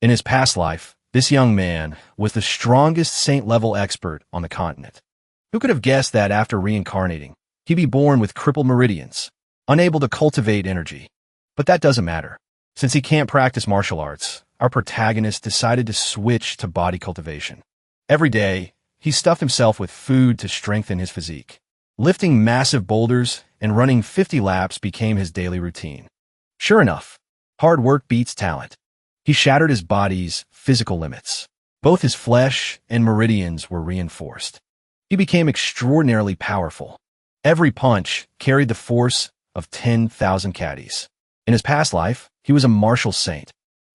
In his past life, this young man was the strongest saint-level expert on the continent. Who could have guessed that after reincarnating, he'd be born with crippled meridians, unable to cultivate energy? But that doesn't matter. Since he can't practice martial arts, our protagonist decided to switch to body cultivation. Every day, he stuffed himself with food to strengthen his physique. Lifting massive boulders and running 50 laps became his daily routine. Sure enough, hard work beats talent. He shattered his body's physical limits. Both his flesh and meridians were reinforced. He became extraordinarily powerful. Every punch carried the force of 10,000 caddies. In his past life, he was a martial saint.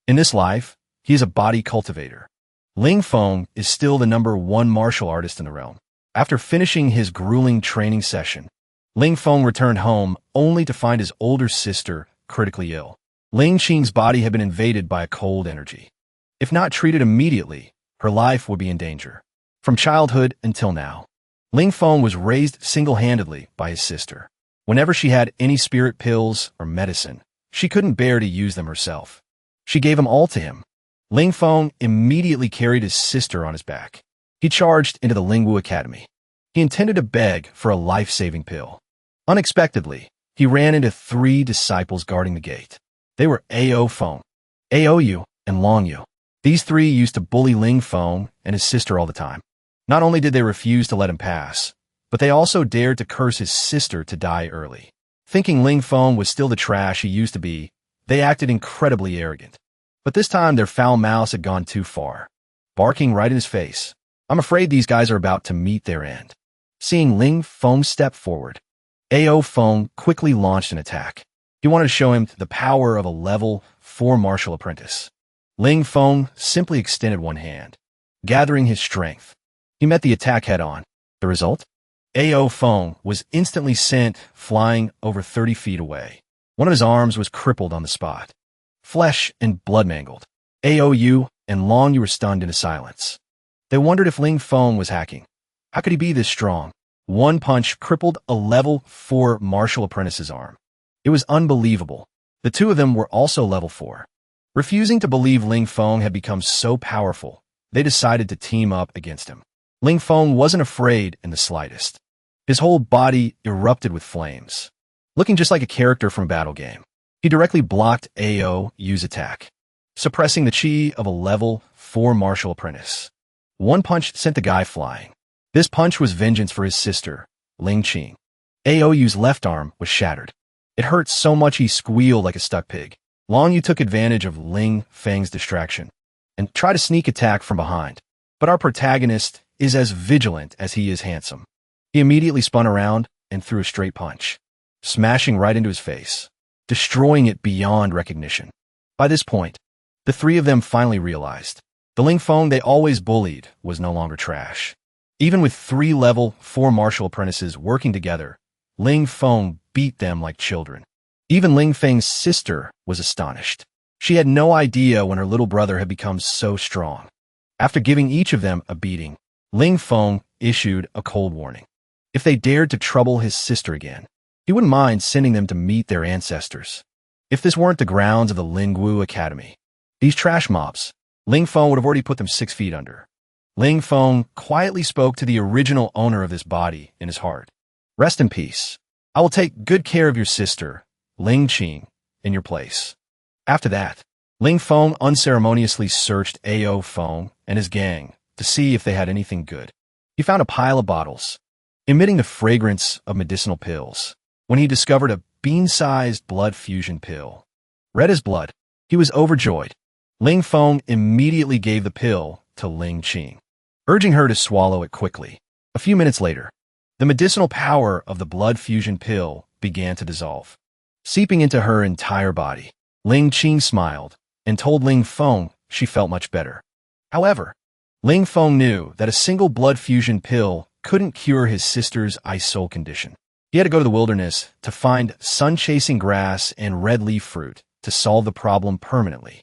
In this life, he is a body cultivator. Ling Feng is still the #1 martial artist in the realm. After finishing his grueling training session, Ling Feng returned home only to find his older sister critically ill. Ling Qing's body had been invaded by a cold energy. If not treated immediately, her life would be in danger. From childhood until now, Ling Feng was raised single-handedly by his sister. Whenever she had any spirit pills or medicine, she couldn't bear to use them herself. She gave them all to him. Ling Feng immediately carried his sister on his back. He charged into the Lingwu Academy. He intended to beg for a life-saving pill. Unexpectedly, he ran into 3 disciples guarding the gate. They were Ao Feng, Ao Yu, and Long Yu. These 3 used to bully Ling Feng and his sister all the time. Not only did they refuse to let him pass, but they also dared to curse his sister to die early. Thinking Ling Feng was still the trash he used to be, they acted incredibly arrogant. But this time their foul mouths had gone too far, barking right in his face. I'm afraid these guys are about to meet their end. Seeing Ling Feng step forward, Ao Feng quickly launched an attack. He wanted to show him the power of a level 4 martial apprentice. Ling Feng simply extended one hand, gathering his strength. He met the attack head-on. The result? Ao Feng was instantly sent flying over 30 feet away. One of his arms was crippled on the spot. Flesh and blood mangled. Ao Yu and Long Yu were stunned into silence. They wondered if Ling Feng was hacking. How could he be this strong? One punch crippled a level 4 martial apprentice's arm. It was unbelievable. The 2 of them were also level 4. Refusing to believe Ling Feng had become so powerful, they decided to team up against him. Ling Feng wasn't afraid in the slightest. His whole body erupted with flames. Looking just like a character from a battle game, he directly blocked Ao Yu's attack, suppressing the chi of a level 4 martial apprentice. One punch sent the guy flying. This punch was vengeance for his sister, Ling Qing. Ao Yu's left arm was shattered. It hurt so much he squealed like a stuck pig. Long Yu took advantage of Ling Feng's distraction and tried a sneak attack from behind. But our protagonist is as vigilant as he is handsome. He immediately spun around and threw a straight punch, smashing right into his face, destroying it beyond recognition. By this point, the 3 of them finally realized the Ling Feng they always bullied was no longer trash. Even with 3 level 4 martial apprentices working together, Ling Feng beat them like children. Even Ling Feng's sister was astonished. She had no idea when her little brother had become so strong. After giving each of them a beating, Ling Feng issued a cold warning. If they dared to trouble his sister again, he wouldn't mind sending them to meet their ancestors. If this weren't the grounds of the Lingwu Academy, these trash mobs, Ling Feng would have already put them 6 feet under. Ling Feng quietly spoke to the original owner of this body in his heart. Rest in peace. I will take good care of your sister, Ling Qing, in your place. After that, Ling Feng unceremoniously searched Ao Feng and his gang to see if they had anything good. He found a pile of bottles, emitting the fragrance of medicinal pills, when he discovered a bean-sized blood fusion pill. Red as blood, he was overjoyed. Ling Feng immediately gave the pill to Ling Qing, urging her to swallow it quickly. A few minutes later, the medicinal power of the blood fusion pill began to dissolve, seeping into her entire body. Ling Qing smiled and told Ling Feng she felt much better. However, Ling Feng knew that a single blood fusion pill couldn't cure his sister's ice soul condition. He had to go to the wilderness to find sun-chasing grass and red leaf fruit to solve the problem permanently.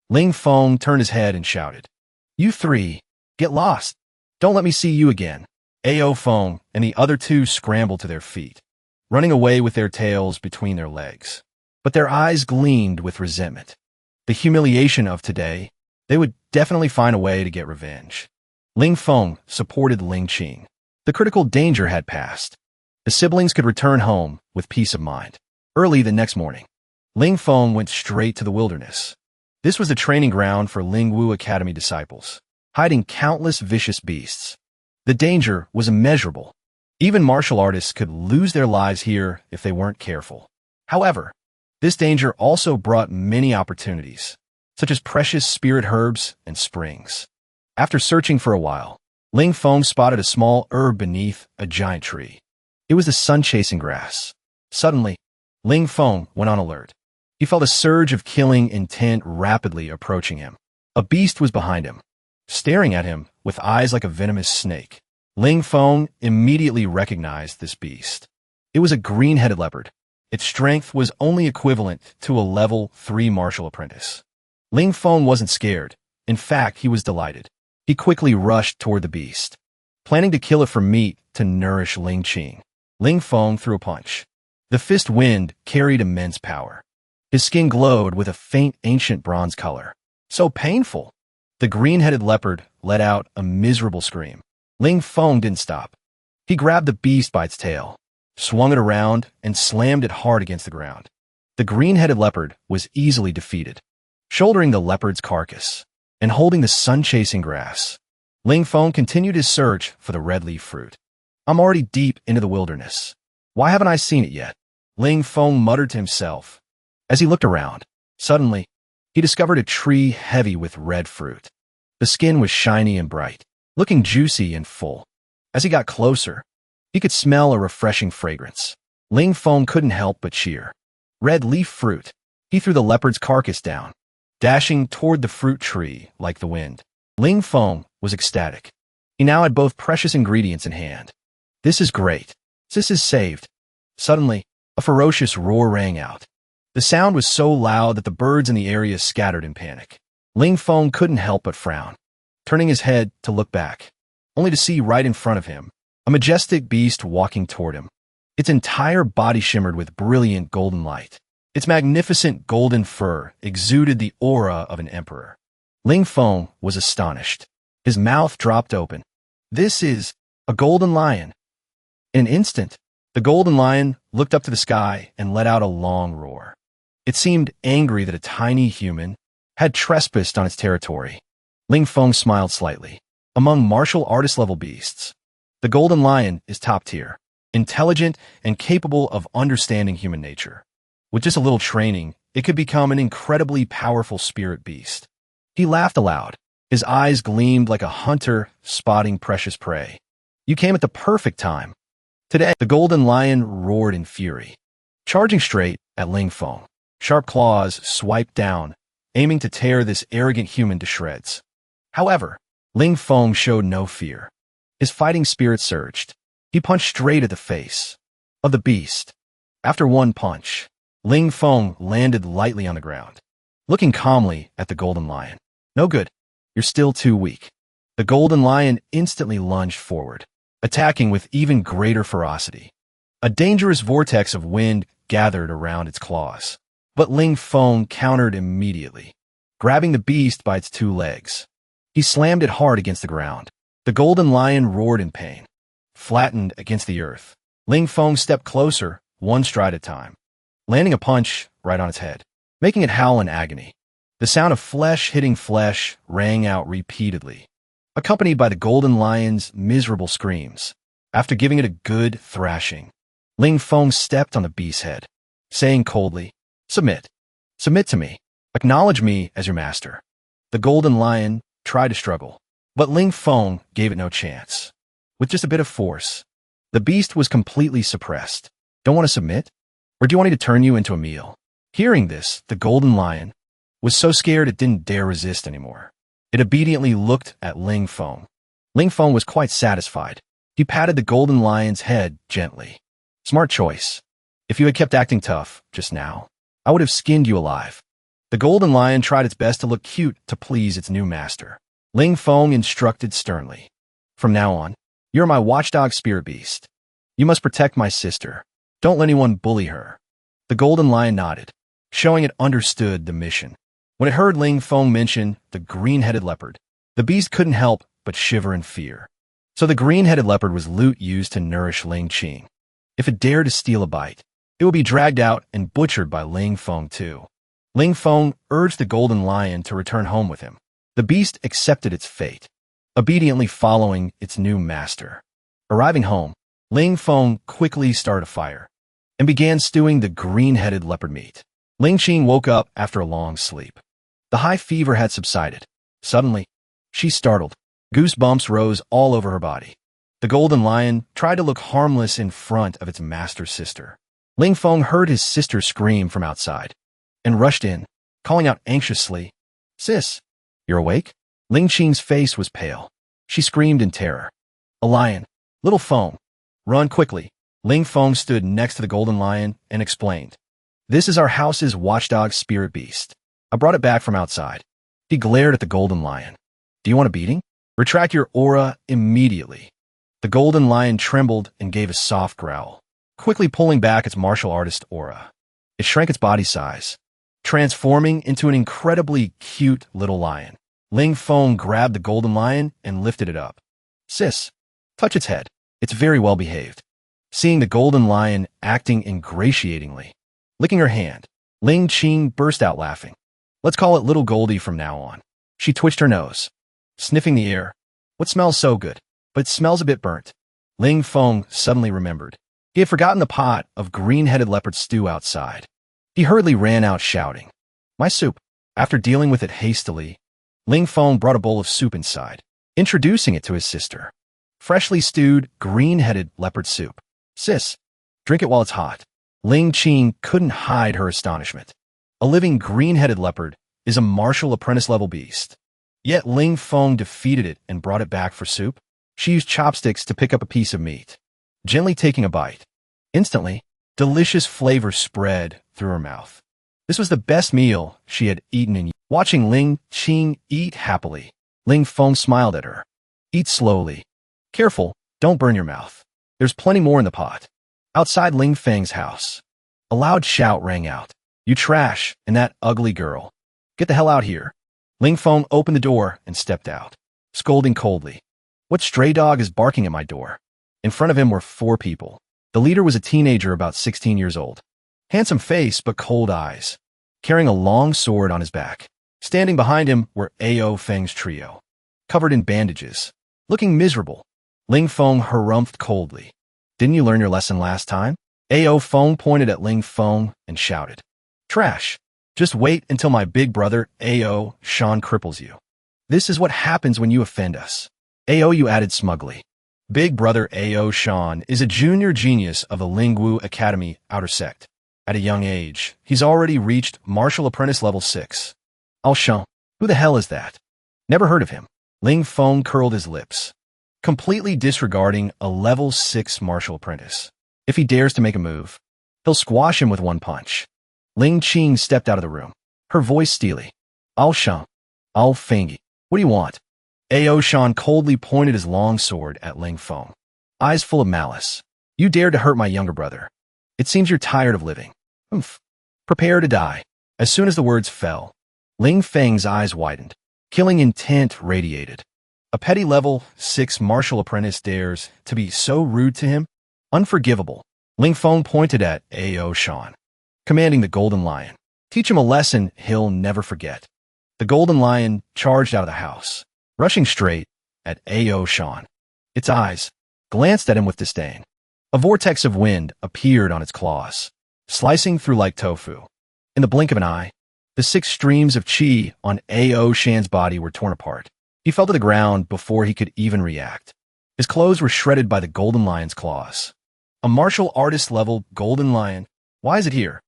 Ling Feng turned his head and shouted, "You 3, get lost. Don't let me see you again." Ao Feng and the other 2 scrambled to their feet, running away with their tails between their legs. But their eyes gleamed with resentment. The humiliation of today They would definitely find a way to get revenge. Ling Feng supported Ling Qing. The critical danger had passed. The siblings could return home with peace of mind. Early the next morning, Ling Feng went straight to the wilderness. This was the training ground for Ling Wu Academy disciples, hiding countless vicious beasts. The danger was immeasurable. Even martial artists could lose their lives here if they weren't careful. However, this danger also brought many opportunities, such as precious spirit herbs and springs. After searching for a while, Ling Feng spotted a small herb beneath a giant tree. It was the sun-chasing grass. Suddenly, Ling Feng went on alert. He felt a surge of killing intent rapidly approaching him. A beast was behind him, staring at him with eyes like a venomous snake. Ling Feng immediately recognized this beast. It was a green-headed leopard. Its strength was only equivalent to a level 3 martial apprentice. Ling Feng wasn't scared. In fact, he was delighted. He quickly rushed toward the beast, planning to kill it for meat to nourish Ling Qing. Ling Feng threw a punch. The fist wind carried immense power. His skin glowed with a faint ancient bronze color. So painful. The green-headed leopard let out a miserable scream. Ling Feng didn't stop. He grabbed the beast by its tail, swung it around, and slammed it hard against the ground. The green-headed leopard was easily defeated. Shouldering the leopard's carcass and holding the sun-chasing grass, Ling Feng continued his search for the red leaf fruit. I'm already deep into the wilderness. Why haven't I seen it yet? Ling Feng muttered to himself. As he looked around, suddenly, he discovered a tree heavy with red fruit. The skin was shiny and bright, looking juicy and full. As he got closer, he could smell a refreshing fragrance. Ling Feng couldn't help but cheer. Red leaf fruit. He threw the leopard's carcass down, dashing toward the fruit tree like the wind. Ling Feng was ecstatic. He now had both precious ingredients in hand. This is great. This is saved. Suddenly, a ferocious roar rang out. The sound was so loud that the birds in the area scattered in panic. Ling Feng couldn't help but frown, turning his head to look back, only to see right in front of him a majestic beast walking toward him. Its entire body shimmered with brilliant golden light. Its magnificent golden fur exuded the aura of an emperor. Ling Feng was astonished. His mouth dropped open. This is a golden lion. In an instant, the golden lion looked up to the sky and let out a long roar. It seemed angry that a tiny human had trespassed on its territory. Ling Feng smiled slightly. Among martial artist-level beasts, the golden lion is top tier, intelligent and capable of understanding human nature. With just a little training, it could become an incredibly powerful spirit beast. He laughed aloud. His eyes gleamed like a hunter spotting precious prey. You came at the perfect time. Today, the golden lion roared in fury, charging straight at Ling Feng. Sharp claws swiped down, aiming to tear this arrogant human to shreds. However, Ling Feng showed no fear. His fighting spirit surged. He punched straight at the face of the beast. After one punch, Ling Feng landed lightly on the ground, looking calmly at the golden lion. No good. You're still too weak. The golden lion instantly lunged forward, attacking with even greater ferocity. A dangerous vortex of wind gathered around its claws. But Ling Feng countered immediately, grabbing the beast by its 2 legs. He slammed it hard against the ground. The golden lion roared in pain, flattened against the earth. Ling Feng stepped closer, one stride at a time, landing a punch right on its head, making it howl in agony. The sound of flesh hitting flesh rang out repeatedly, accompanied by the golden lion's miserable screams. After giving it a good thrashing, Ling Feng stepped on the beast's head, saying coldly, Submit. Submit to me. Acknowledge me as your master. The golden lion tried to struggle, but Ling Feng gave it no chance. With just a bit of force, the beast was completely suppressed. Don't want to submit? Or do you want me to turn you into a meal? Hearing this, the golden lion was so scared it didn't dare resist anymore. It obediently looked at Ling Feng. Ling Feng was quite satisfied. He patted the golden lion's head gently. Smart choice. If you had kept acting tough just now, I would have skinned you alive. The golden lion tried its best to look cute to please its new master. Ling Feng instructed sternly. From now on, you're my watchdog spirit beast. You must protect my sister. Don't let anyone bully her. The golden lion nodded, showing it understood the mission. When it heard Ling Feng mention the green-headed leopard, the beast couldn't help but shiver in fear. So the green-headed leopard was loot used to nourish Ling Qing. If it dared to steal a bite, it would be dragged out and butchered by Ling Feng too. Ling Feng urged the golden lion to return home with him. The beast accepted its fate, obediently following its new master. Arriving home, Ling Feng quickly started a fire and began stewing the green-headed leopard meat. Ling Qing woke up after a long sleep. The high fever had subsided. Suddenly, she startled. Goosebumps rose all over her body. The golden lion tried to look harmless in front of its master's sister. Ling Feng heard his sister scream from outside and rushed in, calling out anxiously, "Sis, you're awake?" Ling Qing's face was pale. She screamed in terror. "A lion! Little Feng! Run quickly!" Ling Feng stood next to the golden lion and explained, "This is our house's watchdog spirit beast. I brought it back from outside." He glared at the golden lion. "Do you want a beating? Retract your aura immediately." The golden lion trembled and gave a soft growl, quickly pulling back its martial artist aura. It shrank its body size, transforming into an incredibly cute little lion. Ling Feng grabbed the golden lion and lifted it up. "Sis, touch its head. It's very well behaved." Seeing the golden lion acting ingratiatingly, licking her hand, Ling Qing burst out laughing. "Let's call it Little Goldie from now on." She twitched her nose, sniffing the air. "What smells so good? But it smells a bit burnt." Ling Feng suddenly remembered. He had forgotten the pot of green-headed leopard stew outside. He hurriedly ran out shouting, "My soup!" After dealing with it hastily, Ling Feng brought a bowl of soup inside, introducing it to his sister. Freshly stewed, green-headed leopard soup. "Sis, drink it while it's hot." Ling Qing couldn't hide her astonishment. A living green-headed leopard is a martial apprentice-level beast. Yet Ling Feng defeated it and brought it back for soup. She used chopsticks to pick up a piece of meat, gently taking a bite. Instantly, delicious flavor spread through her mouth. This was the best meal she had eaten in years. Watching Ling Qing eat happily, Ling Feng smiled at her. "Eat slowly. Careful, don't burn your mouth. There's plenty more in the pot." Outside Ling Feng's house, a loud shout rang out. "You trash and that ugly girl. Get the hell out here." Ling Feng opened the door and stepped out, scolding coldly. "What stray dog is barking at my door?" In front of him were 4 people. The leader was a teenager about 16 years old. Handsome face but cold eyes, carrying a long sword on his back. Standing behind him were Ao Feng's trio, covered in bandages, looking miserable. Ling Feng harumphed coldly. "Didn't you learn your lesson last time?" Ao Feng pointed at Ling Feng and shouted, "Trash! Just wait until my big brother, Ao Shan, cripples you. This is what happens when you offend us." Ao, you added smugly. Big brother Ao Shan is a junior genius of the Lingwu Academy outer sect. At a young age, he's already reached martial apprentice level 6. Ao Shan, who the hell is that? Never heard of him. Ling Feng curled his lips, completely disregarding a level 6 martial apprentice. If he dares to make a move, he'll squash him with one punch. Ling Qing stepped out of the room, her voice steely. "Ao Shan, Ao Fengi, what do you want?" Ao Shan coldly pointed his long sword at Ling Feng, eyes full of malice. "You dared to hurt my younger brother. It seems you're tired of living. Humph. Prepare to die." As soon as the words fell, Ling Feng's eyes widened. Killing intent radiated. A petty level 6 martial apprentice dares to be so rude to him? Unforgivable. Ling Feng pointed at Ao Shan, commanding the golden lion. "Teach him a lesson he'll never forget." The golden lion charged out of the house, rushing straight at Ao Shan. Its eyes glanced at him with disdain. A vortex of wind appeared on its claws, slicing through like tofu. In the blink of an eye, the 6 streams of qi on Ao Shan's body were torn apart. He fell to the ground before he could even react. His clothes were shredded by the golden lion's claws. A martial artist level golden lion? Why is it here?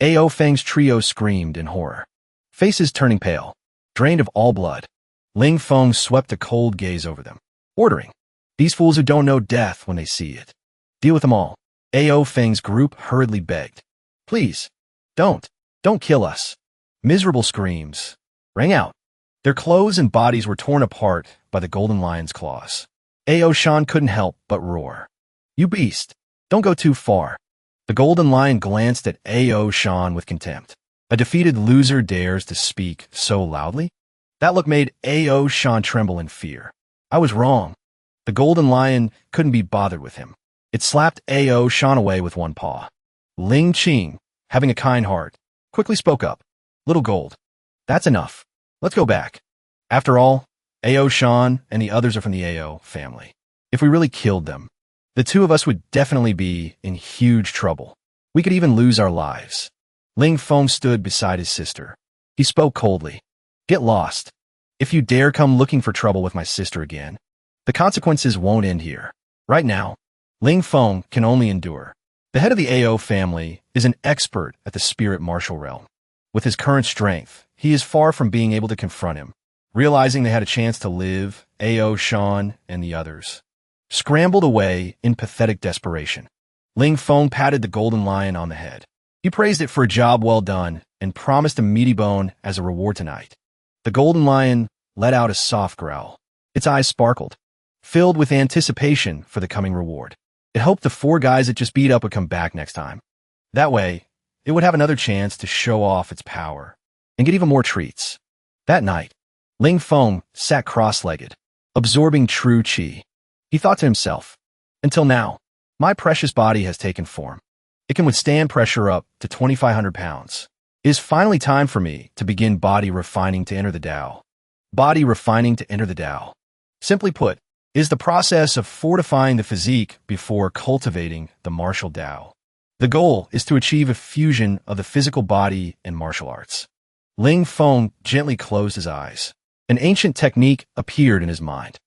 Ao Feng's trio screamed in horror, faces turning pale, drained of all blood. Ling Feng swept a cold gaze over them, ordering, "These fools who don't know death when they see it. Deal with them all." Ao Feng's group hurriedly begged, "Please, don't kill us." Miserable screams rang out. Their clothes and bodies were torn apart by the golden lion's claws. Ao Shan couldn't help but roar, "You beast, don't go too far." The golden lion glanced at Ao Shan with contempt. A defeated loser dares to speak so loudly? That look made Ao Shan tremble in fear. I was wrong. The golden lion couldn't be bothered with him. It slapped Ao Shan away with one paw. Ling Qing, having a kind heart, quickly spoke up. Little gold. That's enough. Let's go back. After all, Ao Shan and the others are from the Ao family. If we really killed them, the two of us would definitely be in huge trouble. We could even lose our lives. Ling Feng stood beside his sister. He spoke coldly. Get lost. If you dare come looking for trouble with my sister again, the consequences won't end here. Right now, Ling Feng can only endure. The head of the Ao family is an expert at the spirit martial realm. With his current strength, he is far from being able to confront him. Realizing they had a chance to live, Ao Shan and the others scrambled away in pathetic desperation. Ling Feng patted the golden lion on the head. He praised it for a job well done and promised a meaty bone as a reward tonight. The golden lion let out a soft growl. Its eyes sparkled, filled with anticipation for the coming reward. It hoped the four guys it just beat up would come back next time. That way, it would have another chance to show off its power and get even more treats. That night, Ling Feng sat cross-legged, absorbing true qi. He thought to himself, until now, my precious body has taken form. It can withstand pressure up to 2,500 pounds. It is finally time for me to begin body refining to enter the Tao. Body refining to enter the Tao, simply put, is the process of fortifying the physique before cultivating the martial Tao. The goal is to achieve a fusion of the physical body and martial arts. Ling Feng gently closed his eyes. An ancient technique appeared in his mind,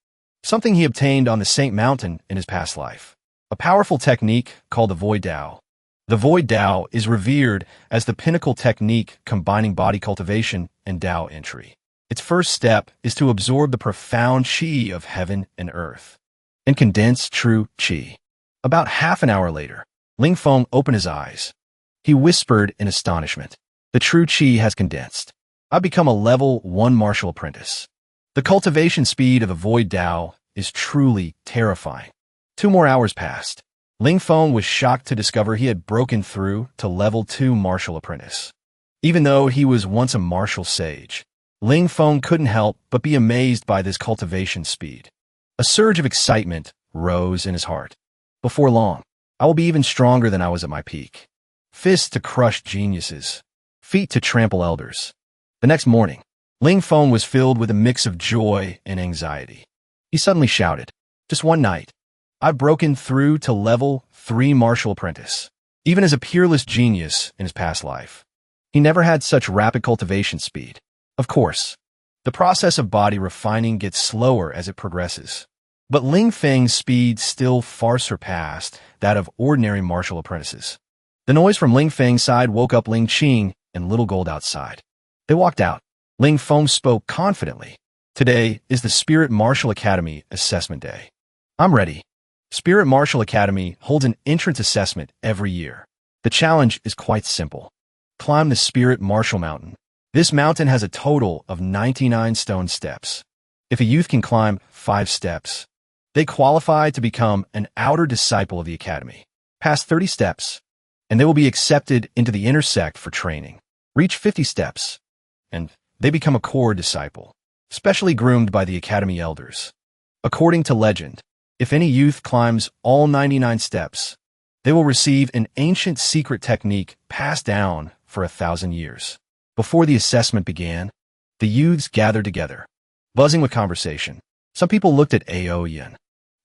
something he obtained on the Saint Mountain in his past life. A powerful technique called the Void Tao. The Void Tao is revered as the pinnacle technique combining body cultivation and Tao entry. Its first step is to absorb the profound qi of heaven and earth and condense true qi. About half an hour later, Ling Feng opened his eyes. He whispered in astonishment. The true qi has condensed. I've become a level 1 martial apprentice. The cultivation speed of the Void Tao is truly terrifying. 2 more hours passed. Ling Feng was shocked to discover he had broken through to level 2 martial apprentice. Even though he was once a martial sage, Ling Feng couldn't help but be amazed by this cultivation speed. A surge of excitement rose in his heart. Before long, I will be even stronger than I was at my peak. Fists to crush geniuses, feet to trample elders. The next morning, Ling Feng was filled with a mix of joy and anxiety. He suddenly shouted, just one night, I've broken through to level 3 martial apprentice. Even as a peerless genius in his past life, he never had such rapid cultivation speed. Of course, the process of body refining gets slower as it progresses, but Ling Feng's speed still far surpassed that of ordinary martial apprentices. The noise from Ling Feng's side woke up Ling Qing and Little Gold outside. They walked out. Ling Feng spoke confidently. Today is the Spirit Martial Academy Assessment Day. I'm ready. Spirit Martial Academy holds an entrance assessment every year. The challenge is quite simple. Climb the Spirit Martial Mountain. This mountain has a total of 99 stone steps. If a youth can climb 5 steps, they qualify to become an outer disciple of the academy. Pass 30 steps, and they will be accepted into the inner sect for training. Reach 50 steps, and they become a core disciple, specially groomed by the academy elders. According to legend, if any youth climbs all 99 steps, they will receive an ancient secret technique passed down for 1,000 years. Before the assessment began, the youths gathered together, buzzing with conversation. Some people looked at Ao Yin.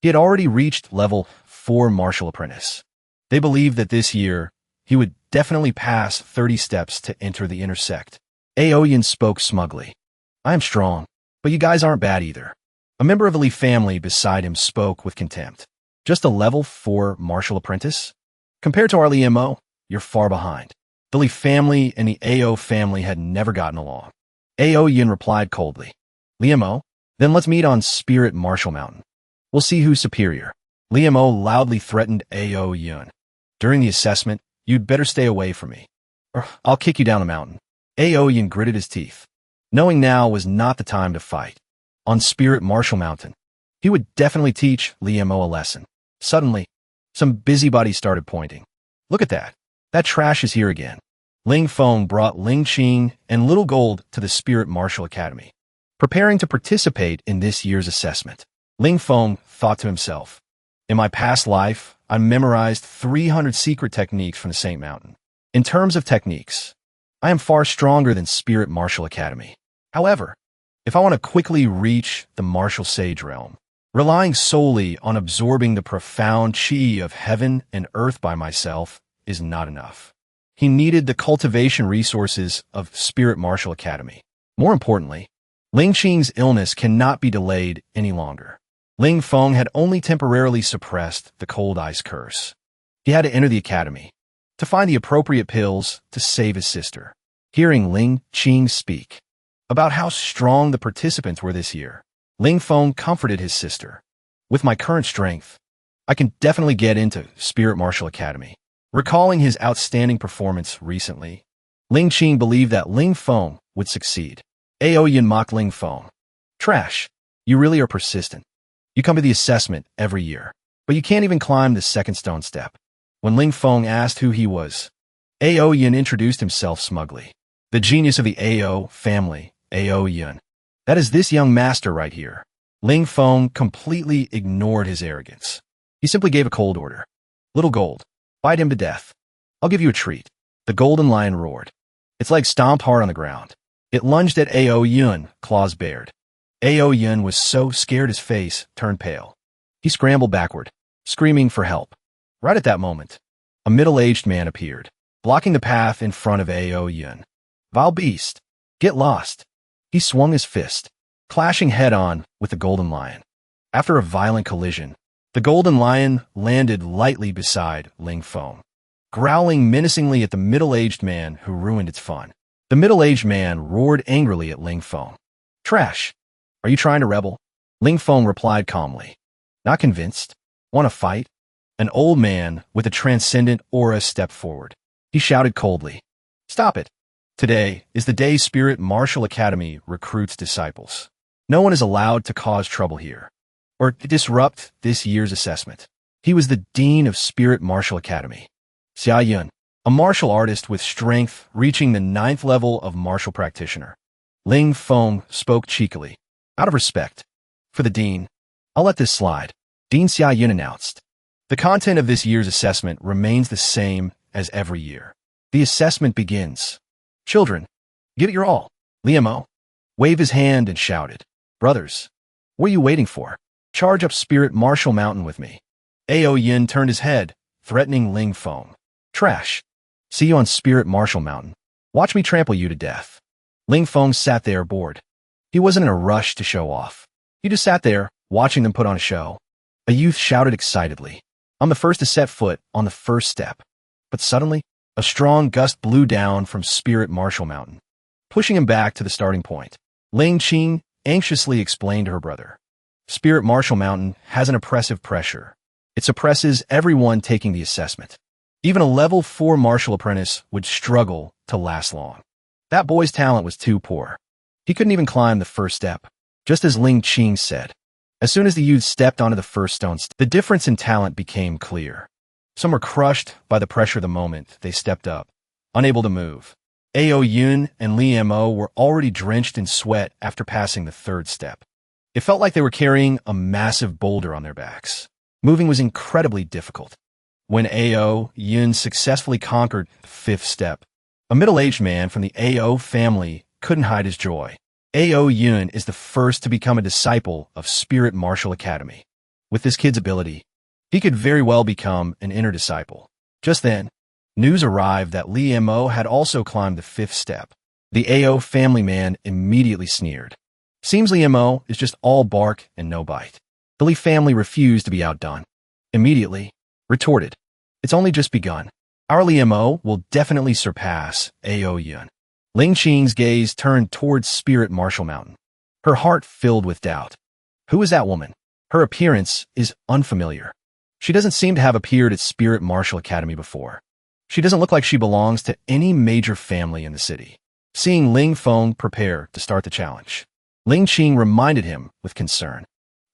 He had already reached level 4 martial apprentice. They believed that this year, he would definitely pass 30 steps to enter the inner sect. Ao Yin spoke smugly. I am strong, but you guys aren't bad either. A member of the Li family beside him spoke with contempt. Just a level 4 martial apprentice? Compared to our Li Mo, you're far behind. The Li family and the Ao family had never gotten along. Ao Yin replied coldly. Li Mo, then let's meet on Spirit Martial Mountain. We'll see who's superior. Li Mo loudly threatened Ao Yin. During the assessment, you'd better stay away from me, or I'll kick you down the mountain. Ao Yin gritted his teeth, knowing now was not the time to fight. On Spirit Martial Mountain, he would definitely teach Li Mo a lesson. Suddenly, some busybodies started pointing. Look at that. That trash is here again. Ling Feng brought Ling Qing and Little Gold to the Spirit Martial Academy. Preparing to participate in this year's assessment, Ling Feng thought to himself, in my past life, I memorized 300 secret techniques from the Saint Mountain. In terms of techniques, I am far stronger than Spirit Martial Academy. However, if I want to quickly reach the martial sage realm, relying solely on absorbing the profound qi of heaven and earth by myself is not enough. He needed the cultivation resources of Spirit Martial Academy. More importantly, Ling Qing's illness cannot be delayed any longer. Ling Feng had only temporarily suppressed the cold ice curse. He had to enter the academy to find the appropriate pills to save his sister. Hearing Ling Qing speak about how strong the participants were this year, Ling Feng comforted his sister. With my current strength, I can definitely get into Spirit Martial Academy. Recalling his outstanding performance recently, Ling Qing believed that Ling Feng would succeed. Ao Yin mocked Ling Feng. Trash, you really are persistent. You come to the assessment every year, but you can't even climb the second stone step. When Ling Feng asked who he was, Ao Yin introduced himself smugly. The genius of the Ao family, Ao Yin. That is this young master right here. Ling Feng completely ignored his arrogance. He simply gave a cold order. Little Gold, fight him to death. I'll give you a treat. The golden lion roared. Its legs stomped hard on the ground. It lunged at Ao Yin, claws bared. Ao Yin was so scared his face turned pale. He scrambled backward, screaming for help. Right at that moment, a middle-aged man appeared, blocking the path in front of Ao Yin. Vile beast, get lost. He swung his fist, clashing head-on with the golden lion. After a violent collision, the golden lion landed lightly beside Ling Feng, growling menacingly at the middle-aged man who ruined its fun. The middle-aged man roared angrily at Ling Feng. Trash, are you trying to rebel? Ling Feng replied calmly. Not convinced? Want to fight? An old man with a transcendent aura stepped forward. He shouted coldly. Stop it. Today is the day Spirit Martial Academy recruits disciples. No one is allowed to cause trouble here or disrupt this year's assessment. He was the dean of Spirit Martial Academy, Xia Yun, a martial artist with strength reaching the 9th level of martial practitioner. Ling Feng spoke cheekily. Out of respect for the dean, I'll let this slide. Dean Xia Yun announced. The content of this year's assessment remains the same as every year. The assessment begins. Children, give it your all. Liamo waved his hand and shouted. Brothers, what are you waiting for? Charge up Spirit Martial Mountain with me. Ao Yin turned his head, threatening Ling Feng. Trash. See you on Spirit Martial Mountain. Watch me trample you to death. Ling Feng sat there bored. He wasn't in a rush to show off. He just sat there, watching them put on a show. A youth shouted excitedly. I'm the first to set foot on the first step. But suddenly, a strong gust blew down from Spirit Martial Mountain, pushing him back to the starting point. Ling Qing anxiously explained to her brother. Spirit Martial Mountain has an oppressive pressure. It suppresses everyone taking the assessment. Even a level 4 martial apprentice would struggle to last long. That boy's talent was too poor. He couldn't even climb the first step, just as Ling Qing said. As soon as the youth stepped onto the first stone, the difference in talent became clear. Some were crushed by the pressure the moment they stepped up, unable to move. Ao Yun and Li Mo were already drenched in sweat after passing the third step. It felt like they were carrying a massive boulder on their backs. Moving was incredibly difficult. When Ao Yun successfully conquered the 5th step, a middle-aged man from the Ao family couldn't hide his joy. Ao Yun is the first to become a disciple of Spirit Martial Academy. With this kid's ability, he could very well become an inner disciple. Just then, news arrived that Li Mo had also climbed the 5th step. The Ao family man immediately sneered. Seems Li Mo is just all bark and no bite. The Li family refused to be outdone. Immediately, retorted. It's only just begun. Our Li Mo will definitely surpass Ao Yun. Ling Qing's gaze turned towards Spirit Martial Mountain. Her heart filled with doubt. Who is that woman? Her appearance is unfamiliar. She doesn't seem to have appeared at Spirit Martial Academy before. She doesn't look like she belongs to any major family in the city. Seeing Ling Feng prepare to start the challenge, Ling Qing reminded him with concern.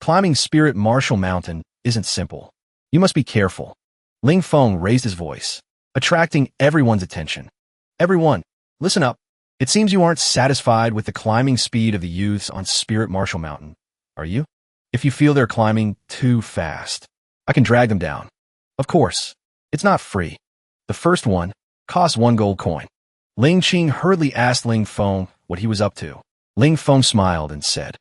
Climbing Spirit Martial Mountain isn't simple. You must be careful. Ling Feng raised his voice, attracting everyone's attention. Everyone, listen up. It seems you aren't satisfied with the climbing speed of the youths on Spirit Marshall Mountain, are you? If you feel they're climbing too fast, I can drag them down. Of course, it's not free. The first one costs 1 gold coin. Ling Qing hurriedly asked Ling Feng what he was up to. Ling Feng smiled and said,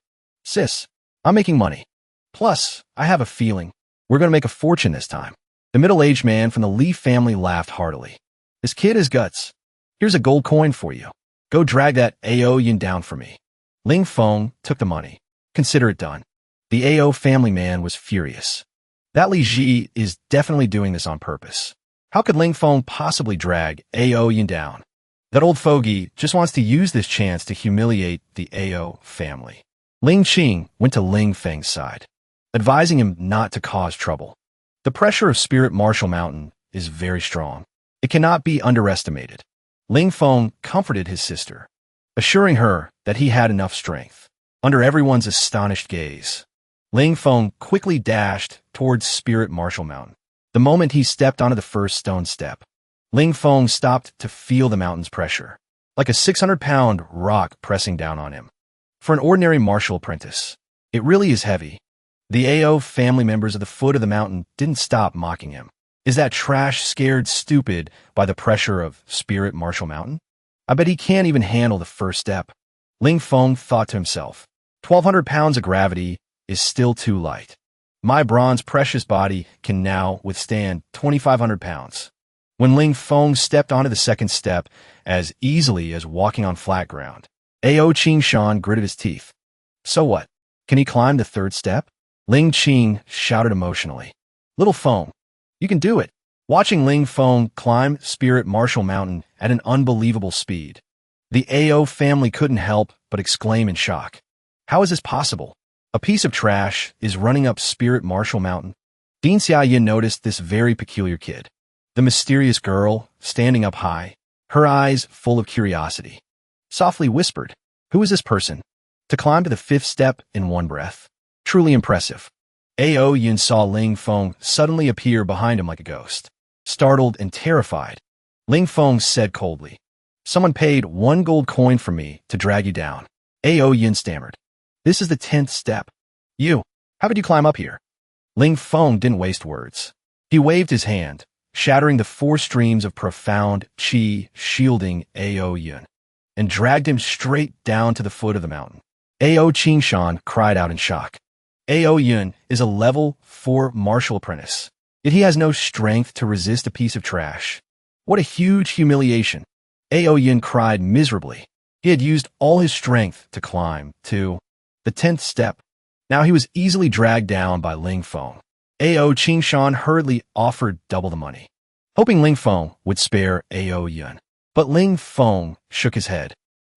"Sis, I'm making money. Plus, I have a feeling we're going to make a fortune this time." The middle-aged man from the Li family laughed heartily. "This kid has guts. Here's a gold coin for you. Go drag that Ao yin down for me." Ling Feng took the money. "Consider it done." The Ao family man was furious. That Li Ji is definitely doing this on purpose. How could Ling Feng possibly drag Ao yin down? That old fogey just wants to use this chance to humiliate the Ao family. Ling Qing went to Ling Feng's side, advising him not to cause trouble. The pressure of Spirit Marshall Mountain is very strong. It cannot be underestimated. Ling Feng comforted his sister, assuring her that he had enough strength. Under everyone's astonished gaze, Ling Feng quickly dashed towards Spirit Marshall Mountain. The moment he stepped onto the first stone step, Ling Feng stopped to feel the mountain's pressure, like a 600-pound rock pressing down on him. For an ordinary martial apprentice, it really is heavy. The Ao family members at the foot of the mountain didn't stop mocking him. Is that trash scared stupid by the pressure of Spirit Marshall Mountain? I bet he can't even handle the first step. Ling Feng thought to himself, 1,200 pounds of gravity is still too light. My bronze precious body can now withstand 2,500 pounds. When Ling Feng stepped onto the second step as easily as walking on flat ground, Ao Qingshan gritted his teeth. So what? Can he climb the third step? Ling Qing shouted emotionally. Little Feng, you can do it. Watching Ling Feng climb Spirit Marshall Mountain at an unbelievable speed, the Ao family couldn't help but exclaim in shock. How is this possible? A piece of trash is running up Spirit Marshall Mountain. Dean Xiaoyin noticed this very peculiar kid. The mysterious girl, standing up high, her eyes full of curiosity, softly whispered, "Who is this person?" To climb to the fifth step in one breath. Truly impressive. Ao Yin saw Ling Feng suddenly appear behind him like a ghost. Startled and terrified, Ling Feng said coldly, "Someone paid 1 gold coin for me to drag you down." Ao Yin stammered, "This is the 10th step. How did you climb up here?" Ling Feng didn't waste words. He waved his hand, shattering the 4 streams of profound qi shielding Ao Yin, and dragged him straight down to the foot of the mountain. Ao Qingshan cried out in shock. Ao Yin is a level 4 martial apprentice, yet he has no strength to resist a piece of trash. What a huge humiliation. Ao Yin cried miserably. He had used all his strength to climb to the 10th step. Now he was easily dragged down by Ling Feng. Ao Qingshan hurriedly offered double the money, hoping Ling Feng would spare Ao Yin. But Ling Feng shook his head.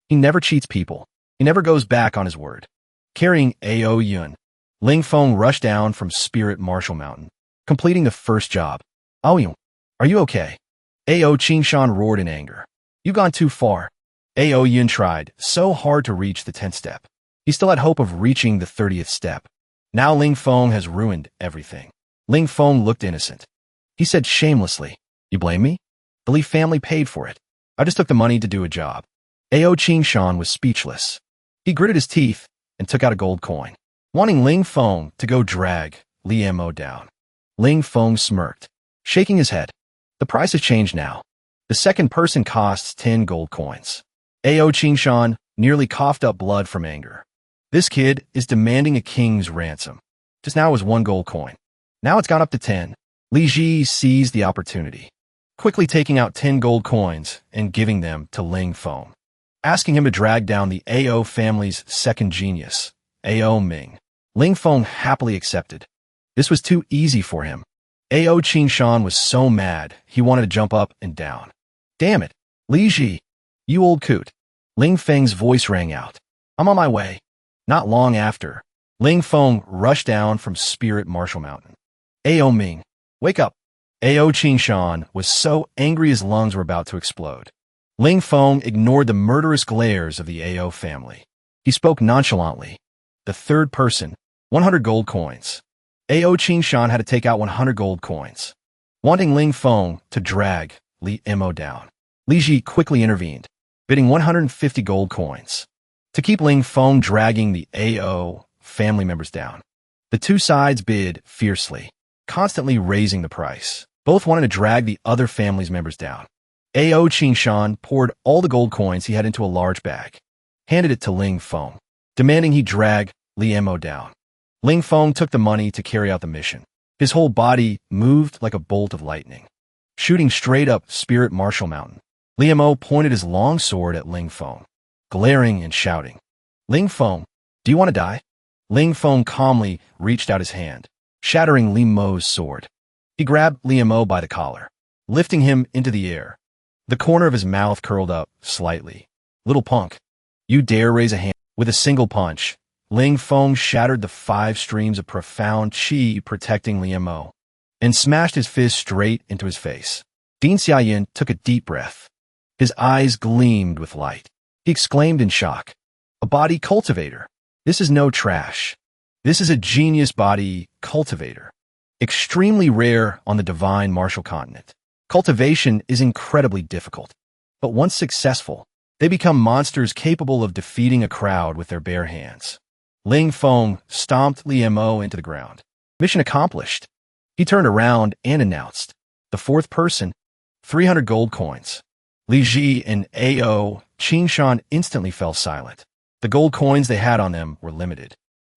He never cheats people. He never goes back on his word. Carrying Ao Yin, Ling Feng rushed down from Spirit Marshall Mountain, completing the first job. "Ao Yin, are you okay?" Ao Qingshan roared in anger. "You've gone too far." Ao Yin tried so hard to reach the 10th step. He still had hope of reaching the 30th step. Now Ling Feng has ruined everything. Ling Feng looked innocent. He said shamelessly, "You blame me? The Li family paid for it. I just took the money to do a job." Ao Qingshan was speechless. He gritted his teeth and took out a gold coin, wanting Ling Feng to go drag Li Mo down. Ling Feng smirked, shaking his head. The price has changed now. The second person costs 10 gold coins. Ao Qingshan nearly coughed up blood from anger. This kid is demanding a king's ransom. Just now it was 1 gold coin. Now it's gone up to 10. Li Ji seized the opportunity, quickly taking out 10 gold coins and giving them to Ling Feng, asking him to drag down the Ao family's second genius, Ao Ming. Ling Feng happily accepted. This was too easy for him. Ao Qingshan was so mad he wanted to jump up and down. "Damn it, Li Ji, you old coot." Ling Feng's voice rang out. "I'm on my way." Not long after, Ling Feng rushed down from Spirit Marshall Mountain. "Ao Ming, wake up." Ao Qingshan was so angry his lungs were about to explode. Ling Feng ignored the murderous glares of the Ao family. He spoke nonchalantly. The third person, 100 gold coins. Ao Qingshan had to take out 100 gold coins, wanting Ling Feng to drag Li Mo down. Li Ji quickly intervened, bidding 150 gold coins to keep Ling Feng dragging the Ao family members down. The two sides bid fiercely, constantly raising the price. Both wanted to drag the other family's members down. Ao Qingshan poured all the gold coins he had into a large bag, handed it to Ling Feng, demanding he drag Li Mo down. Ling Feng took the money to carry out the mission. His whole body moved like a bolt of lightning, shooting straight up Spirit Martial Mountain. Li Mo pointed his long sword at Ling Feng, glaring and shouting, "Ling Feng, do you want to die?" Ling Feng calmly reached out his hand, shattering Li Mo's sword. He grabbed Li Mo by the collar, lifting him into the air. The corner of his mouth curled up slightly. "Little punk, you dare raise a hand?" With a single punch, Ling Feng shattered the 5 streams of profound qi protecting Li Mo and smashed his fist straight into his face. Din Xiaoyan took a deep breath. His eyes gleamed with light. He exclaimed in shock, "A body cultivator. This is no trash. This is a genius body cultivator. Extremely rare on the divine martial continent. Cultivation is incredibly difficult, but once successful, they become monsters capable of defeating a crowd with their bare hands." Ling Feng stomped Li Mo into the ground. Mission accomplished. He turned around and announced, "The 4th person, 300 gold coins." Li Ji and Ao Qingshan instantly fell silent. The gold coins they had on them were limited.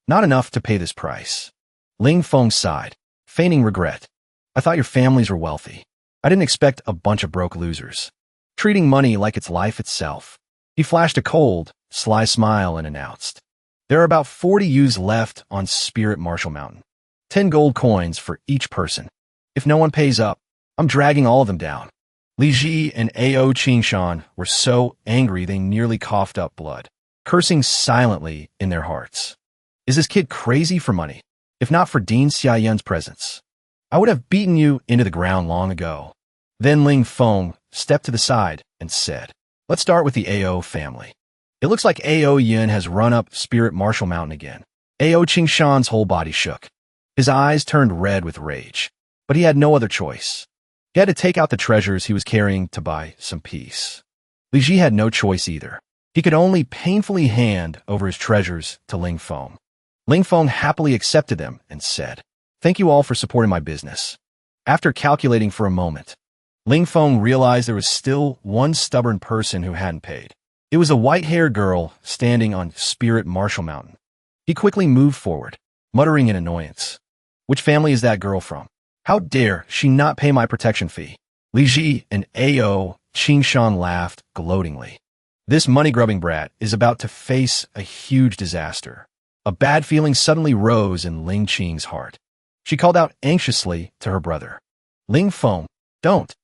Not enough to pay this price. Ling Feng sighed, feigning regret. "I thought your families were wealthy. I didn't expect a bunch of broke losers." Treating money like it's life itself, he flashed a cold, sly smile and announced, "There are about 40 U's left on Spirit Martial Mountain. 10 gold coins for each person. If no one pays up, I'm dragging all of them down." Li Ji and Ao Qingshan were so angry they nearly coughed up blood, cursing silently in their hearts. "Is this kid crazy for money? If not for Din Xiaoyan's presence, I would have beaten you into the ground long ago." Then Ling Feng stepped to the side and said, "Let's start with the Ao family. It looks like Ao Yin has run up Spirit Martial Mountain again." Ao Qingshan's whole body shook. His eyes turned red with rage, but he had no other choice. He had to take out the treasures he was carrying to buy some peace. Li Ji had no choice either. He could only painfully hand over his treasures to Ling Feng. Ling Feng happily accepted them and said, "Thank you all for supporting my business." After calculating for a moment, Ling Feng realized there was still one stubborn person who hadn't paid. It was a white-haired girl standing on Spirit Martial Mountain. He quickly moved forward, muttering in annoyance, "Which family is that girl from? How dare she not pay my protection fee?" Li Ji and Ao Qingshan laughed gloatingly. This money-grubbing brat is about to face a huge disaster. A bad feeling suddenly rose in Ling Qing's heart. She called out anxiously to her brother, "Ling Feng, don't."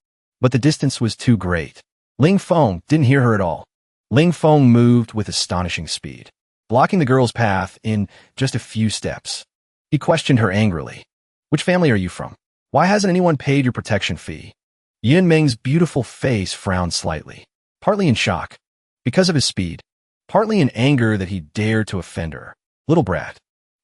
But the distance was too great. Ling Feng didn't hear her at all. Ling Feng moved with astonishing speed, blocking the girl's path in just a few steps. He questioned her angrily. "Which family are you from? Why hasn't anyone paid your protection fee?" Yin Meng's beautiful face frowned slightly, partly in shock because of his speed, partly in anger that he dared to offend her. "Little brat,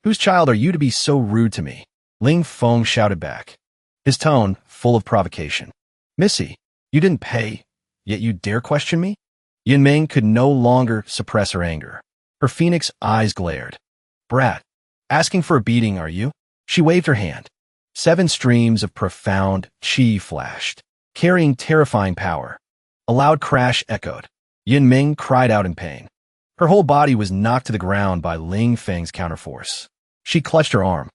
whose child are you to be so rude to me?" Ling Feng shouted back, his tone full of provocation. "Missy, you didn't pay, yet you dare question me?" Yin Meng could no longer suppress her anger. Her phoenix eyes glared. "Brat, asking for a beating, are you?" She waved her hand. 7 streams of profound qi flashed, carrying terrifying power. A loud crash echoed. Yin Meng cried out in pain. Her whole body was knocked to the ground by Ling Feng's counterforce. She clutched her arm,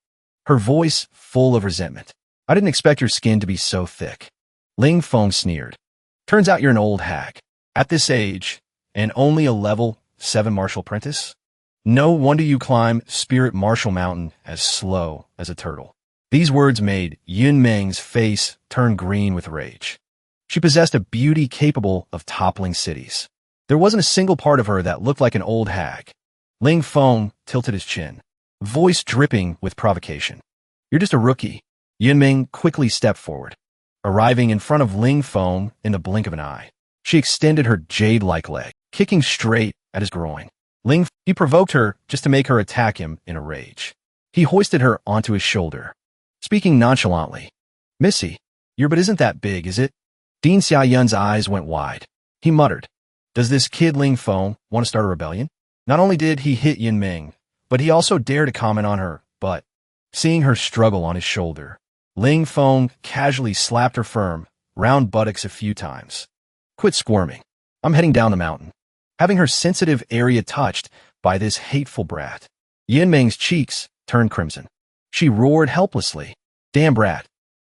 her voice full of resentment. "I didn't expect your skin to be so thick." Ling Feng sneered. "Turns out you're an old hag. At this age, and only a level 7 martial apprentice? No wonder you climb Spirit Martial Mountain as slow as a turtle." These words made Yin Meng's face turn green with rage. She possessed a beauty capable of toppling cities. There wasn't a single part of her that looked like an old hag. Ling Feng tilted his chin, voice dripping with provocation. "You're just a rookie." Yin Meng quickly stepped forward, arriving in front of Ling Feng in the blink of an eye. She extended her jade-like leg, kicking straight at his groin. He provoked her just to make her attack him in a rage. He hoisted her onto his shoulder, speaking nonchalantly. "Missy, your butt isn't that big, is it?" Din Xiaoyan's eyes went wide. He muttered, "Does this kid Ling Feng want to start a rebellion?" Not only did he hit Yin Ming, but he also dared to comment on her butt. Seeing her struggle on his shoulder, Ling Feng casually slapped her firm, round buttocks a few times. "Quit squirming. I'm heading down the mountain." Having her sensitive area touched by this hateful brat, Yin Ming's cheeks turned crimson. She roared helplessly, "Damn brat.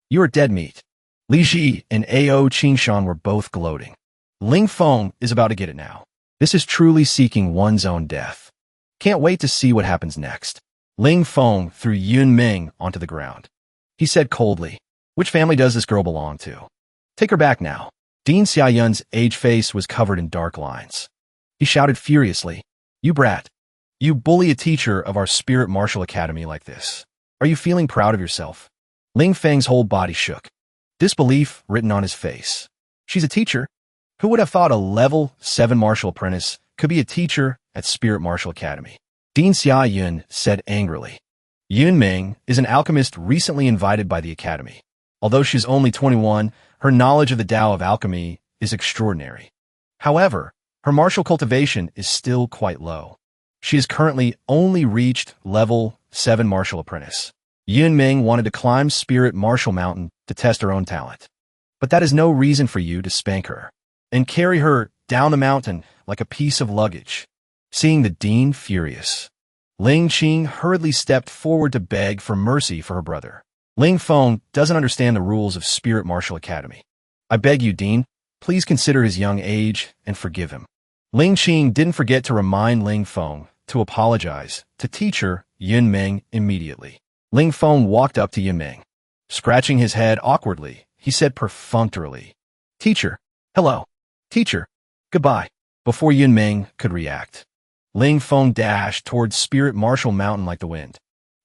You are dead meat." Li Ji and Ao Qingshan were both gloating. Ling Feng is about to get it now. This is truly seeking one's own death. Can't wait to see what happens next. Ling Feng threw Yun Ming onto the ground. He said coldly, "Which family does this girl belong to? Take her back now." Dean Xiaoyun's aged face was covered in dark lines. He shouted furiously, "You brat! You bully a teacher of our spirit martial academy like this. Are you feeling proud of yourself?" Ling Feng's whole body shook, disbelief written on his face. She's a teacher? Who would have thought a level 7 martial apprentice could be a teacher at Spirit Martial Academy? Dean Xiaoyun said angrily. Yun Ming is an alchemist recently invited by the academy. Although she's only 21, her knowledge of the Tao of alchemy is extraordinary. However, her martial cultivation is still quite low. She has currently only reached level 7 martial apprentice. Yun Ming wanted to climb Spirit Martial Mountain to test her own talent. But that is no reason for you to spank her and carry her down the mountain like a piece of luggage. Seeing the dean furious, Ling Qing hurriedly stepped forward to beg for mercy for her brother. Ling Feng doesn't understand the rules of Spirit Martial Academy. "I beg you, Dean, please consider his young age and forgive him." Ling Qing didn't forget to remind Ling Feng to apologize to teacher Yun Ming immediately. Ling Feng walked up to Yun Ming. Scratching his head awkwardly, he said perfunctorily, "Teacher, hello. Teacher, goodbye." Before Yun Ming could react, Ling Feng dashed towards Spirit Martial Mountain like the wind.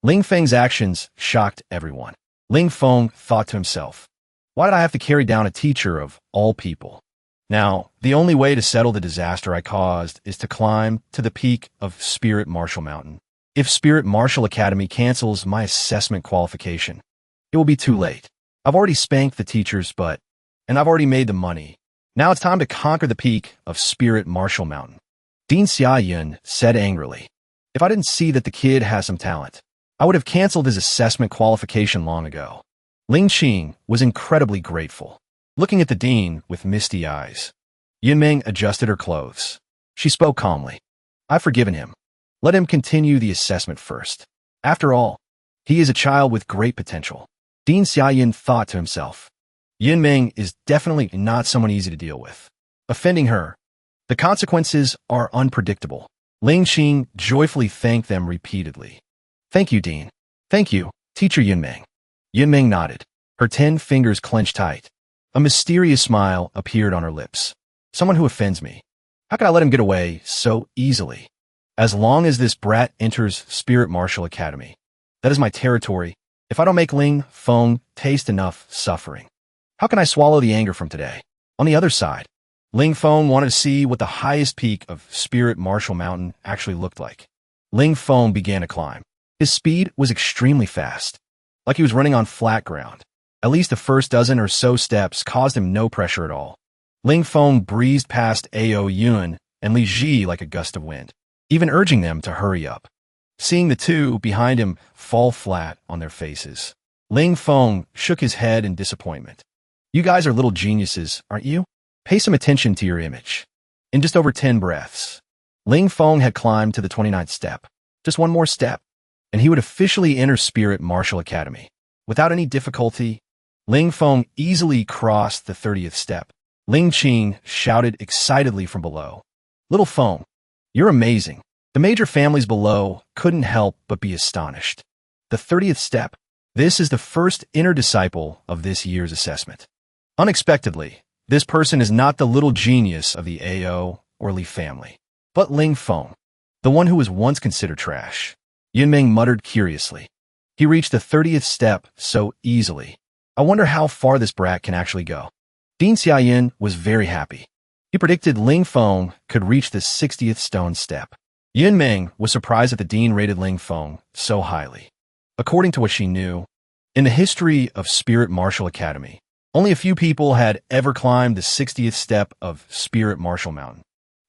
Ling Feng's actions shocked everyone. Ling Feng thought to himself, "Why did I have to carry down a teacher of all people? Now, the only way to settle the disaster I caused is to climb to the peak of Spirit Martial Mountain. If Spirit Martial Academy cancels my assessment qualification, it will be too late. I've already spanked the teacher's butt, and I've already made the money. Now it's time to conquer the peak of Spirit Martial Mountain." Dean Xiaoyun said angrily, "If I didn't see that the kid has some talent, I would have canceled his assessment qualification long ago." Ling Qing was incredibly grateful, looking at the dean with misty eyes. Yun Ming adjusted her clothes. She spoke calmly, "I've forgiven him. Let him continue the assessment first. After all, he is a child with great potential." Dean Xiaoyun thought to himself, Yun Ming is definitely not someone easy to deal with. Offending her, the consequences are unpredictable. Ling Qing joyfully thanked them repeatedly. "Thank you, Dean. Thank you, Teacher Yun Ming." Yun Ming nodded, her 10 fingers clenched tight. A mysterious smile appeared on her lips. "Someone who offends me. How can I let him get away so easily? As long as this brat enters Spirit Martial Academy, that is my territory. If I don't make Ling Feng taste enough suffering, how can I swallow the anger from today?" On the other side, Ling Feng wanted to see what the highest peak of Spirit Martial Mountain actually looked like. Ling Feng began to climb. His speed was extremely fast, like he was running on flat ground. At least the first dozen or so steps caused him no pressure at all. Ling Feng breezed past Ao Yun and Li Ji like a gust of wind, even urging them to hurry up. Seeing the two behind him fall flat on their faces, Ling Feng shook his head in disappointment. "You guys are little geniuses, aren't you? Pay some attention to your image." In just over 10 breaths, Ling Feng had climbed to the 29th step. Just one more step, and he would officially enter Spirit Martial Academy. Without any difficulty, Ling Feng easily crossed the 30th step. Ling Qing shouted excitedly from below, "Little Feng, you're amazing." The major families below couldn't help but be astonished. The 30th step. This is the first inner disciple of this year's assessment. Unexpectedly, this person is not the little genius of the Ao or Li family, but Ling Feng, the one who was once considered trash. Yun Ming muttered curiously. He reached the 30th step so easily. I wonder how far this brat can actually go. Dean Xiaoyun was very happy. He predicted Ling Feng could reach the 60th stone step. Yun Ming was surprised that the dean rated Ling Feng so highly. According to what she knew, in the history of Spirit Martial Academy, Only a few people had ever climbed the 60th step of Spirit Martial Mountain.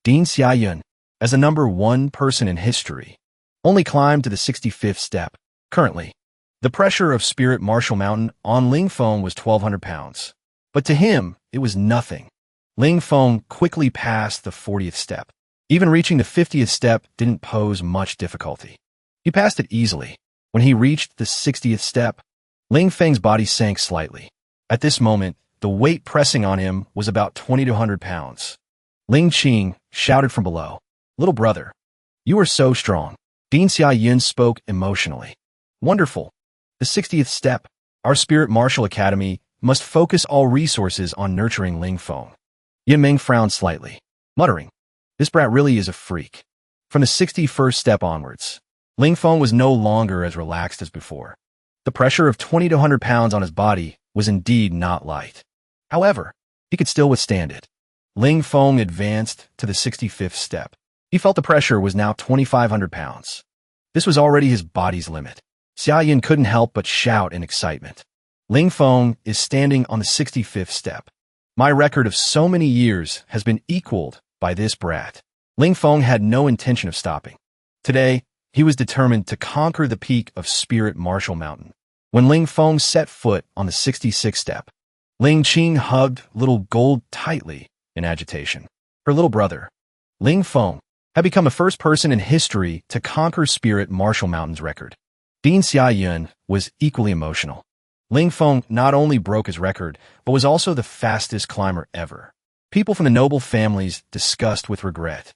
Dean Xiaoyun, as the #1 person in history, only climbed to the 65th step. Currently, the pressure of Spirit Martial Mountain on Ling Feng was 1,200 pounds. But to him, it was nothing. Ling Feng quickly passed the 40th step. Even reaching the 50th step didn't pose much difficulty. He passed it easily. When he reached the 60th step, Ling Feng's body sank slightly. At this moment, the weight pressing on him was about 20 to 100 pounds. Ling Qing shouted from below, "Little brother, you are so strong." Dean Xiaoyun spoke emotionally. "Wonderful. The 60th step. Our Spirit Martial Academy must focus all resources on nurturing Ling Feng." Yimeng frowned slightly, muttering, "This brat really is a freak." From the 61st step onwards, Ling Feng was no longer as relaxed as before. The pressure of 20 to 100 pounds on his body was indeed not light. However, he could still withstand it. Ling Feng advanced to the 65th step. He felt the pressure was now 2,500 pounds. This was already his body's limit. Xiaoyun couldn't help but shout in excitement. Ling Feng is standing on the 65th step. My record of so many years has been equaled by this brat. Ling Feng had no intention of stopping. Today, he was determined to conquer the peak of Spirit Martial Mountain. When Ling Feng set foot on the 66th step, Ling Qing hugged little Gold tightly in agitation. Her little brother, Ling Feng, had become the first person in history to conquer Spirit Martial Mountain's record. Dean Xiaoyun was equally emotional. Ling Feng not only broke his record, but was also the fastest climber ever. People from the noble families discussed with regret.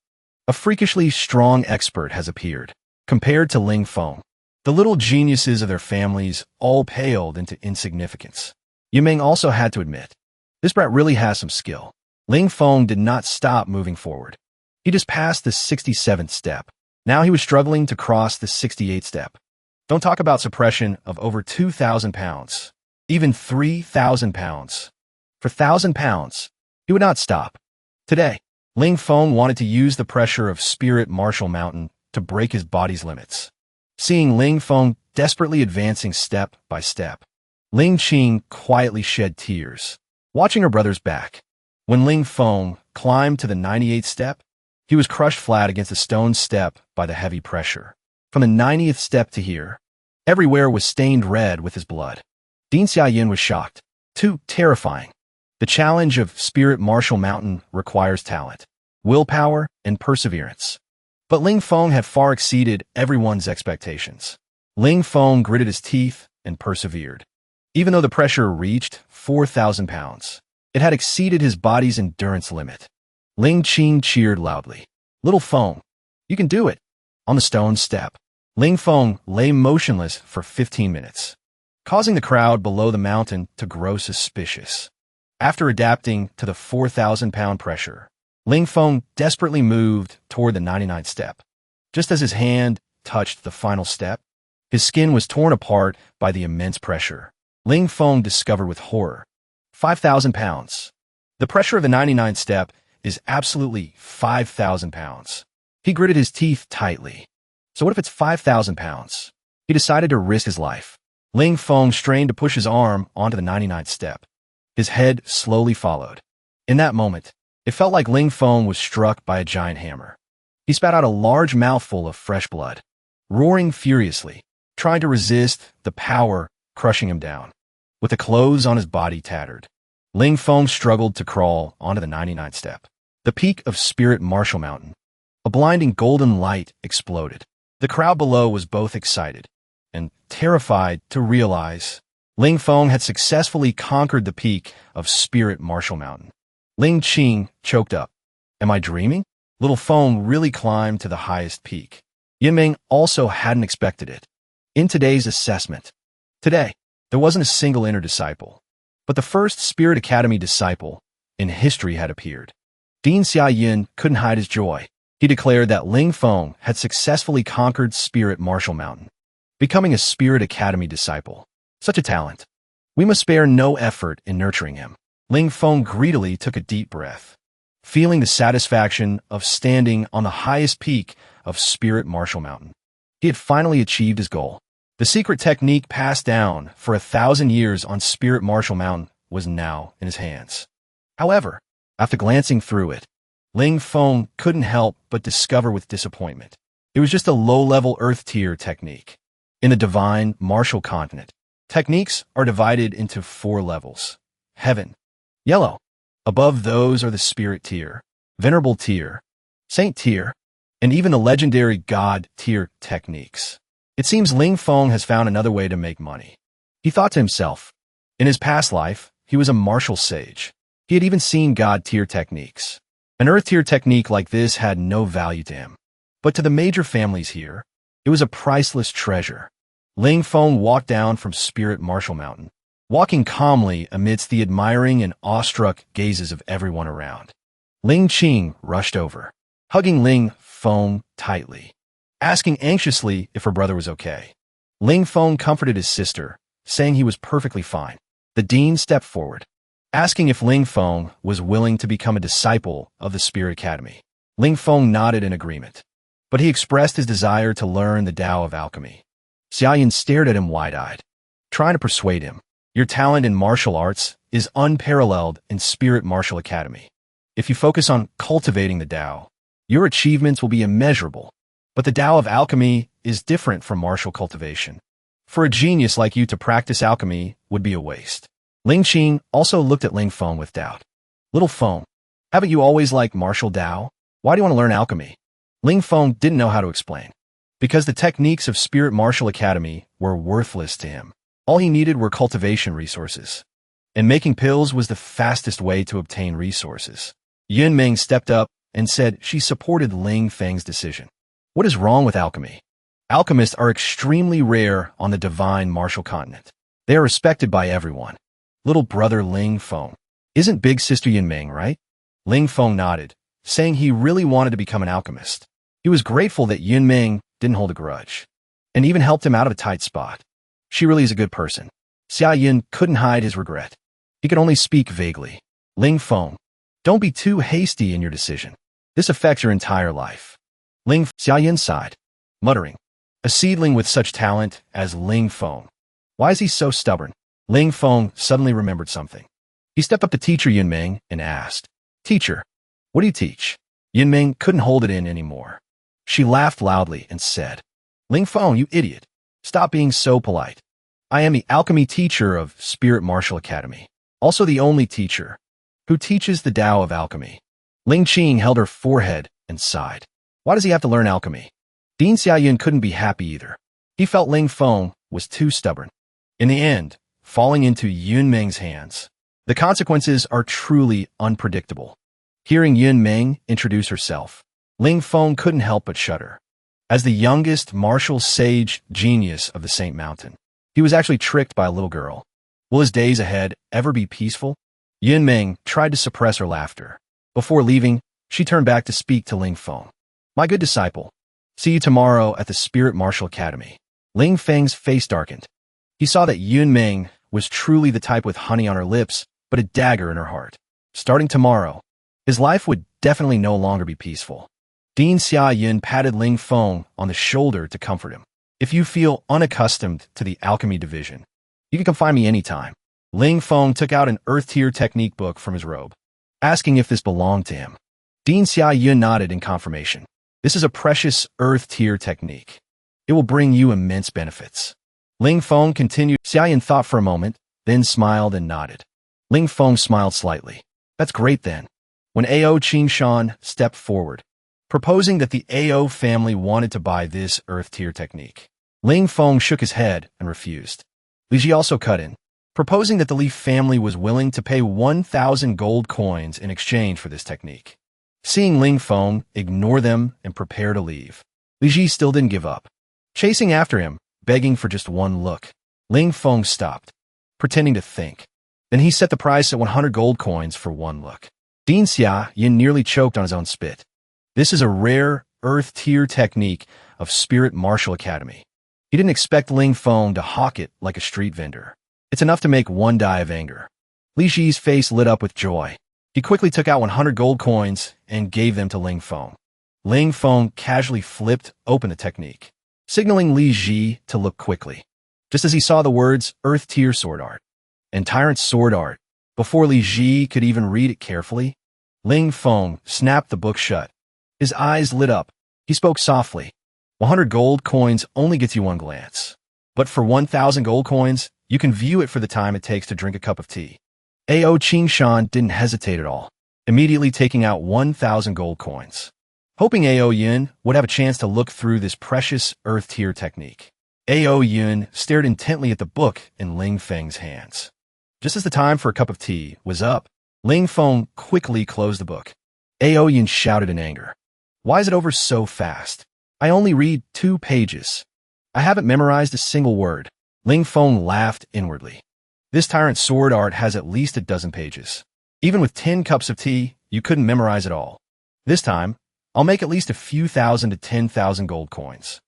A freakishly strong expert has appeared. Compared to Ling Feng, the little geniuses of their families all paled into insignificance. Yimeng also had to admit, this brat really has some skill. Ling Feng did not stop moving forward. He just passed the 67th step. Now he was struggling to cross the 68th step. Don't talk about suppression of over 2,000 pounds, even 3,000 pounds. For 1,000 pounds, he would not stop. Today, Ling Feng wanted to use the pressure of Spirit Martial Mountain to break his body's limits. Seeing Ling Feng desperately advancing step by step, Ling Qing quietly shed tears, watching her brother's back. When Ling Feng climbed to the 98th step, he was crushed flat against a stone step by the heavy pressure. From the 90th step to here, everywhere was stained red with his blood. Dean Xiaoyun was shocked. Too terrifying. The challenge of Spirit Martial Mountain requires talent, willpower, and perseverance. But Ling Feng had far exceeded everyone's expectations. Ling Feng gritted his teeth and persevered. Even though the pressure reached 4,000 pounds, it had exceeded his body's endurance limit. Ling Qing cheered loudly. "Little Feng, you can do it." On the stone step, Ling Feng lay motionless for 15 minutes, causing the crowd below the mountain to grow suspicious. After adapting to the 4,000-pound pressure, Ling Feng desperately moved toward the 99th step. Just as his hand touched the final step, his skin was torn apart by the immense pressure. Ling Feng discovered with horror, 5,000 pounds. The pressure of the 99th step is absolutely 5,000 pounds. He gritted his teeth tightly. So what if it's 5,000 pounds? He decided to risk his life. Ling Feng strained to push his arm onto the 99th step. His head slowly followed. In that moment, it felt like Ling Feng was struck by a giant hammer. He spat out a large mouthful of fresh blood, roaring furiously, trying to resist the power crushing him down. With the clothes on his body tattered, Ling Feng struggled to crawl onto the 99th step. The peak of Spirit Martial Mountain. A blinding golden light exploded. The crowd below was both excited and terrified to realize Ling Feng had successfully conquered the peak of Spirit Martial Mountain. Ling Qing choked up. Am I dreaming? Little Feng really climbed to the highest peak. Yimeng also hadn't expected it. In today's assessment, today, there wasn't a single inner disciple, but the first Spirit Academy disciple in history had appeared. Dean Xiaoyun couldn't hide his joy. He declared that Ling Feng had successfully conquered Spirit Martial Mountain, becoming a Spirit Academy disciple. Such a talent. We must spare no effort in nurturing him. Ling Feng greedily took a deep breath, feeling the satisfaction of standing on the highest peak of Spirit Martial Mountain. He had finally achieved his goal. The secret technique passed down for 1,000 years on Spirit Martial Mountain was now in his hands. However, after glancing through it, Ling Feng couldn't help but discover with disappointment. It was just a low-level Earth tier technique. In the divine martial continent, techniques are divided into 4 levels. Heaven, Yellow. Above those are the Spirit tier, Venerable tier, Saint tier, and even the legendary God tier techniques. It seems Ling Feng has found another way to make money. He thought to himself. In his past life, he was a martial sage. He had even seen God tier techniques. An Earth tier technique like this had no value to him. But to the major families here, it was a priceless treasure. Ling Feng walked down from Spirit Martial Mountain, walking calmly amidst the admiring and awestruck gazes of everyone around. Ling Qing rushed over, hugging Ling Feng tightly, asking anxiously if her brother was okay. Ling Feng comforted his sister, saying he was perfectly fine. The dean stepped forward, asking if Ling Feng was willing to become a disciple of the Spirit Academy. Ling Feng nodded in agreement, but he expressed his desire to learn the Tao of Alchemy. Xiaoyan stared at him wide-eyed, trying to persuade him. Your talent in martial arts is unparalleled in Spirit Martial Academy. If you focus on cultivating the Tao, your achievements will be immeasurable. But the Tao of Alchemy is different from martial cultivation. For a genius like you to practice alchemy would be a waste. Ling Qing also looked at Ling Feng with doubt. Little Feng, haven't you always liked martial Tao? Why do you want to learn alchemy? Ling Feng didn't know how to explain. Because the techniques of Spirit Martial Academy were worthless to him. All he needed were cultivation resources. And making pills was the fastest way to obtain resources. Yun Ming stepped up and said she supported Ling Feng's decision. What is wrong with alchemy? Alchemists are extremely rare on the divine martial continent. They are respected by everyone. Little brother Ling Feng. Isn't big sister Yun Ming, right? Ling Feng nodded, saying he really wanted to become an alchemist. He was grateful that Yun Ming didn't hold a grudge, and even helped him out of a tight spot. She really is a good person. Xia Yin couldn't hide his regret. He could only speak vaguely. Ling Feng, don't be too hasty in your decision. This affects your entire life. Xia Yin sighed, muttering, a seedling with such talent as Ling Feng. Why is he so stubborn? Ling Feng suddenly remembered something. He stepped up to teacher Yun Ming and asked, Teacher, what do you teach? Yun Ming couldn't hold it in anymore. She laughed loudly and said, Ling Feng, you idiot. Stop being so polite. I am the alchemy teacher of Spirit Martial Academy. Also the only teacher who teaches the Tao of alchemy. Ling Qing held her forehead and sighed. Why does he have to learn alchemy? Dean Xiaoyan couldn't be happy either. He felt Ling Feng was too stubborn. In the end, falling into Yun Ming's hands. The consequences are truly unpredictable. Hearing Yun Ming introduce herself, Ling Feng couldn't help but shudder. As the youngest martial sage genius of the Saint Mountain, he was actually tricked by a little girl. Will his days ahead ever be peaceful? Yun Ming tried to suppress her laughter. Before leaving, she turned back to speak to Ling Feng. My good disciple, see you tomorrow at the Spirit Martial Academy. Ling Feng's face darkened. He saw that Yun Ming was truly the type with honey on her lips, but a dagger in her heart. Starting tomorrow, his life would definitely no longer be peaceful. Dean Xia Yin patted Ling Feng on the shoulder to comfort him. If you feel unaccustomed to the alchemy division, you can come find me anytime. Ling Feng took out an Earth-tier technique book from his robe, asking if this belonged to him. Dean Xia Yin nodded in confirmation. This is a precious Earth-tier technique. It will bring you immense benefits. Ling Feng continued. Xia Yin thought for a moment, then smiled and nodded. Ling Feng smiled slightly. That's great then. When Ao Qingshan stepped forward, proposing that the Ao family wanted to buy this Earth-tier technique, Ling Feng shook his head and refused. Li Ji also cut in, proposing that the Li family was willing to pay 1,000 gold coins in exchange for this technique. Seeing Ling Feng ignore them and prepare to leave, Li Ji still didn't give up. Chasing after him, begging for just one look, Ling Feng stopped, pretending to think. Then he set the price at 100 gold coins for one look. Dean Xia Yin nearly choked on his own spit. This is a rare Earth-tier technique of Spirit Martial Academy. He didn't expect Ling Feng to hawk it like a street vendor. It's enough to make one die of anger. Li Ji's face lit up with joy. He quickly took out 100 gold coins and gave them to Ling Feng. Ling Feng casually flipped open the technique, signaling Li Ji to look quickly. Just as he saw the words Earth-tier sword art and Tyrant sword art, Before Li Ji could even read it carefully, Ling Feng snapped the book shut. His eyes lit up. He spoke softly. 100 gold coins only gets you one glance. But for 1,000 gold coins, you can view it for the time it takes to drink a cup of tea. Ao Qingshan didn't hesitate at all, immediately taking out 1,000 gold coins. Hoping Ao Yun would have a chance to look through this precious earth tier technique. Ao Yun stared intently at the book in Ling Feng's hands. Just as the time for a cup of tea was up, Ling Feng quickly closed the book. Ao Yun shouted in anger. Why is it over so fast? I only read 2 pages. I haven't memorized a single word. Ling Feng laughed inwardly. This tyrant sword art has at least a dozen pages. Even with 10 cups of tea, you couldn't memorize it all. This time, I'll make at least a few thousand to 10,000 gold coins.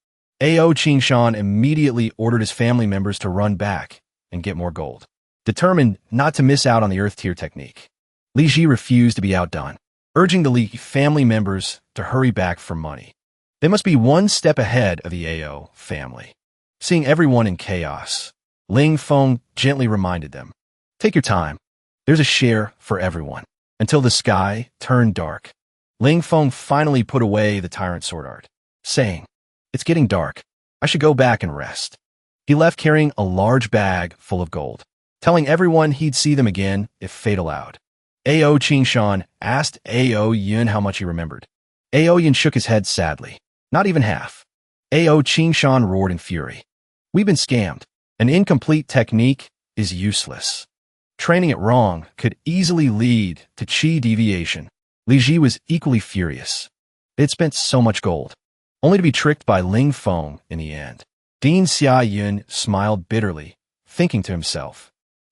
Ao Qingshan immediately ordered his family members to run back and get more gold. Determined not to miss out on the earth tier technique, Li Ji refused to be outdone, urging the Li family members to hurry back for money. They must be one step ahead of the Ao family. Seeing everyone in chaos, Ling Feng gently reminded them, take your time. There's a share for everyone. Until the sky turned dark, Ling Feng finally put away the tyrant sword art, saying, it's getting dark. I should go back and rest. He left carrying a large bag full of gold, telling everyone he'd see them again if fate allowed. Ao Qingshan asked Ao Yun how much he remembered. Ao Yun shook his head sadly. Not even half. Ao Qingshan roared in fury. We've been scammed. An incomplete technique is useless. Training it wrong could easily lead to chi deviation. Li Ji was equally furious. They had spent so much gold, only to be tricked by Ling Feng in the end. Dean Xia Yun smiled bitterly, thinking to himself,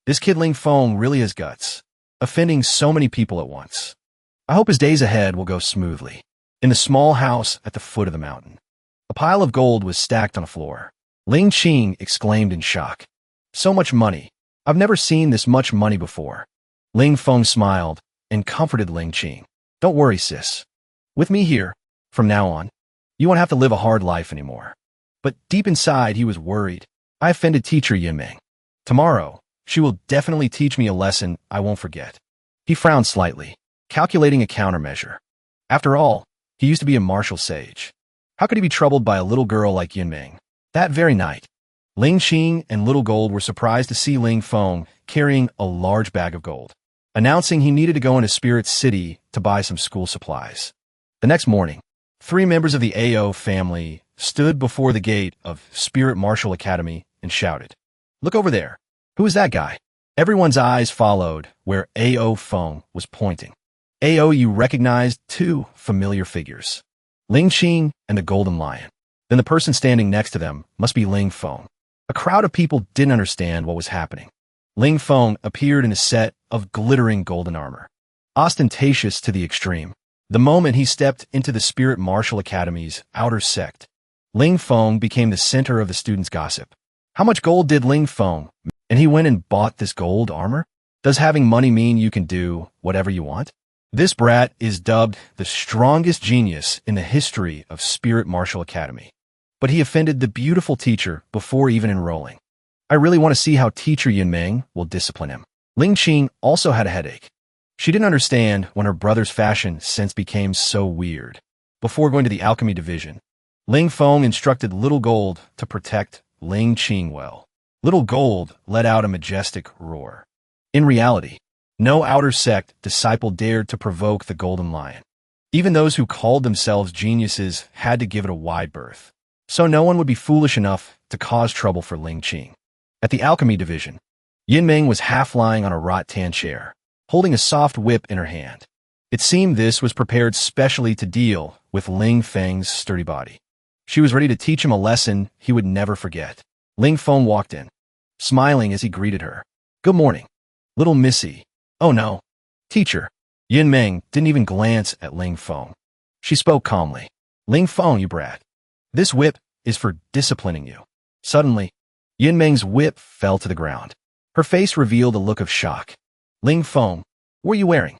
this kid Ling Feng really has guts, offending so many people at once. I hope his days ahead will go smoothly. In the small house at the foot of the mountain, a pile of gold was stacked on the floor. Ling Qing exclaimed in shock. So much money. I've never seen this much money before. Ling Feng smiled and comforted Ling Qing. Don't worry, sis. With me here, from now on, you won't have to live a hard life anymore. But deep inside, he was worried. I offended teacher Yinming. Tomorrow, she will definitely teach me a lesson I won't forget. He frowned slightly, calculating a countermeasure. After all, he used to be a martial sage. How could he be troubled by a little girl like Yinming? That very night, Ling Qing and Little Gold were surprised to see Ling Feng carrying a large bag of gold, announcing he needed to go into Spirit City to buy some school supplies. The next morning, 3 members of the Ao family stood before the gate of Spirit Martial Academy and shouted, look over there. Who is that guy? Everyone's eyes followed where Ao Feng was pointing. Ao, you recognized 2 familiar figures, Ling Qing and the Golden Lion. Then the person standing next to them must be Ling Feng. A crowd of people didn't understand what was happening. Ling Feng appeared in a set of glittering golden armor, ostentatious to the extreme. The moment he stepped into the Spirit Martial Academy's outer sect, Ling Feng became the center of the students' gossip. How much gold did Ling Feng? And he went and bought this gold armor? Does having money mean you can do whatever you want? This brat is dubbed the strongest genius in the history of Spirit Martial Academy. But he offended the beautiful teacher before even enrolling. I really want to see how teacher Yinming will discipline him. Ling Qing also had a headache. She didn't understand when her brother's fashion sense became so weird. Before going to the Alchemy division, Ling Feng instructed Little Gold to protect Ling Qing well. Little Gold let out a majestic roar. In reality, no outer sect disciple dared to provoke the Golden Lion. Even those who called themselves geniuses had to give it a wide berth, so no one would be foolish enough to cause trouble for Ling Qing. At the Alchemy division, Yinming was half lying on a rattan chair, holding a soft whip in her hand. It seemed this was prepared specially to deal with Ling Feng's sturdy body. She was ready to teach him a lesson he would never forget. Ling Feng walked in, smiling as he greeted her. Good morning, little missy. Oh no, teacher. Yinming didn't even glance at Ling Feng. She spoke calmly. Ling Feng, you brat. This whip is for disciplining you. Suddenly, Yinming's whip fell to the ground. Her face revealed a look of shock. Ling Feng, what are you wearing?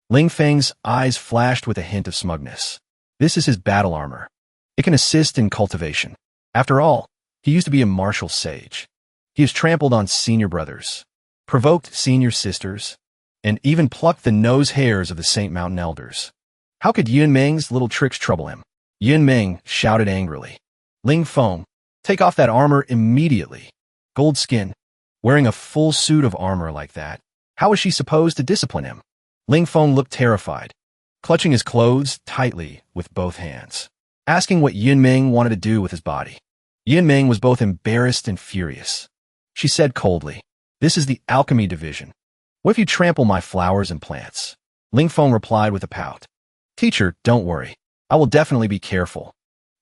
Ling Feng's eyes flashed with a hint of smugness. This is his battle armor. It can assist in cultivation. After all, he used to be a martial sage. He has trampled on senior brothers, provoked senior sisters, and even plucked the nose hairs of the Saint Mountain elders. How could Yun Ming's little tricks trouble him? Yun Ming shouted angrily. Ling Feng, take off that armor immediately. Gold skin. Wearing a full suit of armor like that, how was she supposed to discipline him? Ling Feng looked terrified, clutching his clothes tightly with both hands, asking what Yun Ming wanted to do with his body. Yun Ming was both embarrassed and furious. She said coldly, "This is the Alchemy division. What if you trample my flowers and plants?" Ling Feng replied with a pout. "Teacher, don't worry. I will definitely be careful.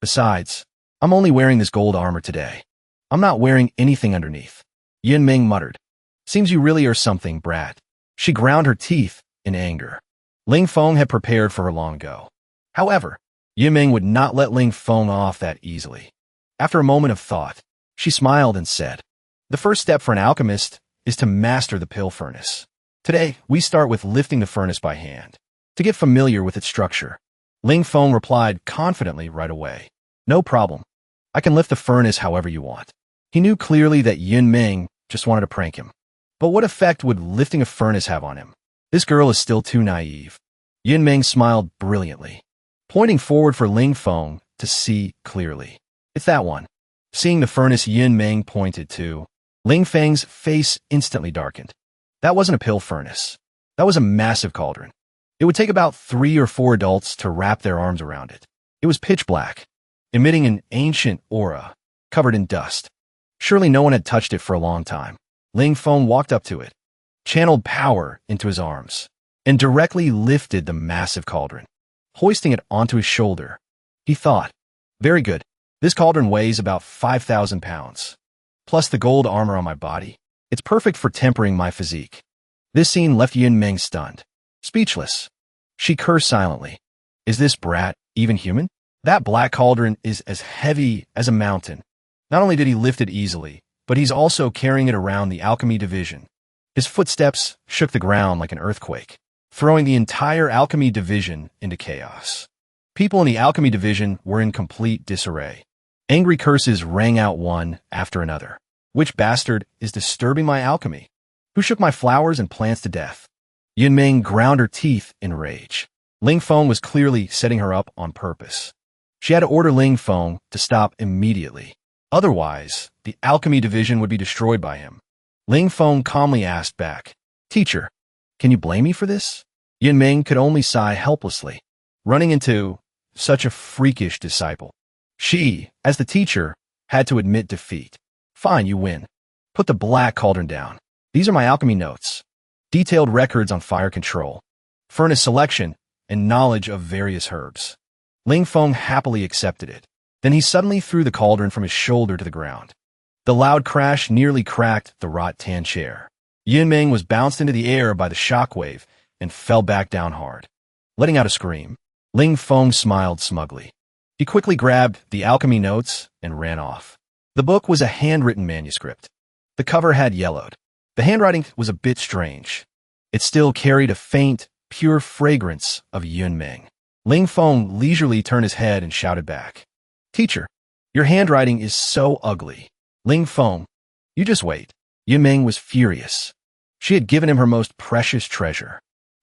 Besides, I'm only wearing this gold armor today. I'm not wearing anything underneath." Yun Ming muttered, "Seems you really are something, brat." She ground her teeth in anger. Ling Feng had prepared for her long ago. However, Yun Ming would not let Ling Feng off that easily. After a moment of thought, she smiled and said, "The first step for an alchemist is to master the pill furnace. Today, we start with lifting the furnace by hand, to get familiar with its structure." Ling Feng replied confidently right away, "No problem. I can lift the furnace however you want." He knew clearly that Yun Ming just wanted to prank him. But what effect would lifting a furnace have on him? This girl is still too naive. Yun Ming smiled brilliantly, pointing forward for Ling Feng to see clearly. "It's that one." Seeing the furnace Yun Ming pointed to, Ling Feng's face instantly darkened. That wasn't a pill furnace. That was a massive cauldron. It would take about 3 or 4 adults to wrap their arms around it. It was pitch black, emitting an ancient aura, covered in dust. Surely no one had touched it for a long time. Ling Feng walked up to it, channeled power into his arms, and directly lifted the massive cauldron, hoisting it onto his shoulder. He thought, "Very good. This cauldron weighs about 5,000 pounds. Plus the gold armor on my body. It's perfect for tempering my physique." This scene left Yun Ming stunned, speechless. She cursed silently. "Is this brat even human? That black cauldron is as heavy as a mountain." Not only did he lift it easily, but he's also carrying it around the Alchemy division. His footsteps shook the ground like an earthquake, throwing the entire Alchemy division into chaos. People in the Alchemy division were in complete disarray. Angry curses rang out one after another. "Which bastard is disturbing my alchemy? Who shook my flowers and plants to death?" Yun Ming ground her teeth in rage. Ling Feng was clearly setting her up on purpose. She had to order Ling Feng to stop immediately. Otherwise, the Alchemy division would be destroyed by him. Ling Feng calmly asked back, "Teacher, can you blame me for this?" Yun Ming could only sigh helplessly, running into such a freakish disciple. She, as the teacher, had to admit defeat. "Fine, you win. Put the black cauldron down. These are my alchemy notes. Detailed records on fire control, furnace selection, and knowledge of various herbs." Ling Feng happily accepted it. Then he suddenly threw the cauldron from his shoulder to the ground. The loud crash nearly cracked the wrought tan chair. Yun Ming was bounced into the air by the shockwave and fell back down hard. Letting out a scream, Ling Feng smiled smugly. He quickly grabbed the alchemy notes and ran off. The book was a handwritten manuscript. The cover had yellowed. The handwriting was a bit strange. It still carried a faint, pure fragrance of Yun Ming. Ling Feng leisurely turned his head and shouted back, "Teacher, your handwriting is so ugly." "Ling Feng, you just wait." Yun Ming was furious. She had given him her most precious treasure.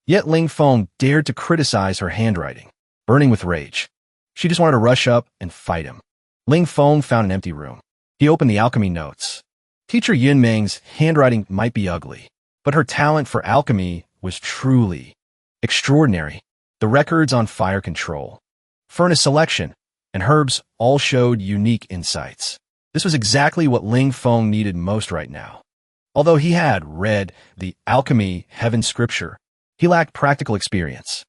Yet Ling Feng dared to criticize her handwriting. Burning with rage, she just wanted to rush up and fight him. Ling Feng found an empty room. He opened the alchemy notes. Teacher Yun Ming's handwriting might be ugly, but her talent for alchemy was truly extraordinary. The records on fire control, furnace selection, and herbs all showed unique insights. This was exactly what Ling Feng needed most right now. Although he had read the Alchemy Heaven scripture, he lacked practical experience.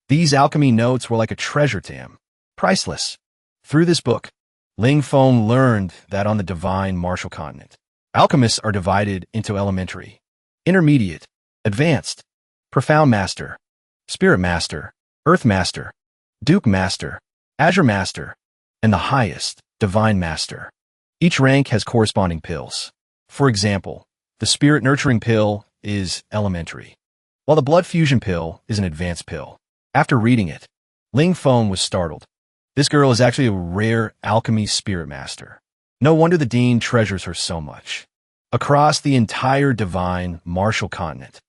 These alchemy notes were like a treasure to him, priceless. Through this book, Ling Feng learned that on the divine martial continent, alchemists are divided into elementary, intermediate, advanced, profound master, spirit master, earth master, duke master, azure master, and the highest, divine master. Each rank has corresponding pills. For example, the spirit nurturing pill is elementary, while the blood fusion pill is an advanced pill. After reading it, Ling Feng was startled. This girl is actually a rare alchemy spirit master. No wonder the dean treasures her so much. Across the entire divine martial continent,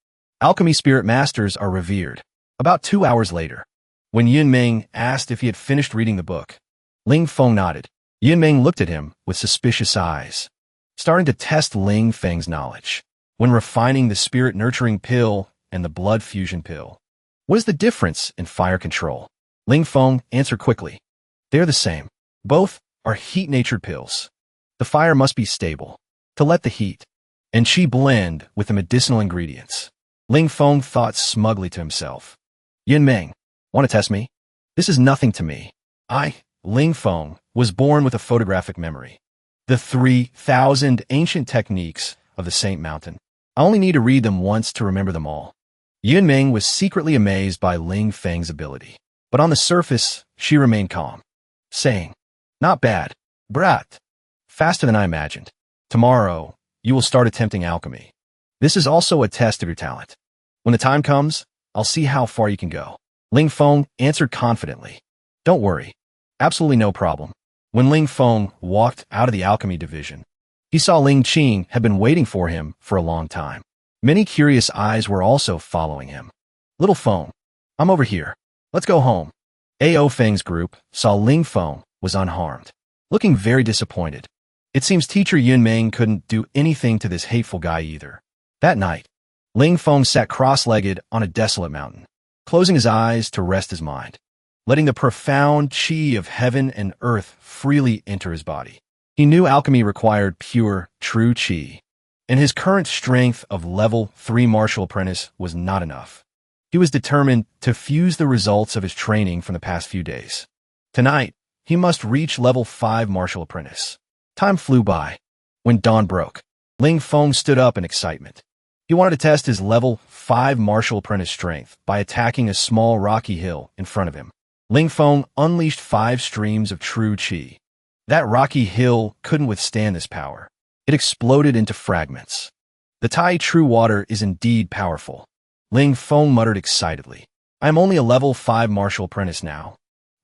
Alchemy spirit masters are revered. About 2 hours later, when Yunmeng asked if he had finished reading the book, Ling Feng nodded. Yunmeng looked at him with suspicious eyes, starting to test Ling Feng's knowledge. When refining the spirit-nurturing pill and the blood fusion pill, what is the difference in fire control? Ling Feng answered quickly. They are the same. Both are heat-natured pills. The fire must be stable to let the heat and qi blend with the medicinal ingredients. Ling Feng thought smugly to himself. Yunmeng, want to test me? This is nothing to me. Ling Feng, was born with a photographic memory. The 3,000 ancient techniques of the Saint Mountain. I only need to read them once to remember them all. Yunmeng was secretly amazed by Ling Feng's ability, but on the surface, she remained calm, saying, Not bad, brat. Faster than I imagined. Tomorrow, you will start attempting alchemy. This is also a test of your talent. When the time comes, I'll see how far you can go. Ling Feng answered confidently. Don't worry. Absolutely no problem. When Ling Feng walked out of the alchemy division, he saw Ling Qing had been waiting for him for a long time. Many curious eyes were also following him. Little Feng, I'm over here. Let's go home. Ao Feng's group saw Ling Feng was unharmed, looking very disappointed. It seems teacher Yunmeng couldn't do anything to this hateful guy either. That night, Ling Feng sat cross-legged on a desolate mountain, closing his eyes to rest his mind, letting the profound qi of heaven and earth freely enter his body. He knew alchemy required pure, true qi, and his current strength of level 3 martial apprentice was not enough. He was determined to fuse the results of his training from the past few days. Tonight, he must reach level 5 martial apprentice. Time flew by. When dawn broke, Ling Feng stood up in excitement. He wanted to test his level 5 martial apprentice strength by attacking a small rocky hill in front of him. Ling Feng unleashed 5 streams of true qi. That rocky hill couldn't withstand this power. It exploded into fragments. The Tai true water is indeed powerful. Ling Feng muttered excitedly. I am only a level 5 martial apprentice now,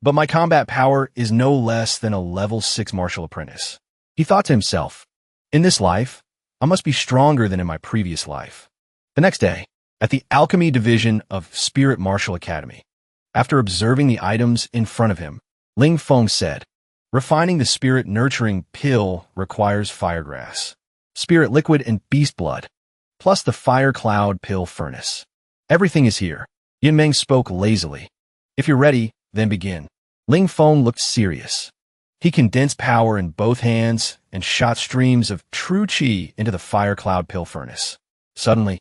but my combat power is no less than a level 6 martial apprentice. He thought to himself, in this life, I must be stronger than in my previous life. The next day, at the Alchemy Division of Spirit Martial Academy, after observing the items in front of him, Ling Feng said, refining the spirit nurturing pill requires firegrass, spirit liquid and beast blood, plus the fire cloud pill furnace. Everything is here. Yunmeng spoke lazily. If you're ready, then begin. Ling Feng looked serious. He condensed power in both hands and shot streams of true qi into the fire cloud pill furnace. Suddenly,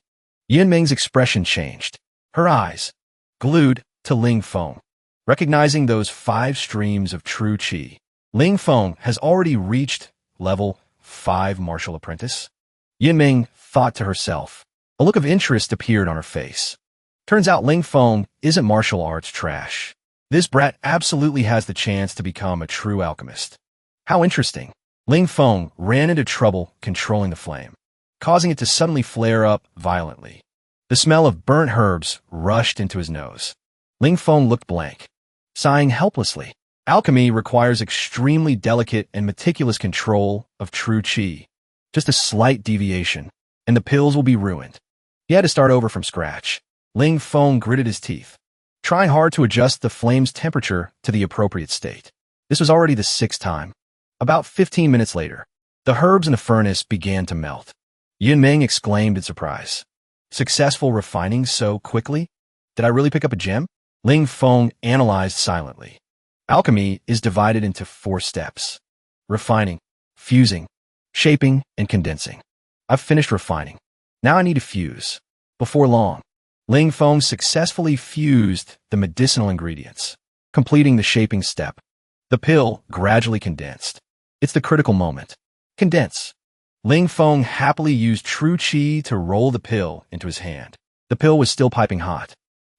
Yunmeng's expression changed. Her eyes glued to Ling Feng. Recognizing those 5 streams of true qi, Ling Feng has already reached level 5 martial apprentice. Yunmeng thought to herself. A look of interest appeared on her face. Turns out Ling Feng isn't martial arts trash. This brat absolutely has the chance to become a true alchemist. How interesting. Ling Feng ran into trouble controlling the flame, causing it to suddenly flare up violently. The smell of burnt herbs rushed into his nose. Ling Feng looked blank, sighing helplessly. Alchemy requires extremely delicate and meticulous control of true qi. Just a slight deviation, and the pills will be ruined. He had to start over from scratch. Ling Feng gritted his teeth, trying hard to adjust the flame's temperature to the appropriate state. This was already the 6th time. About 15 minutes later, the herbs in the furnace began to melt. Yunmeng exclaimed in surprise. Successful refining so quickly? Did I really pick up a gem? Ling Feng analyzed silently. Alchemy is divided into 4 steps. Refining, fusing, shaping, and condensing. I've finished refining. Now I need to fuse. Before long, Ling Feng successfully fused the medicinal ingredients, completing the shaping step. The pill gradually condensed. It's the critical moment. Condense. Ling Feng happily used true qi to roll the pill into his hand. The pill was still piping hot.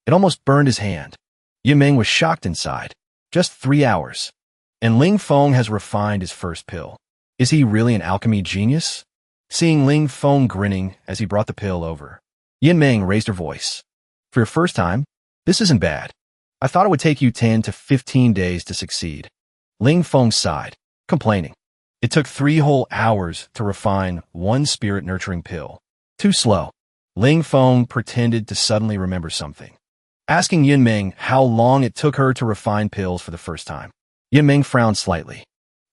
It almost burned his hand. Yunmeng was shocked inside. Just 3 hours. And Ling Feng has refined his first pill. Is he really an alchemy genius? Seeing Ling Feng grinning as he brought the pill over, Yunmeng raised her voice. For your first time, this isn't bad. I thought it would take you 10 to 15 days to succeed. Ling Feng sighed, complaining. It took 3 whole hours to refine 1 spirit-nurturing pill. Too slow. Ling Feng pretended to suddenly remember something, asking Yunming how long it took her to refine pills for the first time. Yunming frowned slightly,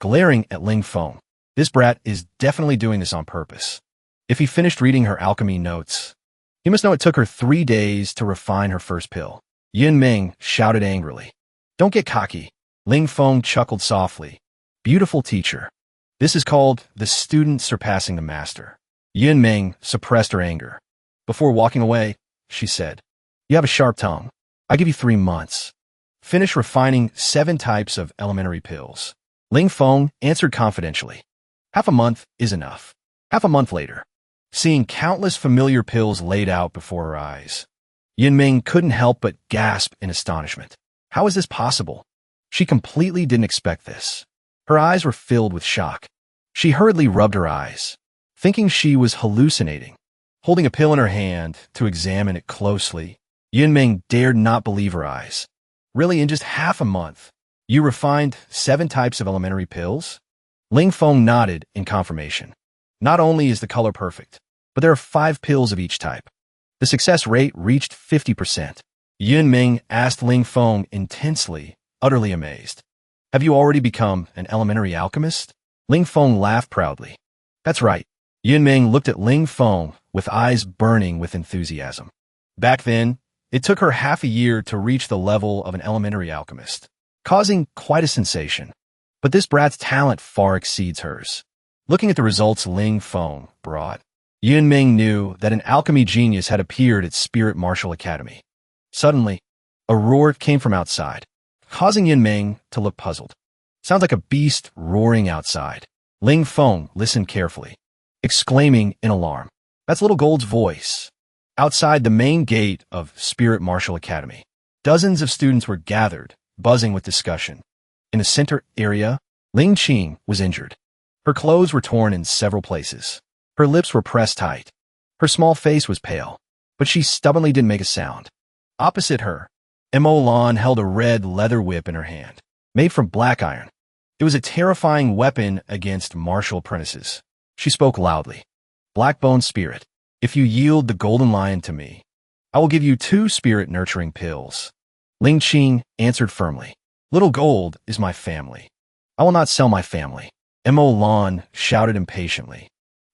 glaring at Ling Feng. This brat is definitely doing this on purpose. If he finished reading her alchemy notes, he must know it took her 3 days to refine her first pill. Yunming shouted angrily. Don't get cocky. Ling Feng chuckled softly. Beautiful teacher. This is called the student surpassing the master. Yunming suppressed her anger. Before walking away, she said, You have a sharp tongue. I give you 3 months. Finish refining 7 types of elementary pills. Ling Feng answered confidentially. Half a month is enough. Half a month later, seeing countless familiar pills laid out before her eyes, Yunming couldn't help but gasp in astonishment. How is this possible? She completely didn't expect this. Her eyes were filled with shock. She hurriedly rubbed her eyes, thinking she was hallucinating. Holding a pill in her hand to examine it closely, Yunming dared not believe her eyes. Really, in just half a month, you refined 7 types of elementary pills? Ling Feng nodded in confirmation. Not only is the color perfect, but there are 5 pills of each type. The success rate reached 50%. Yunming asked Ling Feng intensely, utterly amazed. Have you already become an elementary alchemist? Ling Feng laughed proudly. That's right. Yunming looked at Ling Feng with eyes burning with enthusiasm. Back then, it took her half a year to reach the level of an elementary alchemist, causing quite a sensation. But this brat's talent far exceeds hers. Looking at the results Ling Feng brought, Yunming knew that an alchemy genius had appeared at Spirit Martial Academy. Suddenly, a roar came from outside, causing Yunming to look puzzled. Sounds like a beast roaring outside. Ling Feng listened carefully, exclaiming in alarm. That's Little Gold's voice. Outside the main gate of Spirit Martial Academy, dozens of students were gathered, buzzing with discussion. In the center area, Ling Qing was injured. Her clothes were torn in several places. Her lips were pressed tight. Her small face was pale, but she stubbornly didn't make a sound. Opposite her, Mo Lan held a red leather whip in her hand, made from black iron. It was a terrifying weapon against martial apprentices. She spoke loudly. Blackbone spirit, if you yield the golden lion to me, I will give you 2 spirit-nurturing pills. Ling Qing answered firmly. Little Gold is my family. I will not sell my family. Mo Lan shouted impatiently.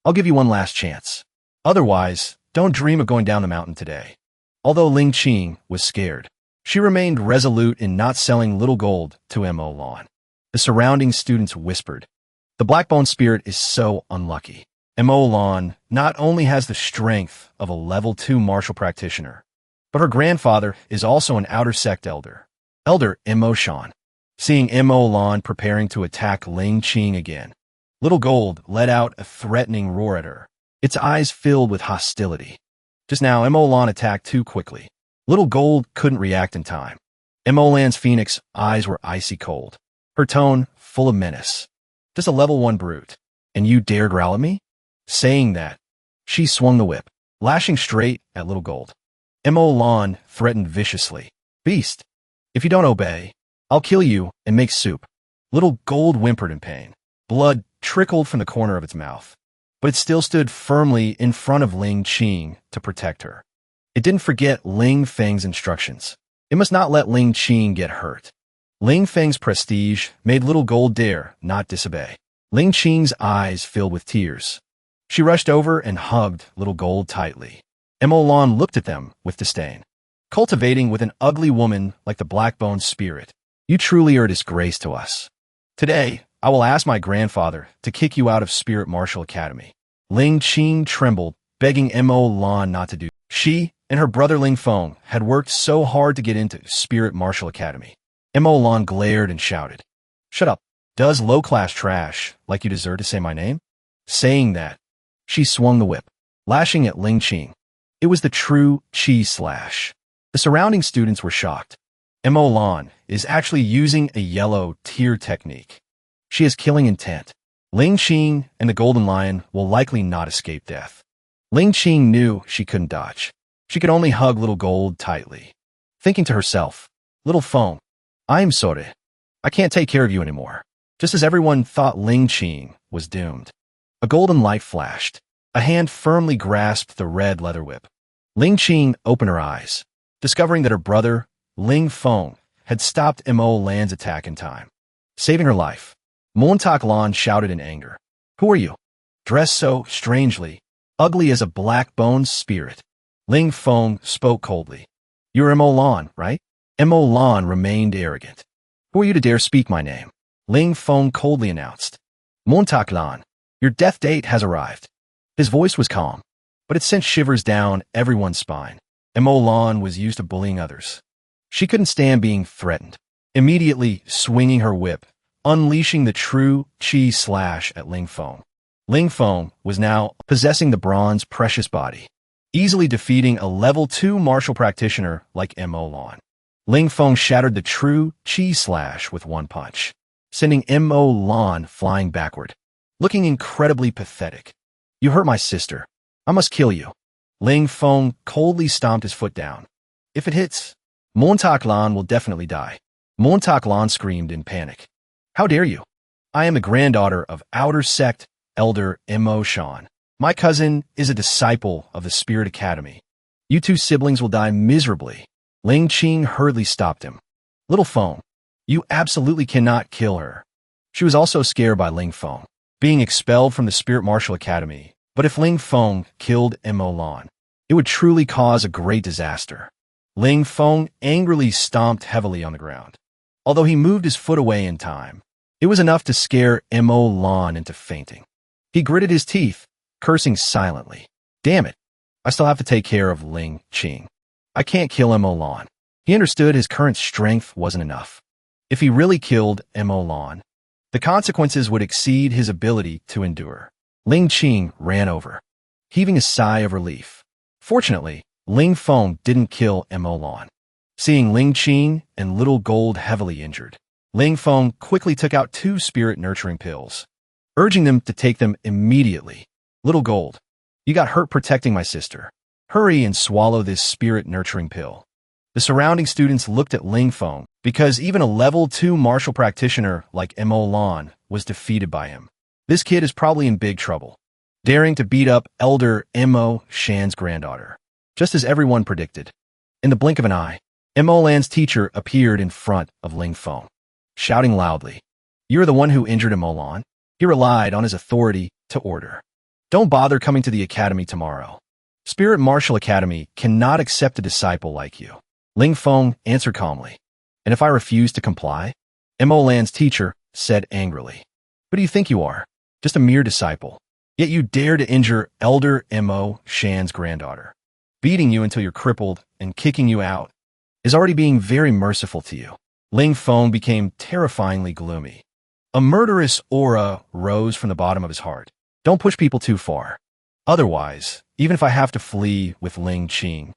I'll give you one last chance. Otherwise, don't dream of going down the mountain today. Although Ling Qing was scared, she remained resolute in not selling Little Gold to Mo Lan. The surrounding students whispered, The Blackbone spirit is so unlucky. Mo Lan not only has the strength of a level 2 martial practitioner, but her grandfather is also an outer sect elder, Elder Mo Shan. Seeing Mo Lan preparing to attack Ling Qing again, Little Gold let out a threatening roar at her, its eyes filled with hostility. Just now, Mo Lan attacked too quickly. Little Gold couldn't react in time. Mo Lan's phoenix eyes were icy cold, her tone full of menace. Just a level 1 brute, and you dare growl at me? Saying that, she swung the whip, lashing straight at Little Gold. Mo Lan threatened viciously. Beast, if you don't obey, I'll kill you and make soup. Little Gold whimpered in pain. Blood trickled from the corner of its mouth, but it still stood firmly in front of Ling Qing to protect her. It didn't forget Ling Feng's instructions. It must not let Ling Qing get hurt. Ling Feng's prestige made Little Gold dare not disobey. Ling Qing's eyes filled with tears. She rushed over and hugged Little Gold tightly. Mo Lan looked at them with disdain. Cultivating with an ugly woman like the Blackbone spirit, you truly are a disgrace to us. Today, I will ask my grandfather to kick you out of Spirit Martial Academy. Ling Qing trembled, begging Mo Lan not to do. She and her brother Ling Feng had worked so hard to get into Spirit Martial Academy. Mo Lan glared and shouted, Shut up. Does low-class trash like you deserve to say my name? Saying that, she swung the whip, lashing at Ling Qing. It was the true cheese slash. The surrounding students were shocked. Mo Lan is actually using a yellow tear technique. She has killing intent. Ling Qing and the Golden Lion will likely not escape death. Ling Qing knew she couldn't dodge. She could only hug Little Gold tightly, thinking to herself, Little Feng, I'm sorry. I can't take care of you anymore. Just as everyone thought Ling Qing was doomed, a golden light flashed. A hand firmly grasped the red leather whip. Ling Qing opened her eyes, discovering that her brother, Ling Feng, had stopped Mo Lan's attack in time, saving her life. Montauk Lan shouted in anger. Who are you? Dressed so strangely, ugly as a black-boned spirit. Ling Feng spoke coldly. You're Mo Lan, right? Mo Lan remained arrogant. Who are you to dare speak my name? Ling Feng coldly announced. Montauk Lan, your death date has arrived. His voice was calm, but it sent shivers down everyone's spine. Mo Lan was used to bullying others. She couldn't stand being threatened. Immediately swinging her whip, unleashing the true chi slash at Ling Feng. Ling Feng was now possessing the bronze precious body, easily defeating a level 2 martial practitioner like Mo Lan. Ling Feng shattered the true chi slash with one punch, sending Mo Lan flying backward, looking incredibly pathetic. You hurt my sister. I must kill you. Ling Feng coldly stomped his foot down. If it hits, Montauk Lan will definitely die. Montauk Lan screamed in panic. How dare you? I am the granddaughter of Outer Sect Elder Mo Shan. My cousin is a disciple of the Spirit Academy. You two siblings will die miserably. Ling Qing hurriedly stopped him. Little Feng, you absolutely cannot kill her. She was also scared by Ling Feng being expelled from the Spirit Martial Academy, but if Ling Feng killed Mo Lan, it would truly cause a great disaster. Ling Feng angrily stomped heavily on the ground. Although he moved his foot away in time, it was enough to scare Mo Lan into fainting. He gritted his teeth, cursing silently. Damn it, I still have to take care of Ling Qing. I can't kill Mo Lan. He understood his current strength wasn't enough. If he really killed Mo Lan, the consequences would exceed his ability to endure. Ling Qing ran over, heaving a sigh of relief. Fortunately, Ling Feng didn't kill Mo Lan. Seeing Ling Qing and Little Gold heavily injured, Ling Feng quickly took out 2 spirit-nurturing pills, urging them to take them immediately. Little Gold, you got hurt protecting my sister. Hurry and swallow this spirit-nurturing pill. The surrounding students looked at Ling Feng because even a level 2 martial practitioner like Mo Lan was defeated by him. This kid is probably in big trouble, daring to beat up Elder Mo Shan's granddaughter, just as everyone predicted. In the blink of an eye, Mo Lan's teacher appeared in front of Ling Feng, shouting loudly, You're the one who injured Mo Lan? He relied on his authority to order. Don't bother coming to the academy tomorrow. Spirit Martial Academy cannot accept a disciple like you. Ling Feng answered calmly. And if I refuse to comply? Mo Lan's teacher said angrily. Who do you think you are? Just a mere disciple. Yet you dare to injure Elder Mo Shan's granddaughter. Beating you until you're crippled and kicking you out is already being very merciful to you. Ling Feng became terrifyingly gloomy. A murderous aura rose from the bottom of his heart. Don't push people too far. Otherwise, even if I have to flee with Ling Qing,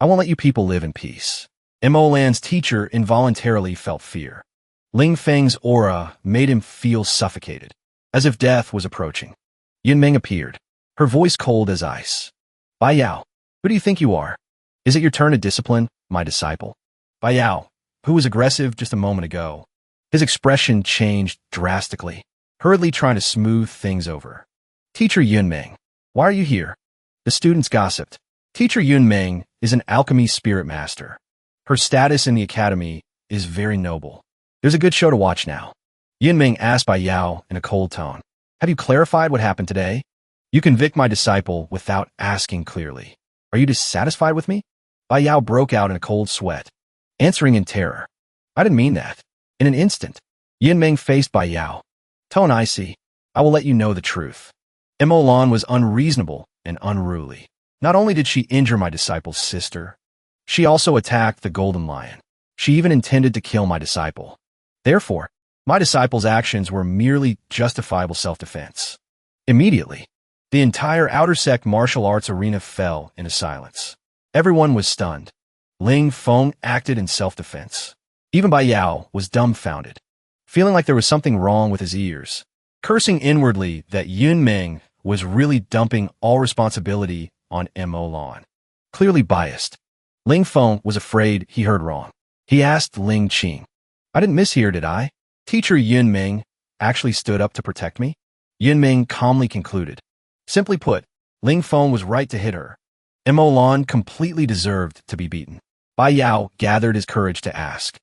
I won't let you people live in peace. Mo Lan's teacher involuntarily felt fear. Ling Feng's aura made him feel suffocated, as if death was approaching. Yunmeng appeared, her voice cold as ice. Bai Yao, who do you think you are? Is it your turn to discipline my disciple? Bai Yao, who was aggressive just a moment ago, his expression changed drastically, hurriedly trying to smooth things over. Teacher Yunmeng, why are you here? The students gossiped. Teacher Yunmeng is an alchemy spirit master. Her status in the academy is very noble. There's a good show to watch now. Yunmeng asked Bai Yao in a cold tone. Have you clarified what happened today? You convict my disciple without asking clearly. Are you dissatisfied with me? Bai Yao broke out in a cold sweat, answering in terror. I didn't mean that. In an instant, Yunmeng faced Bai Yao. Tone I see. I will let you know the truth. Mo Lan was unreasonable and unruly. Not only did she injure my disciple's sister, she also attacked the Golden Lion. She even intended to kill my disciple. Therefore, my disciple's actions were merely justifiable self-defense. Immediately, the entire Outer Sect martial arts arena fell into silence. Everyone was stunned. Ling Feng acted in self-defense. Even Bai Yao was dumbfounded, feeling like there was something wrong with his ears, cursing inwardly that Yunmeng was really dumping all responsibility on Mo Lan. Clearly biased, Ling Feng was afraid he heard wrong. He asked Ling Qing, I didn't mishear, did I? Teacher Yunmeng actually stood up to protect me? Yunmeng calmly concluded. Simply put, Ling Feng was right to hit her. Mo Lan completely deserved to be beaten. Bai Yao gathered his courage to ask.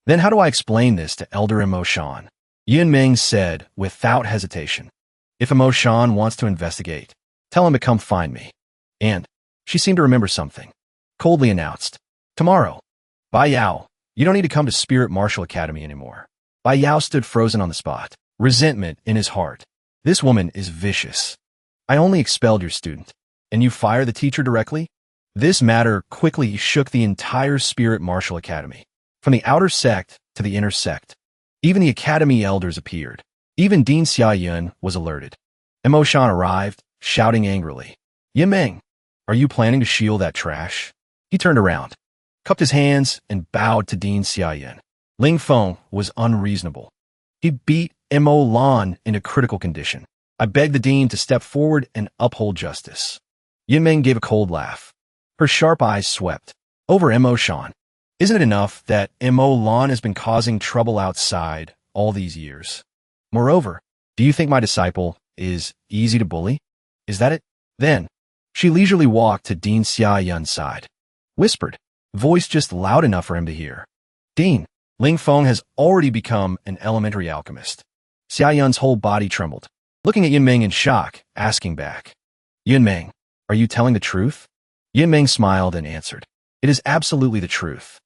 Then how do I explain this to Elder Mo Shan? Yun Ming said without hesitation. If Mo Shan wants to investigate, tell him to come find me. And she seemed to remember something. Coldly announced. Tomorrow. Bai Yao, you don't need to come to Spirit Martial Academy anymore. Bai Yao stood frozen on the spot, resentment in his heart. This woman is vicious. I only expelled your student, and you fire the teacher directly? This matter quickly shook the entire Spirit Martial Academy, from the outer sect to the inner sect. Even the academy elders appeared. Even Dean Xiaoyun was alerted. Mo Shan arrived, shouting angrily. Yimeng, are you planning to shield that trash? He turned around, cupped his hands, and bowed to Dean Xiaoyun. Ling Feng was unreasonable. He beat Mo Lan in a critical condition. I begged the dean to step forward and uphold justice. Yimeng gave a cold laugh. Her sharp eyes swept over Mo Shan. Isn't it enough that Mo Lan has been causing trouble outside all these years? Moreover, do you think my disciple is easy to bully? Is that it? Then, she leisurely walked to Dean Xiaoyun's side. Whispered, voice just loud enough for him to hear. Dean, Ling Feng has already become an elementary alchemist. Xiaoyun's whole body trembled, looking at Yunmeng in shock, asking back. Yunmeng, are you telling the truth? Yunmeng smiled and answered. It is absolutely the truth.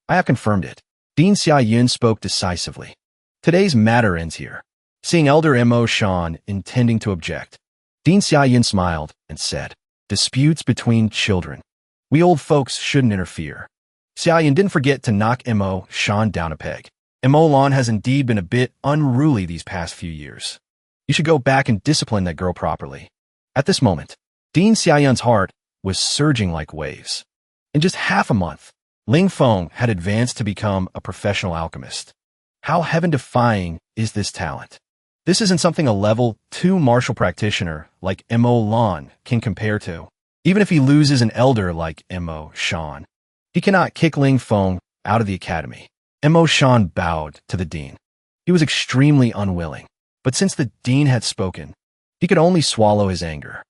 I have confirmed it. Dean Xiaoyun spoke decisively. Today's matter ends here. Seeing Elder Mo Shan intending to object, Dean Xiaoyun smiled and said, disputes between children. We old folks shouldn't interfere. Xiaoyun didn't forget to knock Mo Shan down a peg. Mo Lan has indeed been a bit unruly these past few years. You should go back and discipline that girl properly. At this moment, Dean Xiaoyun's heart was surging like waves. In just half a month, Ling Feng had advanced to become a professional alchemist. How heaven-defying is this talent? This isn't something a level 2 martial practitioner like Mo Lan can compare to. Even if he loses an elder like Mo Shan, he cannot kick Ling Feng out of the academy. Mo Shan bowed to the dean. He was extremely unwilling, but since the dean had spoken, he could only swallow his anger.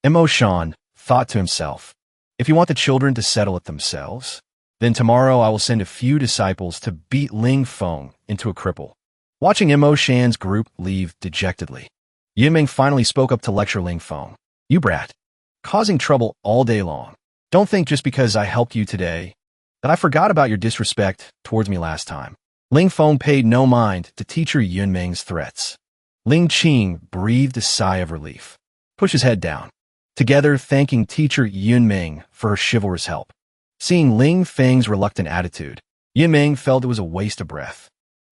Mo Shan thought to himself, if you want the children to settle it themselves, then tomorrow I will send a few disciples to beat Ling Feng into a cripple. Watching Mo Shan's group leave dejectedly, Yimeng finally spoke up to lecture Ling Feng. You brat, causing trouble all day long. Don't think just because I helped you today that I forgot about your disrespect towards me last time. Ling Feng paid no mind to teacher Yunmeng's threats. Ling Qing breathed a sigh of relief, pushed his head down, together thanking teacher Yunmeng for her chivalrous help. Seeing Ling Feng's reluctant attitude, Yunmeng felt it was a waste of breath.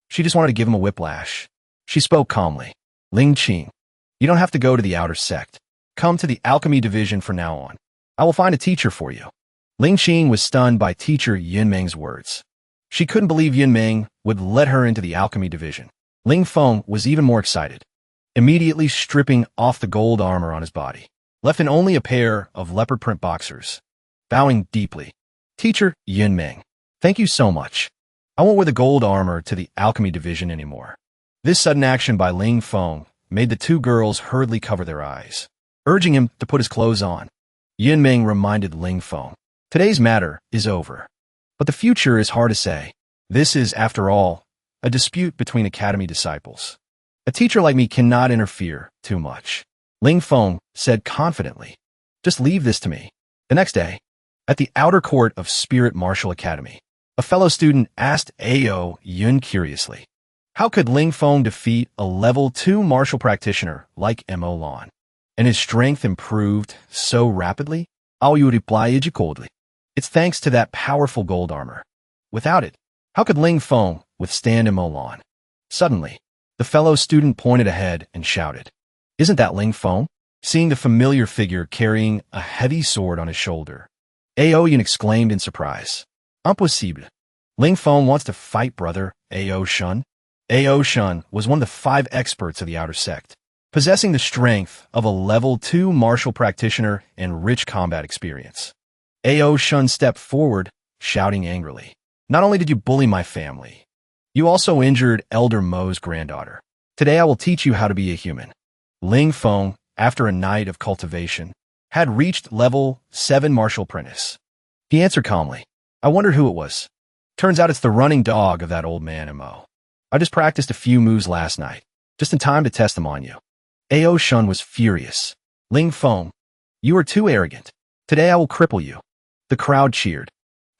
She just wanted to give him a whiplash. She spoke calmly. Ling Qing, you don't have to go to the outer sect. Come to the alchemy division from now on. I will find a teacher for you. Ling Qing was stunned by teacher Yunmeng's words. She couldn't believe Yunmeng would let her into the alchemy division. Ling Feng was even more excited, immediately stripping off the gold armor on his body, left in only a pair of leopard print boxers. Bowing deeply, Teacher Yunmeng, thank you so much. I won't wear the gold armor to the alchemy division anymore. This sudden action by Ling Feng made the two girls hurriedly cover their eyes, urging him to put his clothes on. Yunmeng reminded Ling Feng, today's matter is over, but the future is hard to say. This is, after all, a dispute between academy disciples. A teacher like me cannot interfere too much. Ling Feng said confidently, just leave this to me. The next day, at the outer court of Spirit Martial Academy, a fellow student asked Ao Yun curiously, how could Ling Feng defeat a level 2 martial practitioner like Mo Lan? And his strength improved so rapidly? Ao Yu replied coldly, it's thanks to that powerful gold armor. Without it, how could Ling Feng withstand Mo Lan? Suddenly, the fellow student pointed ahead and shouted, isn't that Ling Feng? Seeing the familiar figure carrying a heavy sword on his shoulder, Ao Yun exclaimed in surprise. Impossible. Ling Feng wants to fight brother Ao Shun? Ao Shun was one of the 5 experts of the outer sect, possessing the strength of a level 2 martial practitioner and rich combat experience. Ao Shun stepped forward, shouting angrily, not only did you bully my family, you also injured Elder Mo's granddaughter. Today I will teach you how to be a human. Ling Feng, after a night of cultivation, had reached level 7 martial apprentice. He answered calmly. I wondered who it was. Turns out it's the running dog of that old man, Mo. I just practiced a few moves last night, just in time to test them on you. Ao Shun was furious. Ling Feng, you are too arrogant. Today I will cripple you. The crowd cheered,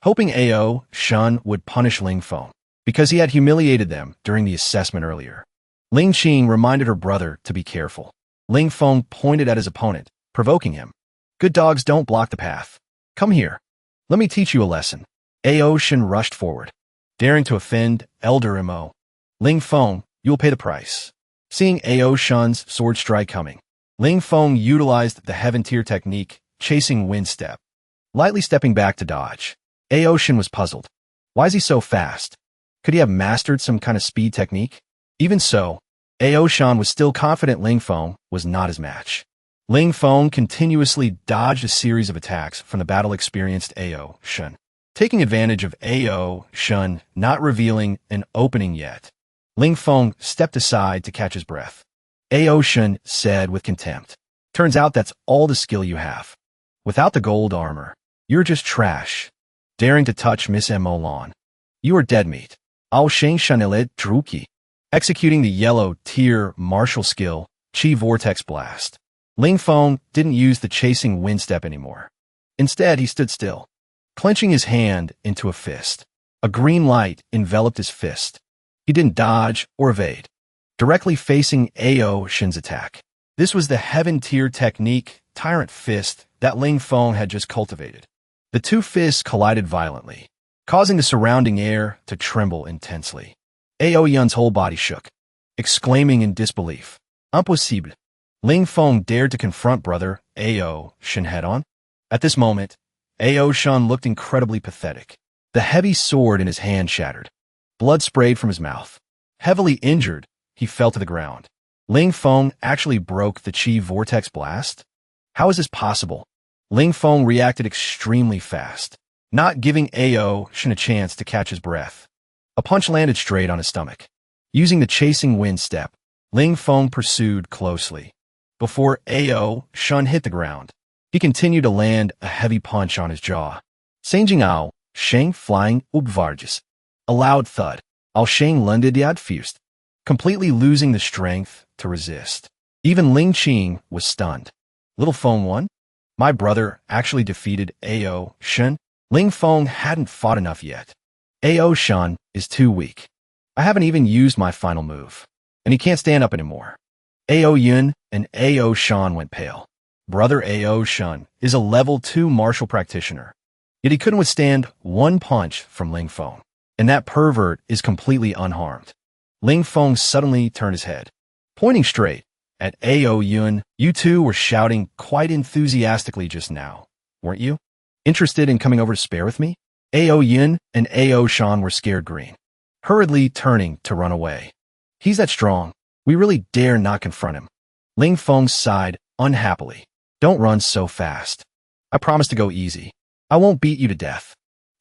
hoping Ao Shun would punish Ling Feng, because he had humiliated them during the assessment earlier. Ling Qing reminded her brother to be careful. Ling Feng pointed at his opponent, provoking him. Good dogs don't block the path. Come here. Let me teach you a lesson. Ao Shun rushed forward, daring to offend Elder Mo. Ling Feng, you will pay the price. Seeing Ao Shun's sword strike coming, Ling Feng utilized the heaven tier technique, chasing wind step, lightly stepping back to dodge. Ao Shun was puzzled. Why is he so fast? Could he have mastered some kind of speed technique? Even so, Ao Shun was still confident Ling Feng was not his match. Ling Feng continuously dodged a series of attacks from the battle-experienced Ao Shun. Taking advantage of Ao Shun not revealing an opening yet, Ling Feng stepped aside to catch his breath. Ao Shun said with contempt, turns out that's all the skill you have. Without the gold armor, you're just trash. Daring to touch Miss Mo lawn. You are dead meat. Ao Sheng Shunilid Druki. Executing the yellow tier martial skill, Chi Vortex Blast. Ling Feng didn't use the chasing wind step anymore. Instead, he stood still, clenching his hand into a fist. A green light enveloped his fist. He didn't dodge or evade, directly facing Ao Shun's attack. This was the heaven tier technique, Tyrant Fist, that Ling Feng had just cultivated. The two fists collided violently, causing the surrounding air to tremble intensely. Ao Yun's whole body shook, exclaiming in disbelief, Impossible. Ling Feng dared to confront brother Ao Shun head-on. At this moment, Ao Shun looked incredibly pathetic. The heavy sword in his hand shattered. Blood sprayed from his mouth. Heavily injured, he fell to the ground. Ling Feng actually broke the Chi Vortex Blast? How is this possible? Ling Feng reacted extremely fast, not giving Ao Shun a chance to catch his breath. A punch landed straight on his stomach. Using the chasing wind step, Ling Feng pursued closely. Before Ao Shun hit the ground, he continued to land a heavy punch on his jaw. Sanjing Ao Sheng flying Ubvarges. A loud thud. Ao Sheng landed at fust, completely losing the strength to resist. Even Ling Qing was stunned. Little Feng won? My brother actually defeated Ao Shun? Ling Feng hadn't fought enough yet. Ao Shun is too weak. I haven't even used my final move, and he can't stand up anymore. Ao Yun and Ao Shun went pale. Brother Ao Shun is a level 2 martial practitioner, yet he couldn't withstand one punch from Ling Feng, and that pervert is completely unharmed. Ling Feng suddenly turned his head, pointing straight at Ao Yun. You two were shouting quite enthusiastically just now, weren't you? Interested in coming over to spar with me? Ao Yun and Ao Shun were scared green, hurriedly turning to run away. He's that strong. We really dare not confront him. Ling Feng sighed unhappily. Don't run so fast. I promise to go easy. I won't beat you to death.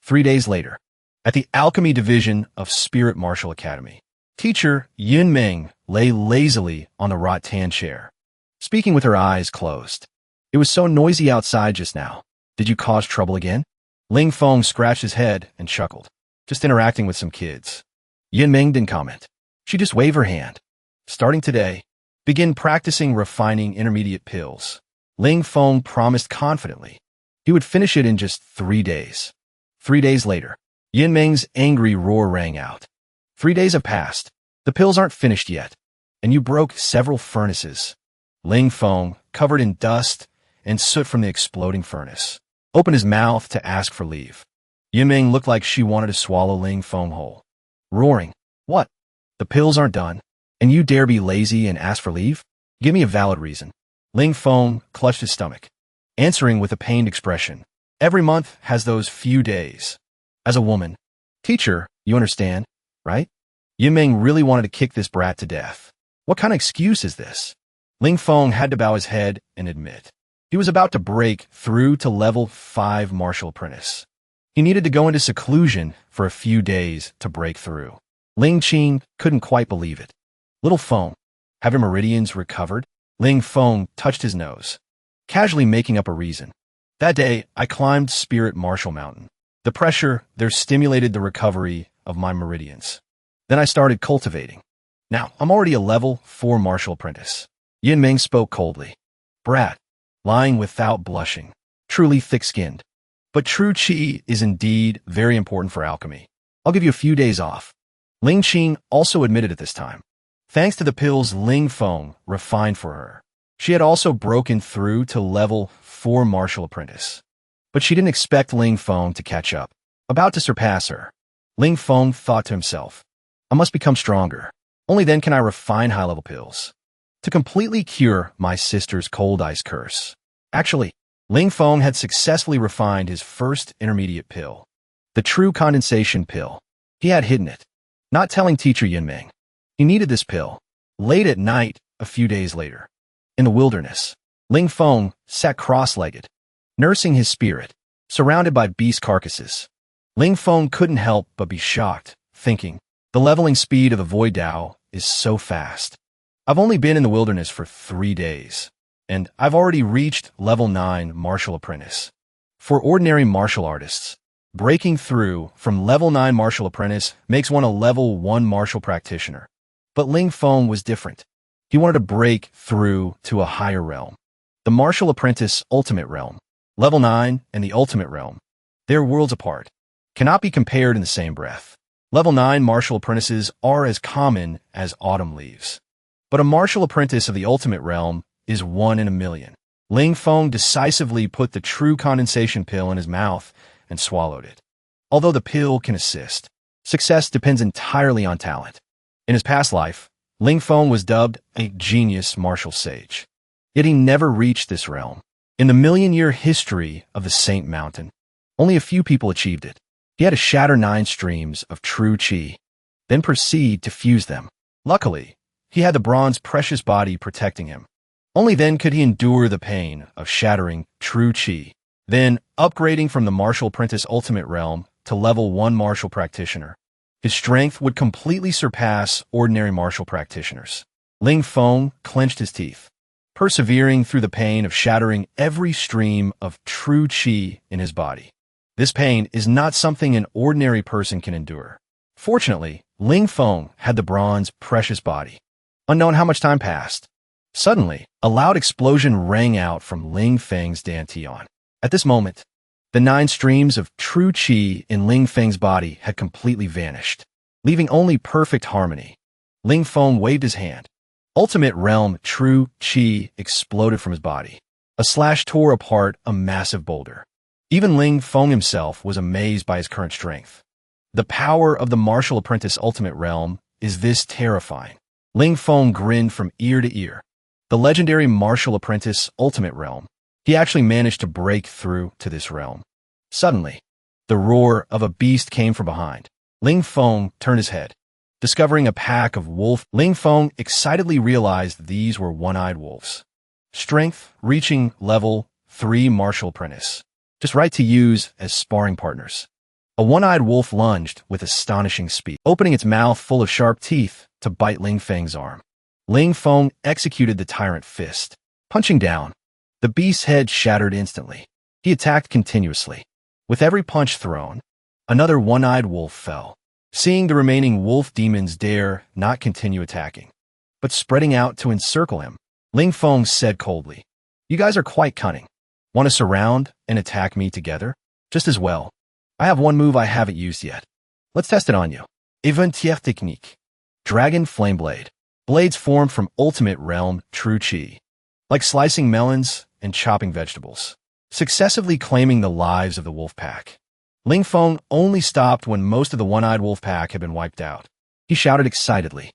3 days later, at the Alchemy division of Spirit Martial Academy, teacher Yun Ming lay lazily on the rattan chair, speaking with her eyes closed. It was so noisy outside just now. Did you cause trouble again? Ling Feng scratched his head and chuckled. Just interacting with some kids. Yun Ming didn't comment. She just waved her hand. Starting today, begin practicing refining intermediate pills. Ling Feng promised confidently. He would finish it in just 3 days. 3 days later, Yun Ming's angry roar rang out. 3 days have passed. The pills aren't finished yet, and you broke several furnaces. Ling Feng, covered in dust and soot from the exploding furnace, opened his mouth to ask for leave. Yun Ming looked like she wanted to swallow Ling Feng whole. Roaring, what? The pills aren't done, and you dare be lazy and ask for leave? Give me a valid reason. Ling Feng clutched his stomach, answering with a pained expression. Every month has those few days. As a woman, teacher, you understand, right? Yun Ming really wanted to kick this brat to death. What kind of excuse is this? Ling Feng had to bow his head and admit. He was about to break through to level 5 martial apprentice. He needed to go into seclusion for a few days to break through. Ling Qing couldn't quite believe it. Little Feng, have your meridians recovered? Ling Feng touched his nose. casually making up a reason. That day, I climbed Spirit Martial Mountain. The pressure there stimulated the recovery of my meridians. Then I started cultivating. Now, I'm already a level 4 martial apprentice. Yinming spoke coldly. Brat, lying without blushing, truly thick-skinned. But true qi is indeed very important for alchemy. I'll give you a few days off. Ling Qin also admitted at this time. Thanks to the pills Ling Feng refined for her, she had also broken through to level 4 martial apprentice. But she didn't expect Ling Feng to catch up, about to surpass her. Ling Feng thought to himself, I must become stronger. Only then can I refine high-level pills to completely cure my sister's cold ice curse. Actually, Ling Feng had successfully refined his first intermediate pill, the true condensation pill. He had hidden it, not telling teacher Yinming. He needed this pill. Late at night, a few days later, in the wilderness, Ling Feng sat cross-legged, nursing his spirit, surrounded by beast carcasses. Ling Feng couldn't help but be shocked, thinking, the leveling speed of the Void Dao is so fast. I've only been in the wilderness for 3 days, and I've already reached level 9 martial apprentice. For ordinary martial artists, breaking through from level 9 martial apprentice makes one a level 1 martial practitioner. But Ling Feng was different. He wanted to break through to a higher realm. The martial apprentice ultimate realm, level 9 and the ultimate realm, they're worlds apart, cannot be compared in the same breath. Level 9 martial apprentices are as common as autumn leaves. But a martial apprentice of the ultimate realm is 1 in a million. Ling Feng decisively put the true condensation pill in his mouth and swallowed it. Although the pill can assist, success depends entirely on talent. In his past life, Ling Feng was dubbed a genius martial sage. Yet he never reached this realm. In the million-year history of the Saint Mountain, only a few people achieved it. He had to shatter 9 streams of true qi, then proceed to fuse them. Luckily, he had the bronze precious body protecting him. Only then could he endure the pain of shattering true qi, then upgrading from the martial apprentice ultimate realm to level 1 martial practitioner. His strength would completely surpass ordinary martial practitioners. Ling Feng clenched his teeth, persevering through the pain of shattering every stream of true qi in his body. This pain is not something an ordinary person can endure. Fortunately, Ling Feng had the bronze precious body. Unknown how much time passed. Suddenly, a loud explosion rang out from Ling Feng's dantian. At this moment, the 9 streams of true qi in Ling Feng's body had completely vanished, leaving only perfect harmony. Ling Feng waved his hand. Ultimate realm true qi exploded from his body. A slash tore apart a massive boulder. Even Ling Feng himself was amazed by his current strength. The power of the martial apprentice ultimate realm is this terrifying. Ling Feng grinned from ear to ear. The legendary martial apprentice ultimate realm. He actually managed to break through to this realm. Suddenly, the roar of a beast came from behind. Ling Feng turned his head. Discovering a pack of wolf, Ling Feng excitedly realized these were one-eyed wolves. Strength reaching level 3 martial apprentice. Just right to use as sparring partners. A one-eyed wolf lunged with astonishing speed, opening its mouth full of sharp teeth to bite Ling Feng's arm. Ling Feng executed the tyrant fist. Punching down, the beast's head shattered instantly. He attacked continuously. With every punch thrown, another one-eyed wolf fell. Seeing the remaining wolf demons dare not continue attacking, but spreading out to encircle him, Ling Feng said coldly, "You guys are quite cunning. Want to surround and attack me together? Just as well. I have one move I haven't used yet. Let's test it on you. Inventière technique. Dragon Flame Blade. Blades formed from ultimate realm true qi, like slicing melons and chopping vegetables, successively claiming the lives of the wolf pack." Ling Feng only stopped when most of the one-eyed wolf pack had been wiped out. He shouted excitedly,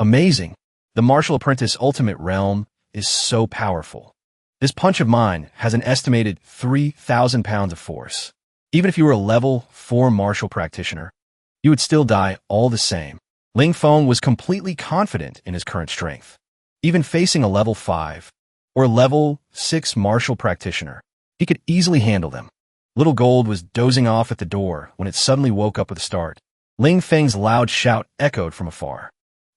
"Amazing! The martial apprentice ultimate realm is so powerful. This punch of mine has an estimated 3,000 pounds of force. Even if you were a level 4 martial practitioner, you would still die all the same." Ling Feng was completely confident in his current strength. Even facing a level 5 or level 6 martial practitioner, he could easily handle them. Little Gold was dozing off at the door when it suddenly woke up with a start. Ling Feng's loud shout echoed from afar.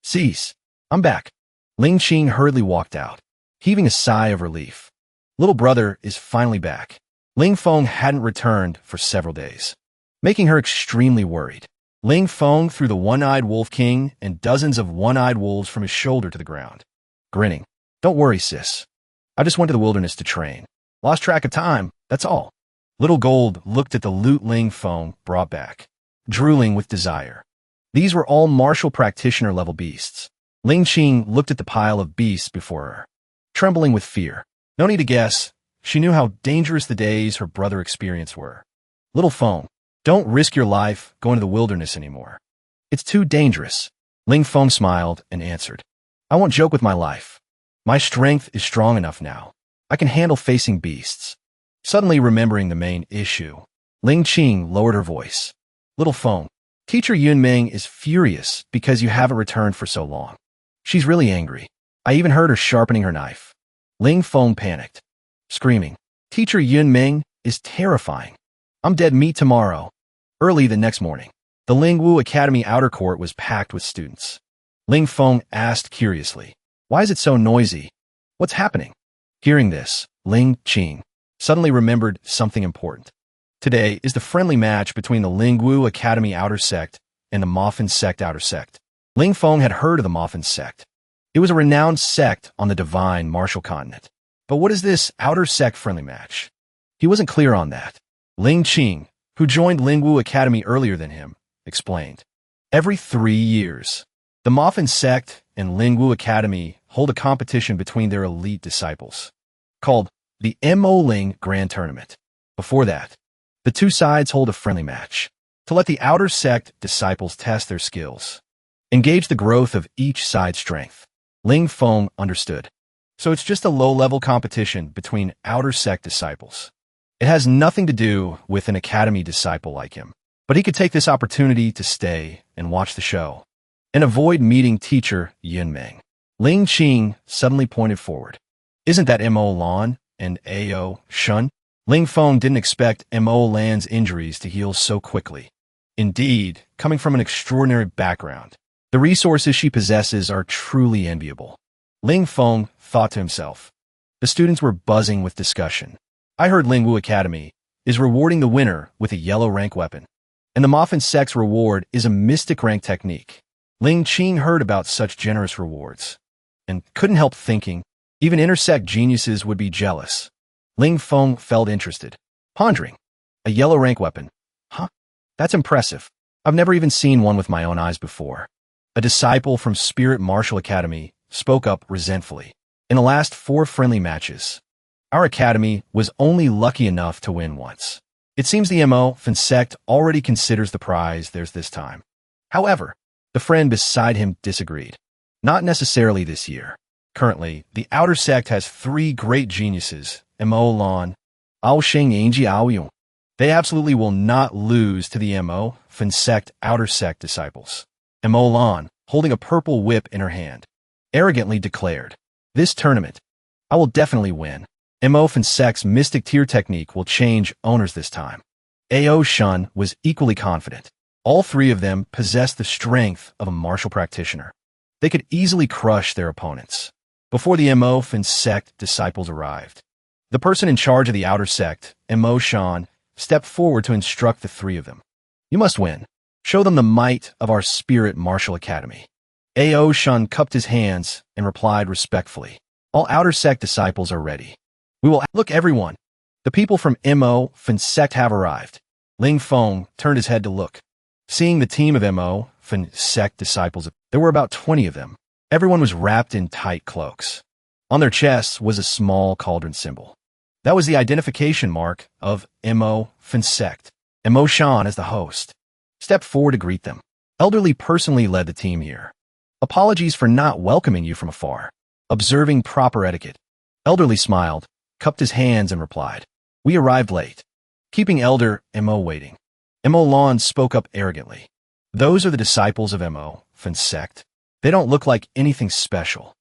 "Cease! I'm back!" Ling Qin hurriedly walked out, heaving a sigh of relief. Little brother is finally back. Ling Feng hadn't returned for several days, making her extremely worried. Ling Feng threw the one-eyed wolf king and dozens of one-eyed wolves from his shoulder to the ground, grinning. Don't worry, sis. I just went to the wilderness to train. Lost track of time, that's all. Little Gold looked at the loot Ling Feng brought back, drooling with desire. These were all martial practitioner level beasts. Ling Qing looked at the pile of beasts before her, trembling with fear. No need to guess, she knew how dangerous the days her brother experienced were. Little Feng, don't risk your life going to the wilderness anymore. It's too dangerous. Ling Feng smiled and answered. I won't joke with my life. My strength is strong enough now. I can handle facing beasts. Suddenly remembering the main issue, Ling Qing lowered her voice. Little Feng, Teacher Yunming is furious because you haven't returned for so long. She's really angry. I even heard her sharpening her knife. Ling Feng panicked, screaming. Teacher Yunming is terrifying. I'm dead meat tomorrow. Early the next morning, the Lingwu Academy outer court was packed with students. Ling Feng asked curiously, why is it so noisy? What's happening? Hearing this, Ling Qing suddenly remembered something important. Today is the friendly match between the Lingwu Academy outer sect and the Moffin sect outer sect. Ling Feng had heard of the Moffin sect. It was a renowned sect on the divine martial continent. But what is this outer sect friendly match? He wasn't clear on that. Ling Qing, who joined Lingwu Academy earlier than him, explained. Every 3 years, the Moffin sect and Lingwu Academy hold a competition between their elite disciples, called the Mo Ling Grand Tournament. Before that, the two sides hold a friendly match to let the outer sect disciples test their skills, engage the growth of each side's strength. Ling Feng understood. So it's just a low-level competition between outer sect disciples. It has nothing to do with an academy disciple like him. But he could take this opportunity to stay and watch the show and avoid meeting teacher Yunming. Ling Qing suddenly pointed forward. Isn't that Mo Lan and Ao Shun? Ling Feng didn't expect Mo Lan's injuries to heal so quickly. Indeed, coming from an extraordinary background, the resources she possesses are truly enviable. Ling Feng thought to himself. The students were buzzing with discussion. I heard Lingwu Academy is rewarding the winner with a yellow rank weapon, and the Moffin sect's reward is a mystic rank technique. Ling Qing heard about such generous rewards and couldn't help thinking even intersect geniuses would be jealous. Ling Feng felt interested, pondering. A yellow rank weapon. Huh? That's impressive. I've never even seen one with my own eyes before. A disciple from Spirit Martial Academy spoke up resentfully. In the last 4 friendly matches, our academy was only lucky enough to win once. It seems the Moffin sect already considers the prize theirs this time. However, the friend beside him disagreed. Not necessarily this year. Currently, the outer sect has 3 great geniuses, Mo Lan, Ao Sheng Yingji Ao Yung. They absolutely will not lose to the Moffin sect outer sect disciples. Mo Lan, holding a purple whip in her hand, arrogantly declared, this tournament, I will definitely win. Moffin sect's mystic tier technique will change owners this time. Ao Shun was equally confident. All 3 of them possessed the strength of a martial practitioner. They could easily crush their opponents. Before the Moffin sect disciples arrived, the person in charge of the outer sect, Mo Shan, stepped forward to instruct the 3 of them. You must win. Show them the might of our Spirit Martial Academy. Ao Shun cupped his hands and replied respectfully. All outer sect disciples are ready. We will look everyone. The people from Moffin sect have arrived. Ling Feng turned his head to look. Seeing the team of Moffin sect disciples, there were about 20 of them. Everyone was wrapped in tight cloaks. On their chests was a small cauldron symbol. That was the identification mark of Moffin sect. Mo Shan, as the host, stepped forward to greet them. Elderly personally led the team here. Apologies for not welcoming you from afar. Observing proper etiquette. Elderly smiled, cupped his hands and replied, we arrived late. Keeping Elder Mo waiting. Mo Lan spoke up arrogantly. Those are the disciples of Moffin sect. They don't look like anything special.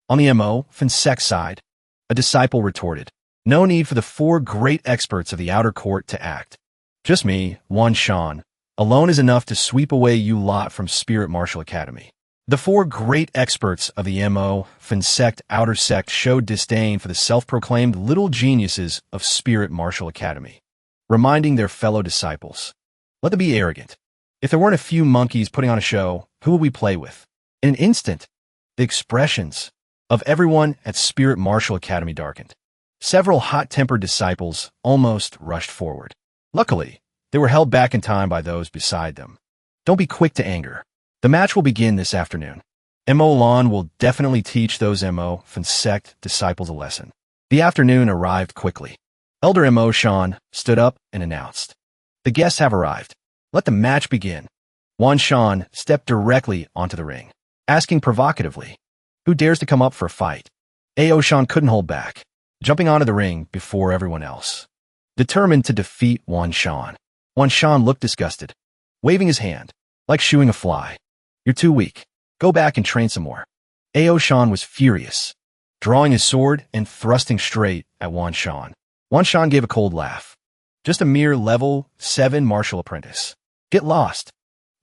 On the Moffin sect side, a disciple retorted, no need for the 4 great experts of the outer court to act. Just me, Wan Shan, alone is enough to sweep away you lot from Spirit Martial Academy. The four great experts of the MO, Fin sect, Outer sect, showed disdain for the self-proclaimed little geniuses of Spirit Martial Academy, reminding their fellow disciples, let them be arrogant. If there weren't a few monkeys putting on a show, who would we play with? In an instant, the expressions of everyone at Spirit Martial Academy darkened. Several hot-tempered disciples almost rushed forward. Luckily, they were held back in time by those beside them. Don't be quick to anger. The match will begin this afternoon. MO Lon will definitely teach those MO Fin sect disciples a lesson. The afternoon arrived quickly. Elder MO Shan stood up and announced, the guests have arrived. Let the match begin. Wan Shan stepped directly onto the ring, asking provocatively, who dares to come up for a fight? Ao Shan couldn't hold back, jumping onto the ring before everyone else, determined to defeat Wan Shan. Wan Shan looked disgusted, waving his hand, like shooing a fly. You're too weak. Go back and train some more. Ao Shan was furious, drawing his sword and thrusting straight at Wan Shan. Wan Shan gave a cold laugh. Just a mere level 7 martial apprentice. Get lost.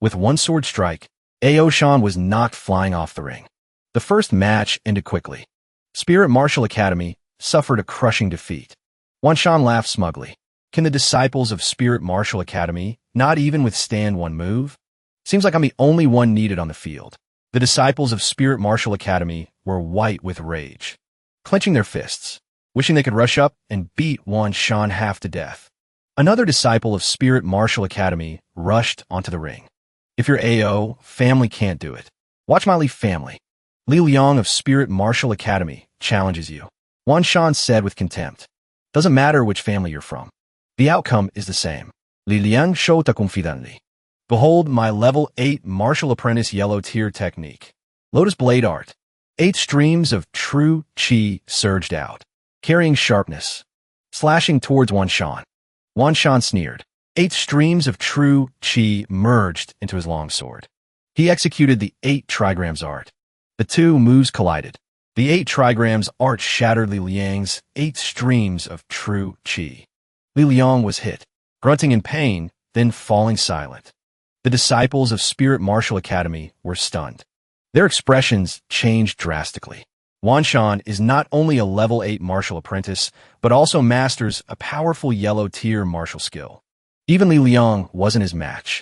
With one sword strike, Ao Shan was knocked flying off the ring. The first match ended quickly. Spirit Martial Academy suffered a crushing defeat. Wan Shan laughed smugly. Can the disciples of Spirit Martial Academy not even withstand one move? Seems like I'm the only one needed on the field. The disciples of Spirit Martial Academy were white with rage, clenching their fists, wishing they could rush up and beat Wan Shan half to death. Another disciple of Spirit Martial Academy rushed onto the ring. If you're AO, family can't do it. Watch my Leaf family. Li Liang of Spirit Martial Academy challenges you. Wan Shan said with contempt. Doesn't matter which family you're from. The outcome is the same. Li Liang shouta confidently. Behold my level 8 martial apprentice yellow tier technique. Lotus Blade Art. 8 streams of true chi surged out, carrying sharpness, slashing towards Wan Shan. Wan Shan sneered. 8 streams of true chi merged into his long sword. He executed the 8 trigrams art. The two moves collided. The 8 trigrams art shattered Li Liang's 8 streams of true chi. Li Liang was hit, grunting in pain, then falling silent. The disciples of Spirit Martial Academy were stunned. Their expressions changed drastically. Wan Shan is not only a level 8 martial apprentice, but also masters a powerful yellow tier martial skill. Even Li Liang wasn't his match.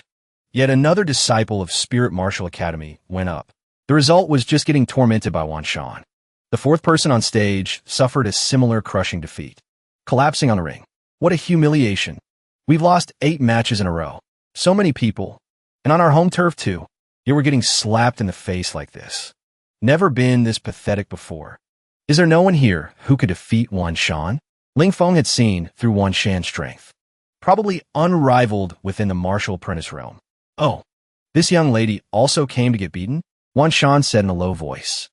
Yet another disciple of Spirit Martial Academy went up. The result was just getting tormented by Wan Shan. The fourth person on stage suffered a similar crushing defeat, collapsing on the ring. What a humiliation. We've lost 8 matches in a row. So many people. And on our home turf too. Yet we're getting slapped in the face like this. Never been this pathetic before. Is there no one here who could defeat Wan Shan? Ling Feng had seen through Wan Shan's strength. Probably unrivaled within the martial apprentice realm. Oh, this young lady also came to get beaten? Wan Shan said in a low voice.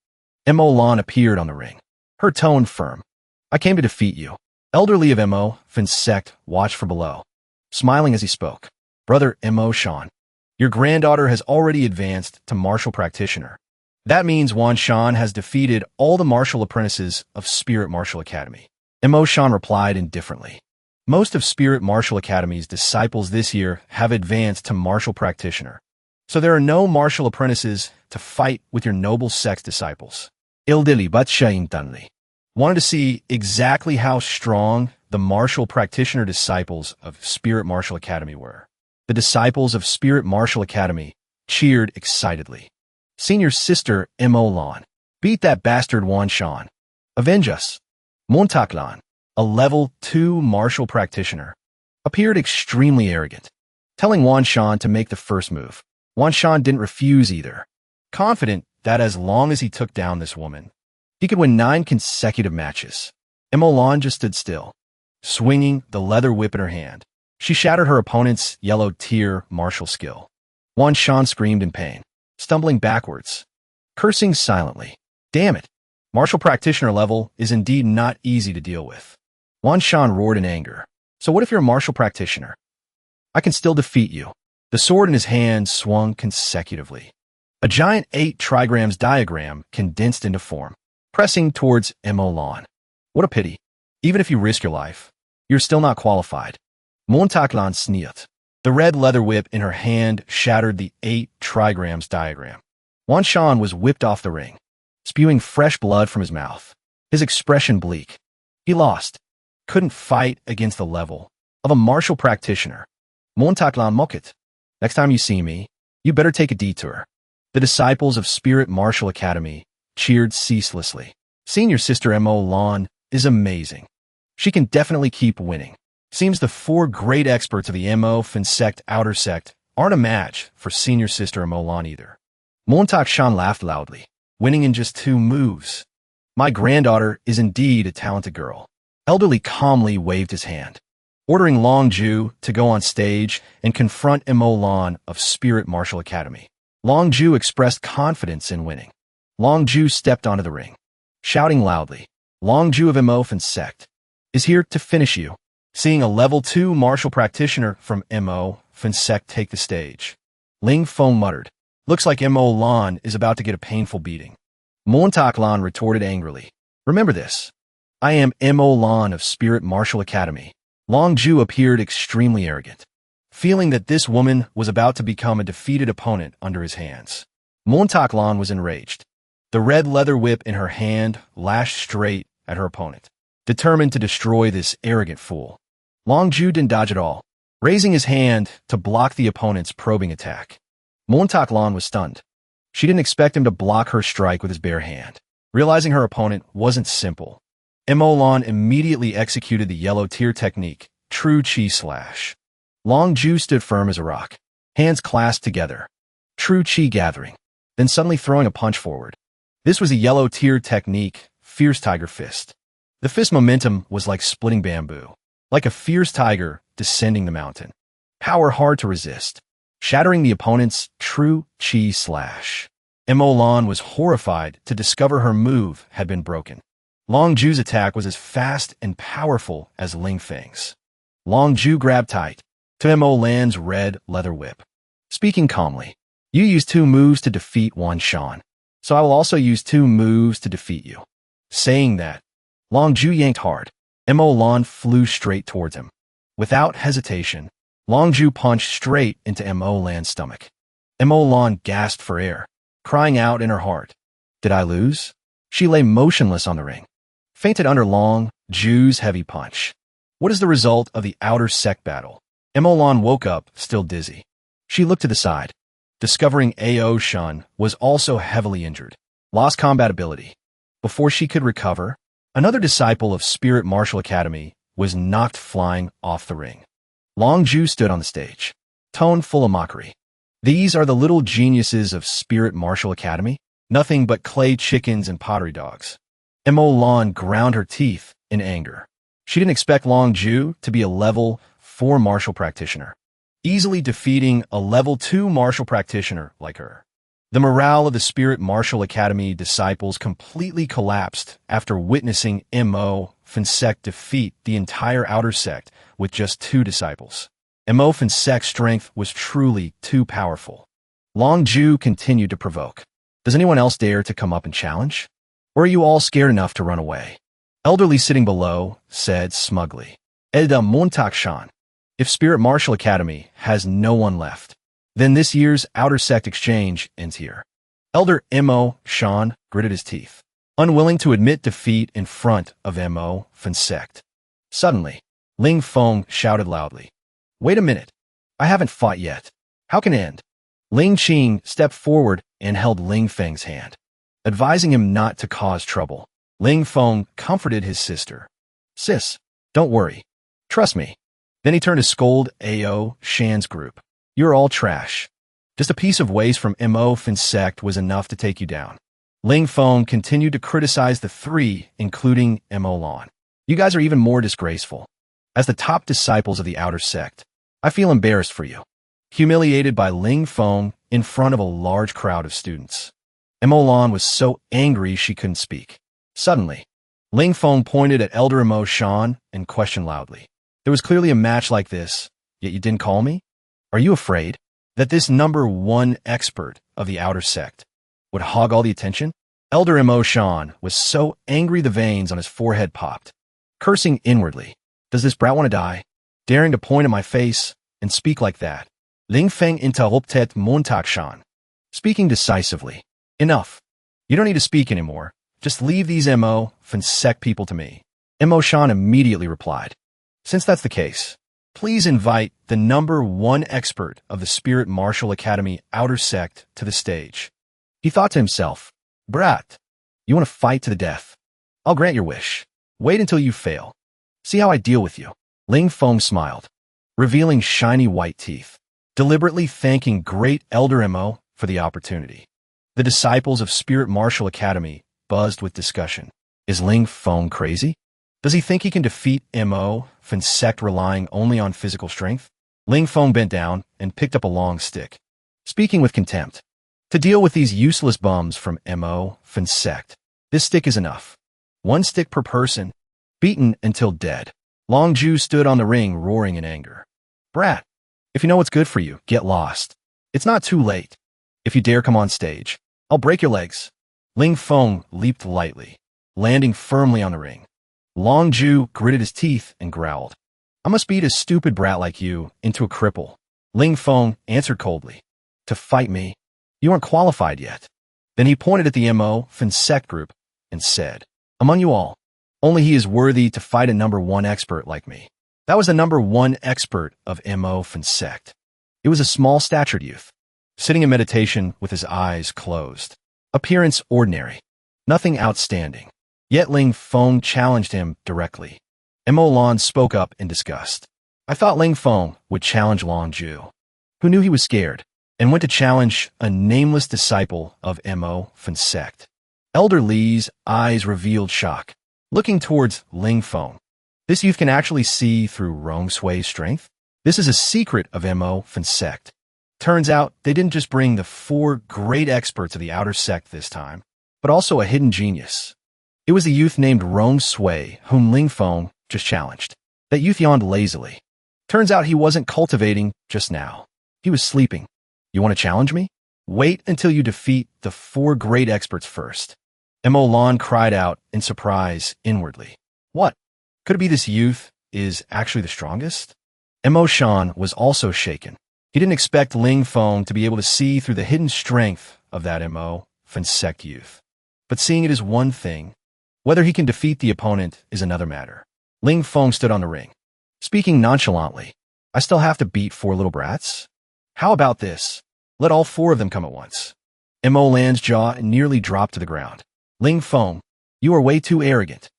Mo Lan appeared on the ring, her tone firm. I came to defeat you. Elderly of Mo, Fin sect, watched from below, smiling as he spoke. Brother Mo Shan, your granddaughter has already advanced to martial practitioner. That means Wan Shan has defeated all the martial apprentices of Spirit Martial Academy. Mo Shan replied indifferently. Most of Spirit Martial Academy's disciples this year have advanced to martial practitioner. So there are no martial apprentices to fight with your noble sex disciples. Ildili but Shaintanli. Wanted to see exactly how strong the martial practitioner disciples of Spirit Martial Academy were. The disciples of Spirit Martial Academy cheered excitedly. Senior sister Mo Lan, beat that bastard Wan Shan. Avenge us. Montaklan, a level 2 martial practitioner, appeared extremely arrogant, telling Wan Shan to make the first move. Wan Shan didn't refuse either, confident that as long as he took down this woman, he could win 9 consecutive matches. Mo Lan just stood still, swinging the leather whip in her hand. She shattered her opponent's yellow tier martial skill. Wan Shan screamed in pain, stumbling backwards, cursing silently. Damn it! Martial practitioner level is indeed not easy to deal with. Wan Shan roared in anger. So what if you're a martial practitioner? I can still defeat you. The sword in his hand swung consecutively. A giant 8 trigrams diagram condensed into form, pressing towards Mo Lan. What a pity. Even if you risk your life, you're still not qualified. Montaklan sneered. The red leather whip in her hand shattered the 8 trigrams diagram. Wan Shan was whipped off the ring, spewing fresh blood from his mouth, his expression bleak. He lost. Couldn't fight against the level of a martial practitioner. Montaklan Mokit. Next time you see me, you better take a detour. The disciples of Spirit Martial Academy cheered ceaselessly. Senior sister Mo Lan is amazing. She can definitely keep winning. Seems the 4 great experts of the Mo Fin Sect Outer Sect aren't a match for senior sister Mo Lan either. Montak Shan laughed loudly, winning in just 2 moves. My granddaughter is indeed a talented girl. Elderly calmly waved his hand, ordering Long Ju to go on stage and confront Mo Lan of Spirit Martial Academy. Long Ju expressed confidence in winning. Long Ju stepped onto the ring, shouting loudly, Long Ju of Mo Fin Sect is here to finish you. Seeing a level 2 martial practitioner from Mo Fin Sect take the stage, Ling Feng muttered, looks like Mo Lan is about to get a painful beating. Montak Lan retorted angrily, remember this. I am Mo Lan of Spirit Martial Academy. Long Ju appeared extremely arrogant, feeling that this woman was about to become a defeated opponent under his hands. Montak Lan was enraged. The red leather whip in her hand lashed straight at her opponent, determined to destroy this arrogant fool. Long Ju didn't dodge at all, raising his hand to block the opponent's probing attack. Montak Lan was stunned. She didn't expect him to block her strike with his bare hand. Realizing her opponent wasn't simple, Mo Lan immediately executed the yellow tier technique, True Chi Slash. Long Ju stood firm as a rock, hands clasped together, True Chi gathering, then suddenly throwing a punch forward. This was a yellow tier technique, Fierce Tiger Fist. The fist momentum was like splitting bamboo, like a fierce tiger descending the mountain. Power hard to resist, shattering the opponent's True Chi Slash. Mo Lan was horrified to discover her move had been broken. Long Ju's attack was as fast and powerful as Ling Feng's. Long Ju grabbed tight to Mo Lan's red leather whip, speaking calmly, you used 2 moves to defeat Wan Shan, so I will also use 2 moves to defeat you. Saying that, Long Ju yanked hard. Mo Lan flew straight towards him. Without hesitation, Long Ju punched straight into Mo Lan's stomach. Mo Lan gasped for air, crying out in her heart, did I lose? She lay motionless on the ring, fainted under Long Ju's heavy punch. What is the result of the outer sect battle? Mo Lan woke up, still dizzy. She looked to the side, discovering Ao Shun was also heavily injured, lost combat ability. Before she could recover, another disciple of Spirit Martial Academy was knocked flying off the ring. Long Ju stood on the stage, tone full of mockery. These are the little geniuses of Spirit Martial Academy? Nothing but clay chickens and pottery dogs. Mo Lan ground her teeth in anger. She didn't expect Long Ju to be a level 4 martial practitioner, easily defeating a level 2 martial practitioner like her. The morale of the Spirit Martial Academy disciples completely collapsed after witnessing Mo Fin Sect defeat the entire outer sect with just 2 disciples. Mo Fin Sect's strength was truly too powerful. Long Ju continued to provoke. Does anyone else dare to come up and challenge? Or are you all scared enough to run away? Elderly sitting below said smugly, Edda Montak Shan. If Spirit Martial Academy has no one left, then this year's Outer Sect Exchange ends here. Elder Mo Shan gritted his teeth, unwilling to admit defeat in front of Mo Fin Sect. Suddenly, Ling Feng shouted loudly, wait a minute. I haven't fought yet. How can it end? Ling Qing stepped forward and held Ling Feng's hand, advising him not to cause trouble. Ling Feng comforted his sister. Sis, don't worry. Trust me. Then he turned to scold Ao Shan's group. You're all trash. Just a piece of waste from Mo Fin Sect was enough to take you down. Ling Feng continued to criticize the 3, including Mo Lan. You guys are even more disgraceful. As the top disciples of the outer sect, I feel embarrassed for you. Humiliated by Ling Feng in front of a large crowd of students. Mo Lan was so angry she couldn't speak. Suddenly, Ling Feng pointed at Elder Mo Shan and questioned loudly. There was clearly a match like this, yet you didn't call me? Are you afraid that this number 1 expert of the outer sect would hog all the attention? Elder Mo Shan was so angry the veins on his forehead popped, cursing inwardly. Does this brat want to die? Daring to point at my face and speak like that. Ling Feng interrupted Montak Shan, speaking decisively. Enough. You don't need to speak anymore. Just leave these MO Finsec people to me. MO Shan immediately replied. Since that's the case, please invite the #1 expert of the Spirit Martial Academy Outer Sect to the stage. He thought to himself, Brat, you want to fight to the death? I'll grant your wish. Wait until you fail. See how I deal with you. Ling Feng smiled, revealing shiny white teeth, deliberately thanking Great Elder Mo for the opportunity. The disciples of Spirit Martial Academy buzzed with discussion. Is Ling Feng crazy? Does he think he can defeat Mo Finsec relying only on physical strength? Ling Feng bent down and picked up a long stick, speaking with contempt. To deal with these useless bums from Mo Finsec, this stick is enough. 1 stick per person, beaten until dead. Long Ju stood on the ring roaring in anger. Brat, if you know what's good for you, get lost. It's not too late. If you dare come on stage, I'll break your legs. Ling Feng leaped lightly, landing firmly on the ring. Long Ju gritted his teeth and growled. I must beat a stupid brat like you into a cripple. Ling Feng answered coldly. To fight me? You aren't qualified yet. Then he pointed at the Mo Finsec group and said, among you all, only he is worthy to fight a #1 expert like me. That was the #1 expert of Mo Finsec. It was a small-statured youth, sitting in meditation with his eyes closed. Appearance ordinary, nothing outstanding. Yet Ling Feng challenged him directly. Mo Lan spoke up in disgust. I thought Ling Feng would challenge Long Ju, who knew he was scared, and went to challenge a nameless disciple of Mo Finsec. Elder Li's eyes revealed shock, looking towards Ling Feng. This youth can actually see through Rong Sui's strength? This is a secret of Mo Finsec. Turns out they didn't just bring the 4 great experts of the Outer Sect this time, but also a hidden genius. It was the youth named Rong Sui whom Ling Feng just challenged. That youth yawned lazily. Turns out he wasn't cultivating just now. He was sleeping. You want to challenge me? Wait until you defeat the 4 great experts first. Mo Lan cried out in surprise inwardly. What? Could it be this youth is actually the strongest? Mo Shan was also shaken. He didn't expect Ling Feng to be able to see through the hidden strength of that Mo Finsec youth. But seeing it is one thing, whether he can defeat the opponent is another matter. Ling Feng stood on the ring, speaking nonchalantly. I still have to beat 4 little brats? How about this? Let all 4 of them come at once. Mo Lan's jaw nearly dropped to the ground. Ling Feng, you are way too arrogant.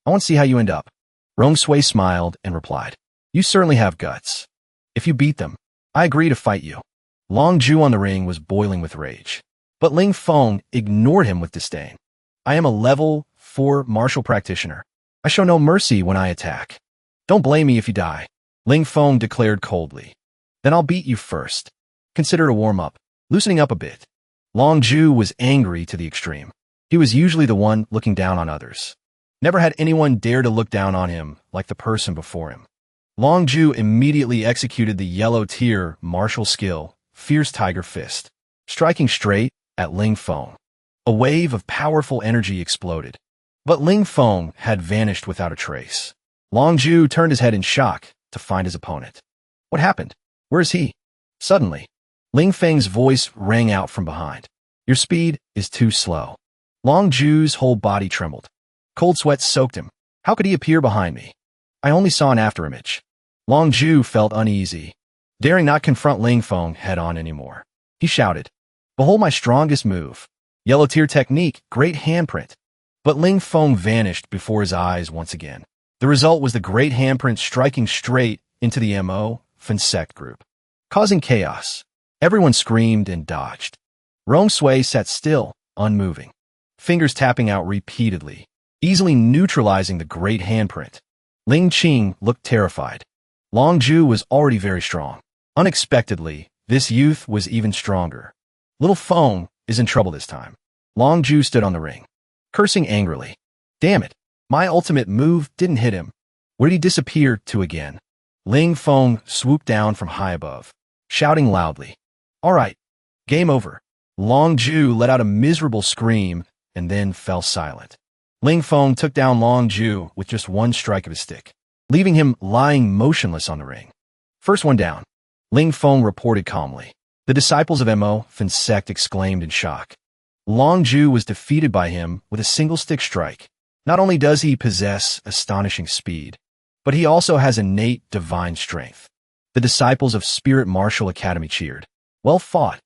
I want to see how you end up. Rong Sui smiled and replied. You certainly have guts. If you beat them, I agree to fight you. Long Ju on the ring was boiling with rage, but Ling Feng ignored him with disdain. I am a level 4 martial practitioner. I show no mercy when I attack. Don't blame me if you die. Ling Feng declared coldly. Then I'll beat you first. Consider it a warm-up, loosening up a bit. Long Ju was angry to the extreme. He was usually the one looking down on others. Never had anyone dare to look down on him like the person before him. Long Ju immediately executed the yellow tier martial skill, Fierce Tiger Fist, striking straight at Ling Feng. A wave of powerful energy exploded, but Ling Feng had vanished without a trace. Long Ju turned his head in shock to find his opponent. What happened? Where is he? Suddenly, Ling Feng's voice rang out from behind. Your speed is too slow. Long Ju's whole body trembled. Cold sweat soaked him. How could he appear behind me? I only saw an afterimage. Long Ju felt uneasy, daring not confront Ling Feng head-on anymore. He shouted, Behold my strongest move. Yellow tier technique, great handprint. But Ling Feng vanished before his eyes once again. The result was the great handprint striking straight into the Mo Finsec group, causing chaos. Everyone screamed and dodged. Rong Sui sat still, unmoving, fingers tapping out repeatedly, easily neutralizing the great handprint. Ling Qing looked terrified. Long Ju was already very strong. Unexpectedly, this youth was even stronger. Little Feng is in trouble this time. Long Ju stood on the ring, cursing angrily. Damn it, my ultimate move didn't hit him. Where did he disappear to again? Ling Feng swooped down from high above, shouting loudly. All right, game over. Long Ju let out a miserable scream and then fell silent. Ling Feng took down Long Ju with just one strike of his stick, leaving him lying motionless on the ring. First one down, Ling Feng reported calmly. The disciples of Mo Finsec exclaimed in shock. Long Ju was defeated by him with a single stick strike. Not only does he possess astonishing speed, but he also has innate divine strength. The disciples of Spirit Martial Academy cheered. Well fought.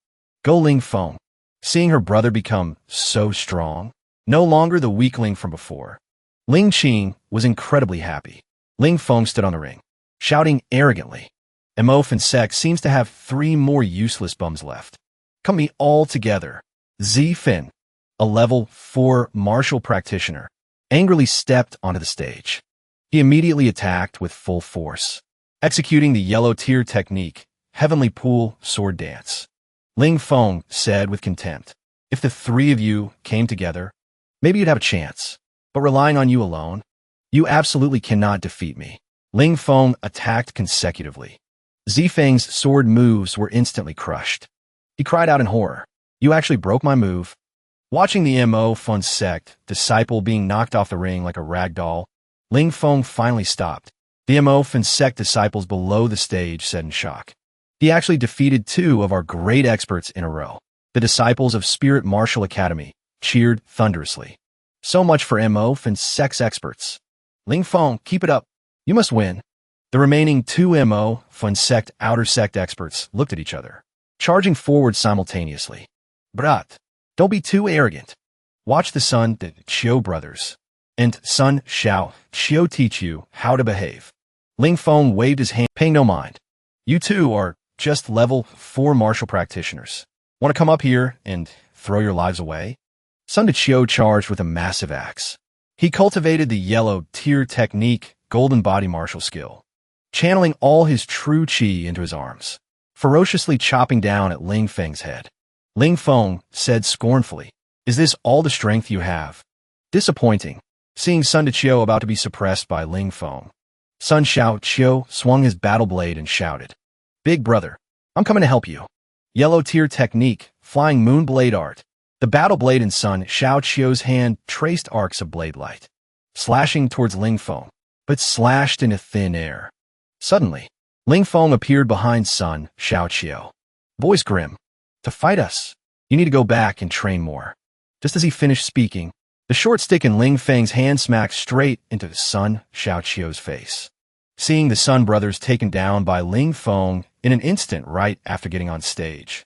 Go Ling Feng. Seeing her brother become so strong, no longer the weakling from before, Ling Qing was incredibly happy. Ling Feng stood on the ring, shouting arrogantly. Mo Fensek seems to have 3 more useless bums left. Come meet all together. Zi Fin, a level 4 martial practitioner, angrily stepped onto the stage. He immediately attacked with full force, executing the yellow tier technique, Heavenly Pool Sword Dance. Ling Feng said with contempt, if the 3 of you came together, maybe you'd have a chance. But relying on you alone, you absolutely cannot defeat me. Ling Feng attacked consecutively. Zifeng's sword moves were instantly crushed. He cried out in horror, you actually broke my move. Watching the Mo Fensek disciple being knocked off the ring like a rag doll, Ling Feng finally stopped. The Mo Fensek disciples below the stage said in shock. He actually defeated 2 of our great experts in a row. The disciples of Spirit Martial Academy cheered thunderously. So much for Mo Fensek's experts. Ling Feng, keep it up. You must win. The remaining 2 Mo Fensek outer sect experts looked at each other, charging forward simultaneously. Brat, don't be too arrogant. Watch the Sun Chiu brothers and Sun Xiao Chiu teach you how to behave. Ling Feng waved his hand, paying no mind. You 2 are just level 4 martial practitioners. Want to come up here and throw your lives away? Sun Chiu charged with a massive axe. He cultivated the yellow tier technique, golden body martial skill, channeling all his true chi into his arms, ferociously chopping down at Ling Feng's head. Ling Feng said scornfully, is this all the strength you have? Disappointing. Seeing Sun Chiu about to be suppressed by Ling Feng, Sun Xiao Chiu swung his battle blade and shouted, Big brother, I'm coming to help you. Yellow tier technique, flying moon blade art. The battle blade in Sun Xiao Chiu's hand traced arcs of blade light, slashing towards Ling Feng, but slashed into thin air. Suddenly, Ling Feng appeared behind Sun Xiao Chiu. Voice grim. To fight us, you need to go back and train more. Just as he finished speaking, the short stick in Ling Feng's hand smacked straight into Sun Xiao Chiu's face. Seeing the Sun brothers taken down by Ling Feng in an instant right after getting on stage,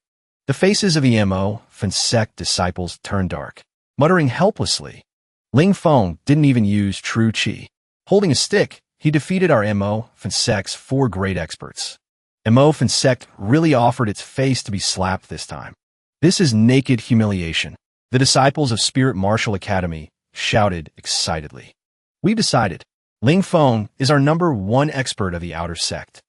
the faces of the Mo Fensek disciples turned dark, muttering helplessly. Ling Feng didn't even use true chi. Holding a stick, he defeated our Mo Fensek's 4 great experts. Mo Fensek really offered its face to be slapped this time. This is naked humiliation. The disciples of Spirit Martial Academy shouted excitedly. We've decided. Ling Feng is our number 1 expert of the outer sect.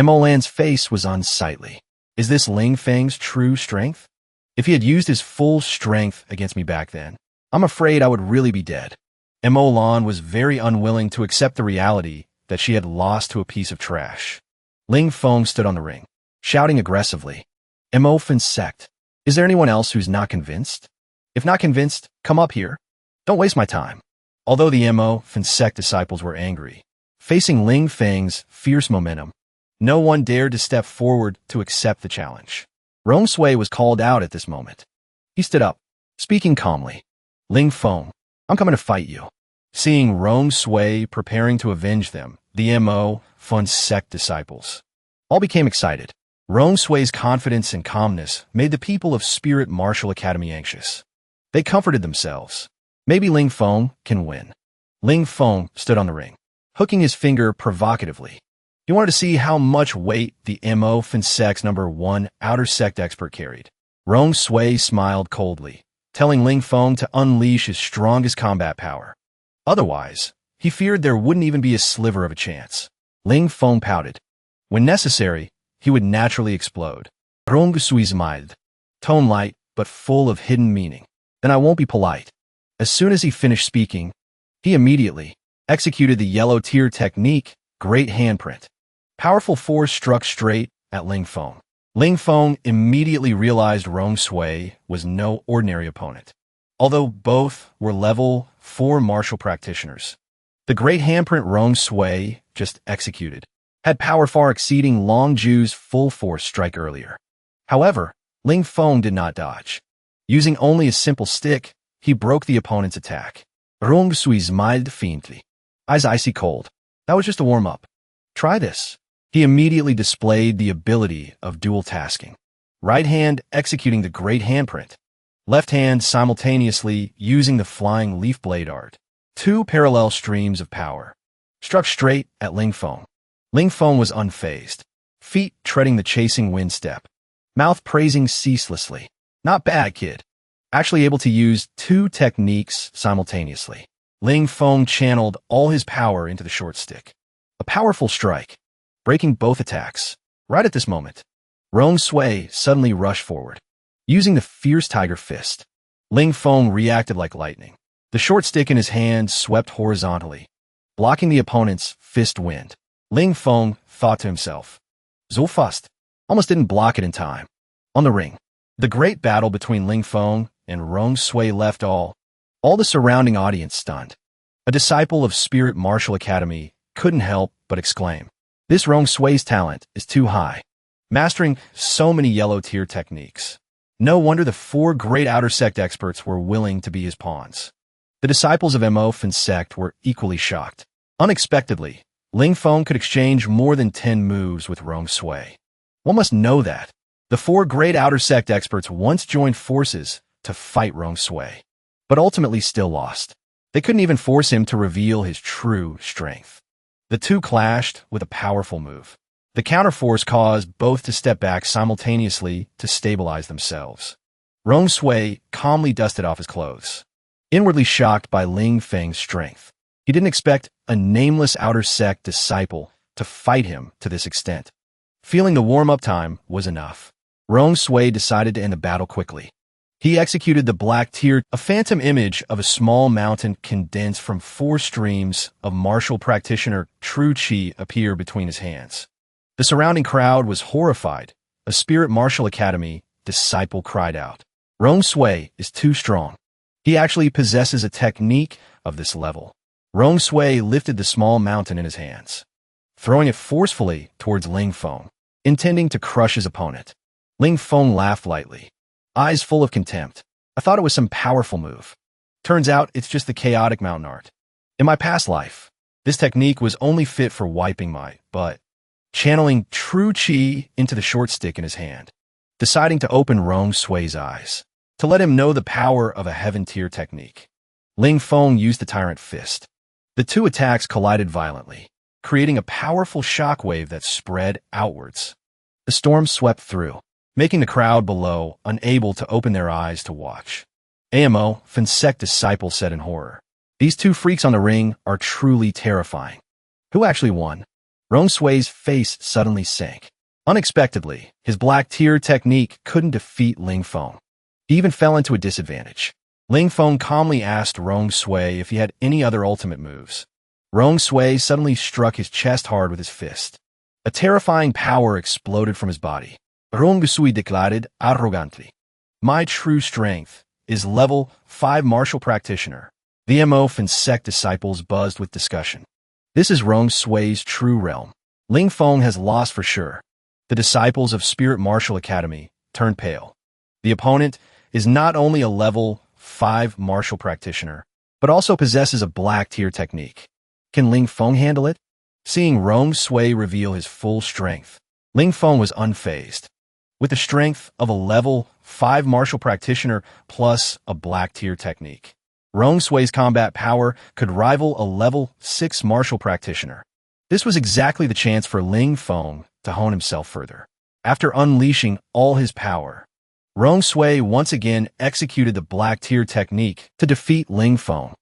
Mo Lan's face was unsightly. Is this Ling Feng's true strength? If he had used his full strength against me back then, I'm afraid I would really be dead. Mo Lan was very unwilling to accept the reality that she had lost to a piece of trash. Ling Feng stood on the ring, shouting aggressively, Mo Fensek, is there anyone else who's not convinced? If not convinced, come up here. Don't waste my time. Although the Mo Fensek disciples were angry, facing Ling Feng's fierce momentum, no one dared to step forward to accept the challenge. Rong Sui was called out at this moment. He stood up, speaking calmly. Ling Feng, I'm coming to fight you. Seeing Rong Sui preparing to avenge them, the Mo Fensek disciples all became excited. Rong Sui's confidence and calmness made the people of Spirit Martial Academy anxious. They comforted themselves. Maybe Ling Feng can win. Ling Feng stood on the ring, hooking his finger provocatively. He wanted to see how much weight the Mo Fensek's number 1 outer sect expert carried. Rong Sui smiled coldly, telling Ling Feng to unleash his strongest combat power. Otherwise, he feared there wouldn't even be a sliver of a chance. Ling Feng pouted. When necessary, he would naturally explode. Rong Sui smiled, tone light but full of hidden meaning. Then I won't be polite. As soon as he finished speaking, he immediately executed the yellow tier technique, great handprint. Powerful force struck straight at Ling Feng. Ling Feng immediately realized Rong Sui was no ordinary opponent. Although both were level 4 martial practitioners, the great handprint Rong Sui just executed had power far exceeding Long Ju's full force strike earlier. However, Ling Feng did not dodge. Using only a simple stick, he broke the opponent's attack. Rong Sui smiled faintly. Eyes icy cold. That was just a warm-up. Try this. He immediately displayed the ability of dual tasking. Right hand executing the great handprint. Left hand simultaneously using the flying leaf blade art. Two parallel streams of power. Struck straight at Ling Feng. Ling Feng was unfazed. Feet treading the chasing wind step. Mouth praising ceaselessly. Not bad, kid. Actually able to use two techniques simultaneously. Ling Feng channeled all his power into the short stick. A powerful strike, breaking both attacks. Right at this moment, Rong Sui suddenly rushed forward. Using the fierce tiger fist, Ling Feng reacted like lightning. The short stick in his hand swept horizontally, blocking the opponent's fist wind. Ling Feng thought to himself, "So fast." Almost didn't block it in time. On the ring, the great battle between Ling Feng and Rong Sui left all the surrounding audience stunned. A disciple of Spirit Martial Academy couldn't help but exclaim, "This Rong Sui's talent is too high." Mastering so many yellow tier techniques. No wonder the four great outer sect experts were willing to be his pawns. The disciples of Mo Fin sect were equally shocked. Unexpectedly, Ling Feng could exchange more than 10 moves with Rong Sui. One must know that the four great outer sect experts once joined forces to fight Rong Sui, but ultimately still lost. They couldn't even force him to reveal his true strength. The two clashed with a powerful move. The counterforce caused both to step back simultaneously to stabilize themselves. Rong Sui calmly dusted off his clothes, inwardly shocked by Ling Feng's strength. He didn't expect a nameless outer sect disciple to fight him to this extent. Feeling the warm-up time was enough, Rong Sui decided to end the battle quickly. He executed the black tier, a phantom image of a small mountain condensed from 4 streams of martial practitioner true chi appear between his hands. The surrounding crowd was horrified. A Spirit Martial Academy disciple cried out, "Rong Sui is too strong. He actually possesses a technique of this level." Rong Sui lifted the small mountain in his hands, throwing it forcefully towards Ling Feng, intending to crush his opponent. Ling Feng laughed lightly, eyes full of contempt. "I thought it was some powerful move. Turns out it's just the chaotic mountain art. In my past life, this technique was only fit for wiping my butt." Channeling true chi into the short stick in his hand, deciding to open Rong Sui's eyes, to let him know the power of a heaven tier technique. Ling Feng used the tyrant fist. The two attacks collided violently, creating a powerful shockwave that spread outwards. The storm swept through, making the crowd below unable to open their eyes to watch. Mo Fin sect disciple said in horror, "These two freaks on the ring are truly terrifying. Who actually won?" Rong Sui's face suddenly sank. Unexpectedly, his black tier technique couldn't defeat Ling Feng. He even fell into a disadvantage. Ling Feng calmly asked Rong Sui if he had any other ultimate moves. Rong Sui suddenly struck his chest hard with his fist. A terrifying power exploded from his body. Rong Sui declared arrogantly, "My true strength is level 5 martial practitioner." The Mo Fin sect disciples buzzed with discussion. This is Rong Sui's true realm. Ling Feng has lost for sure. The disciples of Spirit Martial Academy turned pale. The opponent is not only a level 5 martial practitioner, but also possesses a black tier technique. Can Ling Feng handle it? Seeing Rong Sui reveal his full strength, Ling Feng was unfazed. With the strength of a level 5 martial practitioner plus a black tier technique, Rong Sui's combat power could rival a level 6 martial practitioner. This was exactly the chance for Ling Feng to hone himself further. After unleashing all his power, Rong Sui once again executed the black tier technique to defeat Ling Feng.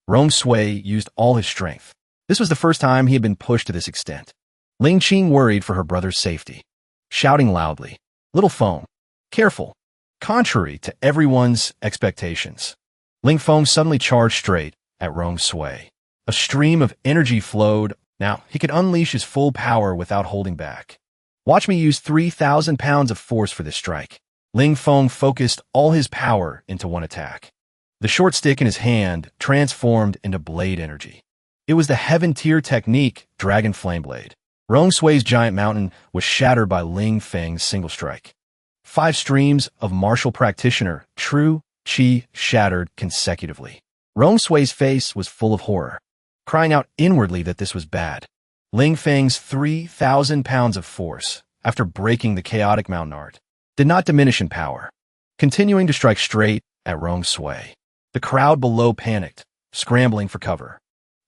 Rong Sui used all his strength. This was the first time he had been pushed to this extent. Ling Qing worried for her brother's safety, shouting loudly, "Little Feng, careful." Contrary to everyone's expectations, Ling Feng suddenly charged straight at Rong Sui. A stream of energy flowed. Now he could unleash his full power without holding back. "Watch me use 3,000 pounds of force for this strike." Ling Feng focused all his power into one attack. The short stick in his hand transformed into blade energy. It was the heaven tier technique, Dragon Flame Blade. Rong Sui's giant mountain was shattered by Ling Feng's single strike. 5 streams of martial practitioner, true, chi, shattered consecutively. Rong Sui's face was full of horror, crying out inwardly that this was bad. Ling Feng's 3,000 pounds of force, after breaking the chaotic mountain art, did not diminish in power, continuing to strike straight at Rong Sui. The crowd below panicked, scrambling for cover.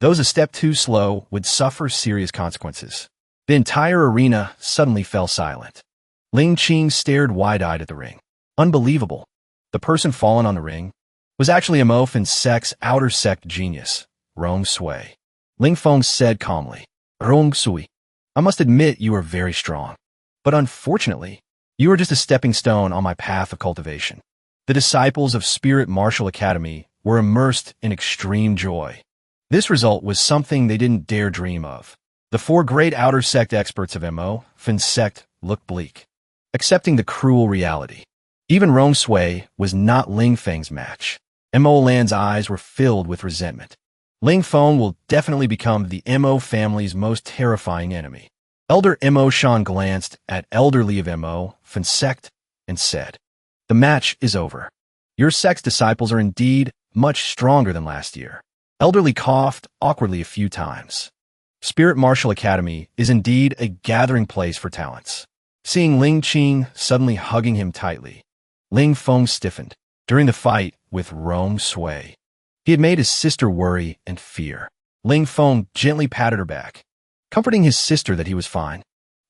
Those a step too slow would suffer serious consequences. The entire arena suddenly fell silent. Ling Qing stared wide-eyed at the ring. Unbelievable. The person fallen on the ring was actually Mo Finsec's outer sect genius, Rong Sui. Ling Feng said calmly, Rong Sui, I must admit you are very strong. But unfortunately, you are just a stepping stone on my path of cultivation. The disciples of Spirit Martial Academy were immersed in extreme joy. This result was something they didn't dare dream of. The 4 great outer sect experts of Mo Finsect looked bleak, accepting the cruel reality. Even Rong Sui was not Ling Feng's match. Mo Lan's eyes were filled with resentment. Ling Feng will definitely become the Mo family's most terrifying enemy. Elder Mo Shan glanced at elderly of Mo Finsect and said, The match is over. Your sect's disciples are indeed much stronger than last year. Elderly coughed awkwardly a few times. Spirit Martial Academy is indeed a gathering place for talents. Seeing Ling Qing suddenly hugging him tightly, Ling Feng stiffened. During the fight with Rong Sui, he had made his sister worry and fear. Ling Feng gently patted her back, comforting his sister that he was fine.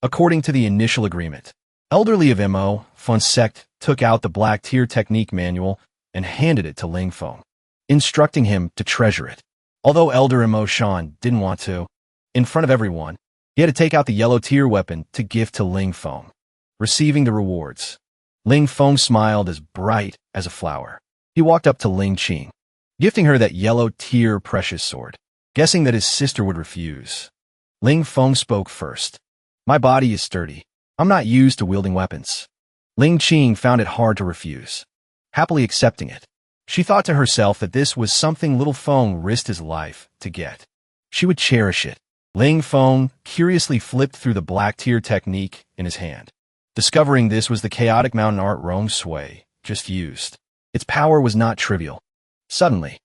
According to the initial agreement, elderly of Mo Finsect took out the Black Tier Technique manual and handed it to Ling Feng, instructing him to treasure it. Although Elder Mo Shan didn't want to, in front of everyone, he had to take out the yellow tier weapon to gift to Ling Feng. Receiving the rewards, Ling Feng smiled as bright as a flower. He walked up to Ling Qing, gifting her that yellow tier precious sword, guessing that his sister would refuse. Ling Feng spoke first. My body is sturdy. I'm not used to wielding weapons. Ling Qing found it hard to refuse, happily accepting it. She thought to herself that this was something little Feng risked his life to get. She would cherish it. Ling Feng curiously flipped through the Black Tier Technique in his hand, discovering this was the chaotic mountain art Rong Sui just used. Its power was not trivial. Suddenly,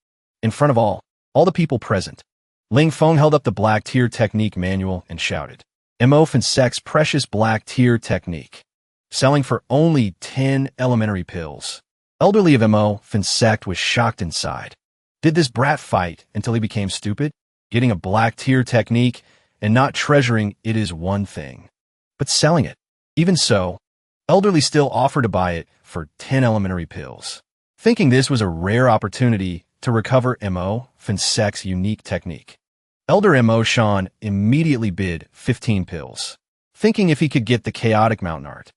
in front of all the people present, Ling Feng held up the Black Tier Technique manual and shouted, Mo Finsec's precious Black Tier Technique, selling for only 10 elementary pills. Elderly of Mo Finsect was shocked inside. Did this brat fight until he became stupid? Getting a Black Tier Technique and not treasuring it is one thing, but selling it. Even so, elderly still offered to buy it for 10 elementary pills, thinking this was a rare opportunity to recover Mo Finsec's unique technique. Elder Mo Shan immediately bid 15 pills, thinking if he could get the chaotic mountain art,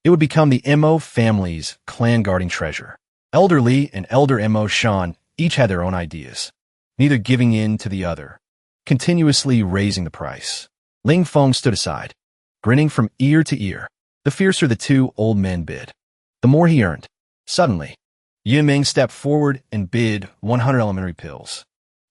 it would become the Mo family's clan-guarding treasure. Elderly and Elder Mo Shan each had their own ideas, neither giving in to the other, continuously raising the price. Ling Feng stood aside, grinning from ear to ear. The fiercer the 2 old men bid, the more he earned. Suddenly, Yiming stepped forward and bid 100 elementary pills.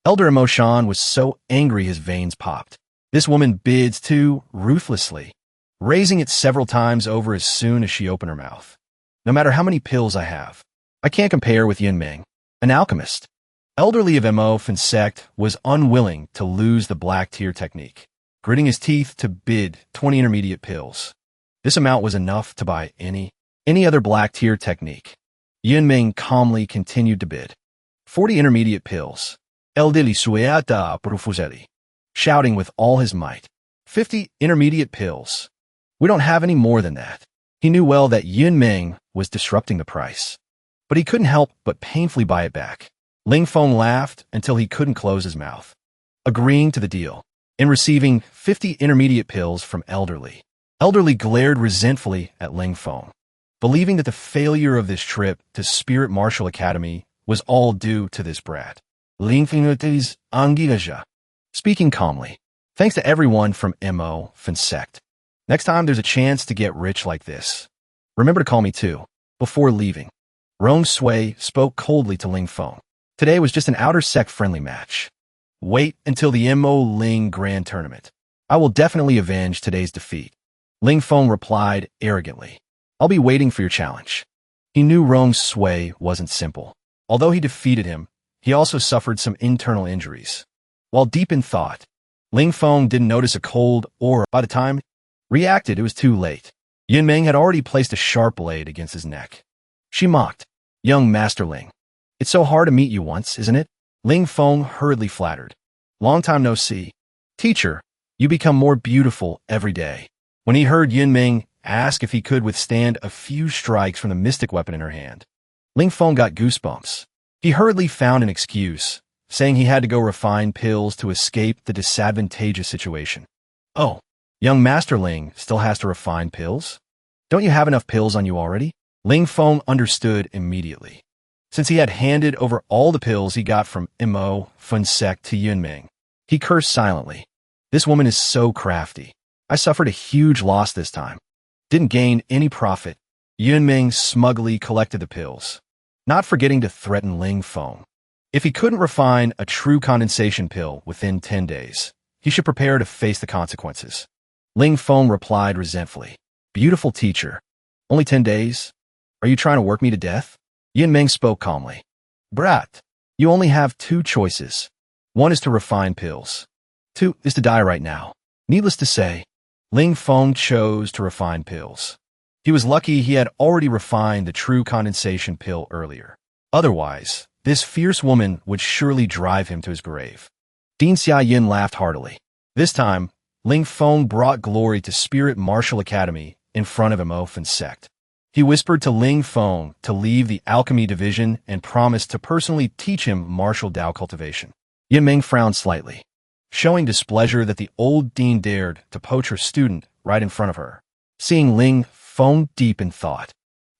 Elder Mo Shan was so angry his veins popped. This woman bids too ruthlessly, raising it several times over as soon as she opened her mouth. No matter how many pills I have, I can't compare with Yiming, an alchemist. Elderly of Mo Finsect was unwilling to lose the Black Tier Technique, gritting his teeth to bid 20 intermediate pills. This amount was enough to buy any other Black Tier Technique. Yunming calmly continued to bid 40 intermediate pills. Elderly sueata profuseli, shouting with all his might, 50 intermediate pills. We don't have any more than that. He knew well that Yunming was disrupting the price, but he couldn't help but painfully buy it back. Ling Feng laughed until he couldn't close his mouth, agreeing to the deal and receiving 50 intermediate pills from Elderly. Elderly glared resentfully at Ling Feng, believing that the failure of this trip to Spirit Martial Academy was all due to this brat. Ling Feng's Angigaja, speaking calmly, thanks to everyone from Mo Finsect. Next time there's a chance to get rich like this, remember to call me too, before leaving. Rong Sui spoke coldly to Ling Feng. Today was just an outer sect friendly match. Wait until the Mo Ling Grand Tournament. I will definitely avenge today's defeat. Ling Feng replied arrogantly. I'll be waiting for your challenge. He knew Rong's sway wasn't simple. Although he defeated him, he also suffered some internal injuries. While deep in thought, Ling Feng didn't notice a cold aura. By the time he reacted, it was too late. Yun Meng had already placed a sharp blade against his neck. She mocked. Young Master Ling. It's so hard to meet you once, isn't it? Ling Feng hurriedly flattered. Long time no see. Teacher, you become more beautiful every day. When he heard Yun Meng ask if he could withstand a few strikes from the mystic weapon in her hand, Ling Feng got goosebumps. He hurriedly found an excuse, saying he had to go refine pills to escape the disadvantageous situation. Oh, young Master Ling still has to refine pills? Don't you have enough pills on you already? Ling Feng understood immediately. Since he had handed over all the pills he got from Mo Funsek to Yun Meng, he cursed silently. This woman is so crafty. I suffered a huge loss this time. Didn't gain any profit. Yun Meng smugly collected the pills, not forgetting to threaten Ling Feng. If he couldn't refine a true condensation pill within 10 days, he should prepare to face the consequences. Ling Feng replied resentfully. Beautiful teacher. Only 10 days? Are you trying to work me to death? Yun Meng spoke calmly. Brat, you only have 2 choices. 1 is to refine pills. 2 is to die right now. Needless to say, Ling Feng chose to refine pills. He was lucky he had already refined the true condensation pill earlier. Otherwise, this fierce woman would surely drive him to his grave. Dean Xiaoyin laughed heartily. This time, Ling Feng brought glory to Spirit Martial Academy in front of Mo Funsek. He whispered to Ling Feng to leave the Alchemy division and promised to personally teach him martial Dao cultivation. Yun Meng frowned slightly, showing displeasure that the old dean dared to poach her student right in front of her. Seeing Ling Feng deep in thought,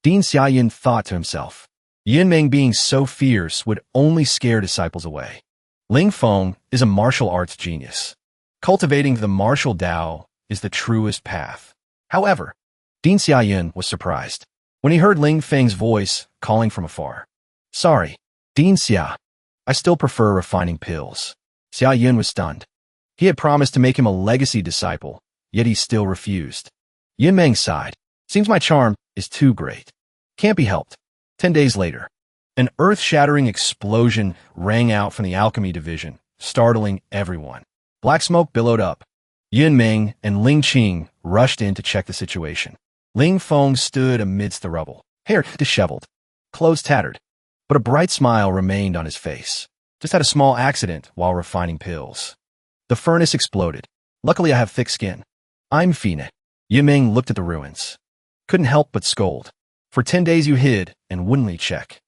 Dean Xiaoyin thought to himself, Yun Meng being so fierce would only scare disciples away. Ling Feng is a martial arts genius. Cultivating the martial Dao is the truest path. However, Dean Xiaoyin was surprised when he heard Ling Feng's voice calling from afar. Sorry, Dean Xia. I still prefer refining pills. Xiaoyin was stunned. He had promised to make him a legacy disciple, yet he still refused. Yun Meng sighed. Seems my charm is too great. Can't be helped. 10 days later, an earth-shattering explosion rang out from the Alchemy division, startling everyone. Black smoke billowed up. Yun Meng and Ling Qing rushed in to check the situation. Ling Feng stood amidst the rubble, hair disheveled, clothes tattered, but a bright smile remained on his face. Just had a small accident while refining pills. The furnace exploded. Luckily, I have thick skin. I'm Fina. Yun Meng looked at the ruins. Couldn't help but scold. For 10 days you hid and wouldn't check.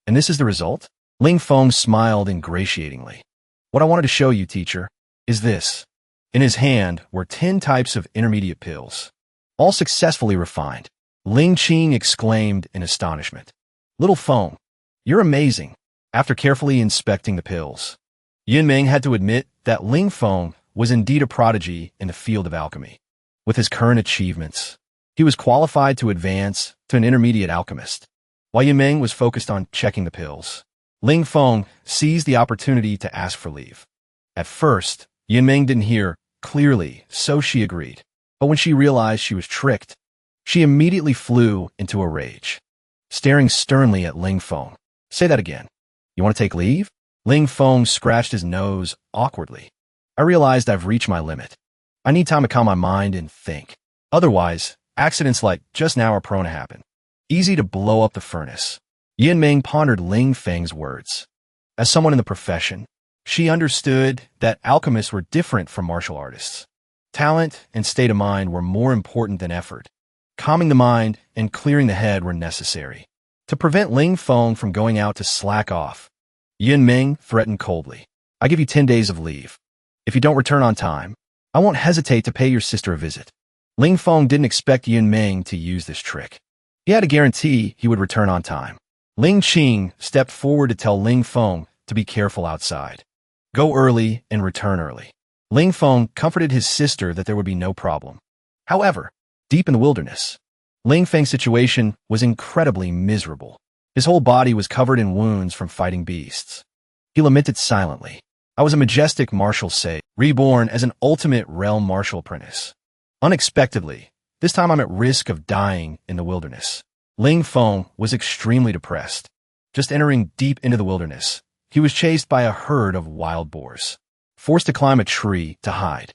And this is the result? Ling Feng smiled ingratiatingly. What I wanted to show you, teacher, is this. In his hand were 10 types of intermediate pills, all successfully refined. Ling Qing exclaimed in astonishment. Little Feng, you're amazing. After carefully inspecting the pills, Yun Meng had to admit that Ling Feng was indeed a prodigy in the field of alchemy. With his current achievements, he was qualified to advance to an intermediate alchemist. While Yun Meng was focused on checking the pills, Ling Feng seized the opportunity to ask for leave. At first, Yun Meng didn't hear clearly, so she agreed. But when she realized she was tricked, she immediately flew into a rage, staring sternly at Ling Feng. Say that again. You want to take leave? Ling Feng scratched his nose awkwardly. I realized I've reached my limit. I need time to calm my mind and think. Otherwise, accidents like just now are prone to happen. Easy to blow up the furnace. Yun Meng pondered Ling Feng's words. As someone in the profession, she understood that alchemists were different from martial artists. Talent and state of mind were more important than effort. Calming the mind and clearing the head were necessary. To prevent Ling Feng from going out to slack off, Yun Meng threatened coldly. I give you 10 days of leave. If you don't return on time, I won't hesitate to pay your sister a visit. Ling Feng didn't expect Yun Meng to use this trick. He had a guarantee he would return on time. Ling Qing stepped forward to tell Ling Feng to be careful outside. Go early and return early. Ling Feng comforted his sister that there would be no problem. However, deep in the wilderness, Ling Feng's situation was incredibly miserable. His whole body was covered in wounds from fighting beasts. He lamented silently. I was a majestic martial sage, reborn as an ultimate realm martial apprentice. Unexpectedly, This time I'm at risk of dying in the wilderness. Ling Feng was extremely depressed. Just entering deep into the wilderness, he was chased by a herd of wild boars, forced to climb a tree to hide.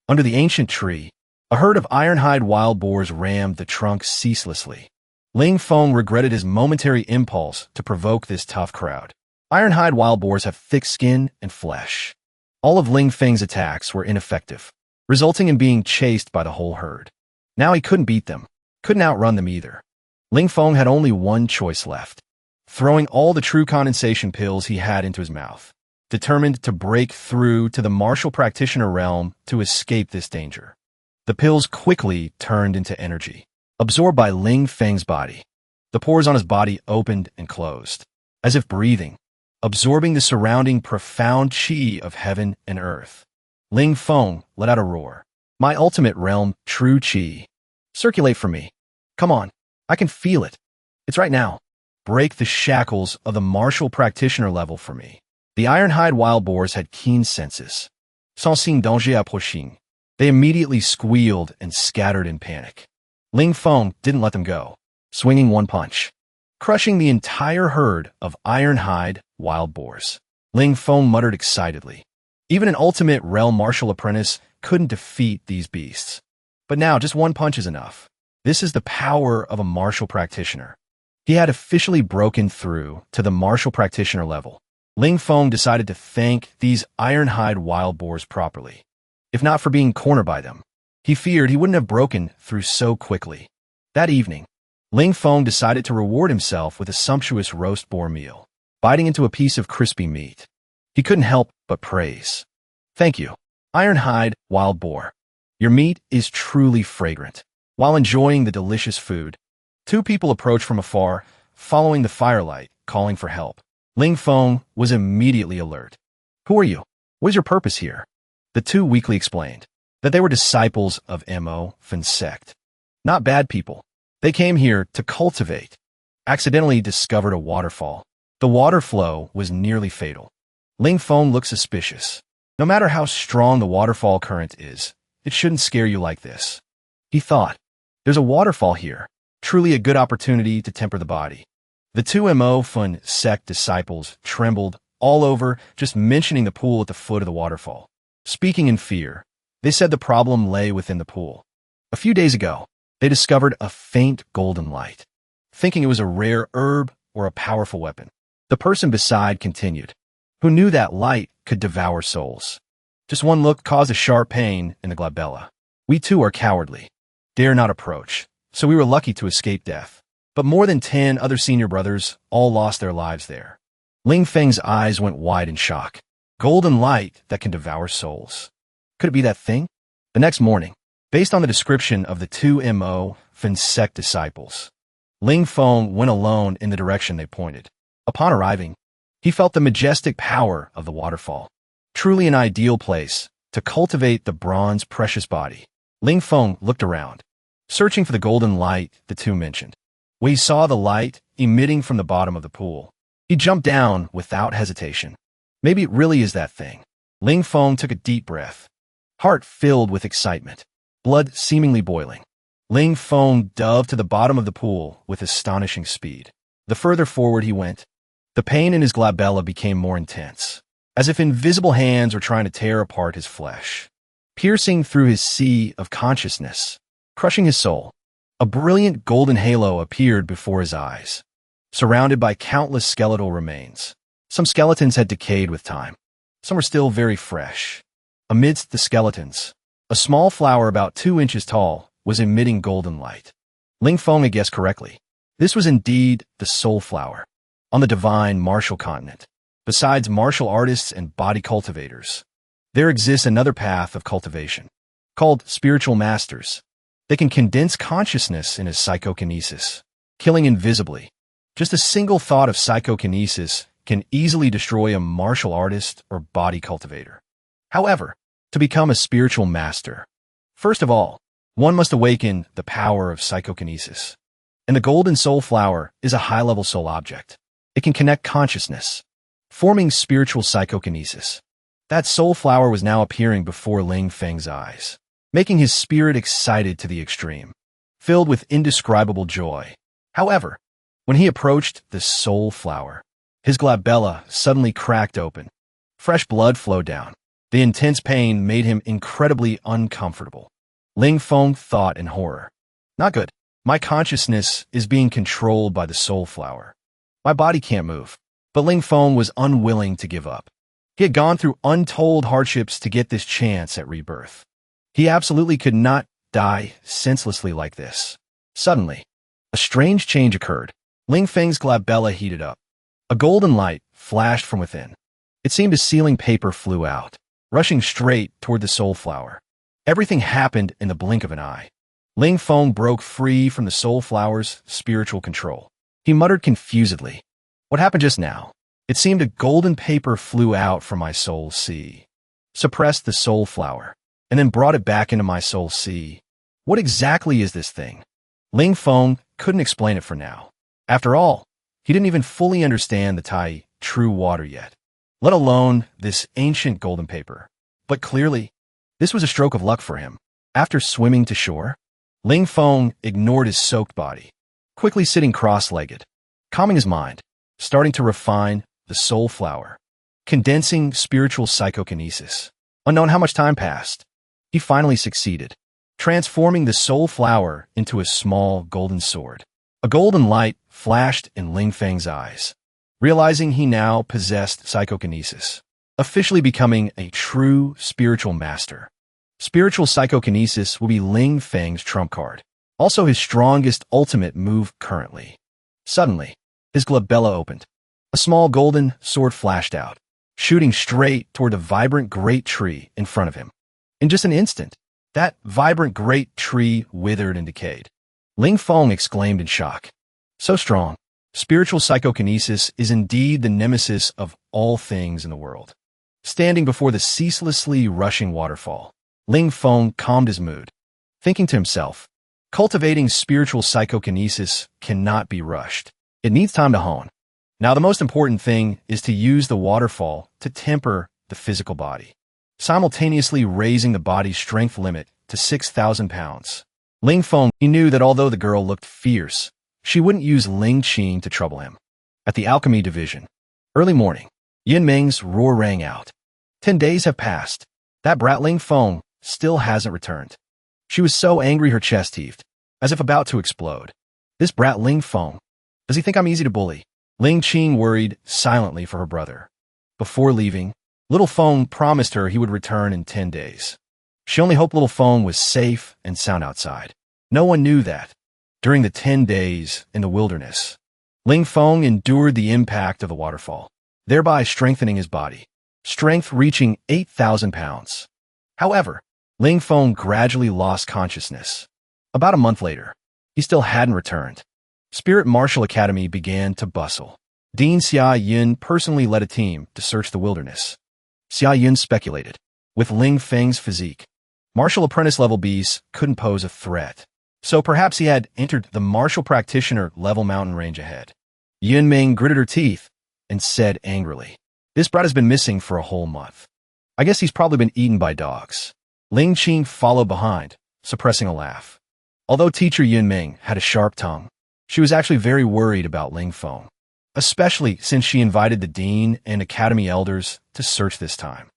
Under the ancient tree, a herd of ironhide wild boars rammed the trunk ceaselessly. Ling Feng regretted his momentary impulse to provoke this tough crowd. Ironhide wild boars have thick skin and flesh. All of Ling Feng's attacks were ineffective, resulting in being chased by the whole herd. Now he couldn't beat them, couldn't outrun them either. Ling Feng had only one choice left, throwing all the true condensation pills he had into his mouth, determined to break through to the martial practitioner realm to escape this danger. The pills quickly turned into energy, absorbed by Ling Feng's body. The pores on his body opened and closed, as if breathing, absorbing the surrounding profound qi of heaven and earth. Ling Feng let out a roar. My ultimate realm, true qi. Circulate for me. Come on. I can feel it. It's right now. Break the shackles of the martial practitioner level for me. The ironhide wild boars had keen senses. Sans signe danger approching. They immediately squealed and scattered in panic. Ling Feng didn't let them go, swinging one punch, crushing the entire herd of ironhide wild boars. Ling Feng muttered excitedly. Even an ultimate realm martial apprentice couldn't defeat these beasts. But now just one punch is enough. This is the power of a martial practitioner. He had officially broken through to the martial practitioner level. Ling Feng decided to thank these ironhide wild boars properly. If not for being cornered by them, he feared he wouldn't have broken through so quickly. That evening, Ling Feng decided to reward himself with a sumptuous roast boar meal, biting into a piece of crispy meat. He couldn't help but praise. Thank you, ironhide wild boar. Your meat is truly fragrant. While enjoying the delicious food, two people approached from afar, following the firelight, calling for help. Ling Feng was immediately alert. Who are you? What is your purpose here? The two weakly explained that they were disciples of Mo Fen's sect. Not bad people. They came here to cultivate. Accidentally discovered a waterfall. The water flow was nearly fatal. Ling Feng looked suspicious. No matter how strong the waterfall current is, it shouldn't scare you like this. He thought. There's a waterfall here. Truly a good opportunity to temper the body. The two Mo Fen sect disciples trembled all over just mentioning the pool at the foot of the waterfall. Speaking in fear, they said the problem lay within the pool. A few days ago, they discovered a faint golden light, thinking it was a rare herb or a powerful weapon. The person beside continued, who knew that light could devour souls. Just one look caused a sharp pain in the glabella. We too are cowardly. Dare not approach, so we were lucky to escape death. But more than 10 other senior brothers all lost their lives there. Ling Feng's eyes went wide in shock. Golden light that can devour souls. Could it be that thing? The next morning, based on the description of the two Mo Fen sect disciples, Ling Feng went alone in the direction they pointed. Upon arriving, he felt the majestic power of the waterfall. Truly an ideal place to cultivate the bronze precious body. Ling Feng looked around, searching for the golden light the two mentioned. When he saw the light emitting from the bottom of the pool, he jumped down without hesitation. Maybe it really is that thing. Ling Feng took a deep breath, heart filled with excitement, blood seemingly boiling. Ling Feng dove to the bottom of the pool with astonishing speed. The further forward he went, the pain in his glabella became more intense, as if invisible hands were trying to tear apart his flesh, piercing through his sea of consciousness, crushing his soul. A brilliant golden halo appeared before his eyes, surrounded by countless skeletal remains. Some skeletons had decayed with time. Some were still very fresh. Amidst the skeletons, a small flower about 2 inches tall was emitting golden light. Ling Feng had guessed correctly. This was indeed the soul flower. On the divine martial continent, besides martial artists and body cultivators, there exists another path of cultivation, called spiritual masters. They can condense consciousness in a psychokinesis, killing invisibly. Just a single thought of psychokinesis can easily destroy a martial artist or body cultivator. However, to become a spiritual master, first of all, one must awaken the power of psychokinesis. And the golden soul flower is a high-level soul object. It can connect consciousness, forming spiritual psychokinesis. That soul flower was now appearing before Ling Feng's eyes, making his spirit excited to the extreme. filled with indescribable joy. However, when he approached the soul flower, his glabella suddenly cracked open. Fresh blood flowed down. The intense pain made him incredibly uncomfortable. Ling Feng thought in horror. Not good. My consciousness is being controlled by the soul flower. My body can't move. But Ling Feng was unwilling to give up. He had gone through untold hardships to get this chance at rebirth. He absolutely could not die senselessly like this. Suddenly, a strange change occurred. Ling Feng's glabella heated up. A golden light flashed from within. It seemed a sealing paper flew out, rushing straight toward the soul flower. Everything happened in the blink of an eye. Ling Feng broke free from the soul flower's spiritual control. He muttered confusedly, "What happened just now? It seemed a golden paper flew out from my soul sea, suppressed the soul flower, and then brought it back into my soul sea. What exactly is this thing?" Ling Feng couldn't explain it for now. After all, he didn't even fully understand the Tai true water yet, let alone this ancient golden paper. But clearly, this was a stroke of luck for him. After swimming to shore, Ling Feng ignored his soaked body, quickly sitting cross-legged, calming his mind, starting to refine the soul flower, condensing spiritual psychokinesis. Unknown how much time passed, he finally succeeded, transforming the soul flower into a small golden sword. A golden light flashed in Ling Feng's eyes, realizing he now possessed psychokinesis, officially becoming a true spiritual master. Spiritual psychokinesis will be Ling Feng's trump card, also his strongest ultimate move currently. Suddenly, his glabella opened. A small golden sword flashed out, shooting straight toward the vibrant great tree in front of him. In just an instant, that vibrant great tree withered and decayed. Ling Feng exclaimed in shock. So strong, spiritual psychokinesis is indeed the nemesis of all things in the world. Standing before the ceaselessly rushing waterfall, Ling Feng calmed his mood, thinking to himself, cultivating spiritual psychokinesis cannot be rushed. It needs time to hone. Now the most important thing is to use the waterfall to temper the physical body, simultaneously raising the body's strength limit to 6,000 pounds. Ling Feng, he knew that although the girl looked fierce, she wouldn't use Ling Qing to trouble him. At the Alchemy division, early morning, Yin Ming's roar rang out. 10 days have passed. That brat Ling Feng still hasn't returned. She was so angry her chest heaved, as if about to explode. This brat Ling Feng, does he think I'm easy to bully? Ling Qing worried silently for her brother. Before leaving, Little Feng promised her he would return in 10 days. She only hoped Little Feng was safe and sound outside. No one knew that. During the 10 days in the wilderness, Ling Feng endured the impact of the waterfall, thereby strengthening his body, strength reaching 8,000 pounds. However, Ling Feng gradually lost consciousness. About a month later, he still hadn't returned. Spirit Martial Academy began to bustle. Dean Xia Yun personally led a team to search the wilderness. Xia Yun speculated, with Ling Feng's physique, martial apprentice level beasts couldn't pose a threat. So perhaps he had entered the martial practitioner level mountain range ahead. Yun Ming gritted her teeth and said angrily, "This brat has been missing for a whole month. I guess he's probably been eaten by dogs." Ling Qing followed behind, suppressing a laugh. Although teacher Yun Ming had a sharp tongue, she was actually very worried about Ling Feng, especially since she invited the dean and academy elders to search this time.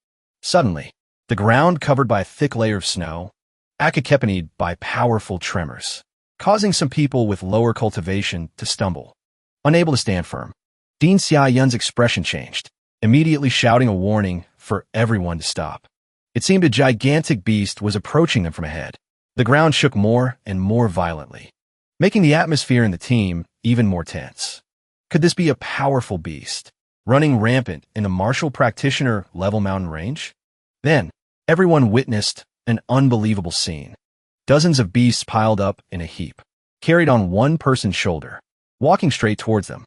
Suddenly, the ground covered by a thick layer of snow, accompanied by powerful tremors, causing some people with lower cultivation to stumble. Unable to stand firm, Dean Xia Yun's expression changed, immediately shouting a warning for everyone to stop. It seemed a gigantic beast was approaching them from ahead. The ground shook more and more violently, making the atmosphere in the team even more tense. Could this be a powerful beast, running rampant in the martial practitioner level mountain range? Then, everyone witnessed an unbelievable scene. Dozens of beasts piled up in a heap, carried on one person's shoulder, walking straight towards them.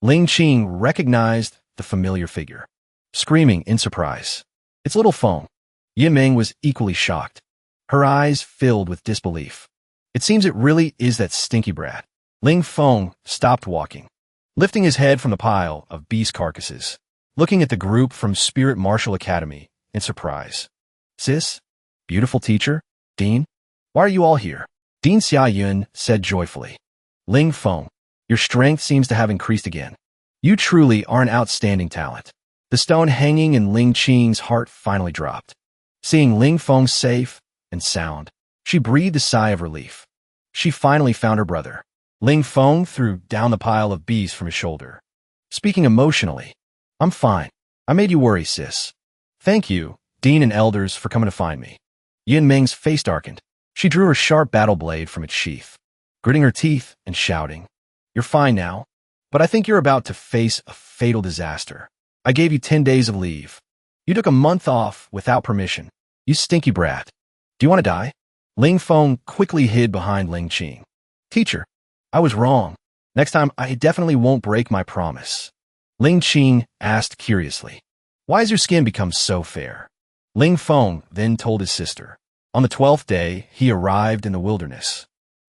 Ling Qing recognized the familiar figure, screaming in surprise. It's Little Feng. Yin Ming was equally shocked, her eyes filled with disbelief. It seems it really is that stinky brat. Ling Feng stopped walking, lifting his head from the pile of beast carcasses, looking at the group from Spirit Martial Academy in surprise. "Sis? Beautiful teacher? Dean? Why are you all here?" Dean Xiaoyun said joyfully. Ling Feng, your strength seems to have increased again. You truly are an outstanding talent. The stone hanging in Ling Qing's heart finally dropped. Seeing Ling Feng safe and sound, she breathed a sigh of relief. She finally found her brother. Ling Feng threw down the pile of bees from his shoulder. Speaking emotionally, I'm fine. I made you worry, sis. Thank you, Dean and elders, for coming to find me. Yin Ming's face darkened. She drew her sharp battle blade from its sheath, gritting her teeth and shouting, You're fine now, but I think you're about to face a fatal disaster. I gave you 10 days of leave. You took a month off without permission. You stinky brat. Do you want to die? Ling Feng quickly hid behind Ling Qing. Teacher, I was wrong. Next time, I definitely won't break my promise. Ling Qing asked curiously, Why has your skin become so fair? Ling Feng then told his sister. On the 12th day, he arrived in the wilderness.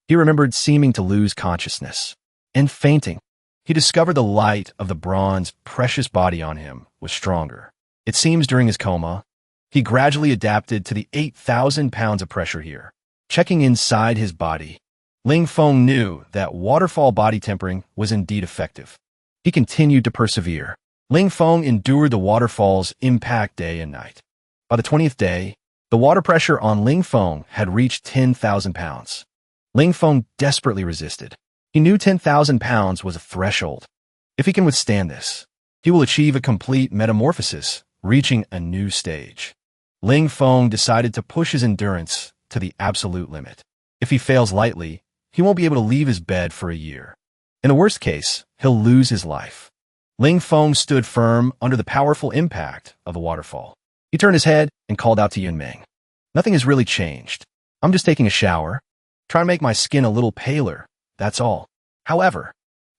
He remembered seeming to lose consciousness and fainting. He discovered the light of the bronze, precious body on him was stronger. It seems during his coma, he gradually adapted to the 8,000 pounds of pressure here. Checking inside his body, Ling Feng knew that waterfall body tempering was indeed effective. He continued to persevere. Ling Feng endured the waterfall's impact day and night. By the 20th day, the water pressure on Ling Feng had reached 10,000 pounds. Ling Feng desperately resisted. He knew 10,000 pounds was a threshold. If he can withstand this, he will achieve a complete metamorphosis, reaching a new stage. Ling Feng decided to push his endurance to the absolute limit. If he fails lightly, he won't be able to leave his bed for a year. In the worst case, he'll lose his life. Ling Feng stood firm under the powerful impact of the waterfall. He turned his head and called out to Yun Ming. Nothing has really changed. I'm just taking a shower, trying to make my skin a little paler, that's all. However,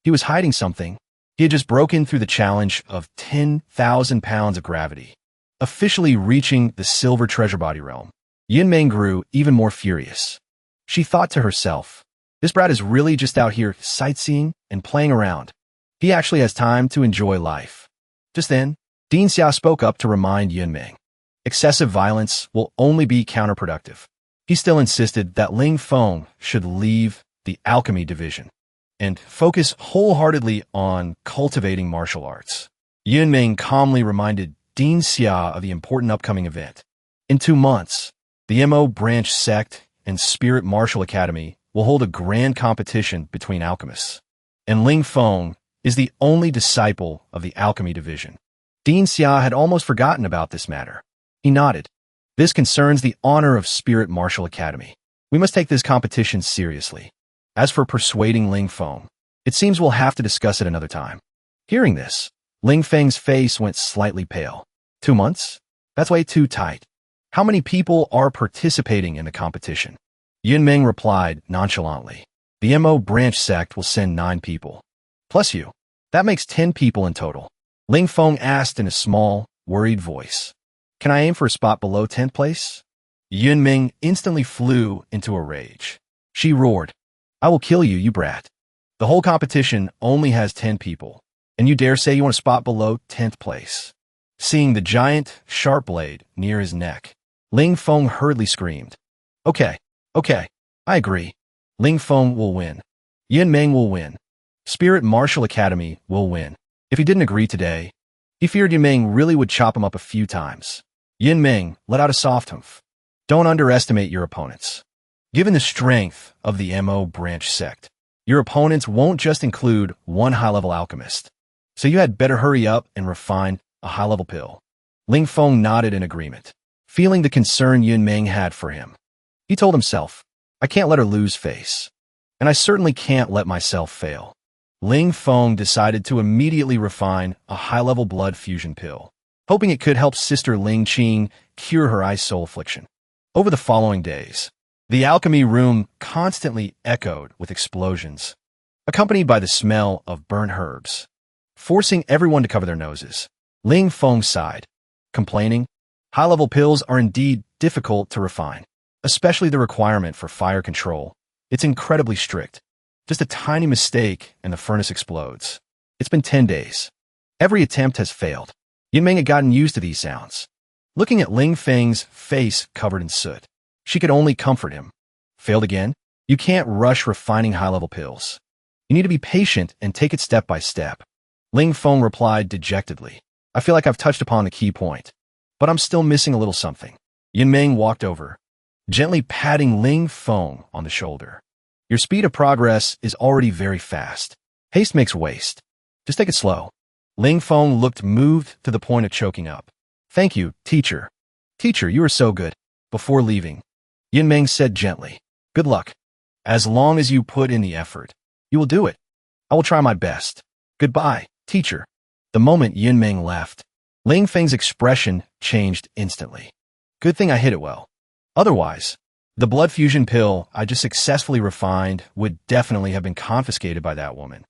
he was hiding something. He had just broken through the challenge of 10,000 pounds of gravity, officially reaching the silver treasure body realm. Yun Ming grew even more furious. She thought to herself, this brat is really just out here sightseeing and playing around. He actually has time to enjoy life. Just then, Dean Xia spoke up to remind Yun Ming. Excessive violence will only be counterproductive. He still insisted that Ling Feng should leave the Alchemy division and focus wholeheartedly on cultivating martial arts. Yun Ming calmly reminded Dean Xia of the important upcoming event. In 2 months, the MO Branch Sect and Spirit Martial Academy will hold a grand competition between alchemists, and Ling Feng is the only disciple of the Alchemy division. Dean Xia had almost forgotten about this matter. He nodded. This concerns the honor of Spirit Martial Academy. We must take this competition seriously. As for persuading Ling Feng, it seems we'll have to discuss it another time. Hearing this, Ling Feng's face went slightly pale. 2 months? That's way too tight. How many people are participating in the competition? Yun Ming replied nonchalantly. The MO Branch Sect will send 9 people. Plus you. That makes 10 people in total. Ling Feng asked in a small, worried voice. Can I aim for a spot below 10th place? Yun Ming instantly flew into a rage. She roared. I will kill you, you brat. The whole competition only has 10 people, and you dare say you want a spot below 10th place. Seeing the giant, sharp blade near his neck, Ling Feng hurriedly screamed. Okay, I agree. Ling Feng will win. Yun Ming will win. Spirit Martial Academy will win. If he didn't agree today, he feared Yun Ming really would chop him up a few times. Yun Ming let out a soft humph. Don't underestimate your opponents. Given the strength of the MO Branch Sect, your opponents won't just include one high-level alchemist. So you had better hurry up and refine a high-level pill. Ling Feng nodded in agreement, feeling the concern Yun Ming had for him. He told himself, I can't let her lose face, and I certainly can't let myself fail. Ling Feng decided to immediately refine a high-level blood fusion pill, hoping it could help sister Ling Qing cure her eye-soul affliction. Over the following days, the alchemy room constantly echoed with explosions, accompanied by the smell of burnt herbs, forcing everyone to cover their noses. Ling Feng sighed, complaining, high-level pills are indeed difficult to refine, especially the requirement for fire control. It's incredibly strict. Just a tiny mistake and the furnace explodes. It's been 10 days. Every attempt has failed. Yun Ming had gotten used to these sounds. Looking at Ling Feng's face covered in soot, she could only comfort him. Failed again? You can't rush refining high-level pills. You need to be patient and take it step by step. Ling Feng replied dejectedly. I feel like I've touched upon the key point, but I'm still missing a little something. Yin Ming walked over, gently patting Ling Feng on the shoulder. Your speed of progress is already very fast. Haste makes waste. Just take it slow. Ling Feng looked moved to the point of choking up. Thank you, teacher. Teacher, you are so good. Before leaving, Yin Ming said gently, good luck. As long as you put in the effort, you will do it. I will try my best. Goodbye, teacher. The moment Yin Ming left, Ling Feng's expression changed instantly. Good thing I hit it well. Otherwise, the blood fusion pill I just successfully refined would definitely have been confiscated by that woman.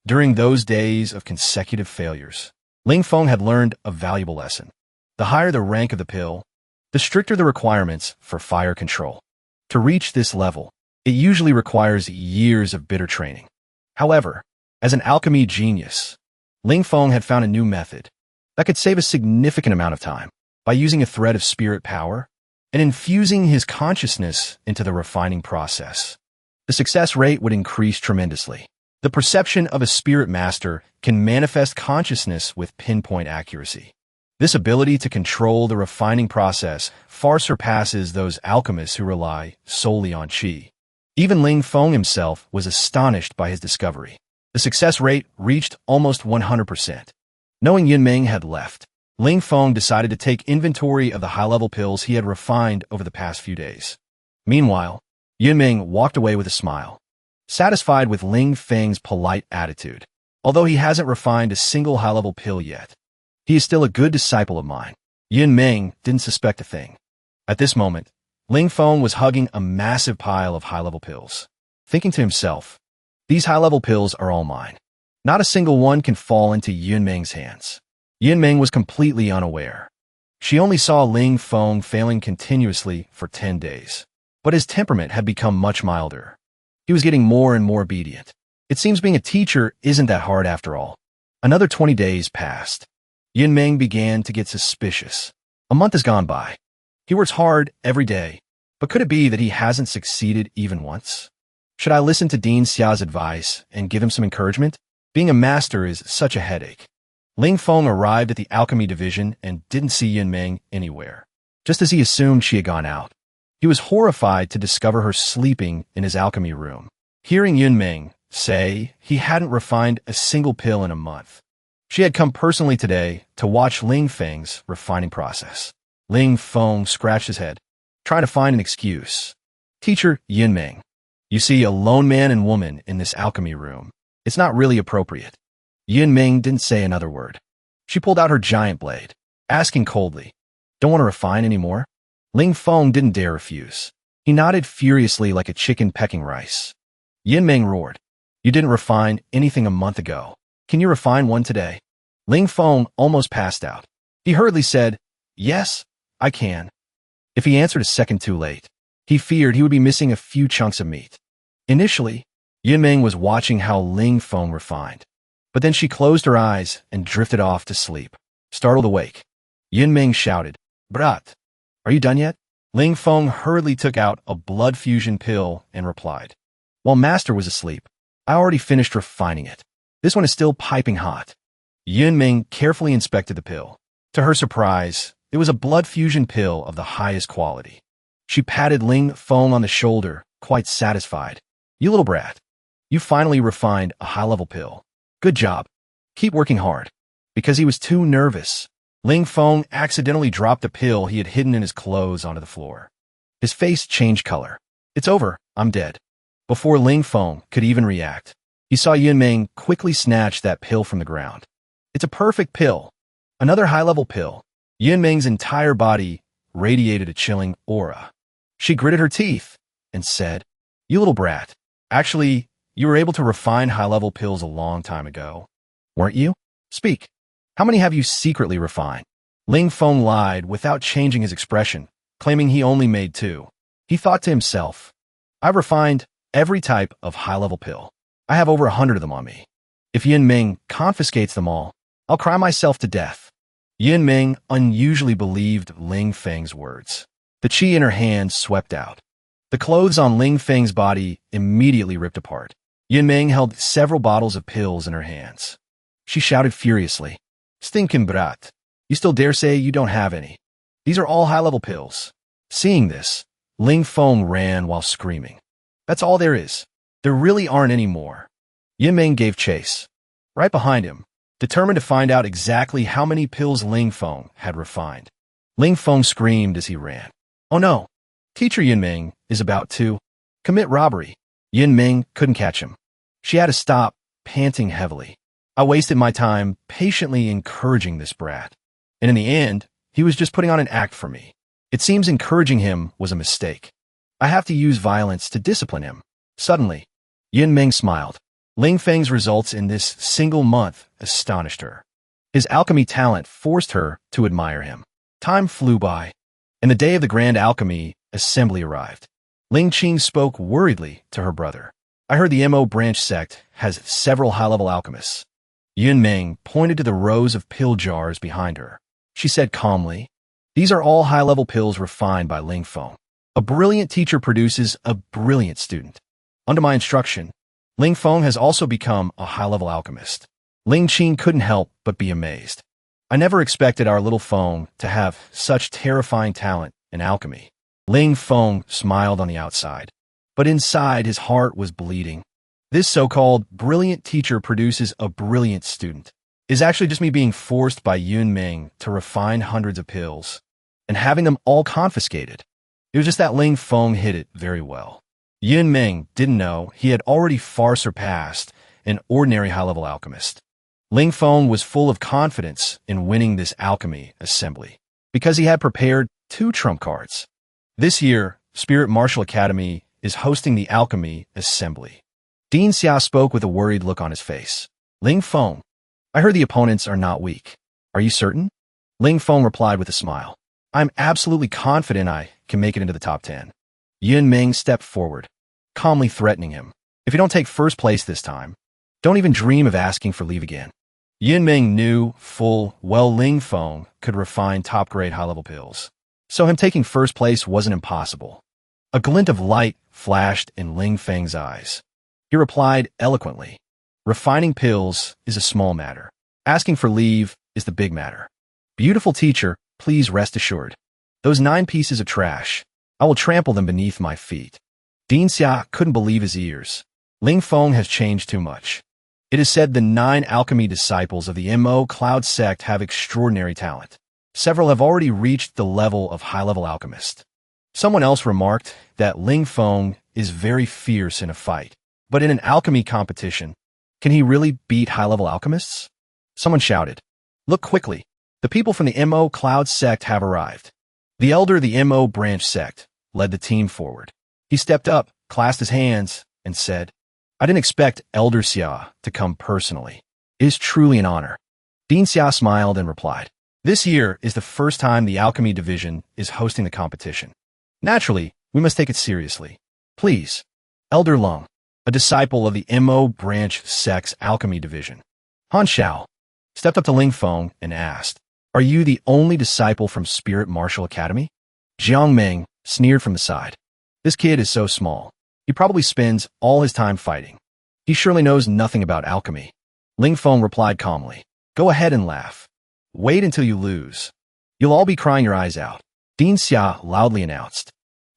During those days of consecutive failures, Ling Feng had learned a valuable lesson. The higher the rank of the pill, the stricter the requirements for fire control. To reach this level, it usually requires years of bitter training. However, as an alchemy genius, Ling Feng had found a new method that could save a significant amount of time by using a thread of spirit power and infusing his consciousness into the refining process. The success rate would increase tremendously. The perception of a spirit master can manifest consciousness with pinpoint accuracy. This ability to control the refining process far surpasses those alchemists who rely solely on qi. Even Ling Feng himself was astonished by his discovery. The success rate reached almost 100%. Knowing Yin Ming had left, Ling Feng decided to take inventory of the high-level pills he had refined over the past few days. Meanwhile, Yin Ming walked away with a smile, satisfied with Ling Feng's polite attitude. Although he hasn't refined a single high-level pill yet, he is still a good disciple of mine. Yin Ming didn't suspect a thing. At this moment, Ling Feng was hugging a massive pile of high-level pills, thinking to himself, these high-level pills are all mine. Not a single one can fall into Yin Ming's hands. Yin Ming was completely unaware. She only saw Ling Feng failing continuously for 10 days. But his temperament had become much milder. He was getting more and more obedient. It seems being a teacher isn't that hard after all. Another 20 days passed. Yin Ming began to get suspicious. A month has gone by. He works hard every day, but could it be that he hasn't succeeded even once? Should I listen to Dean Xia's advice and give him some encouragement? Being a master is such a headache. Ling Feng arrived at the alchemy division and didn't see Yin Ming anywhere, just as he assumed she had gone out. He was horrified to discover her sleeping in his alchemy room. Hearing Yin Ming say he hadn't refined a single pill in a month, she had come personally today to watch Ling Feng's refining process. Ling Feng scratched his head, trying to find an excuse. Teacher Yin Ming, you see a lone man and woman in this alchemy room. It's not really appropriate. Yin Ming didn't say another word. She pulled out her giant blade, asking coldly, don't want to refine anymore? Ling Feng didn't dare refuse. He nodded furiously like a chicken pecking rice. Yin Ming roared, you didn't refine anything a month ago. Can you refine one today? Ling Feng almost passed out. He hurriedly said, yes, I can. If he answered a second too late, he feared he would be missing a few chunks of meat. Initially, Yin Ming was watching how Ling Feng refined, but then she closed her eyes and drifted off to sleep. Startled awake, Yin Ming shouted, Brat, are you done yet? Ling Feng hurriedly took out a blood fusion pill and replied, while Master was asleep, I already finished refining it. This one is still piping hot. Yin Ming carefully inspected the pill. To her surprise, it was a blood fusion pill of the highest quality. She patted Ling Feng on the shoulder, quite satisfied. You little brat. You finally refined a high-level pill. Good job. Keep working hard. Because he was too nervous, Ling Feng accidentally dropped the pill he had hidden in his clothes onto the floor. His face changed color. It's over. I'm dead. Before Ling Feng could even react, he saw Yin Ming quickly snatch that pill from the ground. It's a perfect pill. Another high-level pill. Yin Ming's entire body radiated a chilling aura. She gritted her teeth and said, you little brat. Actually, you were able to refine high-level pills a long time ago, weren't you? Speak. How many have you secretly refined? Ling Feng lied without changing his expression, claiming he only made 2. He thought to himself, I've refined every type of high-level pill. I have over 100 of them on me. If Yin Ming confiscates them all, I'll cry myself to death. Yin Ming unusually believed Ling Feng's words. The qi in her hand swept out. The clothes on Ling Feng's body immediately ripped apart. Yunming held several bottles of pills in her hands. She shouted furiously, "Stinkin' brat! You still dare say you don't have any? These are all high-level pills." Seeing this, Ling Feng ran while screaming. "That's all there is. There really aren't any more." Yunming gave chase. Right behind him, determined to find out exactly how many pills Ling Feng had refined. Ling Feng screamed as he ran. "Oh no! Teacher Yunming is about to commit robbery." Yunming couldn't catch him. She had to stop, panting heavily. I wasted my time patiently encouraging this brat. And in the end, he was just putting on an act for me. It seems encouraging him was a mistake. I have to use violence to discipline him. Suddenly, Yunming smiled. Ling Feng's results in this single month astonished her. His alchemy talent forced her to admire him. Time flew by, and the day of the Grand Alchemy Assembly arrived. Ling Qing spoke worriedly to her brother. "I heard the MO branch sect has several high-level alchemists." Yunming pointed to the rows of pill jars behind her. She said calmly, "These are all high-level pills refined by Ling Feng. A brilliant teacher produces a brilliant student. Under my instruction, Ling Feng has also become a high-level alchemist." Ling Qing couldn't help but be amazed. "I never expected our little Feng to have such terrifying talent in alchemy." Ling Feng smiled on the outside, but inside his heart was bleeding. This so-called brilliant teacher produces a brilliant student is actually just me being forced by Yunming to refine hundreds of pills and having them all confiscated. It was just that Ling Feng hid it very well. Yunming didn't know he had already far surpassed an ordinary high-level alchemist. Ling Feng was full of confidence in winning this alchemy assembly because he had prepared 2 trump cards. This year, Spirit Martial Academy is hosting the Alchemy Assembly. Dean Xia spoke with a worried look on his face. "Ling Feng, I heard the opponents are not weak. Are you certain?" Ling Feng replied with a smile. "I'm absolutely confident I can make it into the top 10. Yunming stepped forward, calmly threatening him. "If you don't take first place this time, don't even dream of asking for leave again." Yunming knew full well Ling Feng could refine top-grade high-level pills, so him taking first place wasn't impossible. A glint of light flashed in Ling Feng's eyes. He replied eloquently, "Refining pills is a small matter. Asking for leave is the big matter. Beautiful teacher, please rest assured. Those 9 pieces of trash, I will trample them beneath my feet." Dean Xia couldn't believe his ears. Ling Feng has changed too much. It is said the 9 alchemy disciples of the MO Cloud sect have extraordinary talent. Several have already reached the level of high-level alchemist. Someone else remarked that Ling Feng is very fierce in a fight, but in an alchemy competition, can he really beat high-level alchemists? Someone shouted, "Look quickly, the people from the MO Cloud sect have arrived." The elder of the MO branch sect led the team forward. He stepped up, clasped his hands, and said, "I didn't expect Elder Xia to come personally. It is truly an honor." Dean Xia smiled and replied, "This year is the first time the Alchemy Division is hosting the competition. Naturally, we must take it seriously. Please, Elder Lung, a disciple of the MO Branch Sect's Alchemy Division." Han Xiao stepped up to Ling Feng and asked, "Are you the only disciple from Spirit Martial Academy?" Jiang Ming sneered from the side. "This kid is so small. He probably spends all his time fighting. He surely knows nothing about alchemy." Ling Feng replied calmly, "Go ahead and laugh. Wait until you lose. You'll all be crying your eyes out." Dean Xia loudly announced,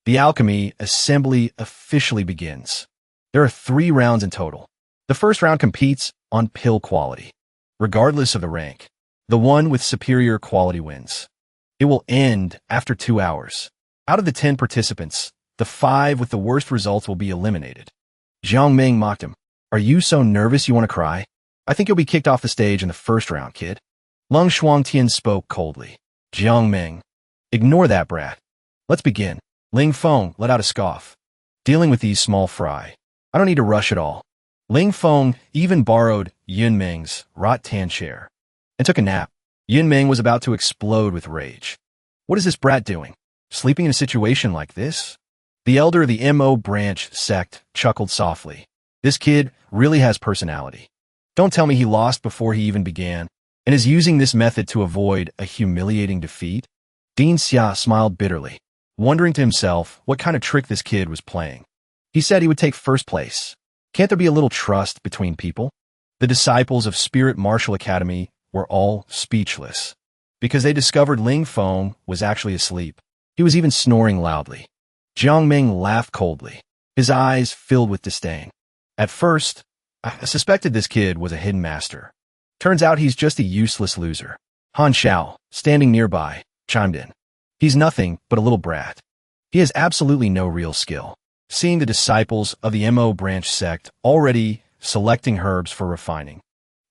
"The Alchemy Assembly officially begins. There are 3 rounds in total. The first round competes on pill quality. Regardless of the rank, the one with superior quality wins. It will end after 2 hours. Out of the 10 participants, the 5 with the worst results will be eliminated." Jiang Ming mocked him. "Are you so nervous you want to cry? I think you'll be kicked off the stage in the first round, kid." Lung Shuangtian spoke coldly. "Jiang Ming, ignore that brat. Let's begin." Ling Feng let out a scoff. "Dealing with these small fry, I don't need to rush at all." Ling Feng even borrowed Yunming's rattan chair and took a nap. Yunming was about to explode with rage. What is this brat doing? Sleeping in a situation like this? The elder of the MO branch sect chuckled softly. "This kid really has personality. Don't tell me he lost before he even began, and is using this method to avoid a humiliating defeat?" Dean Xia smiled bitterly. wondering to himself what kind of trick this kid was playing. He said he would take first place. Can't there be a little trust between people? The disciples of Spirit Martial Academy were all speechless, because they discovered Ling Feng was actually asleep. He was even snoring loudly. Jiang Ming laughed coldly, his eyes filled with disdain. At first, I suspected this kid was a hidden master. Turns out he's just a useless loser. Han Xiao, standing nearby, chimed in. He's nothing but a little brat. He has absolutely no real skill. Seeing the disciples of the Mo branch sect already selecting herbs for refining,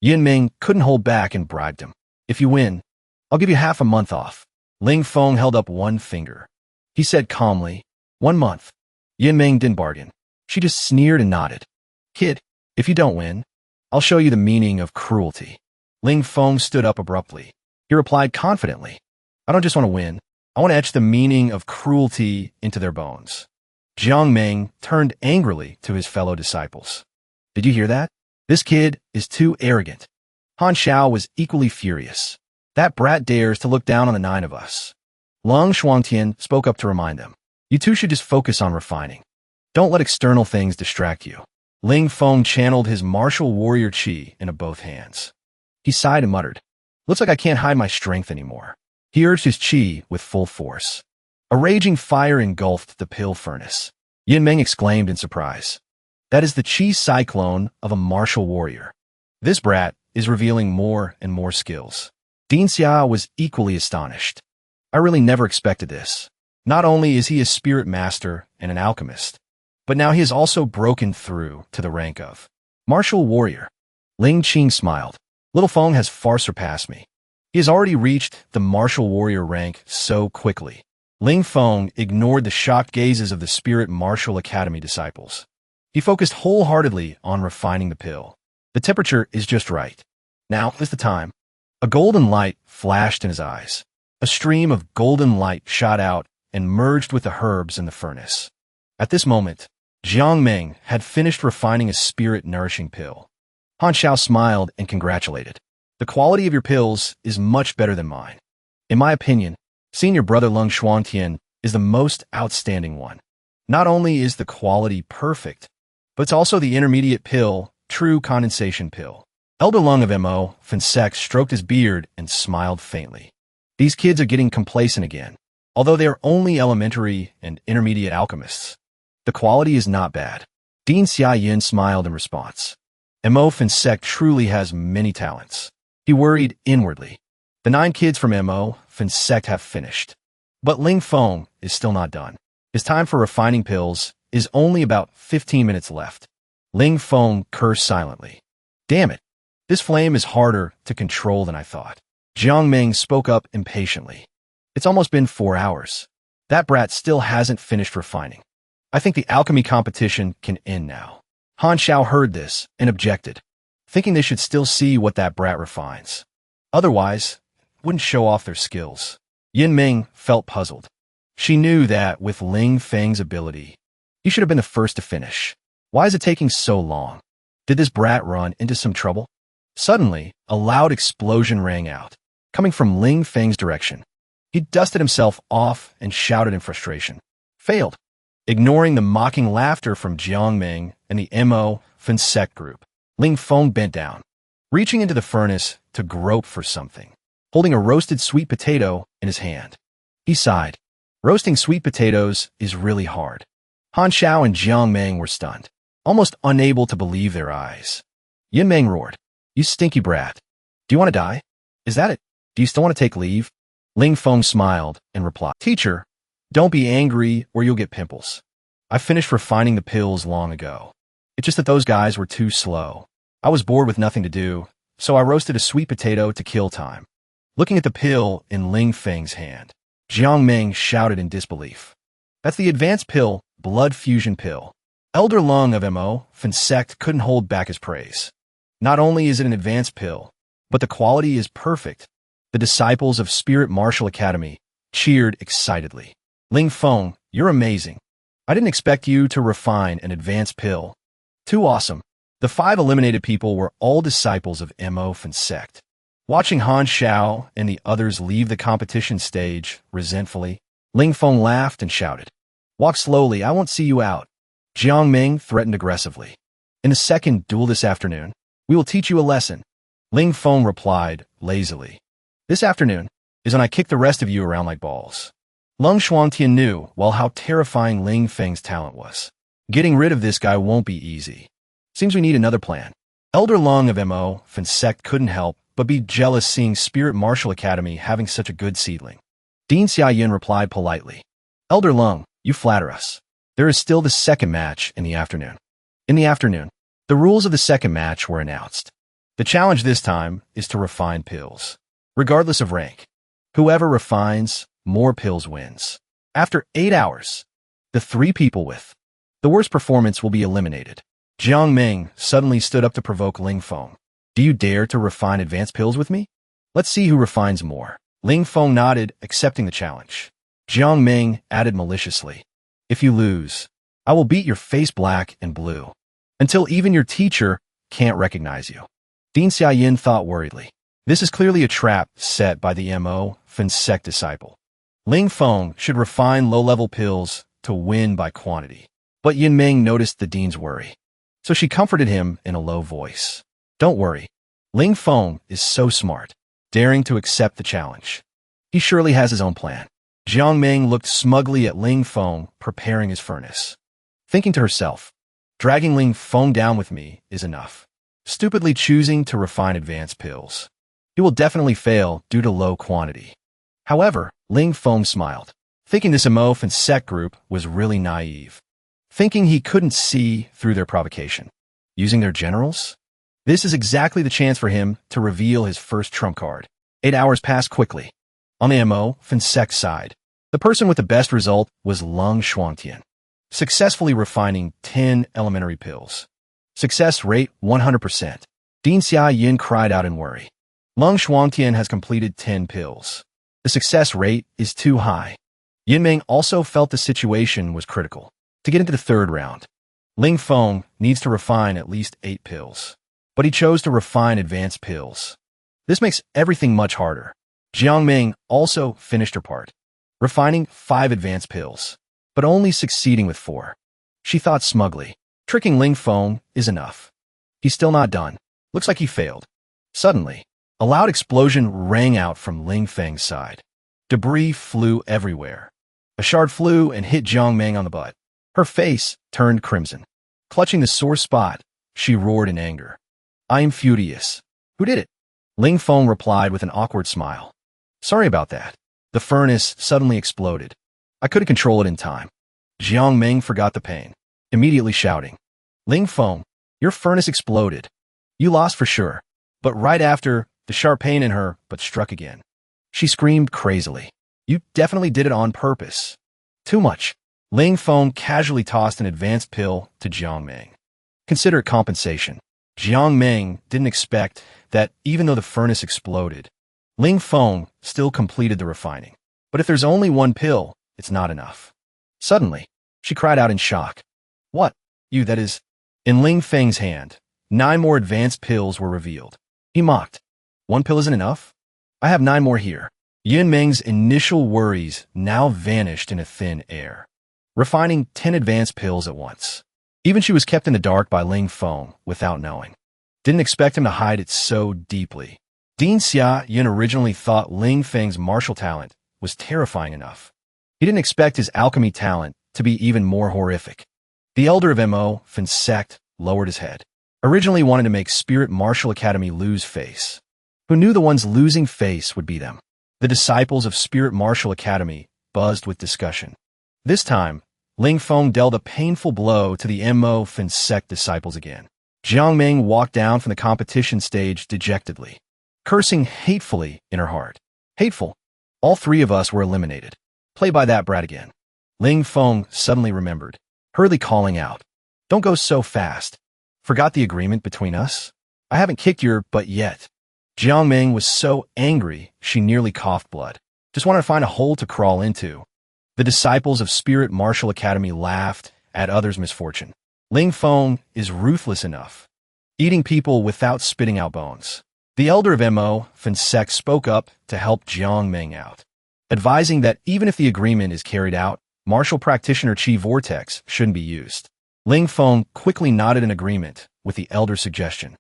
Yin Ming couldn't hold back and bribed him. If you win, I'll give you half a month off. Ling Feng held up one finger. He said calmly, 1 month. Yin Ming didn't bargain. She just sneered and nodded. Kid, if you don't win, I'll show you the meaning of cruelty. Ling Feng stood up abruptly. He replied confidently, I don't just want to win. I want to etch the meaning of cruelty into their bones. Jiang Ming turned angrily to his fellow disciples. Did you hear that? This kid is too arrogant. Han Xiao was equally furious. That brat dares to look down on the 9 of us. Lung Shuangtian spoke up to remind them. You two should just focus on refining. Don't let external things distract you. Ling Feng channeled his martial warrior chi into both hands. He sighed and muttered, looks like I can't hide my strength anymore. He urged his chi with full force. A raging fire engulfed the pill furnace. Yin Ming exclaimed in surprise. That is the chi cyclone of a martial warrior. This brat is revealing more and more skills. Dean Xia was equally astonished. I really never expected this. Not only is he a spirit master and an alchemist, but now he has also broken through to the rank of martial warrior. Ling Qing smiled. Little Feng has far surpassed me. He has already reached the martial warrior rank so quickly. Ling Feng ignored the shocked gazes of the Spirit Martial Academy disciples. He focused wholeheartedly on refining the pill. The temperature is just right. Now is the time. A golden light flashed in his eyes. A stream of golden light shot out and merged with the herbs in the furnace. At this moment, Jiang Ming had finished refining a spirit-nourishing pill. Han Xiao smiled and congratulated. The quality of your pills is much better than mine. In my opinion, senior brother Lung Shuangtian is the most outstanding one. Not only is the quality perfect, but it's also the intermediate pill, true condensation pill. Elder Lung of Mo Finsec stroked his beard and smiled faintly. These kids are getting complacent again. Although they are only elementary and intermediate alchemists, the quality is not bad. Dean Xia Yin smiled in response. Mo Finsec truly has many talents. He worried inwardly. The 9 kids from Mo Finsec have finished. But Ling Feng is still not done. His time for refining pills is only about 15 minutes left. Ling Feng cursed silently. Damn it. This flame is harder to control than I thought. Jiang Ming spoke up impatiently. It's almost been 4 hours. That brat still hasn't finished refining. I think the alchemy competition can end now. Han Xiao heard this and objected, thinking they should still see what that brat refines. Otherwise, wouldn't show off their skills. Yin Ming felt puzzled. She knew that with Ling Feng's ability, he should have been the first to finish. Why is it taking so long? Did this brat run into some trouble? Suddenly, a loud explosion rang out, coming from Ling Feng's direction. He dusted himself off and shouted in frustration. Failed. Ignoring the mocking laughter from Jiang Ming and the Mo Finsec group, Ling Feng bent down, reaching into the furnace to grope for something, holding a roasted sweet potato in his hand. He sighed. Roasting sweet potatoes is really hard. Han Xiao and Jiang Ming were stunned, almost unable to believe their eyes. Yin Ming roared, You stinky brat. Do you want to die? Is that it? Do you still want to take leave? Ling Feng smiled and replied, Teacher, don't be angry or you'll get pimples. I finished refining the pills long ago. It's just that those guys were too slow. I was bored with nothing to do, so I roasted a sweet potato to kill time. Looking at the pill in Ling Feng's hand, Jiang Ming shouted in disbelief. That's the advanced pill, blood fusion pill. Elder Lung of Mo Finsec couldn't hold back his praise. Not only is it an advanced pill, but the quality is perfect. The disciples of Spirit Martial Academy cheered excitedly. Ling Feng, you're amazing. I didn't expect you to refine an advanced pill. Too awesome. The 5 eliminated people were all disciples of Mo Finsec. Watching Han Xiao and the others leave the competition stage resentfully, Ling Feng laughed and shouted. Walk slowly, I won't see you out. Jiang Ming threatened aggressively. In the second duel this afternoon, we will teach you a lesson. Ling Feng replied lazily. This afternoon is when I kick the rest of you around like balls. Lung Shuangtian knew well how terrifying Ling Feng's talent was. Getting rid of this guy won't be easy. Seems we need another plan. Elder Lung of Mo Fen Sect couldn't help but be jealous seeing Spirit Martial Academy having such a good seedling. Dean Xiaoyin replied politely. Elder Lung, you flatter us. There is still the second match in the afternoon. In the afternoon, the rules of the second match were announced. The challenge this time is to refine pills, regardless of rank. Whoever refines more pills wins. After 8 hours, the 3 people with the worst performance will be eliminated. Jiang Ming suddenly stood up to provoke Ling Feng. Do you dare to refine advanced pills with me? Let's see who refines more. Ling Feng nodded, accepting the challenge. Jiang Ming added maliciously. If you lose, I will beat your face black and blue, until even your teacher can't recognize you. Dean Xiaoyin thought worriedly. This is clearly a trap set by the Mo Fen Sect disciple. Ling Feng should refine low-level pills to win by quantity. But Yin Ming noticed the dean's worry, so she comforted him in a low voice. Don't worry. Ling Feng is so smart, daring to accept the challenge. He surely has his own plan. Jiang Ming looked smugly at Ling Feng preparing his furnace, thinking to herself, dragging Ling Feng down with me is enough. Stupidly choosing to refine advanced pills. He will definitely fail due to low quantity. However, Ling Feng smiled, thinking this Mo Fen Sect group was really naive, thinking he couldn't see through their provocation. Using their generals? This is exactly the chance for him to reveal his first trump card. 8 hours passed quickly. On the Mo Fen Sect side, the person with the best result was Lung Shuangtian, successfully refining 10 elementary pills. Success rate 100%. Dean Xiaoyin cried out in worry. Lung Shuangtian has completed 10 pills. The success rate is too high. Yin Ming also felt the situation was critical. To get into the third round, Ling Feng needs to refine at least 8 pills. But he chose to refine advanced pills. This makes everything much harder. Jiang Ming also finished her part, refining 5 advanced pills, but only succeeding with 4. She thought smugly, tricking Ling Feng is enough. He's still not done. Looks like he failed. Suddenly, a loud explosion rang out from Ling Feng's side. Debris flew everywhere. A shard flew and hit Jiang Ming on the butt. Her face turned crimson. Clutching the sore spot, she roared in anger. I am furious. Who did it? Ling Feng replied with an awkward smile. Sorry about that. The furnace suddenly exploded. I couldn't control it in time. Jiang Ming forgot the pain, immediately shouting. Ling Feng, your furnace exploded. You lost for sure. But right after, the sharp pain in her but struck again. She screamed crazily. You definitely did it on purpose. Too much. Ling Feng casually tossed an advanced pill to Jiang Ming. Consider it compensation. Jiang Ming didn't expect that even though the furnace exploded, Ling Feng still completed the refining. But if there's only 1 pill, it's not enough. Suddenly, she cried out in shock. What? You, that is... In Ling Feng's hand, 9 more advanced pills were revealed. He mocked. 1 pill isn't enough? I have 9 more here. Yin Ming's initial worries now vanished in a thin air, refining 10 advanced pills at once. Even she was kept in the dark by Ling Feng without knowing. Didn't expect him to hide it so deeply. Dean Xiaoyin originally thought Ling Feng's martial talent was terrifying enough. He didn't expect his alchemy talent to be even more horrific. The elder of Mo Fen Sect lowered his head. Originally wanted to make Spirit Martial Academy lose face. Who knew the ones losing face would be them? The disciples of Spirit Martial Academy buzzed with discussion. This time, Ling Feng dealt a painful blow to the Mo Fen Sect disciples again. Jiang Ming walked down from the competition stage dejectedly, cursing hatefully in her heart. Hateful. All 3 of us were eliminated. Play by that brat again. Ling Feng suddenly remembered, hurriedly calling out. Don't go so fast. Forgot the agreement between us? I haven't kicked your butt yet. Jiang Ming was so angry she nearly coughed blood. Just wanted to find a hole to crawl into. The disciples of Spirit Martial Academy laughed at others' misfortune. Ling Feng is ruthless enough, eating people without spitting out bones. The elder of Mo Fen Sect spoke up to help Jiang Ming out. advising that even if the agreement is carried out, martial practitioner Chi Vortex shouldn't be used. Ling Feng quickly nodded in agreement with the elder's suggestion.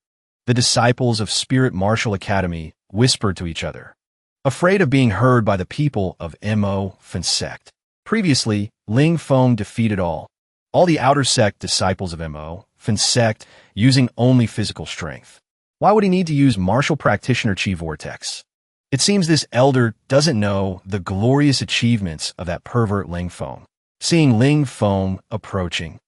The disciples of Spirit Martial Academy whispered to each other, afraid of being heard by the people of Mo Fen sect. Previously, Ling Feng defeated all the outer sect disciples of Mo Fen sect using only physical strength. Why would he need to use martial practitioner Chi Vortex? It seems this elder doesn't know the glorious achievements of that pervert Ling Feng. Seeing Ling Feng approaching,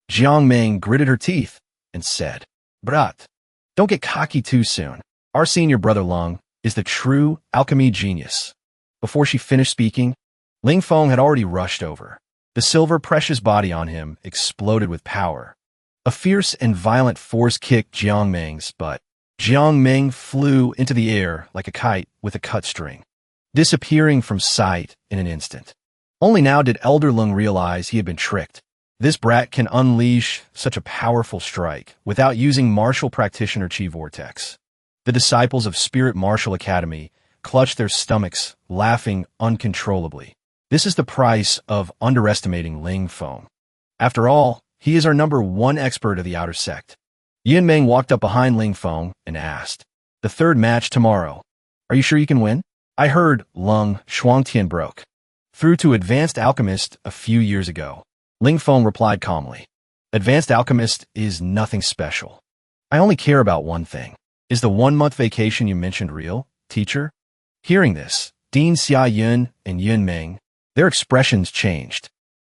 Jiang Ming gritted her teeth and said, "Brat, don't get cocky too soon. Our senior brother Lung is the true alchemy genius." Before she finished speaking, Ling Feng had already rushed over. The silver precious body on him exploded with power. A fierce and violent force kicked Jiang Ming's butt. Jiang Ming flew into the air like a kite with a cut string, disappearing from sight in an instant. Only now did Elder Lung realize he had been tricked. This brat can unleash such a powerful strike without using martial practitioner Chi Vortex. The disciples of Spirit Martial Academy clutched their stomachs, laughing uncontrollably. This is the price of underestimating Ling Feng. After all, he is our #1 expert of the outer sect. Yin Meng walked up behind Ling Feng and asked, "The third match tomorrow. Are you sure you can win?" "I heard Lung Shuangtian broke through to Advanced Alchemist a few years ago." Ling Feng replied calmly, "Advanced Alchemist is nothing special. I only care about one thing. Is the 1-month vacation you mentioned real, teacher?" Hearing this, Dean Xia Yun and Yin Meng, their expressions changed,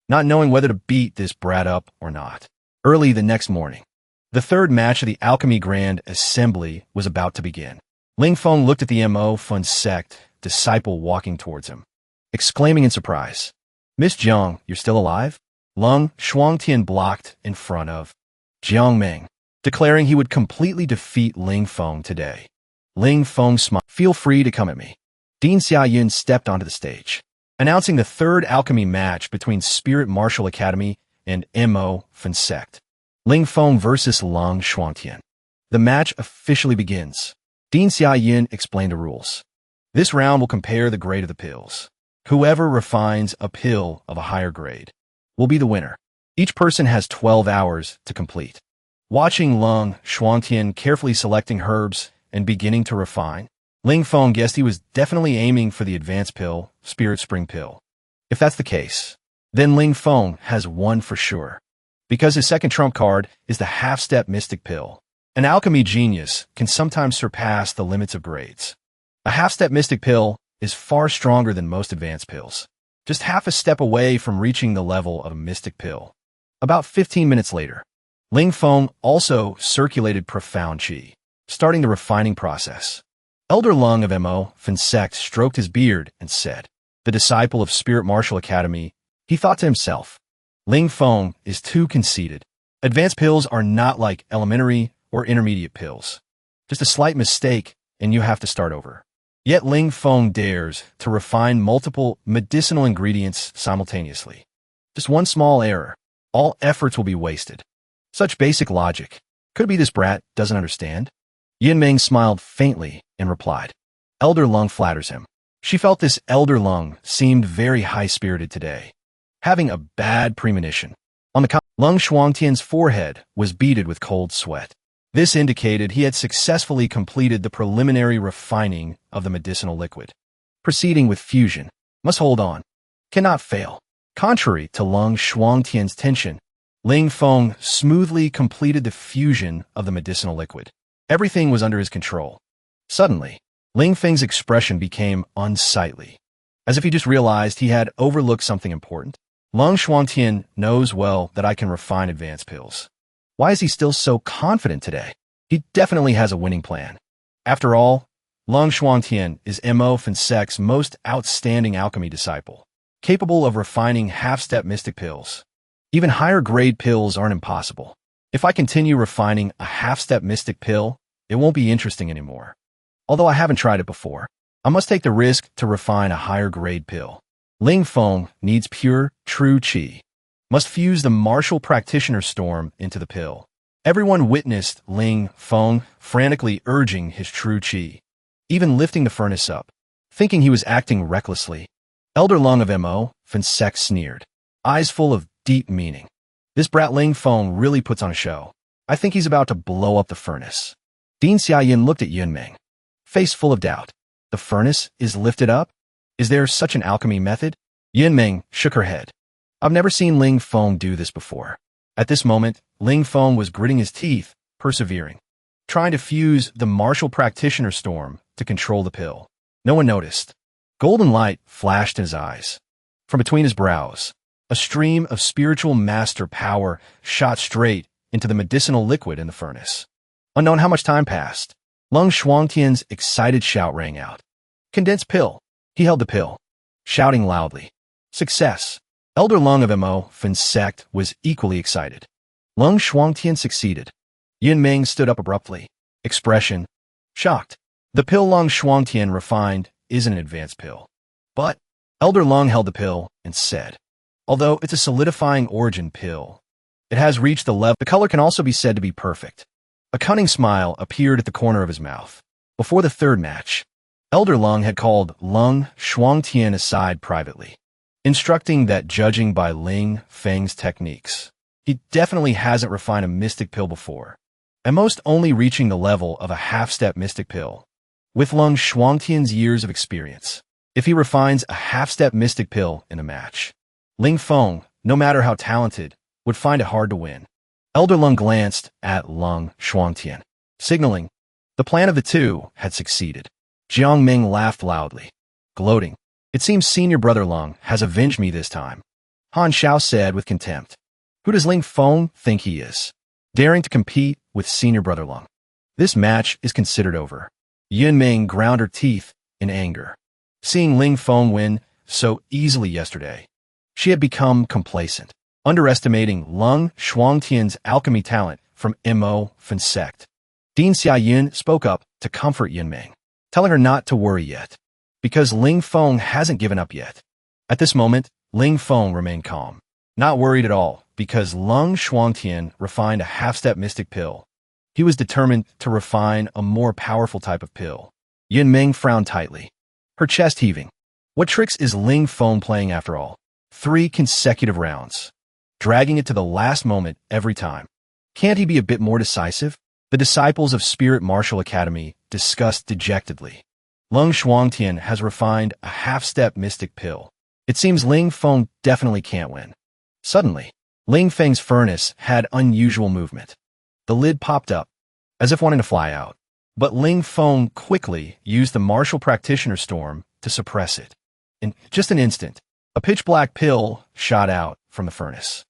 not knowing whether to beat this brat up or not. Early the next morning, the third match of the Alchemy Grand Assembly was about to begin. Ling Feng looked at the Mo Fen sect disciple walking towards him, exclaiming in surprise, "Miss Jiang, you're still alive?" Lung Shuangtian blocked in front of Jiang Ming, declaring he would completely defeat Ling Feng today. Ling Feng smiled. "Feel free to come at me." Dean Xiaoyun stepped onto the stage, announcing the third alchemy match between Spirit Martial Academy and Mo Fen sect. Ling Feng versus Lung Shuangtian. The match officially begins. Dean Xiaoyun explained the rules. This round will compare the grade of the pills. Whoever refines a pill of a higher grade will be the winner. Each person has 12 hours to complete. Watching Lung Shuangtian carefully selecting herbs and beginning to refine, Ling Feng guessed he was definitely aiming for the advanced pill, Spirit Spring Pill. If that's the case, then Ling Feng has won for sure, because his second trump card is the half-step Mystic Pill. An alchemy genius can sometimes surpass the limits of grades. A half-step Mystic Pill is far stronger than most advanced pills, just half a step away from reaching the level of a Mystic Pill. About 15 minutes later, Ling Feng also circulated Profound Qi, starting the refining process. Elder Lung of Mo Fen sect stroked his beard and said, "The disciple of Spirit Martial Academy," he thought to himself, "Ling Feng is too conceited. Advanced pills are not like elementary or intermediate pills. Just a slight mistake and you have to start over." Yet Ling Feng dares to refine multiple medicinal ingredients simultaneously. Just one small error, all efforts will be wasted. Such basic logic. Could it be this brat doesn't understand? Yin Ming smiled faintly and replied, "Elder Lung flatters him." She felt this Elder Lung seemed very high-spirited today, having a bad premonition. On the contrary, Lung Shuangtian's forehead was beaded with cold sweat. This indicated he had successfully completed the preliminary refining of the medicinal liquid. Proceeding with fusion. Must hold on. Cannot fail. Contrary to Lung Shuangtian's tension, Ling Feng smoothly completed the fusion of the medicinal liquid. Everything was under his control. Suddenly, Ling Feng's expression became unsightly, as if he just realized he had overlooked something important. Lung Shuangtian knows well that I can refine advanced pills. Why is he still so confident today? He definitely has a winning plan. After all, Lung Shuangtian is Mo Fen sect's most outstanding alchemy disciple, capable of refining half-step mystic pills. Even higher grade pills aren't impossible. If I continue refining a half-step mystic pill, it won't be interesting anymore. Although I haven't tried it before, I must take the risk to refine a higher grade pill. Ling Feng needs pure, true qi. Must fuse the martial practitioner storm into the pill. Everyone witnessed Ling Feng frantically urging his true qi, even lifting the furnace up, thinking he was acting recklessly. Elder Lung of Mo, Finsek sneered, eyes full of deep meaning. This brat Ling Feng really puts on a show. I think he's about to blow up the furnace. Dean Xiaoyin looked at Yunming, face full of doubt. The furnace is lifted up? Is there such an alchemy method? Yunming shook her head. I've never seen Ling Feng do this before. At this moment, Ling Feng was gritting his teeth, persevering, trying to fuse the martial practitioner storm to control the pill. No one noticed. Golden light flashed in his eyes. From between his brows, a stream of spiritual master power shot straight into the medicinal liquid in the furnace. Unknown how much time passed, Lung Shuangtian's excited shout rang out. Condensed pill. He held the pill, shouting loudly. Success. Elder Lung of Mo, Finsect, was equally excited. Lung Shuangtian succeeded. Yunming stood up abruptly, expression shocked. The pill Lung Shuangtian refined is an advanced pill. But Elder Lung held the pill and said, although it's a solidifying origin pill, it has reached the level. The color can also be said to be perfect. A cunning smile appeared at the corner of his mouth. Before the third match, Elder Lung had called Lung Shuangtian aside privately, instructing that judging by Ling Feng's techniques, he definitely hasn't refined a mystic pill before, at most only reaching the level of a half-step mystic pill. With Lung Shuangtian's years of experience, if he refines a half-step mystic pill in a match, Ling Feng, no matter how talented, would find it hard to win. Elder Lung glanced at Lung Shuangtian, signaling the plan of the two had succeeded. Jiang Ming laughed loudly, gloating. It seems senior brother Lung has avenged me this time. Han Xiao said with contempt. Who does Ling Feng think he is, daring to compete with senior brother Lung? This match is considered over. Yunming ground her teeth in anger. Seeing Ling Feng win so easily yesterday, she had become complacent, underestimating Lung Shuangtian's alchemy talent from Mo Finsect. Dean Xiaoyun spoke up to comfort Yunming, telling her not to worry yet, because Ling Feng hasn't given up yet. At this moment, Ling Feng remained calm, not worried at all, because Lung Shuangtian refined a half-step mystic pill. He was determined to refine a more powerful type of pill. Yunming frowned tightly, her chest heaving. What tricks is Ling Feng playing after all? 3 consecutive rounds, dragging it to the last moment every time. Can't he be a bit more decisive? The disciples of Spirit Martial Academy discussed dejectedly. Lung Shuangtian has refined a half-step mystic pill. It seems Ling Feng definitely can't win. Suddenly, Ling Feng's furnace had unusual movement. The lid popped up, as if wanting to fly out. But Ling Feng quickly used the martial practitioner storm to suppress it. In just an instant, a pitch-black pill shot out from the furnace.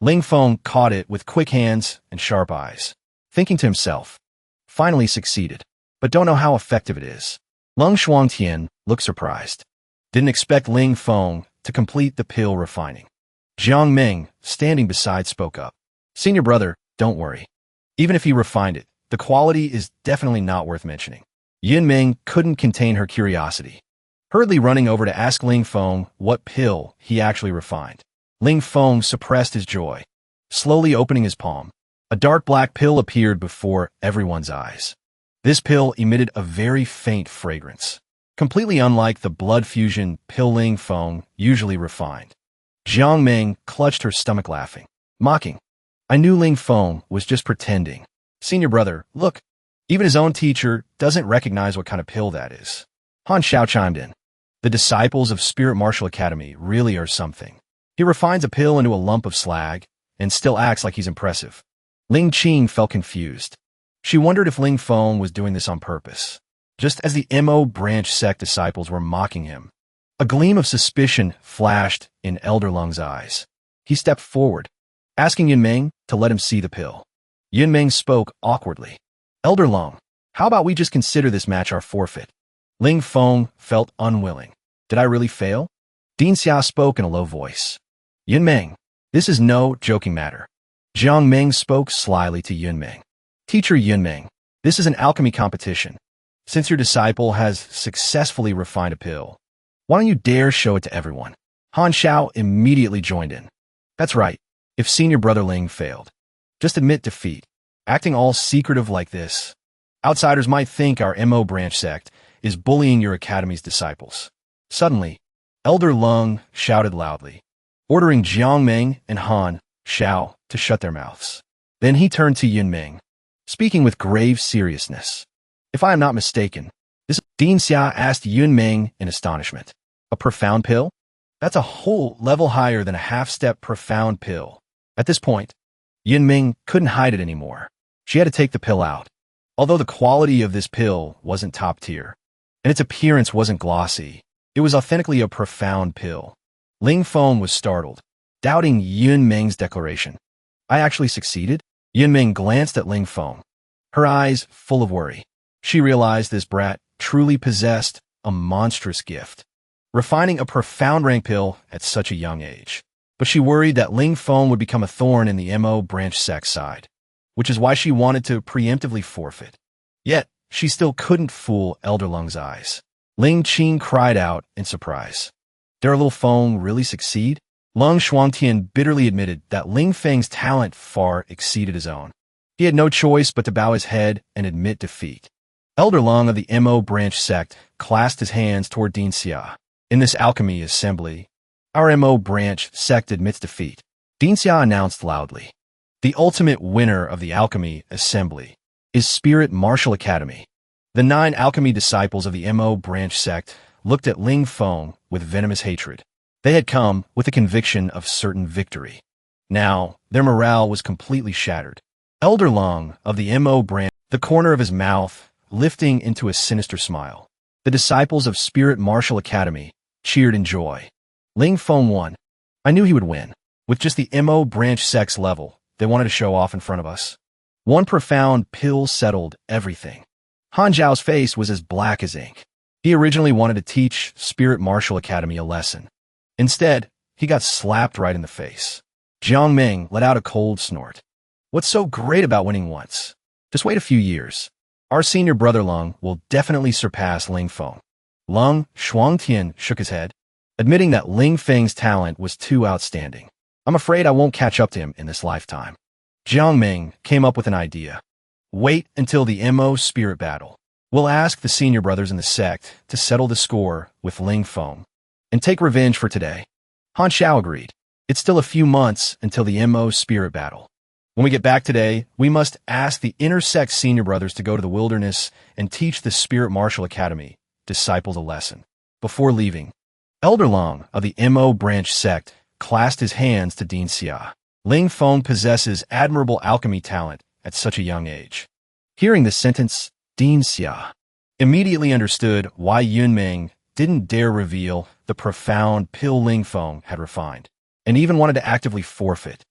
Ling Feng caught it with quick hands and sharp eyes, thinking to himself, finally succeeded, but don't know how effective it is. Lung Shuangtian looked surprised. Didn't expect Ling Feng to complete the pill refining. Jiang Ming, standing beside, spoke up. Senior brother, don't worry. Even if he refined it, the quality is definitely not worth mentioning. Yunming couldn't contain her curiosity, hurriedly running over to ask Ling Feng what pill he actually refined. Ling Feng suppressed his joy, slowly opening his palm. A dark black pill appeared before everyone's eyes. This pill emitted a very faint fragrance, completely unlike the blood fusion pill Ling Feng usually refined. Jiang Ming clutched her stomach laughing, mocking. I knew Ling Feng was just pretending. Senior brother, look, even his own teacher doesn't recognize what kind of pill that is. Han Xiao chimed in. The disciples of Spirit Martial Academy really are something. He refines a pill into a lump of slag and still acts like he's impressive. Ling Qing felt confused. She wondered if Ling Feng was doing this on purpose, just as the Mo branch sect disciples were mocking him. A gleam of suspicion flashed in Elder Lung's eyes. He stepped forward, asking Yunming to let him see the pill. Yunming spoke awkwardly. Elder Lung, how about we just consider this match our forfeit? Ling Feng felt unwilling. Did I really fail? Dean Xia spoke in a low voice. Yunming, this is no joking matter. Jiang Ming spoke slyly to Yunming. Teacher Yunming, this is an alchemy competition. Since your disciple has successfully refined a pill, why don't you dare show it to everyone? Han Xiao immediately joined in. That's right. If senior brother Ling failed, just admit defeat. Acting all secretive like this, outsiders might think our Mo branch sect is bullying your academy's disciples. Suddenly, Elder Lung shouted loudly, ordering Jiangming and Han Xiao to shut their mouths. Then he turned to Yunming, speaking with grave seriousness. If I am not mistaken, this Dean Xia asked Yunming in astonishment. A profound pill? That's a whole level higher than a half-step profound pill. At this point, Yunming couldn't hide it anymore. She had to take the pill out. Although the quality of this pill wasn't top tier, and its appearance wasn't glossy, it was authentically a profound pill. Ling Feng was startled, doubting Yunming's declaration. I actually succeeded? Yunming glanced at Ling Feng, her eyes full of worry. She realized this brat truly possessed a monstrous gift, refining a profound rank pill at such a young age. But she worried that Ling Feng would become a thorn in the MO branch sect side, which is why she wanted to preemptively forfeit. Yet, she still couldn't fool Elder Lung's eyes. Ling Qing cried out in surprise. Did our little Feng really succeed? Lung Shuangtian bitterly admitted that Ling Feng's talent far exceeded his own. He had no choice but to bow his head and admit defeat. Elder Lung of the MO branch sect clasped his hands toward Dean Xia. In this alchemy assembly, our MO branch sect admits defeat. Dean Xia announced loudly. The ultimate winner of the alchemy assembly is Spirit Martial Academy. The 9 alchemy disciples of the MO branch sect looked at Ling Feng with venomous hatred. They had come with a conviction of certain victory. Now, their morale was completely shattered. Elder Lung of the MO branch, the corner of his mouth lifting into a sinister smile. The disciples of Spirit Martial Academy cheered in joy. Ling Feng won. I knew he would win. With just the MO branch sect's level, they wanted to show off in front of us. One profound pill settled everything. Han Zhao's face was as black as ink. He originally wanted to teach Spirit Martial Academy a lesson. Instead, he got slapped right in the face. Jiang Ming let out a cold snort. What's so great about winning once? Just wait a few years. Our senior brother Lung will definitely surpass Ling Feng. Lung Shuangtian shook his head, admitting that Ling Feng's talent was too outstanding. I'm afraid I won't catch up to him in this lifetime. Jiang Ming came up with an idea. Wait until the MO spirit battle. We'll ask the senior brothers in the sect to settle the score with Ling Feng and take revenge for today. Han Xiao agreed. It's still a few months until the MO spirit battle. When we get back today, we must ask the intersect senior brothers to go to the wilderness and teach the Spirit Martial Academy disciples a lesson. Before leaving, Elder Lung of the MO branch sect clasped his hands to Dean Xia. Ling Feng possesses admirable alchemy talent at such a young age. Hearing this sentence, Dean Xia immediately understood why Yunming didn't dare reveal the profound pill Ling Feng had refined, and even wanted to actively forfeit.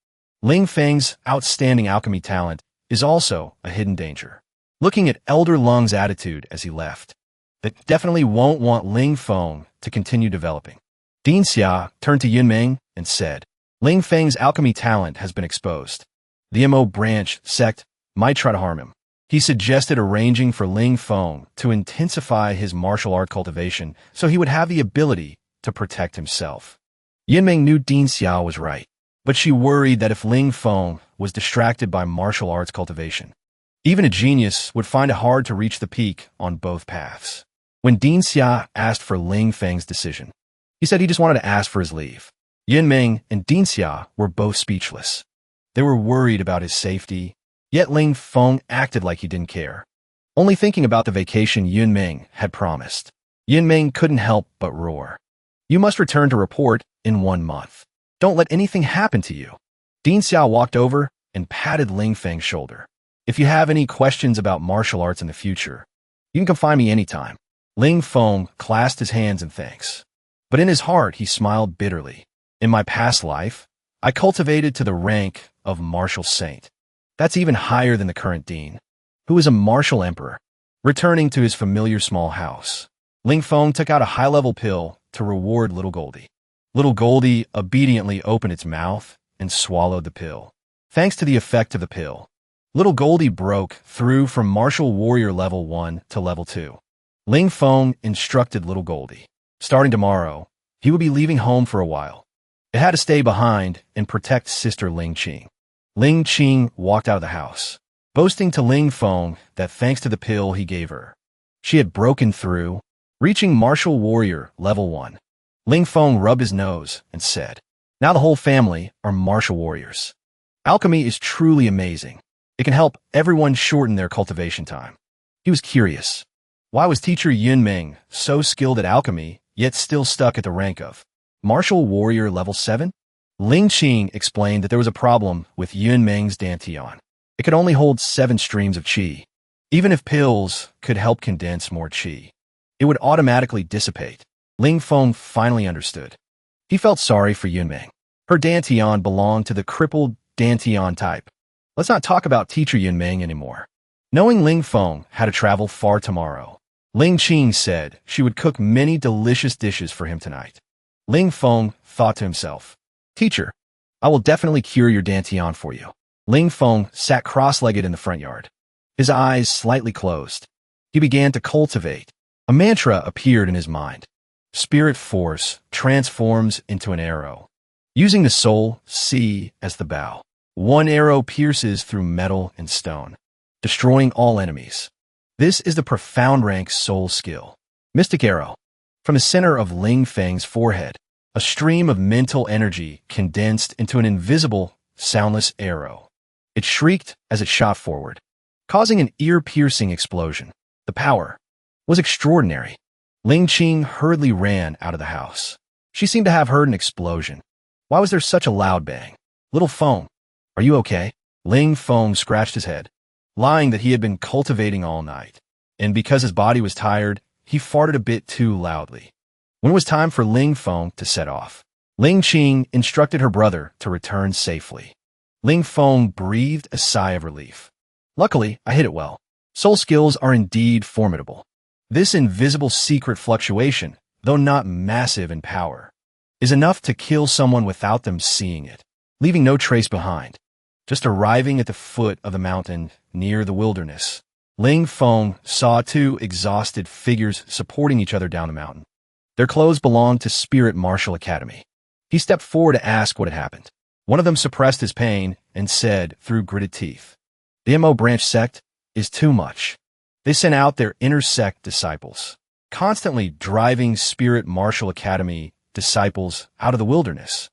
Ling Feng's outstanding alchemy talent is also a hidden danger. Looking at Elder Lung's attitude as he left, they definitely won't want Ling Feng to continue developing. Dean Xia turned to Yunming and said, Ling Feng's alchemy talent has been exposed. The MO branch sect might try to harm him. He suggested arranging for Ling Feng to intensify his martial art cultivation so he would have the ability to protect himself. Yunming knew Dean Xia was right, but she worried that if Ling Feng was distracted by martial arts cultivation, even a genius would find it hard to reach the peak on both paths. When Dean Xia asked for Ling Feng's decision, he said he just wanted to ask for his leave. Yunming and Dean Xia were both speechless. They were worried about his safety, yet Ling Feng acted like he didn't care, only thinking about the vacation Yunming had promised. Yunming couldn't help but roar. You must return to report in 1 month. Don't let anything happen to you. Dean Xia walked over and patted Ling Feng's shoulder. If you have any questions about martial arts in the future, you can come find me anytime. Ling Feng clasped his hands in thanks. But in his heart, he smiled bitterly. In my past life, I cultivated to the rank of martial saint. That's even higher than the current dean, who is a martial emperor. Returning to his familiar small house, Ling Feng took out a high-level pill to reward Little Goldie. Little Goldie obediently opened its mouth and swallowed the pill. Thanks to the effect of the pill, Little Goldie broke through from martial warrior level 1 to level 2. Ling Feng instructed Little Goldie. Starting tomorrow, he would be leaving home for a while. It had to stay behind and protect sister Ling Qing. Ling Qing walked out of the house, boasting to Ling Feng that thanks to the pill he gave her, she had broken through, reaching martial warrior level 1. Ling Feng rubbed his nose and said, "Now the whole family are martial warriors. Alchemy is truly amazing. It can help everyone shorten their cultivation time." He was curious. Why was teacher Yunming so skilled at alchemy, yet still stuck at the rank of martial warrior level 7? Ling Qing explained that there was a problem with Yunming's dantian. It could only hold 7 streams of qi. Even if pills could help condense more qi, it would automatically dissipate. Ling Feng finally understood. He felt sorry for Yunming. Her dantian belonged to the crippled dantian type. Let's not talk about teacher Yunming anymore. Knowing Ling Feng had to travel far tomorrow, Ling Qing said she would cook many delicious dishes for him tonight. Ling Feng thought to himself, "Teacher, I will definitely cure your dantian for you." Ling Feng sat cross-legged in the front yard, his eyes slightly closed. He began to cultivate. A mantra appeared in his mind. Spirit force transforms into an arrow. Using the soul C as the bow, one arrow pierces through metal and stone, destroying all enemies. This is the profound rank soul skill. Mystic arrow. From the center of Ling Feng's forehead, a stream of mental energy condensed into an invisible, soundless arrow. It shrieked as it shot forward, causing an ear-piercing explosion. The power was extraordinary. Ling Qing hurriedly ran out of the house. She seemed to have heard an explosion. Why was there such a loud bang? "Little Feng, are you okay?" Ling Feng scratched his head, lying that he had been cultivating all night, and because his body was tired, he farted a bit too loudly. When it was time for Ling Feng to set off, Ling Qing instructed her brother to return safely. Ling Feng breathed a sigh of relief. "Luckily, I hit it well. Soul skills are indeed formidable. This invisible secret fluctuation, though not massive in power, is enough to kill someone without them seeing it, leaving no trace behind." Just arriving at the foot of the mountain near the wilderness, Ling Feng saw 2 exhausted figures supporting each other down the mountain. Their clothes belonged to Spirit Martial Academy. He stepped forward to ask what had happened. One of them suppressed his pain and said through gritted teeth, "The MO branch sect is too much. They sent out their inner sect disciples, constantly driving Spirit Martial Academy disciples out of the wilderness.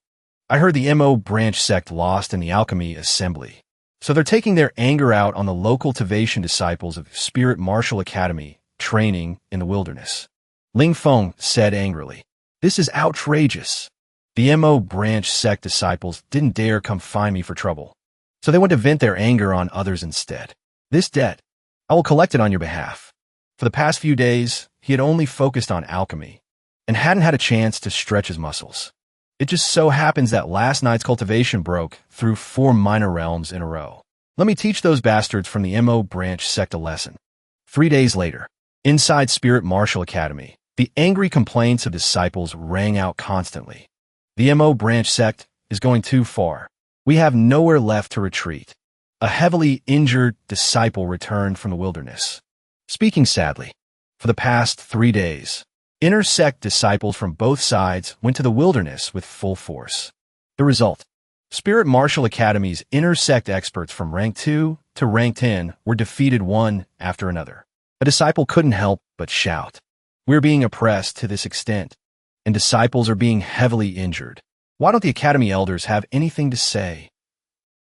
I heard the MO branch sect lost in the Alchemy assembly, so they're taking their anger out on the local cultivation disciples of Spirit Martial Academy training in the wilderness." Ling Feng said angrily, "This is outrageous. The MO branch sect disciples didn't dare come find me for trouble, so they went to vent their anger on others instead. This debt, I will collect it on your behalf." For the past few days, he had only focused on alchemy and hadn't had a chance to stretch his muscles. It just so happens that last night's cultivation broke through 4 minor realms in a row. Let me teach those bastards from the MO branch sect a lesson. 3 days later, inside Spirit Martial Academy, the angry complaints of disciples rang out constantly. "The MO branch sect is going too far. We have nowhere left to retreat." A heavily injured disciple returned from the wilderness, speaking sadly. For the past 3 days, inner sect disciples from both sides went to the wilderness with full force. The result: Spirit Martial Academy's inner sect experts from rank 2 to rank 10 were defeated one after another. A disciple couldn't help but shout, "We're being oppressed to this extent, and disciples are being heavily injured. Why don't the Academy elders have anything to say?"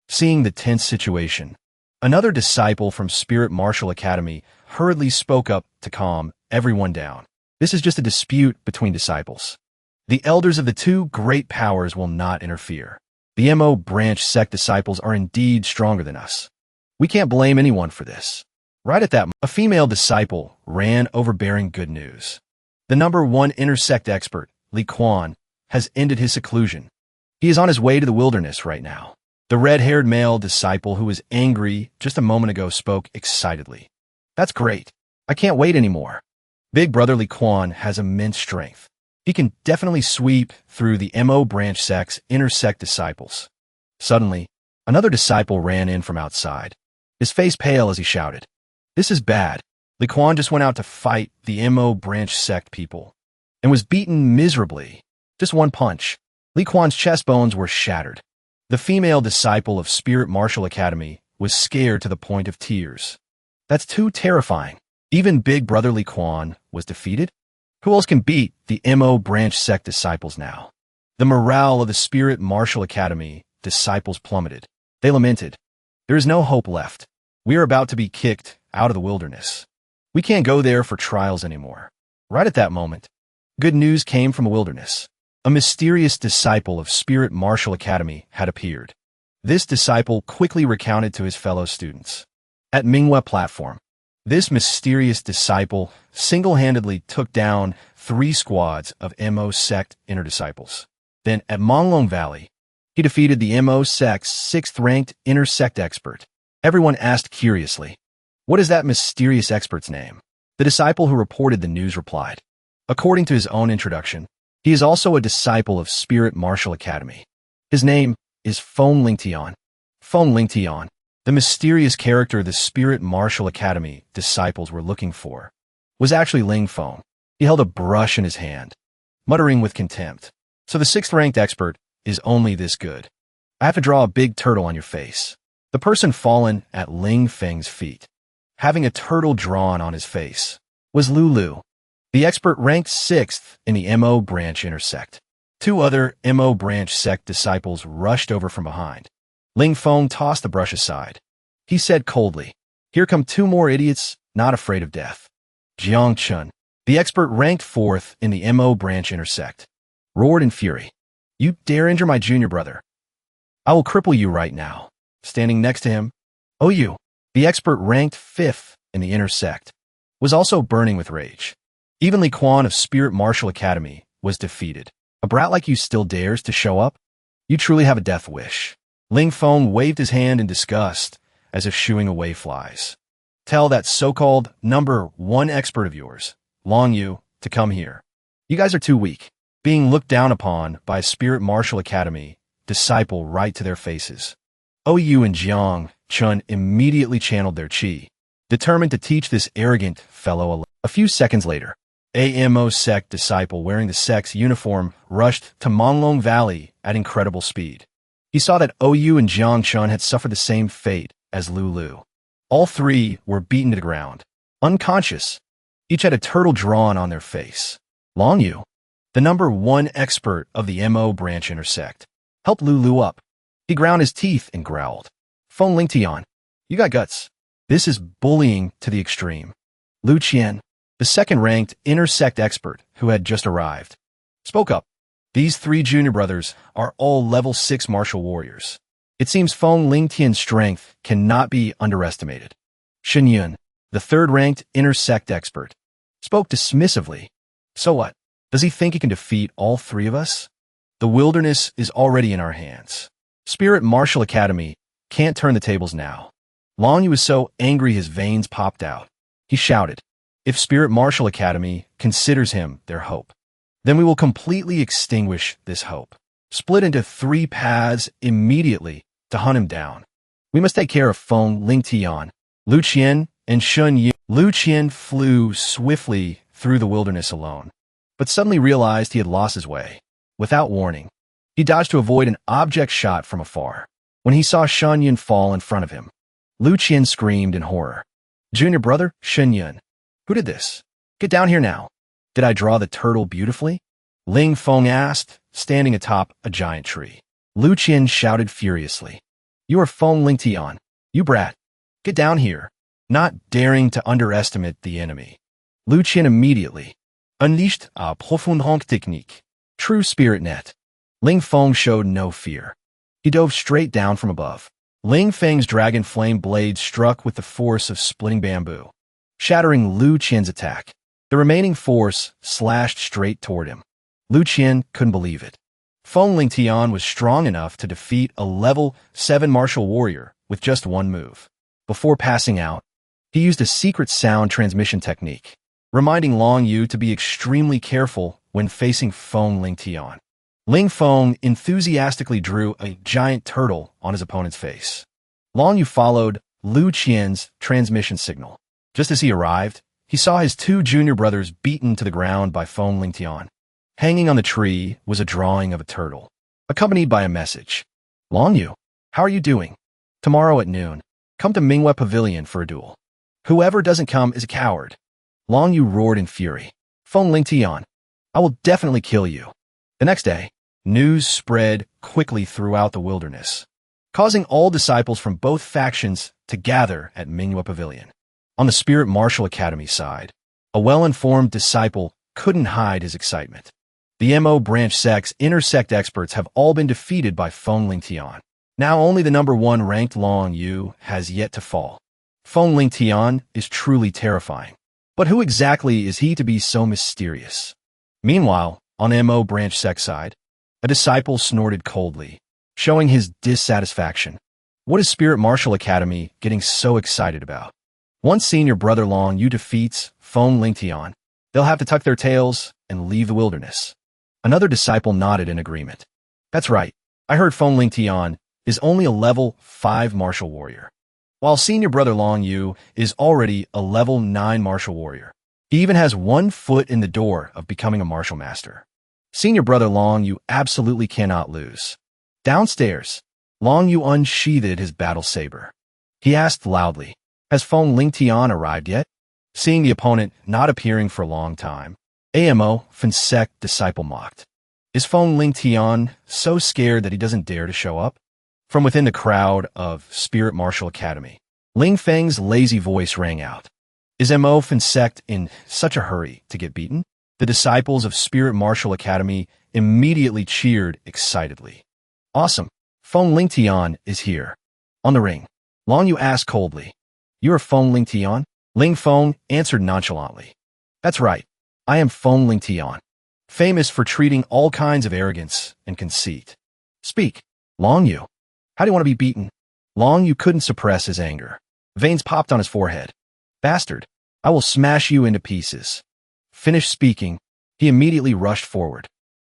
Seeing the tense situation, another disciple from Spirit Martial Academy hurriedly spoke up to calm everyone down. "This is just a dispute between disciples. The elders of the 2 great powers will not interfere. The MO branch sect disciples are indeed stronger than us. We can't blame anyone for this." Right at that moment, a female disciple ran over bearing good news. The number 1 inner sect expert, Li Quan, has ended his seclusion. He is on his way to the wilderness right now. The red-haired male disciple who was angry just a moment ago spoke excitedly. "That's great. I can't wait anymore. Big Brother Li Quan has immense strength. He can definitely sweep through the MO branch sect's inner sect disciples." Suddenly, another disciple ran in from outside, his face pale as he shouted, "This is bad. Li Quan just went out to fight the MO branch sect people and was beaten miserably. Just one punch. Li Quan's chest bones were shattered." The female disciple of Spirit Martial Academy was scared to the point of tears. "That's too terrifying. Even Big Brother Li Quan was defeated?" Who else can beat the MO branch sect disciples now? The morale of the Spirit Martial Academy disciples plummeted. They lamented, "There is no hope left. We are about to be kicked out of the wilderness. We can't go there for trials anymore." Right at that moment, good news came from the wilderness. A mysterious disciple of Spirit Martial Academy had appeared. This disciple quickly recounted to his fellow students. At Manhwa platform, this mysterious disciple single-handedly took down 3 squads of MO sect inner disciples. Then at Monglong Valley, he defeated the MO sect's 6th-ranked inner sect expert. Everyone asked curiously, "What is that mysterious expert's name?" The disciple who reported the news replied, according to his own introduction, he is also a disciple of Spirit Martial Academy. His name is Feng Lingtian. Feng Lingtian, the mysterious character the Spirit Martial Academy disciples were looking for, was actually Ling Feng. He held a brush in his hand, muttering with contempt, "So the 6th-ranked expert is only this good. I have to draw a big turtle on your face." The person fallen at Ling Feng's feet, having a turtle drawn on his face, was Lulu. The expert ranked 6th in the MO branch intersect. 2 other MO branch sect disciples rushed over from behind. Ling Feng tossed the brush aside. He said coldly, "Here come 2 more idiots not afraid of death." Jiang Chun, the expert ranked 4th in the MO branch intersect, roared in fury, "You dare injure my junior brother? I will cripple you right now." Standing next to him, OU, the expert ranked 5th in the intersect, was also burning with rage. Even Li Quan of Spirit Martial Academy was defeated. "A brat like you still dares to show up? You truly have a death wish." Ling Feng waved his hand in disgust, as if shooing away flies. "Tell that so-called #1 expert of yours, Long Yu, to come here. You guys are too weak." Being looked down upon by a Spirit Martial Academy disciple right to their faces, OU and Jiang Chun immediately channeled their chi, determined to teach this arrogant fellow a lesson. A few seconds later, a MO sect disciple wearing the sect's uniform rushed to Monglong Valley at incredible speed. He saw that OU and Jiang Chun had suffered the same fate as Lulu. All 3 were beaten to the ground, unconscious. Each had a turtle drawn on their face. Long Yu, the #1 expert of the MO branch intersect, helped Lulu up. He ground his teeth and growled, "Feng Lingtian, you got guts. This is bullying to the extreme." Lu Qian, the 2nd-ranked intersect expert who had just arrived, spoke up. "These 3 junior brothers are all level 6 martial warriors. It seems Feng Lingtian's strength cannot be underestimated." Shen Yun, the 3rd-ranked intersect expert, spoke dismissively. "So what? Does he think he can defeat all 3 of us? The wilderness is already in our hands. Spirit Martial Academy can't turn the tables now." Long Yu was so angry his veins popped out. He shouted, "If Spirit Martial Academy considers him their hope, then we will completely extinguish this hope. Split into 3 paths immediately to hunt him down. We must take care of Feng Lingtian, Lu Qian, and Shun Yu." Lu Qian flew swiftly through the wilderness alone, but suddenly realized he had lost his way. Without warning, he dodged to avoid an object shot from afar. When he saw Shen Yun fall in front of him, Lu Qian screamed in horror, "Junior brother, Shen Yun, who did this? Get down here now. Did I draw the turtle beautifully?" Ling Feng asked, standing atop a giant tree. Lu Qian shouted furiously, "You are Feng Lingtian, you brat. Get down here." Not daring to underestimate the enemy, Lu Qian immediately unleashed a profondeur technique, true spirit net. Ling Feng showed no fear. He dove straight down from above. Ling Feng's dragon flame blade struck with the force of splitting bamboo, shattering Lu Qian's attack. The remaining force slashed straight toward him. Lu Qian couldn't believe it. Feng Lingtian was strong enough to defeat a level 7 martial warrior with just 1 move. Before passing out, he used a secret sound transmission technique, reminding Long Yu to be extremely careful when facing Feng Lingtian. Ling Feng enthusiastically drew a giant turtle on his opponent's face. Long Yu followed Lu Qian's transmission signal. Just as he arrived, he saw his 2 junior brothers beaten to the ground by Feng Lingtian. Hanging on the tree was a drawing of a turtle, accompanied by a message. "Long Yu, how are you doing? Tomorrow at noon, come to Manhwa Pavilion for a duel. Whoever doesn't come is a coward." Long Yu roared in fury. Phone Ling Tian. I will definitely kill you. The next day, news spread quickly throughout the wilderness, causing all disciples from both factions to gather at Manhwa Pavilion. On the Spirit Martial Academy side, a well-informed disciple couldn't hide his excitement. The MO branch sect's intersect experts have all been defeated by Phone Ling Tian. Now only the number 1 ranked Long Yu has yet to fall. Phone Ling Tian is truly terrifying. But who exactly is he to be so mysterious? Meanwhile, on MO branch sect side, a disciple snorted coldly, showing his dissatisfaction. What is Spirit Martial Academy getting so excited about? Once senior brother Long Yu defeats Phone Ling Tian, they'll have to tuck their tails and leave the wilderness. Another disciple nodded in agreement. That's right. I heard Phone Ling Tian is only a level 5 martial warrior, while senior brother Long Yu is already a level 9 martial warrior. He even has 1 foot in the door of becoming a martial master. Senior brother Long Yu absolutely cannot lose. Downstairs, Long Yu unsheathed his battle saber. He asked loudly, "Has Phone Ling Tian arrived yet?" Seeing the opponent not appearing for a long time, AMO Finsec disciple mocked. Is Phone Ling Tian so scared that he doesn't dare to show up? From within the crowd of Spirit Martial Academy, Ling Feng's lazy voice rang out. Is MO Finsec in such a hurry to get beaten? The disciples of Spirit Martial Academy immediately cheered excitedly. Awesome! Phone Ling Tian is here. On the ring, Long Yu asked coldly, "You are Phone Ling Tian?" Ling Feng answered nonchalantly. "That's right. I am Phone Ling Tian, famous for treating all kinds of arrogance and conceit." "Speak, Long Yu. How do you want to be beaten?" Long Yu couldn't suppress his anger. Veins popped on his forehead. "Bastard, I will smash you into pieces." Finished speaking, he immediately rushed forward.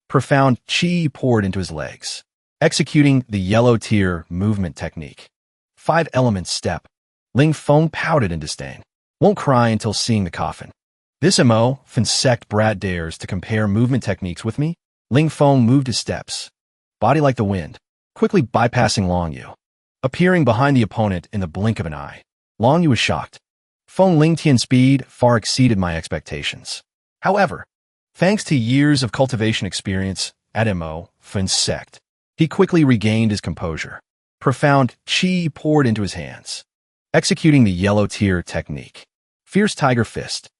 Profound chi poured into his legs, executing the yellow tier movement technique. 5 elements step. Ling Feng pouted in disdain. Won't cry until seeing the coffin. This MO Finsect brat dares to compare movement techniques with me? Ling Feng moved his steps, body like the wind, quickly bypassing Long Yu, appearing behind the opponent in the blink of an eye. Long Yu was shocked. Phone Ling Tian's speed far exceeded my expectations. However, thanks to years of cultivation experience at MO Finsect, he quickly regained his composure. Profound chi poured into his hands, executing the yellow tier technique. Fierce Tiger Fist.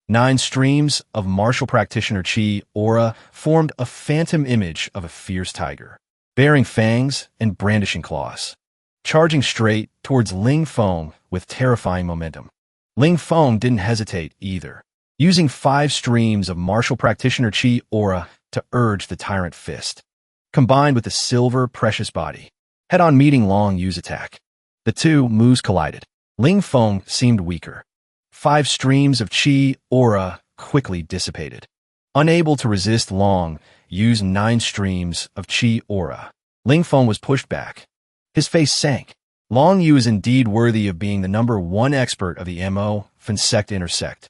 9 streams of martial practitioner chi aura formed a phantom image of a fierce tiger, bearing fangs and brandishing claws, charging straight towards Ling Feng with terrifying momentum. Ling Feng didn't hesitate either, using 5 streams of martial practitioner chi aura to urge the tyrant fist, combined with the silver precious body, head-on meeting Long Yu's attack. The 2 moves collided. Ling Feng seemed weaker. 5 streams of chi aura quickly dissipated. Unable to resist Long Yu's 9 streams of chi aura, Ling Feng was pushed back. His face sank. Long Yu is indeed worthy of being the number 1 expert of the MO Finsect intersect.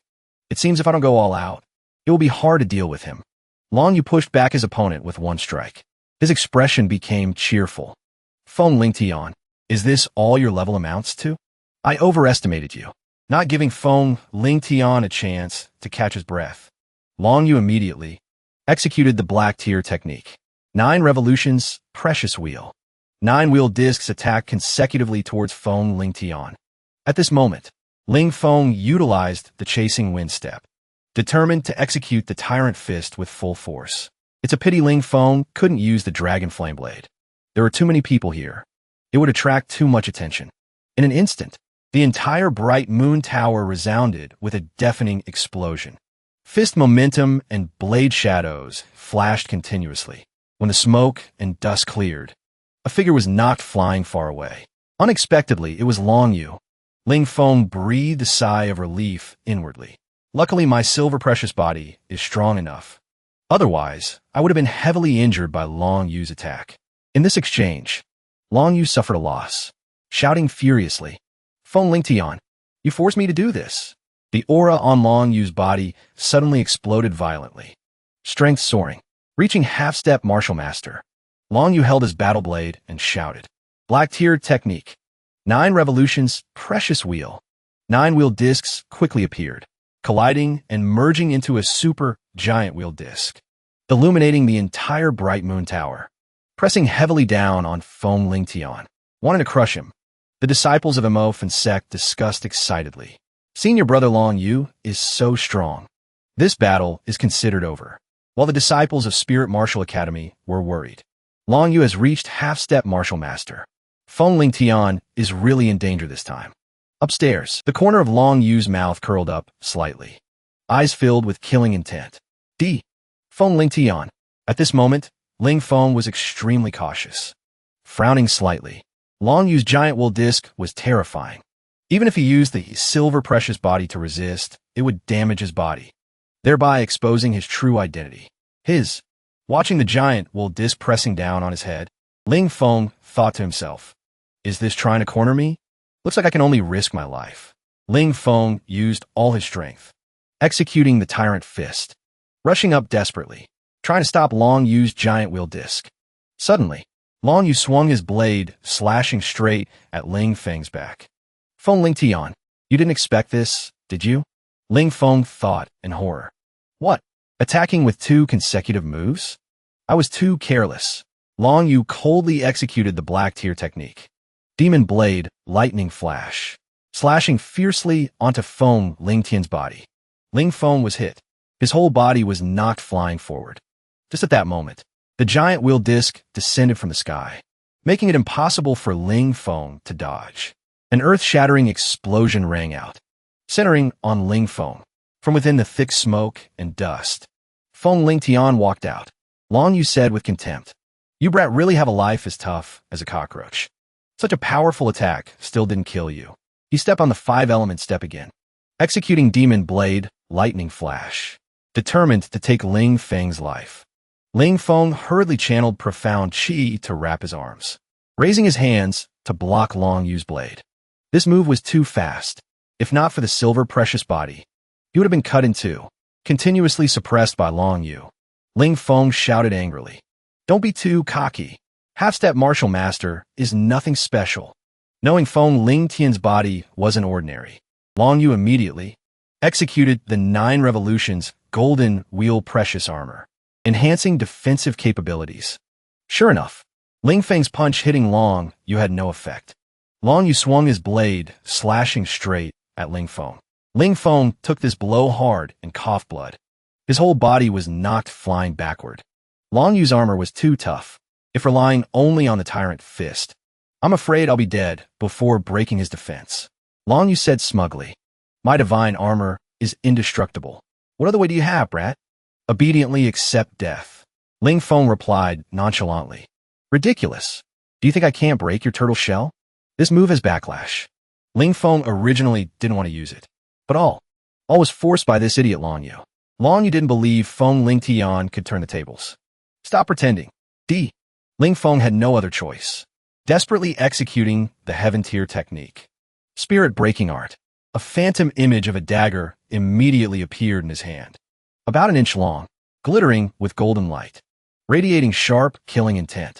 It seems if I don't go all out, it will be hard to deal with him. Long Yu pushed back his opponent with 1 strike. His expression became cheerful. Phone Ling Tian, is this all your level amounts to? I overestimated you, not giving Phone Ling Tian a chance to catch his breath. Long Yu immediately executed the black tier technique. 9 revolutions, precious wheel. 9 wheel discs attacked consecutively towards Phone Ling Tian. At this moment, Ling Feng utilized the chasing wind step, determined to execute the tyrant fist with full force. It's a pity Ling Feng couldn't use the dragon flame blade. There are too many people here. It would attract too much attention. In an instant, the entire bright moon tower resounded with a deafening explosion. Fist momentum and blade shadows flashed continuously. When the smoke and dust cleared, a figure was knocked flying far away. Unexpectedly, it was Long Yu. Ling Feng breathed a sigh of relief inwardly. Luckily, my silver precious body is strong enough. Otherwise, I would have been heavily injured by Long Yu's attack. In this exchange, Long Yu suffered a loss, shouting furiously, "Phone Ling Tian, you forced me to do this." The aura on Long Yu's body suddenly exploded violently. Strength soaring, reaching half-step martial master. Long Yu held his battle blade and shouted, "Black tier technique. 9 revolutions, precious wheel." 9 wheel discs quickly appeared, colliding and merging into a super giant wheel disc, illuminating the entire bright moon tower. Pressing heavily down on Feng Lingtian, wanting to crush him, the disciples of Mo Fensek discussed excitedly. Senior brother Long Yu is so strong. This battle is considered over. While the disciples of Spirit Martial Academy were worried. Long Yu has reached half-step martial master. Feng Lingtian is really in danger this time. Upstairs, the corner of Long Yu's mouth curled up slightly. Eyes filled with killing intent. Feng Lingtian. At this moment, Ling Feng was extremely cautious. Frowning slightly, Long Yu's giant wool disc was terrifying. Even if he used the silver precious body to resist, it would damage his body, thereby exposing his true identity. Watching the giant wool disc pressing down on his head, Ling Feng thought to himself, is this trying to corner me? Looks like I can only risk my life. Ling Feng used all his strength, executing the tyrant fist, rushing up desperately, trying to stop Long Yu's giant wheel disc. Suddenly, Long Yu swung his blade, slashing straight at Ling Feng's back. Feng Lingtian, you didn't expect this, did you? Ling Feng thought in horror. What? Attacking with 2 consecutive moves? I was too careless. Long Yu coldly executed the Black Tear technique. Demon Blade, Lightning Flash, slashing fiercely onto Feng Lingtian's body. Ling Feng was hit. His whole body was knocked flying forward. Just at that moment, the giant wheel disc descended from the sky, making it impossible for Ling Feng to dodge. An earth-shattering explosion rang out, centering on Ling Feng. From within the thick smoke and dust, Feng Lingtian walked out. Long Yu said with contempt, "You brat really have a life as tough as a cockroach. Such a powerful attack still didn't kill you." He stepped on the 5-element step again, executing Demon Blade, Lightning Flash, determined to take Ling Feng's life. Ling Feng hurriedly channeled profound qi to wrap his arms, raising his hands to block Long Yu's blade. This move was too fast. If not for the silver precious body, he would have been cut in two, continuously suppressed by Long Yu. Ling Feng shouted angrily, "Don't be too cocky. Half-step martial master is nothing special." Knowing Feng Lingtian's body wasn't ordinary, Long Yu immediately executed the 9 Revolutions Golden Wheel Precious Armor, enhancing defensive capabilities. Sure enough, Ling Feng's punch hitting Long Yu had no effect. Long Yu swung his blade, slashing straight at Ling Feng. Ling Feng took this blow hard and coughed blood. His whole body was knocked flying backward. Long Yu's armor was too tough. If relying only on the tyrant fist, I'm afraid I'll be dead before breaking his defense. Long Yu said smugly, "My divine armor is indestructible. What other way do you have, brat?" "Obediently accept death." Ling Feng replied nonchalantly. "Ridiculous. Do you think I can't break your turtle shell? This move has backlash." Ling Feng originally didn't want to use it, but all was forced by this idiot Long Yu. Long Yu didn't believe Feng Lingtian could turn the tables. "Stop pretending." Ling Feng had no other choice, desperately executing the Heaven Tier technique. Spirit Breaking Art. A phantom image of a dagger immediately appeared in his hand, about an inch long, glittering with golden light, radiating sharp, killing intent.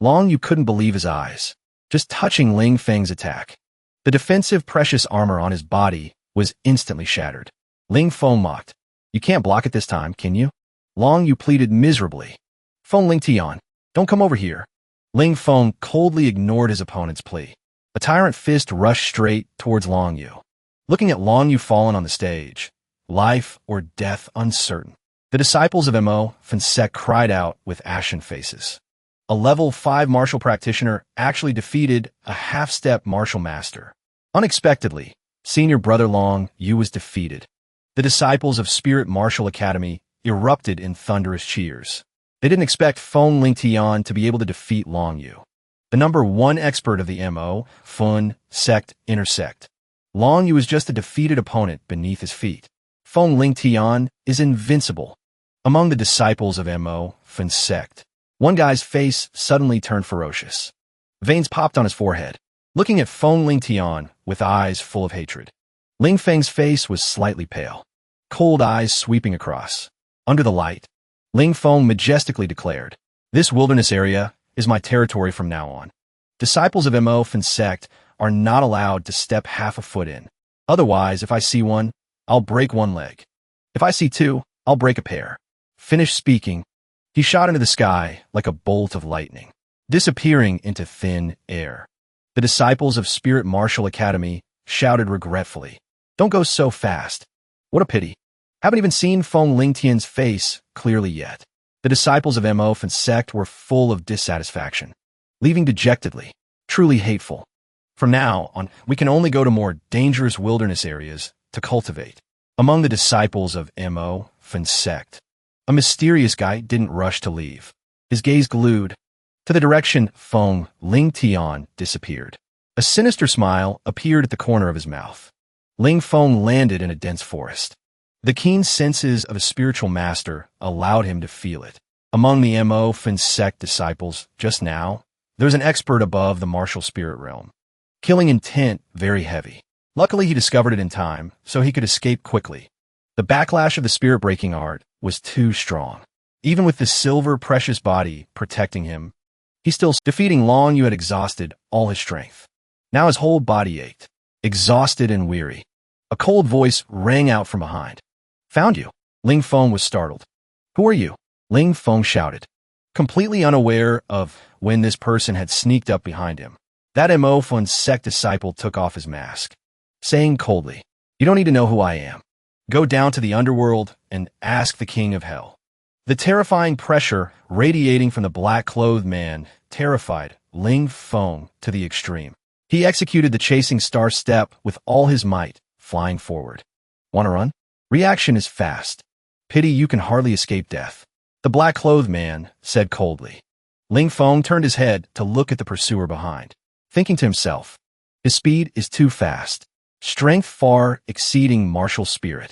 Long Yu couldn't believe his eyes, just touching Ling Feng's attack. The defensive precious armor on his body was instantly shattered. Ling Feng mocked, "You can't block it this time, can you?" Long Yu pleaded miserably, "Feng Lingtian, don't come over here." Ling Feng coldly ignored his opponent's plea. A tyrant fist rushed straight towards Long Yu. Looking at Long Yu fallen on the stage, life or death uncertain, the disciples of Mo Fensek cried out with ashen faces. A level 5 martial practitioner actually defeated a half-step martial master. Unexpectedly, senior brother Long Yu was defeated. The disciples of Spirit Martial Academy erupted in thunderous cheers. They didn't expect Feng Lingtian to be able to defeat Long Yu, the number 1 expert of the Mo Fun sect intersect. Long Yu was just a defeated opponent beneath his feet. Feng Lingtian is invincible. Among the disciples of Mo Fun sect, one guy's face suddenly turned ferocious. Veins popped on his forehead, looking at Feng Lingtian with eyes full of hatred. Ling Feng's face was slightly pale, cold eyes sweeping across. Under the light, Ling Feng majestically declared, "This wilderness area is my territory from now on. Disciples of Mo Fun sect are not allowed to step half a foot in. Otherwise, if I see one, I'll break one leg. If I see two, I'll break a pair. Finished speaking, he shot into the sky like a bolt of lightning, disappearing into thin air. The disciples of Spirit Martial Academy shouted regretfully, "Don't go so fast. What a pity. Haven't even seen Feng Lingtian's face clearly yet." The disciples of Mo and sect were full of dissatisfaction, leaving dejectedly, truly hateful. From now on, we can only go to more dangerous wilderness areas to cultivate. Among the disciples of Mo and sect, a mysterious guy didn't rush to leave. His gaze glued to the direction Feng Lingtian disappeared. A sinister smile appeared at the corner of his mouth. Ling Feng landed in a dense forest. The keen senses of a spiritual master allowed him to feel it. Among the Mo and sect disciples, just now, there's an expert above the martial spirit realm. Killing intent very heavy. Luckily, he discovered it in time, so he could escape quickly. The backlash of the spirit-breaking art was too strong. Even with the silver precious body protecting him, he still defeating Long Yu had exhausted all his strength. Now his whole body ached, exhausted and weary. A cold voice rang out from behind. "Found you." Ling Feng was startled. "Who are you?" Ling Feng shouted, completely unaware of when this person had sneaked up behind him. That Mo and sect disciple took off his mask, saying coldly, "You don't need to know who I am. Go down to the underworld and ask the king of hell." The terrifying pressure radiating from the black-clothed man terrified Ling Feng to the extreme. He executed the chasing star step with all his might, flying forward. "Want to run?" Reaction is fast. "Pity you can hardly escape death," the black-clothed man said coldly. Ling Feng turned his head to look at the pursuer behind, thinking to himself, his speed is too fast, strength far exceeding martial spirit,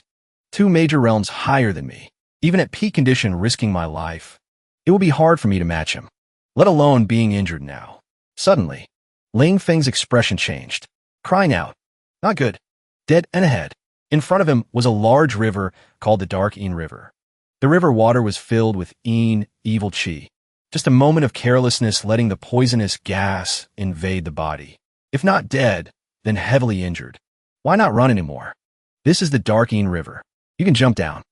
2 major realms higher than me. Even at peak condition risking my life, it will be hard for me to match him, let alone being injured now. Suddenly, Ling Feng's expression changed, crying out, "Not good." Dead and ahead. In front of him was a large river called the Dark Een River. The river water was filled with evil chi. Just a moment of carelessness letting the poisonous gas invade the body. If not dead, then heavily injured. Why not run anymore? This is the Dark Een River. You can jump down.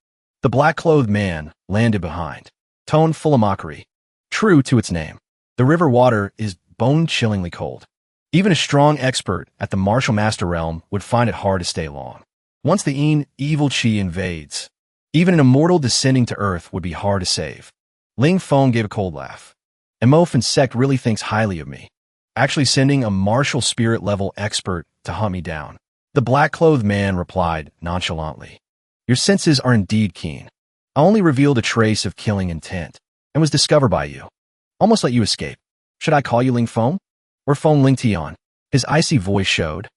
The black-clothed man landed behind, tone full of mockery. True to its name, the river water is bone-chillingly cold. Even a strong expert at the martial master realm would find it hard to stay long. Once the evil chi invades, even an immortal descending to earth would be hard to save. Ling Feng gave a cold laugh. Mo and sect really thinks highly of me, actually sending a martial spirit level expert to hunt me down. The black-clothed man replied nonchalantly, "Your senses are indeed keen. I only revealed a trace of killing intent, and was discovered by you. Almost let you escape. Should I call you Ling Feng? Or Feng Lingtian?" His icy voice showed.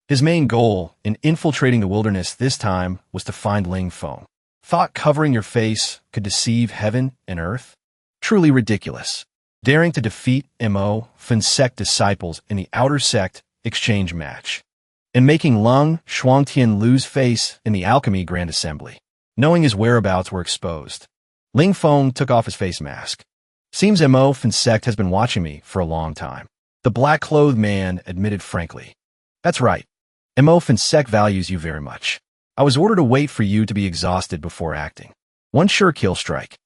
His main goal in infiltrating the wilderness this time was to find Ling Feng. Thought covering your face could deceive heaven and earth? Truly ridiculous. Daring to defeat Mo and sect disciples in the outer sect exchange match. And making Lung Shuangtian lose face in the Alchemy Grand Assembly. Knowing his whereabouts were exposed, Ling Feng took off his face mask. "Seems Mo and sect has been watching me for a long time." The black-clothed man admitted frankly. "That's right. Mo and sect values you very much. I was ordered to wait for you to be exhausted before acting. One sure kill strike.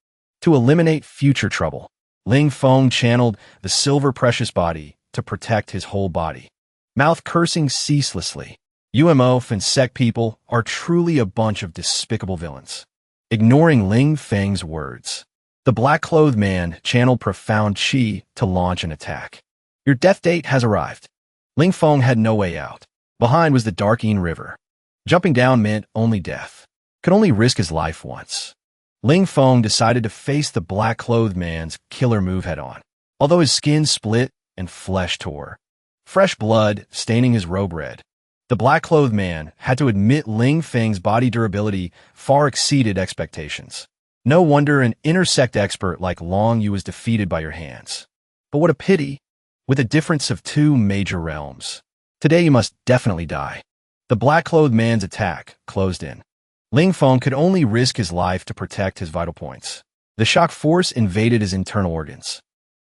To eliminate future trouble." Ling Feng channeled the silver precious body to protect his whole body, mouth cursing ceaselessly. "You Mo and sect people are truly a bunch of despicable villains." Ignoring Ling Feng's words, the black-clothed man channeled profound chi to launch an attack. "Your death date has arrived." Ling Feng had no way out. Behind was the Dark Een River. Jumping down meant only death. Could only risk his life once. Ling Feng decided to face the black-clothed man's killer move head-on, although his skin split and flesh tore, fresh blood staining his robe red. The black-clothed man had to admit Ling Feng's body durability far exceeded expectations. No wonder an intersect expert like Long Yu was defeated by your hands. But what a pity, with a difference of 2 major realms. Today you must definitely die. The black-clothed man's attack closed in. Ling Feng could only risk his life to protect his vital points. The shock force invaded his internal organs,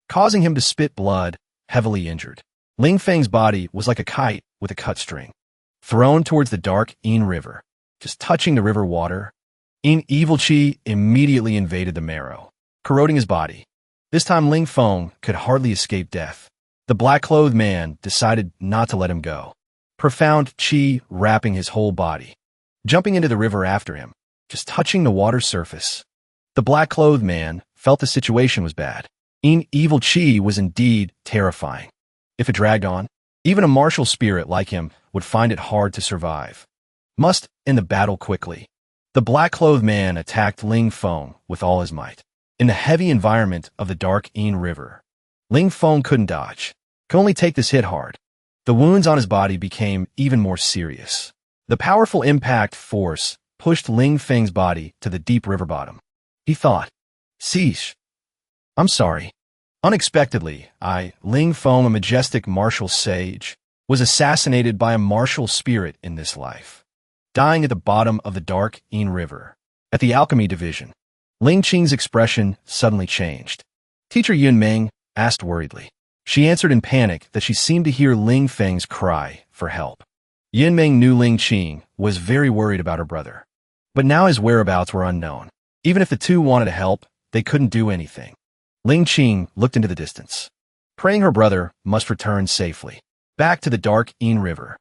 causing him to spit blood, heavily injured. Ling Feng's body was like a kite with a cut string, thrown towards the Dark Een River. just touching the river water. Evil chi immediately invaded the marrow, corroding his body. This time Ling Feng could hardly escape death. The black-clothed man decided not to let him go. Profound chi wrapping his whole body, jumping into the river after him, just touching the water's surface. The black-clothed man felt the situation was bad. Evil chi was indeed terrifying. If it dragged on, even a martial spirit like him would find it hard to survive. Must end the battle quickly. The black-clothed man attacked Ling Feng with all his might. In the heavy environment of the dark River, Ling Feng couldn't dodge, could only take this hit hard. The wounds on his body became even more serious. The powerful impact force pushed Ling Feng's body to the deep river bottom. He thought, "Sheesh. I'm sorry." Unexpectedly, Ling Feng, a majestic martial sage, was assassinated by a martial spirit in this life, dying at the bottom of the dark River. At the Alchemy division, Ling Qing's expression suddenly changed. Teacher Yun Meng asked worriedly. She answered in panic that she seemed to hear Ling Feng's cry for help. Yun Meng knew Ling Qing was very worried about her brother, but now his whereabouts were unknown. Even if the two wanted to help, they couldn't do anything. Ling Qing looked into the distance, praying her brother must return safely. Back to the dark River.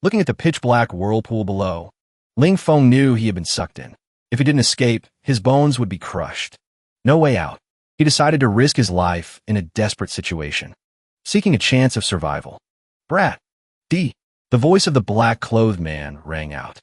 Looking at the pitch-black whirlpool below, Ling Feng knew he had been sucked in. If he didn't escape, his bones would be crushed. No way out. He decided to risk his life in a desperate situation, seeking a chance of survival. "Brat! D!" The voice of the black-clothed man rang out.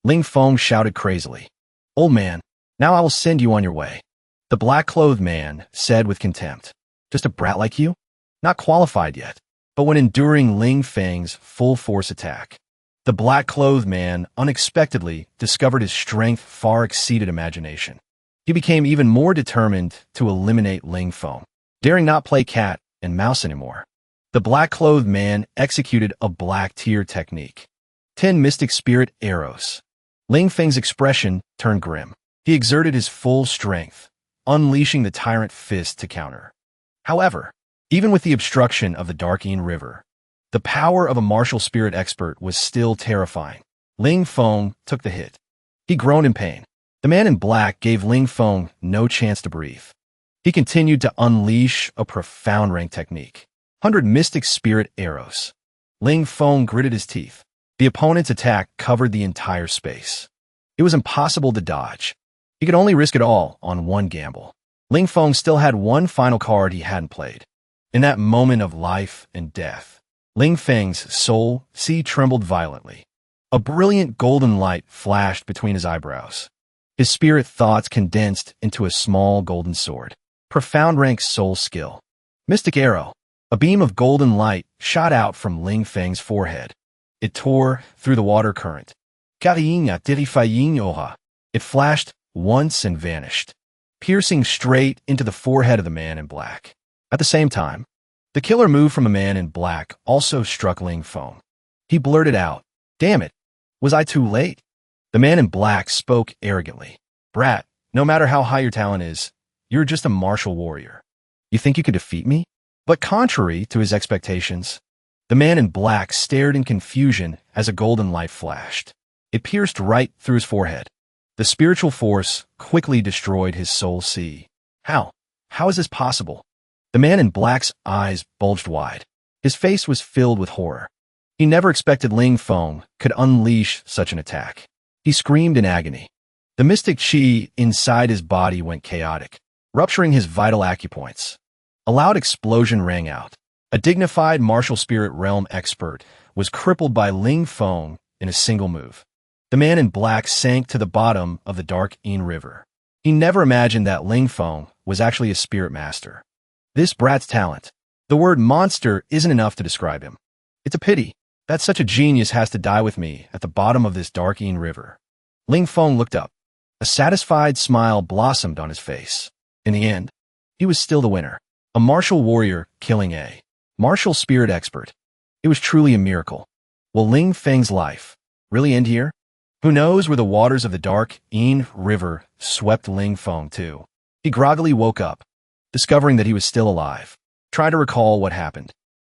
Ling Feng shouted crazily, "Old man, now I will send you on your way." The black-clothed man said with contempt, "Just a brat like you? Not qualified yet." But when enduring Ling Feng's full-force attack, the black-clothed man unexpectedly discovered his strength far exceeded imagination. He became even more determined to eliminate Ling Feng, daring not play cat and mouse anymore. The black-clothed man executed a black tear technique. 10 mystic spirit arrows. Ling Feng's expression turned grim. He exerted his full strength, unleashing the tyrant fist to counter. However, even with the obstruction of the dark River, the power of a martial spirit expert was still terrifying. Ling Feng took the hit. He groaned in pain. The man in black gave Ling Feng no chance to breathe. He continued to unleash a profound rank technique. 100 mystic spirit arrows. Ling Feng gritted his teeth. The opponent's attack covered the entire space. It was impossible to dodge. He could only risk it all on one gamble. Ling Feng still had one final card he hadn't played. In that moment of life and death, Ling Feng's soul trembled violently. A brilliant golden light flashed between his eyebrows. His spirit thoughts condensed into a small golden sword. Profound rank soul skill. Mystic arrow. A beam of golden light shot out from Ling Feng's forehead. It tore through the water current. It flashed once and vanished, piercing straight into the forehead of the man in black. At the same time, the killer move from a man in black also struck Ling Feng. He blurted out, "Damn it, was I too late?" The man in black spoke arrogantly. "Brat, no matter how high your talent is, you're just a martial warrior. You think you could defeat me?" But contrary to his expectations, the man in black stared in confusion as a golden light flashed. It pierced right through his forehead. The spiritual force quickly destroyed his soul sea. How? How is this possible? The man in black's eyes bulged wide. His face was filled with horror. He never expected Ling Feng could unleash such an attack. He screamed in agony. The mystic chi inside his body went chaotic, rupturing his vital acupoints. A loud explosion rang out. A dignified martial spirit realm expert was crippled by Ling Feng in a single move. The man in black sank to the bottom of the dark River. He never imagined that Ling Feng was actually a spirit master. This brat's talent. The word monster isn't enough to describe him. It's a pity that such a genius has to die with me at the bottom of this dark River. Ling Feng looked up. A satisfied smile blossomed on his face. In the end, he was still the winner. A martial warrior killing a martial spirit expert. It was truly a miracle. Will Ling Feng's life really end here? Who knows where the waters of the dark River swept Ling Feng to? He groggily woke up, discovering that he was still alive. Trying to recall what happened,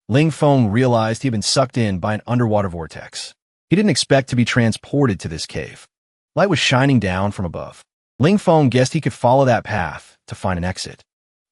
Ling Feng realized he had been sucked in by an underwater vortex. He didn't expect to be transported to this cave. Light was shining down from above. Ling Feng guessed he could follow that path to find an exit.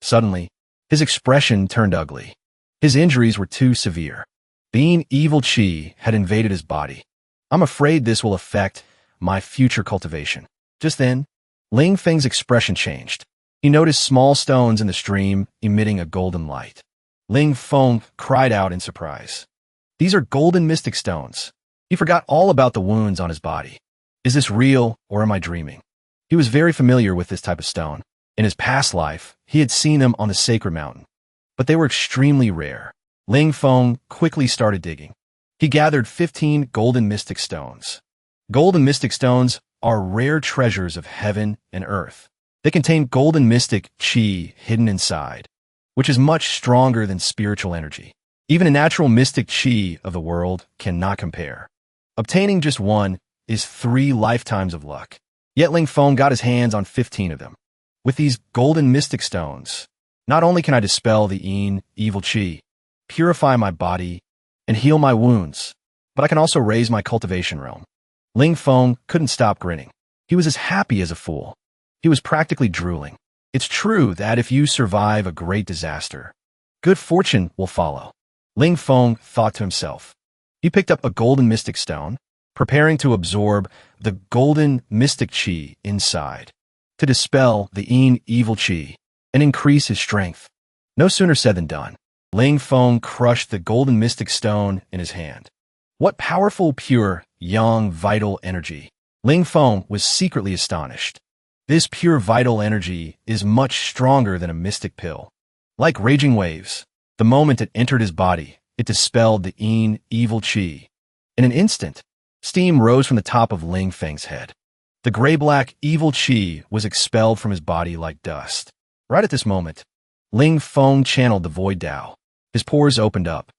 Suddenly, his expression turned ugly. His injuries were too severe. The evil qi had invaded his body. I'm afraid this will affect my future cultivation. Just then, Ling Feng's expression changed. He noticed small stones in the stream emitting a golden light. Ling Feng cried out in surprise. These are golden mystic stones. He forgot all about the wounds on his body. Is this real or am I dreaming? He was very familiar with this type of stone. In his past life, he had seen them on the sacred mountain, but they were extremely rare. Ling Feng quickly started digging. He gathered 15 golden mystic stones. Golden mystic stones are rare treasures of heaven and earth. They contain golden mystic qi hidden inside, which is much stronger than spiritual energy. Even a natural mystic qi of the world cannot compare. Obtaining just one is 3 lifetimes of luck. Yet Ling Feng got his hands on 15 of them. With these golden mystic stones, not only can I dispel the evil qi, purify my body, and heal my wounds, but I can also raise my cultivation realm. Ling Feng couldn't stop grinning. He was as happy as a fool. He was practically drooling. It's true that if you survive a great disaster, good fortune will follow. Ling Feng thought to himself. He picked up a golden mystic stone, preparing to absorb the golden mystic qi inside, to dispel the evil qi and increase his strength. No sooner said than done. Ling Feng crushed the golden mystic stone in his hand. What powerful, pure, young, vital energy. Ling Feng was secretly astonished. This pure vital energy is much stronger than a mystic pill. Like raging waves, the moment it entered his body, it dispelled the evil qi. In an instant, steam rose from the top of Ling Feng's head. The gray-black evil qi was expelled from his body like dust. Right at this moment, Ling Feng channeled the void Tao. His pores opened up.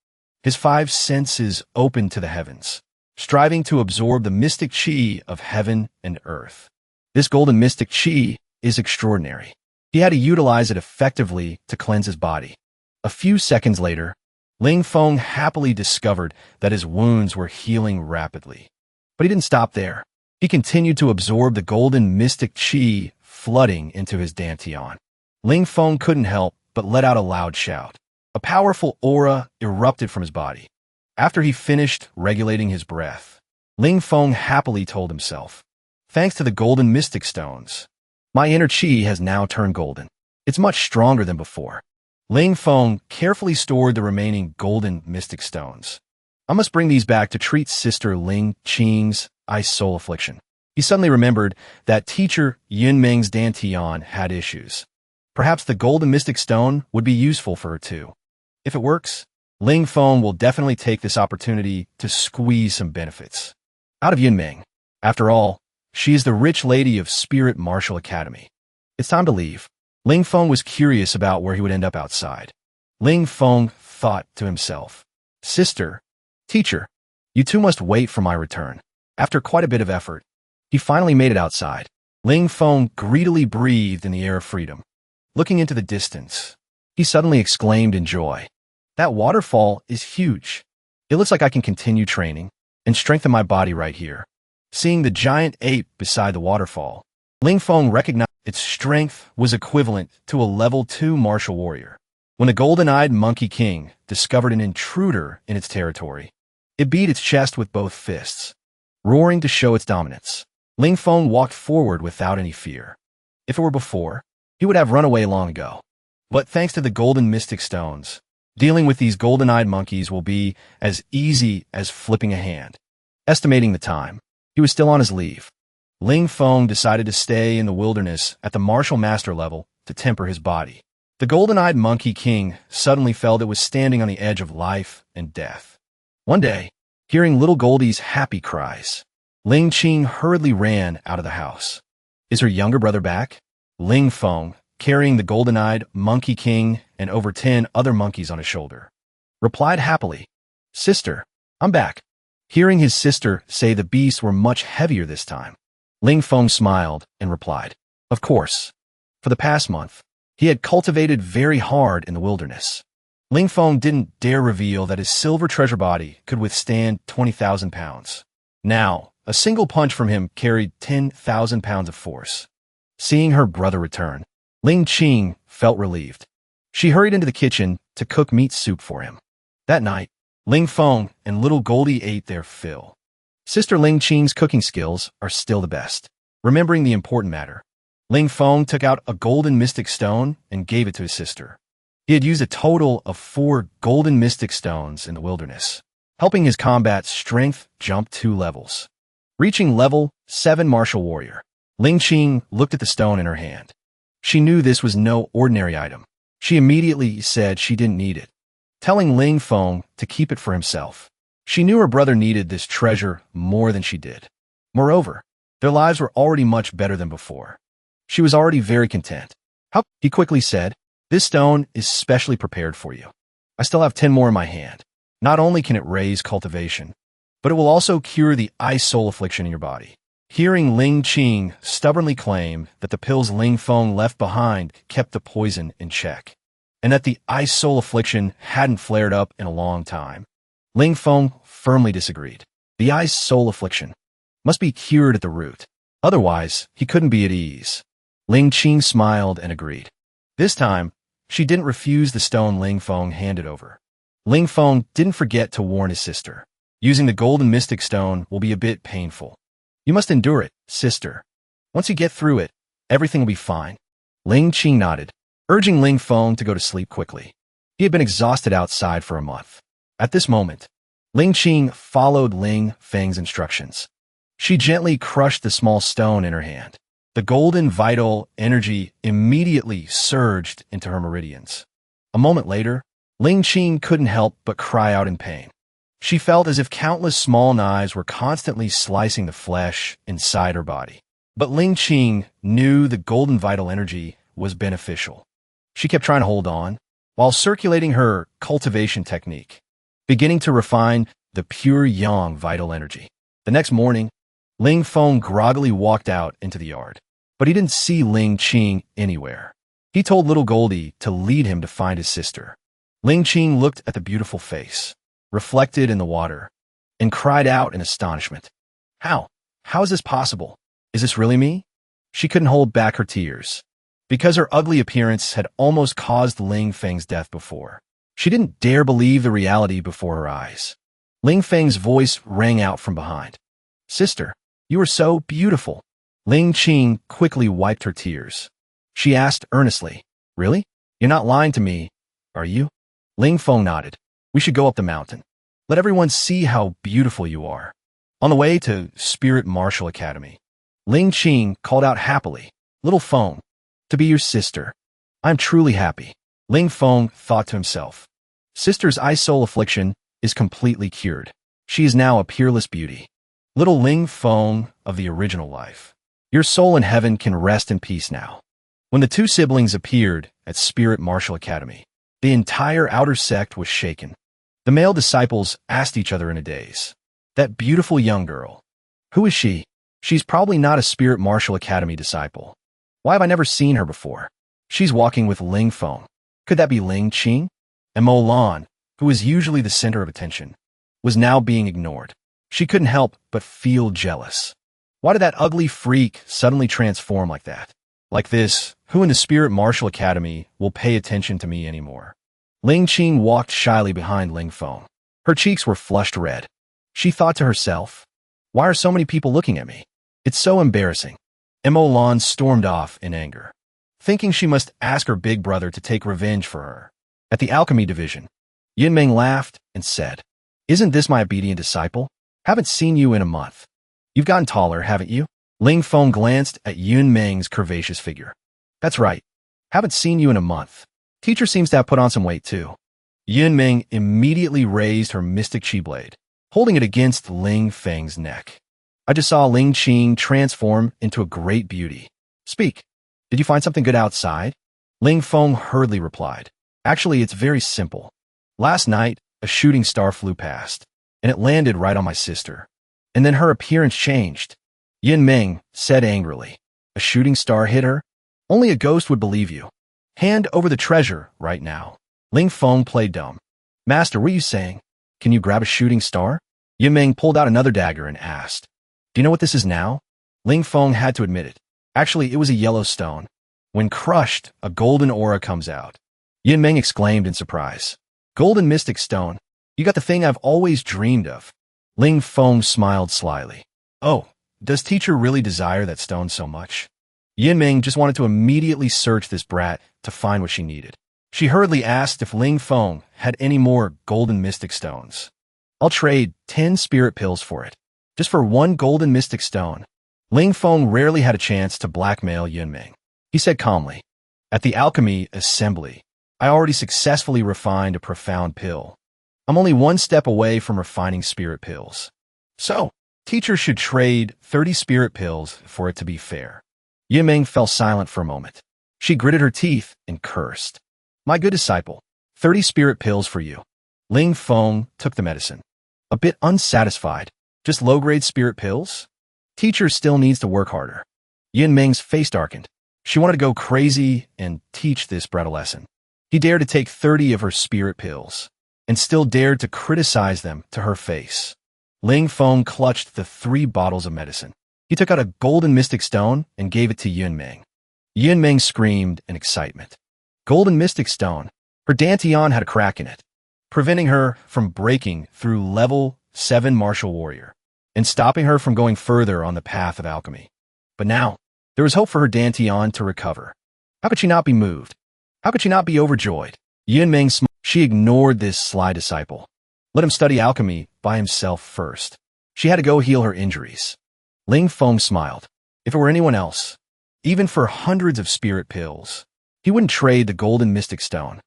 His 5 senses opened to the heavens, striving to absorb the mystic qi of heaven and earth. This golden mystic qi is extraordinary. He had to utilize it effectively to cleanse his body. A few seconds later, Ling Feng happily discovered that his wounds were healing rapidly. But he didn't stop there. He continued to absorb the golden mystic qi flooding into his dantian. Ling Feng couldn't help but let out a loud shout. A powerful aura erupted from his body. After he finished regulating his breath, Ling Feng happily told himself, "Thanks to the golden mystic stones, my inner qi has now turned golden. It's much stronger than before." Ling Feng carefully stored the remaining golden mystic stones. I must bring these back to treat Sister Ling Qing's ice soul affliction. He suddenly remembered that teacher Yunming's dantian had issues. Perhaps the golden mystic stone would be useful for her too. If it works, Ling Feng will definitely take this opportunity to squeeze some benefits out of Yunming. After all, she is the rich lady of Spirit Martial Academy. It's time to leave. Ling Feng was curious about where he would end up outside. Ling Feng thought to himself, "Sister, teacher, you two must wait for my return." After quite a bit of effort, he finally made it outside. Ling Feng greedily breathed in the air of freedom. Looking into the distance, he suddenly exclaimed in joy. That waterfall is huge. It looks like I can continue training and strengthen my body right here. Seeing the giant ape beside the waterfall, Ling Feng recognized its strength was equivalent to a level 2 martial warrior. When the golden-eyed monkey king discovered an intruder in its territory, it beat its chest with both fists, roaring to show its dominance. Ling Feng walked forward without any fear. If it were before, he would have run away long ago. But thanks to the golden mystic stones, dealing with these golden-eyed monkeys will be as easy as flipping a hand. Estimating the time, he was still on his leave. Ling Feng decided to stay in the wilderness at the martial master level to temper his body. The golden-eyed monkey king suddenly felt it was standing on the edge of life and death. One day, hearing little Goldie's happy cries, Ling Qing hurriedly ran out of the house. Is her younger brother back? Ling Feng, carrying the golden-eyed monkey king and over 10 other monkeys on his shoulder, replied happily, "Sister, I'm back." Hearing his sister say the beasts were much heavier this time, Ling Feng smiled and replied, "Of course." For the past month, he had cultivated very hard in the wilderness. Ling Feng didn't dare reveal that his silver treasure body could withstand 20,000 pounds. Now, A single punch from him carried 10,000 pounds of force. Seeing her brother return, Ling Qing felt relieved. She hurried into the kitchen to cook meat soup for him. That night, Ling Feng and little Goldie ate their fill. Sister Ling Qing's cooking skills are still the best. Remembering the important matter, Ling Feng took out a golden mystic stone and gave it to his sister. He had used a total of 4 golden mystic stones in the wilderness, helping his combat strength jump 2 levels. Reaching level 7 martial warrior, Ling Qing looked at the stone in her hand. She knew this was no ordinary item. She immediately said she didn't need it, telling Ling Feng to keep it for himself. She knew her brother needed this treasure more than she did. Moreover, their lives were already much better than before. She was already very content. How? He quickly said, "This stone is specially prepared for you. I still have 10 more in my hand. Not only can it raise cultivation, but it will also cure the ice soul affliction in your body." Hearing Ling Qing stubbornly claim that the pills Ling Feng left behind kept the poison in check, and that the ice soul affliction hadn't flared up in a long time, Ling Feng firmly disagreed. The ice soul affliction must be cured at the root. Otherwise, he couldn't be at ease. Ling Qing smiled and agreed. This time, she didn't refuse the stone Ling Feng handed over. Ling Feng didn't forget to warn his sister. Using the golden mystic stone will be a bit painful. You must endure it, sister. Once you get through it, everything will be fine. Ling Qing nodded, urging Ling Feng to go to sleep quickly. He had been exhausted outside for a month. At this moment, Ling Qing followed Ling Feng's instructions. She gently crushed the small stone in her hand. The golden vital energy immediately surged into her meridians. A moment later, Ling Qing couldn't help but cry out in pain. She felt as if countless small knives were constantly slicing the flesh inside her body. But Ling Qing knew the golden vital energy was beneficial. She kept trying to hold on, while circulating her cultivation technique, beginning to refine the pure yang vital energy. The next morning, Ling Feng groggily walked out into the yard, but he didn't see Ling Qing anywhere. He told little Goldie to lead him to find his sister. Ling Qing looked at the beautiful face, reflected in the water, and cried out in astonishment. How is this possible? Is this really me? She couldn't hold back her tears, because her ugly appearance had almost caused Ling Feng's death before. She didn't dare believe the reality before her eyes. Ling Feng's voice rang out from behind. Sister, you are so beautiful. Ling Qing quickly wiped her tears. She asked earnestly, Really? You're not lying to me, are you? Ling Feng nodded. We should go up the mountain. Let everyone see how beautiful you are. On the way to Spirit Martial Academy, Ling Qing called out happily, Little Feng, to be your sister. I'm truly happy. Ling Feng thought to himself. Sister's ice soul affliction is completely cured. She is now a peerless beauty. Little Ling Feng of the original life. Your soul in heaven can rest in peace now. When the 2 siblings appeared at Spirit Martial Academy, the entire outer sect was shaken. The male disciples asked each other in a daze. That beautiful young girl. Who is she? She's probably not a Spirit Martial Academy disciple. Why have I never seen her before? She's walking with Ling Feng. Could that be Ling Qing? And Mo Lan, who is usually the center of attention, was now being ignored. She couldn't help but feel jealous. Why did that ugly freak suddenly transform like that? Like this, who in the Spirit Martial Academy will pay attention to me anymore? Ling Qing walked shyly behind Ling Feng. Her cheeks were flushed red. She thought to herself, why are so many people looking at me? It's so embarrassing. Mo Lan stormed off in anger, thinking she must ask her big brother to take revenge for her. At the Alchemy division, Yin Meng laughed and said, Isn't this my obedient disciple? Haven't seen you in a month. You've gotten taller, haven't you? Ling Feng glanced at Yun Meng's curvaceous figure. That's right. Haven't seen you in a month. Teacher seems to have put on some weight too. Yun Meng immediately raised her mystic chi blade, holding it against Ling Feng's neck. I just saw Ling Qing transform into a great beauty. Speak. Did you find something good outside? Ling Feng hurriedly replied. Actually, it's very simple. Last night, a shooting star flew past, and it landed right on my sister. And then her appearance changed. Yin Meng said angrily. A shooting star hit her? Only a ghost would believe you. Hand over the treasure right now. Ling Feng played dumb. Master, what are you saying? Can you grab a shooting star? Yin Meng pulled out another dagger and asked. Do you know what this is now? Ling Feng had to admit it. Actually, it was a yellow stone. When crushed, a golden aura comes out. Yin Meng exclaimed in surprise. Golden mystic stone. You got the thing I've always dreamed of. Ling Feng smiled slyly. Oh, does teacher really desire that stone so much? Yin Meng just wanted to immediately search this brat to find what she needed. She hurriedly asked if Ling Feng had any more golden mystic stones. I'll trade 10 spirit pills for it. Just for one golden mystic stone. Ling Feng rarely had a chance to blackmail Yin Meng. He said calmly, at the Alchemy Assembly, I already successfully refined a profound pill. I'm only one step away from refining spirit pills. So, teachers should trade 30 spirit pills for it to be fair. Yin Meng fell silent for a moment. She gritted her teeth and cursed. My good disciple, 30 spirit pills for you. Ling Feng took the medicine. A bit unsatisfied. Just low-grade spirit pills? Teacher still needs to work harder. Yin Meng's face darkened. She wanted to go crazy and teach this brat a lesson. He dared to take 30 of her spirit pills, and still dared to criticize them to her face. Ling Feng clutched the 3 bottles of medicine. He took out a golden mystic stone and gave it to Yin Meng. Yin Meng screamed in excitement. Golden mystic stone. Her dantian had a crack in it, preventing her from breaking through level 7 martial warrior, and stopping her from going further on the path of alchemy. But now, there was hope for her dantian to recover. How could she not be moved? How could she not be overjoyed? Yin Meng smiled. She ignored this sly disciple. Let him study alchemy by himself first. She had to go heal her injuries. Ling Feng smiled. If it were anyone else, even for hundreds of spirit pills, he wouldn't trade the golden mystic stone.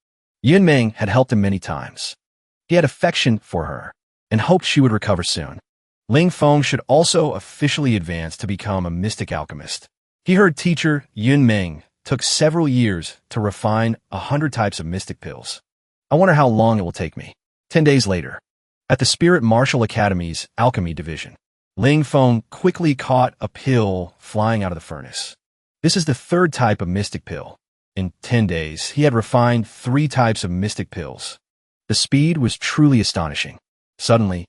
Yin Meng had helped him many times. He had affection for her and hoped she would recover soon. Ling Feng should also officially advance to become a mystic alchemist. He heard teacher Yin Meng took several years to refine 100 types of mystic pills. I wonder how long it will take me. 10 days later, at the Spirit Martial Academy's Alchemy Division, Ling Feng quickly caught a pill flying out of the furnace. This is the 3rd type of mystic pill. In 10 days, he had refined 3 types of mystic pills. The speed was truly astonishing. Suddenly,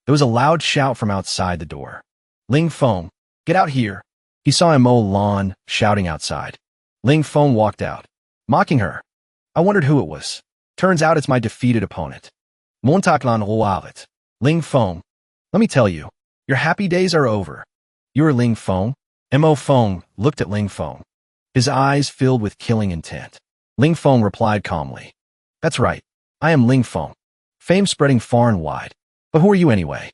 there was a loud shout from outside the door. Ling Feng, get out here. He saw Mo Lan shouting outside. Ling Feng walked out, mocking her. I wondered who it was. Turns out it's my defeated opponent. Unrivaled. Ling Feng, let me tell you, your happy days are over. You are Ling Feng? Mo Feng looked at Ling Feng, his eyes filled with killing intent. Ling Feng replied calmly. That's right, I am Ling Feng. Fame spreading far and wide. But who are you anyway?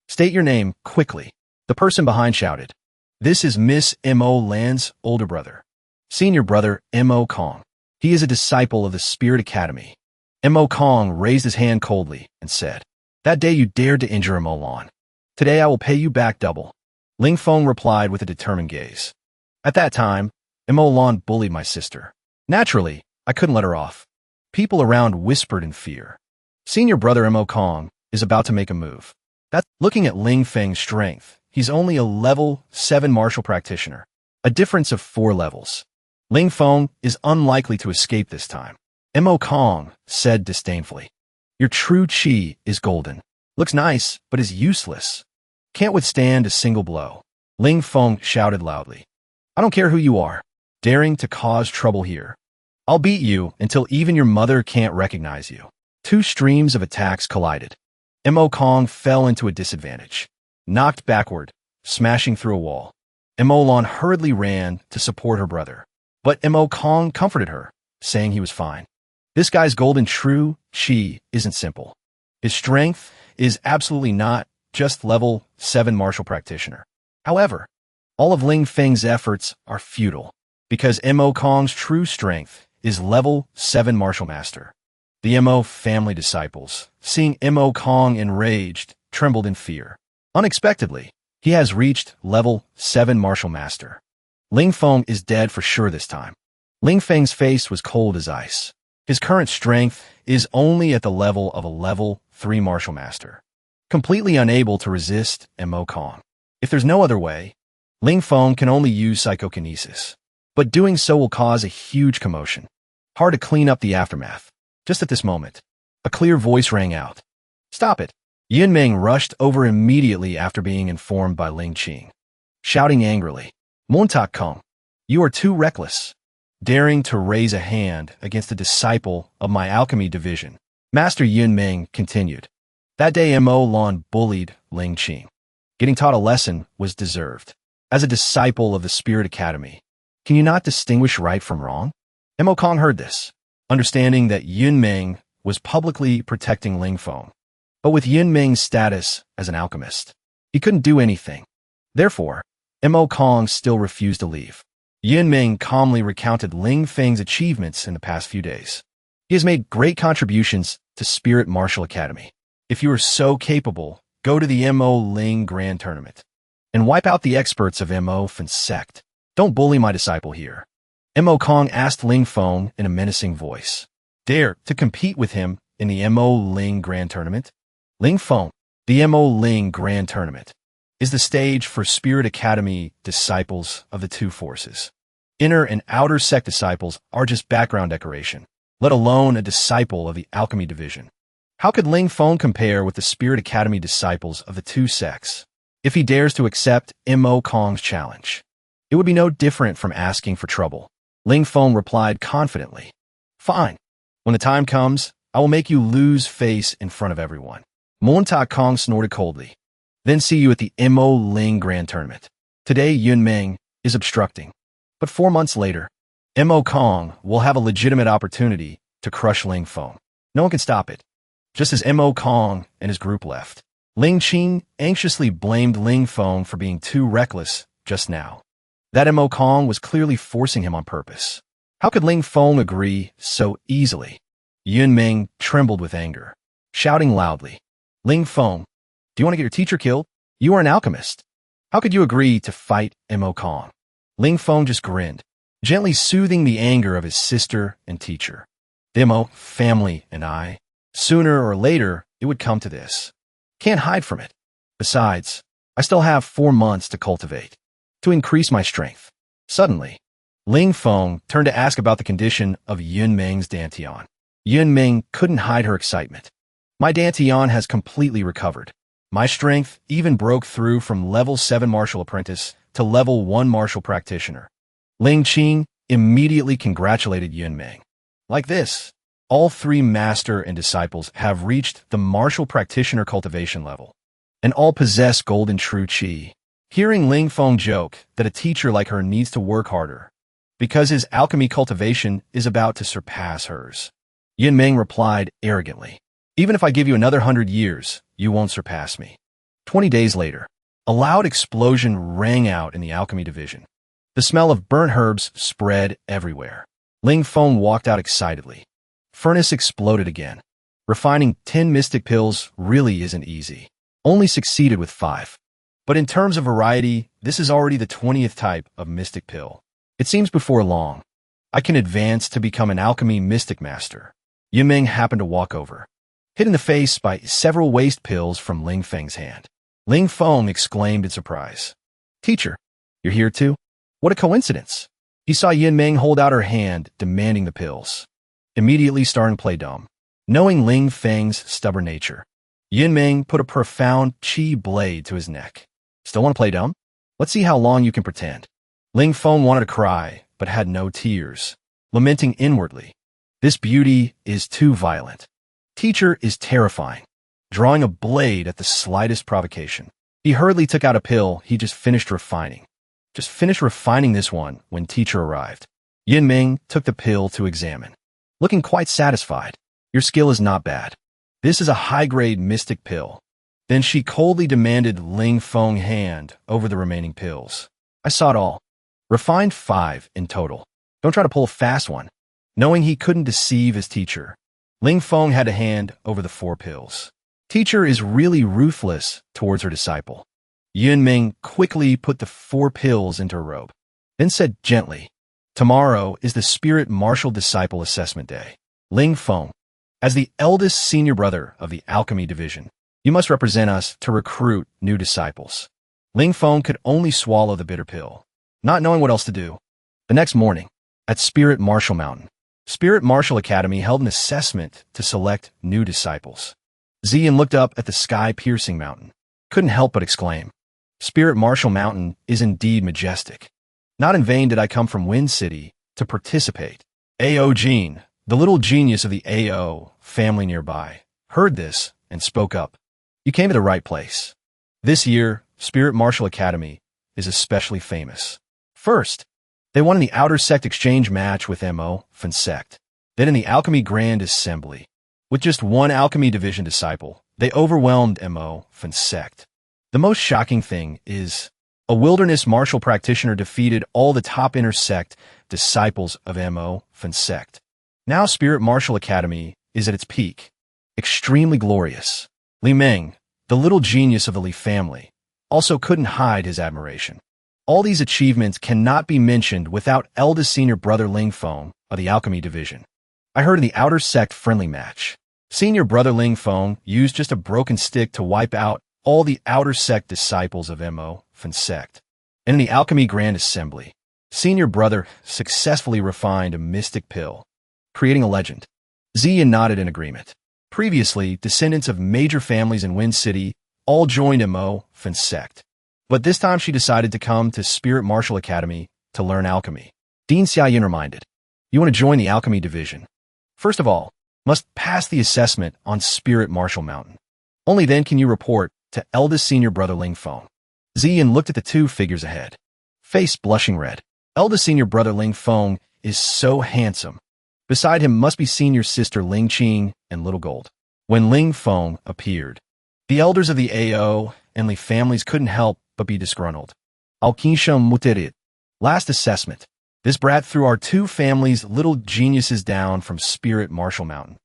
State your name, quickly. The person behind shouted. This is Miss Mo Lan's older brother. Senior brother, Mo Kong. He is a disciple of the Spirit Academy. Mo Kong raised his hand coldly and said, that day you dared to injure Mo Lan. Today I will pay you back double. Ling Feng replied with a determined gaze. At that time, Mo Lan bullied my sister. Naturally, I couldn't let her off. People around whispered in fear. Senior brother Mo Kong is about to make a move. That's looking at Ling Feng's strength. He's only a level 7 martial practitioner, a difference of 4 levels. Ling Feng is unlikely to escape this time. Mo Kong said disdainfully. Your true chi is golden. Looks nice, but is useless. Can't withstand a single blow. Ling Feng shouted loudly. I don't care who you are, daring to cause trouble here. I'll beat you until even your mother can't recognize you. 2 streams of attacks collided. Mo Kong fell into a disadvantage, knocked backward, smashing through a wall. Mo Lan hurriedly ran to support her brother, but Mo Kong comforted her, saying he was fine. This guy's golden true chi isn't simple. His strength is absolutely not just level 7 martial practitioner. However, all of Ling Feng's efforts are futile, because Mo Kong's true strength is level 7 martial master. The Mo family disciples, seeing Mo Kong enraged, trembled in fear. Unexpectedly, he has reached level 7 martial master. Ling Feng is dead for sure this time. Ling Feng's face was cold as ice. His current strength is only at the level of a level 3 martial master, completely unable to resist Mo Kong. If there's no other way, Ling Feng can only use psychokinesis, but doing so will cause a huge commotion. Hard to clean up the aftermath. Just at this moment, a clear voice rang out. Stop it! Yin Meng rushed over immediately after being informed by Ling Qing. shouting angrily, Montak Kong, you are too reckless. Daring to raise a hand against a disciple of my alchemy division, Master Yunmeng continued. That day Mo Lon bullied Ling Qing. Getting taught a lesson was deserved. As a disciple of the Spirit Academy, can you not distinguish right from wrong? Mo Kong heard this, understanding that Yunmeng was publicly protecting Ling Feng. But with Yunmeng's status as an alchemist, he couldn't do anything. Therefore, Mo Kong still refused to leave. Yunmeng calmly recounted Ling Feng's achievements in the past few days. He has made great contributions to Spirit Martial Academy. If you are so capable, go to the Mo Ling Grand Tournament and wipe out the experts of Mo Feng's sect. Don't bully my disciple here. Mo Kong asked Ling Feng in a menacing voice. Dare to compete with him in the Mo Ling Grand Tournament? Ling Feng, the Mo Ling Grand Tournament, is the stage for Spirit Academy disciples of the two forces. Inner and outer sect disciples are just background decoration, let alone a disciple of the Alchemy division. How could Ling Feng compare with the Spirit Academy disciples of the two sects if he dares to accept Mo Kong's challenge? It would be no different from asking for trouble. Ling Feng replied confidently. Fine. When the time comes, I will make you lose face in front of everyone. Montak Kong snorted coldly. Then see you at the Mo Ling Grand Tournament. Today Yunmeng is obstructing. But 4 months later, Mo Kong will have a legitimate opportunity to crush Ling Feng. No one can stop it. Just as Mo Kong and his group left, Ling Qing anxiously blamed Ling Feng for being too reckless just now. That Mo Kong was clearly forcing him on purpose. How could Ling Feng agree so easily? Yunmeng trembled with anger, shouting loudly, Ling Feng, do you want to get your teacher killed? You are an alchemist. How could you agree to fight Mo Kong? Ling Feng just grinned, gently soothing the anger of his sister and teacher. The Mo family and I, sooner or later, it would come to this. Can't hide from it. Besides, I still have 4 months to cultivate, to increase my strength. Suddenly, Ling Feng turned to ask about the condition of Yunmeng's Dantian. Yunmeng couldn't hide her excitement. My Dantian has completely recovered. My strength even broke through from level 7 martial apprentice to level 1 martial practitioner. Ling Qing immediately congratulated Yunmeng. Like this, all 3 master and disciples have reached the martial practitioner cultivation level, and all possess golden true qi. Hearing Ling Feng joke that a teacher like her needs to work harder because his alchemy cultivation is about to surpass hers, Yunmeng replied arrogantly, even if I give you another 100 years, you won't surpass me. 20 days later, a loud explosion rang out in the alchemy division. The smell of burnt herbs spread everywhere. Ling Feng walked out excitedly. Furnace exploded again. Refining 10 mystic pills really isn't easy. Only succeeded with 5. But in terms of variety, this is already the 20th type of mystic pill. It seems before long, I can advance to become an alchemy mystic master. Yunmeng happened to walk over, hit in the face by several waste pills from Ling Feng's hand. Ling Feng exclaimed in surprise. Teacher, you're here too? What a coincidence. He saw Yunmeng hold out her hand, demanding the pills. Immediately starting to play dumb. Knowing Ling Feng's stubborn nature, Yunmeng put a profound qi blade to his neck. Still want to play dumb? Let's see how long you can pretend. Ling Feng wanted to cry, but had no tears, lamenting inwardly. This beauty is too violent. Teacher is terrifying, drawing a blade at the slightest provocation. He hurriedly took out a pill he just finished refining. Just finished refining this one when teacher arrived. Yunmeng took the pill to examine, looking quite satisfied. Your skill is not bad. This is a high-grade mystic pill. Then she coldly demanded Ling Feng's hand over the remaining pills. I saw it all. Refined 5 in total. Don't try to pull a fast one. Knowing he couldn't deceive his teacher, Ling Feng had a hand over the 4 pills. Teacher is really ruthless towards her disciple. Yunmeng quickly put the 4 pills into her robe, then said gently, tomorrow is the Spirit Martial Disciple Assessment Day. Ling Feng, as the eldest senior brother of the Alchemy Division, you must represent us to recruit new disciples. Ling Feng could only swallow the bitter pill, not knowing what else to do. The next morning, at Spirit Martial Mountain, Spirit Martial Academy held an assessment to select new disciples. Zian looked up at the sky-piercing mountain, couldn't help but exclaim, Spirit Martial Mountain is indeed majestic. Not in vain did I come from Wind City to participate. Ao Jean, the little genius of the Ao family nearby, heard this and spoke up. You came to the right place. This year, Spirit Martial Academy is especially famous. First, they won in the Outer Sect exchange match with Manhwa Sect. Then in the Alchemy Grand Assembly, with just one Alchemy Division disciple, they overwhelmed Manhwa Sect. The most shocking thing is, a wilderness martial practitioner defeated all the top intersect disciples of Manhwa Sect. Now Spirit Martial Academy is at its peak. Extremely glorious. Li Meng, the little genius of the Li family, also couldn't hide his admiration. All these achievements cannot be mentioned without eldest senior brother Ling Feng of the Alchemy Division. I heard in the Outer Sect friendly match, senior brother Ling Feng used just a broken stick to wipe out all the Outer Sect disciples of Manhwa Sect. And in the Alchemy Grand Assembly, senior brother successfully refined a mystic pill, creating a legend. Ziyan nodded in agreement. Previously, descendants of major families in Wind City all joined Manhwa Sect. But this time she decided to come to Spirit Martial Academy to learn alchemy. Dean Xiaoyan reminded, you want to join the Alchemy Division. First of all, must pass the assessment on Spirit Martial Mountain. Only then can you report to eldest senior brother Ling Feng. Ziyan looked at the two figures ahead, face blushing red. Eldest senior brother Ling Feng is so handsome. Beside him must be senior sister Ling Qing and Little Gold. When Ling Feng appeared, the elders of the Ao and Li families couldn't help but be disgruntled. Alchemy muterit. Last assessment. This brat threw our two families' little geniuses down from Spirit Martial Mountain,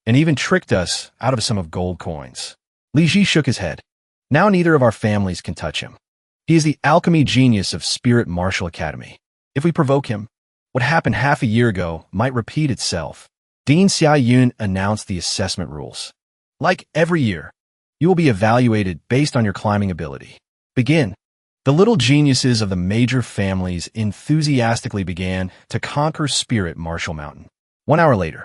and even tricked us out of some of gold coins. Li Ji shook his head. Now neither of our families can touch him. He is the alchemy genius of Spirit Martial Academy. If we provoke him, what happened half a year ago might repeat itself. Dean Xiaoyun announced the assessment rules. Like every year, you will be evaluated based on your climbing ability. Begin. The little geniuses of the major families enthusiastically began to conquer Spirit Martial Mountain. 1 hour later,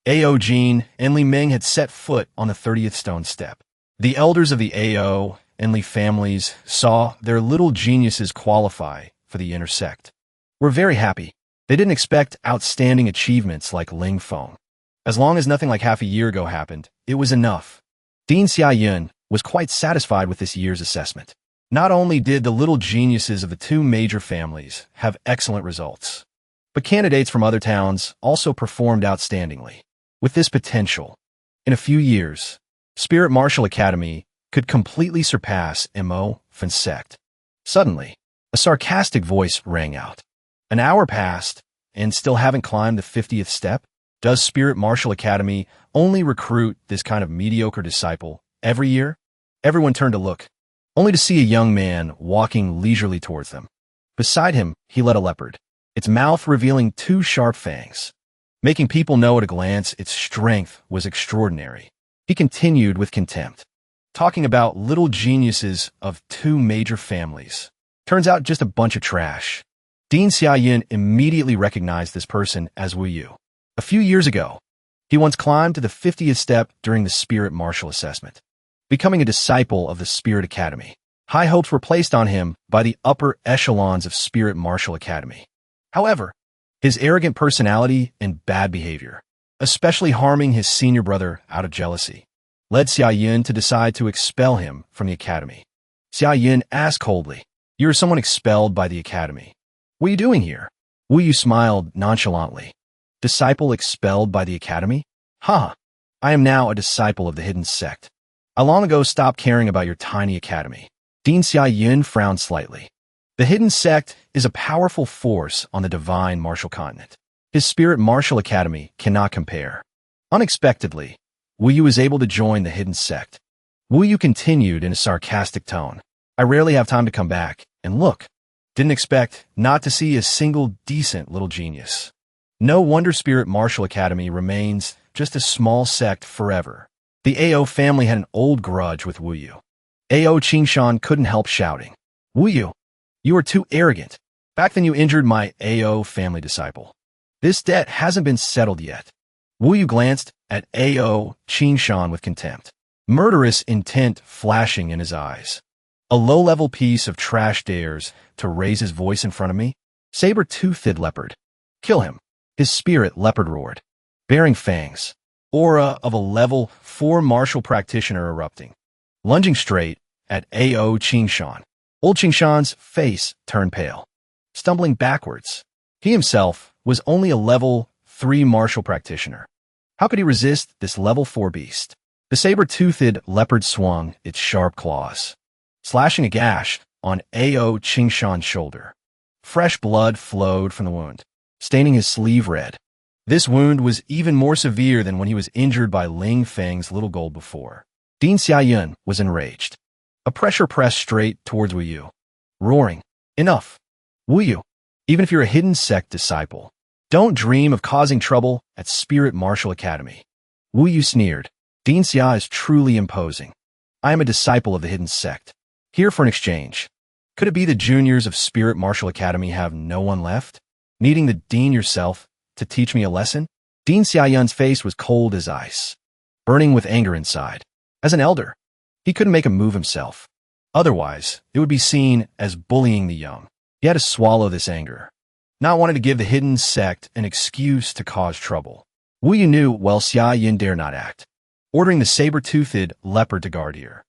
Ao Jean and Li Meng had set foot on the 30th stone step. The elders of the Ao and Li families saw their little geniuses qualify for the intersect. We're very happy. They didn't expect outstanding achievements like Ling Feng. As long as nothing like half a year ago happened, it was enough. Dean Xiaoyun was quite satisfied with this year's assessment. Not only did the little geniuses of the two major families have excellent results, but candidates from other towns also performed outstandingly. With this potential, in a few years, Spirit Martial Academy could completely surpass Manhwa Sect. Suddenly, a sarcastic voice rang out. An hour passed, and still haven't climbed the 50th step? Does Spirit Martial Academy only recruit this kind of mediocre disciple every year? Everyone turned to look, only to see a young man walking leisurely towards them. Beside him, he led a leopard, its mouth revealing 2 sharp fangs, making people know at a glance its strength was extraordinary. He continued with contempt, talking about little geniuses of 2 major families. Turns out just a bunch of trash. Dean Xiaoyun immediately recognized this person as Wu Yu. A few years ago, he once climbed to the 50th step during the Spirit Martial assessment, becoming a disciple of the Spirit Academy. High hopes were placed on him by the upper echelons of Spirit Martial Academy. However, his arrogant personality and bad behavior, especially harming his senior brother out of jealousy, led Xiaoyun to decide to expel him from the academy. Xiaoyun asked coldly, "You are someone expelled by the academy. What are you doing here?" Wu Yu smiled nonchalantly. "Disciple expelled by the academy? Ha! I am now a disciple of the hidden sect. I long ago stopped caring about your tiny academy." Dean Xiaoyun frowned slightly. The hidden sect is a powerful force on the divine martial continent. His Spirit Martial Academy cannot compare. Unexpectedly, Wu Yu was able to join the hidden sect. Wu Yu continued in a sarcastic tone. "I rarely have time to come back, and look, didn't expect not to see a single decent little genius. No wonder Spirit Martial Academy remains just a small sect forever." The Ao family had an old grudge with Wu Yu. Ao Qingshan couldn't help shouting, "Wu Yu, you are too arrogant. Back then you injured my Ao family disciple. This debt hasn't been settled yet." Wu Yu glanced at Ao Qingshan with contempt, murderous intent flashing in his eyes. A low-level piece of trash dares to raise his voice in front of me? Saber-toothed leopard. Kill him. His spirit leopard roared, bearing fangs. Aura of a level 4 martial practitioner erupting. Lunging straight at Ao Qingshan. Old Qingshan's face turned pale. Stumbling backwards. He himself was only a level 3 martial practitioner. How could he resist this level 4 beast? The saber-toothed leopard swung its sharp claws, slashing a gash on Ao Qingshan's shoulder. Fresh blood flowed from the wound, staining his sleeve red. This wound was even more severe than when he was injured by Ling Feng's little gold before. Din Xiaoyun was enraged. A pressure pressed straight towards Wu Yu, roaring, "Enough! Wu Yu, even if you're a hidden sect disciple, don't dream of causing trouble at Spirit Martial Academy." Wu Yu sneered. Din Xia is truly imposing. I am a disciple of the hidden sect, here for an exchange. Could it be the juniors of Spirit Martial Academy have no one left? Needing the dean yourself to teach me a lesson? Din Xiaoyun's face was cold as ice, burning with anger inside. As an elder, he couldn't make a move himself. Otherwise, it would be seen as bullying the young. He had to swallow this anger, not wanting to give the hidden sect an excuse to cause trouble. Wu Yu knew well Xiaoyun dare not act, ordering the saber-toothed leopard to guard here.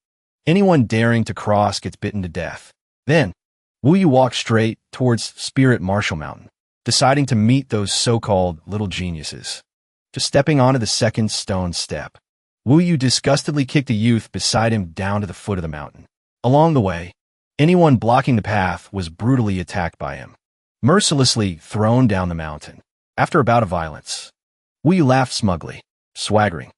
Anyone daring to cross gets bitten to death. Then, Wu Yu walked straight towards Spirit Martial Mountain, deciding to meet those so-called little geniuses. Just stepping onto the second stone step, Wu Yu disgustedly kicked a youth beside him down to the foot of the mountain. Along the way, anyone blocking the path was brutally attacked by him, mercilessly thrown down the mountain. After a bout of violence, Wu Yu laughed smugly, swaggering.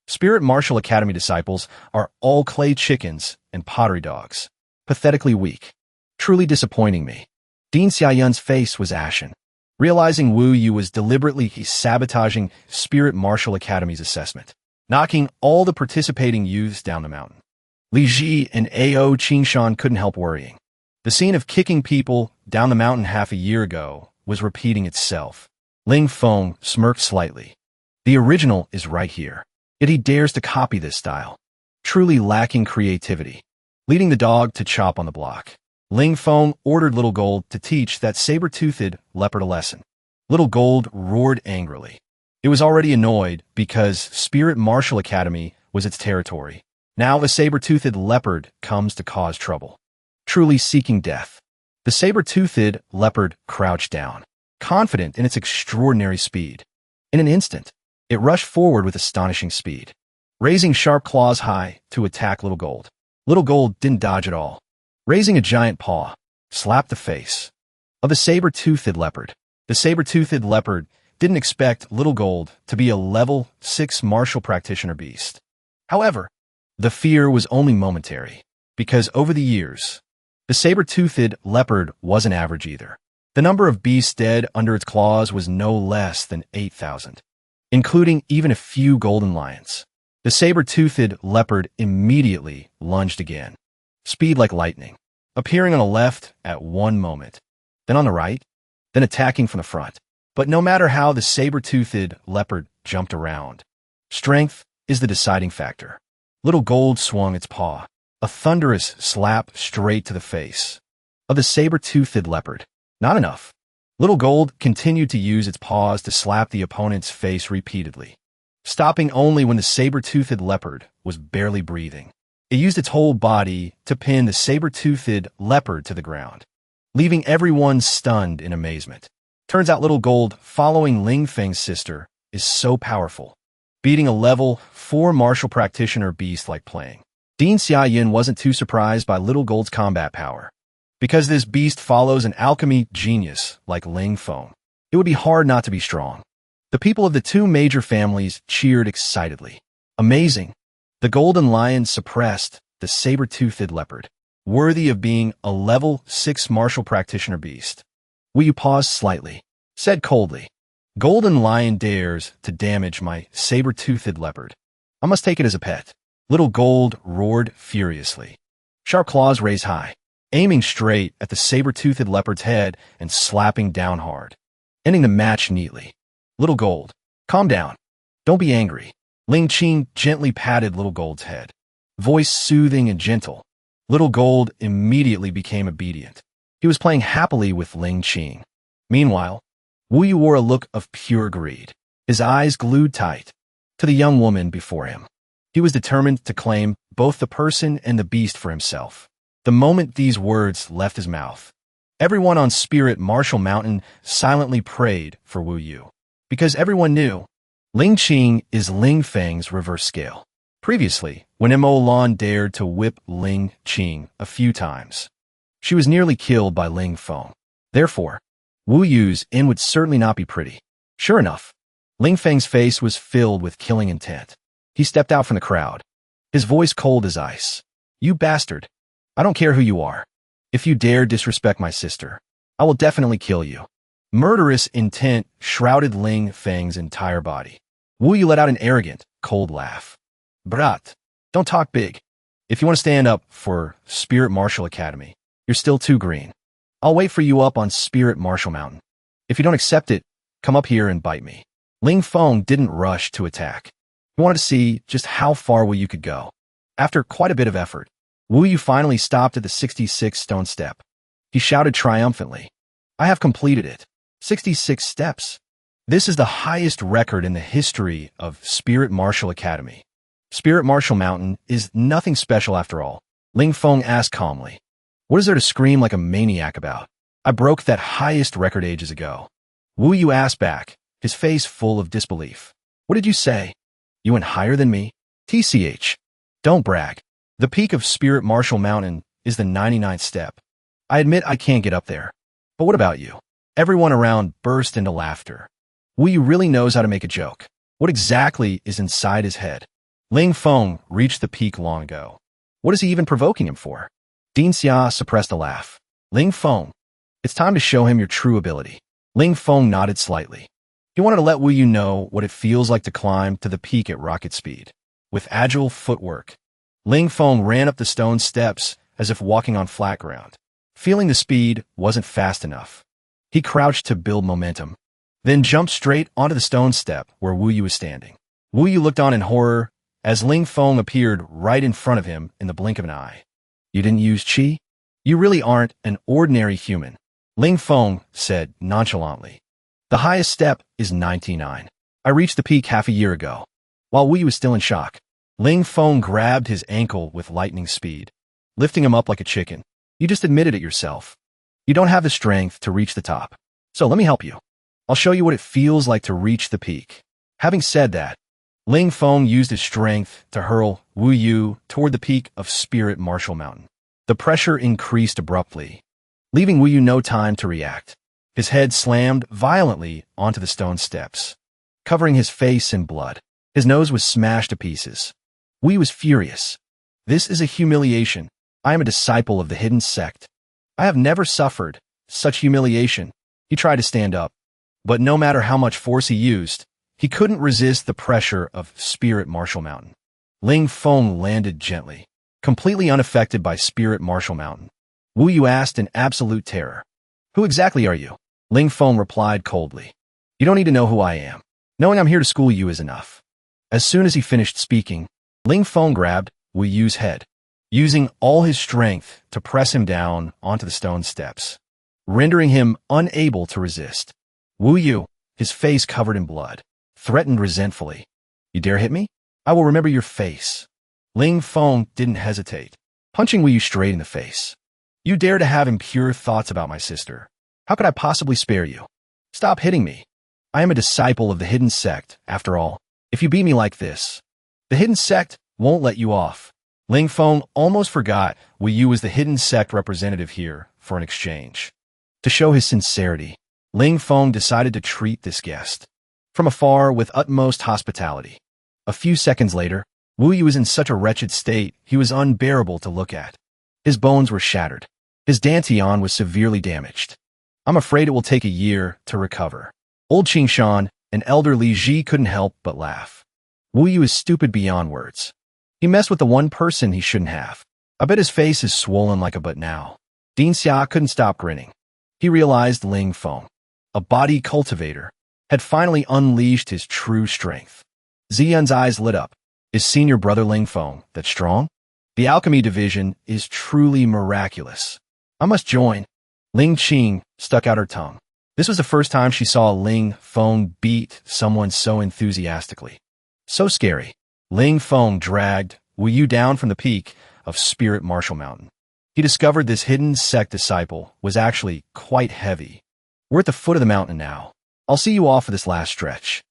Spirit Martial Academy disciples are all clay chickens and pottery dogs, pathetically weak, truly disappointing me. Din Xiaoyun's face was ashen, realizing Wu Yu was deliberately sabotaging Spirit Martial Academy's assessment, knocking all the participating youths down the mountain. Li Ji and Ao Qingshan couldn't help worrying. The scene of kicking people down the mountain half a year ago was repeating itself. Ling Feng smirked slightly. The original is right here. Yet he dares to copy this style, truly lacking creativity. Leading the dog to chop on the block, Ling Feng ordered Little Gold to teach that saber-toothed leopard a lesson. Little Gold roared angrily. It was already annoyed because Spirit Martial Academy was its territory. Now the saber-toothed leopard comes to cause trouble, truly seeking death. The saber-toothed leopard crouched down, confident in its extraordinary speed. In an instant, it rushed forward with astonishing speed, raising sharp claws high to attack Little Gold. Little Gold didn't dodge at all. Raising a giant paw, slapped the face of the saber-toothed leopard. The saber-toothed leopard didn't expect Little Gold to be a level 6 martial practitioner beast. However, the fear was only momentary, because over the years, the saber-toothed leopard wasn't average either. The number of beasts dead under its claws was no less than 8,000. Including even a few golden lions. The saber-toothed leopard immediately lunged again, speed like lightning, appearing on the left at one moment, then on the right, then attacking from the front. But no matter how the saber-toothed leopard jumped around, strength is the deciding factor. Little Gold swung its paw, a thunderous slap straight to the face of the saber-toothed leopard. Not enough. Little Gold continued to use its paws to slap the opponent's face repeatedly, stopping only when the saber-toothed leopard was barely breathing. It used its whole body to pin the saber-toothed leopard to the ground, leaving everyone stunned in amazement. Turns out Little Gold, following Ling Feng's sister, is so powerful, beating a level 4 martial practitioner beast like playing. Din Xiaoyun wasn't too surprised by Little Gold's combat power. Because this beast follows an alchemy genius like Ling Feng, it would be hard not to be strong. The people of the two major families cheered excitedly. Amazing! The golden lion suppressed the saber-toothed leopard, worthy of being a level 6 martial practitioner beast. Wu Yu paused slightly, said coldly, "Golden lion dares to damage my saber-toothed leopard. I must take it as a pet." Little Gold roared furiously, sharp claws raised high, aiming straight at the saber-toothed leopard's head and slapping down hard, ending the match neatly. Little Gold, calm down. Don't be angry. Ling Qing gently patted Little Gold's head, voice soothing and gentle. Little Gold immediately became obedient. He was playing happily with Ling Qing. Meanwhile, Wu Yu wore a look of pure greed, his eyes glued tight to the young woman before him. He was determined to claim both the person and the beast for himself. The moment these words left his mouth, everyone on Spirit Marshall Mountain silently prayed for Wu Yu, because everyone knew Ling Qing is Ling Feng's reverse scale. Previously, when Mo Lan dared to whip Ling Qing a few times, she was nearly killed by Ling Feng. Therefore, Wu Yu's end would certainly not be pretty. Sure enough, Ling Feng's face was filled with killing intent. He stepped out from the crowd, his voice cold as ice. You bastard! I don't care who you are. If you dare disrespect my sister, I will definitely kill you. Murderous intent shrouded Ling Feng's entire body. Wu Yu let out an arrogant, cold laugh. Brat, don't talk big. If you want to stand up for Spirit Marshall Academy, you're still too green. I'll wait for you up on Spirit Marshall Mountain. If you don't accept it, come up here and bite me. Ling Feng didn't rush to attack. He wanted to see just how far Wu Yu could go. After quite a bit of effort, Wu Yu finally stopped at the 66 stone step. He shouted triumphantly, I have completed it. 66 steps. This is the highest record in the history of Spirit Marshall Academy. Spirit Marshall Mountain is nothing special after all. Ling Feng asked calmly. What is there to scream like a maniac about? I broke that highest record ages ago. Wu Yu asked back, his face full of disbelief. What did you say? You went higher than me? TCH. Don't brag. The peak of Spirit Marshall Mountain is the 99th step. I admit I can't get up there. But what about you? Everyone around burst into laughter. Wu Yu really knows how to make a joke. What exactly is inside his head? Ling Feng reached the peak long ago. What is he even provoking him for? Dean Xia suppressed a laugh. Ling Feng, it's time to show him your true ability. Ling Feng nodded slightly. He wanted to let Wu Yu know what it feels like to climb to the peak at rocket speed. With agile footwork, Ling Feng ran up the stone steps as if walking on flat ground. Feeling the speed wasn't fast enough, he crouched to build momentum, then jumped straight onto the stone step where Wu Yu was standing. Wu Yu looked on in horror as Ling Feng appeared right in front of him in the blink of an eye. You didn't use qi? You really aren't an ordinary human, Ling Feng said nonchalantly. The highest step is 99. I reached the peak half a year ago. While Wu Yu was still in shock, Ling Feng grabbed his ankle with lightning speed, lifting him up like a chicken. You just admitted it yourself. You don't have the strength to reach the top. So let me help you. I'll show you what it feels like to reach the peak. Having said that, Ling Feng used his strength to hurl Wu Yu toward the peak of Spirit Marshall Mountain. The pressure increased abruptly, leaving Wu Yu no time to react. His head slammed violently onto the stone steps, covering his face in blood. His nose was smashed to pieces. Wu Yu was furious. This is a humiliation. I am a disciple of the hidden sect. I have never suffered such humiliation. He tried to stand up, but no matter how much force he used, he couldn't resist the pressure of Spirit Marshall Mountain. Ling Feng landed gently, completely unaffected by Spirit Marshall Mountain. Wu Yu asked in absolute terror. Who exactly are you? Ling Feng replied coldly. You don't need to know who I am. Knowing I'm here to school you is enough. As soon as he finished speaking, Ling Feng grabbed Wu Yu's head, using all his strength to press him down onto the stone steps, rendering him unable to resist. Wu Yu, his face covered in blood, threatened resentfully. You dare hit me? I will remember your face. Ling Feng didn't hesitate, punching Wu Yu straight in the face. You dare to have impure thoughts about my sister. How could I possibly spare you? Stop hitting me. I am a disciple of the hidden sect, after all. If you beat me like this, the hidden sect won't let you off. Ling Feng almost forgot Wu Yu was the hidden sect representative here for an exchange. To show his sincerity, Ling Feng decided to treat this guest from afar with utmost hospitality. A few seconds later, Wu Yu was in such a wretched state he was unbearable to look at. His bones were shattered. His dantian was severely damaged. I'm afraid it will take a year to recover. Old Qingshan and elder Li Ji couldn't help but laugh. Wu Yu is stupid beyond words. He messed with the one person he shouldn't have. I bet his face is swollen like a butt now. Dean Xia couldn't stop grinning. He realized Ling Feng, a body cultivator, had finally unleashed his true strength. Ziyun's eyes lit up. Is senior brother Ling Feng that strong? The Alchemy division is truly miraculous. I must join. Ling Qing stuck out her tongue. This was the first time she saw Ling Feng beat someone so enthusiastically. So scary. Ling Feng dragged Wu Yu down from the peak of Spirit Martial Mountain. He discovered this hidden sect disciple was actually quite heavy. We're at the foot of the mountain now. I'll see you off for this last stretch.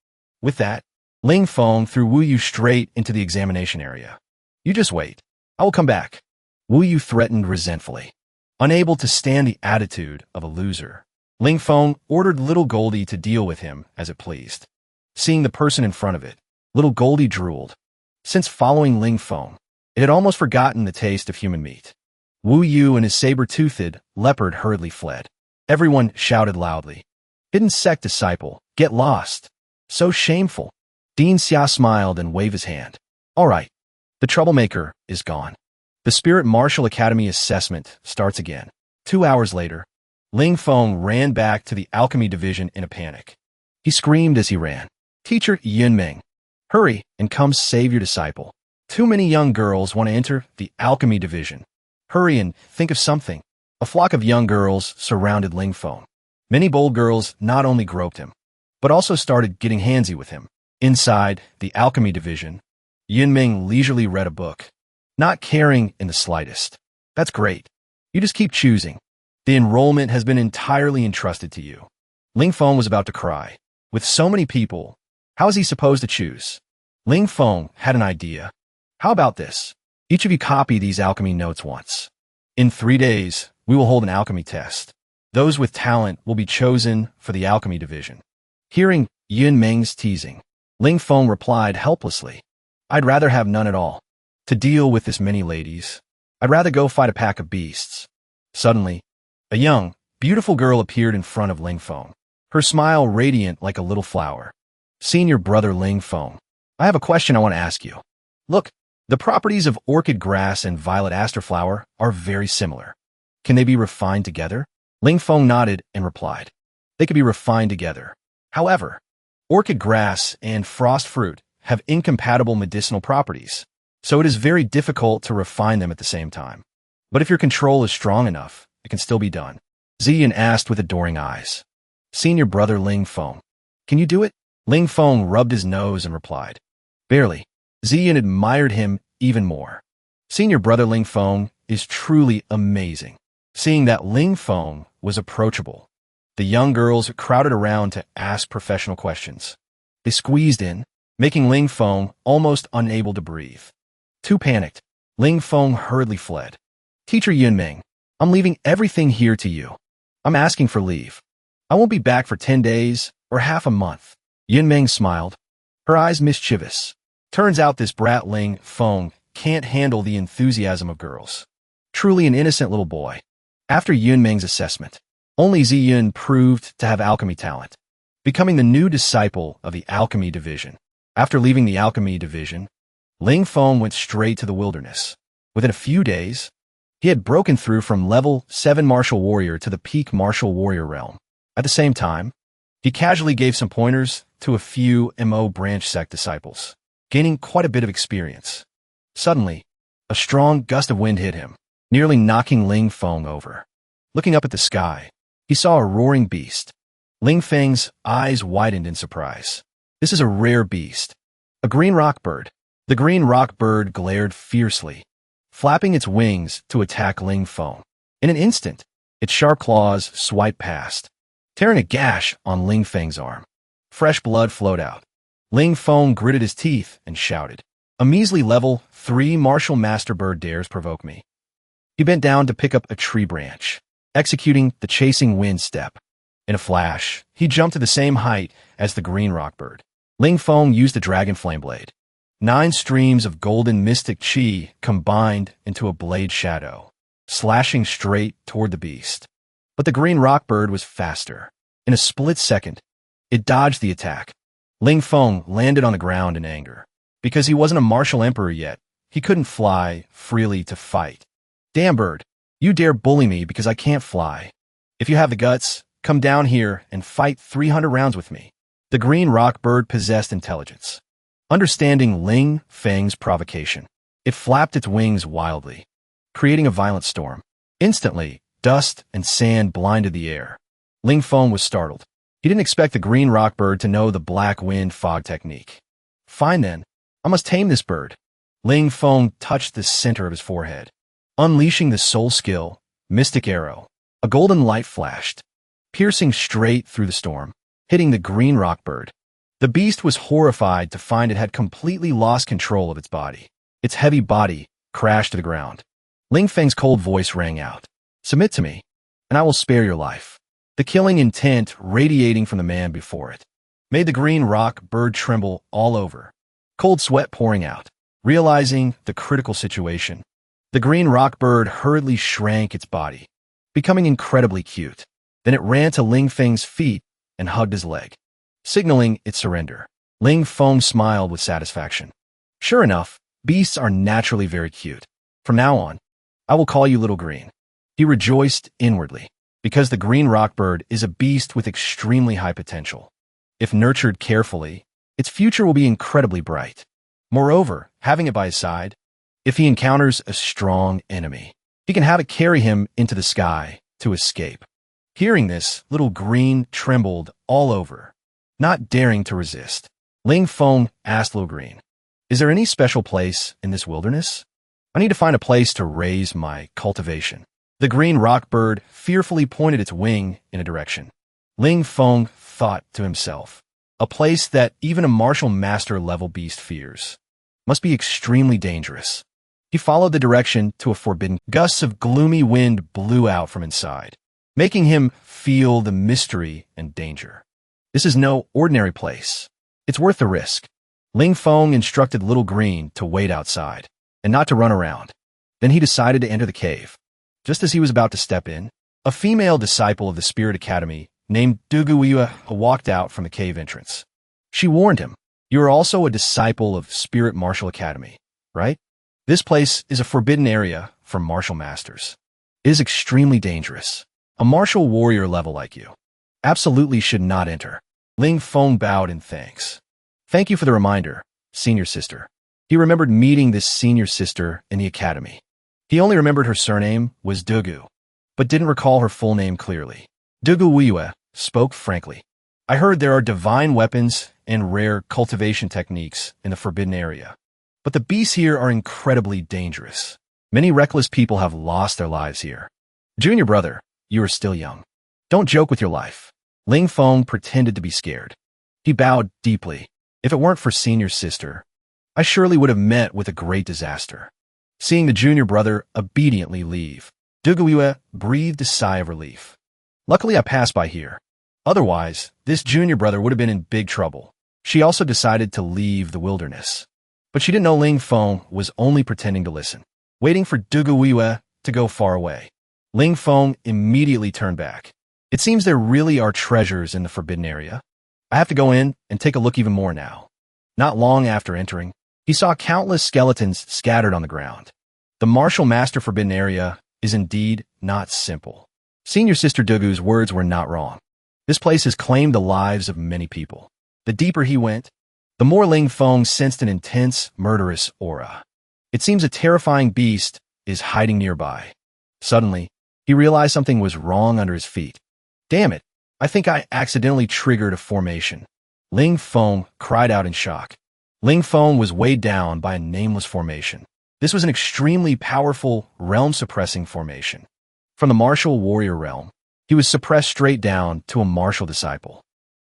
With that, Ling Feng threw Wu Yu straight into the examination area. You just wait. I will come back. Wu Yu threatened resentfully. Unable to stand the attitude of a loser, Ling Feng ordered little Goldie to deal with him as it pleased. Seeing the person in front of it, little Goldie drooled. Since following Ling Feng, it had almost forgotten the taste of human meat. Wu Yu and his saber-toothed leopard hurriedly fled. Everyone shouted loudly. Hidden sect disciple, get lost. So shameful. Dean Xia smiled and waved his hand. All right. The troublemaker is gone. The Spirit Martial Academy assessment starts again. 2 hours later, Ling Feng ran back to the Alchemy division in a panic. He screamed as he ran. Teacher Yunming, hurry and come save your disciple. Too many young girls want to enter the Alchemy division. Hurry and think of something. A flock of young girls surrounded Ling Feng. Many bold girls not only groped him, but also started getting handsy with him. Inside the Alchemy division, Yunming leisurely read a book, not caring in the slightest. That's great. You just keep choosing. The enrollment has been entirely entrusted to you. Ling Feng was about to cry. With so many people, how is he supposed to choose? Ling Feng had an idea. How about this? Each of you copy these alchemy notes once. In 3 days, we will hold an alchemy test. Those with talent will be chosen for the Alchemy division. Hearing Yunming's teasing, Ling Feng replied helplessly. I'd rather have none at all. To deal with this many ladies, I'd rather go fight a pack of beasts. Suddenly, a young, beautiful girl appeared in front of Ling Feng, her smile radiant like a little flower. Senior brother Ling Feng, I have a question I want to ask you. Look, the properties of orchid grass and violet aster flower are very similar. Can they be refined together? Ling Feng nodded and replied. They could be refined together. However, orchid grass and frost fruit have incompatible medicinal properties, so it is very difficult to refine them at the same time. But if your control is strong enough, it can still be done. Ziyan asked with adoring eyes. Senior brother Ling Feng, can you do it? Ling Feng rubbed his nose and replied. Barely. Ziyan admired him even more. Senior brother Ling Feng is truly amazing. Seeing that Ling Feng was approachable, the young girls crowded around to ask professional questions. They squeezed in, making Ling Feng almost unable to breathe. Too panicked, Ling Feng hurriedly fled. Teacher Yunming, I'm leaving everything here to you. I'm asking for leave. I won't be back for 10 days or half a month. Yunming smiled, her eyes mischievous. Turns out this brat Ling Feng can't handle the enthusiasm of girls. Truly an innocent little boy. After Yunming's assessment, only Ziyun proved to have alchemy talent, becoming the new disciple of the Alchemy division. After leaving the Alchemy division, Ling Feng went straight to the wilderness. Within a few days, he had broken through from level 7 martial warrior to the peak martial warrior realm. At the same time, he casually gave some pointers to a few MO branch sect disciples, gaining quite a bit of experience. Suddenly, a strong gust of wind hit him, nearly knocking Ling Feng over. Looking up at the sky, he saw a roaring beast. Ling Feng's eyes widened in surprise. This is a rare beast, a green rock bird. The green rock bird glared fiercely, flapping its wings to attack Ling Feng. In an instant, its sharp claws swiped past, tearing a gash on Ling Feng's arm. Fresh blood flowed out. Ling Feng gritted his teeth and shouted, "A measly level 3 martial master bird dares provoke me." He bent down to pick up a tree branch, executing the chasing wind step. In a flash, he jumped to the same height as the green rock bird. Ling Feng used the dragon flame blade. 9 streams of golden mystic chi combined into a blade shadow, slashing straight toward the beast. But the green rock bird was faster. In a split second, it dodged the attack. Ling Feng landed on the ground in anger. Because he wasn't a martial emperor yet, he couldn't fly freely to fight. Damn bird, you dare bully me because I can't fly. If you have the guts, come down here and fight 300 rounds with me. The green rock bird possessed intelligence. Understanding Ling Feng's provocation, It flapped its wings wildly, creating a violent storm. Instantly, dust and sand blinded the air. Ling Feng was startled. He didn't expect the green rock bird to know the black wind fog technique. Fine then, I must tame this bird. Ling Feng touched the center of his forehead. Unleashing the soul skill, Mystic Arrow, a golden light flashed, piercing straight through the storm, hitting the green rock bird. The beast was horrified to find it had completely lost control of its body. Its heavy body crashed to the ground. Ling Feng's cold voice rang out. Submit to me, and I will spare your life. The killing intent radiating from the man before it made the green rock bird tremble all over, cold sweat pouring out. Realizing the critical situation, the green rock bird hurriedly shrank its body, becoming incredibly cute. Then it ran to Ling Feng's feet and hugged his leg, signaling its surrender. Ling Feng smiled with satisfaction. Sure enough, beasts are naturally very cute. From now on, I will call you Little Green. He rejoiced inwardly, because the green rock bird is a beast with extremely high potential. If nurtured carefully, its future will be incredibly bright. Moreover, having it by his side, if he encounters a strong enemy, he can have it carry him into the sky to escape. Hearing this, Little Green trembled all over, not daring to resist. Ling Feng asked Little Green, Is there any special place in this wilderness? I need to find a place to raise my cultivation. The green rock bird fearfully pointed its wing in a direction. Ling Feng thought to himself, a place that even a martial master level beast fears must be extremely dangerous. He followed the direction to a forbidden. Gusts of gloomy wind blew out from inside, making him feel the mystery and danger. This is no ordinary place. It's worth the risk. Ling Feng instructed Little Green to wait outside and not to run around. Then he decided to enter the cave. Just as he was about to step in, a female disciple of the Spirit Academy named Duguiwa walked out from the cave entrance. She warned him, You are also a disciple of Spirit Martial Academy, right? This place is a forbidden area for martial masters. It is extremely dangerous. A martial warrior level like you absolutely should not enter. Ling Feng bowed in thanks. Thank you for the reminder, senior sister. He remembered meeting this senior sister in the academy. He only remembered her surname was Dugu, but didn't recall her full name clearly. Duguiwa spoke frankly. I heard there are divine weapons and rare cultivation techniques in the forbidden area, but the beasts here are incredibly dangerous. Many reckless people have lost their lives here. Junior brother, you are still young. Don't joke with your life. Ling Feng pretended to be scared. He bowed deeply. If it weren't for senior sister, I surely would have met with a great disaster. Seeing the junior brother obediently leave, Duguiwa breathed a sigh of relief. Luckily, I passed by here. Otherwise, this junior brother would have been in big trouble. She also decided to leave the wilderness. But she didn't know Ling Feng was only pretending to listen, waiting for Duguiwa to go far away. Ling Feng immediately turned back. It seems there really are treasures in the forbidden area. I have to go in and take a look even more now. Not long after entering, he saw countless skeletons scattered on the ground. The martial master forbidden area is indeed not simple. Senior Sister Dugu's words were not wrong. This place has claimed the lives of many people. The deeper he went, the more Ling Feng sensed an intense, murderous aura. It seems a terrifying beast is hiding nearby. Suddenly, he realized something was wrong under his feet. Damn it, I think I accidentally triggered a formation. Ling Feng cried out in shock. Ling Feng was weighed down by a nameless formation. This was an extremely powerful, realm-suppressing formation. From the martial warrior realm, he was suppressed straight down to a martial disciple.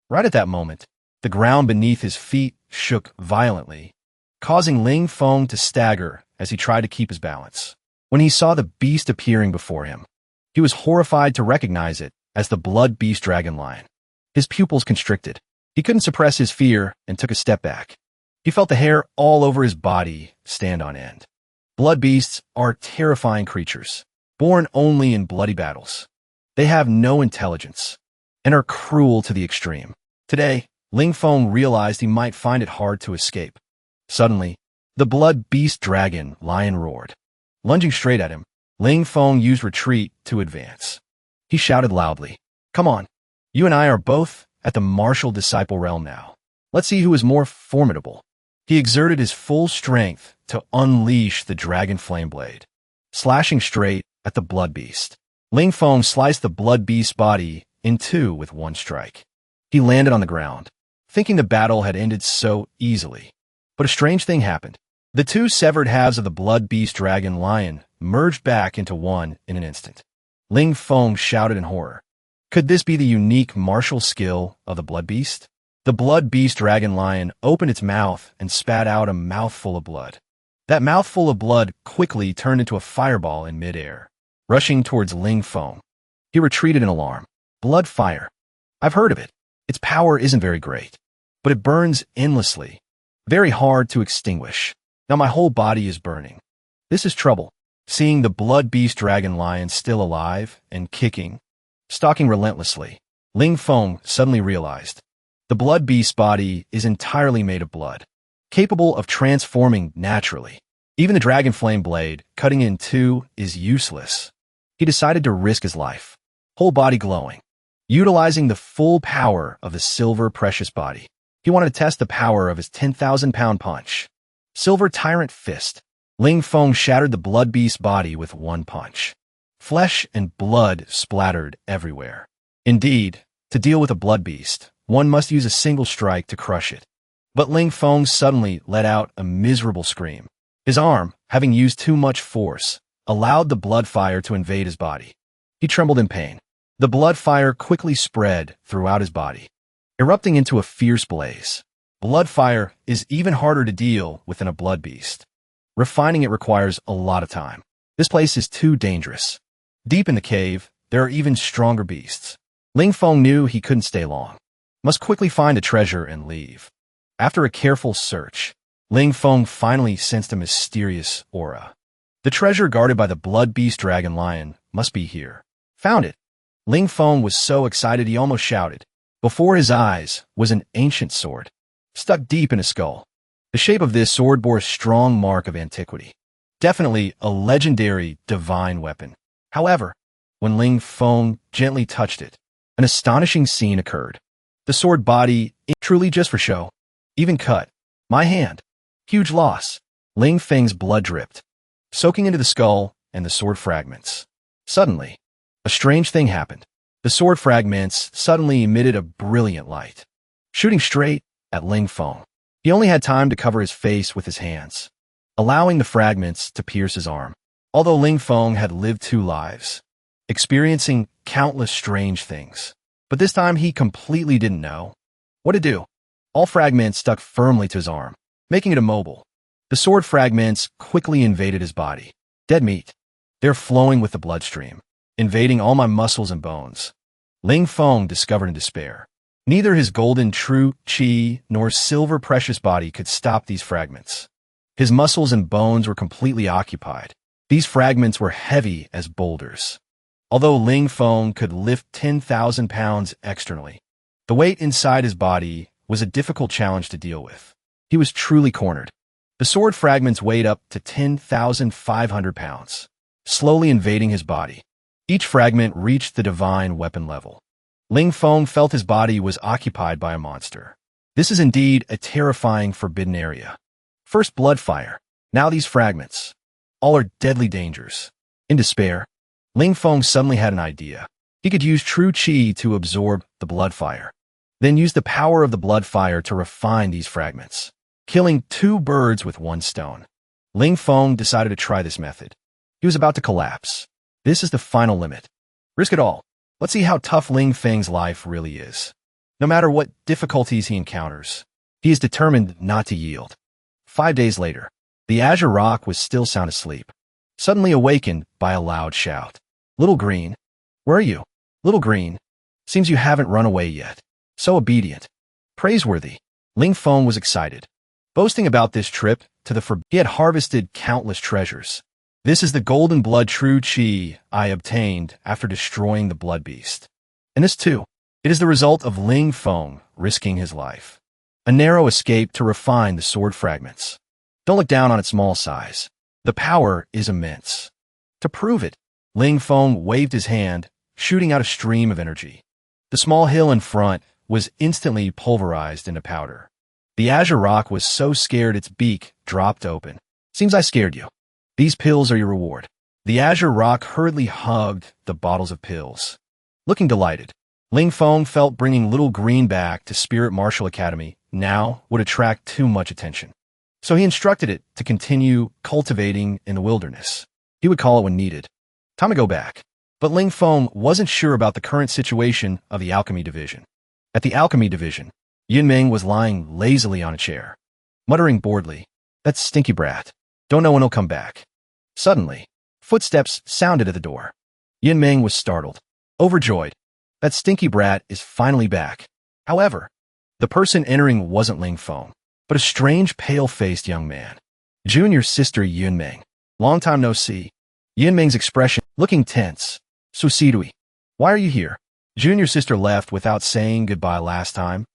Right at that moment, the ground beneath his feet shook violently, causing Ling Feng to stagger as he tried to keep his balance. When he saw the beast appearing before him, he was horrified to recognize it as the blood beast dragon lion. His pupils constricted. He couldn't suppress his fear and took a step back. He felt the hair all over his body stand on end. Blood beasts are terrifying creatures, born only in bloody battles. They have no intelligence and are cruel to the extreme. Today, Ling Feng realized he might find it hard to escape. Suddenly, the blood beast dragon lion roared. Lunging straight at him, Ling Feng used retreat to advance. He shouted loudly, Come on, you and I are both at the martial disciple realm now. Let's see who is more formidable. He exerted his full strength to unleash the dragon flame blade, slashing straight at the blood beast. Ling Feng sliced the blood beast's body in two with one strike. He landed on the ground, thinking the battle had ended so easily. But a strange thing happened. The two severed halves of the blood beast dragon lion merged back into one in an instant. Ling Feng shouted in horror. Could this be the unique martial skill of the blood beast? The blood beast dragon lion opened its mouth and spat out a mouthful of blood. That mouthful of blood quickly turned into a fireball in midair, rushing towards Ling Feng. He retreated in alarm. Blood fire. I've heard of it. Its power isn't very great, but it burns endlessly. Very hard to extinguish. Now my whole body is burning. This is trouble. Seeing the blood beast dragon lion still alive and kicking, stalking relentlessly, Ling Feng suddenly realized the blood beast's body is entirely made of blood, capable of transforming naturally. Even the dragon flame blade, cutting in two, is useless. He decided to risk his life, whole body glowing, utilizing the full power of the silver precious body. He wanted to test the power of his 10,000-pound punch. Silver Tyrant Fist. Ling Feng shattered the blood beast's body with one punch. Flesh and blood splattered everywhere. Indeed, to deal with a blood beast, one must use a single strike to crush it. But Ling Feng suddenly let out a miserable scream. His arm, having used too much force, allowed the blood fire to invade his body. He trembled in pain. The blood fire quickly spread throughout his body, erupting into a fierce blaze. Blood fire is even harder to deal with than a blood beast. Refining it requires a lot of time. This place is too dangerous. Deep in the cave, there are even stronger beasts. Ling Feng knew he couldn't stay long. Must quickly find a treasure and leave. After a careful search, Ling Feng finally sensed a mysterious aura. The treasure guarded by the blood beast dragon lion must be here. Found it. Ling Feng was so excited he almost shouted. Before his eyes was an ancient sword, stuck deep in a skull. The shape of this sword bore a strong mark of antiquity. Definitely a legendary divine weapon. However, when Ling Feng gently touched it, an astonishing scene occurred. The sword body, truly just for show, even cut. My hand. Huge loss. Ling Feng's blood dripped, soaking into the skull and the sword fragments. Suddenly, a strange thing happened. The sword fragments suddenly emitted a brilliant light, shooting straight at Ling Feng. He only had time to cover his face with his hands, allowing the fragments to pierce his arm. Although Ling Feng had lived 2 lives, experiencing countless strange things, but this time he completely didn't know what to do. All fragments stuck firmly to his arm, making it immobile. The sword fragments quickly invaded his body. Dead meat. They're flowing with the bloodstream, invading all my muscles and bones. Ling Feng discovered in despair. Neither his golden true qi nor silver precious body could stop these fragments. His muscles and bones were completely occupied. These fragments were heavy as boulders. Although Ling Feng could lift 10,000 pounds externally, the weight inside his body was a difficult challenge to deal with. He was truly cornered. The sword fragments weighed up to 10,500 pounds, slowly invading his body. Each fragment reached the divine weapon level. Ling Feng felt his body was occupied by a monster. This is indeed a terrifying forbidden area. First blood fire, now these fragments. All are deadly dangers. In despair, Ling Feng suddenly had an idea. He could use true qi to absorb the blood fire, then use the power of the blood fire to refine these fragments, killing 2 birds with 1 stone. Ling Feng decided to try this method. He was about to collapse. This is the final limit. Risk it all. Let's see how tough Ling Feng's life really is. No matter what difficulties he encounters, he is determined not to yield. 5 days later, the Azure Rock was still sound asleep, suddenly awakened by a loud shout. Little Green, where are you? Little Green, seems you haven't run away yet. So obedient. Praiseworthy. Ling Feng was excited, boasting about this trip to the he had harvested countless treasures. This is the golden blood true qi I obtained after destroying the blood beast. And this too, it is the result of Ling Feng risking his life. A narrow escape to refine the sword fragments. Don't look down on its small size. The power is immense. To prove it, Ling Feng waved his hand, shooting out a stream of energy. The small hill in front was instantly pulverized into powder. The azure rock was so scared its beak dropped open. Seems I scared you. These pills are your reward. The azure rock hurriedly hugged the bottles of pills. Looking delighted, Ling Feng felt bringing little green back to Spirit Martial Academy now would attract too much attention. So he instructed it to continue cultivating in the wilderness. He would call it when needed. Time to go back. But Ling Feng wasn't sure about the current situation of the Alchemy Division. At the Alchemy Division, Yunming was lying lazily on a chair, muttering boredly, "That stinky brat. Don't know when he'll come back." Suddenly, footsteps sounded at the door. Yunming was startled, overjoyed. That stinky brat is finally back. However, the person entering wasn't Ling Feng, but a strange pale-faced young man. Junior sister Yunming. Long time no see. Yunming's expression looking tense. "Susidui, why are you here?" Junior sister left without saying goodbye last time,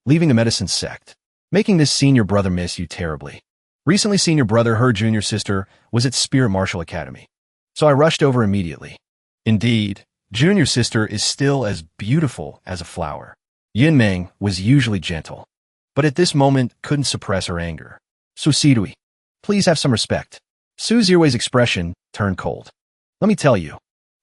leaving the medicine sect, making this senior brother miss you terribly. Recently senior brother heard junior sister was at Spirit Martial Academy, so I rushed over immediately. Indeed, junior sister is still as beautiful as a flower. Yunming was usually gentle, but at this moment couldn't suppress her anger. "Susidui, please have some respect." Su Zirwei's expression turned cold. "Let me tell you,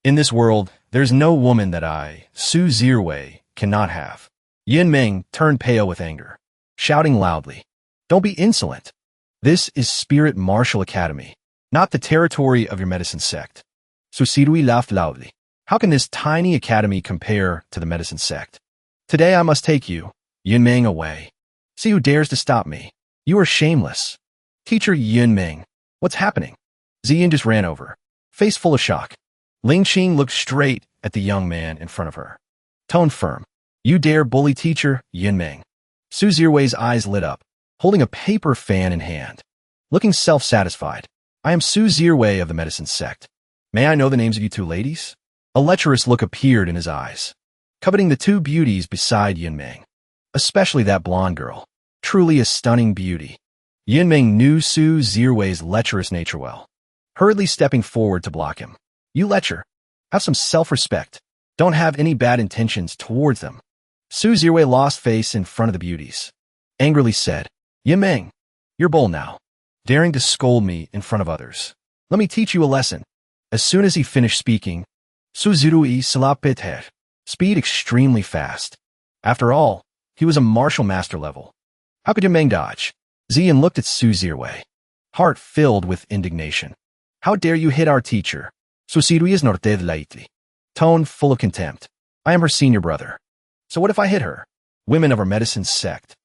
in this world, there's no woman that I, Su Zirwei, cannot have." Yunming turned pale with anger, shouting loudly, "Don't be insolent. This is Spirit Martial Academy, not the territory of your medicine sect." Susidui laughed loudly. "How can this tiny academy compare to the medicine sect? Today I must take you, Yunming, away. See who dares to stop me. You are shameless." "Teacher Yunming, what's happening?" Ziyin just ran over, face full of shock. Ling Qing looked straight at the young man in front of her. Tone firm. "You dare bully teacher Yunming?" Su Zirwei's eyes lit up, holding a paper fan in hand, looking self-satisfied. "I am Su Zirwei of the medicine sect. May I know the names of you two ladies?" A lecherous look appeared in his eyes, coveting the two beauties beside Yunming, especially that blonde girl. Truly a stunning beauty. Yunming knew Su Zirwei's lecherous nature well, hurriedly stepping forward to block him. "You lecher. Have some self-respect. Don't have any bad intentions towards them." Su Zirwei lost face in front of the beauties, angrily said, "Yunming, you're bold now, daring to scold me in front of others. Let me teach you a lesson." As soon as he finished speaking, Su Zirui salapiter, speed extremely fast. After all, he was a martial master level. How could Yunming dodge? Ziyin looked at Su Zirwei, heart filled with indignation. "How dare you hit our teacher?" Susidui is norte lightly, tone full of contempt. "I am her senior brother. So what if I hit her? Women of our medicine sect.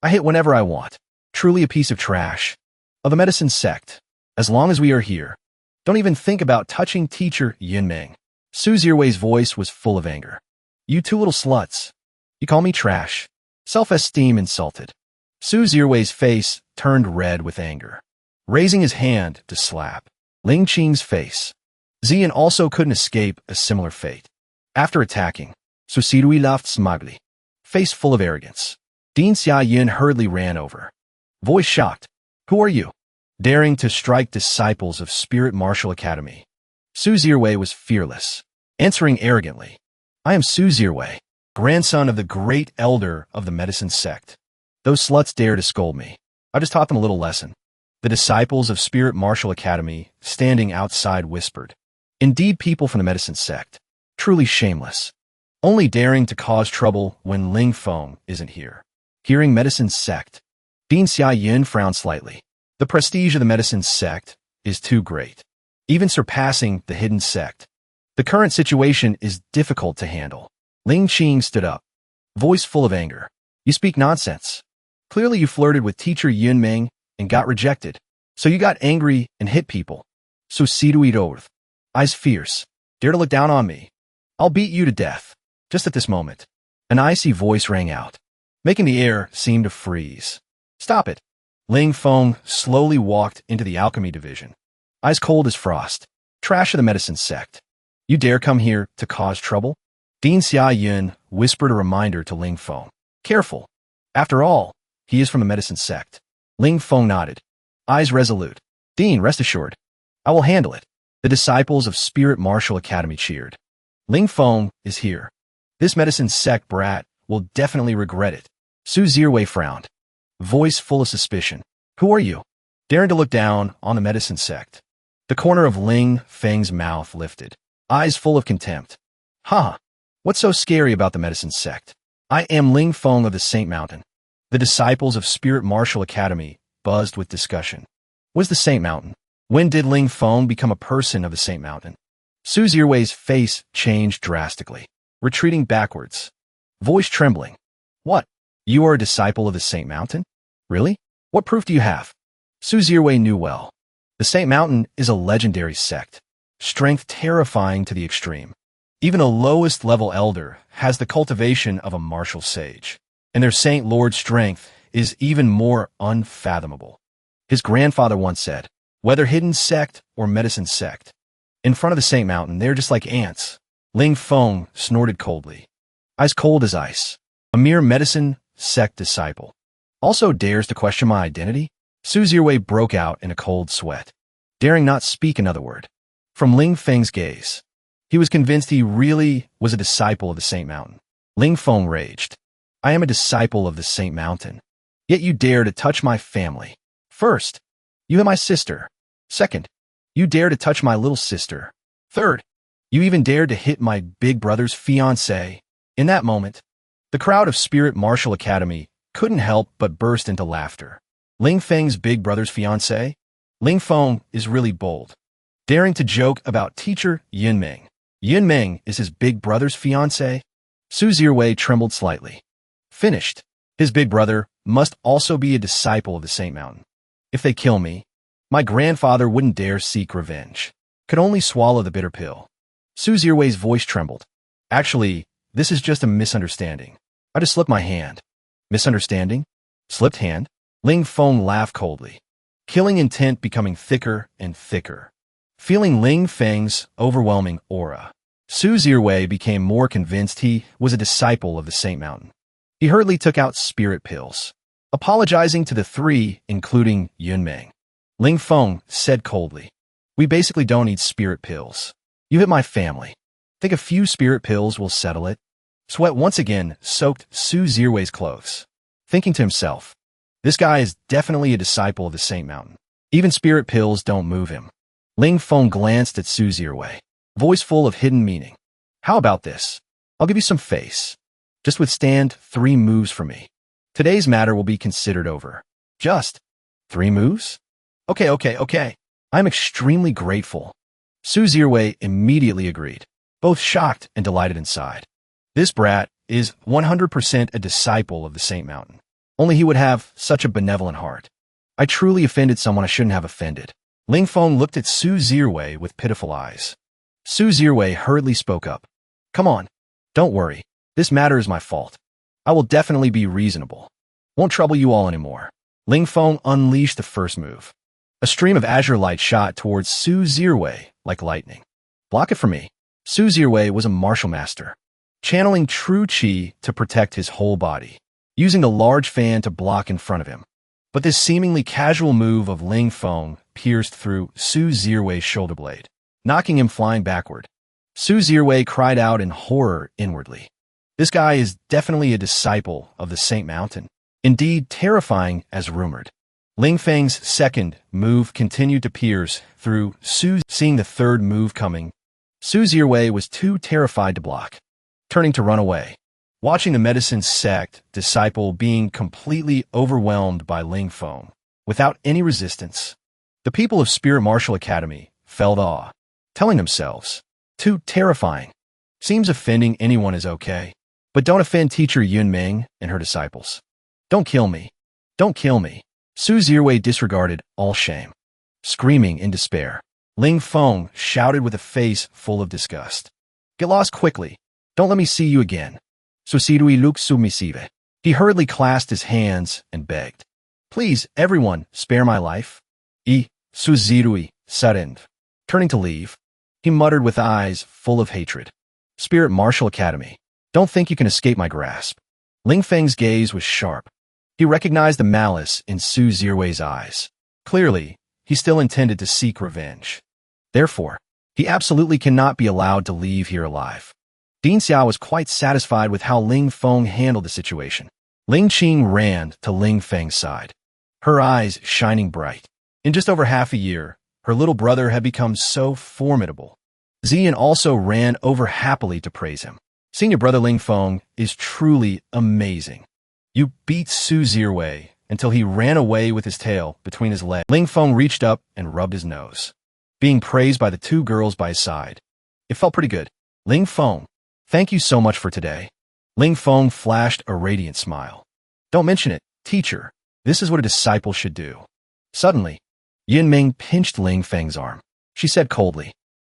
I hit whenever I want. Truly a piece of trash. Of the medicine sect. As long as we are here, don't even think about touching teacher Yunming." Su Zirwei's voice was full of anger. "You two little sluts. You call me trash. Self-esteem insulted." Su Zirwei's face turned red with anger, raising his hand to slap Ling Qing's face. Ziyin also couldn't escape a similar fate. After attacking, Susidui laughed smugly, face full of arrogance. Dean Xia-Yun hurriedly ran over, voice shocked. "Who are you? Daring to strike disciples of Spirit Martial Academy?" Su Zirwei was fearless, answering arrogantly, "I am Su Zirwei, grandson of the great elder of the medicine sect. Those sluts dare to scold me. I just taught them a little lesson." The disciples of Spirit Martial Academy, standing outside, whispered, "Indeed, people from the medicine sect. Truly shameless. Only daring to cause trouble when Ling Feng isn't here." Hearing medicine sect, Dean Xia-Yun frowned slightly. The prestige of the medicine sect is too great, even surpassing the hidden sect. The current situation is difficult to handle. Ling Qing stood up, voice full of anger. "You speak nonsense. Clearly you flirted with teacher Yunming and got rejected. So you got angry and hit people. So Siduidorth, eyes fierce, dare to look down on me. I'll beat you to death." Just at this moment, an icy voice rang out, making the air seem to freeze. "Stop it." Ling Feng slowly walked into the Alchemy Division, eyes cold as frost. "Trash of the medicine sect. You dare come here to cause trouble?" Dean Xia-Yun whispered a reminder to Ling Feng. "Careful. After all, he is from the medicine sect." Ling Feng nodded, eyes resolute. "Dean, rest assured. I will handle it." The disciples of Spirit Martial Academy cheered. Ling Feng is here. This medicine sect brat will definitely regret it. Su Zirwei frowned, voice full of suspicion. Who are you? Daring to look down on the medicine sect. The corner of Ling Feng's mouth lifted, eyes full of contempt. Ha! What's so scary about the medicine sect? I am Ling Feng of the Saint Mountain. The disciples of Spirit Martial Academy buzzed with discussion. Was the Saint Mountain? When did Ling Feng become a person of the Saint Mountain? Su Zhiwei's face changed drastically, retreating backwards, voice trembling. What? You are a disciple of the Saint Mountain? Really? What proof do you have? Su Zhiwei knew well. The Saint Mountain is a legendary sect, strength terrifying to the extreme. Even a lowest level elder has the cultivation of a martial sage, and their Saint Lord strength is even more unfathomable. His grandfather once said, whether hidden sect or medicine sect, in front of the Saint Mountain, they're just like ants. Ling Feng snorted coldly, eyes cold as ice. A mere medicine sect disciple also dares to question my identity? Su Zhiwei broke out in a cold sweat, daring not speak another word. From Ling Feng's gaze, he was convinced he really was a disciple of the Saint Mountain. Ling Feng raged. I am a disciple of the Saint Mountain, yet you dare to touch my family. First, you hit my sister. Second, you dare to touch my little sister. Third, you even dared to hit my big brother's fiancée. In that moment, the crowd of Spirit Martial Academy couldn't help but burst into laughter. Ling Feng's big brother's fiancée? Ling Feng is really bold, daring to joke about teacher Yunming. Yunming is his big brother's fiancée? Su Zhiwei trembled slightly. Finished. His big brother must also be a disciple of the Saint Mountain. If they kill me, my grandfather wouldn't dare seek revenge. Could only swallow the bitter pill. Su Zhiwei's voice trembled. Actually, this is just a misunderstanding. I just slipped my hand. Misunderstanding? Slipped hand? Ling Feng laughed coldly, killing intent becoming thicker and thicker. Feeling Ling Feng's overwhelming aura, Su Zhiwei became more convinced he was a disciple of the Saint Mountain. He hurriedly took out spirit pills, apologizing to the three, including Yunming. Ling Feng said coldly, we basically don't need spirit pills. You hit my family. Think a few spirit pills will settle it? Sweat once again soaked Su Zhiwei's clothes. Thinking to himself, this guy is definitely a disciple of the Saint Mountain. Even spirit pills don't move him. Ling Feng glanced at Su Zhiwei, voice full of hidden meaning. How about this? I'll give you some face. Just withstand 3 moves for me. Today's matter will be considered over. Just 3 moves? Okay. I'm extremely grateful. Su Zhiwei immediately agreed, both shocked and delighted inside. This brat is 100% a disciple of the Saint Mountain. Only he would have such a benevolent heart. I truly offended someone I shouldn't have offended. Ling Feng looked at Su Zhiwei with pitiful eyes. Su Zhiwei hurriedly spoke up. Come on, don't worry. This matter is my fault. I will definitely be reasonable. Won't trouble you all anymore. Ling Feng unleashed the first move. A stream of azure light shot towards Su Zhiwei like lightning. Block it for me. Su Zhiwei was a martial master, channeling true qi to protect his whole body, using the large fan to block in front of him. But this seemingly casual move of Ling Feng pierced through Su Zhiwei's shoulder blade, knocking him flying backward. Su Zhiwei cried out in horror inwardly. This guy is definitely a disciple of the Saint Mountain. Indeed, terrifying as rumored. Ling Feng's second move continued to pierce through Su. Seeing the third move coming, Su Zhiwei was too terrified to block, turning to run away. Watching the medicine sect disciple being completely overwhelmed by Ling Feng, without any resistance, the people of Spirit Martial Academy felt awe, telling themselves, too terrifying. Seems offending anyone is okay, but don't offend teacher Yunming and her disciples. Don't kill me. Don't kill me. Su Zhiwei disregarded all shame. Screaming in despair, Ling Feng shouted with a face full of disgust. Get lost quickly. Don't let me see you again. Susidui luk submissive. He hurriedly clasped his hands and begged. Please, everyone, spare my life. Suzirui saddened. Turning to leave, he muttered with eyes full of hatred. Spirit Martial Academy. Don't think you can escape my grasp. Ling Feng's gaze was sharp. He recognized the malice in Su Zhiwei's eyes. Clearly, he still intended to seek revenge. Therefore, he absolutely cannot be allowed to leave here alive. Dean Xiao was quite satisfied with how Ling Feng handled the situation. Ling Qing ran to Ling Feng's side, her eyes shining bright. In just over half a year, her little brother had become so formidable. Zian also ran over happily to praise him. Senior brother Ling Feng is truly amazing. You beat Su Zirwei until he ran away with his tail between his legs. Ling Feng reached up and rubbed his nose, being praised by the two girls by his side. It felt pretty good. Ling Feng, thank you so much for today. Ling Feng flashed a radiant smile. Don't mention it, teacher. This is what a disciple should do. Suddenly, Yin Ming pinched Ling Feng's arm. She said coldly,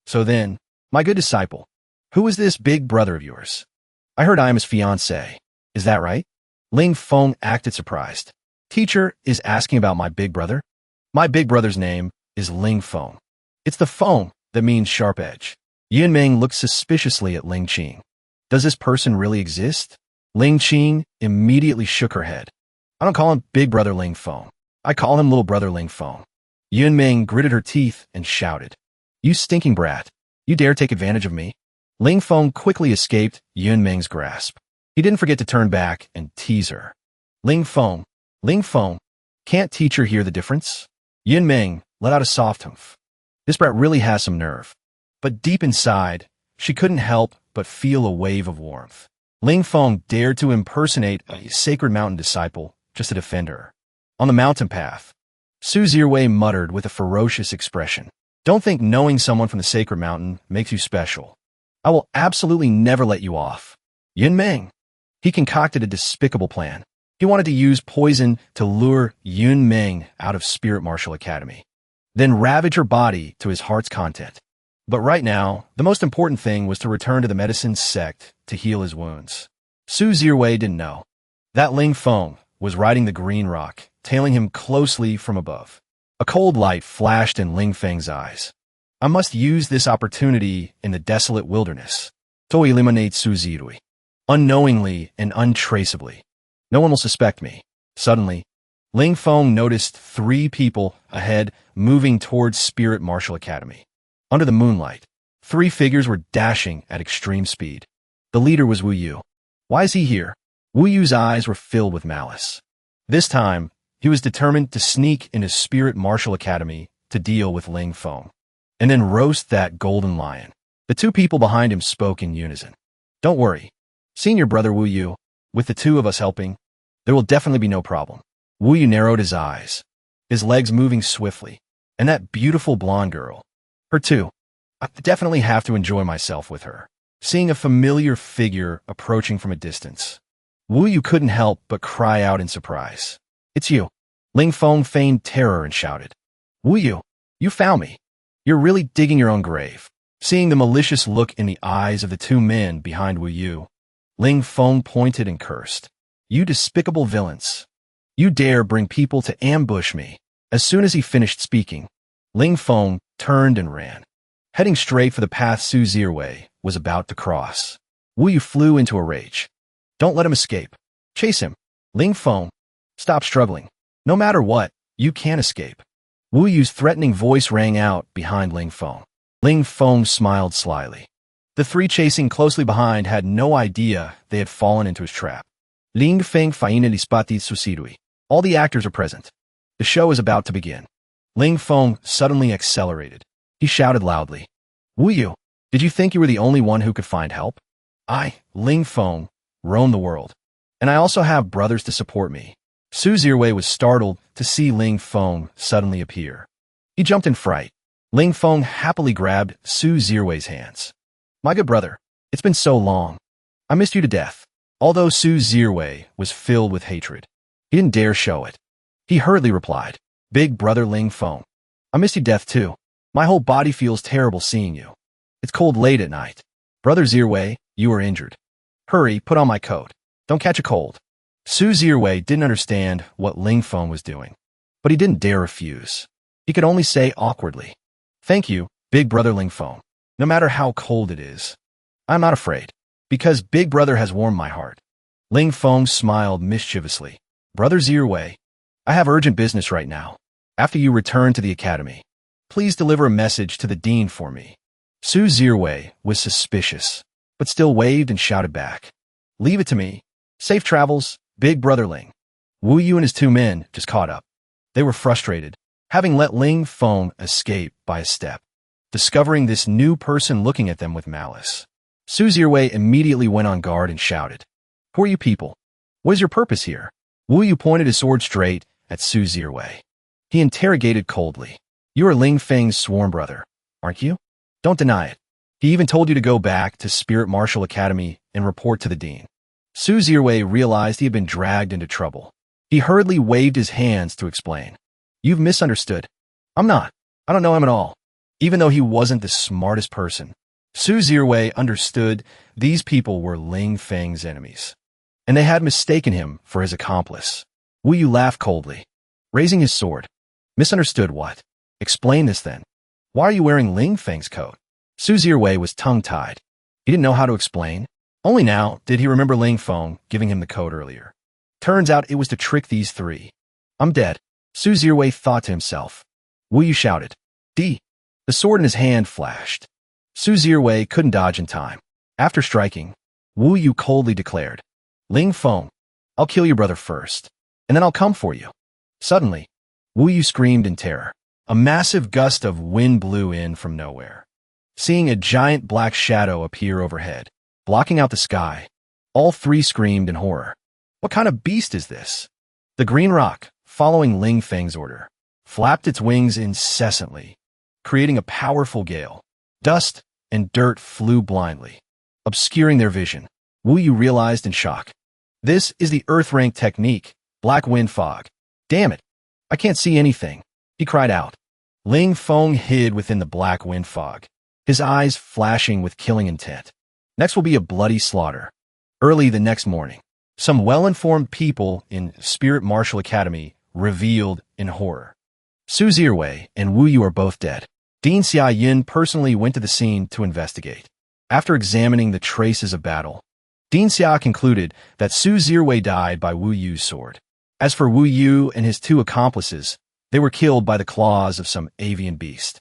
So then, my good disciple, who is this big brother of yours? I heard I am his fiancé. Is that right? Ling Feng acted surprised. Teacher is asking about my big brother? My big brother's name is Ling Feng. It's the Feng that means sharp edge. Yin Ming looked suspiciously at Ling Qing. Does this person really exist? Ling Qing immediately shook her head. I don't call him Big Brother Ling Feng. I call him Little Brother Ling Feng. Yin Ming gritted her teeth and shouted, You stinking brat. You dare take advantage of me? Ling Feng quickly escaped Yin Ming's grasp. He didn't forget to turn back and tease her. Ling Feng, can't teacher hear the difference? Yin Ming let out a soft humph. This brat really has some nerve. But deep inside, she couldn't help but feel a wave of warmth. Ling Feng dared to impersonate a sacred mountain disciple just to defend her. On the mountain path, Su Zirwei muttered with a ferocious expression. Don't think knowing someone from the sacred mountain makes you special. I will absolutely never let you off. Yin Ming. He concocted a despicable plan. He wanted to use poison to lure Yun Ming out of Spirit Martial Academy, then ravage her body to his heart's content. But right now, the most important thing was to return to the medicine sect to heal his wounds. Su Zirwei didn't know that Ling Feng was riding the green rock, tailing him closely from above. A cold light flashed in Ling Feng's eyes. I must use this opportunity in the desolate wilderness to eliminate Su Zirwei. Unknowingly and untraceably. No one will suspect me. Suddenly, Ling Feng noticed 3 people ahead moving towards Spirit Martial Academy. Under the moonlight, 3 figures were dashing at extreme speed. The leader was Wu Yu. Why is he here? Wu Yu's eyes were filled with malice. This time, he was determined to sneak into Spirit Martial Academy to deal with Ling Feng, and then roast that golden lion. The 2 people behind him spoke in unison. Don't worry, senior brother Wu Yu, with the 2 of us helping, there will definitely be no problem. Wu Yu narrowed his eyes, his legs moving swiftly, and that beautiful blonde girl. Her too. I definitely have to enjoy myself with her. Seeing a familiar figure approaching from a distance, Wu Yu couldn't help but cry out in surprise. It's you. Ling Feng feigned terror and shouted. Wu Yu, you found me. You're really digging your own grave. Seeing the malicious look in the eyes of the 2 men behind Wu Yu, Ling Feng pointed and cursed. You despicable villains. You dare bring people to ambush me. As soon as he finished speaking, Ling Feng turned and ran, heading straight for the path Su Zirwei was about to cross. Wu Yu flew into a rage. Don't let him escape. Chase him. Ling Feng, stop struggling. No matter what, you can't escape. Wu Yu's threatening voice rang out behind Ling Feng. Ling Feng smiled slyly. The 3 chasing closely behind had no idea they had fallen into his trap. Ling Feng faina dispati susidui. All the actors are present. The show is about to begin. Ling Feng suddenly accelerated. He shouted loudly. Wu Yu, did you think you were the only one who could find help? I, Ling Feng, roam the world. And I also have brothers to support me. Su Zirwei was startled to see Ling Feng suddenly appear. He jumped in fright. Ling Feng happily grabbed Su Zirwei's hands. My good brother, it's been so long. I missed you to death. Although Su Zirwei was filled with hatred, he didn't dare show it. He hurriedly replied, Big brother Ling Feng, I miss you to death too. My whole body feels terrible seeing you. It's cold late at night. Brother Zirwei, you are injured. Hurry, put on my coat. Don't catch a cold. Su Zirwei didn't understand what Ling Feng was doing, but he didn't dare refuse. He could only say awkwardly, Thank you, big brother Ling Feng. No matter how cold it is, I'm not afraid, because big brother has warmed my heart. Ling Feng smiled mischievously. Brother Zirwei, I have urgent business right now. After you return to the academy, please deliver a message to the dean for me. Su Zirwei was suspicious, but still waved and shouted back. Leave it to me. Safe travels, Big brother Ling. Wu Yu and his two men just caught up. They were frustrated, having let Ling Feng escape by a step, discovering this new person looking at them with malice. Su Zirwei immediately went on guard and shouted, "Who are you people? What is your purpose here?" Wu Yu pointed his sword straight at Su Zirwei. He interrogated coldly, "You are Ling Feng's sworn brother, aren't you? Don't deny it. He even told you to go back to Spirit Martial Academy and report to the dean." Su Zirwei realized he had been dragged into trouble. He hurriedly waved his hands to explain. "You've misunderstood. I'm not. I don't know him at all." Even though he wasn't the smartest person, Su Zirwei understood these people were Ling Feng's enemies, and they had mistaken him for his accomplice. Wu Yu laughed coldly, raising his sword. "Misunderstood what? Explain this then. Why are you wearing Ling Feng's coat?" Su Zirwei was tongue-tied. He didn't know how to explain. Only now did he remember Ling Feng giving him the coat earlier. Turns out it was to trick these three. "I'm dead," Su Zirwei thought to himself. Wu Yu shouted, "D." The sword in his hand flashed. Su Zirwei couldn't dodge in time. After striking, Wu Yu coldly declared, "Ling Feng, I'll kill your brother first, and then I'll come for you." Suddenly, Wu Yu screamed in terror. A massive gust of wind blew in from nowhere. Seeing a giant black shadow appear overhead, blocking out the sky, all three screamed in horror. What kind of beast is this? The green rock, following Ling Feng's order, flapped its wings incessantly, creating a powerful gale. Dust and dirt flew blindly, obscuring their vision. Wu Yu realized in shock. This is the Earth Rank technique, black wind fog. "Damn it, I can't see anything," he cried out. Ling Feng hid within the black wind fog, his eyes flashing with killing intent. Next will be a bloody slaughter. Early the next morning, some well-informed people in Spirit Martial Academy revealed in horror. Su Zirwei and Wu Yu are both dead. Dean Xia Yin personally went to the scene to investigate. After examining the traces of battle, Dean Xia concluded that Su Zirwei died by Wu Yu's sword. As for Wu Yu and his two accomplices, they were killed by the claws of some avian beast.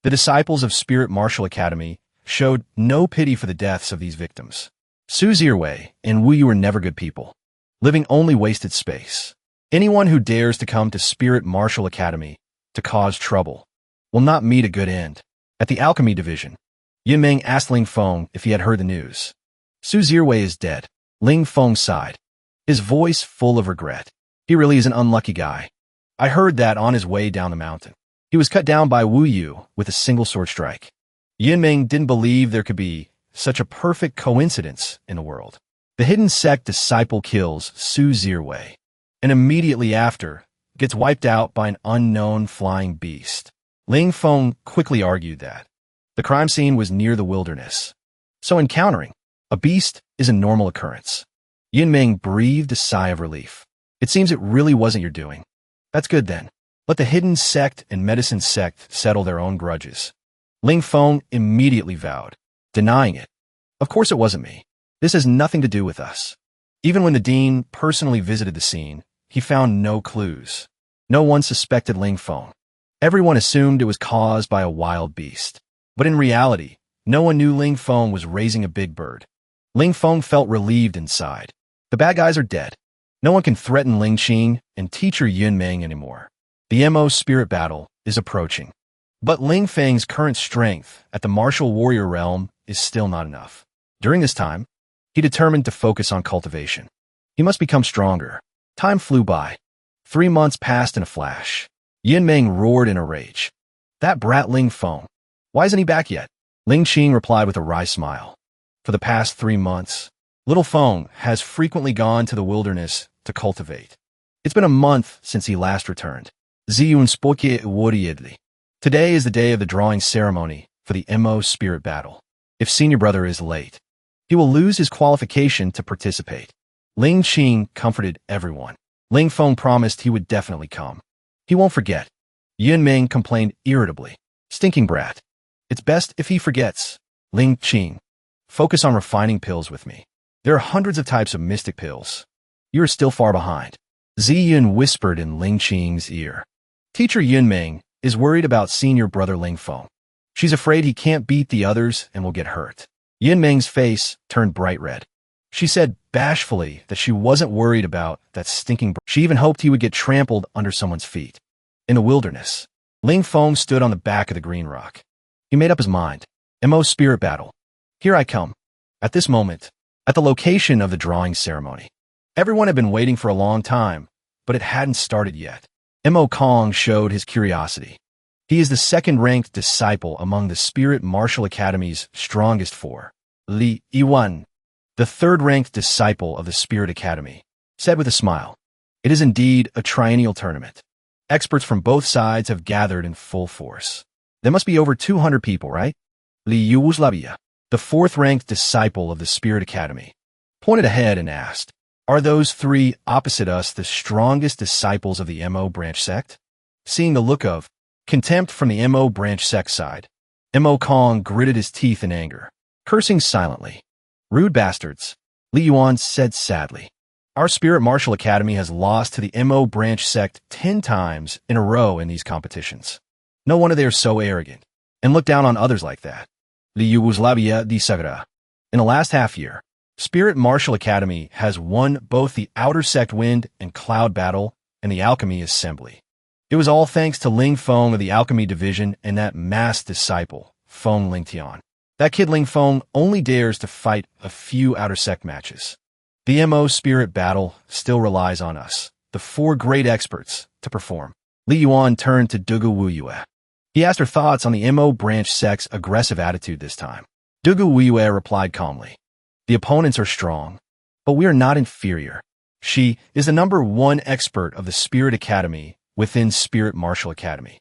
The disciples of Spirit Martial Academy showed no pity for the deaths of these victims. Su Zirwei and Wu Yu were never good people, living only wasted space. Anyone who dares to come to Spirit Martial Academy to cause trouble will not meet a good end. At the Alchemy division, Yin Meng asked Ling Feng if he had heard the news. "Su Zirwei is dead." Ling Feng sighed, his voice full of regret. "He really is an unlucky guy. I heard that on his way down the mountain. He was cut down by Wu Yu with a single sword strike." Yin Meng didn't believe there could be such a perfect coincidence in the world. The hidden sect disciple kills Su Zirwei, and immediately after gets wiped out by an unknown flying beast. Ling Feng quickly argued that the crime scene was near the wilderness, so encountering a beast is a normal occurrence. Yin Meng breathed a sigh of relief. "It seems it really wasn't your doing. That's good then. Let the hidden sect and medicine sect settle their own grudges." Ling Feng immediately vowed, denying it. "Of course it wasn't me. This has nothing to do with us." Even when the dean personally visited the scene, he found no clues. No one suspected Ling Feng. Everyone assumed it was caused by a wild beast. But in reality, no one knew Ling Feng was raising a big bird. Ling Feng felt relieved inside. The bad guys are dead. No one can threaten Ling Qing and teacher Yun Meng anymore. The MO spirit battle is approaching. But Ling Feng's current strength at the martial warrior realm is still not enough. During this time, he determined to focus on cultivation. He must become stronger. Time flew by. 3 months passed in a flash. Yin Meng roared in a rage. "That brat Ling Feng. Why isn't he back yet?" Ling Qing replied with a wry smile. "For the past 3 months, little Feng has frequently gone to the wilderness to cultivate. It's been a month since he last returned. Ziyun spoke worriedly. Today is the day of the drawing ceremony for the MO spirit battle. If senior brother is late, he will lose his qualification to participate." Ling Qing comforted everyone. Ling Feng promised he would definitely come. He won't forget. Yun Meng complained irritably. "Stinking brat. It's best if he forgets." Ling Qing, focus on refining pills with me. There are hundreds of types of mystic pills. You are still far behind. Ziyun whispered in Ling Qing's ear. Teacher Yun Meng is worried about senior brother Ling Feng. She's afraid he can't beat the others and will get hurt. Yun Meng's face turned bright red. She said, bashfully that she wasn't worried about that stinking She even hoped he would get trampled under someone's feet. In the wilderness, Ling Feng stood on the back of the green rock. He made up his mind. MO Spirit Battle. Here I come. At this moment, at the location of the drawing ceremony, everyone had been waiting for a long time, but it hadn't started yet. MO Kong showed his curiosity. He is the second-ranked disciple among the Spirit Martial Academy's strongest four. Li Yiwan, the third-ranked disciple of the Spirit Academy, said with a smile. It is indeed a triennial tournament. Experts from both sides have gathered in full force. There must be over 200 people, right? Li Yuwuzlabia, the fourth-ranked disciple of the Spirit Academy, pointed ahead and asked, Are those three opposite us the strongest disciples of the MO branch sect? Seeing the look of contempt from the MO branch sect side, MO Kong gritted his teeth in anger, cursing silently. Rude bastards, Li Yuan said sadly. Our Spirit Martial Academy has lost to the MO branch sect 10 times in a row in these competitions. No wonder they are so arrogant and look down on others like that. Li Yuwuzlabia di Sagra. In the last half year, Spirit Martial Academy has won both the Outer Sect Wind and Cloud Battle and the Alchemy Assembly. It was all thanks to Ling Feng of the Alchemy Division and that masked disciple, Feng Lingtian. That kid Ling Feng only dares to fight a few Outer Sect matches. The MO Spirit Battle still relies on us, the four great experts, to perform. Li Yuan turned to Dugu Wuyue. He asked her thoughts on the MO branch sect's aggressive attitude this time. Dugu Wuyue replied calmly. The opponents are strong, but we are not inferior. She is the #1 expert of the Spirit Academy within Spirit Martial Academy.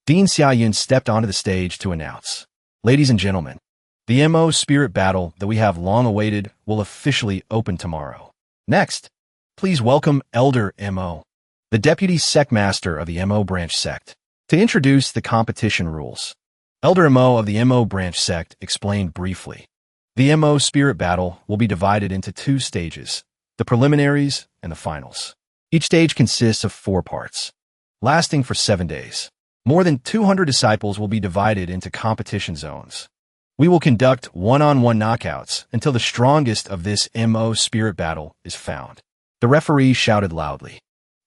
Dean Xiaoyun stepped onto the stage to announce, Ladies and gentlemen, the MO Spirit Battle that we have long awaited will officially open tomorrow. Next, please welcome Elder MO, the Deputy Sect Master of the MO branch sect, to introduce the competition rules. Elder MO of the MO branch sect explained briefly. The MO Spirit Battle will be divided into 2 stages, the preliminaries and the finals. Each stage consists of 4 parts, lasting for 7 days. More than 200 disciples will be divided into competition zones. We will conduct one-on-one knockouts until the strongest of this MO Spirit Battle is found. The referee shouted loudly.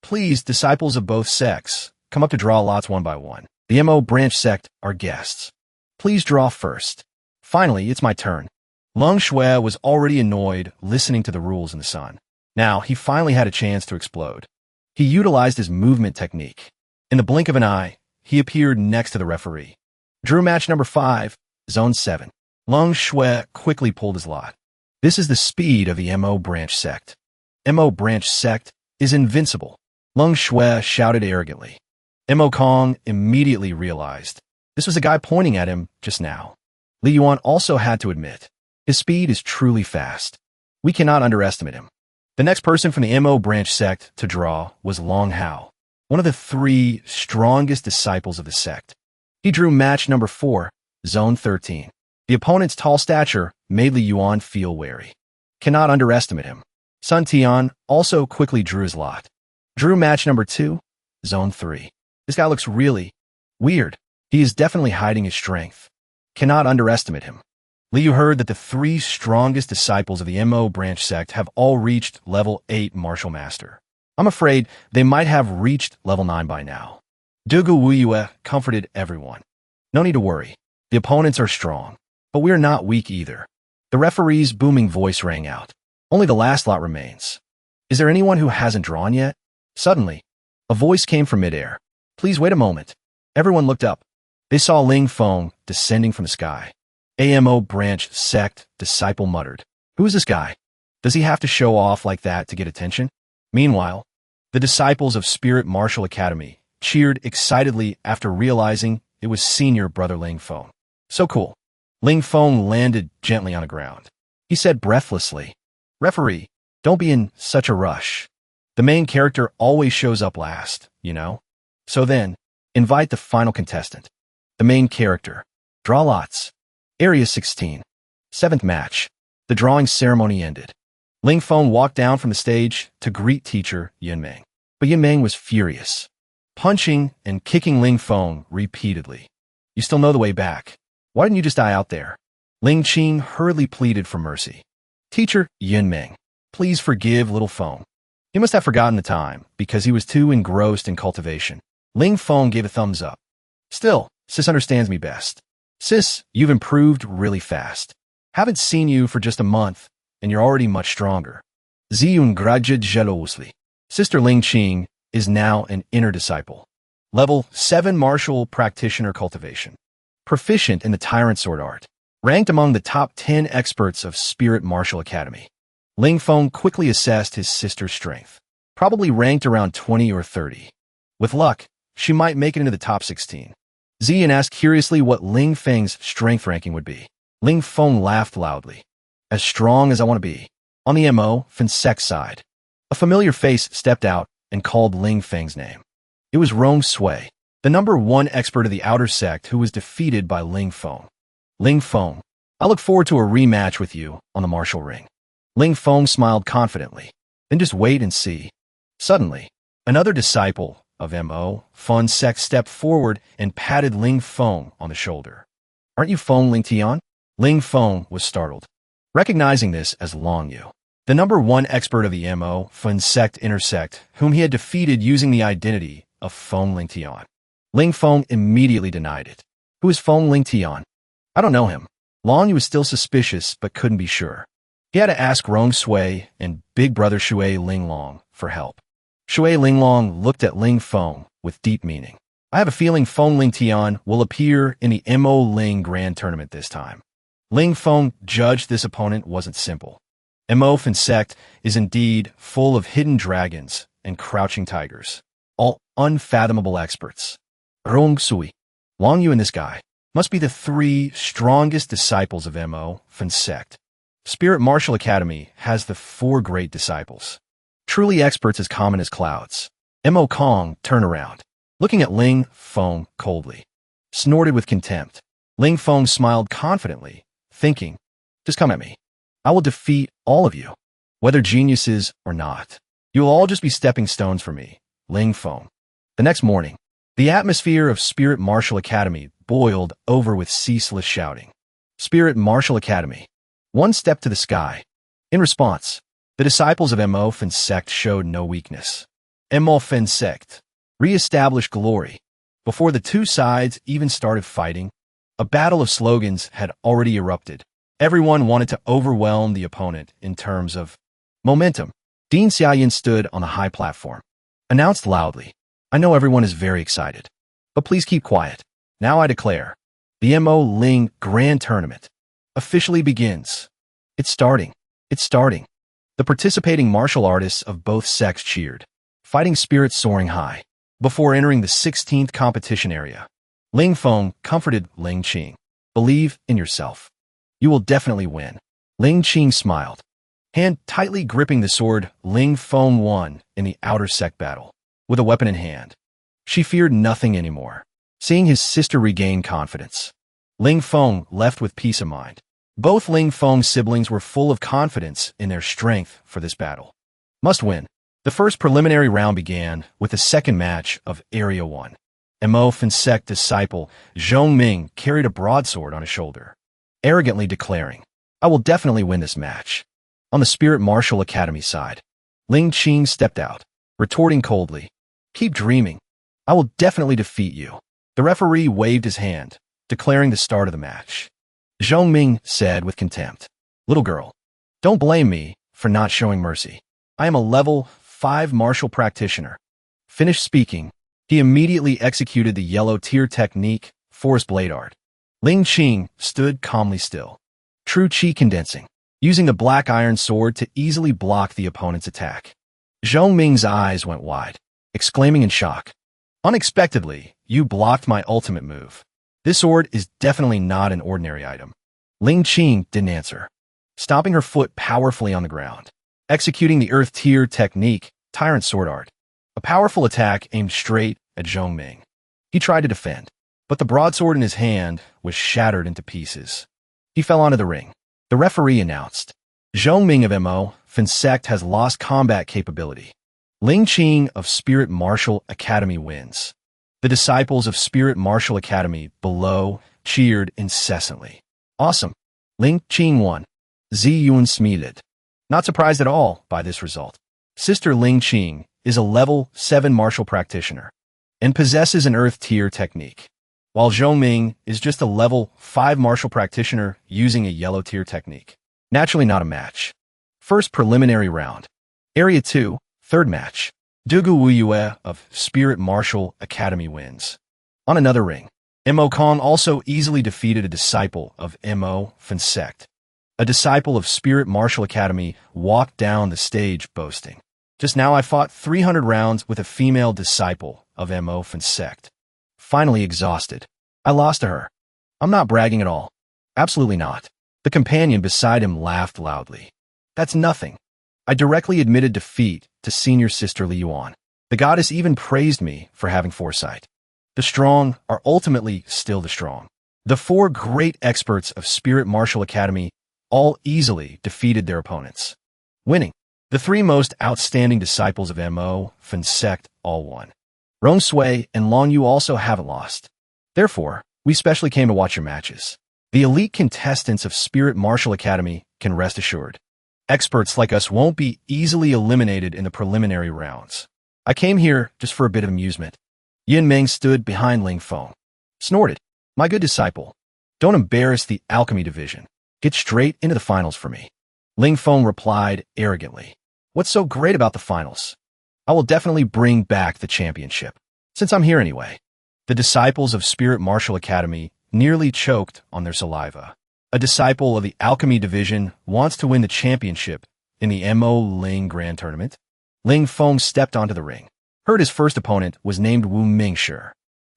Please, disciples of both sects, come up to draw lots one by one. The MO branch sect are guests. Please draw first. Finally, it's my turn. Lung Shui was already annoyed listening to the rules in the sun. Now, he finally had a chance to explode. He utilized his movement technique. In the blink of an eye, he appeared next to the referee. Drew match number 5, Zone 7. Lung Shui quickly pulled his lot. This is the speed of the MO branch sect. MO branch sect is invincible. Lung Shui shouted arrogantly. MO Kong immediately realized this was a guy pointing at him just now. Li Yuan also had to admit, his speed is truly fast. We cannot underestimate him. The next person from the MO branch sect to draw was Long Hao, one of the 3 strongest disciples of the sect. He drew match number 4, Zone 13. The opponent's tall stature made Li Yuan feel wary. Cannot underestimate him. Sun Tian also quickly drew his lot. Drew match number 2, Zone 3. This guy looks really weird. He is definitely hiding his strength. Cannot underestimate him. Li Yu heard that the 3 strongest disciples of the MO branch sect have all reached level 8 Martial Master. I'm afraid they might have reached level 9 by now. Dugu Wuyue comforted everyone. No need to worry. The opponents are strong, but we are not weak either. The referee's booming voice rang out. Only the last lot remains. Is there anyone who hasn't drawn yet? Suddenly, a voice came from midair. Please wait a moment. Everyone looked up. They saw Ling Feng descending from the sky. AMO branch sect disciple muttered. Who is this guy? Does he have to show off like that to get attention? Meanwhile, the disciples of Spirit Martial Academy cheered excitedly after realizing it was senior brother Ling Feng. So cool. Ling Feng landed gently on the ground. He said breathlessly, Referee, don't be in such a rush. The main character always shows up last, you know? So then, invite the final contestant. The main character. Draw lots. Area 16. 7th match. The drawing ceremony ended. Ling Feng walked down from the stage to greet teacher Yunmeng. But Yunmeng was furious, punching and kicking Ling Feng repeatedly. You still know the way back. Why didn't you just die out there? Ling Qing hurriedly pleaded for mercy. Teacher Yunmeng, Please forgive little Feng. He must have forgotten the time, because he was too engrossed in cultivation. Ling Feng gave a thumbs up. Still, sis understands me best. Sis, you've improved really fast. Haven't seen you for just a month, and you're already much stronger. Ziyun grudged jealously. Sister Ling Qing is now an inner disciple. Level 7 Martial Practitioner Cultivation. Proficient in the Tyrant Sword Art. Ranked among the top 10 experts of Spirit Martial Academy. Ling Feng quickly assessed his sister's strength. Probably ranked around 20 or 30. With luck, she might make it into the top 16. Ziyan asked curiously what Ling Feng's strength ranking would be. Ling Feng laughed loudly. As strong as I want to be. On the MO, Fensec's side. A familiar face stepped out and called Ling Feng's name. It was Rong Sui, the #1 expert of the outer sect who was defeated by Ling Feng. Ling Feng, I look forward to a rematch with you on the martial ring. Ling Feng smiled confidently. Then just wait and see. Suddenly, another disciple of MO, Fensec, stepped forward and patted Ling Feng on the shoulder. Aren't you Feng Ling Tian? Ling Feng was startled, recognizing this as Long Yu, the #1 expert of the MO, Fensec intersect, whom he had defeated using the identity of Feng Ling Tian. Ling Feng immediately denied it. Who is Feng Ling Tian? I don't know him. Long Yu was still suspicious but couldn't be sure. He had to ask Rong Sui and big brother Shui Linglong for help. Shui Linglong looked at Ling Feng with deep meaning. I have a feeling Feng Ling Tian will appear in the Mo Ling Grand Tournament this time. Ling Feng judged this opponent wasn't simple. Mo Fensec is indeed full of hidden dragons and crouching tigers. All unfathomable experts. Rong Sui, Long Yu and this guy must be the 3 strongest disciples of Mo Fensec. Spirit Martial Academy has the 4 great disciples. Truly experts as common as clouds. Mo Kong turned around, looking at Ling Feng coldly. Snorted with contempt. Ling Feng smiled confidently, thinking, just come at me. I will defeat all of you, whether geniuses or not. You will all just be stepping stones for me, Ling Feng. The next morning, the atmosphere of Spirit Martial Academy boiled over with ceaseless shouting. Spirit Martial Academy. One step to the sky. In response, the disciples of Mo Fensec showed no weakness. Mo Fensec re-established glory. Before the two sides even started fighting, a battle of slogans had already erupted. Everyone wanted to overwhelm the opponent in terms of momentum. Dean Xiaoyan stood on a high platform, announced loudly, I know everyone is very excited, but please keep quiet. Now I declare, the Mo Ling Grand Tournament officially begins. It's starting. It's starting. The participating martial artists of both sects cheered, fighting spirits soaring high. Before entering the 16th competition area, Ling Feng comforted Ling Qing. Believe in yourself. You will definitely win. Ling Qing smiled. Hand tightly gripping the sword, Ling Feng won in the outer sect battle. With a weapon in hand, she feared nothing anymore. Seeing his sister regain confidence, Ling Feng left with peace of mind. Both Ling Feng's siblings were full of confidence in their strength for this battle. Must win. The first preliminary round began with the second match of Area 1. Mo Fensec disciple Zhong Ming carried a broadsword on his shoulder, arrogantly declaring, I will definitely win this match. On the Spirit Martial Academy side, Ling Qing stepped out, retorting coldly, keep dreaming. I will definitely defeat you. The referee waved his hand, declaring the start of the match. Zhong Ming said with contempt, little girl, don't blame me for not showing mercy. I am a level 5 martial practitioner. Finished speaking, he immediately executed the yellow tier technique, Force Blade Art. Ling Qing stood calmly still, true chi condensing, using the black iron sword to easily block the opponent's attack. Zhong Ming's eyes went wide, exclaiming in shock, unexpectedly, you blocked my ultimate move. This sword is definitely not an ordinary item. Ling Qing didn't answer, stomping her foot powerfully on the ground, executing the earth tier technique, Tyrant Sword Art. A powerful attack aimed straight at Zhong Ming. He tried to defend, but the broadsword in his hand was shattered into pieces. He fell onto the ring. The referee announced, Zhong Ming of Mo Fensec has lost combat capability. Ling Qing of Spirit Martial Academy wins. The disciples of Spirit Martial Academy below cheered incessantly. Awesome. Ling Qing won. Ziyun smiled. Not surprised at all by this result. Sister Ling Qing is a level 7 martial practitioner and possesses an earth tier technique, while Zhou Ming is just a level 5 martial practitioner using a yellow tier technique. Naturally not a match. First preliminary round. Area 2, third match. Dugu Wuyue of Spirit Martial Academy wins. On another ring, Mo Kong also easily defeated a disciple of Mo Sect. A disciple of Spirit Martial Academy walked down the stage boasting, "Just now I fought 300 rounds with a female disciple of Mo Sect. Finally exhausted, I lost to her. I'm not bragging at all. Absolutely not." The companion beside him laughed loudly. "That's nothing. I directly admitted defeat to senior sister Li Yuan. The goddess even praised me for having foresight. The strong are ultimately still the strong." The 4 great experts of Spirit Martial Academy all easily defeated their opponents, winning. The 3 most outstanding disciples of Mo Sect all won. Rong Sui and Long Yu also haven't lost. Therefore, we specially came to watch your matches. The elite contestants of Spirit Martial Academy can rest assured. Experts like us won't be easily eliminated in the preliminary rounds. I came here just for a bit of amusement. Yin Ming stood behind Ling Feng, snorted, "My good disciple, don't embarrass the Alchemy division. Get straight into the finals for me." Ling Feng replied arrogantly, "What's so great about the finals? I will definitely bring back the championship, since I'm here anyway." The disciples of Spirit Martial Academy nearly choked on their saliva. A disciple of the Alchemy division wants to win the championship in the Mo Ling Grand Tournament. Ling Feng stepped onto the ring. Heard his first opponent was named Wu Mingshi.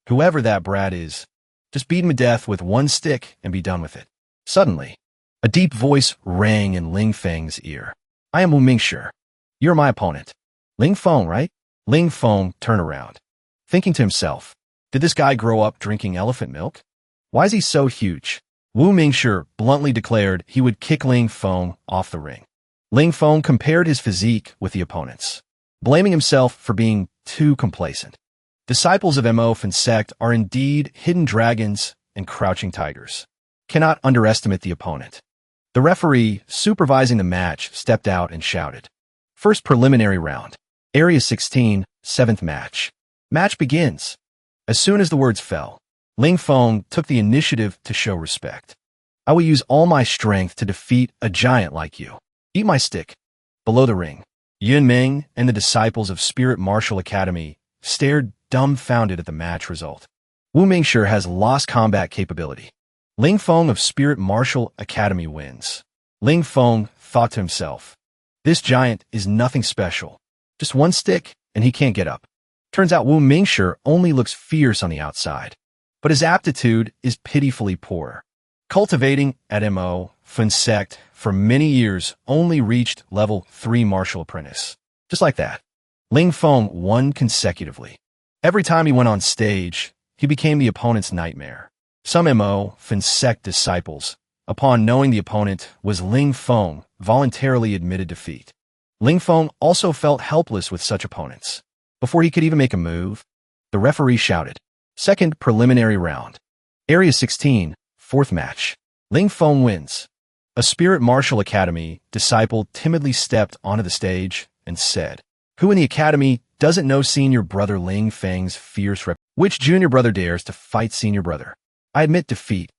Whoever that brat is, just beat him to death with 1 stick and be done with it. Suddenly, a deep voice rang in Ling Feng's ear. "I am Wu Mingshi. You're my opponent. Ling Feng, right?" Ling Feng turned around, thinking to himself, "Did this guy grow up drinking elephant milk? Why is he so huge?" Wu Mingshi bluntly declared he would kick Ling Feng off the ring. Ling Feng compared his physique with the opponent's, blaming himself for being too complacent. Disciples of Mo Sect are indeed hidden dragons and crouching tigers. Cannot underestimate the opponent. The referee supervising the match stepped out and shouted, "First preliminary round. Area 16, 7th match. Match begins." As soon as the words fell, Ling Feng took the initiative to show respect. "I will use all my strength to defeat a giant like you. Eat my stick." Below the ring, Yun Ming and the disciples of Spirit Martial Academy stared dumbfounded at the match result. Wu Mingshi has lost combat capability. Ling Feng of Spirit Martial Academy wins. Ling Feng thought to himself, "This giant is nothing special. Just 1 stick and he can't get up." Turns out Wu Mingshi only looks fierce on the outside, but his aptitude is pitifully poor. Cultivating at Mo Sect for many years only reached level 3 martial apprentice. Just like that, Ling Feng won consecutively. Every time he went on stage, he became the opponent's nightmare. Some Mo Sect disciples, upon knowing the opponent was Ling Feng, voluntarily admitted defeat. Ling Feng also felt helpless with such opponents. Before he could even make a move, the referee shouted, "Second preliminary round. Area 16, 4th match. Ling Feng wins." A Spirit Martial Academy disciple timidly stepped onto the stage and said, "Who in the academy doesn't know senior brother Ling Feng's fierce rep? Which junior brother dares to fight senior brother? I admit defeat."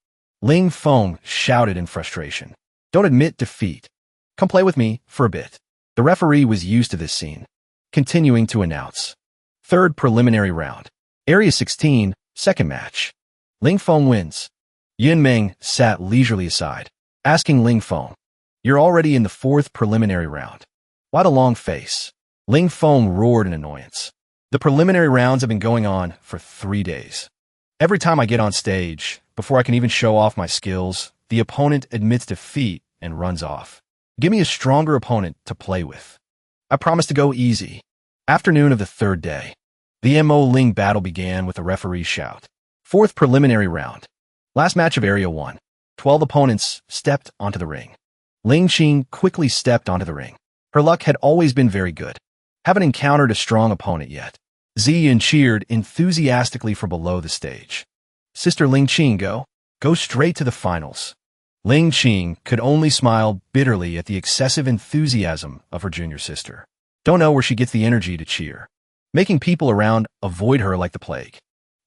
Ling Feng shouted in frustration, "Don't admit defeat. Come play with me for a bit." The referee was used to this scene, continuing to announce, "Third preliminary round. Area 16, 2nd match. Ling Feng wins." Yin Ming sat leisurely aside, asking Ling Feng, "You're already in the 4th preliminary round. Why the long face?" Ling Feng roared in annoyance. "The preliminary rounds have been going on for 3 days. Every time I get on stage, before I can even show off my skills, the opponent admits defeat and runs off. Give me a stronger opponent to play with. I promise to go easy." Afternoon of the 3rd day, the Mo Ling battle began with a referee's shout. 4th preliminary round. Last match of Area 1. 12 opponents stepped onto the ring. Ling Qing quickly stepped onto the ring. Her luck had always been very good. Haven't encountered a strong opponent yet. Ziyin cheered enthusiastically from below the stage. "Sister Ling Qing, go straight to the finals." Ling Qing could only smile bitterly at the excessive enthusiasm of her junior sister. Don't know where she gets the energy to cheer, making people around avoid her like the plague.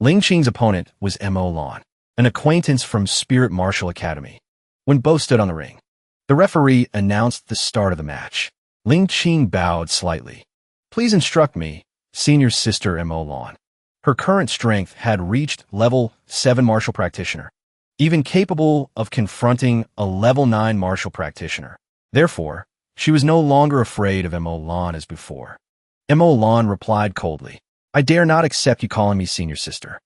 Ling Qing's opponent was Mo Lan, an acquaintance from Spirit Martial Academy. When both stood on the ring, the referee announced the start of the match. Ling Qing bowed slightly. Please instruct me, senior sister Mo Lan. Her current strength had reached level 7 martial practitioner, even capable of confronting a level 9 martial practitioner. Therefore, she was no longer afraid of Mo Lan as before. Mo Lan replied coldly, I dare not accept you calling me senior sister.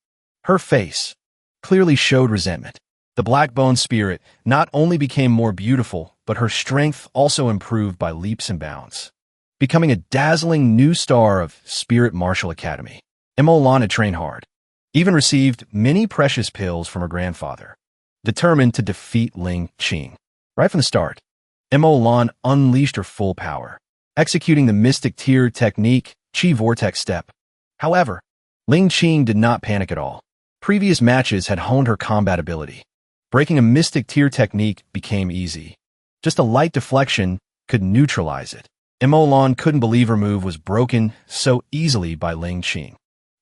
Her face clearly showed resentment. The black-bone spirit not only became more beautiful, but her strength also improved by leaps and bounds, becoming a dazzling new star of Spirit Martial Academy. Mo Lan had trained hard, even received many precious pills from her grandfather, determined to defeat Ling Qing. Right from the start, Mo Lan unleashed her full power, executing the Mystic Tier technique, Chi Vortex Step. However, Ling Qing did not panic at all. Previous matches had honed her combat ability. Breaking a Mystic Tier technique became easy. Just a light deflection could neutralize it. Mo Lan couldn't believe her move was broken so easily by Ling Qing.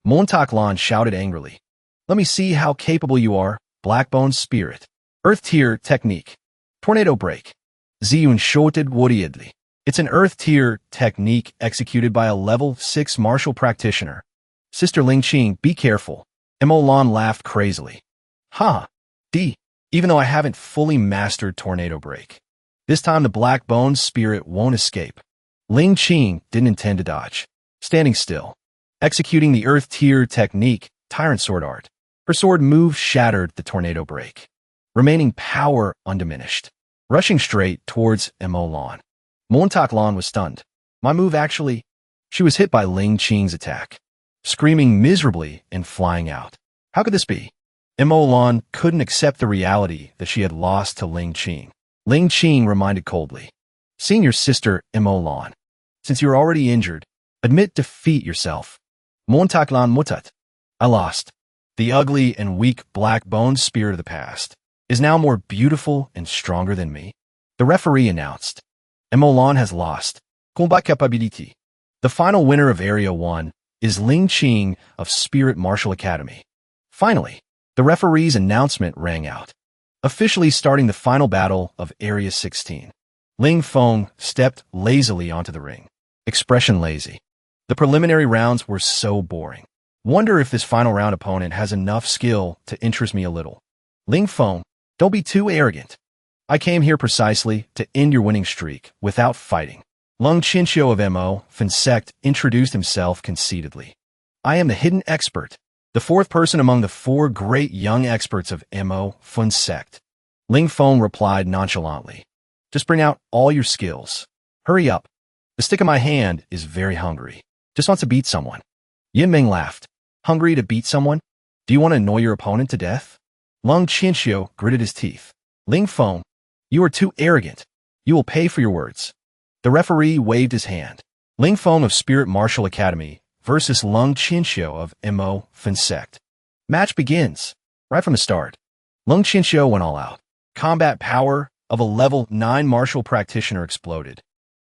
Montauk Lan shouted angrily, Let me see how capable you are, Blackbone Spirit. Earth Tier technique. Tornado Break. Ziyun Shoted Wodiedli. It's an Earth Tier technique executed by a level 6 martial practitioner. Sister Ling Qing, be careful. Mo Lan laughed crazily. Ha! D. Even though I haven't fully mastered Tornado Break, this time the Black Bone Spirit won't escape. Ling Qing didn't intend to dodge. Standing still, executing the Earth Tier technique, Tyrant Sword Art. Her sword move shattered the Tornado Break, remaining power undiminished. Rushing straight towards Mo Lan. Montauk Lan was stunned. My move actually... She was hit by Ling Qing's attack, screaming miserably and flying out. How could this be? Mo Lan couldn't accept the reality that she had lost to Ling Qing. Ling Qing reminded coldly, Senior sister Mo Lan, since you're already injured, admit defeat yourself. Montauk Lan Mutat. I lost. The ugly and weak black-boned spirit of the past is now more beautiful and stronger than me. The referee announced, Mo Lan has lost. Combat capability. The final winner of Area 1 is Ling Qing of Spirit Martial Academy. Finally, the referee's announcement rang out, officially starting the final battle of Area 16. Ling Feng stepped lazily onto the ring. Expression lazy. The preliminary rounds were so boring. Wonder if this final round opponent has enough skill to interest me a little. Ling Feng, don't be too arrogant. I came here precisely to end your winning streak without fighting. Lung Chinchio of Mo Finsect introduced himself conceitedly. I am the hidden expert, the fourth person among the 4 great young experts of Mo Finsect. Ling Feng replied nonchalantly. Just bring out all your skills. Hurry up. The stick in my hand is very hungry. Just wants to beat someone. Yin Ming laughed. Hungry to beat someone? Do you want to annoy your opponent to death? Lung Chinchio gritted his teeth. Ling Feng, you are too arrogant. You will pay for your words. The referee waved his hand. Ling Feng of Spirit Martial Academy versus Lung Chinchio of Mo Finsect. Match begins. Right from the start, Lung Chinchio went all out. Combat power of a level 9 martial practitioner exploded,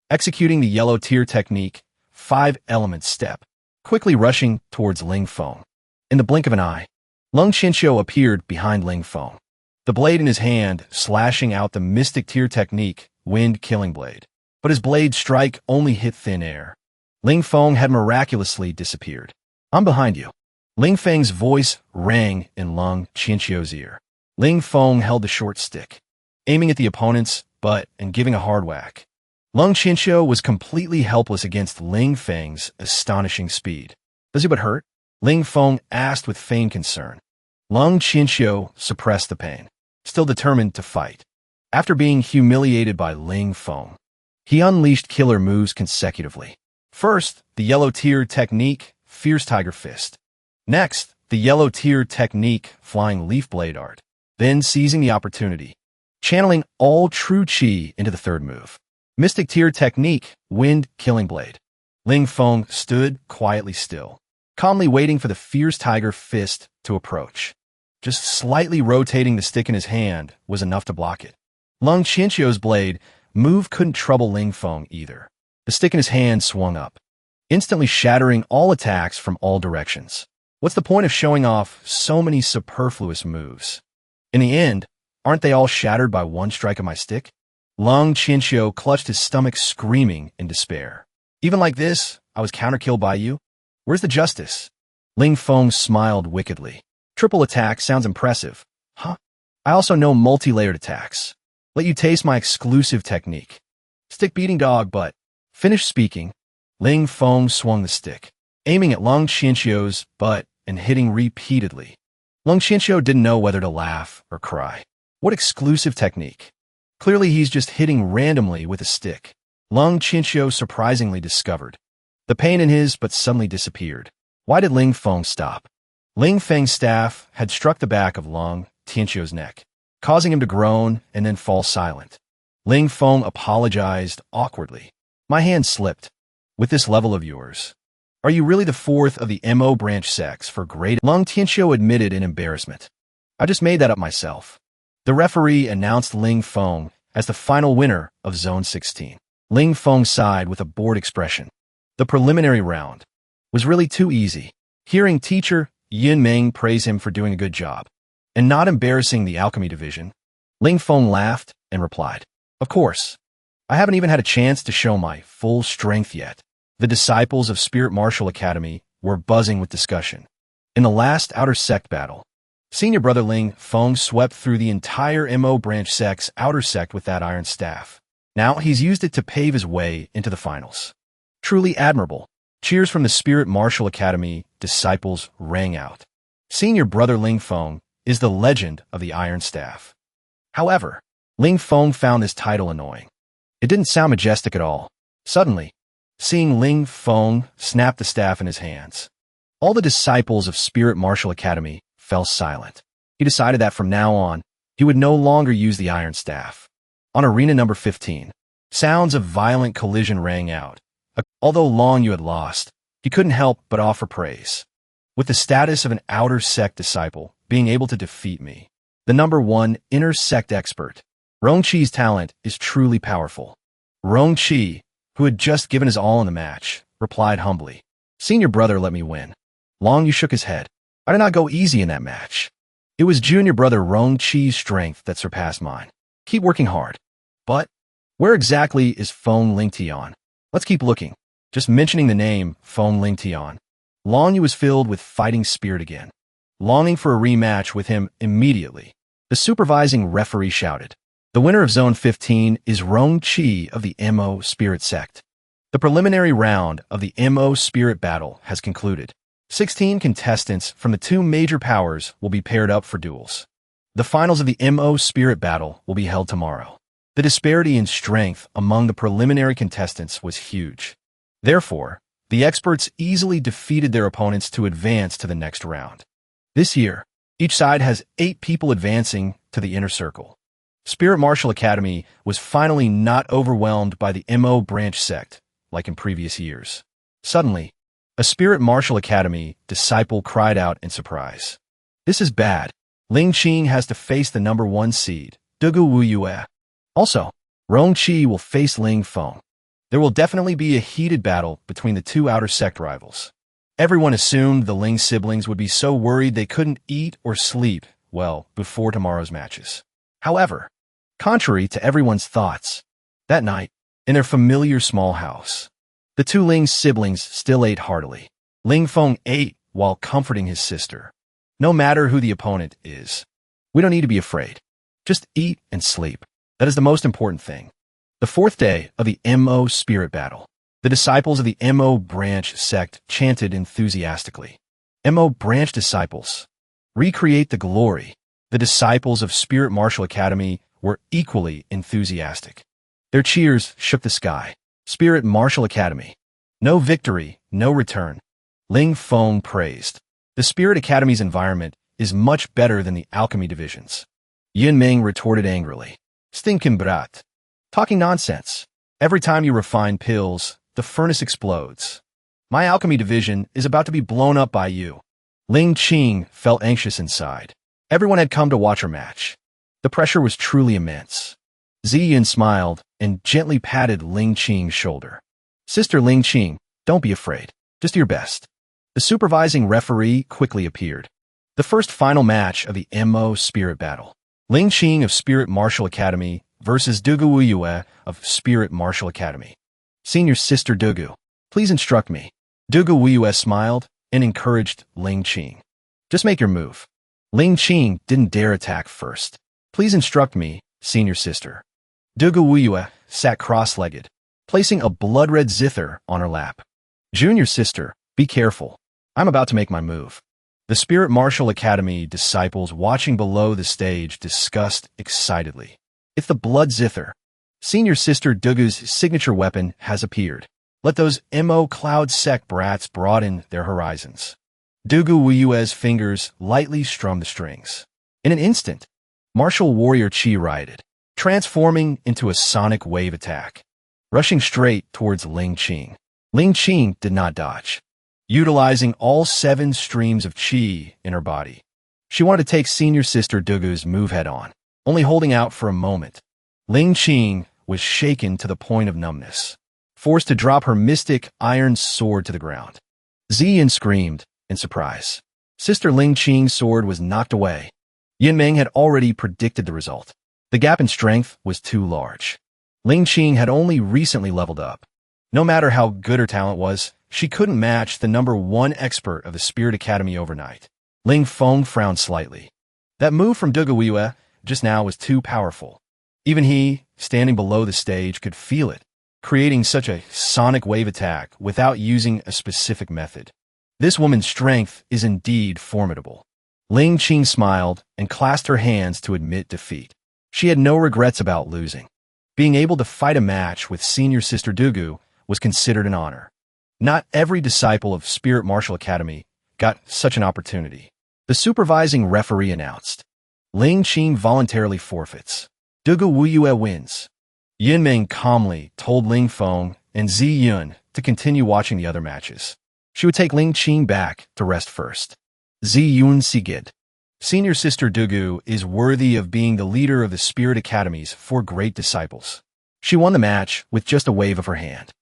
executing the yellow tier technique, 5-element step, quickly rushing towards Ling Feng. In the blink of an eye, Lung Chinchio appeared behind Ling Feng, the blade in his hand slashing out the mystic tier technique, Wind Killing Blade. But his blade strike only hit thin air. Ling Feng had miraculously disappeared. I'm behind you. Ling Feng's voice rang in Lung Chinchio's ear. Ling Feng held the short stick, aiming at the opponent's butt and giving a hard whack. Lung Chinchio was completely helpless against Ling Feng's astonishing speed. Does it but hurt? Ling Feng asked with feigned concern. Lung Chinchio suppressed the pain, still determined to fight. After being humiliated by Ling Feng, he unleashed killer moves consecutively. First, the yellow tier technique, Fierce Tiger Fist. Next, the yellow tier technique, Flying Leaf Blade Art. Then, seizing the opportunity, channeling all true chi into the third move, Mystic tier technique, Wind Killing Blade. Ling Feng stood quietly still, calmly waiting for the Fierce Tiger Fist to approach. Just slightly rotating the stick in his hand was enough to block it. Lung Qianqiu's blade move couldn't trouble Ling Feng either. The stick in his hand swung up, instantly shattering all attacks from all directions. What's the point of showing off so many superfluous moves? In the end, aren't they all shattered by one strike of my stick? Lung Qianqiu clutched his stomach, screaming in despair. Even like this, I was counterkilled by you? Where's the justice? Ling Feng smiled wickedly. Triple attack sounds impressive. Huh? I also know multi-layered attacks. Let you taste my exclusive technique. Stick beating dog butt. Finished speaking, Ling Feng swung the stick, aiming at Lung Qianqiu's butt and hitting repeatedly. Lung Qianqiu didn't know whether to laugh or cry. What exclusive technique? Clearly he's just hitting randomly with a stick. Lung Qianqiu surprisingly discovered. The pain in his butt suddenly disappeared. Why did Ling Feng stop? Ling Feng's staff had struck the back of Lung Qianqiu's neck, causing him to groan and then fall silent. Ling Feng apologized awkwardly. My hand slipped. With this level of yours, are you really the fourth of the MO branch sex for grade? Lung Qianqiu admitted in embarrassment. I just made that up myself. The referee announced Ling Feng as the final winner of Zone 16. Ling Feng sighed with a bored expression. The preliminary round was really too easy. Hearing teacher Yin Meng praise him for doing a good job and not embarrassing the Alchemy division, Ling Feng laughed and replied, "Of course. I haven't even had a chance to show my full strength yet." The disciples of Spirit Martial Academy were buzzing with discussion. In the last outer sect battle, senior brother Ling Feng swept through the entire MO branch sect's outer sect with that iron staff. Now he's used it to pave his way into the finals. Truly admirable. Cheers from the Spirit Martial Academy disciples rang out. Senior brother Ling Feng is the legend of the iron staff. However, Ling Feng found this title annoying. It didn't sound majestic at all. Suddenly, seeing Ling Feng snap the staff in his hands, all the disciples of Spirit Martial Academy fell silent. He decided that from now on, he would no longer use the iron staff. On arena number 15, sounds of violent collision rang out. Although Long Yu had lost, he couldn't help but offer praise. With the status of an outer sect disciple being able to defeat me, the number one inner sect expert, Rongqi's talent is truly powerful. Rongqi, who had just given his all in the match, replied humbly, "Senior brother let me win." Long Yu shook his head. "I did not go easy in that match. It was junior brother Rongqi's strength that surpassed mine. Keep working hard." But where exactly is Feng Lingtian? Let's keep looking. Just mentioning the name Feng Lingtian, Long Yu was filled with fighting spirit again, longing for a rematch with him immediately. The supervising referee shouted, "The winner of Zone 15 is Rongqi of the MO Spirit Sect." The preliminary round of the MO Spirit Battle has concluded. 16 contestants from the two major powers will be paired up for duels. The finals of the MO Spirit Battle will be held tomorrow. The disparity in strength among the preliminary contestants was huge. Therefore, the experts easily defeated their opponents to advance to the next round. This year, each side has 8 people advancing to the inner circle. Spirit Martial Academy was finally not overwhelmed by the MO branch sect, like in previous years. Suddenly, a Spirit Martial Academy disciple cried out in surprise. "This is bad. Ling Qing has to face the number 1 seed, Dugu Wu Yue. Also, Rongqi will face Ling Feng. There will definitely be a heated battle between the two outer sect rivals." Everyone assumed the Ling siblings would be so worried they couldn't eat or sleep, well, before tomorrow's matches. However, contrary to everyone's thoughts, that night, in their familiar small house, the two Ling siblings still ate heartily. Ling Feng ate while comforting his sister. "No matter who the opponent is, we don't need to be afraid. Just eat and sleep. That is the most important thing." The 4th day of the MO Spirit Battle, the disciples of the MO branch sect chanted enthusiastically. MO branch disciples, recreate the glory. The disciples of Spirit Martial Academy were equally enthusiastic. Their cheers shook the sky. Spirit Martial Academy. No victory, no return. Ling Feng praised. The Spirit Academy's environment is much better than the Alchemy divisions. Yin Ming retorted angrily. "Stinkin' brat. Talking nonsense. Every time you refine pills, the furnace explodes. My Alchemy division is about to be blown up by you." Ling Qing felt anxious inside. Everyone had come to watch her match. The pressure was truly immense. Ziyin smiled and gently patted Ling Qing's shoulder. Sister Ling Qing, don't be afraid. Just do your best. The supervising referee quickly appeared. The first final match of the MO Spirit Battle. Ling Qing of Spirit Martial Academy versus Dugu Wuyue of Spirit Martial Academy. Senior Sister Dugu, please instruct me. Dugu Wuyue smiled and encouraged Ling Qing. Just make your move. Ling Qing didn't dare attack first. Please instruct me, Senior Sister. Dugu Wuyue sat cross-legged, placing a blood-red zither on her lap. Junior Sister, be careful. I'm about to make my move. The Spirit Martial Academy disciples watching below the stage discussed excitedly. It's the blood zither. Senior Sister Dugu's signature weapon has appeared. Let those MO Cloud Sect brats broaden their horizons. Dugu Wuyue's fingers lightly strummed the strings. In an instant, martial warrior Qi rioted, transforming into a sonic wave attack, rushing straight towards Ling Qing. Ling Qing did not dodge, utilizing all 7 streams of Qi in her body. She wanted to take Senior Sister Dugu's move head-on, only holding out for a moment. Ling Qing was shaken to the point of numbness, forced to drop her mystic iron sword to the ground. Ziyin screamed in surprise. Sister Ling Qing's sword was knocked away. Yinmeng had already predicted the result. The gap in strength was too large. Ling Qing had only recently leveled up. No matter how good her talent was, she couldn't match the #1 expert of the Spirit Academy overnight. Ling Feng frowned slightly. That move from Dugu Wuyue just now was too powerful. Even he, standing below the stage, could feel it, creating such a sonic wave attack without using a specific method. This woman's strength is indeed formidable. Ling Qing smiled and clasped her hands to admit defeat. She had no regrets about losing. Being able to fight a match with Senior Sister Dugu was considered an honor. Not every disciple of Spirit Martial Academy got such an opportunity. The supervising referee announced. Ling Qing voluntarily forfeits. Dugu Wuyue wins. Yinmeng calmly told Ling Feng and Zi Yun to continue watching the other matches. She would take Ling Qing back to rest first. Zi Yun sigid. Senior Sister Dugu is worthy of being the leader of the Spirit Academy's 4 great disciples. She won the match with just a wave of her hand.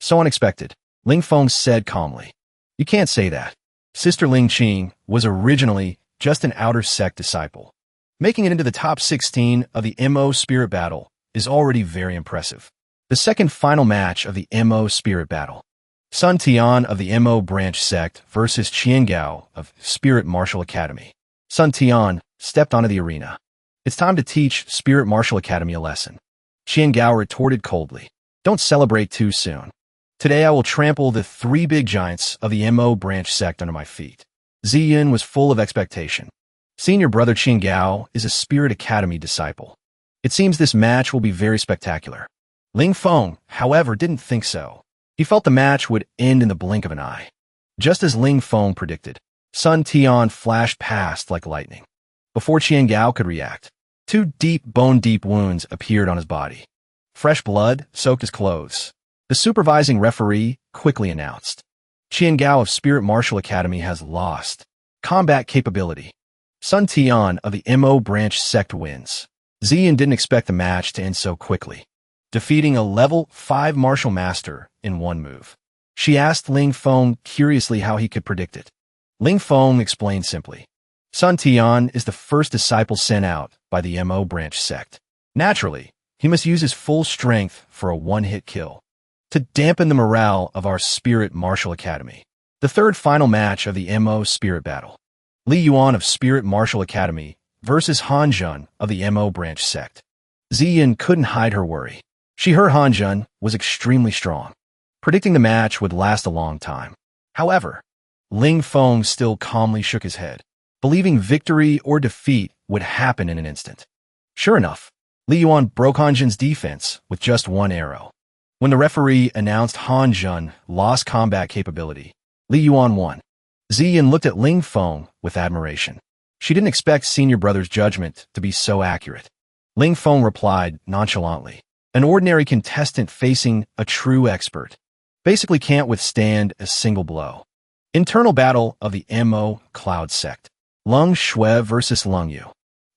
So unexpected, Ling Feng said calmly. You can't say that. Sister Ling Qing was originally just an outer sect disciple. Making it into the top 16 of the MO Spirit Battle is already very impressive. The second final match of the MO Spirit Battle. Sun Tian of the MO Branch Sect versus Qian Gao of Spirit Martial Academy. Sun Tian stepped onto the arena. It's time to teach Spirit Martial Academy a lesson. Qian Gao retorted coldly. Don't celebrate too soon. Today I will trample the 3 big giants of the MO Branch Sect under my feet. Ziyin was full of expectation. Senior brother Qian Gao is a Spirit Academy disciple. It seems this match will be very spectacular. Ling Feng, however, didn't think so. He felt the match would end in the blink of an eye. Just as Ling Feng predicted, Sun Tian flashed past like lightning. Before Qian Gao could react, 2 deep, bone-deep wounds appeared on his body. Fresh blood soaked his clothes. The supervising referee quickly announced. Qian Gao of Spirit Martial Academy has lost combat capability. Sun Tian of the MO Branch Sect wins. Ziyin didn't expect the match to end so quickly, defeating a level 5 martial master in 1 move. She asked Ling Feng curiously how he could predict it. Ling Feng explained simply. Sun Tian is the first disciple sent out by the MO Branch Sect. Naturally, he must use his full strength for a 1-hit kill to dampen the morale of our Spirit Martial Academy. The third final match of the MO Spirit Battle. Li Yuan of Spirit Martial Academy versus Han Jun of the MO Branch Sect. Ziyin couldn't hide her worry. She heard Han Jun was extremely strong, predicting the match would last a long time. However, Ling Feng still calmly shook his head, believing victory or defeat would happen in an instant. Sure enough, Li Yuan broke Han Jun's defense with just 1 arrow. When the referee announced Han Jun lost combat capability, Li Yuan won. Ziyin looked at Ling Feng with admiration. She didn't expect senior brother's judgment to be so accurate. Ling Feng replied nonchalantly. An ordinary contestant facing a true expert basically can't withstand a single blow. Internal battle of the MO Cloud Sect. Lung Shui versus Lung Yu.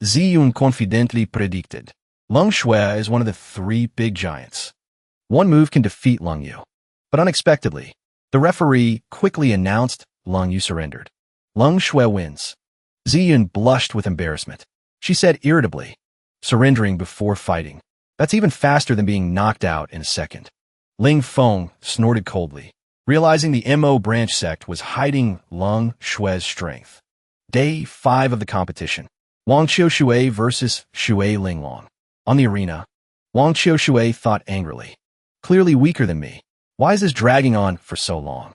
Ziyun confidently predicted. Lung Shui is one of the three big giants. One move can defeat Lung Yu. But unexpectedly, the referee quickly announced Lung Yu surrendered. Lung Shui wins. Ziyun blushed with embarrassment. She said irritably, surrendering before fighting. That's even faster than being knocked out in a second. Ling Feng snorted coldly, realizing the Mo branch sect was hiding Lung Shui's strength. Day 5 of the competition. Wang Qiushui versus Shui Linglong. On the arena, Wang Qiushui thought angrily. Clearly weaker than me. Why is this dragging on for so long?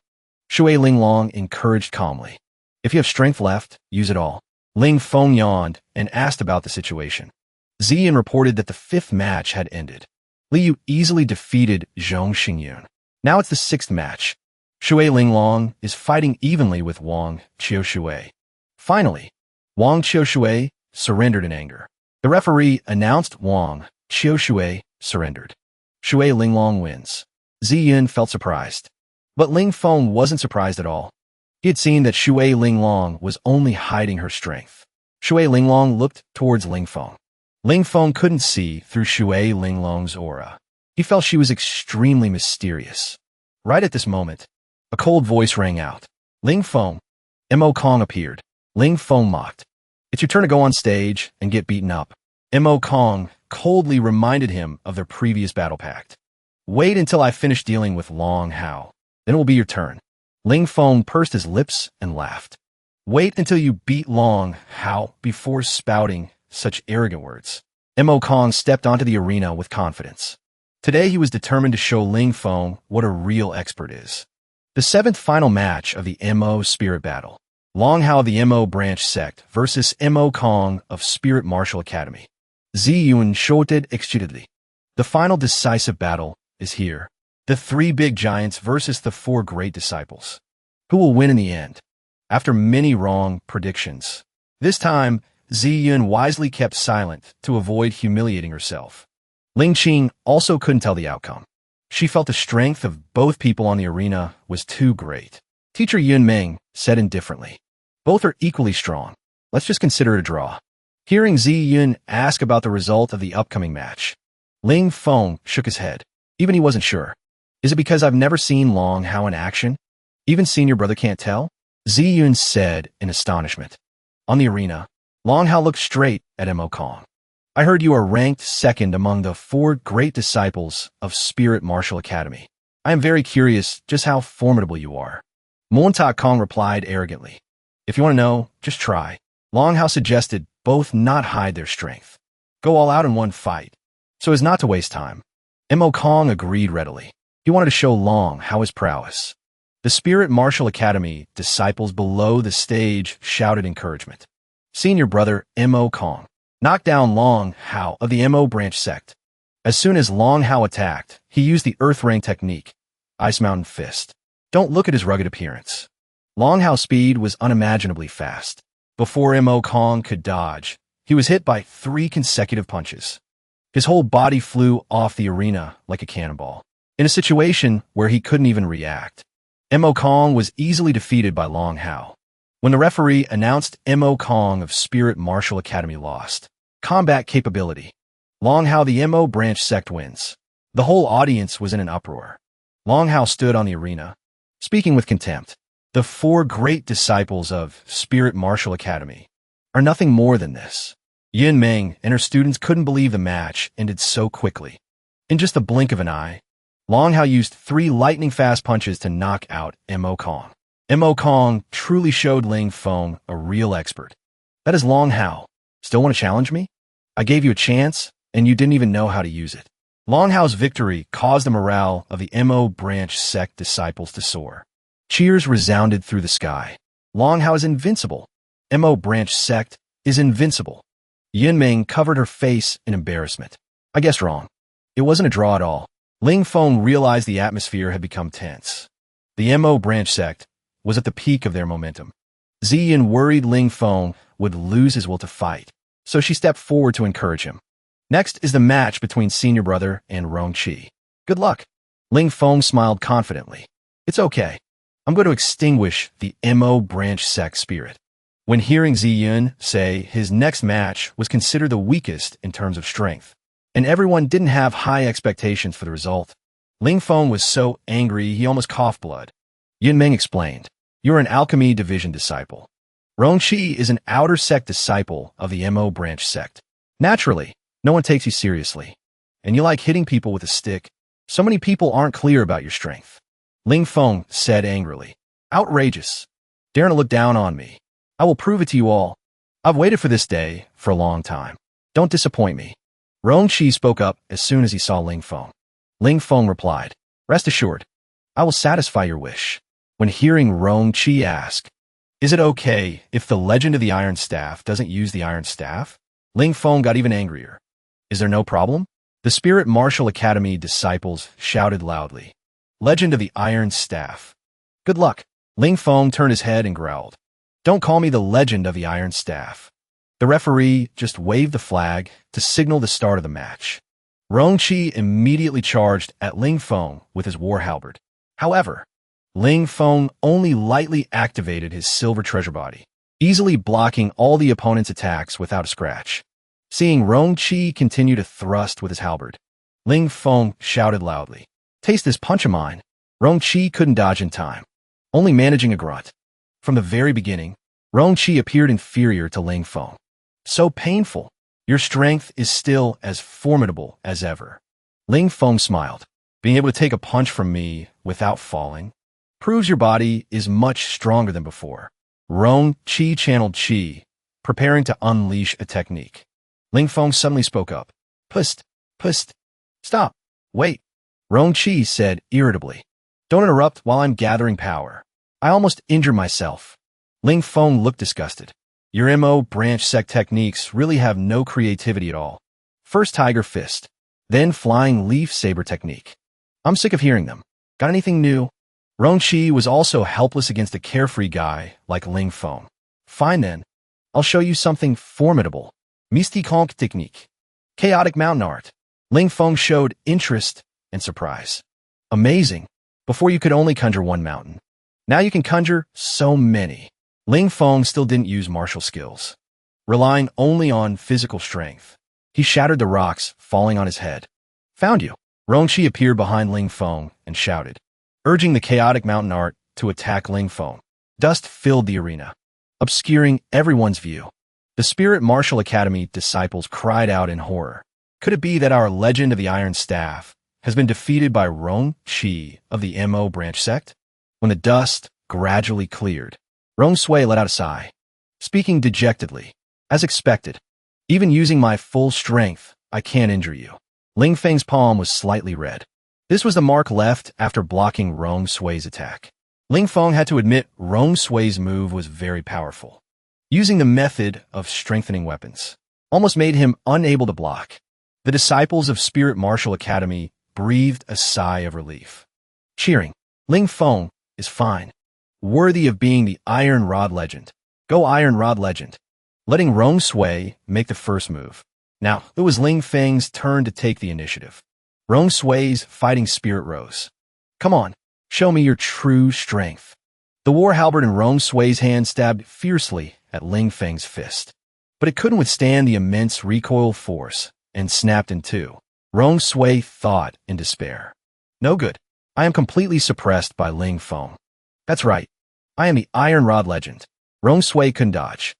Shui Linglong encouraged calmly. If you have strength left, use it all. Ling Feng yawned and asked about the situation. Ziyan reported that the 5th match had ended. Liu easily defeated Zhong Xingyun. Now it's the 6th match. Shui Linglong is fighting evenly with Wang Qiushui. Finally, Wang Qiushui surrendered in anger. The referee announced Wang Qiushui surrendered. Shui Linglong wins. Ziyun felt surprised. But Ling Feng wasn't surprised at all. He had seen that Shui Linglong was only hiding her strength. Shui Linglong looked towards Ling Feng. Ling Feng couldn't see through Shui Linglong's aura. He felt she was extremely mysterious. Right at this moment, a cold voice rang out. Ling Feng. Mo Kong appeared. Ling Feng mocked. It's your turn to go on stage and get beaten up. Mo Kong coldly reminded him of their previous battle pact. Wait until I finish dealing with Long Hao. Then it will be your turn. Ling Feng pursed his lips and laughed. Wait until you beat Long Hao before spouting such arrogant words. Mo Kong stepped onto the arena with confidence. Today he was determined to show Ling Feng what a real expert is. The 7th final match of the Mo Spirit Battle. Long Hao of the Mo Branch Sect versus Mo Kong of Spirit Martial Academy. Ziyun shouted excitedly. The final decisive battle is here. The 3 big giants versus the 4 great disciples. Who will win in the end? After many wrong predictions, this time, Ziyun wisely kept silent to avoid humiliating herself. Ling Qing also couldn't tell the outcome. She felt the strength of both people on the arena was too great. Teacher Yun Meng said indifferently, both are equally strong. Let's just consider it a draw. Hearing Ziyun ask about the result of the upcoming match, Ling Feng shook his head. Even he wasn't sure. Is it because I've never seen Long Hao in action? Even senior brother can't tell? Ziyun said in astonishment. On the arena, Long Hao looked straight at Mo Kong. I heard you are ranked 2nd among the 4 great disciples of Spirit Martial Academy. I am very curious just how formidable you are. Monta Kong replied arrogantly. If you want to know, just try. Long Hao suggested both not hide their strength. Go all out in one fight, so as not to waste time. Mo Kong agreed readily. He wanted to show Long Hao his prowess. The Spirit Martial Academy disciples below the stage shouted encouragement. Senior brother Mo Kong knocked down Long Hao of the Mo Branch Sect. As soon as Long Hao attacked, he used the Earth Ring technique, Ice Mountain Fist. Don't look at his rugged appearance. Long Hao's speed was unimaginably fast. Before Mo Kong could dodge, he was hit by 3 consecutive punches. His whole body flew off the arena like a cannonball. In a situation where he couldn't even react, Mo Kong was easily defeated by Long Hao. When the referee announced Mo Kong of Spirit Martial Academy lost, combat capability, Long Hao the Mo Branch Sect wins. The whole audience was in an uproar. Long Hao stood on the arena, speaking with contempt. The 4 great disciples of Spirit Martial Academy are nothing more than this. Yin Meng and her students couldn't believe the match ended so quickly. In just the blink of an eye, Long Hao used 3 lightning-fast punches to knock out Mo Kong. Mo Kong truly showed Ling Feng a real expert. That is Long Hao. Still want to challenge me? I gave you a chance, and you didn't even know how to use it. Long Hao's victory caused the morale of the Mo Branch Sect disciples to soar. Cheers resounded through the sky. Long Hao is invincible. Mo Branch Sect is invincible. Yin Ming covered her face in embarrassment. I guessed wrong. It wasn't a draw at all. Ling Feng realized the atmosphere had become tense. The Mo Branch Sect was at the peak of their momentum. Ziyan worried Ling Feng would lose his will to fight, so she stepped forward to encourage him. Next is the match between senior brother and Rong Qi. Good luck. Ling Feng smiled confidently. It's okay. I'm going to extinguish the Mo Branch Sect spirit. When hearing Ziyun say his next match was considered the weakest in terms of strength, and everyone didn't have high expectations for the result. Ling Feng was so angry he almost coughed blood. Yin Ming explained, "You're an Alchemy Division disciple. Rongqi is an outer sect disciple of the Mo branch sect. Naturally, no one takes you seriously. And you like hitting people with a stick. So many people aren't clear about your strength." Ling Feng said angrily, "Outrageous. Daring to look down on me. I will prove it to you all. I've waited for this day for a long time. Don't disappoint me." Rongqi spoke up as soon as he saw Ling Feng. Ling Feng replied, "Rest assured, I will satisfy your wish." When hearing Rongqi ask, "Is it okay if the Legend of the Iron Staff doesn't use the Iron Staff?" Ling Feng got even angrier. "Is there no problem?" The Spirit Martial Academy disciples shouted loudly, "Legend of the Iron Staff. Good luck." Ling Feng turned his head and growled, "Don't call me the Legend of the Iron Staff." The referee just waved the flag to signal the start of the match. Rongqi immediately charged at Ling Feng with his war halberd. However, Ling Feng only lightly activated his silver treasure body, easily blocking all the opponent's attacks without a scratch. Seeing Rongqi continue to thrust with his halberd, Ling Feng shouted loudly, "Taste this punch of mine." Rongqi couldn't dodge in time, only managing a grunt. From the very beginning, Rongqi appeared inferior to Ling Feng. "So painful. Your strength is still as formidable as ever." Ling Feng smiled. "Being able to take a punch from me without falling proves your body is much stronger than before." Rongqi channeled qi, preparing to unleash a technique. Ling Feng suddenly spoke up. Pust. Stop. Wait." Rongqi said irritably, "Don't interrupt while I'm gathering power. I almost injured myself." Ling Feng looked disgusted. "Your Mo branch sect techniques really have no creativity at all. First Tiger Fist, then Flying Leaf Saber technique. I'm sick of hearing them. Got anything new?" Rongqi was also helpless against a carefree guy like Ling Feng. "Fine then. I'll show you something formidable. Mystique Honk technique. Chaotic mountain art." Ling Feng showed interest and surprise. "Amazing. Before you could only conjure one mountain. Now you can conjure so many." Ling Feng still didn't use martial skills, relying only on physical strength. He shattered the rocks, falling on his head. "Found you." Rongqi appeared behind Ling Feng and shouted, urging the chaotic mountain art to attack Ling Feng. Dust filled the arena, obscuring everyone's view. The Spirit Martial Academy disciples cried out in horror. Could it be that our Legend of the Iron Staff has been defeated by Rongqi of the Mo branch sect? When the dust gradually cleared, Rongsui let out a sigh, speaking dejectedly. "As expected, even using my full strength, I can't injure you." Ling Feng's palm was slightly red. This was the mark left after blocking Rongsui's attack. Ling Feng had to admit Rongsui's move was very powerful. Using the method of strengthening weapons almost made him unable to block. The disciples of Spirit Martial Academy breathed a sigh of relief, cheering. Ling Feng is fine, worthy of being the Iron Rod Legend. Go Iron Rod Legend. Letting Rongsui make the first move. Now, it was Ling Feng's turn to take the initiative. Rongsui's fighting spirit rose. "Come on, show me your true strength." The war halberd in Rongsui's hand stabbed fiercely at Ling Feng's fist, but it couldn't withstand the immense recoil force and snapped in two. Rongsui thought in despair. "No good. I am completely suppressed by Ling Feng. That's right. I am the Iron Rod Legend." Rongsui couldn't dodge,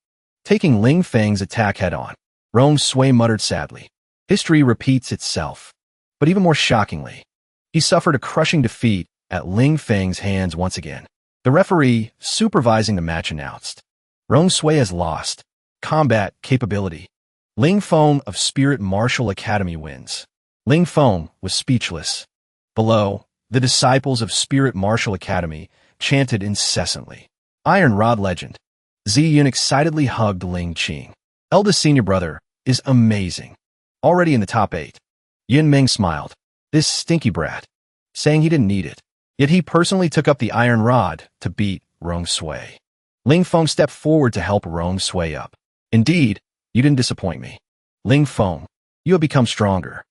taking Ling Feng's attack head-on. Rongsui muttered sadly. History repeats itself, but even more shockingly, he suffered a crushing defeat at Ling Feng's hands once again. The referee supervising the match announced, "Rongsui has lost. Combat capability. Ling Feng of Spirit Martial Academy wins." Ling Feng was speechless. Below, the disciples of Spirit Martial Academy chanted incessantly, "Iron Rod Legend." Ziyun excitedly hugged Ling Qing. "Eldest senior brother is amazing. Already in the top 8. Yin Ming smiled. This stinky brat, saying he didn't need it. Yet he personally took up the Iron Rod to beat Rongsui. Ling Feng stepped forward to help Rongsui up. "Indeed, you didn't disappoint me. Ling Feng, you have become stronger."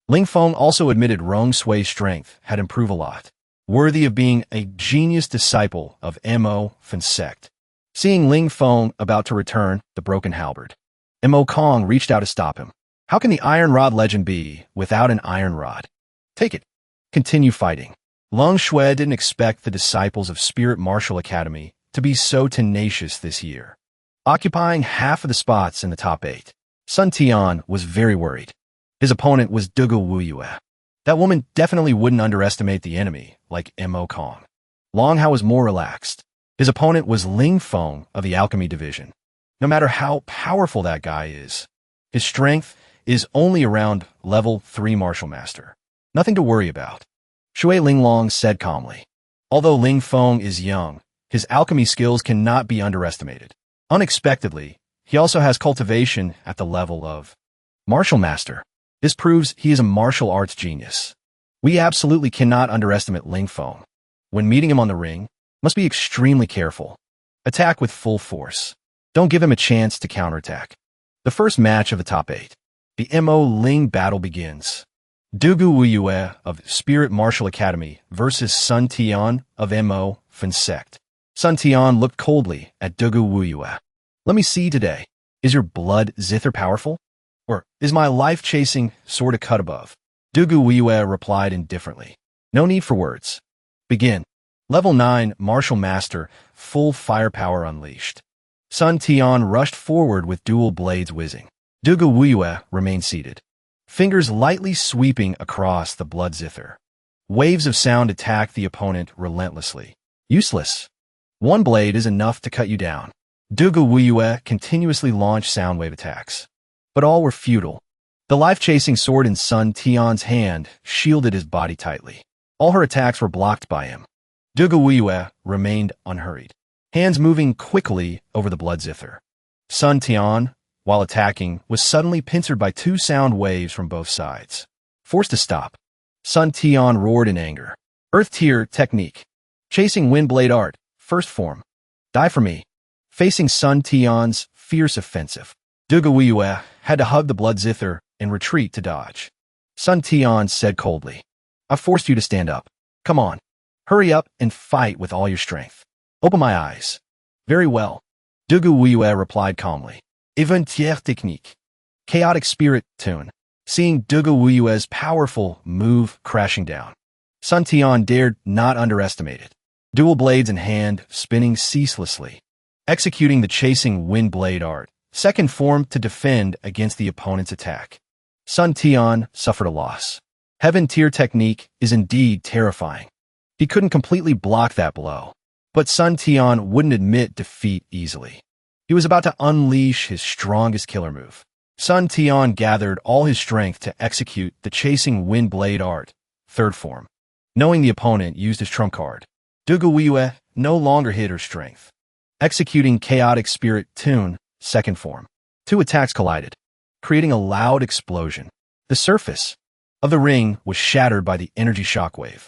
Ling Feng also admitted Rongsui's strength had improved a lot, worthy of being a genius disciple of Mo Fen sect. Seeing Ling Feng about to return the broken halberd, Mo Kong reached out to stop him. How can the Iron Rod legend be without an Iron Rod? Take it. Continue fighting. Lung Shui didn't expect the disciples of Spirit Martial Academy to be so tenacious this year. Occupying half of the spots in the top 8, Sun Tian was very worried. His opponent was Dugu Wuyue. That woman definitely wouldn't underestimate the enemy like Mo Kong. Long Hao was more relaxed. His opponent was Ling Feng of the Alchemy division. No matter how powerful that guy is, his strength is only around level 3 Martial Master. Nothing to worry about. Shui Linglong said calmly. Although Ling Feng is young, his alchemy skills cannot be underestimated. Unexpectedly, he also has cultivation at the level of Martial Master. This proves he is a martial arts genius. We absolutely cannot underestimate Ling Feng. When meeting him on the ring, must be extremely careful. Attack with full force. Don't give him a chance to counterattack. The first match of the top 8. The Mo Ling battle begins. Dugu Wuyue of Spirit Martial Academy versus Sun Tian of Mo Fen Sect. Sun Tian looked coldly at Dugu Wuyue. Let me see today. Is your blood zither powerful? Or is my life-chasing sort of cut above? Dugu Wuyue replied indifferently. No need for words. Begin. Level 9 Martial Master, full firepower unleashed. Sun Tian rushed forward with dual blades whizzing. Dugu Wuyue remained seated, fingers lightly sweeping across the blood zither. Waves of sound attacked the opponent relentlessly. Useless. One blade is enough to cut you down. Dugu Wuyue continuously launched sound wave attacks, but all were futile. The life-chasing sword in Sun Tian's hand shielded his body tightly. All her attacks were blocked by him. Dugu Wuyue remained unhurried, hands moving quickly over the blood zither. Sun Tian, while attacking, was suddenly pincered by 2 sound waves from both sides. Forced to stop, Sun Tian roared in anger. Earth Tier Technique. Chasing Wind Blade Art, first form. Die for me. Facing Sun Tian's fierce offensive, Dugu Wuyue had to hug the blood zither and retreat to dodge. Sun Tian said coldly, I forced you to stand up. Come on. Hurry up and fight with all your strength. Open my eyes. Very well. Dugu Wuyue replied calmly. Eventière technique. Chaotic spirit tune. Seeing Dugu Wuyue's powerful move crashing down, Sun Tian dared not underestimate it. Dual blades in hand, spinning ceaselessly. Executing the chasing wind blade art, second form to defend against the opponent's attack. Sun Tian suffered a loss. Heaven Tier technique is indeed terrifying. He couldn't completely block that blow, but Sun Tian wouldn't admit defeat easily. He was about to unleash his strongest killer move. Sun Tian gathered all his strength to execute the chasing wind blade art, third form. Knowing the opponent used his trump card, Dugu Wuyue no longer hid her strength. Executing chaotic spirit tune, second form. 2 attacks collided, creating a loud explosion. The surface of the ring was shattered by the energy shockwave.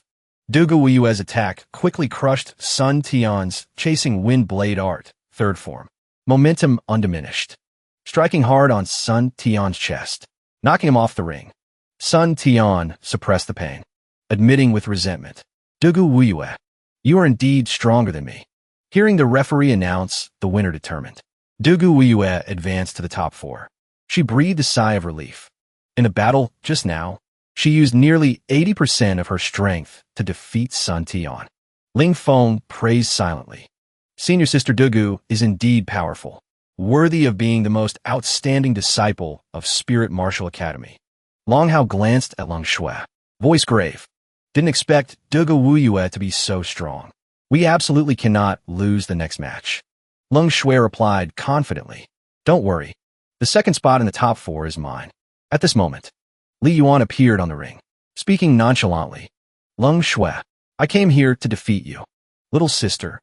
Dugu Wuyue's attack quickly crushed Sun Tian's chasing wind blade art, third form. Momentum undiminished. Striking hard on Sun Tian's chest, knocking him off the ring. Sun Tian suppressed the pain, admitting with resentment, Dugu Wuyue, you are indeed stronger than me. Hearing the referee announce the winner determined, Dugu Wuyue advanced to the top 4. She breathed a sigh of relief. In a battle just now, she used nearly 80% of her strength to defeat Sun Tian. Ling Feng praised silently. Senior Sister Dugu is indeed powerful, worthy of being the most outstanding disciple of Spirit Martial Academy. Long Hao glanced at Lung Shui, voice grave. Didn't expect Dugu Wuyue to be so strong. We absolutely cannot lose the next match. Lung Shui replied confidently. Don't worry. The second spot in the top 4 is mine. At this moment, Li Yuan appeared on the ring, speaking nonchalantly. Lung Shui, I came here to defeat you. Little sister,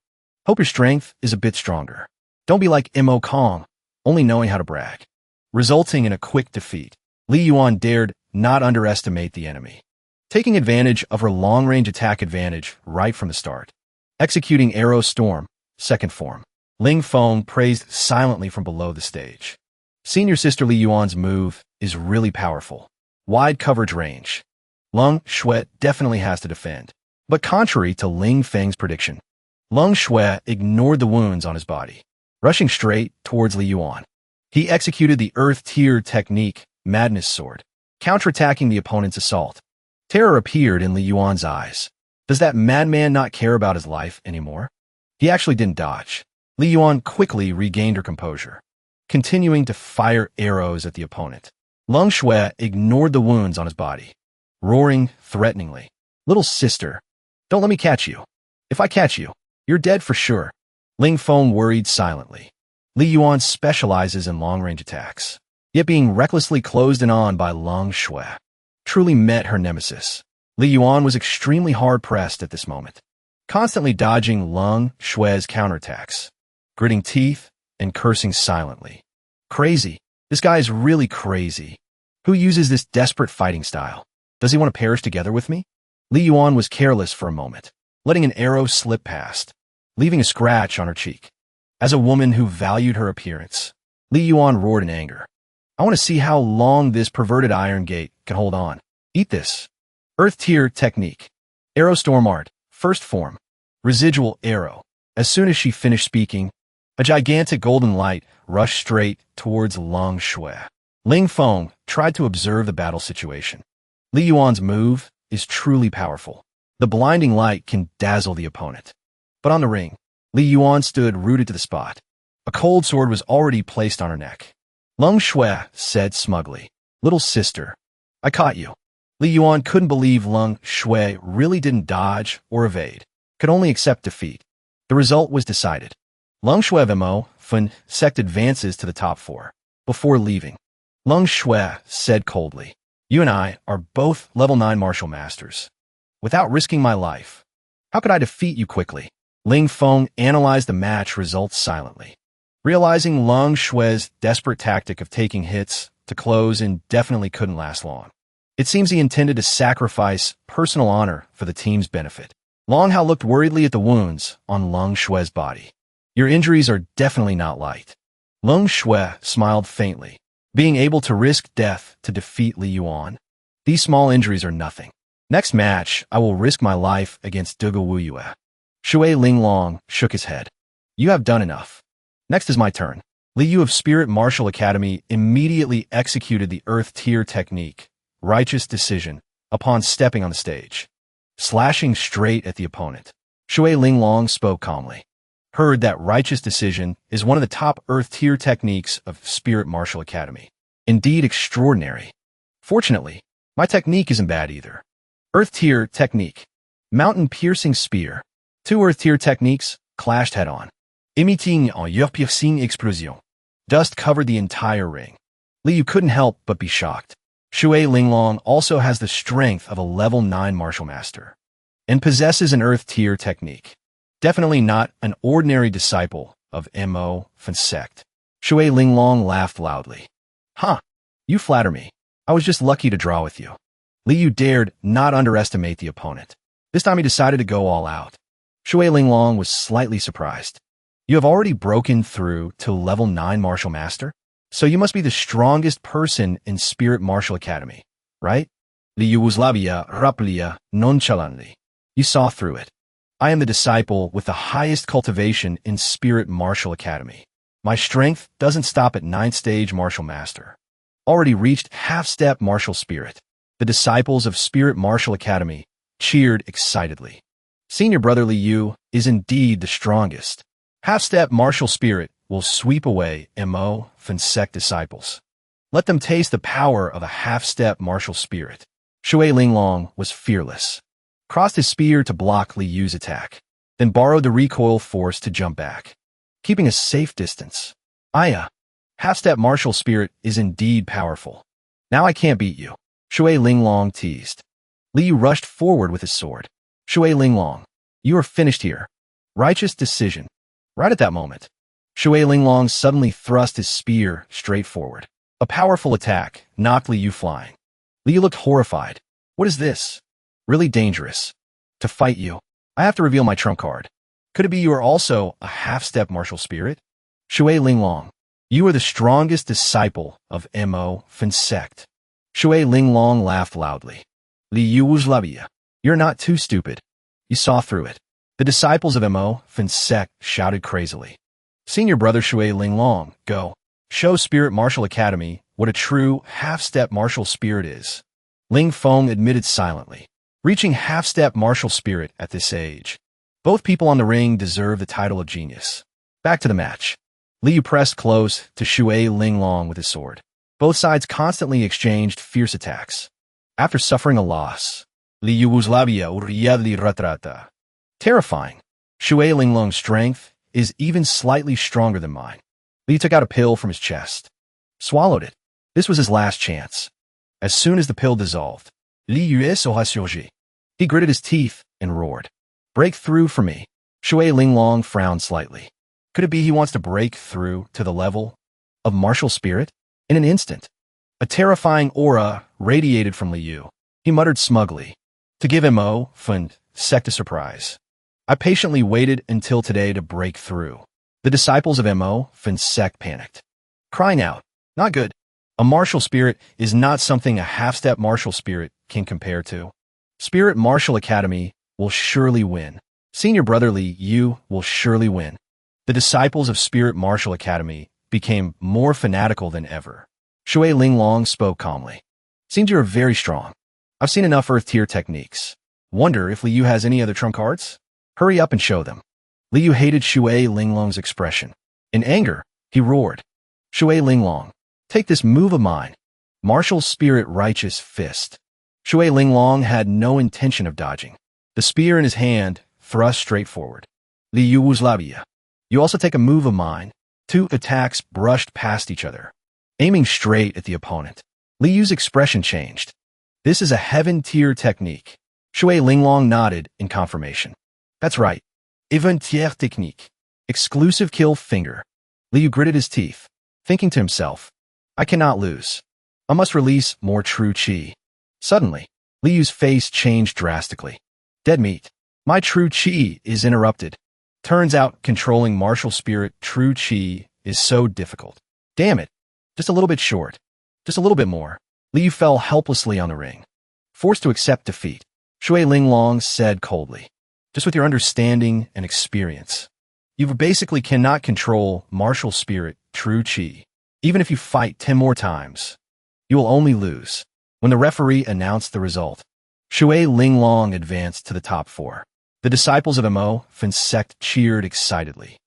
hope your strength is a bit stronger. Don't be like Mo Kong, only knowing how to brag. Resulting in a quick defeat, Li Yuan dared not underestimate the enemy. Taking advantage of her long-range attack advantage right from the start. Executing Arrow Storm, second form. Ling Feng praised silently from below the stage. Senior Sister Li Yuan's move is really powerful. Wide coverage range. Lung Shui definitely has to defend. But contrary to Ling Feng's prediction, Lung Shui ignored the wounds on his body, rushing straight towards Li Yuan. He executed the Earth Tier technique, Madness Sword, counterattacking the opponent's assault. Terror appeared in Li Yuan's eyes. Does that madman not care about his life anymore? He actually didn't dodge. Li Yuan quickly regained her composure, continuing to fire arrows at the opponent. Lung Shui ignored the wounds on his body, roaring threateningly. Little sister, don't let me catch you. If I catch you, you're dead for sure. Ling Feng worried silently. Li Yuan specializes in long-range attacks, yet being recklessly closed in on by Lung Shui truly met her nemesis. Li Yuan was extremely hard-pressed at this moment, constantly dodging Lung Shui's counterattacks, gritting teeth and cursing silently. Crazy. This guy is really crazy. Who uses this desperate fighting style? Does he want to perish together with me? Li Yuan was careless for a moment, letting an arrow slip past, leaving a scratch on her cheek. As a woman who valued her appearance, Li Yuan roared in anger. I want to see how long this perverted iron gate can hold on. Eat this. Earth Tier Technique. Arrow Storm Art. First form. Residual arrow. As soon as she finished speaking, a gigantic golden light rushed straight towards Lung Shui. Ling Feng tried to observe the battle situation. Li Yuan's move is truly powerful. The blinding light can dazzle the opponent. But on the ring, Li Yuan stood rooted to the spot. A cold sword was already placed on her neck. Lung Shui said smugly, Little sister, I caught you. Li Yuan couldn't believe Lung Shui really didn't dodge or evade, could only accept defeat. The result was decided. Lung Shui of Mo Fun Sect advances to the top 4. Before leaving, Lung Shui said coldly, You and I are both level 9 martial masters. Without risking my life, how could I defeat you quickly? Ling Feng analyzed the match results silently, realizing Lung Shui's desperate tactic of taking hits to close indefinitely couldn't last long. It seems he intended to sacrifice personal honor for the team's benefit. Long Hao looked worriedly at the wounds on Lung Shui's body. Your injuries are definitely not light. Lung Shui smiled faintly, being able to risk death to defeat Li Yuan. These small injuries are nothing. Next match, I will risk my life against Dugu Wuyue. Shui Linglong shook his head. You have done enough. Next is my turn. Li Yu of Spirit Martial Academy immediately executed the Earth Tier technique, Righteous Decision, upon stepping on the stage, slashing straight at the opponent. Shui Linglong spoke calmly. Heard that Righteous Decision is one of the top Earth Tier techniques of Spirit Martial Academy. Indeed extraordinary. Fortunately, my technique isn't bad either. Earth Tier technique. Mountain Piercing Spear. 2 Earth Tier techniques clashed head-on, emitting une piercing explosion. Dust covered the entire ring. Li Yu couldn't help but be shocked. Shui Linglong also has the strength of a level 9 martial master and possesses an Earth Tier technique. Definitely not an ordinary disciple of Mo Fun Sect. Shui Linglong laughed loudly. Huh, you flatter me. I was just lucky to draw with you. Li Yu dared not underestimate the opponent. This time he decided to go all out. Shui Linglong was slightly surprised. You have already broken through to level 9 martial master? So you must be the strongest person in Spirit Martial Academy, right? Li Yu was labia raplia nonchalantly. You saw through it. I am the disciple with the highest cultivation in Spirit Martial Academy. My strength doesn't stop at 9th stage martial master. Already reached half-step martial spirit. The disciples of Spirit Martial Academy cheered excitedly. Senior brother Li Yu is indeed the strongest. Half-step martial spirit will sweep away Mo Fun Sect disciples. Let them taste the power of a half-step martial spirit. Shui Linglong was fearless. Crossed his spear to block Li Yu's attack, then borrowed the recoil force to jump back, keeping a safe distance. Aya, half-step martial spirit is indeed powerful. Now I can't beat you. Shui Linglong teased. Li Yu rushed forward with his sword. Shui Linglong, you are finished here. Righteous Decision. Right at that moment, Shui Linglong suddenly thrust his spear straight forward. A powerful attack knocked Li Yu flying. Li Yu looked horrified. What is this? Really dangerous. To fight you, I have to reveal my trump card. Could it be you are also a half-step martial spirit? Shui Linglong, you are the strongest disciple of Mo Fun Sect. Shui Linglong laughed loudly. Li Yu was labia. You're not too stupid. You saw through it. The disciples of Mo Fun Sect shouted crazily. Senior brother Shui Linglong, go. Show Spirit Martial Academy what a true half-step martial spirit is. Ling Feng admitted silently, reaching half-step martial spirit at this age. Both people on the ring deserve the title of genius. Back to the match. Liu pressed close to Shui Linglong with his sword. Both sides constantly exchanged fierce attacks. After suffering a loss, Liu was labia uriadli ratrata. Terrifying. Shui Linglong's strength is even slightly stronger than mine. Liu took out a pill from his chest. Swallowed it. This was his last chance. As soon as the pill dissolved, Liu sera surgi. He gritted his teeth and roared. Break through for me. Shui Linglong frowned slightly. Could it be he wants to break through to the level of martial spirit? In an instant, a terrifying aura radiated from Liu. He muttered smugly, to give Mo Fun Sect a surprise. I patiently waited until today to break through. The disciples of Mo Fun Sect panicked, crying out, not good. A martial spirit is not something a half-step martial spirit can compare to. Spirit Martial Academy will surely win. Senior brother Liu will surely win. The disciples of Spirit Martial Academy became more fanatical than ever. Shui Linglong spoke calmly. Seems you're very strong. I've seen enough Earth-tier techniques. Wonder if Liu has any other trump cards? Hurry up and show them. Liu hated Shui Linglong's expression. In anger, he roared. Shui Linglong, take this move of mine. Martial Spirit Righteous Fist. Shui Linglong had no intention of dodging. The spear in his hand thrust straight forward. Liu was labia. You also take a move of mine. Two attacks brushed past each other, aiming straight at the opponent. Liu's expression changed. This is a heaven-tier technique. Shui Linglong nodded in confirmation. That's right. Avant-tier technique. Exclusive kill finger. Liu gritted his teeth, thinking to himself, I cannot lose. I must release more true chi. Suddenly, Liu's face changed drastically. Dead meat. My true chi is interrupted. Turns out controlling martial spirit true chi is so difficult. Damn it. Just a little bit short. Just a little bit more. Liu fell helplessly on the ring. Forced to accept defeat, Shui Linglong said coldly, just with your understanding and experience, you basically cannot control martial spirit true chi. Even if you fight 10 more times, you will only lose. When the referee announced the result, Shui Linglong advanced to the top 4. The disciples of Mo Fun Sect cheered excitedly.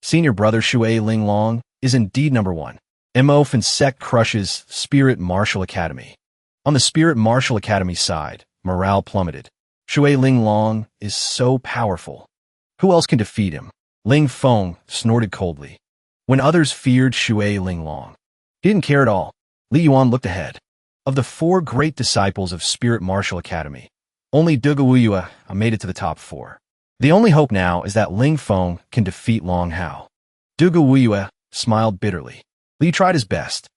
Senior brother Shui Linglong is indeed number 1. Mo Fun Sect crushes Spirit Martial Academy. On the Spirit Martial Academy side, morale plummeted. Shui Linglong is so powerful. Who else can defeat him? Ling Feng snorted coldly. When others feared Shui Linglong, he didn't care at all. Li Yuan looked ahead. Of the 4 great disciples of Spirit Martial Academy, only Dugawuyua made it to the top 4. The only hope now is that Ling Feng can defeat Long Hao. Dugawuyua smiled bitterly. Li tried his best.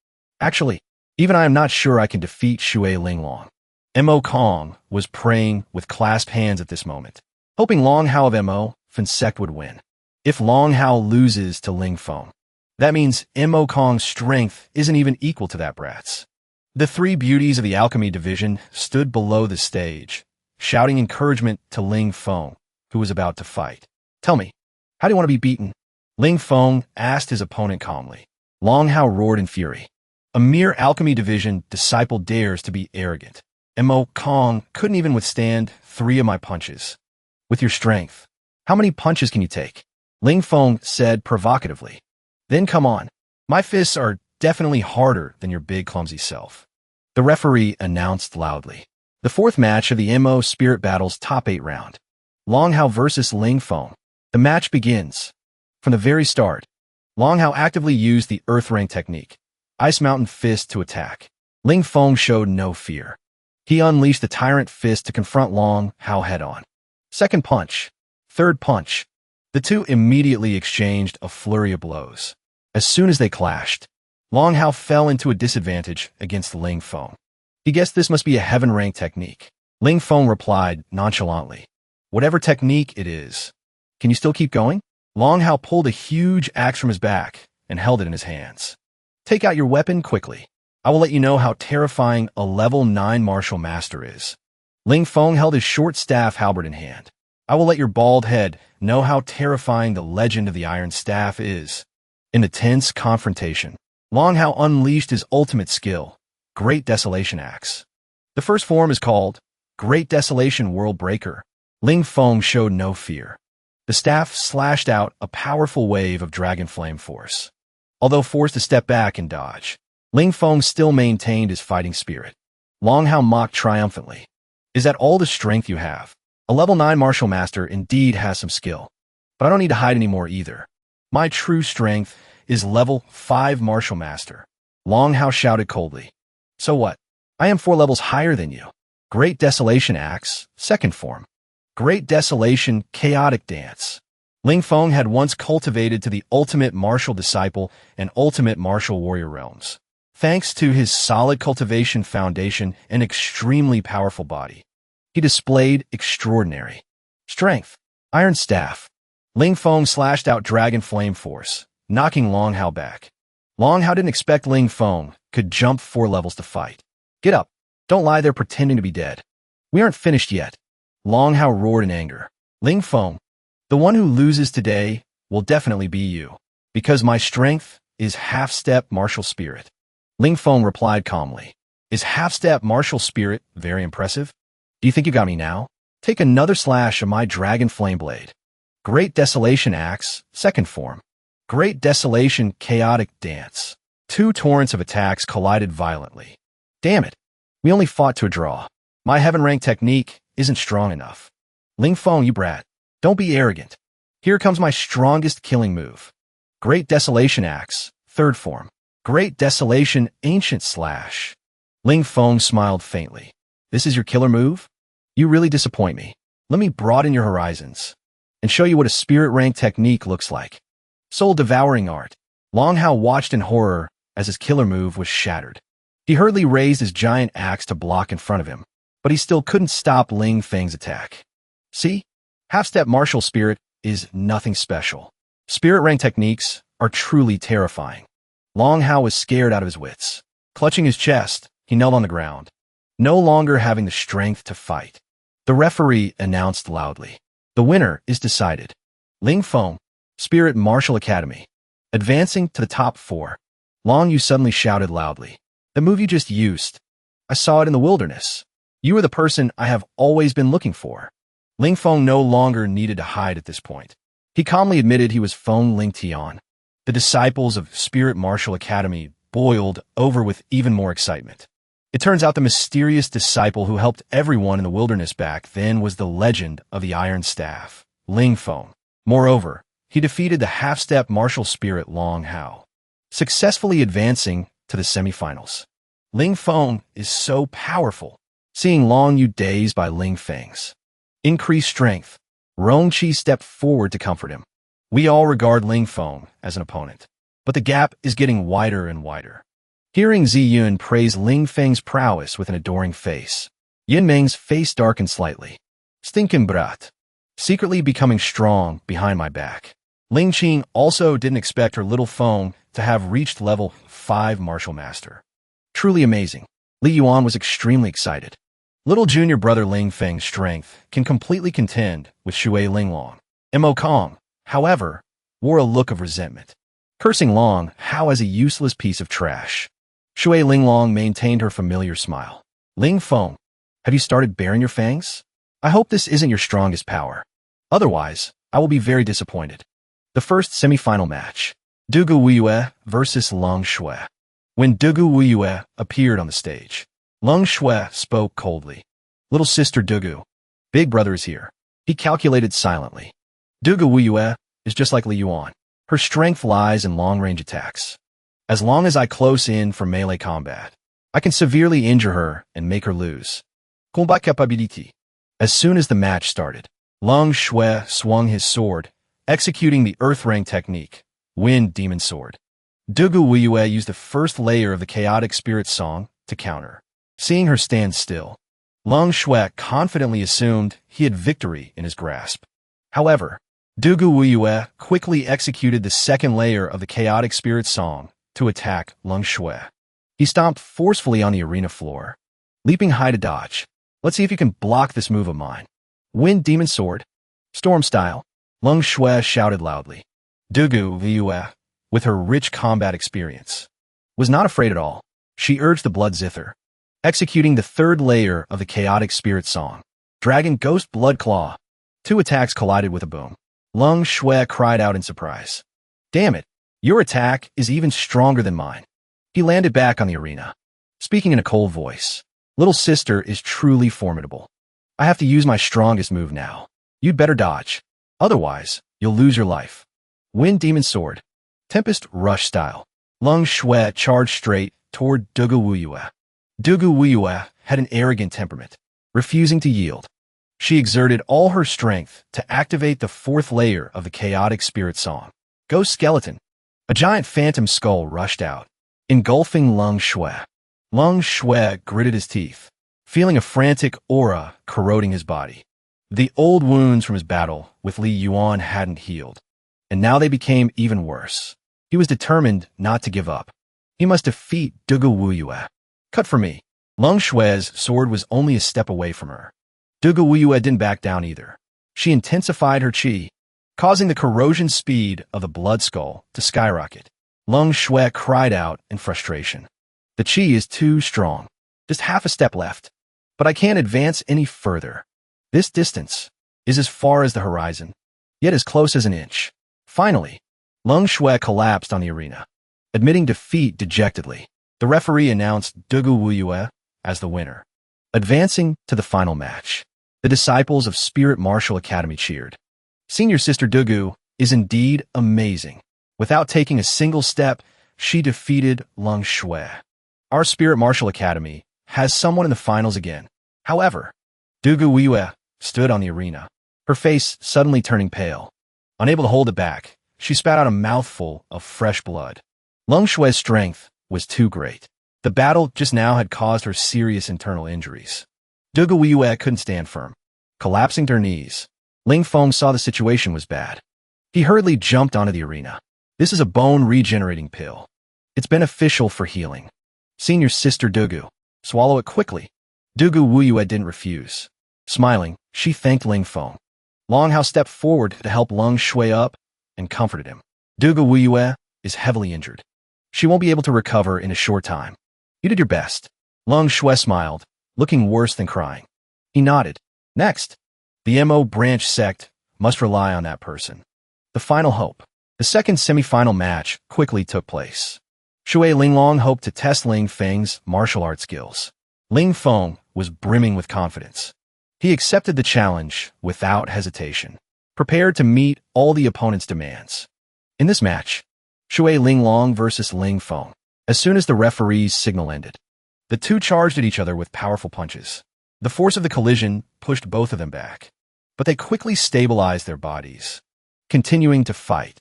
Actually, even I am not sure I can defeat Shui Linglong. Mo Kong was praying with clasped hands at this moment, hoping Long Hao of Mo Fun Sect would win. If Long Hao loses to Ling Feng, that means Mo Kong's strength isn't even equal to that brat's. The 3 beauties of the Alchemy division stood below the stage, shouting encouragement to Ling Feng, who was about to fight. Tell me, how do you want to be beaten? Ling Feng asked his opponent calmly. Long Hao roared in fury. A mere Alchemy division disciple dares to be arrogant. Mo Kong couldn't even withstand 3 of my punches. With your strength, how many punches can you take? Ling Feng said provocatively. Then come on. My fists are definitely harder than your big clumsy self. The referee announced loudly. The 4th match of the Mo Spirit Battle's top 8 round. Long Hao versus Ling Feng. The match begins. From the very start, Long Hao actively used the Earth Ring technique, Ice Mountain Fist to attack. Ling Feng showed no fear. He unleashed the Tyrant Fist to confront Long Hao head-on. Second punch. Third punch. The 2 immediately exchanged a flurry of blows. As soon as they clashed, Long Hao fell into a disadvantage against Ling Feng. He guessed this must be a heaven rank technique. Ling Feng replied nonchalantly, whatever technique it is. Can you still keep going? Long Hao pulled a huge axe from his back and held it in his hands. Take out your weapon quickly. I will let you know how terrifying a level 9 martial master is. Ling Feng held his short staff halberd in hand. I will let your bald head know how terrifying the legend of the Iron Staff is. In the tense confrontation, Long Hao unleashed his ultimate skill, Great Desolation Axe. The first form is called Great Desolation World Breaker. Ling Feng showed no fear. The staff slashed out a powerful wave of dragon flame force. Although forced to step back and dodge, Ling Feng still maintained his fighting spirit. Long Hao mocked triumphantly. Is that all the strength you have? A level 9 martial master indeed has some skill. But I don't need to hide anymore either. My true strength is level 5 martial master. Long Hao shouted coldly. So what? I am 4 levels higher than you. Great Desolation Axe, second form. Great Desolation Chaotic Dance. Ling Feng had once cultivated to the ultimate martial disciple and ultimate martial warrior realms. Thanks to his solid cultivation foundation and extremely powerful body, he displayed extraordinary strength. Iron Staff. Ling Feng slashed out Dragon Flame Force, knocking Long Hao back. Long Hao didn't expect Ling Feng could jump 4 levels to fight. Get up. Don't lie there pretending to be dead. We aren't finished yet. Long Hao roared in anger. Ling Feng, the one who loses today will definitely be you, because my strength is half-step martial spirit. Ling Feng replied calmly. Is half-step martial spirit very impressive? Do you think you got me now? Take another slash of my Dragon Flame Blade. Great Desolation Axe, second form. Great Desolation Chaotic Dance. 2 torrents of attacks collided violently. Damn it. We only fought to a draw. My heaven rank technique isn't strong enough. Ling Feng, you brat. Don't be arrogant. Here comes my strongest killing move. Great Desolation Axe, third form. Great Desolation Ancient Slash. Ling Feng smiled faintly. This is your killer move? You really disappoint me. Let me broaden your horizons and show you what a spirit rank technique looks like. Soul Devouring Art. Long Hao watched in horror as his killer move was shattered. He hurriedly raised his giant axe to block in front of him, but he still couldn't stop Ling Feng's attack. See? Half-step martial spirit is nothing special. Spirit rank techniques are truly terrifying. Long Hao was scared out of his wits. Clutching his chest, he knelt on the ground, no longer having the strength to fight. The referee announced loudly. The winner is decided. Ling Feng, Spirit Martial Academy. Advancing to the top 4. Long Yu suddenly shouted loudly. The move you just used. I saw it in the wilderness. You are the person I have always been looking for. Ling Feng no longer needed to hide at this point. He calmly admitted he was Feng Ling Tian. The disciples of Spirit Martial Academy boiled over with even more excitement. It turns out the mysterious disciple who helped everyone in the wilderness back then was the legend of the Iron Staff, Ling Feng. Moreover, he defeated the half-step martial spirit Long Hao, successfully advancing to the semifinals. Ling Feng is so powerful. Seeing Long Yu dazed by Ling Feng's increased strength, Rongqi stepped forward to comfort him. We all regard Ling Feng as an opponent, but the gap is getting wider and wider. Hearing Zi Yun praise Ling Feng's prowess with an adoring face, Yin Ming's face darkened slightly. Stinkin' brat. Secretly becoming strong behind my back. Ling Qing also didn't expect her little Feng to have reached level 5 martial master. Truly amazing. Li Yuan was extremely excited. Little junior brother Ling Feng's strength can completely contend with Shui Linglong. Mo Kong, however, wore a look of resentment, cursing Long Hao as a useless piece of trash. Shui Linglong maintained her familiar smile. Ling Feng, have you started baring your fangs? I hope this isn't your strongest power. Otherwise, I will be very disappointed. The first semifinal match. Dugu Wuyue versus Leng Shui. When Dugu Wuyue appeared on the stage, Leng Shui spoke coldly. Little sister Dugu, big brother is here. He calculated silently. Dugu Wuyue is just like Li Yuan. Her strength lies in long-range attacks. As long as I close in for melee combat, I can severely injure her and make her lose. Combat capability. As soon as the match started, Leng Shui swung his sword, executing the Earth Ring technique, Wind Demon Sword. Dugu Wuyue used the first layer of the Chaotic Spirit Song to counter. Seeing her stand still, Leng Shui confidently assumed he had victory in his grasp. However, Dugu Wuyue quickly executed the second layer of the Chaotic Spirit Song to attack Leng Shui. He stomped forcefully on the arena floor, leaping high to dodge. Let's see if you can block this move of mine. Wind Demon Sword. Storm Style. Leng Shui shouted loudly. Dugu Wuyue, with her rich combat experience, was not afraid at all. She urged the blood zither, executing the third layer of the chaotic spirit song. Dragon Ghost Blood Claw. 2 attacks collided with a boom. Lung Shui cried out in surprise. Damn it, your attack is even stronger than mine. He landed back on the arena, speaking in a cold voice. Little sister is truly formidable. I have to use my strongest move now. You'd better dodge. Otherwise, you'll lose your life. Wind Demon Sword. Tempest Rush style. Lung Shui charged straight toward Dugu Wuyue. Dugu Wuyue had an arrogant temperament, refusing to yield. She exerted all her strength to activate the 4th layer of the chaotic spirit song. Ghost Skeleton. A giant phantom skull rushed out, engulfing Lung Shui. Lung Shui gritted his teeth, feeling a frantic aura corroding his body. The old wounds from his battle with Li Yuan hadn't healed, and now they became even worse. He was determined not to give up. He must defeat Dugu Wuyue. Cut for me. Lung Shui's sword was only a step away from her. Dugu Wuyue didn't back down either. She intensified her chi, causing the corrosion speed of the blood skull to skyrocket. Lung Shui cried out in frustration. The chi is too strong. Just half a step left. But I can't advance any further. This distance is as far as the horizon, yet as close as an inch. Finally, Lung Shui collapsed on the arena. Admitting defeat dejectedly, the referee announced Dugu Wuyue as the winner. Advancing to the final match, the disciples of Spirit Martial Academy cheered. Senior Sister Dugu is indeed amazing. Without taking a single step, she defeated Lung Shui. Our Spirit Martial Academy has someone in the finals again. However, Dugu Wuyue stood on the arena, her face suddenly turning pale. Unable to hold it back, she spat out a mouthful of fresh blood. Lung Shui's strength was too great. The battle just now had caused her serious internal injuries. Dugu Wuyue couldn't stand firm. Collapsing to her knees, Ling Feng saw the situation was bad. He hurriedly jumped onto the arena. This is a bone regenerating pill. It's beneficial for healing. Senior Sister Dugu, swallow it quickly. Dugu Wuyue didn't refuse. Smiling, she thanked Ling Feng. Longhao stepped forward to help Lung Shui up and comforted him. Dugu Wuyue is heavily injured. She won't be able to recover in a short time. You did your best. Lung Shui smiled, looking worse than crying. He nodded. Next, the MO branch sect must rely on that person. The final hope. The second semi-final match quickly took place. Shui Linglong hoped to test Ling Feng's martial arts skills. Ling Feng was brimming with confidence. He accepted the challenge without hesitation, prepared to meet all the opponent's demands. In this match, Shui Linglong versus Ling Feng. As soon as the referee's signal ended, the two charged at each other with powerful punches. The force of the collision pushed both of them back, but they quickly stabilized their bodies, continuing to fight.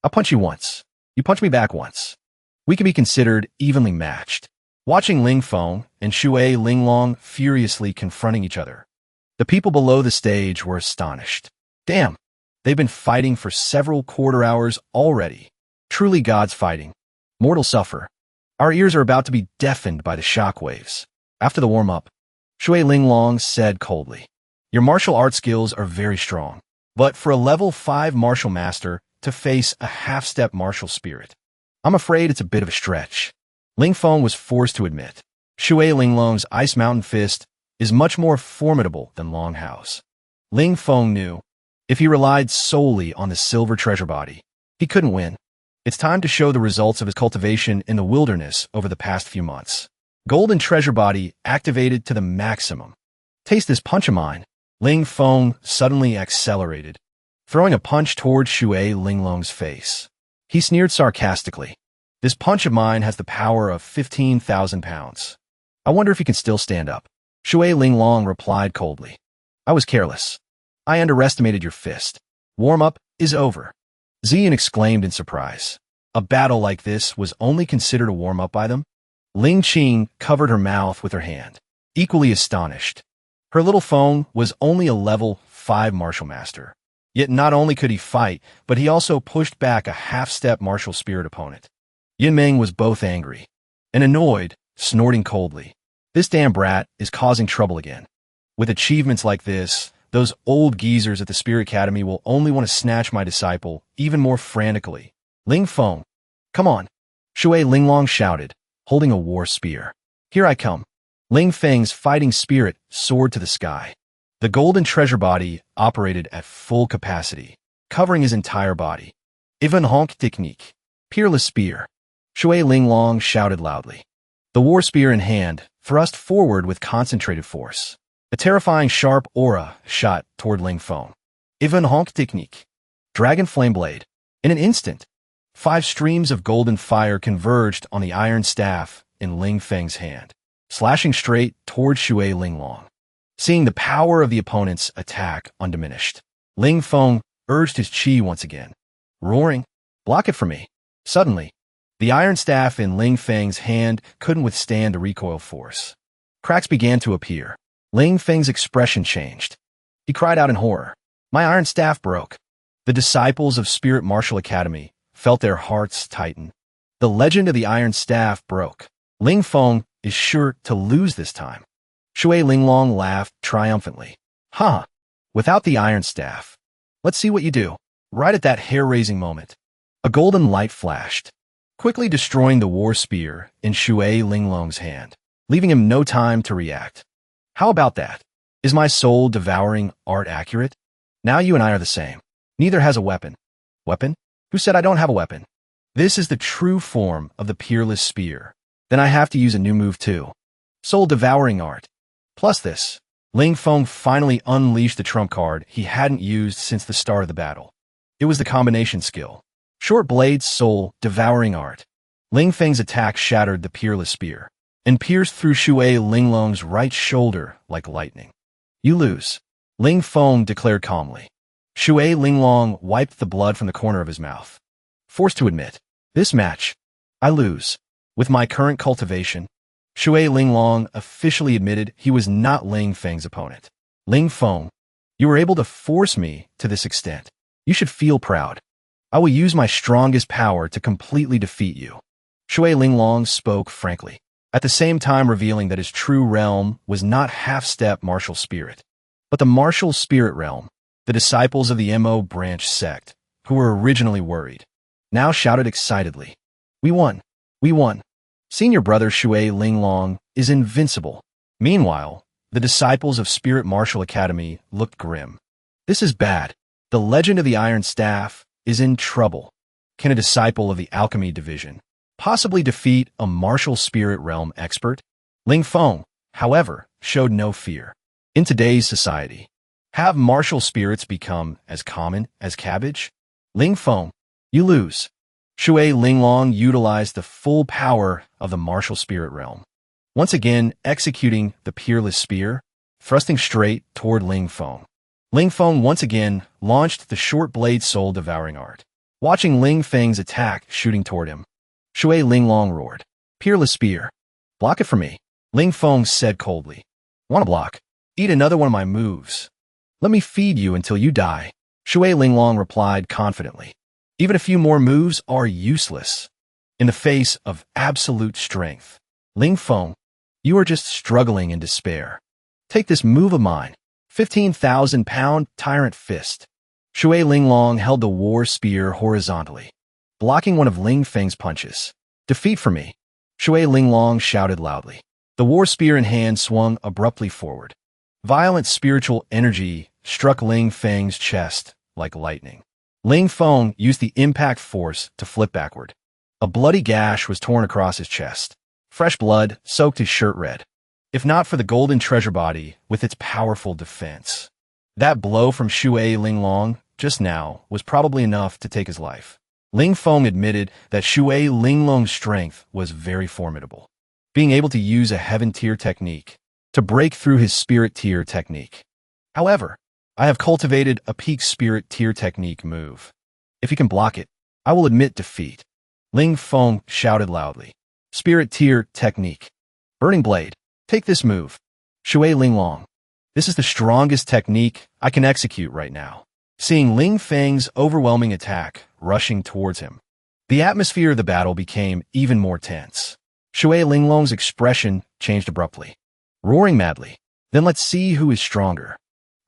I'll punch you once. You punch me back once. We can be considered evenly matched. Watching Ling Feng and Shui Linglong furiously confronting each other, the people below the stage were astonished. Damn, they've been fighting for several quarter hours already. Truly gods fighting. Mortals suffer. Our ears are about to be deafened by the shockwaves. After the warm-up, Shui Linglong said coldly, your martial arts skills are very strong, but for a level 5 martial master to face a half-step martial spirit, I'm afraid it's a bit of a stretch. Ling Feng was forced to admit, Shui Linglong's Ice Mountain Fist is much more formidable than Longhao's. Ling Feng knew, if he relied solely on the silver treasure body, he couldn't win. It's time to show the results of his cultivation in the wilderness over the past few months. Golden treasure body activated to the maximum. Taste this punch of mine. Ling Feng suddenly accelerated, throwing a punch toward Shui Linglong's face. He sneered sarcastically. This punch of mine has the power of 15,000 pounds. I wonder if he can still stand up. Shui Linglong replied coldly. I was careless. I underestimated your fist. Warm-up is over. Zian exclaimed in surprise. A battle like this was only considered a warm-up by them? Ling Qing covered her mouth with her hand, equally astonished. Her little Feng was only a level 5 martial master. Yet not only could he fight, but he also pushed back a half-step martial spirit opponent. Yin Meng was both angry and annoyed, snorting coldly. This damn brat is causing trouble again. With achievements like this, those old geezers at the Spirit Academy will only want to snatch my disciple even more frantically. Ling Feng, come on. Shui Linglong shouted, holding a war spear. Here I come. Ling Feng's fighting spirit soared to the sky. The golden treasure body operated at full capacity, covering his entire body. Even Honk Technique. Peerless spear. Shui Linglong shouted loudly. The war spear in hand, thrust forward with concentrated force. A terrifying sharp aura shot toward Ling Feng. Even Honk Technique. Dragon Flame Blade. In an instant, 5 streams of golden fire converged on the iron staff in Ling Feng's hand, slashing straight toward Shui Linglong. Seeing the power of the opponent's attack undiminished, Ling Feng urged his chi once again, roaring, "Block it for me." Suddenly, the iron staff in Ling Feng's hand couldn't withstand the recoil force. Cracks began to appear. Ling Feng's expression changed. He cried out in horror. "My iron staff broke." The disciples of Spirit Martial Academy felt their hearts tighten. The legend of the iron staff broke. Ling Feng is sure to lose this time. Shui Linglong laughed triumphantly. "Huh, without the iron staff. Let's see what you do." Right at that hair-raising moment, a golden light flashed, quickly destroying the war spear in Shui Linglong's hand, leaving him no time to react. "How about that? Is my soul-devouring art accurate? Now you and I are the same. Neither has a weapon." "Weapon? Who said I don't have a weapon?" "This is the true form of the peerless spear. Then I have to use a new move too. Soul-devouring art. Plus this." Ling Feng finally unleashed the trump card he hadn't used since the start of the battle. It was the combination skill. Short blade soul-devouring art. Ling Feng's attack shattered the peerless spear and pierced through Shui Linglong's right shoulder like lightning. "You lose," Ling Feng declared calmly. Shui Linglong wiped the blood from the corner of his mouth. "Forced to admit, this match, I lose. With my current cultivation," Shui Linglong officially admitted he was not Ling Feng's opponent. "Ling Feng, you were able to force me to this extent. You should feel proud. I will use my strongest power to completely defeat you." Shui Linglong spoke frankly, at the same time revealing that his true realm was not half-step martial spirit, but the martial spirit realm. The disciples of the Mo branch sect, who were originally worried, now shouted excitedly, "We won! We won! Senior brother Shui Linglong is invincible." Meanwhile, the disciples of Spirit Martial Academy looked grim. "This is bad. The legend of the Iron Staff is in trouble. Can a disciple of the Alchemy division possibly defeat a martial spirit realm expert?" Ling Feng, however, showed no fear. In today's society, have martial spirits become as common as cabbage? "Ling Feng, you lose." Shui Linglong utilized the full power of the martial spirit realm, once again executing the peerless spear, thrusting straight toward Ling Feng. Ling Feng once again launched the short blade soul-devouring art. Watching Ling Feng's attack shooting toward him, Shui Linglong roared, "Peerless spear. Block it for me." Ling Feng said coldly, "Want to block? Eat another one of my moves. Let me feed you until you die." Shui Linglong replied confidently, "Even a few more moves are useless in the face of absolute strength. Ling Feng, you are just struggling in despair. Take this move of mine, 15,000-pound tyrant fist." Shui Linglong held the war spear horizontally, blocking one of Ling Feng's punches. "Defeat for me," Shui Linglong shouted loudly. The war spear in hand swung abruptly forward. Violent spiritual energy struck Ling Feng's chest like lightning. Ling Feng used the impact force to flip backward. A bloody gash was torn across his chest. Fresh blood soaked his shirt red. If not for the golden treasure body with its powerful defense, that blow from Shui Linglong just now was probably enough to take his life. Ling Feng admitted that Shui Linglong's strength was very formidable, being able to use a heaven tier technique to break through his spirit tier technique. However, I have cultivated a peak spirit tier technique move. If he can block it, I will admit defeat." Ling Feng shouted loudly. "Spirit tier technique. Burning blade. Take this move." Shui Linglong, "This is the strongest technique I can execute right now." Seeing Ling Feng's overwhelming attack rushing towards him, the atmosphere of the battle became even more tense. Shui Linglong's expression changed abruptly. Roaring madly, "Then let's see who is stronger.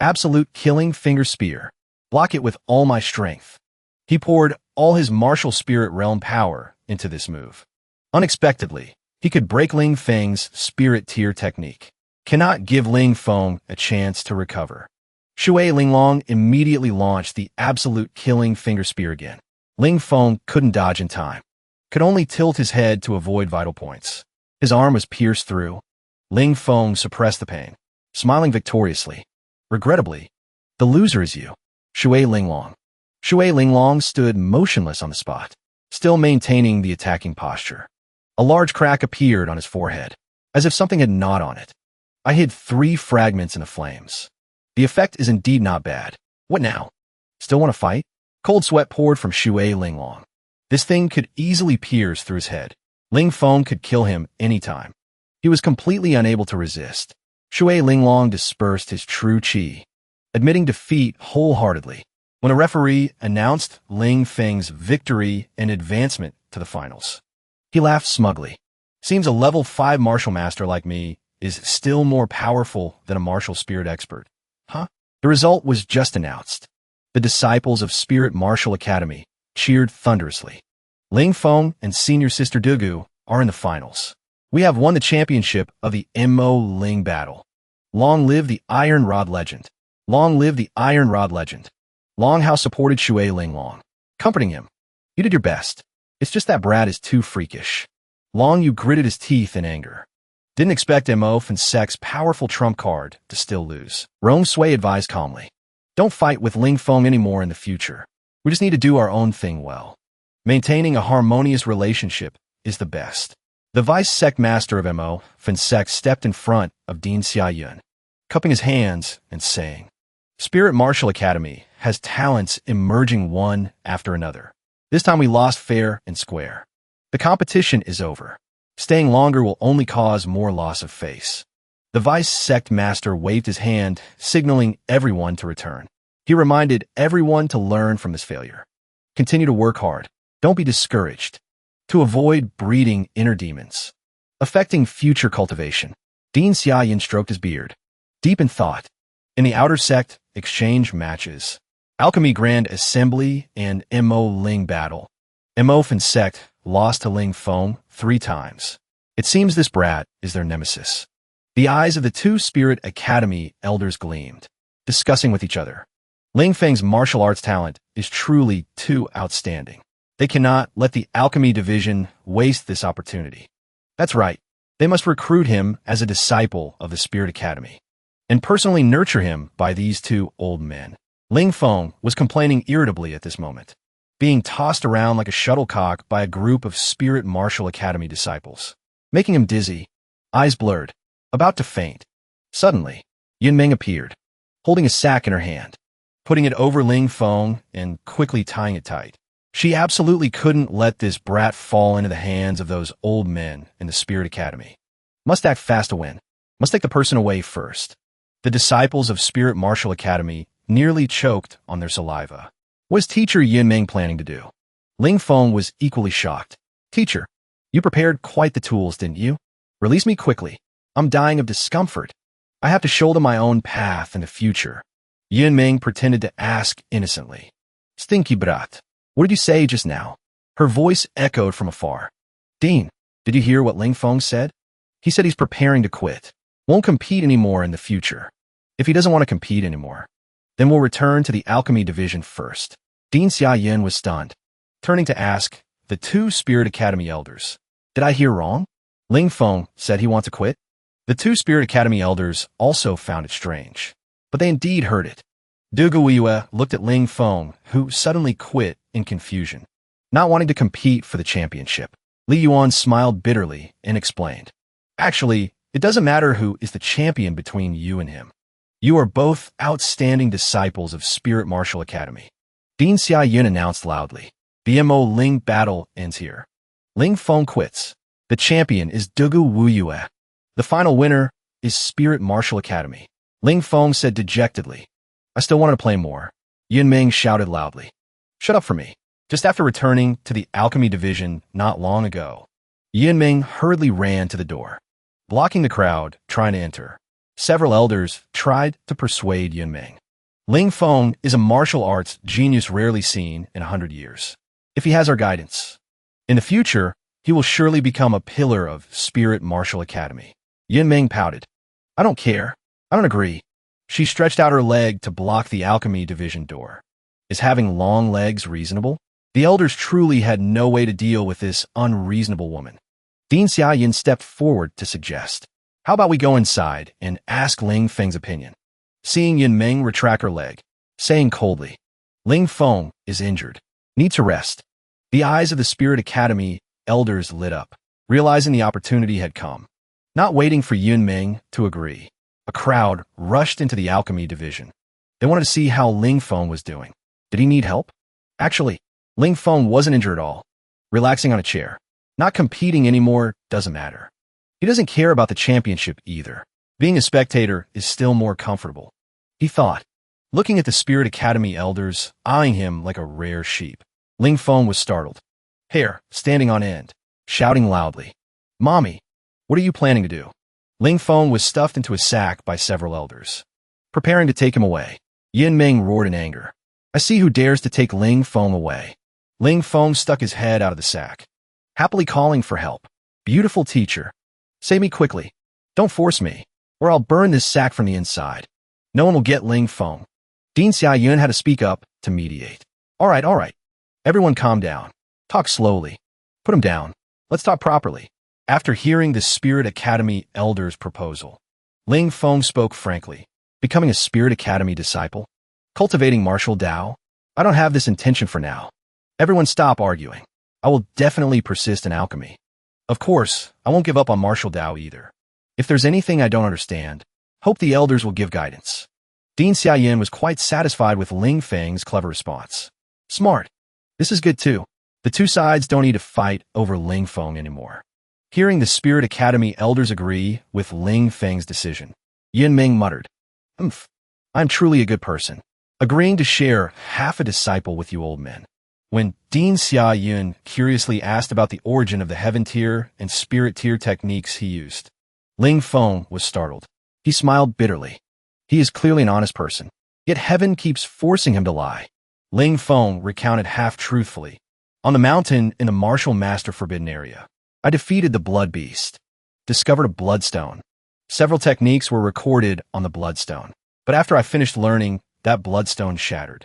Absolute killing finger spear. Block it with all my strength." He poured all his martial spirit realm power into this move. Unexpectedly, He could break Ling Feng's spirit tier technique. Cannot give Ling Feng a chance to recover. Shui Linglong immediately launched the absolute killing finger spear again. Ling Feng couldn't dodge in time. Could only tilt his head to avoid vital points. His arm was pierced through. Ling Feng suppressed the pain, smiling victoriously. Regrettably, the loser is you, Shui Linglong. Shui Linglong stood motionless on the spot, still maintaining the attacking posture. A large crack appeared on his forehead, as if something had gnawed on it. I hid 3 fragments in the flames. The effect is indeed not bad. What now? Still want to fight? Cold sweat poured from Shui Linglong. This thing could easily pierce through his head. Ling Feng could kill him anytime. He was completely unable to resist. Shui Linglong dispersed his true qi, admitting defeat wholeheartedly. When a referee announced Ling Feng's victory and advancement to the finals, he laughed smugly. Seems a level 5 martial master like me is still more powerful than a martial spirit expert. Huh? The result was just announced. The disciples of Spirit Martial Academy cheered thunderously. Ling Feng and senior sister Dugu are in the finals. We have won the championship of the Mo Ling battle. Long live the Iron Rod legend. Long live the Iron Rod legend. Long How supported Shui Linglong, comforting him. You did your best. It's just that Brad is too freakish. Long Yu gritted his teeth in anger. Didn't expect Mo Fensek's powerful trump card to still lose. Rong Sui advised calmly. Don't fight with Ling Feng anymore in the future. We just need to do our own thing well. Maintaining a harmonious relationship is the best. The vice sect master of Mo Fensek stepped in front of Dean Xiayun, cupping his hands and saying, Spirit Martial Academy has talents emerging one after another. This time we lost fair and square. The competition is over. Staying longer will only cause more loss of face. The vice sect master waved his hand, signaling everyone to return. He reminded everyone to learn from this failure. Continue to work hard. Don't be discouraged. To avoid breeding inner demons, affecting future cultivation. Dean Xiaoyan stroked his beard, deep in thought. In the outer sect, exchange matches. Alchemy Grand Assembly and Mo Ling battle. Mo Fensect lost to Ling Feng 3 times. It seems this brat is their nemesis. The eyes of the 2 Spirit Academy elders gleamed, discussing with each other. Ling Feng's martial arts talent is truly too outstanding. They cannot let the Alchemy division waste this opportunity. That's right. They must recruit him as a disciple of the Spirit Academy and personally nurture him by these 2 old men. Ling Feng was complaining irritably at this moment, being tossed around like a shuttlecock by a group of Spirit Martial Academy disciples, making him dizzy, eyes blurred, about to faint. Suddenly, Yunming appeared, holding a sack in her hand, putting it over Ling Feng and quickly tying it tight. She absolutely couldn't let this brat fall into the hands of those old men in the Spirit Academy. Must act fast to win. Must take the person away first. The disciples of Spirit Martial Academy nearly choked on their saliva. What was teacher Yunming planning to do? Ling Feng was equally shocked. Teacher, you prepared quite the tools, didn't you? Release me quickly. I'm dying of discomfort. I have to shoulder my own path in the future. Yunming pretended to ask innocently. Stinky brat. What did you say just now? Her voice echoed from afar. Dean, did you hear what Ling Feng said? He said he's preparing to quit. Won't compete anymore in the future. If he doesn't want to compete anymore, then we'll return to the Alchemy division first. Dean Xiaoyan was stunned, turning to ask the 2 Spirit Academy elders. Did I hear wrong? Ling Feng said he wants to quit. The 2 Spirit Academy elders also found it strange, but they indeed heard it. Du Guiyue looked at Ling Feng, who suddenly quit in confusion, not wanting to compete for the championship. Li Yuan smiled bitterly and explained. Actually, it doesn't matter who is the champion between you and him. You are both outstanding disciples of Spirit Martial Academy. Dean Xiaoyun announced loudly. The Mo Ling battle ends here. Ling Feng quits. The champion is Dugu Wuyue. The final winner is Spirit Martial Academy. Ling Feng said dejectedly. I still wanted to play more. Yunming shouted loudly. Shut up for me. Just after returning to the Alchemy division not long ago, Yunming hurriedly ran to the door, blocking the crowd trying to enter. Several elders tried to persuade Yunming. Ling Feng is a martial arts genius rarely seen in 100 years. If he has our guidance, in the future, He will surely become a pillar of Spirit Martial Academy. Yin Ming pouted. I don't care. I don't agree. She stretched out her leg to block the Alchemy division door. Is having long legs reasonable? The elders truly had no way to deal with this unreasonable woman. Dean Xiaoyan stepped forward to suggest, how about we go inside and ask Ling Feng's opinion? Seeing Yin Ming retract her leg, saying coldly, Ling Feng is injured. Need to rest. The eyes of the Spirit Academy elders lit up, realizing the opportunity had come. Not waiting for Yin Ming to agree, a crowd rushed into the Alchemy division. They wanted to see how Ling Feng was doing. Did he need help? Actually, Ling Feng wasn't injured at all, relaxing on a chair. Not competing anymore doesn't matter. He doesn't care about the championship either. Being a spectator is still more comfortable, he thought, looking at the Spirit Academy elders, eyeing him like a rare sheep. Ling Feng was startled, hair standing on end, shouting loudly, Mommy, what are you planning to do? Ling Feng was stuffed into a sack by several elders, preparing to take him away. Yin Ming roared in anger. I see who dares to take Ling Feng away. Ling Feng stuck his head out of the sack, happily calling for help. Beautiful teacher, save me quickly. Don't force me, or I'll burn this sack from the inside. No one will get Ling Feng. Dean Xiaoyun had to speak up to mediate. All right. Everyone calm down. Talk slowly. Put him down. Let's talk properly. After hearing the Spirit Academy elders' proposal, Ling Feng spoke frankly. Becoming a Spirit Academy disciple? Cultivating martial Tao? I don't have this intention for now. Everyone stop arguing. I will definitely persist in alchemy. Of course, I won't give up on martial Tao either. If there's anything I don't understand, hope the elders will give guidance. Dean Xiaoyan was quite satisfied with Ling Feng's clever response. Smart. This is good too. The two sides don't need to fight over Ling Feng anymore. Hearing the Spirit Academy elders agree with Ling Feng's decision, Yin Ming muttered, I'm truly a good person, agreeing to share half a disciple with you old men. When Dean Xiaoyun curiously asked about the origin of the Heaven Tier and Spirit Tier techniques he used, Ling Feng was startled. He smiled bitterly. He is clearly an honest person, yet Heaven keeps forcing him to lie. Ling Feng recounted half-truthfully. On the mountain in the Martial Master Forbidden area, I defeated the Blood Beast, discovered a Bloodstone. Several techniques were recorded on the Bloodstone, but after I finished learning, that Bloodstone shattered.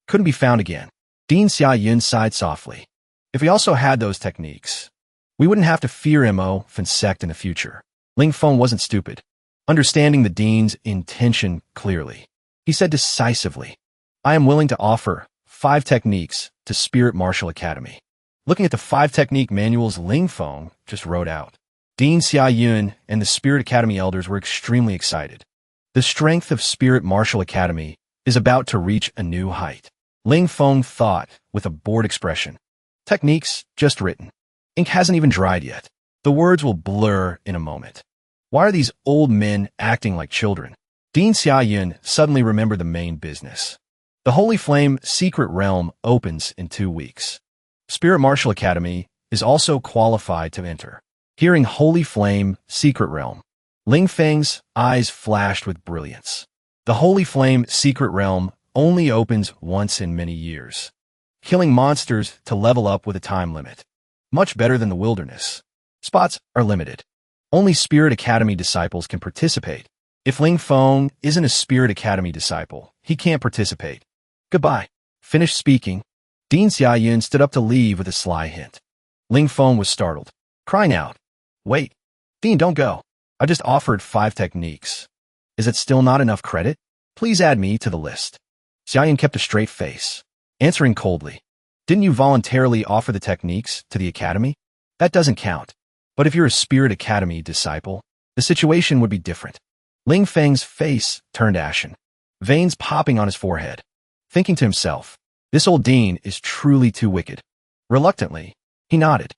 Couldn't be found again. Dean Xiaoyun sighed softly. If we also had those techniques, we wouldn't have to fear Mo Finsect in the future. Ling Feng wasn't stupid. Understanding the Dean's intention clearly, he said decisively, I am willing to offer 5 techniques to Spirit Martial Academy. Looking at the 5 technique manuals Ling Feng just wrote out, Dean Xiaoyun and the Spirit Academy elders were extremely excited. The strength of Spirit Martial Academy is about to reach a new height. Ling Feng thought with a bored expression. Techniques just written. Ink hasn't even dried yet. The words will blur in a moment. Why are these old men acting like children? Dean Xiaoyun suddenly remembered the main business. The Holy Flame Secret Realm opens in 2 weeks. Spirit Martial Academy is also qualified to enter. Hearing Holy Flame Secret Realm, Ling Feng's eyes flashed with brilliance. The Holy Flame Secret Realm only opens once in many years. Killing monsters to level up with a time limit. Much better than the wilderness. Spots are limited. Only Spirit Academy disciples can participate. If Ling Feng isn't a Spirit Academy disciple, he can't participate. Goodbye. Finished speaking, Dean Xiaoyun stood up to leave with a sly hint. Ling Feng was startled, crying out, Wait, Dean, don't go. I just offered 5 techniques. Is it still not enough credit? Please add me to the list. Xiaoyan kept a straight face, answering coldly. Didn't you voluntarily offer the techniques to the academy? That doesn't count. But if you're a Spirit Academy disciple, the situation would be different. Ling Feng's face turned ashen, veins popping on his forehead. Thinking to himself, this old Dean is truly too wicked. Reluctantly, he nodded,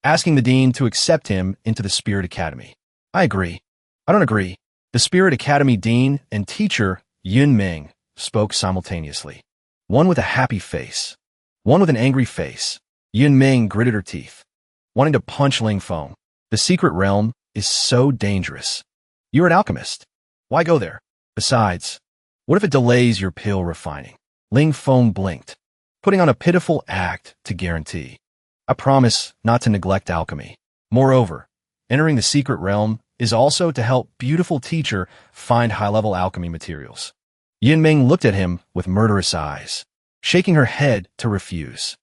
asking the Dean to accept him into the Spirit Academy. I agree. I don't agree. The Spirit Academy Dean and teacher, Yin Ming, spoke simultaneously. One with a happy face, one with an angry face. Yin Ming gritted her teeth, wanting to punch Ling Feng. The secret realm is so dangerous. You're an alchemist. Why go there? Besides, what if it delays your pill refining? Ling Feng blinked, putting on a pitiful act to guarantee. I promise not to neglect alchemy. Moreover, entering the secret realm is also to help beautiful teacher find high-level alchemy materials. Yinming looked at him with murderous eyes, shaking her head to refuse.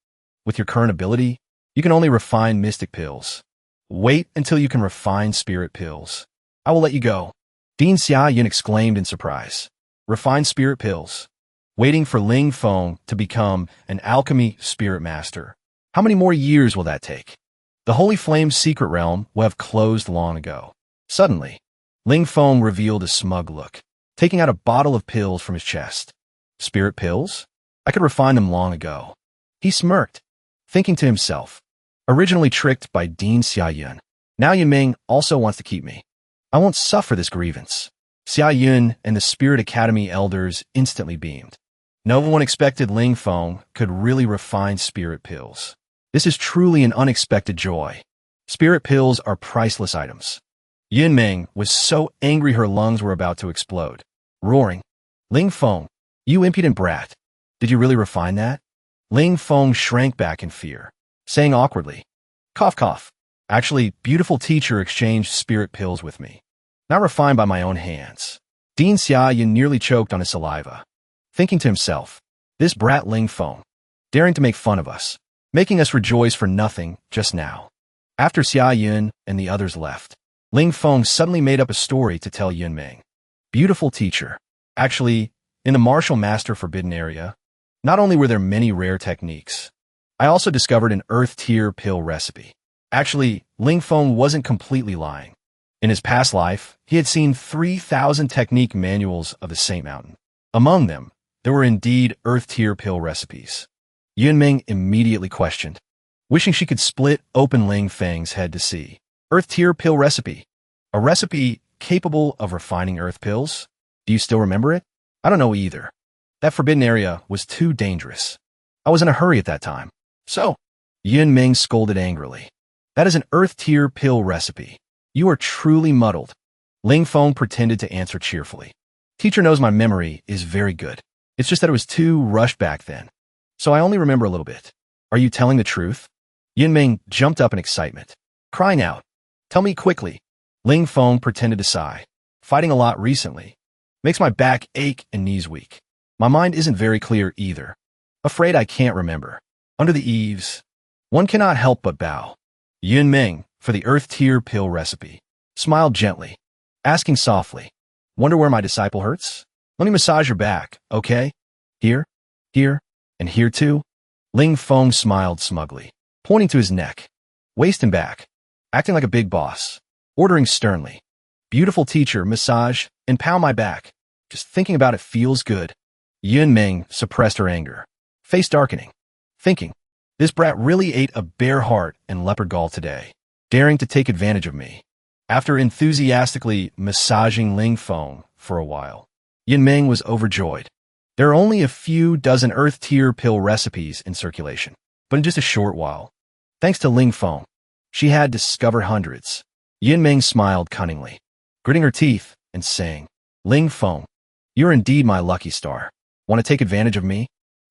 With your current ability, you can only refine mystic pills. Wait until you can refine spirit pills. I will let you go. Dean Xiaoyan exclaimed in surprise. Refine spirit pills. Waiting for Ling Feng to become an alchemy spirit master. How many more years will that take? The Holy Flame's secret realm will have closed long ago. Suddenly, Ling Feng revealed a smug look, taking out a bottle of pills from his chest. Spirit pills? I could refine them long ago. He smirked, thinking to himself, originally tricked by Dean Xiaoyan. Now Yunming also wants to keep me. I won't suffer this grievance. Xiaoyun and the Spirit Academy elders instantly beamed. No one expected Ling Feng could really refine spirit pills. This is truly an unexpected joy. Spirit pills are priceless items. Yunming was so angry her lungs were about to explode, roaring, Ling Feng, you impudent brat. Did you really refine that? Ling Feng shrank back in fear, saying awkwardly, cough cough. Actually, beautiful teacher exchanged spirit pills with me. Not refined by my own hands. Dean Xiaoyan nearly choked on his saliva, thinking to himself, this brat Ling Feng, daring to make fun of us, making us rejoice for nothing just now. After Xiaoyun and the others left, Ling Feng suddenly made up a story to tell Yunming. Beautiful teacher. Actually, in the martial master forbidden area, not only were there many rare techniques, I also discovered an earth-tier pill recipe. Actually, Ling Feng wasn't completely lying. In his past life, he had seen 3,000 technique manuals of the Saint Mountain. Among them, there were indeed earth-tier pill recipes. Yunming immediately questioned, wishing she could split open Ling Feng's head to see. Earth-tier pill recipe. A recipe capable of refining earth pills? Do you still remember it? I don't know either. That forbidden area was too dangerous. I was in a hurry at that time. So, Yunming scolded angrily. That is an earth-tier pill recipe. You are truly muddled. Ling Feng pretended to answer cheerfully. Teacher knows my memory is very good. It's just that it was too rushed back then. So I only remember a little bit. Are you telling the truth? Yunming jumped up in excitement, crying out, tell me quickly. Ling Feng pretended to sigh. Fighting a lot recently. Makes my back ache and knees weak. My mind isn't very clear either. Afraid I can't remember. Under the eaves, one cannot help but bow. Yunming, for the earth-tier pill recipe, smiled gently, asking softly, wonder where my disciple hurts? Let me massage your back, okay? Here, and here too? Ling Feng smiled smugly, pointing to his neck, waist and back, acting like a big boss, ordering sternly, beautiful teacher, massage, and pound my back. Just thinking about it feels good. Yunming suppressed her anger, face darkening, thinking, this brat really ate a bear heart and leopard gall today, daring to take advantage of me. After enthusiastically massaging Ling Feng for a while, Yunming was overjoyed. There are only a few dozen earth-tier pill recipes in circulation, but in just a short while, thanks to Ling Feng, she had discovered hundreds. Yunming smiled cunningly, gritting her teeth and saying, Ling Feng, you're indeed my lucky star. Want to take advantage of me?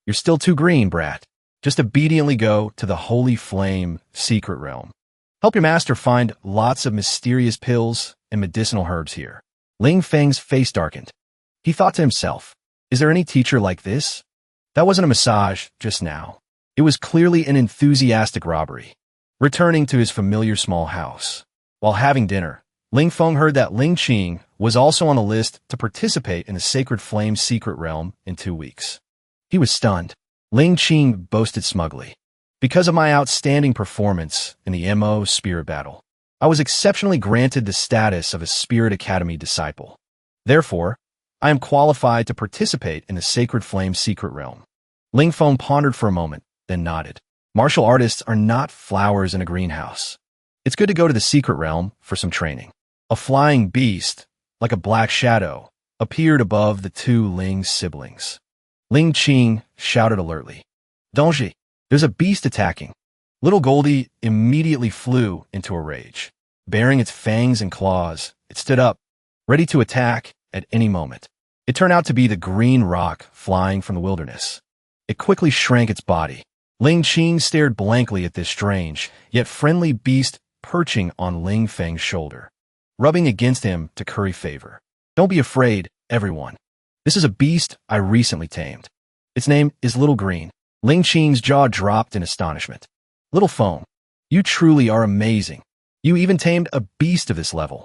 You're still too green, brat. Just obediently go to the Holy Flame secret realm. Help your master find lots of mysterious pills and medicinal herbs here. Ling Feng's face darkened. He thought to himself, is there any teacher like this? That wasn't a massage just now. It was clearly an enthusiastic robbery. Returning to his familiar small house. While having dinner, Ling Feng heard that Ling Qing was also on the list to participate in the Sacred Flame secret realm in 2 weeks. He was stunned. Ling Qing boasted smugly. Because of my outstanding performance in the MO Spirit Battle, I was exceptionally granted the status of a Spirit Academy disciple. Therefore, I am qualified to participate in the Sacred Flame secret realm. Ling Feng pondered for a moment, then nodded. Martial artists are not flowers in a greenhouse. It's good to go to the secret realm for some training. A flying beast, like a black shadow, appeared above the 2 Ling siblings. Ling Qing shouted alertly, Dongji, there's a beast attacking. Little Goldie immediately flew into a rage. Bearing its fangs and claws, it stood up, ready to attack at any moment. It turned out to be the green rock flying from the wilderness. It quickly shrank its body, Ling Qing stared blankly at this strange, yet friendly beast perching on Ling Feng's shoulder, rubbing against him to curry favor. Don't be afraid, everyone. This is a beast I recently tamed. Its name is Little Green. Ling Qing's jaw dropped in astonishment. Little Feng, you truly are amazing. You even tamed a beast of this level.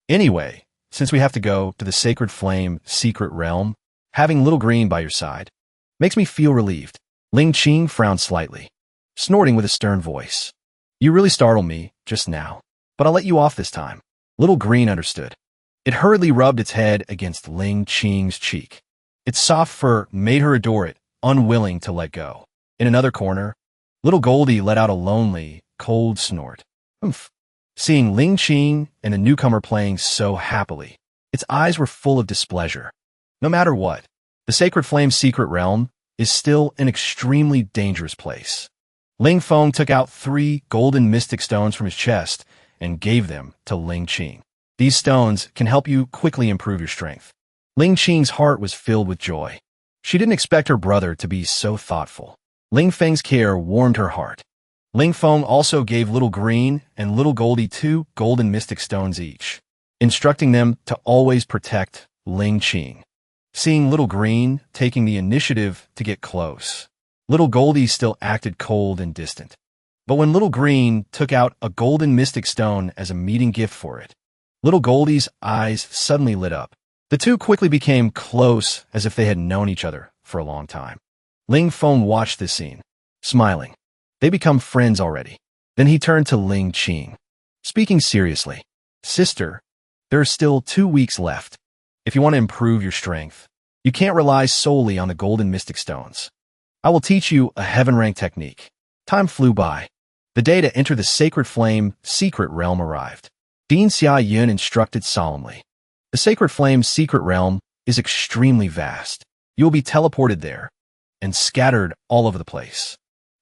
Anyway, since we have to go to the Sacred Flame secret realm, having Little Green by your side makes me feel relieved. Ling Qing frowned slightly, snorting with a stern voice. You really startled me just now, but I'll let you off this time. Little Green understood. It hurriedly rubbed its head against Ling Qing's cheek. Its soft fur made her adore it, unwilling to let go. In another corner, Little Goldie let out a lonely, cold snort. Oomph. Seeing Ling Qing and the newcomer playing so happily, its eyes were full of displeasure. No matter what, the Sacred Flame secret realm is still an extremely dangerous place. Ling Feng took out 3 golden mystic stones from his chest and gave them to Ling Qing. These stones can help you quickly improve your strength. Ling Qing's heart was filled with joy. She didn't expect her brother to be so thoughtful. Ling Feng's care warmed her heart. Ling Feng also gave Little Green and Little Goldie 2 golden mystic stones each, instructing them to always protect Ling Qing. Seeing Little Green taking the initiative to get close, Little Goldie still acted cold and distant. But when Little Green took out a golden mystic stone as a meeting gift for it, Little Goldie's eyes suddenly lit up. The two quickly became close as if they had known each other for a long time. Ling Feng watched this scene, smiling. They become friends already. Then he turned to Ling Qing, speaking seriously. Sister, there are still 2 weeks left. If you want to improve your strength, you can't rely solely on the golden mystic stones. I will teach you a heaven-rank technique. Time flew by. The day to enter the Sacred Flame secret realm arrived. Dean Xia Yun instructed solemnly. The Sacred Flame secret realm is extremely vast. You will be teleported there and scattered all over the place.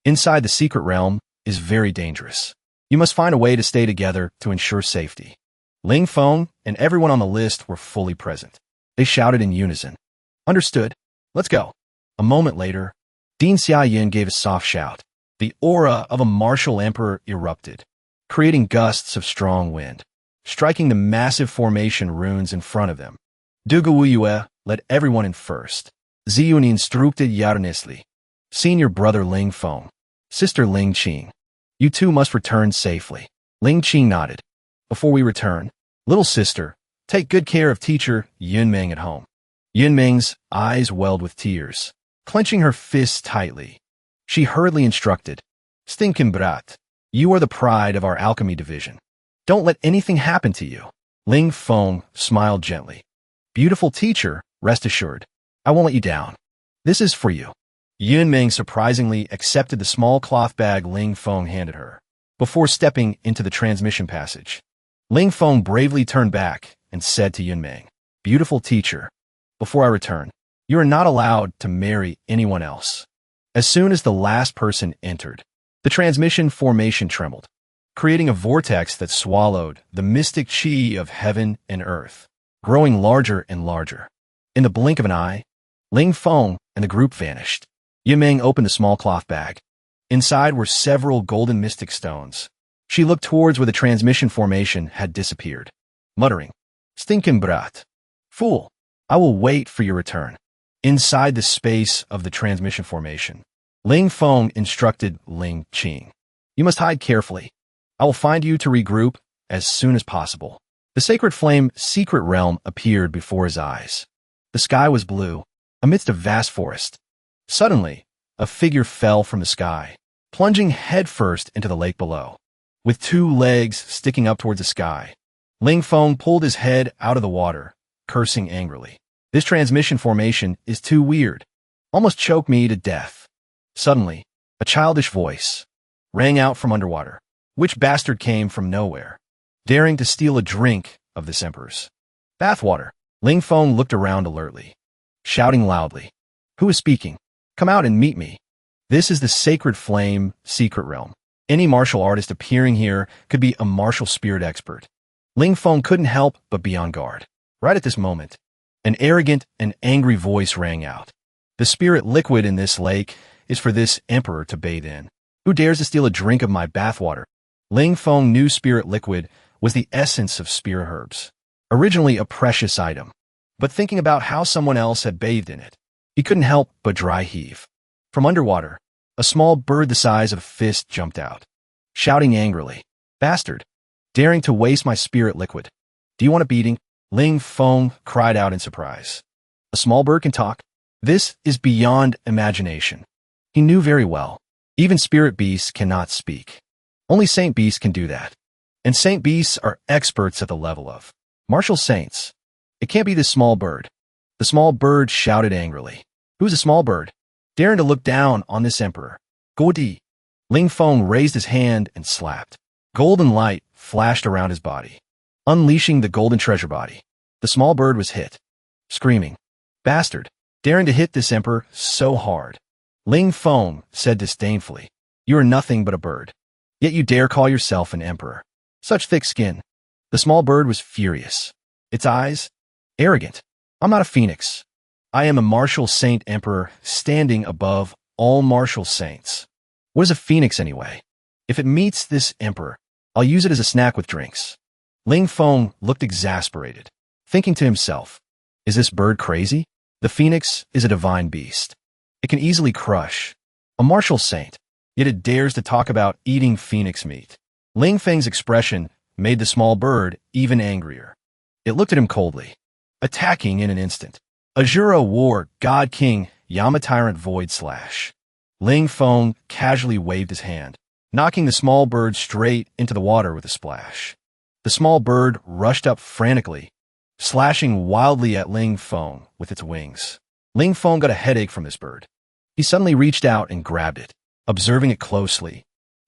Inside the secret realm is very dangerous. You must find a way to stay together to ensure safety. Ling Feng and everyone on the list were fully present. They shouted in unison. Understood. Let's go. A moment later, Dean Xia Yin gave a soft shout. The aura of a martial emperor erupted, creating gusts of strong wind, striking the massive formation runes in front of them. Duguwuyue led everyone in first. Ziyun instructed Yarnesli. Senior brother Ling Feng. Sister Ling Qing. You two must return safely. Ling Qing nodded. Before we return, little sister, take good care of teacher Yunmeng at home. Yunmeng's eyes welled with tears, clenching her fists tightly. She hurriedly instructed, Stinken Brat, you are the pride of our alchemy division. Don't let anything happen to you. Ling Feng smiled gently. Beautiful teacher, rest assured, I won't let you down. This is for you. Yunmeng surprisingly accepted the small cloth bag Ling Feng handed her, before stepping into the transmission passage. Ling Feng bravely turned back and said to Yunmeng, Beautiful teacher, before I return, you are not allowed to marry anyone else. As soon as the last person entered, the transmission formation trembled, creating a vortex that swallowed the mystic chi of heaven and earth, growing larger and larger. In the blink of an eye, Ling Feng and the group vanished. Yunmeng opened the small cloth bag. Inside were several golden mystic stones. She looked towards where the transmission formation had disappeared, muttering, Stinken Brat. Fool, I will wait for your return. Inside the space of the transmission formation, Ling Feng instructed Ling Qing. You must hide carefully. I will find you to regroup as soon as possible. The Sacred Flame secret realm appeared before his eyes. The sky was blue, amidst a vast forest. Suddenly, a figure fell from the sky, plunging headfirst into the lake below. With 2 legs sticking up towards the sky, Ling Feng pulled his head out of the water, cursing angrily. This transmission formation is too weird. Almost choked me to death. Suddenly, a childish voice rang out from underwater. Which bastard came from nowhere, daring to steal a drink of this emperor's bathwater? Ling Feng looked around alertly, shouting loudly. Who is speaking? Come out and meet me. This is the Sacred Flame secret realm. Any martial artist appearing here could be a martial spirit expert. Ling Feng couldn't help but be on guard. Right at this moment, an arrogant and angry voice rang out. The spirit liquid in this lake is for this emperor to bathe in? Who dares to steal a drink of my bathwater? Ling Feng knew spirit liquid was the essence of spirit herbs, originally a precious item. But thinking about how someone else had bathed in it, he couldn't help but dry heave. From underwater, a small bird the size of a fist jumped out, shouting angrily, "Bastard! Daring to waste my spirit liquid. Do you want a beating?" Ling Feng cried out in surprise. A small bird can talk? This is beyond imagination. He knew very well. Even spirit beasts cannot speak. Only saint beasts can do that. And saint beasts are experts at the level of martial saints. It can't be this small bird. The small bird shouted angrily. Who's a small bird? Daring to look down on this emperor. Godi. Ling Feng raised his hand and slapped. Golden light flashed around his body, unleashing the golden treasure body. The small bird was hit, screaming, "Bastard! Daring to hit this emperor so hard." Ling Feng said disdainfully, "You are nothing but a bird. Yet you dare call yourself an emperor. Such thick skin." The small bird was furious. Its eyes, arrogant. "I'm not a phoenix. I am a martial saint emperor standing above all martial saints. What is a phoenix anyway? If it meets this emperor, I'll use it as a snack with drinks." Ling Feng looked exasperated, thinking to himself, "Is this bird crazy? The phoenix is a divine beast. It can easily crush a martial saint, yet it dares to talk about eating phoenix meat." Ling Feng's expression made the small bird even angrier. It looked at him coldly, attacking in an instant. Azura War God King Yama Tyrant Void Slash. Ling Feng casually waved his hand, knocking the small bird straight into the water with a splash. The small bird rushed up frantically, slashing wildly at Ling Feng with its wings. Ling Feng got a headache from this bird. He suddenly reached out and grabbed it, observing it closely.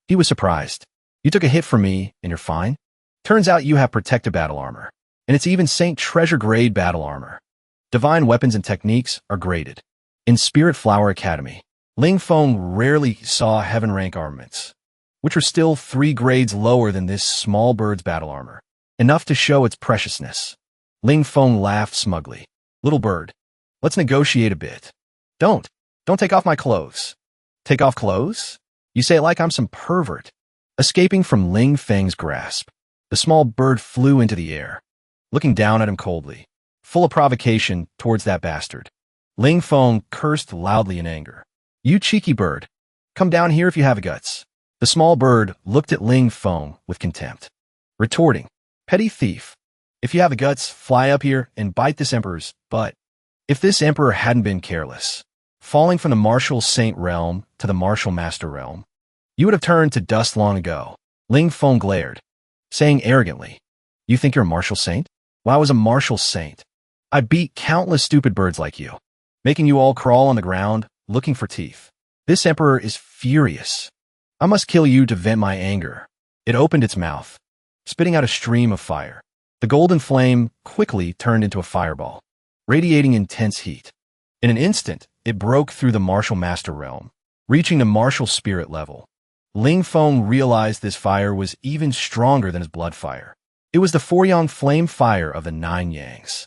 He was surprised. "You took a hit from me, and you're fine? Turns out you have protective battle armor, and it's even Saint Treasure grade battle armor. Divine weapons and techniques are graded. In Spirit Flower Academy, Ling Feng rarely saw heaven rank armaments, which were still 3 grades lower than this small bird's battle armor, enough to show its preciousness." Ling Feng laughed smugly. "Little bird, let's negotiate a bit." Don't take off my clothes." "Take off clothes? You say it like I'm some pervert." Escaping from Ling Feng's grasp, the small bird flew into the air, looking down at him coldly, full of provocation towards that bastard. Ling Feng cursed loudly in anger. "You cheeky bird, come down here if you have guts." The small bird looked at Ling Feng with contempt, retorting, "Petty thief, if you have the guts, fly up here and bite this emperor's butt." If this emperor hadn't been careless, falling from the martial saint realm to the martial master realm, you would have turned to dust long ago. Ling Feng glared, saying arrogantly, "You think you're a martial saint? Well, I was a martial saint. I beat countless stupid birds like you, making you all crawl on the ground, looking for teeth. This emperor is furious. I must kill you to vent my anger." It opened its mouth, spitting out a stream of fire. The golden flame quickly turned into a fireball, radiating intense heat. In an instant, it broke through the martial master realm, reaching the martial spirit level. Ling Feng realized this fire was even stronger than his blood fire. It was the Four-yang flame fire of the 9 yangs.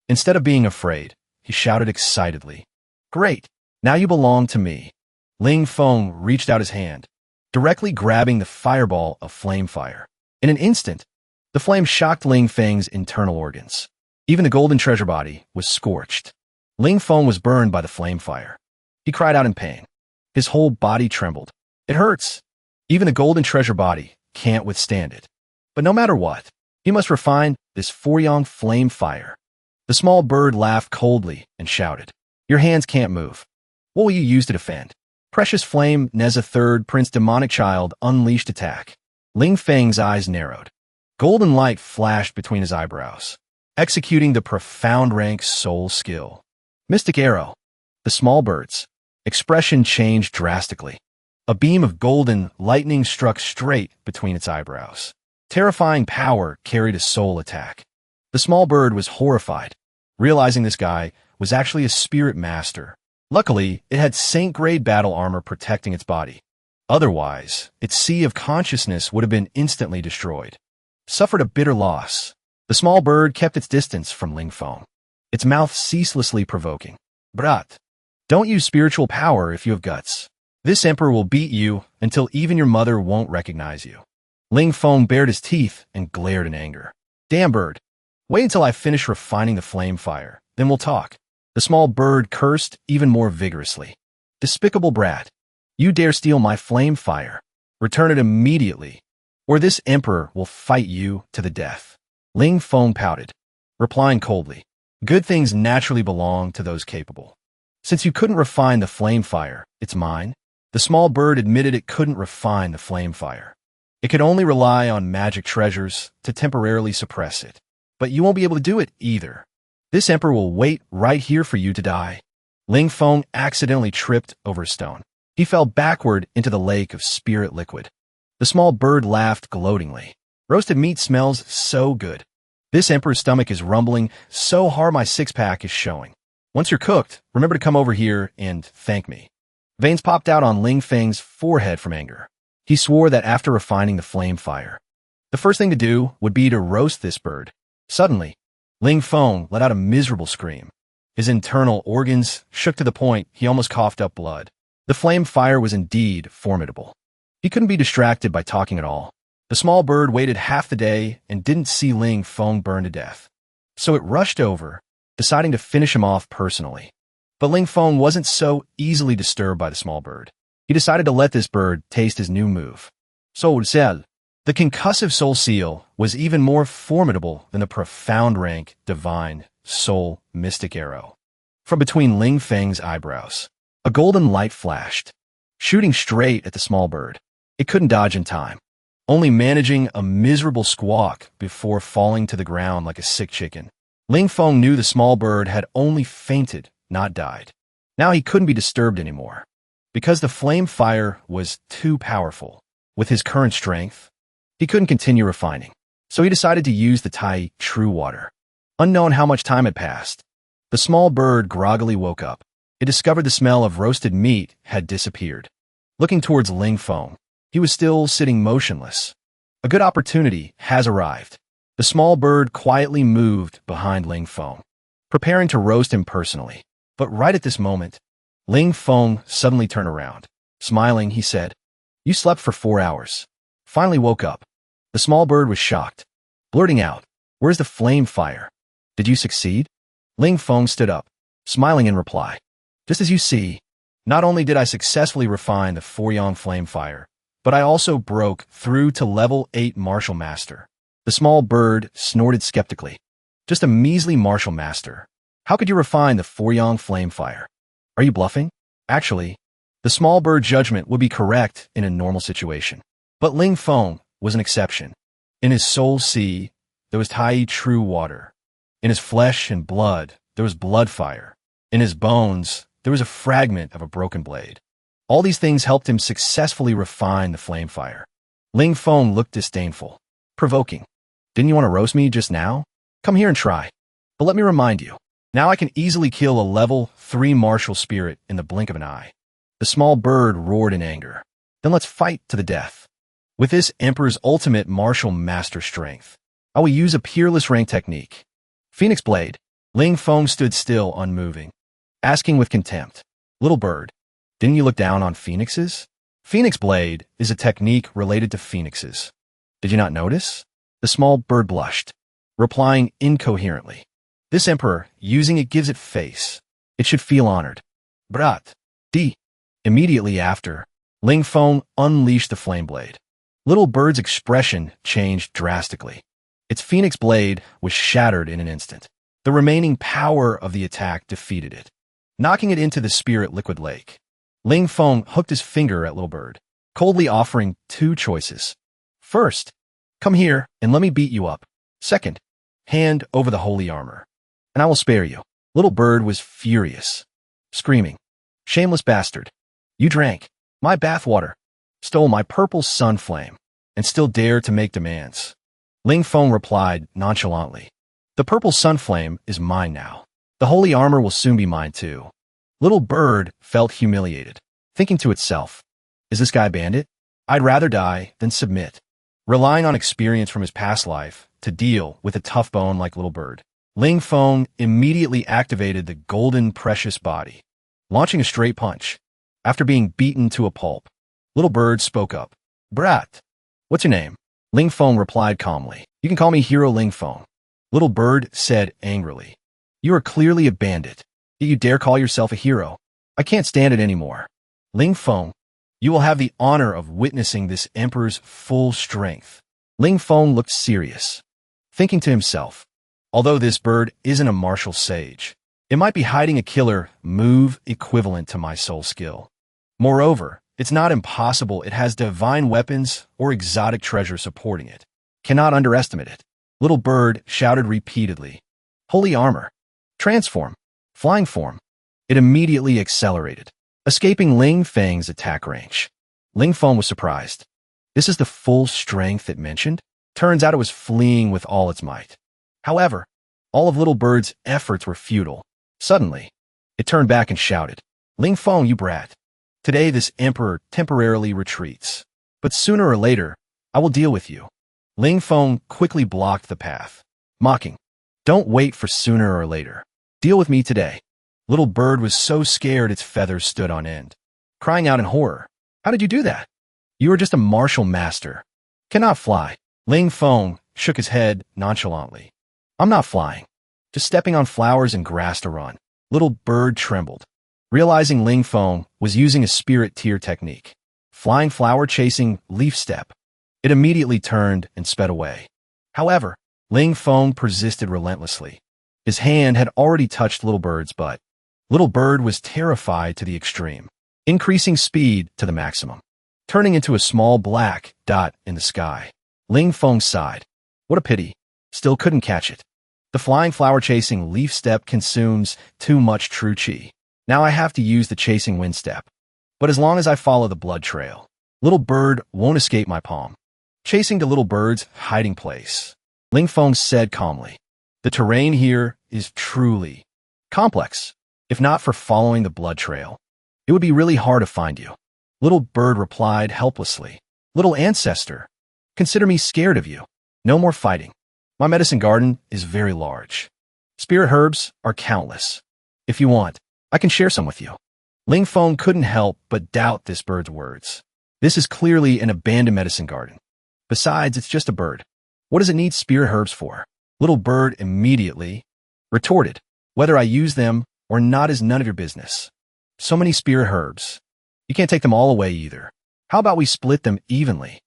Instead of being afraid, he shouted excitedly, "Great, now you belong to me." Ling Feng reached out his hand, directly grabbing the fireball of flame fire. In an instant, the flame shocked Ling Feng's internal organs. Even the golden treasure body was scorched. Ling Feng was burned by the flame fire. He cried out in pain. His whole body trembled. "It hurts." Even the golden treasure body can't withstand it. But no matter what, he must refine this Four-yang flame fire. The small bird laughed coldly and shouted, "Your hands can't move. What will you use to defend?" Precious Flame Neza Third Prince Demonic Child unleashed attack. Ling Feng's eyes narrowed. Golden light flashed between his eyebrows, executing the profound rank soul skill. Mystic Arrow. The small bird's expression changed drastically. A beam of golden lightning struck straight between its eyebrows. Terrifying power carried a soul attack. The small bird was horrified, realizing this guy was actually a spirit master. Luckily, it had saint-grade battle armor protecting its body. Otherwise, its sea of consciousness would have been instantly destroyed. Suffered a bitter loss. The small bird kept its distance from Ling Feng, its mouth ceaselessly provoking. "Brat, don't use spiritual power if you have guts. This emperor will beat you until even your mother won't recognize you. Ling Feng bared his teeth and glared in anger. Damn bird. Wait until I finish refining the flame fire, then we'll talk. The small bird cursed even more vigorously. Despicable brat. You dare steal my flame fire. Return it immediately, or this emperor will fight you to the death. Ling Feng pouted, replying coldly. Good things naturally belong to those capable. Since you couldn't refine the flame fire, it's mine. The small bird admitted it couldn't refine the flame fire. It could only rely on magic treasures to temporarily suppress it. But you won't be able to do it either. This emperor will wait right here for you to die. Ling Feng accidentally tripped over a stone. He fell backward into the lake of spirit liquid. The small bird laughed gloatingly. Roasted meat smells so good. This emperor's stomach is rumbling so hard my six-pack is showing. Once you're cooked, remember to come over here and thank me. Veins popped out on Ling Feng's forehead from anger. He swore that after refining the flame fire, the first thing to do would be to roast this bird. Suddenly, Ling Feng let out a miserable scream. His internal organs shook to the point he almost coughed up blood. The flame fire was indeed formidable. He couldn't be distracted by talking at all. The small bird waited half the day and didn't see Ling Feng burn to death. So it rushed over, deciding to finish him off personally. But Ling Feng wasn't so easily disturbed by the small bird. He decided to let this bird taste his new move. Soul Seal. The concussive soul seal was even more formidable than the profound rank divine soul mystic arrow. From between Ling Feng's eyebrows, a golden light flashed, shooting straight at the small bird. It couldn't dodge in time, only managing a miserable squawk before falling to the ground like a sick chicken. Ling Feng knew the small bird had only fainted, not died. Now he couldn't be disturbed anymore, because the flame fire was too powerful. With his current strength, he couldn't continue refining, so he decided to use the Tai True Water. Unknown how much time had passed, the small bird groggily woke up. It discovered the smell of roasted meat had disappeared. Looking towards Ling Feng, he was still sitting motionless. A good opportunity has arrived. The small bird quietly moved behind Ling Feng, preparing to roast him personally. But right at this moment, Ling Feng suddenly turned around. Smiling, he said, "You slept for 4 hours. Finally woke up." The small bird was shocked, blurting out, "Where's the flame fire? Did you succeed?" Ling Feng stood up, smiling in reply. "Just as you see, not only did I successfully refine the Four-Yang flame fire, but I also broke through to level 8 martial master." The small bird snorted skeptically. "Just a measly martial master. How could you refine the Four-Yang flame fire? Are you bluffing?" Actually, the small bird judgment would be correct in a normal situation. But Ling Feng was an exception. In his soul sea, there was Tai True Water. In his flesh and blood, there was blood fire. In his bones, there was a fragment of a broken blade. All these things helped him successfully refine the flame fire. Ling Feng looked disdainful, provoking. "Didn't you want to roast me just now? Come here and try. But let me remind you, now I can easily kill a level 3 martial spirit in the blink of an eye." The small bird roared in anger. "Then let's fight to the death. With this Emperor's ultimate martial master strength, I will use a peerless rank technique. Phoenix Blade." Ling Feng stood still, unmoving, asking with contempt, "Little bird, didn't you look down on phoenixes? Phoenix Blade is a technique related to phoenixes. Did you not notice?" The small bird blushed, replying incoherently. "This Emperor, using it gives it face. It should feel honored. Brat. D." Immediately after, Ling Feng unleashed the flame blade. Little bird's expression changed drastically. Its phoenix blade was shattered in an instant. The remaining power of the attack defeated it, knocking it into the spirit liquid lake. Ling Feng hooked his finger at Little Bird, coldly offering 2 choices. First, come here and let me beat you up. Second, hand over the holy armor, and I will spare you. Little Bird was furious, screaming, "Shameless bastard! You drank my bathwater, stole my purple sun flame, and still dare to make demands." Ling Feng replied nonchalantly, "The purple sun flame is mine now. The holy armor will soon be mine too." Little Bird felt humiliated, thinking to itself, "Is this guy a bandit? I'd rather die than submit." Relying on experience from his past life to deal with a tough bone like Little Bird, Ling Feng immediately activated the golden precious body, launching a straight punch. After being beaten to a pulp, Little Bird spoke up. Brat, what's your name? Ling Feng replied calmly. You can call me Hero Ling Feng. Little Bird said angrily. You are clearly a bandit, yet you dare call yourself a hero. I can't stand it anymore. Ling Feng, you will have the honor of witnessing this emperor's full strength. Ling Feng looked serious, thinking to himself, although this bird isn't a martial sage, it might be hiding a killer move equivalent to my soul skill. Moreover, it's not impossible it has divine weapons or exotic treasure supporting it. Cannot underestimate it. Little Bird shouted repeatedly. Holy armor. Transform. Flying form. It immediately accelerated, escaping Ling Feng's attack range. Ling Feng was surprised. This is the full strength it mentioned? Turns out it was fleeing with all its might. However, all of Little Bird's efforts were futile. Suddenly, it turned back and shouted, Ling Feng, you brat. Today this emperor temporarily retreats, but sooner or later, I will deal with you. Ling Feng quickly blocked the path, mocking, don't wait for sooner or later. Deal with me today. Little Bird was so scared its feathers stood on end, crying out in horror. How did you do that? You are just a martial master. Cannot fly. Ling Feng shook his head nonchalantly. I'm not flying, just stepping on flowers and grass to run. Little Bird trembled, realizing Ling Feng was using a spirit tier technique. Flying flower chasing leaf step. It immediately turned and sped away. However, Ling Feng persisted relentlessly. His hand had already touched Little Bird's butt. Little Bird was terrified to the extreme, increasing speed to the maximum, turning into a small black dot in the sky. Ling Feng sighed. What a pity. Still couldn't catch it. The flying flower chasing leaf step consumes too much true chi. Now I have to use the chasing wind step. But as long as I follow the blood trail, Little Bird won't escape my palm. Chasing to Little Bird's hiding place, Ling Feng said calmly. The terrain here is truly complex. If not for following the blood trail, it would be really hard to find you. Little Bird replied helplessly. Little ancestor, consider me scared of you. No more fighting. My medicine garden is very large. Spirit herbs are countless. If you want, I can share some with you. Ling Feng couldn't help but doubt this bird's words. This is clearly an abandoned medicine garden. Besides, it's just a bird. What does it need spirit herbs for? Little Bird immediately retorted. Whether I use them or not is none of your business. So many spirit herbs. You can't take them all away either. How about we split them evenly?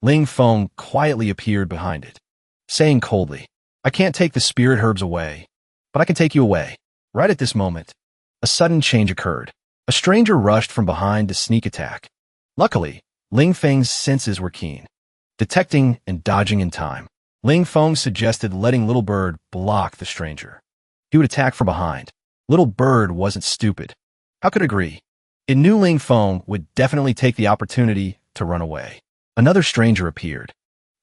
Ling Feng quietly appeared behind it, saying coldly, I can't take the spirit herbs away, but I can take you away. Right at this moment, a sudden change occurred. A stranger rushed from behind to sneak attack. Luckily, Ling Feng's senses were keen, detecting and dodging in time. Ling Feng suggested letting Little Bird block the stranger. He would attack from behind. Little Bird wasn't stupid. How could it agree? It knew Ling Feng would definitely take the opportunity to run away. Another stranger appeared,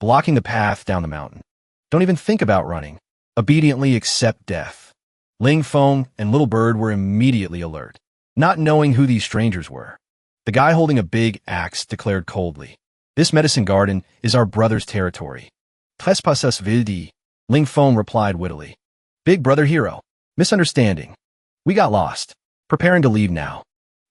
blocking the path down the mountain. Don't even think about running. Obediently accept death. Ling Feng and Little Bird were immediately alert, not knowing who these strangers were. The guy holding a big axe declared coldly, This medicine garden is our brother's territory. Trespassas vildi, Ling Feng replied wittily. Big brother hero. Misunderstanding. We got lost. Preparing to leave now.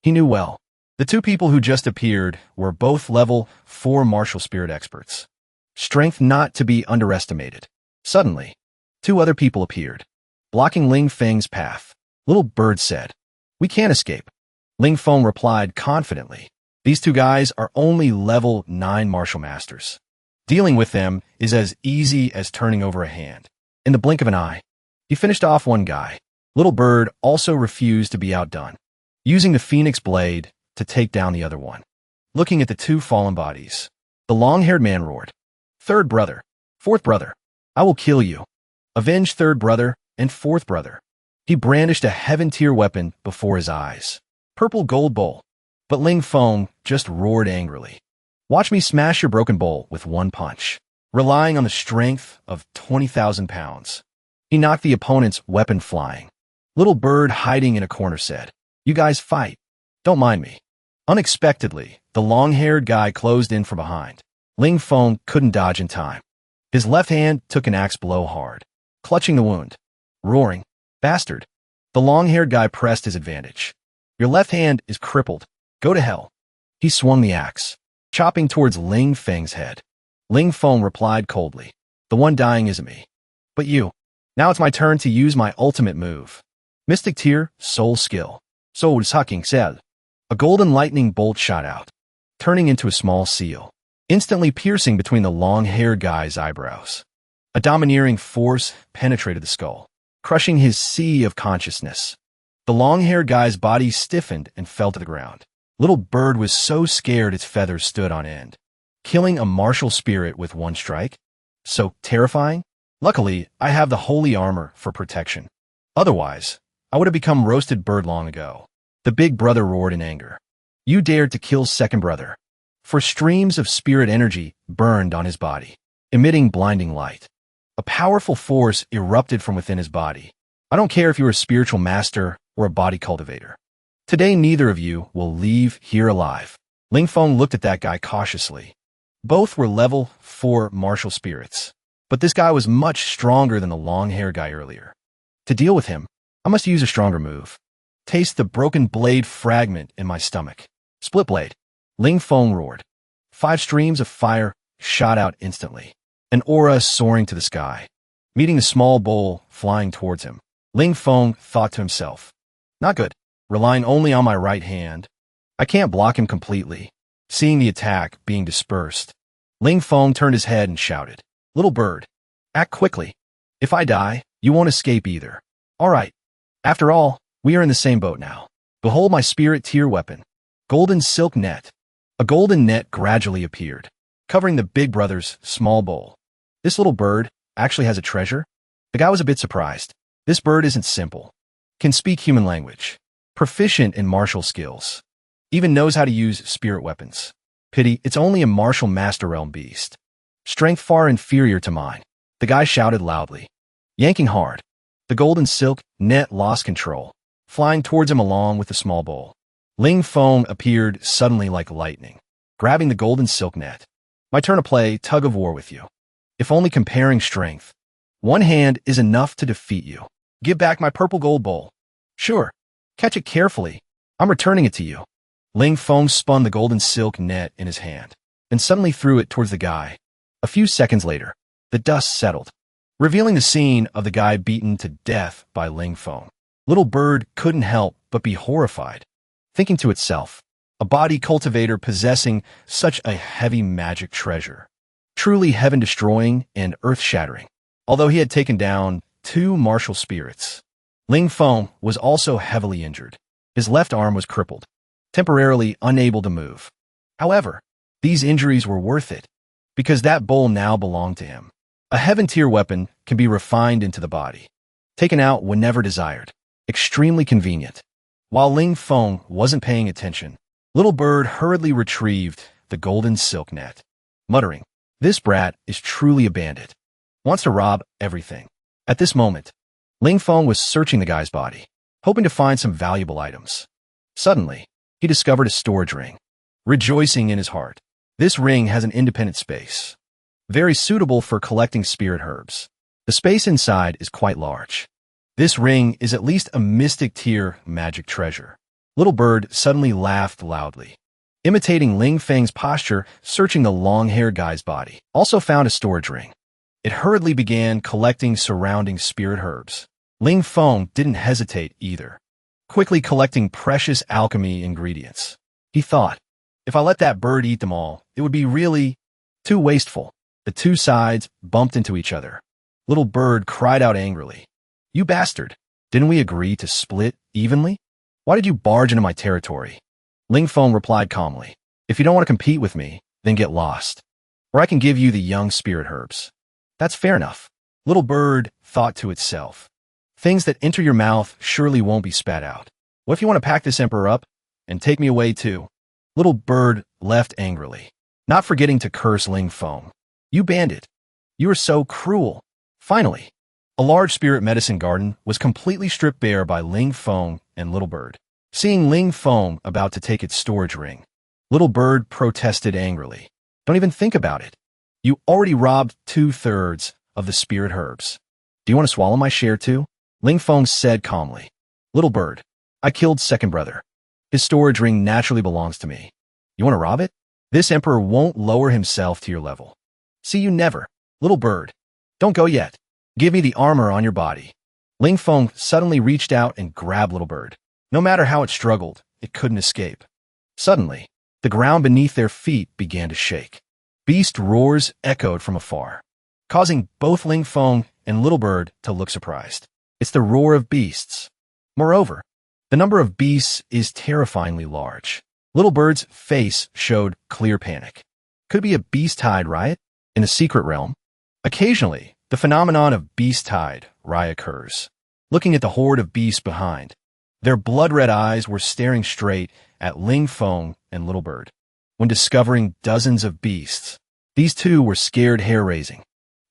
He knew well. The two people who just appeared were both level 4 martial spirit experts. Strength not to be underestimated. Suddenly, two other people appeared, blocking Ling Feng's path. Little Bird said, We can't escape. Ling Feng replied confidently. These two guys are only level 9 martial masters. Dealing with them is as easy as turning over a hand. In the blink of an eye, he finished off one guy. Little Bird also refused to be outdone, using the Phoenix Blade to take down the other one. Looking at the two fallen bodies, the long-haired man roared, Third brother, fourth brother, I will kill you. Avenge third brother and fourth brother. He brandished a heaven-tier weapon before his eyes. Purple gold bowl. But Ling Feng just roared angrily. Watch me smash your broken bowl with one punch. Relying on the strength of 20,000 pounds. He knocked the opponent's weapon flying. Little Bird hiding in a corner said, You guys fight. Don't mind me. Unexpectedly, the long-haired guy closed in from behind. Ling Feng couldn't dodge in time. His left hand took an axe blow hard, clutching the wound. Roaring, Bastard. The long-haired guy pressed his advantage. Your left hand is crippled. Go to hell. He swung the axe, chopping towards Ling Feng's head. Ling Feng replied coldly. The one dying isn't me, but you. Now it's my turn to use my ultimate move. Mystic Tier, Soul Skill. Soul Sucking Cell. A golden lightning bolt shot out, turning into a small seal, instantly piercing between the long-haired guy's eyebrows. A domineering force penetrated the skull, crushing his sea of consciousness. The long-haired guy's body stiffened and fell to the ground. Little Bird was so scared its feathers stood on end. Killing a martial spirit with one strike? So terrifying? Luckily, I have the holy armor for protection. Otherwise, I would have become roasted bird long ago. The big brother roared in anger. You dared to kill second brother. For streams of spirit energy burned on his body, emitting blinding light. A powerful force erupted from within his body. I don't care if you're a spiritual master or a body cultivator. Today, neither of you will leave here alive. Ling Feng looked at that guy cautiously. Both were level 4 martial spirits, but this guy was much stronger than the long-haired guy earlier. To deal with him, I must use a stronger move. Taste the broken blade fragment in my stomach. Split blade. Ling Feng roared. 5 streams of fire shot out instantly, an aura soaring to the sky, meeting the small bowl flying towards him. Ling Feng thought to himself, not good. Relying only on my right hand, I can't block him completely. Seeing the attack being dispersed, Ling Feng turned his head and shouted, Little Bird, act quickly. If I die, you won't escape either. All right. After all, we are in the same boat now. Behold my spirit tier weapon. Golden silk net. A golden net gradually appeared, covering the big brother's small bowl. This little bird actually has a treasure? The guy was a bit surprised. This bird isn't simple. Can speak human language. Proficient in martial skills. Even knows how to use spirit weapons. Pity, it's only a martial master realm beast. Strength far inferior to mine. The guy shouted loudly, yanking hard. The golden silk net lost control, flying towards him along with the small bowl. Ling Feng appeared suddenly like lightning, grabbing the golden silk net. My turn to play tug of war with you. If only comparing strength. One hand is enough to defeat you. Give back my purple gold bowl. Sure. Catch it carefully. I'm returning it to you. Ling Feng spun the golden silk net in his hand, and suddenly threw it towards the guy. A few seconds later, the dust settled, revealing the scene of the guy beaten to death by Ling Feng. Little Bird couldn't help but be horrified, thinking to itself, a body cultivator possessing such a heavy magic treasure. Truly heaven-destroying and earth-shattering. Although he had taken down 2 martial spirits, Ling Feng was also heavily injured. His left arm was crippled, temporarily unable to move. However, these injuries were worth it, because that bowl now belonged to him. A heaven-tier weapon can be refined into the body, taken out whenever desired. Extremely convenient. While Ling Feng wasn't paying attention, Little Bird hurriedly retrieved the golden silk net, muttering, This brat is truly a bandit. Wants to rob everything. At this moment, Ling Feng was searching the guy's body, hoping to find some valuable items. Suddenly, he discovered a storage ring, rejoicing in his heart. This ring has an independent space, very suitable for collecting spirit herbs. The space inside is quite large. This ring is at least a mystic tier magic treasure. Little Bird suddenly laughed loudly, imitating Ling Feng's posture, searching the long-haired guy's body. Also found a storage ring. It hurriedly began collecting surrounding spirit herbs. Ling Feng didn't hesitate either, quickly collecting precious alchemy ingredients. He thought, if I let that bird eat them all, it would be really too wasteful. The 2 sides bumped into each other. Little Bird cried out angrily, You bastard! Didn't we agree to split evenly? Why did you barge into my territory? Ling Feng replied calmly, If you don't want to compete with me, then get lost. Or I can give you the young spirit herbs. That's fair enough. Little Bird thought to itself, Things that enter your mouth surely won't be spat out. What if you want to pack this emperor up and take me away too? Little Bird left angrily, not forgetting to curse Ling Feng. You bandit! You are so cruel. Finally, a large spirit medicine garden was completely stripped bare by Ling Feng and Little Bird. Seeing Ling Feng about to take its storage ring, Little Bird protested angrily. Don't even think about it. You already robbed 2/3 of the spirit herbs. Do you want to swallow my share too? Ling Feng said calmly. Little Bird, I killed second brother. His storage ring naturally belongs to me. You want to rob it? This emperor won't lower himself to your level. See you never. Little bird. Don't go yet. Give me the armor on your body. Ling Feng suddenly reached out and grabbed Little Bird. No matter how it struggled, it couldn't escape. Suddenly, the ground beneath their feet began to shake. Beast roars echoed from afar, causing both Ling Feng and Little Bird to look surprised. It's the roar of beasts. Moreover, the number of beasts is terrifyingly large. Little Bird's face showed clear panic. Could it be a beast tide riot in a secret realm? Occasionally, the phenomenon of beast tide riot occurs. Looking at the horde of beasts behind, their blood-red eyes were staring straight at Ling Feng and Little Bird. When discovering dozens of beasts, these two were scared hair-raising.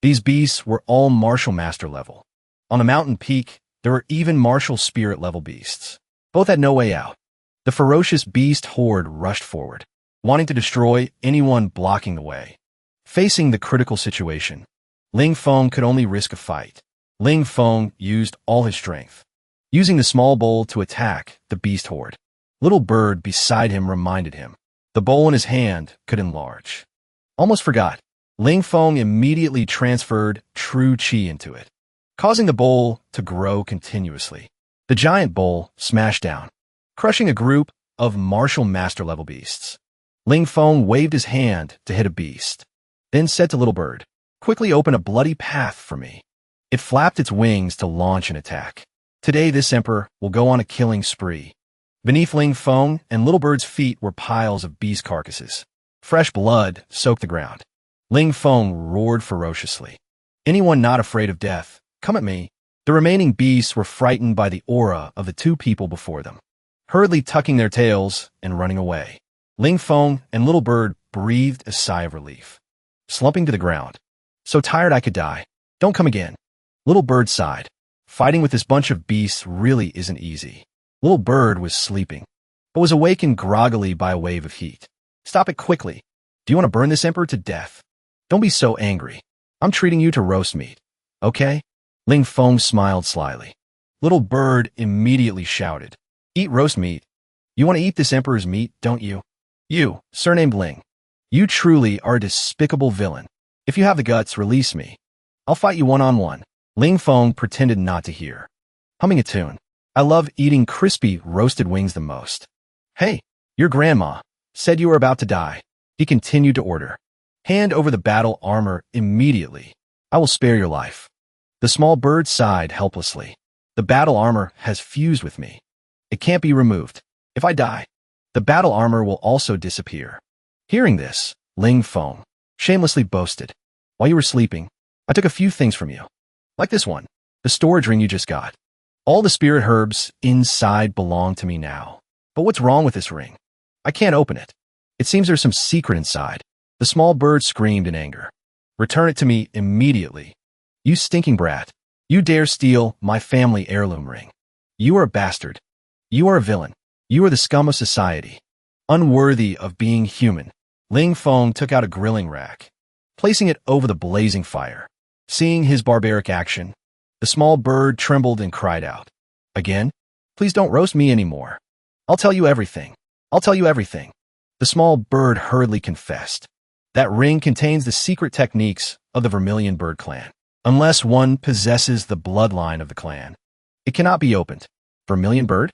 These beasts were all martial master level. On the mountain peak, there were even martial spirit level beasts. Both had no way out. The ferocious beast horde rushed forward, wanting to destroy anyone blocking the way. Facing the critical situation, Ling Feng could only risk a fight. Ling Feng used all his strength, using the small bowl to attack the beast horde. Little Bird beside him reminded him. The bowl in his hand could enlarge. Almost forgot. Ling Feng immediately transferred true qi into it, causing the bowl to grow continuously. The giant bowl smashed down, crushing a group of martial master level beasts. Ling Feng waved his hand to hit a beast, then said to Little Bird, "Quickly open a bloody path for me." It flapped its wings to launch an attack. Today this emperor will go on a killing spree. Beneath Ling Feng and Little Bird's feet were piles of beast carcasses. Fresh blood soaked the ground. Ling Feng roared ferociously. "Anyone not afraid of death, come at me." The remaining beasts were frightened by the aura of the two people before them, hurriedly tucking their tails and running away. Ling Feng and Little Bird breathed a sigh of relief, slumping to the ground. "So tired I could die. Don't come again." Little Bird sighed. Fighting with this bunch of beasts really isn't easy. Little Bird was sleeping, but was awakened groggily by a wave of heat. "Stop it quickly. Do you want to burn this emperor to death? Don't be so angry. I'm treating you to roast meat. Okay?" Ling Feng smiled slyly. Little Bird immediately shouted, "Eat roast meat? You want to eat this emperor's meat, don't you? You, surnamed Ling. You truly are a despicable villain. If you have the guts, release me. I'll fight you one-on-one." Ling Feng pretended not to hear, humming a tune. "I love eating crispy roasted wings the most." "Hey, your grandma said you were about to die," he continued to order. "Hand over the battle armor immediately. I will spare your life." The small bird sighed helplessly. "The battle armor has fused with me. It can't be removed. If I die, the battle armor will also disappear." Hearing this, Ling Feng shamelessly boasted, "While you were sleeping, I took a few things from you. Like this one, the storage ring you just got. All the spirit herbs inside belong to me now. But what's wrong with this ring? I can't open it. It seems there's some secret inside." The small bird screamed in anger. "Return it to me immediately. You stinking brat. You dare steal my family heirloom ring. You are a bastard. You are a villain. You are the scum of society. Unworthy of being human." Ling Feng took out a grilling rack, placing it over the blazing fire. Seeing his barbaric action, the small bird trembled and cried out, "Again? Please don't roast me anymore. I'll tell you everything. I'll tell you everything." The small bird hurriedly confessed. That ring contains the secret techniques of the Vermilion Bird clan. Unless one possesses the bloodline of the clan, it cannot be opened. Vermilion Bird?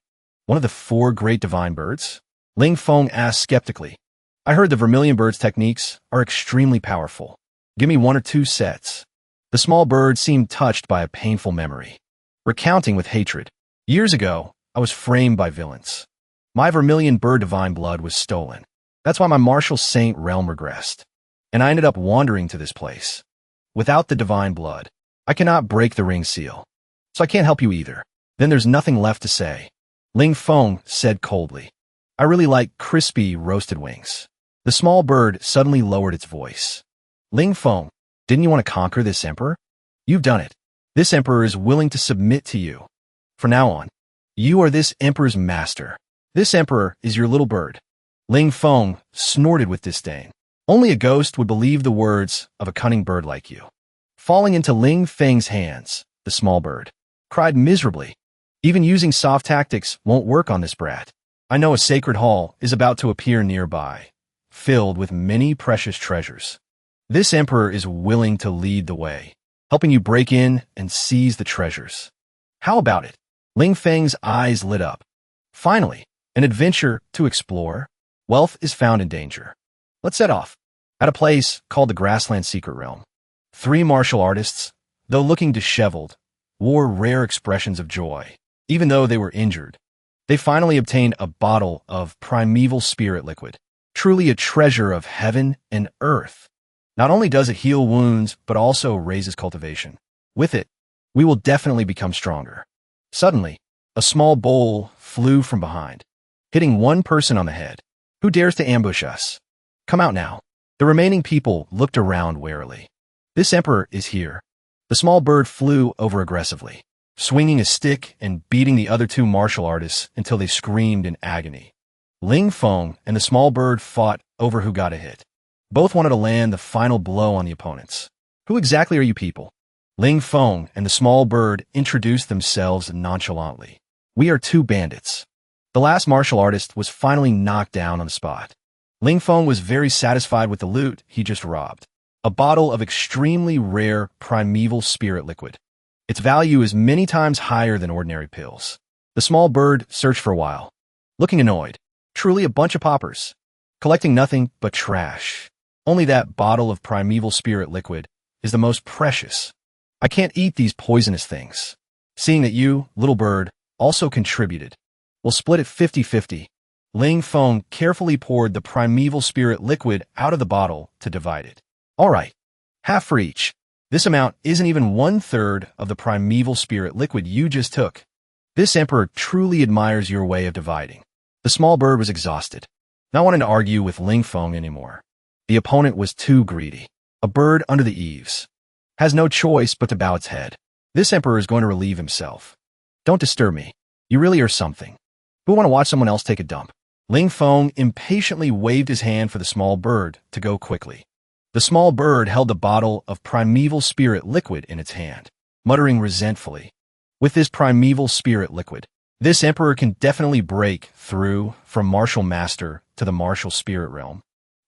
One of the 4 great divine birds? Ling Feng asked skeptically. "I heard the Vermilion Bird's techniques are extremely powerful. Give me 1 or 2 sets." The small bird seemed touched by a painful memory, recounting with hatred. "Years ago, I was framed by villains. My Vermilion Bird divine blood was stolen. That's why my martial saint realm regressed, and I ended up wandering to this place. Without the divine blood, I cannot break the ring seal, so I can't help you either." "Then there's nothing left to say," Ling Feng said coldly. "I really like crispy roasted wings." The small bird suddenly lowered its voice. "Ling Feng, didn't you want to conquer this emperor? You've done it. This emperor is willing to submit to you. From now on, you are this emperor's master. This emperor is your little bird." Ling Feng snorted with disdain. "Only a ghost would believe the words of a cunning bird like you." Falling into Ling Feng's hands, the small bird cried miserably. "Even using soft tactics won't work on this brat. I know a sacred hall is about to appear nearby, filled with many precious treasures. This emperor is willing to lead the way, helping you break in and seize the treasures. How about it? Ling Feng's eyes lit up. Finally, an adventure to explore. Wealth is found in danger. Let's set off. At a place called the Grassland Secret Realm, 3 martial artists, though looking disheveled, wore rare expressions of joy. Even though they were injured, they finally obtained a bottle of primeval spirit liquid, truly a treasure of heaven and earth. Not only does it heal wounds, but also raises cultivation. With it, we will definitely become stronger. Suddenly, a small bowl flew from behind, hitting one person on the head. Who dares to ambush us? Come out now. The remaining people looked around warily. This emperor is here. The small bird flew over aggressively, swinging a stick and beating the other 2 martial artists until they screamed in agony. Ling Feng and the small bird fought over who got a hit. Both wanted to land the final blow on the opponents. Who exactly are you people? Ling Feng and the small bird introduced themselves nonchalantly. We are 2 bandits. The last martial artist was finally knocked down on the spot. Ling Feng was very satisfied with the loot he just robbed. A bottle of extremely rare primeval spirit liquid. Its value is many times higher than ordinary pills. The small bird searched for a while, looking annoyed. Truly a bunch of paupers, collecting nothing but trash. Only that bottle of primeval spirit liquid is the most precious. I can't eat these poisonous things. Seeing that you, little bird, also contributed, we'll split it 50-50. Ling Feng carefully poured the primeval spirit liquid out of the bottle to divide it. All right, half for each. This amount isn't even 1/3 of the primeval spirit liquid you just took. This emperor truly admires your way of dividing. The small bird was exhausted, not wanting to argue with Ling Feng anymore. The opponent was too greedy. A bird under the eaves has no choice but to bow its head. This emperor is going to relieve himself. Don't disturb me. You really are something. Who want to watch someone else take a dump? Ling Feng impatiently waved his hand for the small bird to go quickly. The small bird held the bottle of primeval spirit liquid in its hand, muttering resentfully. With this primeval spirit liquid, this emperor can definitely break through from martial master to the martial spirit realm,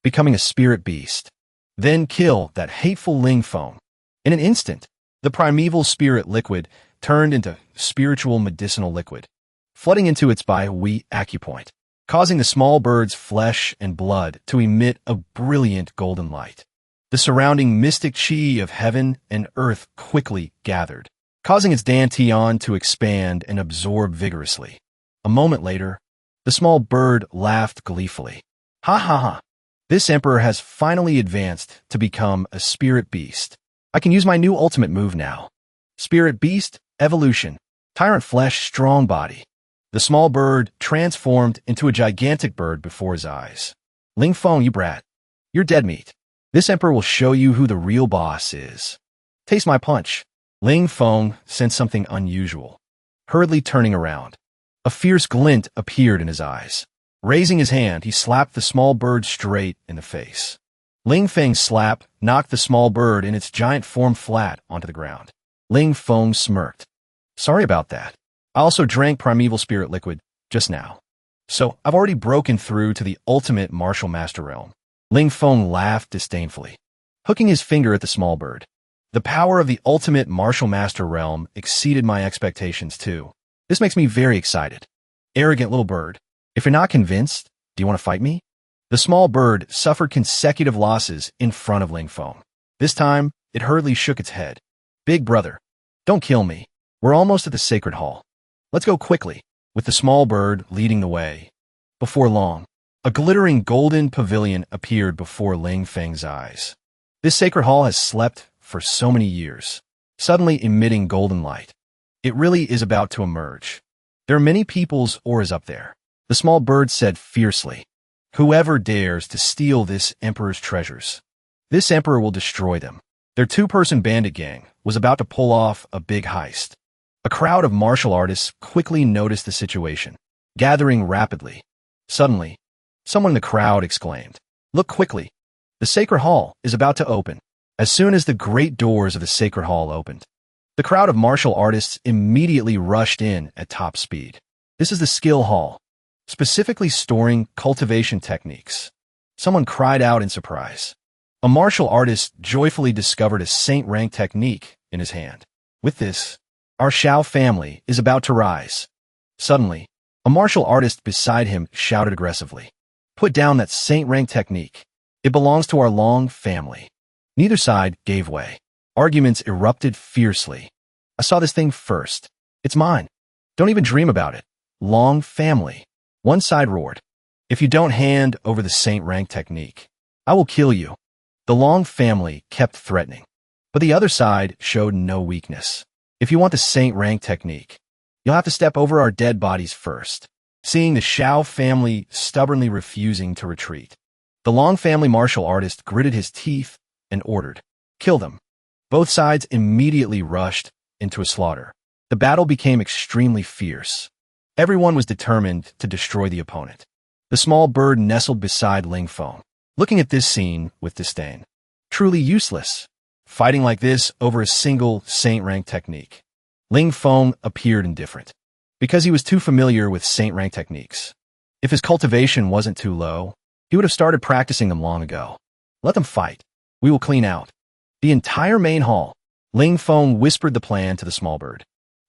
becoming a spirit beast. Then kill that hateful Ling Feng. In an instant, the primeval spirit liquid turned into spiritual medicinal liquid, flooding into its bi-wheat acupoint, causing the small bird's flesh and blood to emit a brilliant golden light. The surrounding mystic chi of heaven and earth quickly gathered, causing its dantian to expand and absorb vigorously. A moment later, the small bird laughed gleefully. Ha ha ha! This emperor has finally advanced to become a spirit beast. I can use my new ultimate move now. Spirit beast, evolution, tyrant flesh, strong body. The small bird transformed into a gigantic bird before his eyes. Ling Feng, you brat. You're dead meat. This emperor will show you who the real boss is. Taste my punch. Ling Feng sensed something unusual, hurriedly turning around. A fierce glint appeared in his eyes. Raising his hand, he slapped the small bird straight in the face. Ling Feng's slap knocked the small bird in its giant form flat onto the ground. Ling Feng smirked. Sorry about that. I also drank primeval spirit liquid just now. So I've already broken through to the ultimate martial master realm. Ling Feng laughed disdainfully, hooking his finger at the small bird. The power of the ultimate martial master realm exceeded my expectations too. This makes me very excited. Arrogant little bird. If you're not convinced, do you want to fight me? The small bird suffered consecutive losses in front of Ling Feng. This time, it hurriedly shook its head. Big brother, don't kill me. We're almost at the sacred hall. Let's go quickly, with the small bird leading the way. Before long, a glittering golden pavilion appeared before Ling Feng's eyes. This sacred hall has slept for so many years, suddenly emitting golden light. It really is about to emerge. There are many people's auras up there. The small bird said fiercely, whoever dares to steal this emperor's treasures, this emperor will destroy them. Their 2-person bandit gang was about to pull off a big heist. A crowd of martial artists quickly noticed the situation, gathering rapidly. Suddenly, someone in the crowd exclaimed, "Look quickly! The sacred hall is about to open." As soon as the great doors of the sacred hall opened, the crowd of martial artists immediately rushed in at top speed. This is the skill hall. specifically storing cultivation techniques. Someone cried out in surprise. A martial artist joyfully discovered a saint rank technique in his hand. With this, our Shao family is about to rise. Suddenly, a martial artist beside him shouted aggressively. Put down that saint rank technique. It belongs to our Long family. Neither side gave way. Arguments erupted fiercely. I saw this thing first. It's mine. Don't even dream about it. Long family. One side roared. If you don't hand over the saint rank technique, I will kill you. The Long family kept threatening. But the other side showed no weakness. If you want the saint rank technique, you'll have to step over our dead bodies first. Seeing the Shao family stubbornly refusing to retreat, the Long family martial artist gritted his teeth and ordered, "Kill them." Both sides immediately rushed into a slaughter. The battle became extremely fierce. Everyone was determined to destroy the opponent. The small bird nestled beside Ling Feng, looking at this scene with disdain. Truly useless. Fighting like this over a single saint-rank technique. Ling Feng appeared indifferent, because he was too familiar with saint-rank techniques. If his cultivation wasn't too low, he would have started practicing them long ago. Let them fight. We will clean out the entire main hall. Ling Feng whispered the plan to the small bird.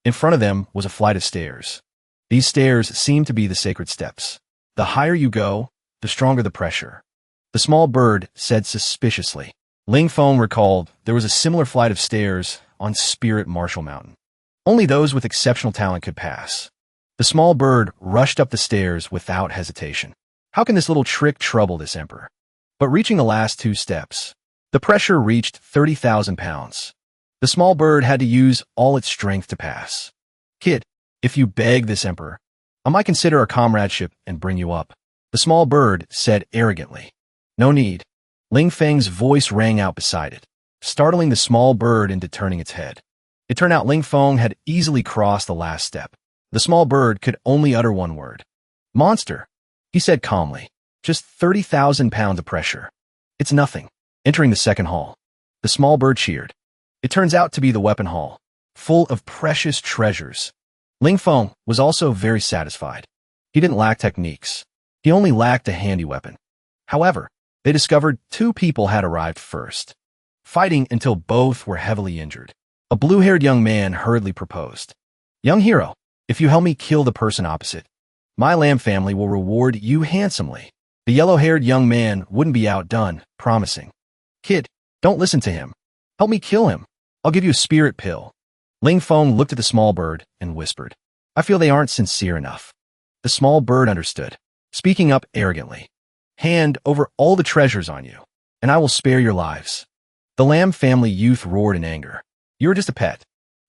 In front of them was a flight of stairs. These stairs seemed to be the sacred steps. The higher you go, the stronger the pressure. The small bird said suspiciously. Ling Feng recalled there was a similar flight of stairs on Spirit Martial Mountain. Only those with exceptional talent could pass. The small bird rushed up the stairs without hesitation. How can this little trick trouble this emperor? But reaching the last 2 steps, the pressure reached 30,000 pounds. The small bird had to use all its strength to pass. Kid, if you beg this emperor, I might consider our comradeship and bring you up. The small bird said arrogantly. No need. Ling Feng's voice rang out beside it, startling the small bird into turning its head. It turned out Ling Feng had easily crossed the last step. The small bird could only utter one word. Monster, he said calmly. Just 30,000 pounds of pressure. It's nothing. Entering the second hall, the small bird cheered. It turns out to be the weapon hall, full of precious treasures. Ling Feng was also very satisfied. He didn't lack techniques. He only lacked a handy weapon. However, they discovered 2 people had arrived first, fighting until both were heavily injured. A blue-haired young man hurriedly proposed. Young hero, if you help me kill the person opposite, my lamb family will reward you handsomely. The yellow-haired young man wouldn't be outdone, promising. Kid, don't listen to him. Help me kill him. I'll give you a spirit pill. Ling Feng looked at the small bird and whispered. I feel they aren't sincere enough. The small bird understood, speaking up arrogantly. Hand over all the treasures on you, and I will spare your lives. The lamb family youth roared in anger. You're just a pet,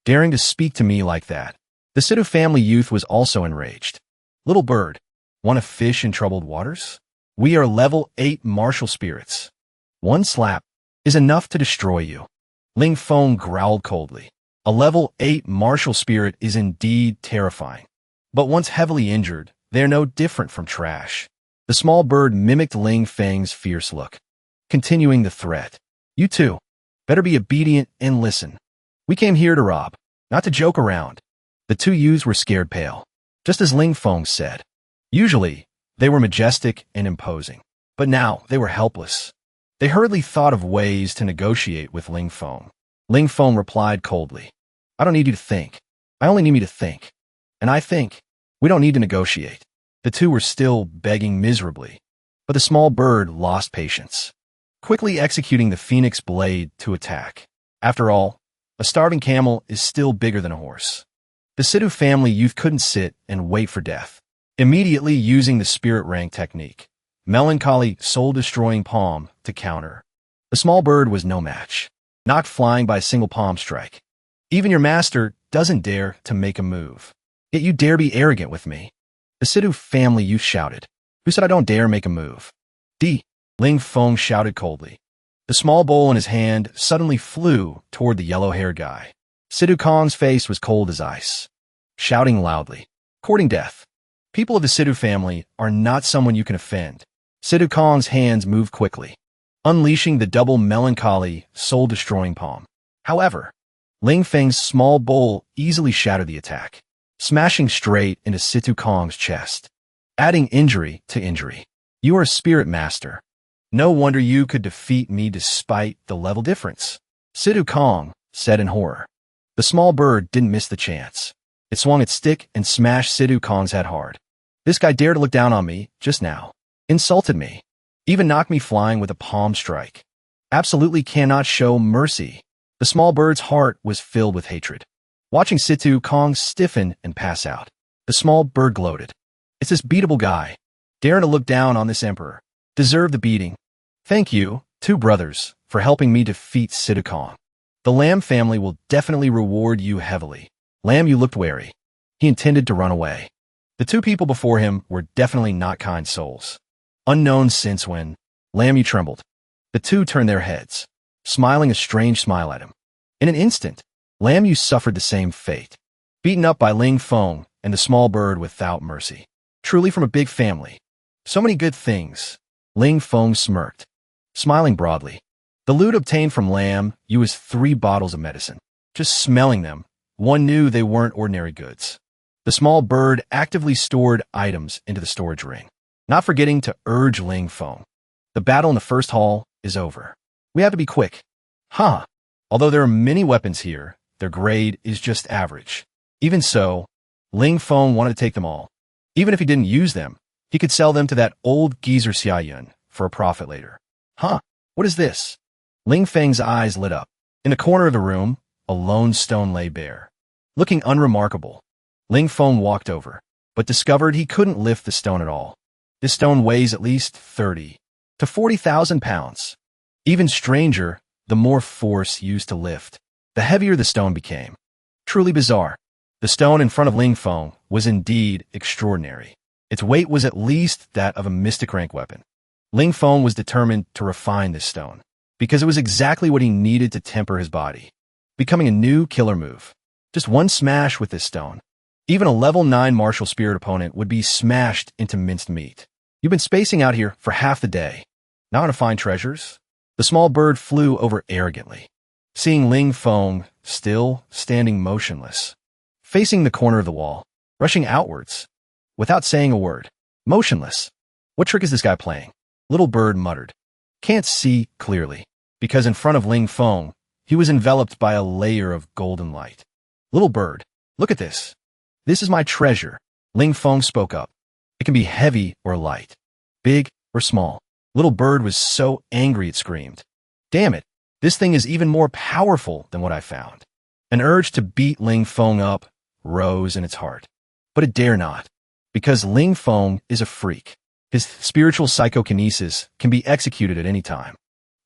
daring to speak to me like that. The Sidhu family youth was also enraged. Little bird, want to fish in troubled waters? We are level 8 martial spirits. One slap is enough to destroy you. Ling Feng growled coldly. A level 8 martial spirit is indeed terrifying. But once heavily injured, they are no different from trash. The small bird mimicked Ling Feng's fierce look, continuing the threat. You too, better be obedient and listen. We came here to rob, not to joke around. The 2 youths were scared pale, just as Ling Feng said. Usually, they were majestic and imposing, but now they were helpless. They hurriedly thought of ways to negotiate with Ling Feng. Ling Feng replied coldly. I don't need you to think. I only need me to think. And I think we don't need to negotiate. The 2 were still begging miserably, but the small bird lost patience, quickly executing the phoenix blade to attack. After all, a starving camel is still bigger than a horse. The Sidhu family youth couldn't sit and wait for death. Immediately using the spirit rank technique, melancholy soul-destroying palm to counter. The small bird was no match, knocked flying by a single palm strike. Even your master doesn't dare to make a move. Yet you dare be arrogant with me. The Sidhu family youth shouted. Who said I don't dare make a move? D. Ling Feng shouted coldly. The small bowl in his hand suddenly flew toward the yellow-haired guy. Sidhu Kong's face was cold as ice, shouting loudly. Courting death. People of the Sidhu family are not someone you can offend. Sidhu Kong's hands moved quickly, unleashing the double melancholy, soul-destroying palm. However, Ling Feng's small bowl easily shattered the attack, smashing straight into Sidhu Kong's chest. adding injury to injury. You are a spirit master. No wonder you could defeat me despite the level difference. Sidhu Kong said in horror. The small bird didn't miss the chance. It swung its stick and smashed Sidhu Kong's head hard. This guy dared to look down on me just now. Insulted me. Even knocked me flying with a palm strike. Absolutely cannot show mercy. The small bird's heart was filled with hatred. Watching Sidhu Kong stiffen and pass out, the small bird gloated. It's this beatable guy. Daring to look down on this emperor. Deserve the beating. Thank you, two brothers, for helping me defeat Sidhu Kong. The Lamb family will definitely reward you heavily. Lamb, you looked wary. He intended to run away. The two people before him were definitely not kind souls. Unknown since when. Lamb, you trembled. The two turned their heads, smiling a strange smile at him. In an instant, Lamb, you suffered the same fate. Beaten up by Ling Feng and the small bird without mercy. Truly from a big family. So many good things. Ling Feng smirked, smiling broadly. The loot obtained from Lamb, you was 3 bottles of medicine. Just smelling them, one knew they weren't ordinary goods. The small bird actively stored items into the storage ring, not forgetting to urge Ling Feng. The battle in the first hall is over. We have to be quick. Huh. Although there are many weapons here, their grade is just average. Even so, Ling Feng wanted to take them all. Even if he didn't use them, he could sell them to that old geezer Xiaoyun for a profit later. Huh, what is this? Ling Feng's eyes lit up. In the corner of the room, a lone stone lay bare. Looking unremarkable, Ling Feng walked over, but discovered he couldn't lift the stone at all. This stone weighs at least 30 to 40,000 pounds. Even stranger, the more force used to lift, the heavier the stone became. Truly bizarre. The stone in front of Ling Feng was indeed extraordinary. Its weight was at least that of a mystic rank weapon. Ling Feng was determined to refine this stone, because it was exactly what he needed to temper his body, becoming a new killer move. Just one smash with this stone. Even a level 9 martial spirit opponent would be smashed into minced meat. You've been spacing out here for half the day. Now to find treasures? The small bird flew over arrogantly, seeing Ling Feng still standing motionless, facing the corner of the wall, rushing outwards, without saying a word. Motionless. What trick is this guy playing? Little bird muttered. Can't see clearly, because in front of Ling Feng, he was enveloped by a layer of golden light. Little bird, look at this. This is my treasure. Ling Feng spoke up. It can be heavy or light, big or small. Little bird was so angry it screamed. Damn it, this thing is even more powerful than what I found. An urge to beat Ling Feng up rose in its heart, but it dare not, because Ling Feng is a freak. His spiritual psychokinesis can be executed at any time.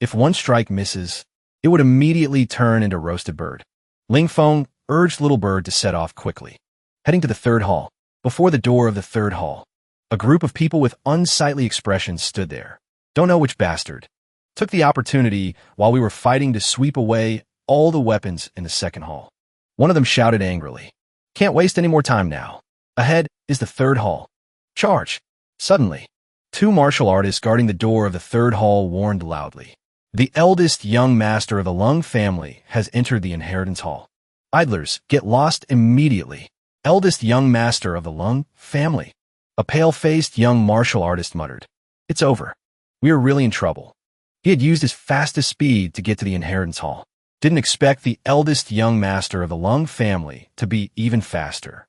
If one strike misses, it would immediately turn into roasted bird. Ling Feng urged Little Bird to set off quickly. Heading to the 3rd hall, before the door of the 3rd hall, a group of people with unsightly expressions stood there. Don't know which bastard. Took the opportunity while we were fighting to sweep away all the weapons in the 2nd hall. One of them shouted angrily. Can't waste any more time now. Ahead is the 3rd hall. Charge. Suddenly, 2 martial artists guarding the door of the 3rd hall warned loudly. The eldest young master of the Lung family has entered the inheritance hall. Idlers, get lost immediately. Eldest young master of the Lung family. A pale-faced young martial artist muttered. It's over. We are really in trouble. He had used his fastest speed to get to the inheritance hall. Didn't expect the eldest young master of the Lung family to be even faster.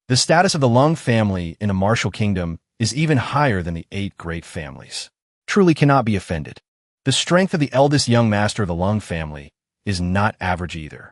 The status of the Lung family in a martial kingdom is even higher than the 8 great families. Truly cannot be offended. The strength of the eldest young master of the Lung family is not average either.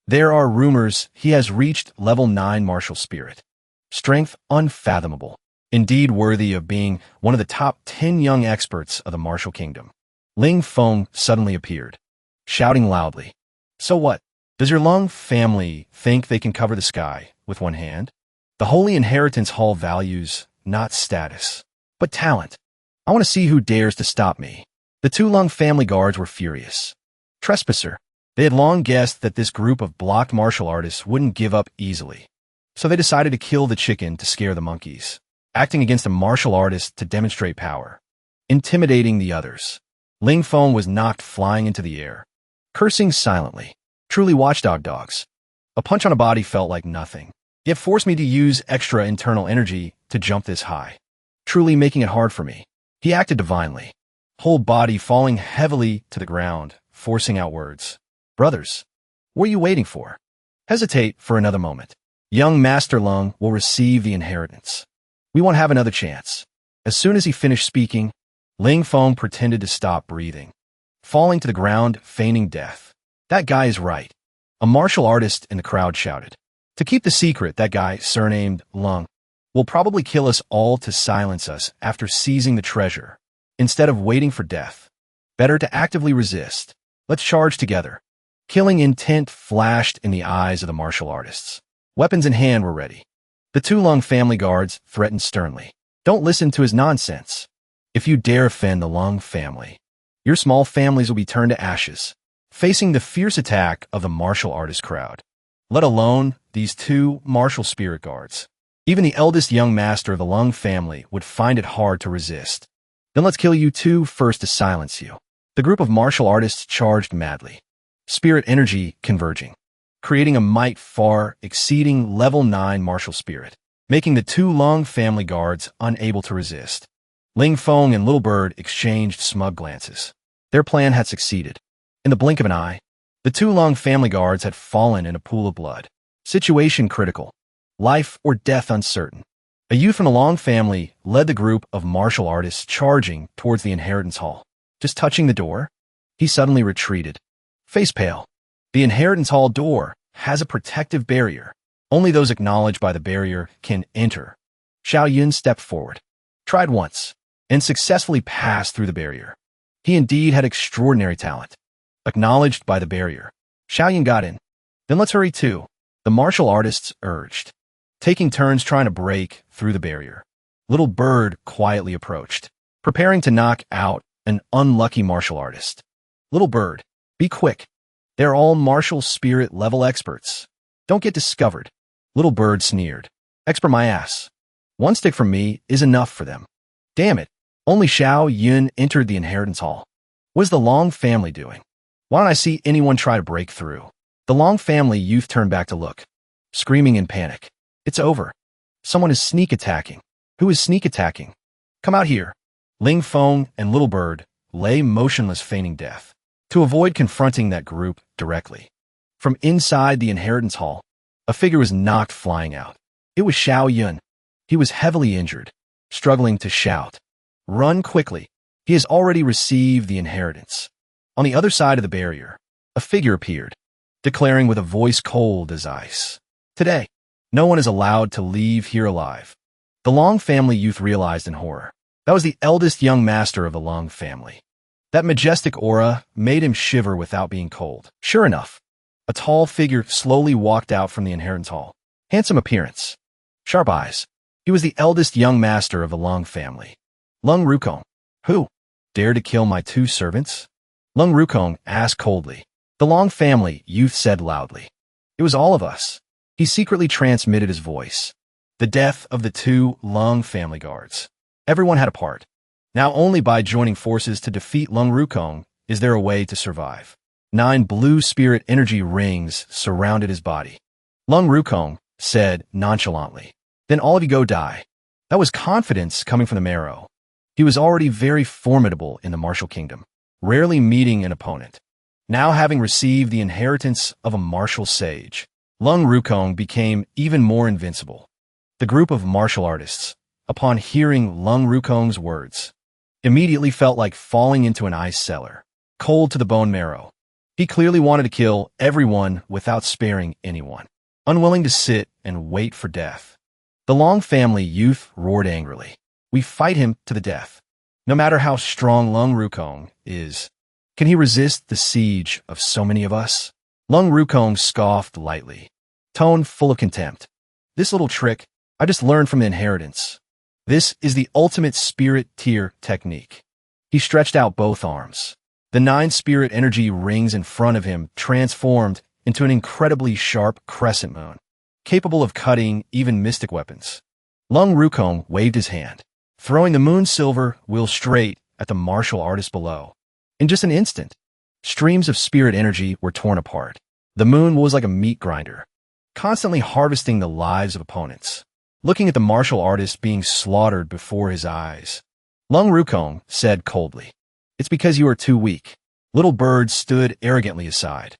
There are rumors he has reached level 9 martial spirit. Strength unfathomable. Indeed worthy of being one of the top 10 young experts of the martial kingdom. Ling Feng suddenly appeared, shouting loudly. So what? Does your Lung family think they can cover the sky with one hand? The Holy Inheritance Hall values not status, but talent. I want to see who dares to stop me. The 2 Lung family guards were furious. Trespasser. They had long guessed that this group of blocked martial artists wouldn't give up easily. So they decided to kill the chicken to scare the monkeys, acting against a martial artist to demonstrate power, intimidating the others. Ling Feng was knocked flying into the air, cursing silently. Truly watchdog dogs. A punch on a body felt like nothing, yet forced me to use extra internal energy to jump this high. truly making it hard for me. He acted divinely, whole body falling heavily to the ground, forcing out words. Brothers, what are you waiting for? Hesitate for another moment. Young Master Lung will receive the inheritance. We won't have another chance. As soon as he finished speaking, Ling Feng pretended to stop breathing, falling to the ground, feigning death. That guy is right. A martial artist in the crowd shouted. To keep the secret, that guy, surnamed Lung, will probably kill us all to silence us after seizing the treasure, instead of waiting for death. Better to actively resist. Let's charge together. Killing intent flashed in the eyes of the martial artists. Weapons in hand were ready. The two Lung family guards threatened sternly. Don't listen to his nonsense. If you dare offend the Lung family, your small families will be turned to ashes, facing the fierce attack of the martial artist crowd. Let alone these two martial spirit guards. Even the eldest young master of the Lung family would find it hard to resist. Then let's kill you two first to silence you. The group of martial artists charged madly, spirit energy converging, creating a might far exceeding level 9 martial spirit, making the two Lung family guards unable to resist. Ling Feng and Little Bird exchanged smug glances. Their plan had succeeded. In the blink of an eye, the two Lung family guards had fallen in a pool of blood. Situation critical. Life or death uncertain. A youth from the Lung family led the group of martial artists charging towards the inheritance hall. Just touching the door, he suddenly retreated, face pale. The inheritance hall door has a protective barrier. Only those acknowledged by the barrier can enter. Xiao Yun stepped forward, tried once, and successfully passed through the barrier. He indeed had extraordinary talent. Acknowledged by the barrier, Xiao Yun got in. Then let's hurry too, the martial artists urged, taking turns trying to break through the barrier. Little Bird quietly approached, preparing to knock out an unlucky martial artist. Little Bird, be quick. They're all martial spirit level experts. Don't get discovered. Little Bird sneered. Expert my ass. One stick from me is enough for them. Damn it. Only Xiao Yun entered the inheritance hall. What is the Long family doing? Why don't I see anyone try to break through? The Long family youth turned back to look, screaming in panic. It's over. Someone is sneak attacking. Who is sneak attacking? Come out here. Ling Feng and Little Bird lay motionless, feigning death, to avoid confronting that group directly. From inside the inheritance hall, a figure was knocked flying out. It was Xiao Yun. He was heavily injured, struggling to shout. Run quickly. He has already received the inheritance. On the other side of the barrier, a figure appeared, declaring with a voice cold as ice. Today, no one is allowed to leave here alive. The Long family youth realized in horror. That was the eldest young master of the Long family. That majestic aura made him shiver without being cold. Sure enough, a tall figure slowly walked out from the inheritance hall. Handsome appearance, sharp eyes. He was the eldest young master of the Long family. Lung Rukong. Who? Dare to kill my two servants? Lung Rukong asked coldly. The Long family youth said loudly. It was all of us. He secretly transmitted his voice. The death of the two Lung family guards. Everyone had a part. Now only by joining forces to defeat Lung Rukong is there a way to survive. 9 blue spirit energy rings surrounded his body. Lung Rukong said nonchalantly. Then all of you go die. That was confidence coming from the marrow. He was already very formidable in the martial kingdom, rarely meeting an opponent. Now having received the inheritance of a martial sage, Lung Rukong became even more invincible. The group of martial artists, upon hearing Lung Rukong's words, immediately felt like falling into an ice cellar, cold to the bone marrow. He clearly wanted to kill everyone without sparing anyone, unwilling to sit and wait for death. The Long family youth roared angrily. We fight him to the death. No matter how strong Lung Rukong is, can he resist the siege of so many of us? Lung Rukong scoffed lightly, tone full of contempt. This little trick I just learned from the inheritance. This is the ultimate spirit tier technique. He stretched out both arms. The 9 spirit energy rings in front of him transformed into an incredibly sharp crescent moon, capable of cutting even mystic weapons. Lung Rukong waved his hand, throwing the moon silver wheel straight at the martial artist below. In just an instant, streams of spirit energy were torn apart. The moon was like a meat grinder, constantly harvesting the lives of opponents. looking at the martial artist being slaughtered before his eyes. Lung Rukong said coldly, "It's because you are too weak." Little Bird stood arrogantly aside,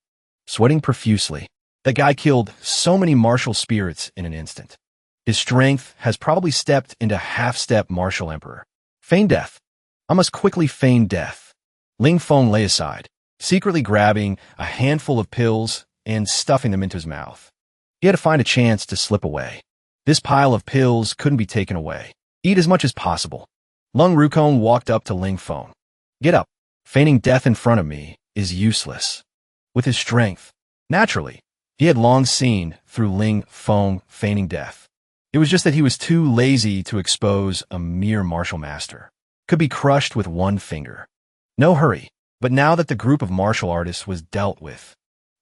sweating profusely. That guy killed so many martial spirits in an instant. His strength has probably stepped into half-step martial emperor. Feign death. I must quickly feign death. Ling Feng lay aside, secretly grabbing a handful of pills and stuffing them into his mouth. He had to find a chance to slip away. This pile of pills couldn't be taken away. Eat as much as possible. Lung Rukong walked up to Ling Feng. Get up. Feigning death in front of me is useless. With his strength, naturally, he had long seen through Ling Feng feigning death. It was just that he was too lazy to expose a mere martial master. Could be crushed with one finger. No hurry, but now that the group of martial artists was dealt with,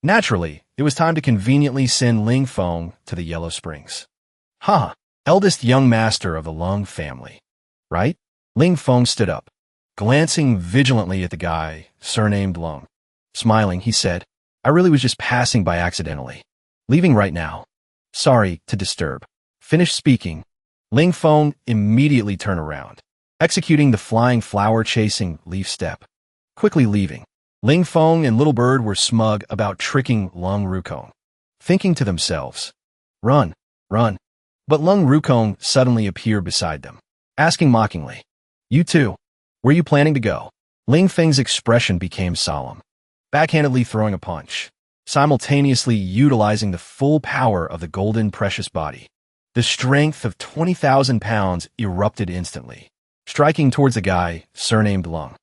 naturally, it was time to conveniently send Ling Feng to the Yellow Springs. Ha! Eldest young master of the Lung family. Right? Ling Feng stood up, glancing vigilantly at the guy, surnamed Lung. Smiling, he said, "I really was just passing by accidentally. Leaving right now. Sorry to disturb." Finished speaking, Ling Feng immediately turned around, executing the flying flower-chasing leaf step. Quickly leaving, Ling Feng and Little Bird were smug about tricking Lung Rukong, thinking to themselves, "Run, run." But Lung Rukong suddenly appeared beside them, asking mockingly, "You too? Where are you planning to go?" Ling Feng's expression became solemn, backhandedly throwing a punch, simultaneously utilizing the full power of the golden precious body. The strength of 20,000 pounds erupted instantly, striking towards the guy, surnamed Lung.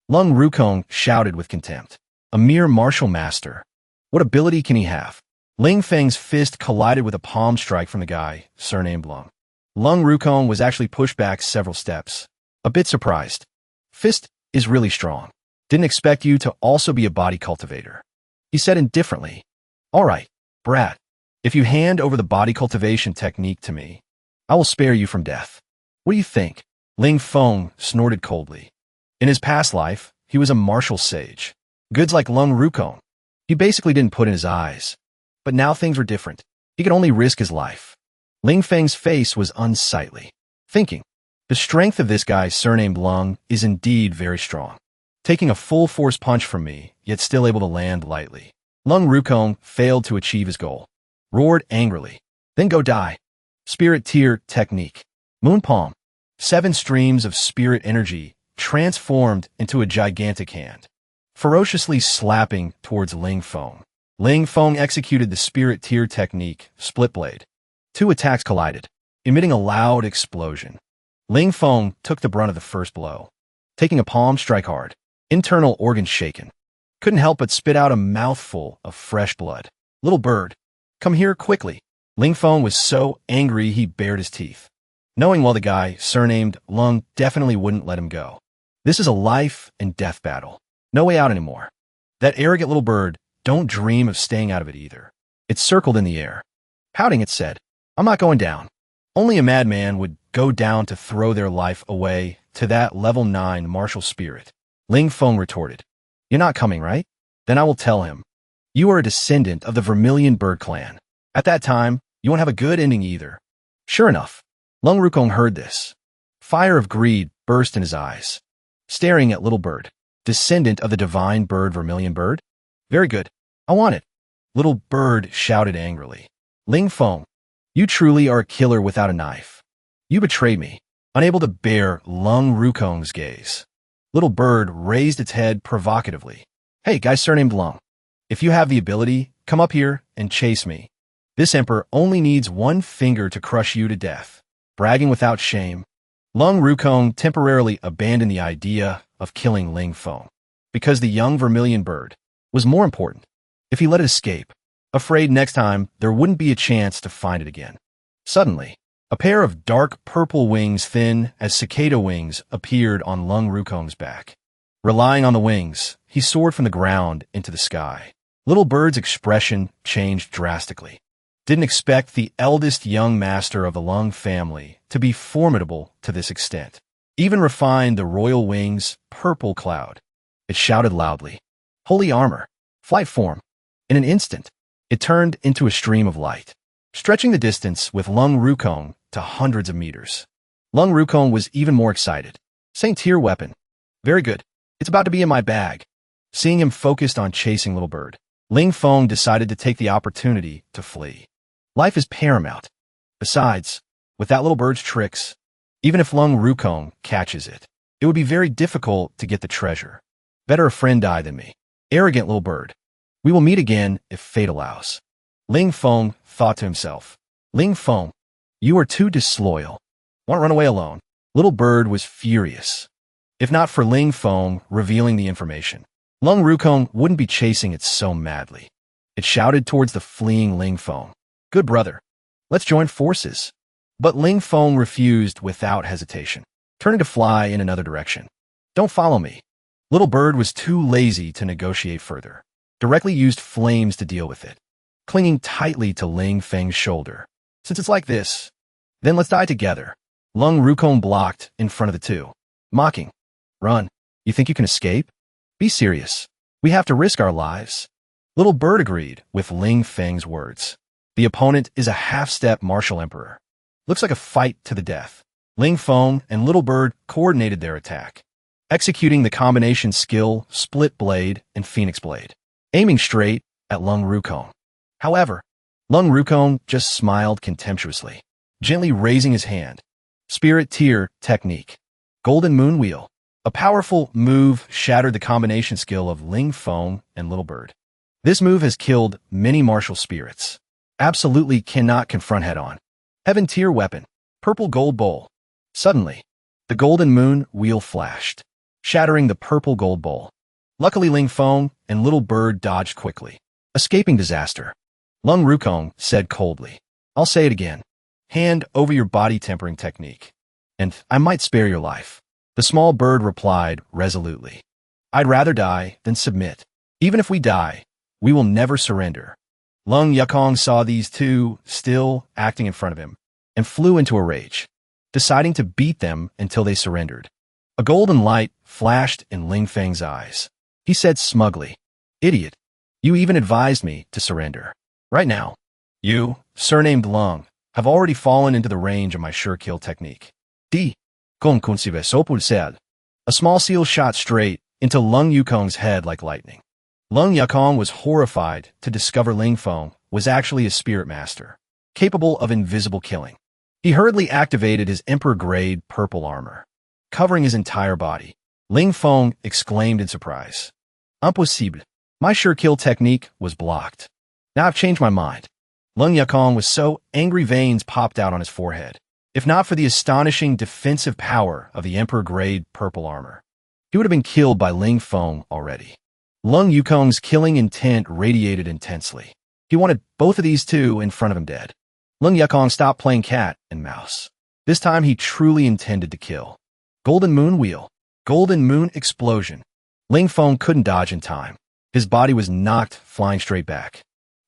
Lung Rukong shouted with contempt, "A mere martial master. What ability can he have?" Ling Feng's fist collided with a palm strike from the guy, surnamed Lung. Lung Rukong was actually pushed back several steps, a bit surprised. "Fist is really strong. Didn't expect you to also be a body cultivator." He said indifferently, "All right, brat. If you hand over the body cultivation technique to me, I will spare you from death. What do you think?" Ling Feng snorted coldly. In his past life, he was a martial sage. Goods like Lung Rukong. He basically didn't put in his eyes. But now things were different. He could only risk his life. Ling Feng's face was unsightly, thinking, the strength of this guy surnamed Lung is indeed very strong. Taking a full force punch from me, yet still able to land lightly. Lung Rukong failed to achieve his goal. Roared angrily. "Then go die." Spirit Tear Technique. Moon Palm. 7 streams of spirit energy transformed into a gigantic hand, ferociously slapping towards Ling Feng. Ling Feng executed the Spirit Tear Technique, Split Blade. 2 attacks collided, emitting a loud explosion. Ling Feng took the brunt of the first blow, taking a palm strike hard, internal organs shaken. Couldn't help but spit out a mouthful of fresh blood. "Little Bird, come here quickly." Ling Feng was so angry he bared his teeth, knowing well the guy, surnamed Lung, definitely wouldn't let him go. This is a life and death battle. No way out anymore. That arrogant little bird, don't dream of staying out of it either. It circled in the air. Pouting, it said, "I'm not going down." Only a madman would go down to throw their life away to that level 9 martial spirit. Ling Feng retorted, "You're not coming, right? Then I will tell him. You are a descendant of the Vermilion Bird clan. At that time, you won't have a good ending either." Sure enough, Lung Rukong heard this. Fire of greed burst in his eyes, staring at Little Bird. "Descendant of the divine bird Vermilion Bird? Very good. I want it." Little Bird shouted angrily. "Ling Feng, you truly are a killer without a knife. You betrayed me." Unable to bear Lung Rukong's gaze, Little Bird raised its head provocatively. "Hey, guy surnamed Lung. If you have the ability, come up here and chase me. This emperor only needs one finger to crush you to death." Bragging without shame, Lung Rukong temporarily abandoned the idea of killing Ling Feng, because the young Vermilion Bird was more important. If he let it escape, afraid next time there wouldn't be a chance to find it again. Suddenly, a pair of dark purple wings thin as cicada wings appeared on Lung Rukong's back. Relying on the wings, he soared from the ground into the sky. Little Bird's expression changed drastically. Didn't expect the eldest young master of the Lung family to be formidable to this extent. Even refined the royal wings purple cloud. It shouted loudly, "Holy armor! Flight form!" In an instant, it turned into a stream of light, stretching the distance with Lung Rukong to hundreds of meters. Lung Rukong was even more excited. Saint-tier weapon. Very good. It's about to be in my bag. Seeing him focused on chasing Little Bird, Ling Feng decided to take the opportunity to flee. Life is paramount. Besides, with that Little Bird's tricks, even if Lung Rukong catches it, it would be very difficult to get the treasure. Better a friend die than me. Arrogant Little Bird. We will meet again if fate allows. Ling Feng thought to himself. Ling Feng, you are too disloyal. Want to run away alone? Little Bird was furious. If not for Ling Feng revealing the information, Lung Rukong wouldn't be chasing it so madly. It shouted towards the fleeing Ling Feng. Good brother. Let's join forces. But Ling Feng refused without hesitation, turning to fly in another direction. Don't follow me. Little Bird was too lazy to negotiate further. Directly used flames to deal with it, clinging tightly to Ling Feng's shoulder. Since it's like this, then let's die together. Lung Rukong blocked in front of the two, mocking. Run. You think you can escape? Be serious. We have to risk our lives. Little Bird agreed with Ling Feng's words. The opponent is a half-step martial emperor. Looks like a fight to the death. Ling Feng and Little Bird coordinated their attack, executing the combination skill Split Blade and Phoenix Blade, aiming straight at Lung Rukong. However, Lung Rukong just smiled contemptuously, gently raising his hand. Spirit Tier Technique. Golden Moon Wheel. A powerful move shattered the combination skill of Ling Feng and Little Bird. This move has killed many martial spirits. Absolutely cannot confront head-on. Heaven Tier Weapon. Purple Gold Bowl. Suddenly, the Golden Moon Wheel flashed, shattering the purple gold bowl. Luckily, Ling Feng and Little Bird dodged quickly, escaping disaster. Lung Rukong said coldly, I'll say it again. Hand over your body tempering technique, and I might spare your life. The small bird replied resolutely. I'd rather die than submit. Even if we die, we will never surrender. Lung Yukong saw these two still acting in front of him and flew into a rage, deciding to beat them until they surrendered. A golden light flashed in Ling Feng's eyes. He said smugly, Idiot, you even advised me to surrender. Right now, you, surnamed Lung, have already fallen into the range of my sure kill technique. D. Kung Kunsive Sopul said. A small seal shot straight into Lung Yukong's head like lightning. Lung Yukong was horrified to discover Ling Feng was actually a spirit master, capable of invisible killing. He hurriedly activated his Emperor-grade purple armor, covering his entire body. Ling Feng exclaimed in surprise. Impossible. My sure kill technique was blocked. Now I've changed my mind. Lung Yukong was so angry veins popped out on his forehead. If not for the astonishing defensive power of the Emperor-grade purple armor, he would have been killed by Ling Feng already. Lung Yukong's killing intent radiated intensely. He wanted both of these two in front of him dead. Lung Yukong stopped playing cat and mouse. This time he truly intended to kill. Golden Moon Wheel. Golden Moon Explosion. Ling Feng couldn't dodge in time. His body was knocked flying straight back,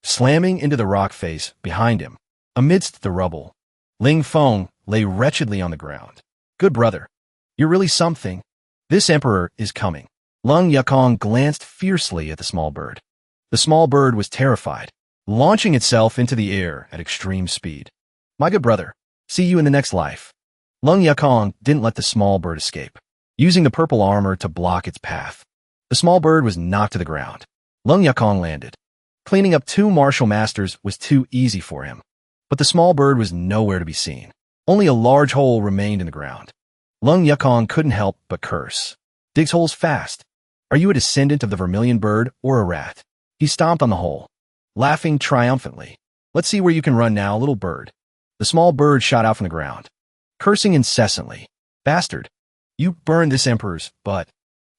slamming into the rock face behind him. Amidst the rubble, Ling Feng lay wretchedly on the ground. Good brother. You're really something. This emperor is coming. Lung Yukong glanced fiercely at the small bird. The small bird was terrified, launching itself into the air at extreme speed. My good brother, see you in the next life. Lung Yukong didn't let the small bird escape, using the purple armor to block its path. The small bird was knocked to the ground. Lung Yukong landed. Cleaning up two martial masters was too easy for him, but the small bird was nowhere to be seen. Only a large hole remained in the ground. Lung Yukong couldn't help but curse. Digs holes fast. Are you a descendant of the vermilion bird or a rat? He stomped on the hole, laughing triumphantly. Let's see where you can run now, little bird. The small bird shot out from the ground, cursing incessantly. Bastard, you burned this emperor's butt.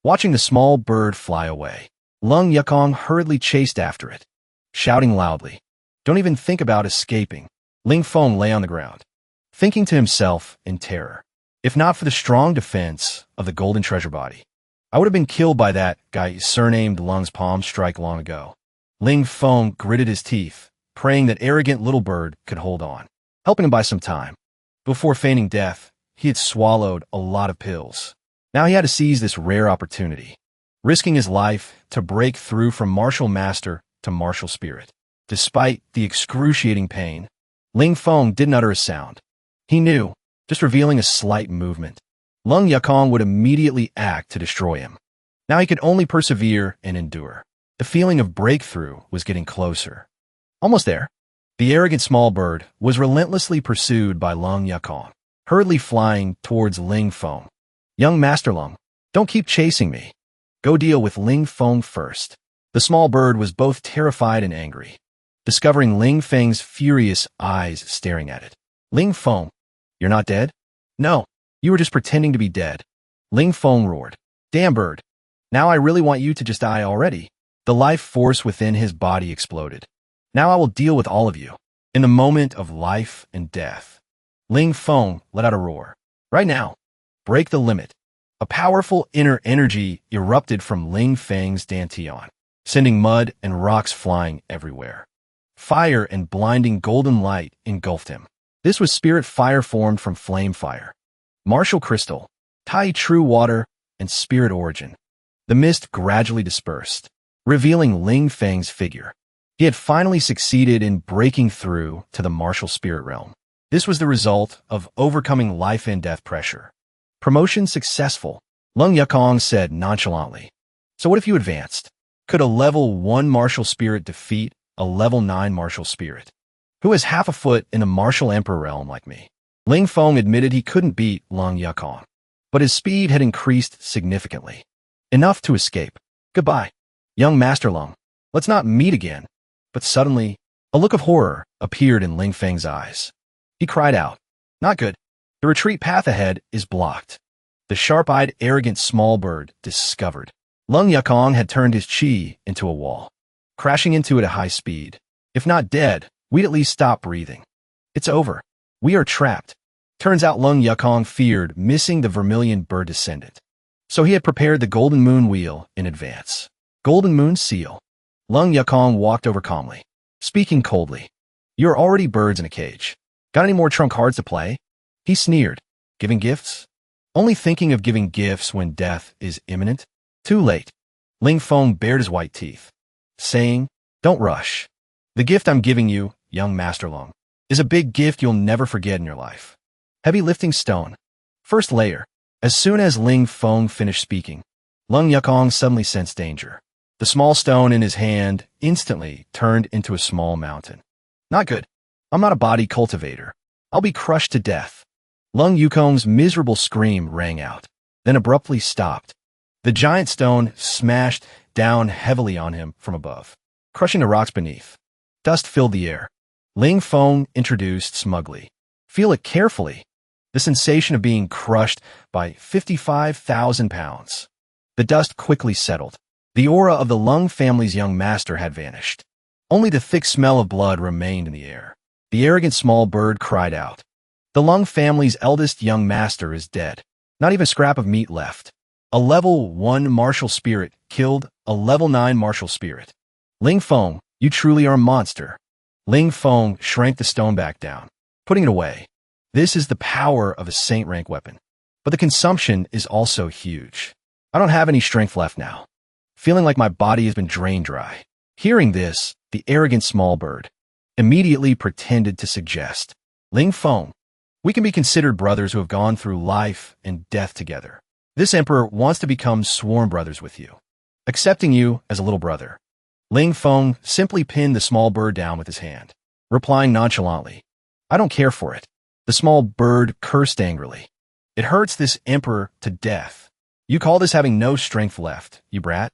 Watching the small bird fly away, Lung Yukong hurriedly chased after it, shouting loudly. Don't even think about escaping. Ling Feng lay on the ground, thinking to himself in terror. If not for the strong defense of the golden treasure body, I would have been killed by that guy surnamed Lung's palm strike long ago. Ling Feng gritted his teeth, praying that arrogant little bird could hold on, helping him buy some time. Before feigning death, he had swallowed a lot of pills. Now he had to seize this rare opportunity, risking his life to break through from martial master to martial spirit. Despite the excruciating pain, Ling Feng didn't utter a sound. He knew, just revealing a slight movement, Lung Yukong would immediately act to destroy him. Now he could only persevere and endure. The feeling of breakthrough was getting closer. Almost there. The arrogant small bird was relentlessly pursued by Lung Yukong, hurriedly flying towards Ling Feng. Young Master Lung, don't keep chasing me. Go deal with Ling Feng first. The small bird was both terrified and angry, discovering Ling Feng's furious eyes staring at it. Ling Feng, you're not dead? No, you were just pretending to be dead. Ling Feng roared. Damn bird. Now I really want you to just die already. The life force within his body exploded. Now I will deal with all of you. In the moment of life and death, Ling Feng let out a roar. Right now, break the limit. A powerful inner energy erupted from Ling Feng's dantian, sending mud and rocks flying everywhere. Fire and blinding golden light engulfed him. This was spirit fire formed from flame fire, martial crystal, Tai true water, and spirit origin. The mist gradually dispersed, revealing Ling Feng's figure. He had finally succeeded in breaking through to the martial spirit realm. This was the result of overcoming life and death pressure. Promotion successful, Lung Yukong said nonchalantly. So what if you advanced? Could a level 1 martial spirit defeat a level 9 martial spirit? Who has half a foot in the martial emperor realm like me? Ling Feng admitted he couldn't beat Lung Yukong, but his speed had increased significantly. Enough to escape. Goodbye, young Master Lung. Let's not meet again. But suddenly, a look of horror appeared in Ling Feng's eyes. He cried out, not good. The retreat path ahead is blocked. The sharp-eyed, arrogant small bird discovered. Lung Yukong had turned his chi into a wall, crashing into it at high speed. If not dead, we'd at least stop breathing. It's over. We are trapped. Turns out Lung Yukong feared missing the vermilion bird descendant. So he had prepared the golden moon wheel in advance. Golden moon seal. Lung Yukong walked over calmly, speaking coldly. You're already birds in a cage. Got any more trump cards to play? He sneered. Giving gifts? Only thinking of giving gifts when death is imminent? Too late. Ling Feng bared his white teeth, saying, don't rush. The gift I'm giving you, young Master Lung, is a big gift you'll never forget in your life. Heavy lifting stone. First layer. As soon as Ling Feng finished speaking, Lung Yukong suddenly sensed danger. The small stone in his hand instantly turned into a small mountain. Not good. I'm not a body cultivator. I'll be crushed to death. Lung Yukong's miserable scream rang out, then abruptly stopped. The giant stone smashed down heavily on him from above, crushing the rocks beneath. Dust filled the air. Ling Feng introduced smugly. Feel it carefully. The sensation of being crushed by 55,000 pounds. The dust quickly settled. The aura of the Lung family's young master had vanished. Only the thick smell of blood remained in the air. The arrogant small bird cried out. The Lung family's eldest young master is dead. Not even a scrap of meat left. A level 1 martial spirit killed a level 9 martial spirit. Ling Feng, you truly are a monster. Ling Feng shrank the stone back down, putting it away. This is the power of a saint rank weapon. But the consumption is also huge. I don't have any strength left now. Feeling like my body has been drained dry. Hearing this, the arrogant small bird immediately pretended to suggest, Ling Feng, we can be considered brothers who have gone through life and death together. This emperor wants to become sworn brothers with you, accepting you as a little brother. Ling Feng simply pinned the small bird down with his hand, replying nonchalantly, I don't care for it. The small bird cursed angrily. It hurts this emperor to death. You call this having no strength left, you brat?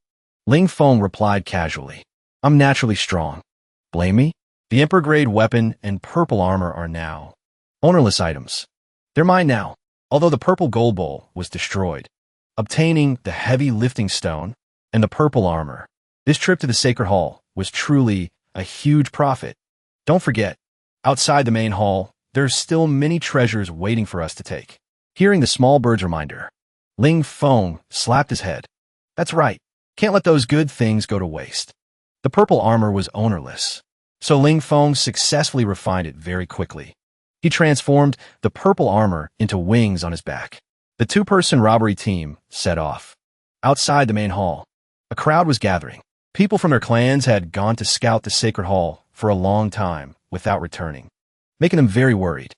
Ling Feng replied casually, I'm naturally strong. Blame me? The emperor-grade weapon and purple armor are now ownerless items. They're mine now, although the purple gold bowl was destroyed. Obtaining the heavy lifting stone and the purple armor, this trip to the Sacred Hall was truly a huge profit. Don't forget, outside the main hall, there's still many treasures waiting for us to take. Hearing the small bird's reminder, Ling Feng slapped his head. That's right. Can't let those good things go to waste. The purple armor was ownerless, so Ling Feng successfully refined it very quickly. He transformed the purple armor into wings on his back. The two-person robbery team set off. Outside the main hall, a crowd was gathering. People from their clans had gone to scout the Sacred Hall for a long time without returning, making them very worried.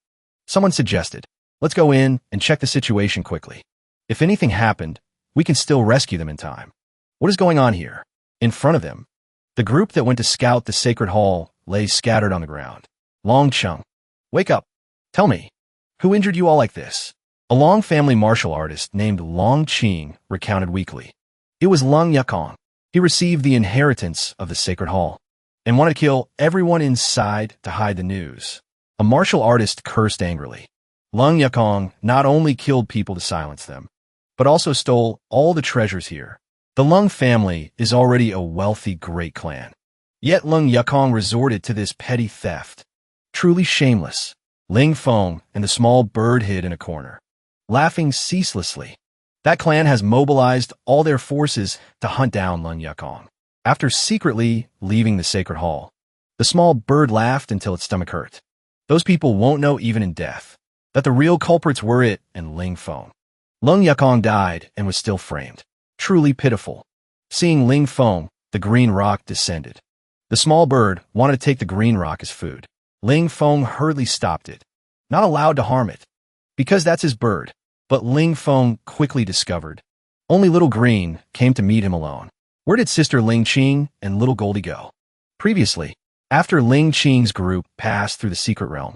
Someone suggested, let's go in and check the situation quickly. If anything happened, we can still rescue them in time. What is going on here? In front of them, the group that went to scout the sacred hall lay scattered on the ground. Long Chung, wake up. Tell me, who injured you all like this? A Long family martial artist named Long Qing recounted weakly. It was Lung Yakong. He received the inheritance of the sacred hall and wanted to kill everyone inside to hide the news. A martial artist cursed angrily. Lung Yakong not only killed people to silence them, but also stole all the treasures here. The Lung family is already a wealthy great clan. Yet Lung Yakong resorted to this petty theft. Truly shameless. Ling Feng and the small bird hid in a corner, laughing ceaselessly. That clan has mobilized all their forces to hunt down Lung Yakong. After secretly leaving the sacred hall, the small bird laughed until its stomach hurt. Those people won't know even in death that the real culprits were it and Ling Feng. Lung Yakong died and was still framed. Truly pitiful. Seeing Ling Feng, the green rock descended. The small bird wanted to take the green rock as food. Ling Feng hurriedly stopped it, not allowed to harm it, because that's his bird. But Ling Feng quickly discovered only Little Green came to meet him alone. Where did Sister Ling Qing and Little Goldie go? Previously, after Ling Qing's group passed through the secret realm,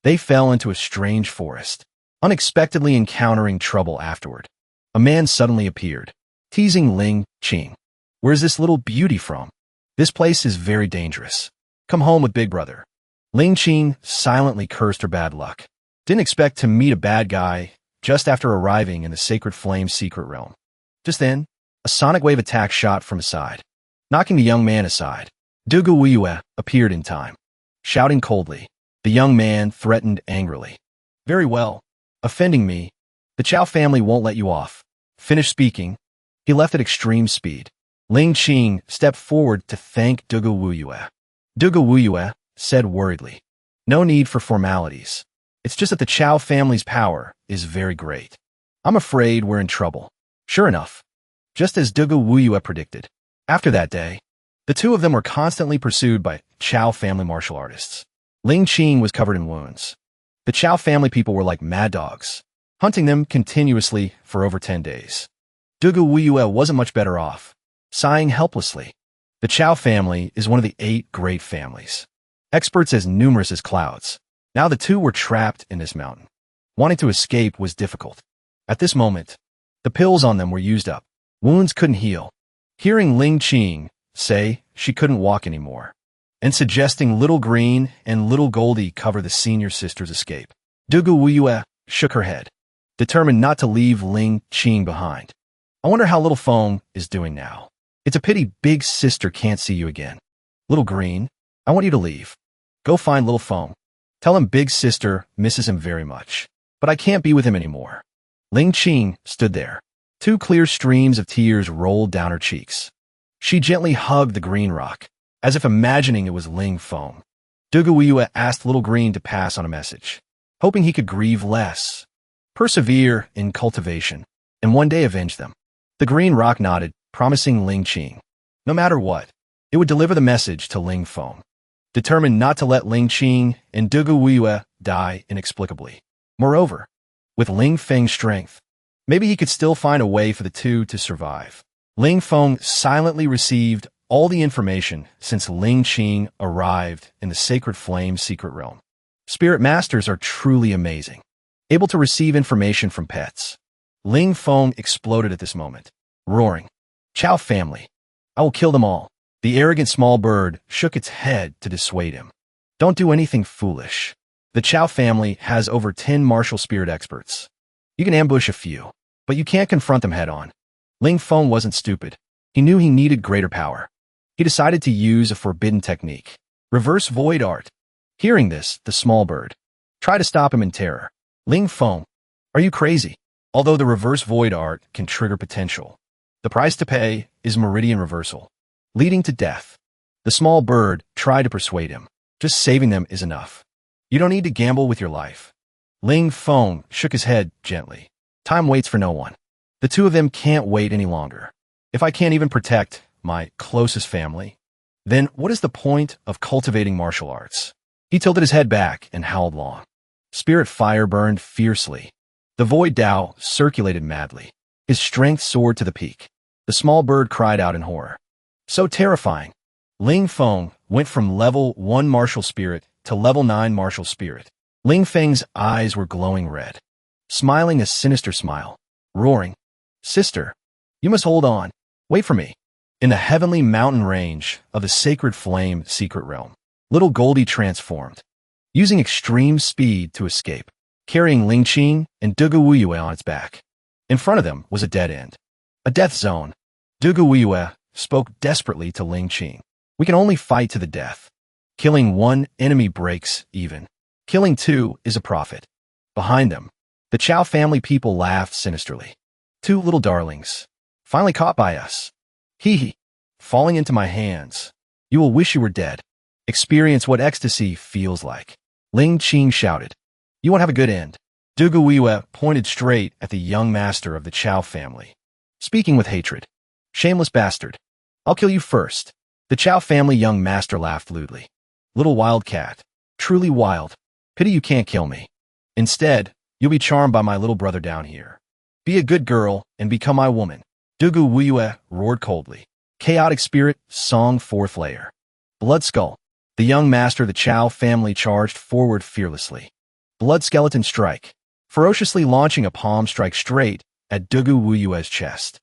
they fell into a strange forest, unexpectedly encountering trouble afterward. A man suddenly appeared, teasing Ling Qing. Where's this little beauty from? This place is very dangerous. Come home with Big Brother. Ling Qing silently cursed her bad luck. Didn't expect to meet a bad guy just after arriving in the Sacred Flame secret realm. Just then, a sonic wave attack shot from his side, knocking the young man aside. Dugu Wuyue appeared in time, shouting coldly. The young man threatened angrily. Very well. Offending me, the Chow family won't let you off. Finished speaking, he left at extreme speed. Ling Qing stepped forward to thank Dugu Wuyue. Dugu Wuyue said worriedly, no need for formalities. It's just that the Chow family's power is very great. I'm afraid we're in trouble. Sure enough, just as Dugu Wuyue predicted. After that day, the two of them were constantly pursued by Chow family martial artists. Ling Qing was covered in wounds. The Chow family people were like mad dogs, hunting them continuously for over 10 days. Dugu Wuyue wasn't much better off, sighing helplessly. The Chow family is one of the 8 great families, experts as numerous as clouds. Now the two were trapped in this mountain. Wanting to escape was difficult. At this moment, the pills on them were used up. Wounds couldn't heal. Hearing Ling Qing say she couldn't walk anymore, and suggesting Little Green and Little Goldie cover the senior sister's escape, Dugu Wuyue shook her head, determined not to leave Ling Qing behind. I wonder how Little Feng is doing now. It's a pity Big Sister can't see you again. Little Green, I want you to leave. Go find Little Feng. Tell him Big Sister misses him very much, but I can't be with him anymore. Ling Qing stood there. 2 clear streams of tears rolled down her cheeks. She gently hugged the green rock, as if imagining it was Ling Feng. Dugu Wuyue asked Little Green to pass on a message, hoping he could grieve less, persevere in cultivation, and one day avenge them. The green rock nodded, promising Ling Qing, no matter what, it would deliver the message to Ling Feng, determined not to let Ling Qing and Dugu Wuyue die inexplicably. Moreover, with Ling Feng's strength, maybe he could still find a way for the two to survive. Ling Feng silently received all the information since Ling Qing arrived in the Sacred Flame secret realm. Spirit Masters are truly amazing, able to receive information from pets. Ling Feng exploded at this moment, roaring, Chow family, I will kill them all. The arrogant small bird shook its head to dissuade him. Don't do anything foolish. The Chow family has over 10 martial spirit experts. You can ambush a few, but you can't confront them head-on. Ling Feng wasn't stupid. He knew he needed greater power. He decided to use a forbidden technique, reverse void art. Hearing this, the small bird tried to stop him in terror. Ling Feng, are you crazy? Although the reverse void art can trigger potential, the price to pay is meridian reversal, leading to death. The small bird tried to persuade him. Just saving them is enough. You don't need to gamble with your life. Ling Feng shook his head gently. Time waits for no one. The two of them can't wait any longer. If I can't even protect my closest family, then what is the point of cultivating martial arts? He tilted his head back and howled long. Spirit fire burned fiercely. The void Tao circulated madly. His strength soared to the peak. The small bird cried out in horror. So terrifying. Ling Feng went from level 1 martial spirit to level 9 martial spirit. Ling Feng's eyes were glowing red, smiling a sinister smile, roaring, "Sister, you must hold on. Wait for me." In the heavenly mountain range of the sacred flame secret realm, little Goldie transformed, using extreme speed to escape, carrying Ling Qing and Dugu Wuyue on its back. In front of them was a dead end, a death zone. Dugu Wuyue spoke desperately to Ling Qing. "We can only fight to the death. Killing one enemy breaks even. Killing two is a profit." Behind them, the Chao family people laughed sinisterly. "Two little darlings, finally caught by us. Hee hee, falling into my hands. You will wish you were dead. Experience what ecstasy feels like." Ling Qing shouted. "You won't have a good end." Dugu Wuyue pointed straight at the young master of the Chao family, speaking with hatred. "Shameless bastard. I'll kill you first." The Chao family young master laughed lewdly. "Little wildcat, truly wild. Pity you can't kill me. Instead, you'll be charmed by my little brother down here. Be a good girl and become my woman." Dugu Wuyue roared coldly. Chaotic spirit, song 4th layer. Blood Skull. The young master of the Chao family charged forward fearlessly. Blood Skeleton Strike. Ferociously launching a palm strike straight at Dugu Wuyue's chest.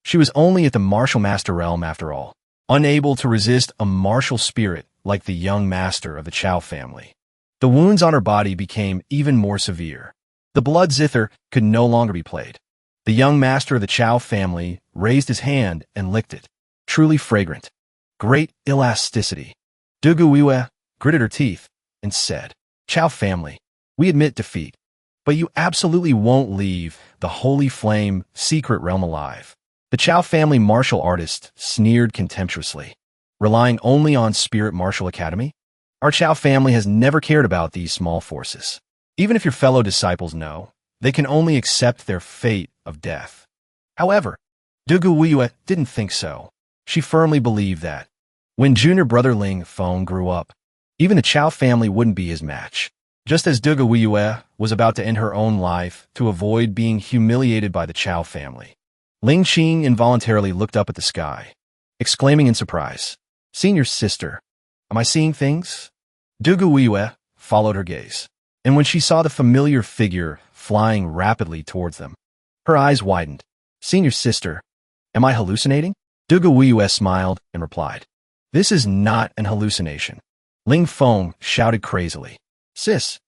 She was only at the martial master realm after all, unable to resist a martial spirit like the young master of the Chao family. The wounds on her body became even more severe. The blood zither could no longer be played. The young master of the Chao family raised his hand and licked it. Truly fragrant. Great elasticity. Dugu Wuyue gritted her teeth and said, "Chao family, we admit defeat, but you absolutely won't leave the holy flame secret realm alive." The Chao family martial artist sneered contemptuously. "Relying only on Spirit Martial Academy? Our Chao family has never cared about these small forces. Even if your fellow disciples know, they can only accept their fate of death." However, Dugu Wuyue didn't think so. She firmly believed that when junior brother Ling Feng grew up, even the Chao family wouldn't be his match. Just as Dugu Wuyue was about to end her own life to avoid being humiliated by the Chao family, Ling Qing involuntarily looked up at the sky, exclaiming in surprise, "Senior sister, am I seeing things?" Dugu Wuyue followed her gaze, and when she saw the familiar figure flying rapidly towards them, her eyes widened. "Senior sister, am I hallucinating?" Dugu Wuyue smiled and replied, "This is not an hallucination." Ling Feng shouted crazily, "Sis,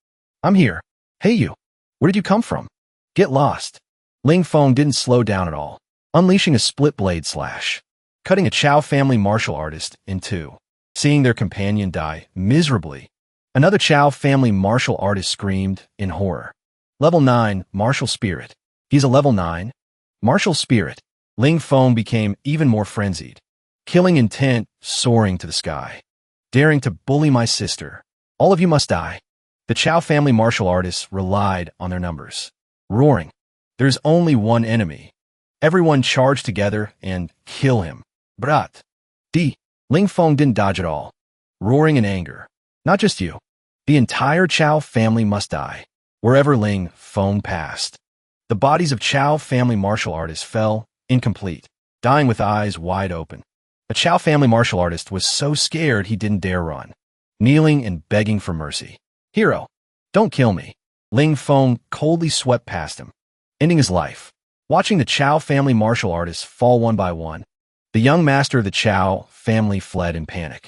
I'm here. Hey you, where did you come from? Get lost." Ling Feng didn't slow down at all, unleashing a split blade slash, cutting a Chao family martial artist in two. Seeing their companion die miserably, another Chao family martial artist screamed in horror. Level 9 martial spirit. He's a level 9 martial spirit. Ling Feng became even more frenzied, killing intent soaring to the sky. "Daring to bully my sister. All of you must die." The Chao family martial artists relied on their numbers, roaring, "There's only one enemy. Everyone charge together and kill him. Brat." Ling Feng didn't dodge at all, roaring in anger. "Not just you. The entire Chao family must die." Wherever Ling Feng passed, the bodies of Chao family martial artists fell incomplete, dying with eyes wide open. A Chao family martial artist was so scared he didn't dare run, kneeling and begging for mercy. "Hero, don't kill me." Ling Feng coldly swept past him, ending his life. Watching the Chao family martial artists fall one by one, the young master of the Chao family fled in panic.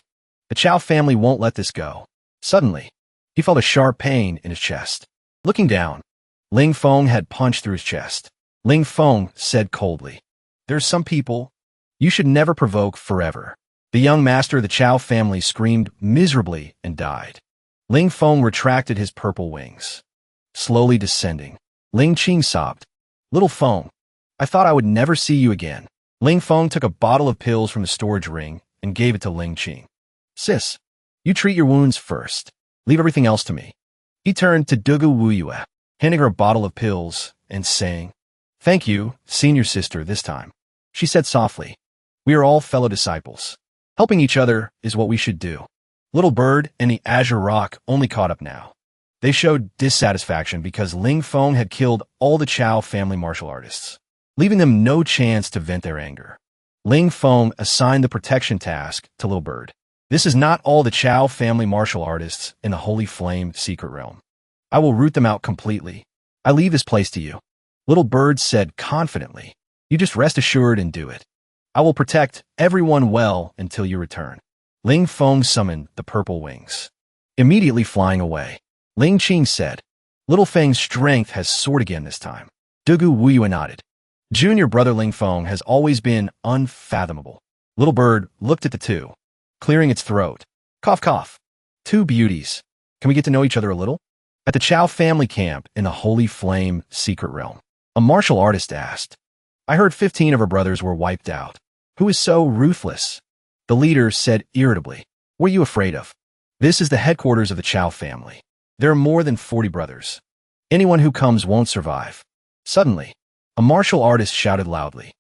The Chao family won't let this go. Suddenly, he felt a sharp pain in his chest. Looking down, Ling Feng had punched through his chest. Ling Feng said coldly, "There's some people you should never provoke forever." The young master of the Chao family screamed miserably and died. Ling Feng retracted his purple wings, slowly descending. Ling Qing sobbed, "Little Feng, I thought I would never see you again." Ling Feng took a bottle of pills from the storage ring and gave it to Ling Qing. "Sis, you treat your wounds first. Leave everything else to me." He turned to Dugu Wuyue, handing her a bottle of pills and saying, "Thank you, senior sister, this time." She said softly, "We are all fellow disciples. Helping each other is what we should do." Little Bird and the Azure Rock only caught up now. They showed dissatisfaction because Ling Feng had killed all the Chao family martial artists, leaving them no chance to vent their anger. Ling Feng assigned the protection task to Little Bird. This is not all the Chao family martial artists in the Holy Flame secret realm. I will root them out completely. I leave this place to you. Little Bird said confidently. You just rest assured and do it. I will protect everyone well until you return. Ling Feng summoned the purple wings. Immediately flying away, Ling Qing said, Little Feng's strength has soared again this time. Dugu Wuyue nodded. Junior brother Ling Feng has always been unfathomable. Little Bird looked at the two, clearing its throat. Cough, cough. Two beauties. Can we get to know each other a little? At the Chao family camp in the Holy Flame secret realm, a martial artist asked, I heard 15 of her brothers were wiped out. Who is so ruthless? The leader said irritably, What are you afraid of? This is the headquarters of the Chao family. There are more than 40 brothers. Anyone who comes won't survive. Suddenly, a martial artist shouted loudly,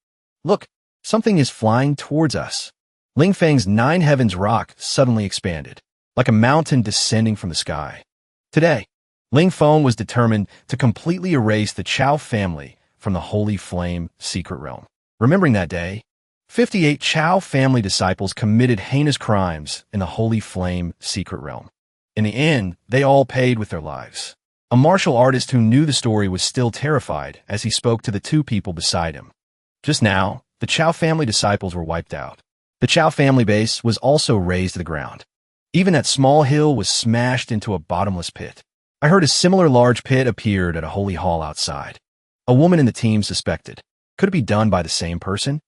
Look, something is flying towards us. Ling Feng's 9 heavens rock suddenly expanded, like a mountain descending from the sky. Today, Ling Feng was determined to completely erase the Chao family from the Holy Flame secret realm. Remembering that day, 58 Chao family disciples committed heinous crimes in the Holy Flame secret realm. In the end, they all paid with their lives. A martial artist who knew the story was still terrified as he spoke to the two people beside him. Just now, the Chao family disciples were wiped out. The Chao family base was also razed to the ground. Even that small hill was smashed into a bottomless pit. I heard a similar large pit appeared at a holy hall outside. A woman in the team suspected. Could it be done by the same person?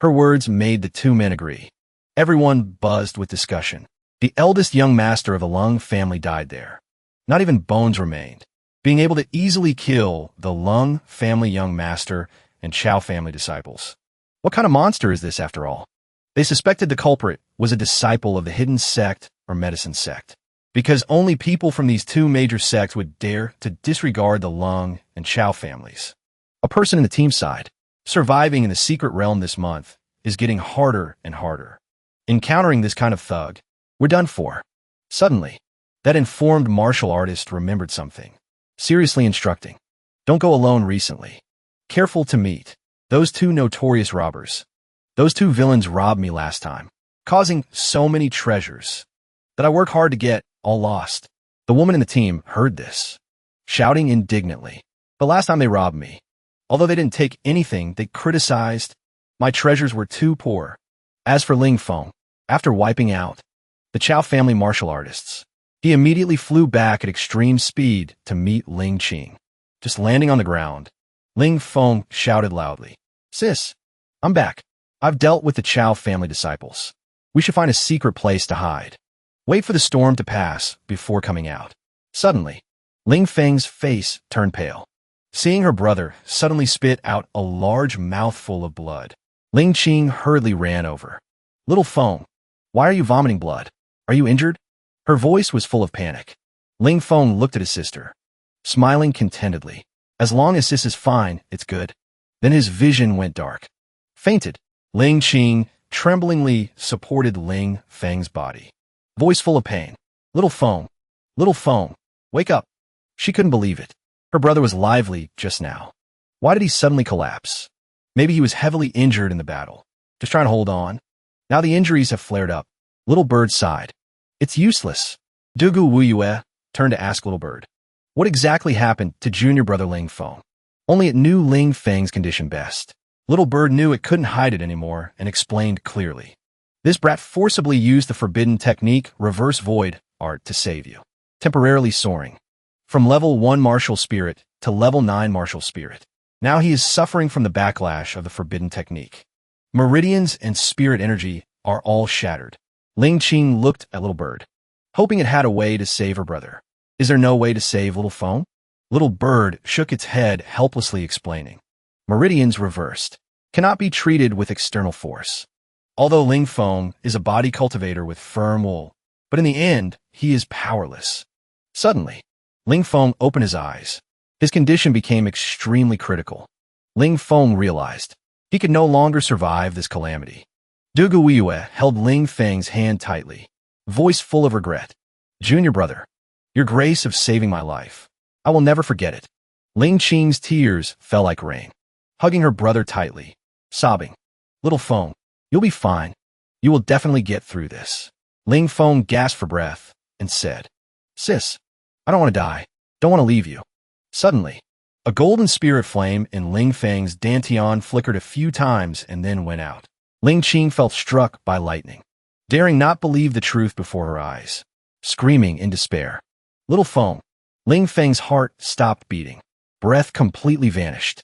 Her words made the two men agree. Everyone buzzed with discussion. The eldest young master of the Lung family died there. Not even bones remained. Being able to easily kill the Lung family young master and Chao family disciples. What kind of monster is this after all? They suspected the culprit was a disciple of the hidden sect or medicine sect, because only people from these two major sects would dare to disregard the Lung and Chao families. A person in the team side, surviving in the secret realm this month, is getting harder and harder. Encountering this kind of thug, we're done for. Suddenly, that informed martial artist remembered something. Seriously instructing. Don't go alone recently. Careful to meet. Those two notorious robbers. Those two villains robbed me last time, causing so many treasures that I work hard to get, all lost. The woman in the team heard this, shouting indignantly. The last time they robbed me, although they didn't take anything, they criticized. My treasures were too poor. As for Ling Feng, after wiping out the Chao family martial artists, he immediately flew back at extreme speed to meet Ling Qing. Just landing on the ground, Ling Feng shouted loudly, Sis, I'm back. I've dealt with the Chao family disciples. We should find a secret place to hide. Wait for the storm to pass before coming out. Suddenly, Ling Feng's face turned pale. Seeing her brother suddenly spit out a large mouthful of blood, Ling Qing hurriedly ran over. Little Feng, why are you vomiting blood? Are you injured? Her voice was full of panic. Ling Feng looked at his sister, smiling contentedly. As long as Sis is fine, it's good. Then his vision went dark. Fainted. Ling Qing tremblingly supported Ling Feng's body, voice full of pain. Little Feng, wake up. She couldn't believe it. Her brother was lively just now. Why did he suddenly collapse? Maybe he was heavily injured in the battle, just trying to hold on. Now the injuries have flared up. Little Bird sighed. It's useless. Dugu Wuyue turned to ask Little Bird, what exactly happened to junior brother Ling Feng? Only it knew Ling Feng's condition best. Little Bird knew it couldn't hide it anymore and explained clearly. This brat forcibly used the forbidden technique reverse void art to save you, temporarily soaring from level 1 martial spirit to level 9 martial spirit. Now he is suffering from the backlash of the forbidden technique. Meridians and spirit energy are all shattered. Ling Qing looked at Little Bird, hoping it had a way to save her brother. Is there no way to save Little Feng? Little Bird shook its head, helplessly explaining. Meridians reversed cannot be treated with external force. Although Ling Feng is a body cultivator with firm will, but in the end, he is powerless. Suddenly, Ling Feng opened his eyes. His condition became extremely critical. Ling Feng realized he could no longer survive this calamity. Dugu Wuyue held Ling Feng's hand tightly, voice full of regret. Junior brother, Your grace of saving my life. I will never forget it. Ling Qing's tears fell like rain, hugging her brother tightly, sobbing. Little Feng, you'll be fine. You will definitely get through this. Ling Feng gasped for breath and said, Sis, I don't want to die. Don't want to leave you. Suddenly, a golden spirit flame in Ling Feng's dantian flickered a few times and then went out. Ling Qing felt struck by lightning, daring not believe the truth before her eyes, screaming in despair. Little Feng, Ling Feng's heart stopped beating. Breath completely vanished.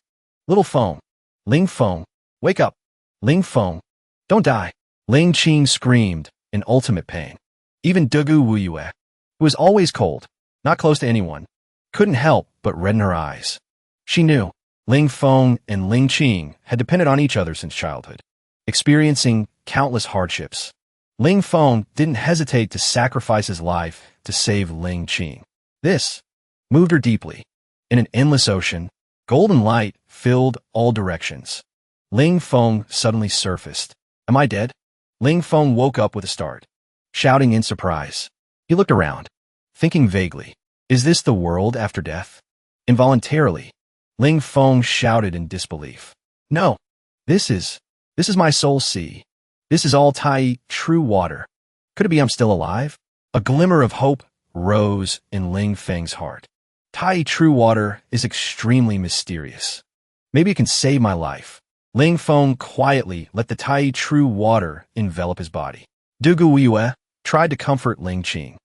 Little Feng, Ling Feng, wake up. Ling Feng, don't die. Ling Qing screamed in ultimate pain. Even Dugu Wuyue, who was always cold, not close to anyone, couldn't help but redden her eyes. She knew Ling Feng and Ling Qing had depended on each other since childhood, experiencing countless hardships. Ling Feng didn't hesitate to sacrifice his life to save Ling Qing. This moved her deeply. In an endless ocean, golden light filled all directions. Ling Feng suddenly surfaced. Am I dead? Ling Feng woke up with a start, shouting in surprise. He looked around, thinking vaguely, is this the world after death? Involuntarily, Ling Feng shouted in disbelief. No, this is my soul sea. This is all Tai true water. Could it be I'm still alive? A glimmer of hope rose in Ling Feng's heart. Tai true water is extremely mysterious. Maybe it can save my life. Ling Feng quietly let the Tai true water envelop his body. Dugu Wuyue tried to comfort Ling Qing.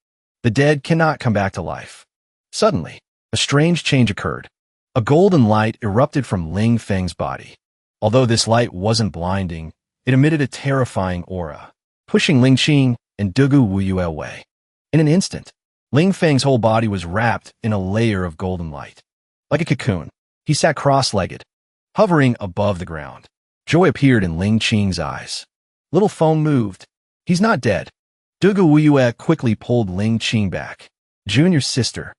The dead cannot come back to life. Suddenly, a strange change occurred. A golden light erupted from Ling Feng's body. Although this light wasn't blinding, it emitted a terrifying aura, pushing Ling Qing and Dugu Wuyue away. In an instant, Ling Feng's whole body was wrapped in a layer of golden light. Like a cocoon, he sat cross-legged, hovering above the ground. Joy appeared in Ling Qing's eyes. Little Feng moved. He's not dead. Dugu Wuyue quickly pulled Ling Qing back. Junior sister.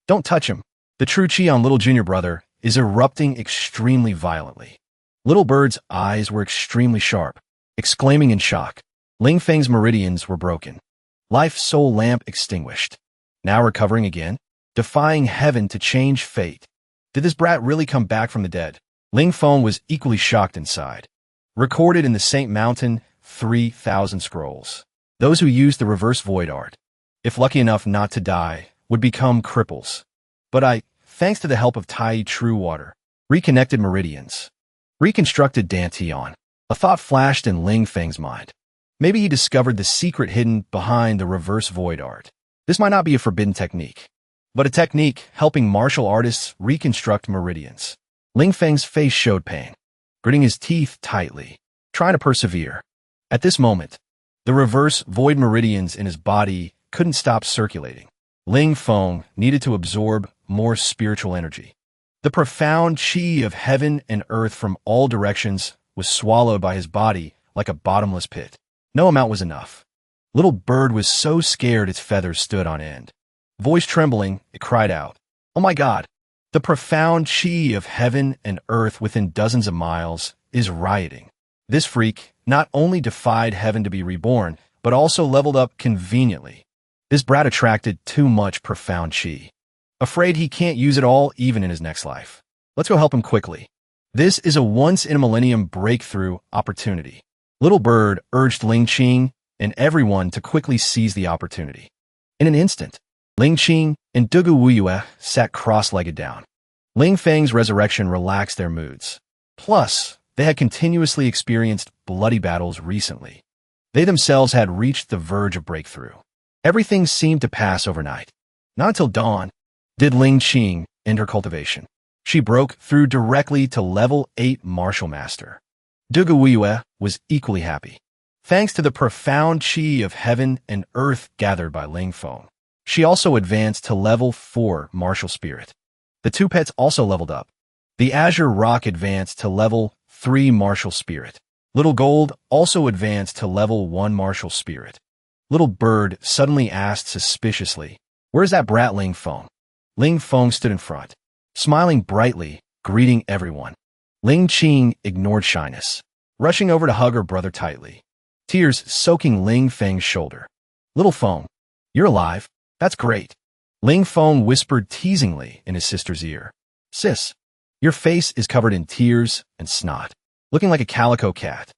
Don't touch him. The true chi on little junior brother is erupting extremely violently. Little bird's eyes were extremely sharp, exclaiming in shock. Ling Feng's meridians were broken. Life soul lamp extinguished. Now recovering again, defying heaven to change fate. Did this brat really come back from the dead? Ling Feng was equally shocked inside. Recorded in the Saint Mountain 3,000 scrolls. Those who used the reverse void art, if lucky enough not to die, would become cripples. But I, thanks to the help of Tai True Water, reconnected meridians. Reconstructed Dantian. A thought flashed in Ling Feng's mind. Maybe he discovered the secret hidden behind the reverse void art. This might not be a forbidden technique, but a technique helping martial artists reconstruct meridians. Ling Feng's face showed pain, gritting his teeth tightly, trying to persevere. At this moment, the reverse void meridians in his body couldn't stop circulating. Ling Feng needed to absorb more spiritual energy. The profound chi of heaven and earth from all directions was swallowed by his body like a bottomless pit. No amount was enough. Little bird was so scared its feathers stood on end. Voice trembling, it cried out, "Oh my God! The profound chi of heaven and earth within dozens of miles is rioting." This freak not only defied heaven to be reborn, but also leveled up conveniently. This brat attracted too much profound chi. Afraid he can't use it all even in his next life. Let's go help him quickly. This is a once-in-a-millennium breakthrough opportunity. Little Bird urged Ling Qing and everyone to quickly seize the opportunity. In an instant, Ling Qing and Dugu Wuyue sat cross-legged down. Ling Feng's resurrection relaxed their moods. Plus, they had continuously experienced bloody battles recently. They themselves had reached the verge of breakthrough. Everything seemed to pass overnight. Not until dawn did Ling Qing end her cultivation. She broke through directly to level 8 Martial Master. Dugu Wuyue was equally happy. Thanks to the profound chi of heaven and earth gathered by Ling Feng, she also advanced to level 4 Martial Spirit. The two pets also leveled up. The Azure Rock advanced to level 3 Martial Spirit. Little Gold also advanced to level 1 Martial Spirit. Little Bird suddenly asked suspiciously, "Where's that brat Ling Feng?" Ling Feng stood in front, smiling brightly, greeting everyone. Ling Qing ignored shyness, rushing over to hug her brother tightly, tears soaking Ling Feng's shoulder. "Little Feng, you're alive. That's great." Ling Feng whispered teasingly in his sister's ear. Sis, your face is covered in tears and snot, looking like a calico cat.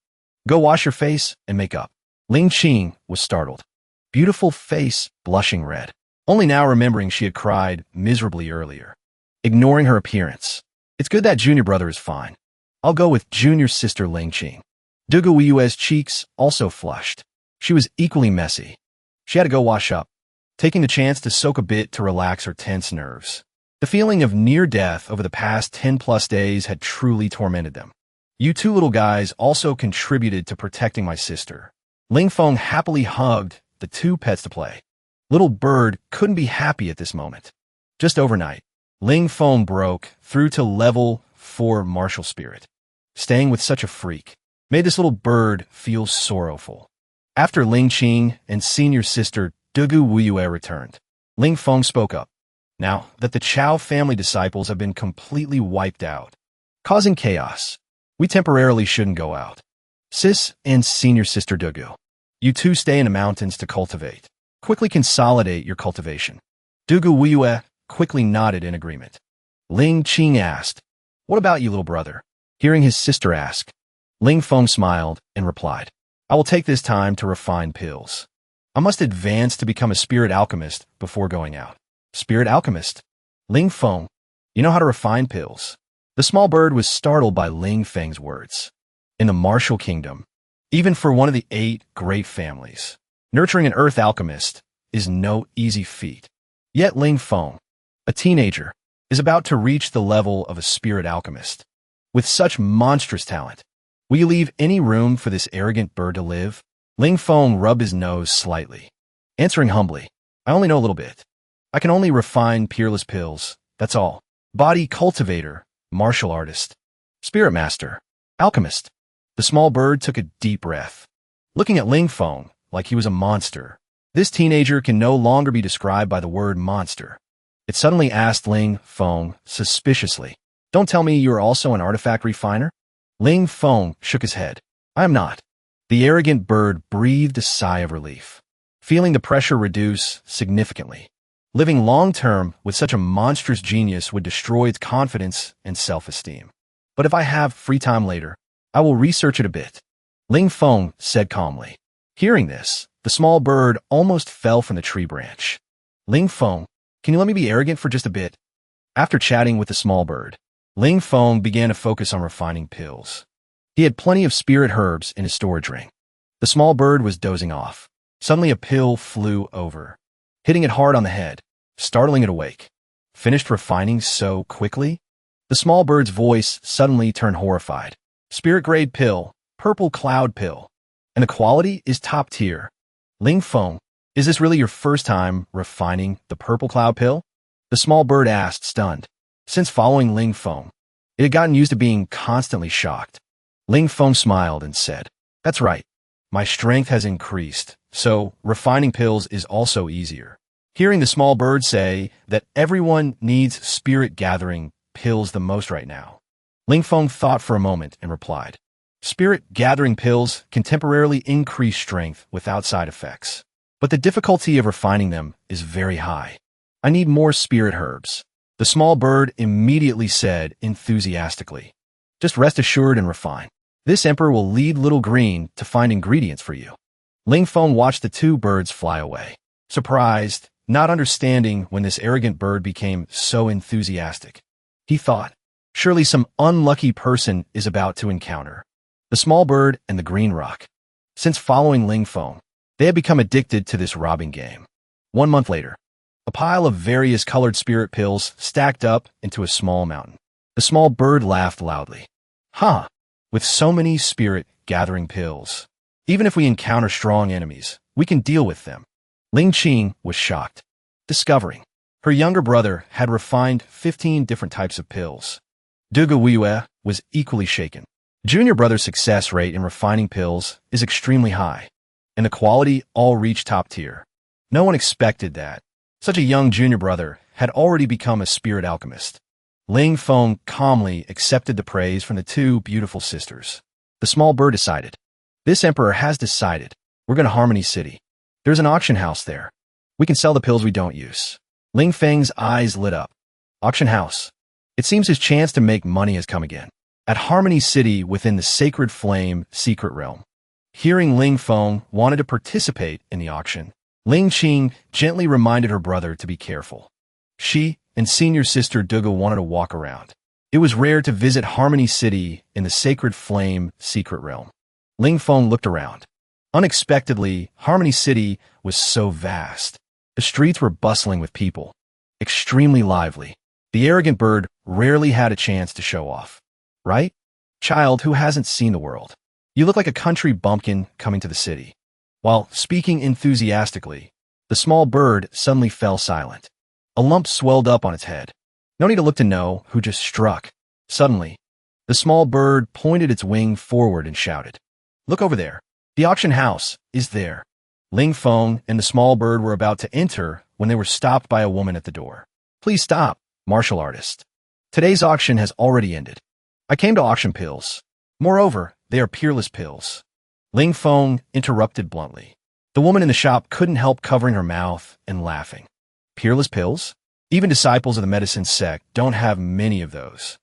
Go wash your face and make up. Ling Qing was startled. Beautiful face blushing red, only now remembering she had cried miserably earlier. Ignoring her appearance. It's good that junior brother is fine. I'll go with junior sister Ling Qing. Dugu Wiyue's cheeks also flushed. She was equally messy. She had to go wash up, taking the chance to soak a bit to relax her tense nerves. The feeling of near death over the past 10+ days had truly tormented them. You two little guys also contributed to protecting my sister. Ling Feng happily hugged the two pets to play. Little Bird couldn't be happy at this moment. Just overnight, Ling Feng broke through to level 4 martial spirit. Staying with such a freak made this little bird feel sorrowful. After Ling Qing and senior sister Dugu Wuyue returned, Ling Feng spoke up. Now that the Chao family disciples have been completely wiped out, causing chaos, we temporarily shouldn't go out. Sis and senior sister Dugu, you two stay in the mountains to cultivate. Quickly consolidate your cultivation. Dugu Wuyue quickly nodded in agreement. Ling Qing asked, what about you, little brother? Hearing his sister ask, Ling Feng smiled and replied, I will take this time to refine pills. I must advance to become a spirit alchemist before going out. Spirit alchemist? Ling Feng, you know how to refine pills? The small bird was startled by Ling Feng's words. In the martial kingdom, even for one of the 8 great families, nurturing an earth alchemist is no easy feat. Yet Ling Feng, a teenager, is about to reach the level of a spirit alchemist. With such monstrous talent, will you leave any room for this arrogant bird to live? Ling Feng rubbed his nose slightly, answering humbly, I only know a little bit. I can only refine peerless pills, that's all. Body cultivator, martial artist, spirit master, alchemist. The small bird took a deep breath. Looking at Ling Feng like he was a monster, this teenager can no longer be described by the word monster. It suddenly asked Ling Feng suspiciously, don't tell me you are also an artifact refiner? Ling Feng shook his head. I am not. The arrogant bird breathed a sigh of relief, feeling the pressure reduce significantly. Living long-term with such a monstrous genius would destroy its confidence and self-esteem. But if I have free time later, I will research it a bit. Ling Feng said calmly. Hearing this, the small bird almost fell from the tree branch. Ling Feng, can you let me be arrogant for just a bit? After chatting with the small bird, Ling Feng began to focus on refining pills. He had plenty of spirit herbs in his storage ring. The small bird was dozing off. Suddenly a pill flew over, hitting it hard on the head, startling it awake. Finished refining so quickly? The small bird's voice suddenly turned horrified. Spirit-grade pill, purple cloud pill. And the quality is top tier. Ling Feng, is this really your first time refining the purple cloud pill? The small bird asked, stunned. Since following Ling Feng, it had gotten used to being constantly shocked. Ling Feng smiled and said, that's right. My strength has increased, so refining pills is also easier. Hearing the small bird say that everyone needs spirit-gathering pills the most right now, Ling Feng thought for a moment and replied, Spirit-gathering pills can temporarily increase strength without side effects, but the difficulty of refining them is very high. I need more spirit herbs. The small bird immediately said enthusiastically, just rest assured and refine. This emperor will lead Little Green to find ingredients for you. Ling Feng watched the 2 birds fly away, surprised, not understanding when this arrogant bird became so enthusiastic. He thought, surely some unlucky person is about to encounter the small bird and the green rock. Since following Ling Feng, they had become addicted to this robbing game. 1 month later, a pile of various colored spirit pills stacked up into a small mountain. The small bird laughed loudly. Huh, with so many spirit-gathering pills, even if we encounter strong enemies, we can deal with them. Ling Qing was shocked, discovering her younger brother had refined 15 different types of pills. Dugu Wiyue was equally shaken. Junior brother's success rate in refining pills is extremely high, and the quality all reached top tier. No one expected that. Such a young junior brother had already become a spirit alchemist. Ling Feng calmly accepted the praise from the 2 beautiful sisters. The small bird decided, this emperor has decided, we're going to Harmony City. There's an auction house there. We can sell the pills we don't use. Ling Feng's eyes lit up. Auction house. It seems his chance to make money has come again. At Harmony City within the Sacred Flame secret realm. Hearing Ling Feng wanted to participate in the auction, Ling Qing gently reminded her brother to be careful. She and senior sister Duga wanted to walk around. It was rare to visit Harmony City in the Sacred Flame secret realm. Ling Feng looked around. Unexpectedly, Harmony City was so vast. The streets were bustling with people. Extremely lively. The arrogant bird rarely had a chance to show off. Right? Child who hasn't seen the world. You look like a country bumpkin coming to the city. While speaking enthusiastically, the small bird suddenly fell silent. A lump swelled up on its head. No need to look to know who just struck. Suddenly, the small bird pointed its wing forward and shouted, "Look over there. The auction house is there." Ling Feng and the small bird were about to enter when they were stopped by a woman at the door. "Please stop, martial artist. Today's auction has already ended. I came to auction pills. Moreover, they are peerless pills." Ling Feng interrupted bluntly. The woman in the shop couldn't help covering her mouth and laughing. Peerless pills? Even disciples of the medicine sect don't have many of those.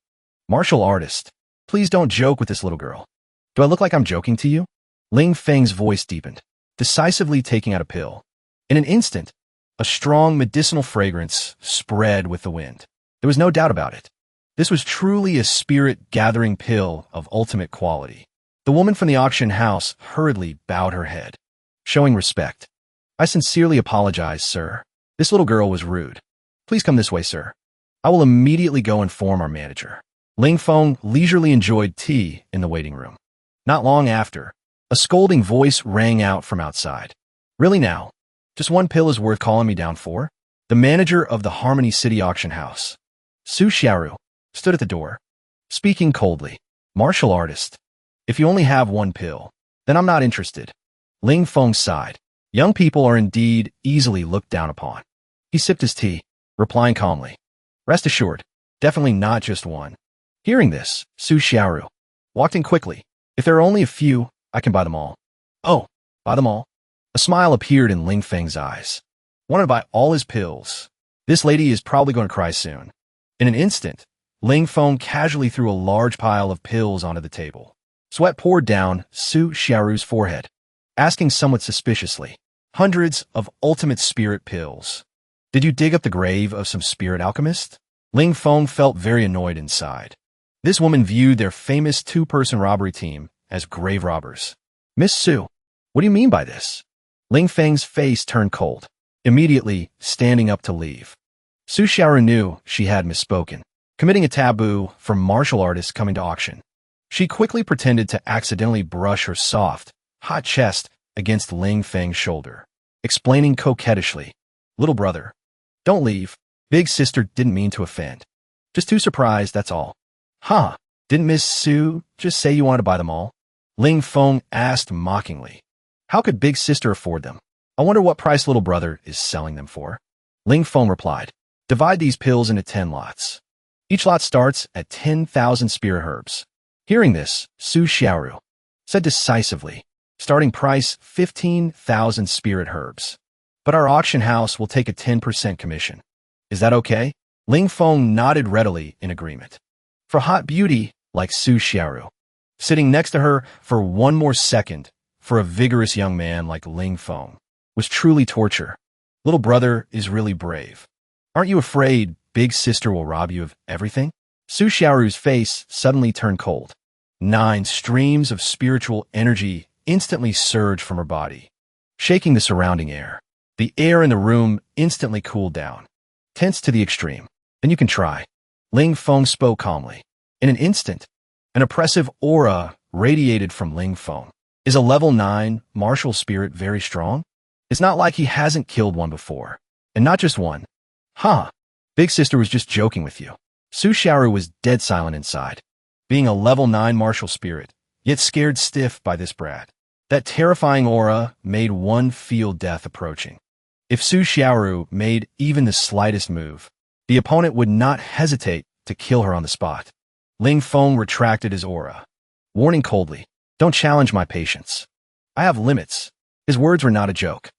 Martial artist, please don't joke with this little girl. Do I look like I'm joking to you? Ling Feng's voice deepened, decisively taking out a pill. In an instant, a strong medicinal fragrance spread with the wind. There was no doubt about it. This was truly a spirit-gathering pill of ultimate quality. The woman from the auction house hurriedly bowed her head, showing respect. "I sincerely apologize, sir. This little girl was rude. Please come this way, sir. I will immediately go inform our manager." Ling Feng leisurely enjoyed tea in the waiting room. Not long after, a scolding voice rang out from outside. "Really now? Just one pill is worth calling me down for?" The manager of the Harmony City auction house, Su Xiaoru, stood at the door, speaking coldly. "Martial artist, if you only have one pill, then I'm not interested." Ling Feng sighed. Young people are indeed easily looked down upon. He sipped his tea, replying calmly, "Rest assured, definitely not just one." Hearing this, Su Xiaoru walked in quickly. "If there are only a few, I can buy them all." "Oh, buy them all?" A smile appeared in Ling Feng's eyes. "Want to buy all his pills? This lady is probably going to cry soon." In an instant, Ling Feng casually threw a large pile of pills onto the table. Sweat poured down Su Xiaoru's forehead, asking somewhat suspiciously, "Hundreds of ultimate spirit pills. Did you dig up the grave of some spirit alchemist?" Ling Feng felt very annoyed inside. This woman viewed their famous two-person robbery team as grave robbers. "Miss Su, what do you mean by this?" Ling Feng's face turned cold, immediately standing up to leave. Su Xiaoru knew she had misspoken, committing a taboo for martial artists coming to auction. She quickly pretended to accidentally brush her soft, hot chest against Ling Feng's shoulder, explaining coquettishly, "Little brother, don't leave. Big sister didn't mean to offend. Just too surprised, that's all." "Huh, didn't Miss Su just say you wanted to buy them all?" Ling Feng asked mockingly. "How could big sister afford them? I wonder what price little brother is selling them for." Ling Feng replied, "Divide these pills into 10 lots. Each lot starts at 10,000 spirit herbs." Hearing this, Su Xiaoru said decisively, "Starting price 15,000 spirit herbs. But our auction house will take a 10% commission. Is that okay?" Ling Feng nodded readily in agreement. For hot beauty like Su Xiaoru, sitting next to her for one more second for a vigorous young man like Ling Feng was truly torture. Little brother is really brave. Aren't you afraid big sister will rob you of everything? Su Xiaoru's face suddenly turned cold. 9 streams of spiritual energy instantly surged from her body, shaking the surrounding air. The air in the room instantly cooled down, tense to the extreme. "Then you can try." Ling Feng spoke calmly. In an instant, an oppressive aura radiated from Ling Feng. Is a level 9 martial spirit very strong? It's not like he hasn't killed one before. And not just one. "Huh, big sister was just joking with you." Su Xiaoru was dead silent inside, being a level 9 martial spirit, yet scared stiff by this brat. That terrifying aura made one feel death approaching. If Su Xiaoru made even the slightest move, the opponent would not hesitate to kill her on the spot. Ling Feng retracted his aura, warning coldly, "Don't challenge my patience. I have limits." His words were not a joke.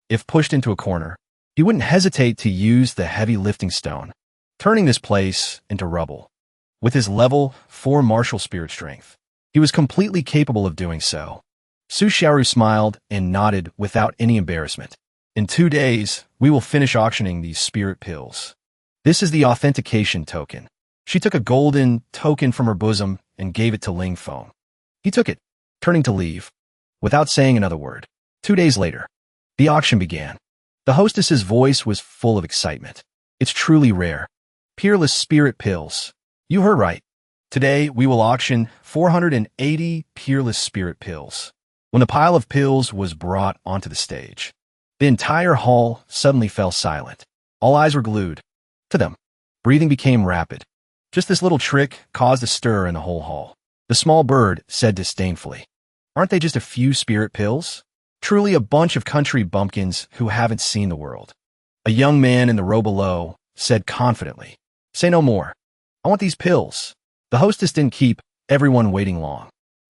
If pushed into a corner, He wouldn't hesitate to use the heavy lifting stone, turning this place into rubble. With his level 4 martial spirit strength, he was completely capable of doing so. Su Xiaoru smiled and nodded without any embarrassment. In 2 days, we will finish auctioning these spirit pills. This is the authentication token. She took a golden token from her bosom and gave it to Ling Feng. He took it, turning to leave, without saying another word. 2 days later, the auction began. The hostess's voice was full of excitement. It's truly rare. Peerless spirit pills. You heard right. Today, we will auction 480 peerless spirit pills. When the pile of pills was brought onto the stage, the entire hall suddenly fell silent. All eyes were glued to them. Breathing became rapid. Just this little trick caused a stir in the whole hall. The small bird said disdainfully, "Aren't they just a few spirit pills? Truly a bunch of country bumpkins who haven't seen the world." A young man in the row below said confidently, "Say no more. I want these pills." The hostess didn't keep everyone waiting long,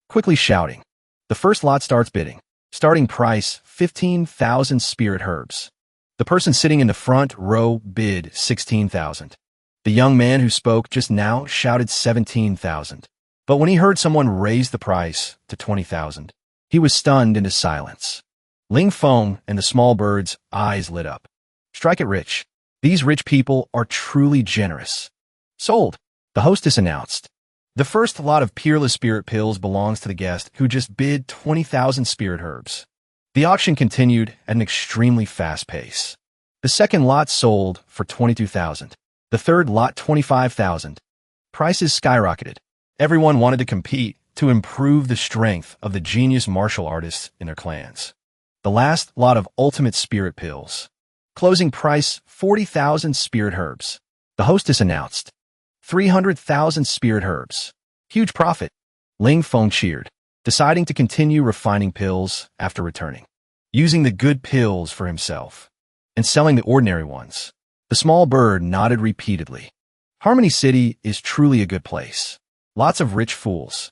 quickly shouting, "The first lot starts bidding. Starting price, 15,000 spirit herbs." The person sitting in the front row bid 16,000. The young man who spoke just now shouted 17,000. But when he heard someone raise the price to 20,000, he was stunned into silence. Ling Feng and the small bird's eyes lit up. "Strike it rich. These rich people are truly generous." "Sold," the hostess announced. The first lot of peerless spirit pills belongs to the guest who just bid 20,000 spirit herbs. The auction continued at an extremely fast pace. The second lot sold for 22,000. The third lot 25,000. Prices skyrocketed. Everyone wanted to compete to improve the strength of the genius martial artists in their clans. The last lot of ultimate spirit pills. Closing price 40,000 spirit herbs. The hostess announced. 300,000 spirit herbs. Huge profit. Ling Feng cheered, deciding to continue refining pills after returning, using the good pills for himself, and selling the ordinary ones. The small bird nodded repeatedly. Harmony City is truly a good place. Lots of rich fools.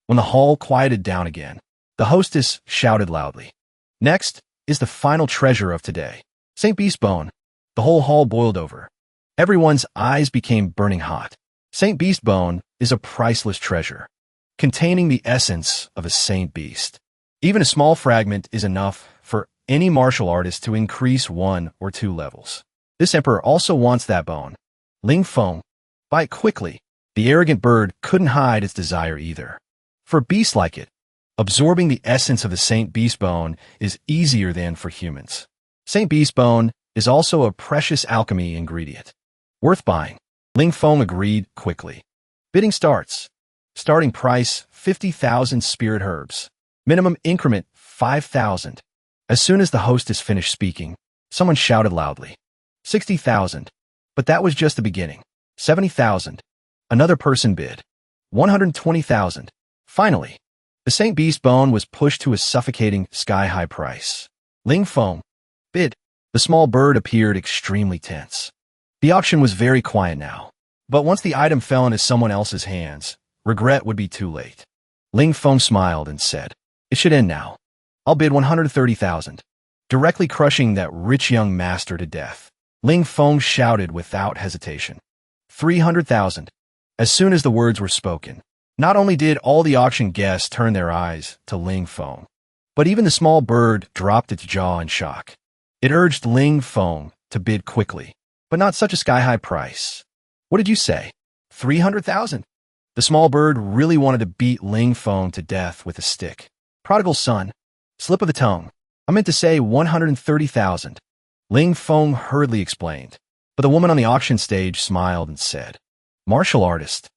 When the hall quieted down again, the hostess shouted loudly. Next is the final treasure of today. St. Beast Bone. The whole hall boiled over. Everyone's eyes became burning hot. St. Beast Bone is a priceless treasure, containing the essence of a saint beast. Even a small fragment is enough for any martial artist to increase 1 or 2 levels. This emperor also wants that bone. Ling Feng, buy it quickly. The arrogant bird couldn't hide its desire either. For beasts like it, absorbing the essence of the Saint Beast Bone is easier than for humans. Saint Beast Bone is also a precious alchemy ingredient. Worth buying. Ling Feng agreed quickly. Bidding starts. Starting price, 50,000 spirit herbs. Minimum increment, 5,000. As soon as the hostess finished speaking, someone shouted loudly. 60,000. But that was just the beginning. 70,000. Another person bid. 120,000. Finally, the Saint Beast Bone was pushed to a suffocating sky-high price. Ling Feng bid. The small bird appeared extremely tense. The auction was very quiet now, but once the item fell into someone else's hands, regret would be too late. Ling Feng smiled and said, "It should end now. I'll bid 130,000. Directly crushing that rich young master to death. Ling Feng shouted without hesitation. 300,000. As soon as the words were spoken, not only did all the auction guests turn their eyes to Ling Feng, but even the small bird dropped its jaw in shock. It urged Ling Feng to bid quickly, but not such a sky-high price. What did you say? 300,000? The small bird really wanted to beat Ling Feng to death with a stick. Prodigal son. Slip of the tongue. I meant to say 130,000. Ling Feng hurriedly explained, but the woman on the auction stage smiled and said, "Martial artist.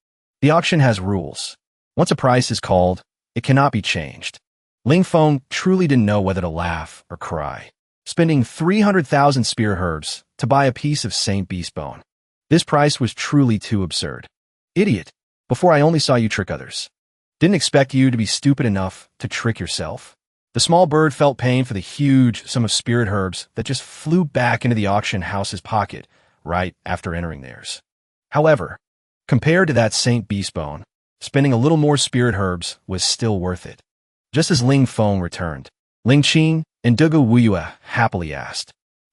The auction has rules. Once a price is called, it cannot be changed." Ling Feng truly didn't know whether to laugh or cry, spending 300,000 spear herbs to buy a piece of Saint Beast Bone. This price was truly too absurd. Idiot. Before I only saw you trick others. Didn't expect you to be stupid enough to trick yourself. The small bird felt pain for the huge sum of spirit herbs that just flew back into the auction house's pocket right after entering theirs. However, compared to that Saint Beast Bone, spending a little more spirit herbs was still worth it. Just as Ling Feng returned, Ling Qin and Dugu Wuyue happily asked,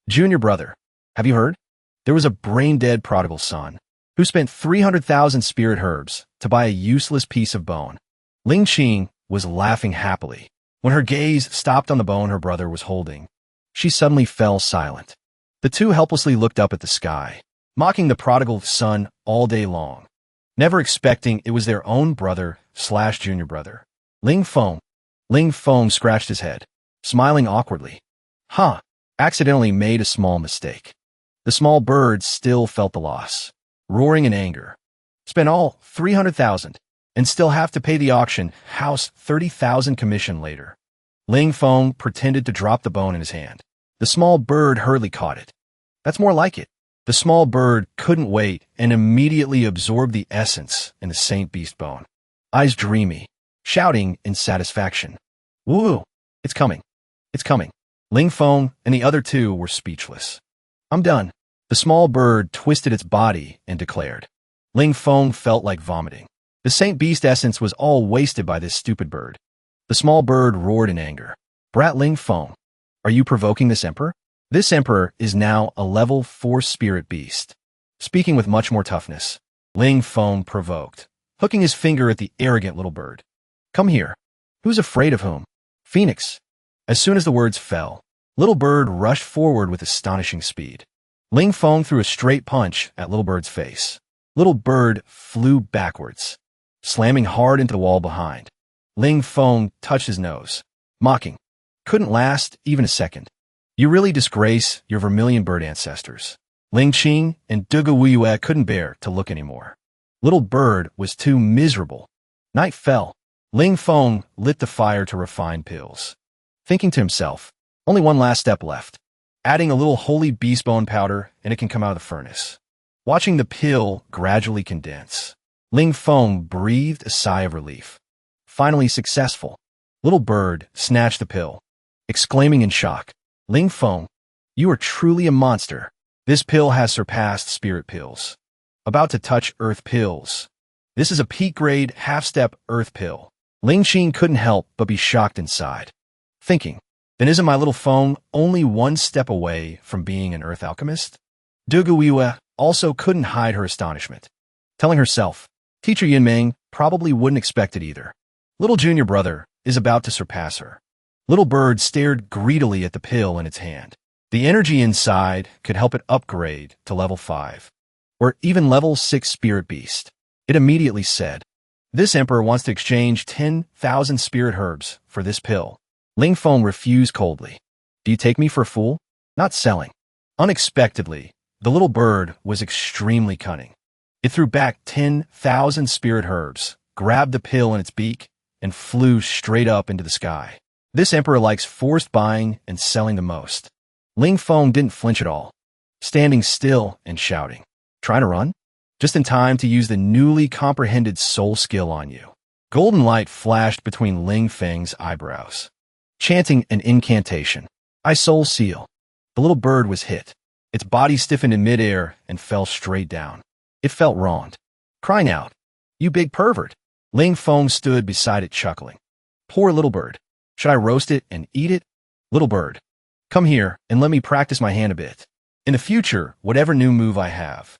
"Junior brother, Have you heard? There was a brain-dead prodigal son who spent 300,000 spirit herbs to buy a useless piece of bone. Ling Qing was laughing happily when her gaze stopped on the bone her brother was holding. She suddenly fell silent. The two helplessly looked up at the sky, mocking the prodigal son all day long, never expecting it was their own brother/junior brother. Ling Feng scratched his head, smiling awkwardly. Accidentally made a small mistake. The small bird still felt the loss, roaring in anger. Spent all 300,000 and still have to pay the auction house 30,000 commission later. Ling Feng pretended to drop the bone in his hand. The small bird hurriedly caught it. That's more like it. The small bird couldn't wait and immediately absorbed the essence in the Saint Beast bone. Eyes dreamy, shouting in satisfaction. Woo! It's coming. It's coming. Ling Feng and the other two were speechless. I'm done. The small bird twisted its body and declared. Ling Feng felt like vomiting. The Saint Beast essence was all wasted by this stupid bird. The small bird roared in anger. Brat Ling Feng, are you provoking this emperor? This emperor is now a level 4 spirit beast. Speaking with much more toughness, Ling Feng provoked, hooking his finger at the arrogant little bird. Come here. Who's afraid of whom? Phoenix. As soon as the words fell, little bird rushed forward with astonishing speed. Ling Feng threw a straight punch at little bird's face. Little bird flew backwards, slamming hard into the wall behind. Ling Feng touched his nose, mocking. Couldn't last even a second. You really disgrace your vermilion bird ancestors. Ling Qing and Duga Wuyue couldn't bear to look anymore. Little bird was too miserable. Night fell. Ling Feng lit the fire to refine pills, thinking to himself, only one last step left. Adding a little holy beast bone powder and it can come out of the furnace. Watching the pill gradually condense, Ling Feng breathed a sigh of relief. Finally successful. Little bird snatched the pill, exclaiming in shock, Ling Feng, you are truly a monster. This pill has surpassed spirit pills. About to touch earth pills. This is a peak-grade, half-step earth pill. Ling Qing couldn't help but be shocked inside, thinking, then isn't my little Feng only one step away from being an earth alchemist? Duguiwa also couldn't hide her astonishment, telling herself, Teacher Yinming probably wouldn't expect it either. Little junior brother is about to surpass her. Little bird stared greedily at the pill in its hand. The energy inside could help it upgrade to level 5, or even level 6 spirit beast. It immediately said, this emperor wants to exchange 10,000 spirit herbs for this pill. Ling Feng refused coldly. Do you take me for a fool? Not selling. Unexpectedly, the little bird was extremely cunning. It threw back 10,000 spirit herbs, grabbed the pill in its beak, and flew straight up into the sky. This emperor likes forced buying and selling the most. Ling Feng didn't flinch at all, standing still and shouting. Trying to run? Just in time to use the newly comprehended soul skill on you. Golden light flashed between Ling Feng's eyebrows, chanting an incantation. I soul seal. The little bird was hit. Its body stiffened in midair and fell straight down. It felt wronged, crying out, you big pervert. Ling Feng stood beside it chuckling. Poor little bird. Should I roast it and eat it? Little bird, come here and let me practice my hand a bit. In the future, whatever new move I have,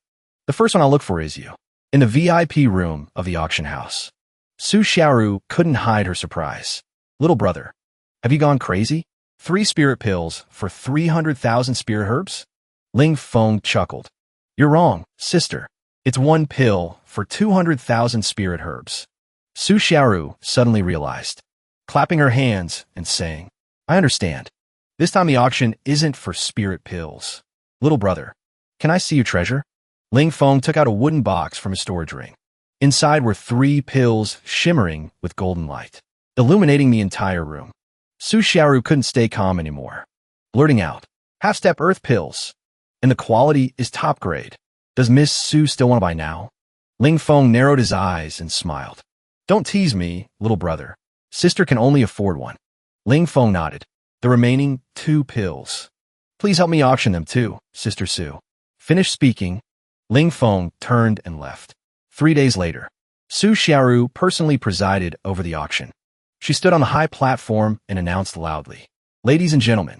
the first one I'll look for is you. In the VIP room of the auction house, Su Xiaoru couldn't hide her surprise. Little brother, have you gone crazy? 3 spirit pills for 300,000 spirit herbs? Ling Feng chuckled. You're wrong, sister. It's 1 pill for 200,000 spirit herbs. Su Xiaoru suddenly realized, clapping her hands and saying, I understand. This time the auction isn't for spirit pills. Little brother, can I see your treasure? Ling Feng took out a wooden box from his storage ring. Inside were 3 pills shimmering with golden light, illuminating the entire room. Su Xiaoru couldn't stay calm anymore, blurting out, half-step earth pills. And the quality is top grade. Does Miss Su still want to buy now? Ling Feng narrowed his eyes and smiled. Don't tease me, little brother. Sister can only afford one. Ling Feng nodded. The remaining 2 pills. Please help me auction them too, Sister Su. Finished speaking, Ling Feng turned and left. 3 days later, Su Xiaoru personally presided over the auction. She stood on the high platform and announced loudly, Ladies and gentlemen,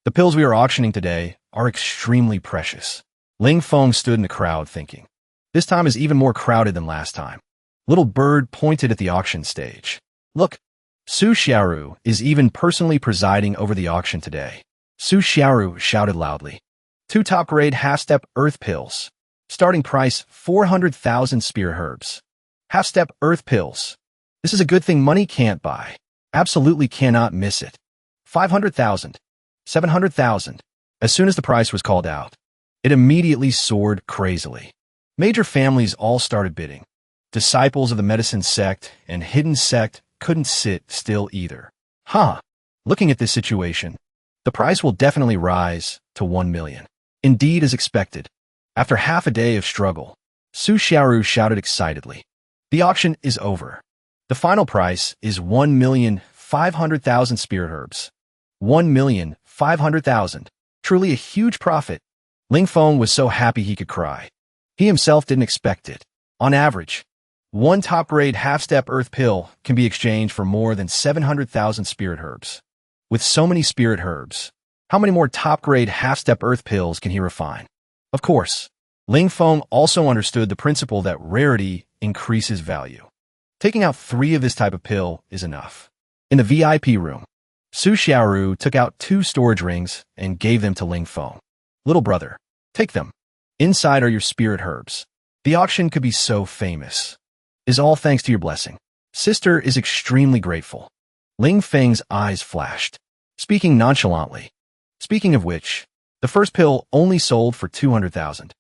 The pills we are auctioning today are extremely precious. Ling Feng stood in the crowd thinking. This time is even more crowded than last time. Little Bird pointed at the auction stage. Look, Su Xiaoru is even personally presiding over the auction today. Su Xiaoru shouted loudly. 2 top-grade half-step earth pills. Starting price 400,000 spear herbs. Half-step earth pills. This is a good thing money can't buy. Absolutely cannot miss it. 500,000. 700,000. As soon as the price was called out, it immediately soared crazily. Major families all started bidding. Disciples of the medicine sect and hidden sect couldn't sit still either. Looking at this situation, the price will definitely rise to 1 million. Indeed, as expected. After half a day of struggle, Su Xiaoru shouted excitedly. The auction is over. The final price is 1,500,000 spear herbs. 1,500,000. Truly a huge profit. Ling Feng was so happy he could cry. He himself didn't expect it. On average, 1 top-grade half-step earth pill can be exchanged for more than 700,000 spirit herbs. With so many spirit herbs, how many more top-grade half-step earth pills can he refine? Of course, Ling Feng also understood the principle that rarity increases value. Taking out 3 of this type of pill is enough. In the VIP room, Su Xiaoru took out 2 storage rings and gave them to Ling Feng. Little brother, take them. Inside are your spirit herbs. The auction could be so famous. Is all thanks to your blessing. Sister is extremely grateful. Ling Feng's eyes flashed, speaking nonchalantly. Speaking of which, the first pill only sold for 200,000.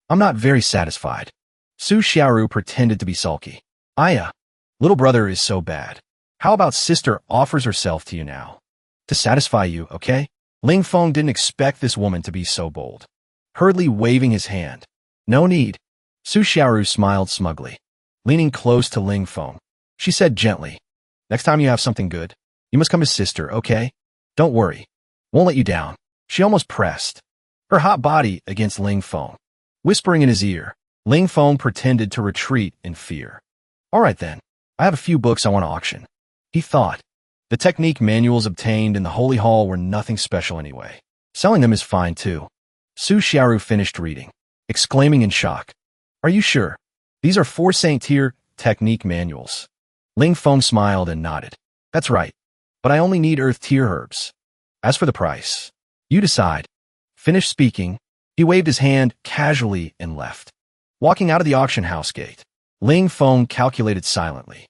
I'm not very satisfied. Su Xiaoru pretended to be sulky. Aya, little brother is so bad. How about sister offers herself to you now? To satisfy you, okay? Ling Feng didn't expect this woman to be so bold. Hurriedly waving his hand. No need. Su Xiaoru smiled smugly. Leaning close to Ling Feng, she said gently, next time you have something good, you must come as sister, okay? Don't worry. Won't let you down. She almost pressed her hot body against Ling Feng. Whispering in his ear, Ling Feng pretended to retreat in fear. All right then, I have a few books I want to auction. He thought. The technique manuals obtained in the Holy Hall were nothing special anyway. Selling them is fine too. Su Xiaoru finished reading, exclaiming in shock. Are you sure? These are 4 Saint-tier technique manuals. Ling Feng smiled and nodded. That's right, but I only need earth-tier herbs. As for the price, you decide. Finished speaking, he waved his hand casually and left. Walking out of the auction house gate, Ling Feng calculated silently.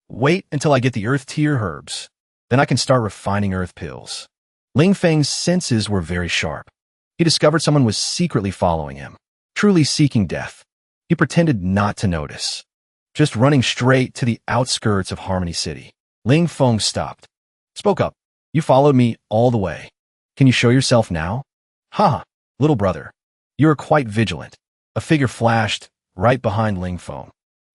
Wait until I get the earth-tier herbs. Then I can start refining earth pills. Ling Feng's senses were very sharp. He discovered someone was secretly following him, truly seeking death. He pretended not to notice, just running straight to the outskirts of Harmony City. Ling Feng stopped. Spoke up. You followed me all the way. Can you show yourself now? Little brother. You are quite vigilant. A figure flashed right behind Ling Feng.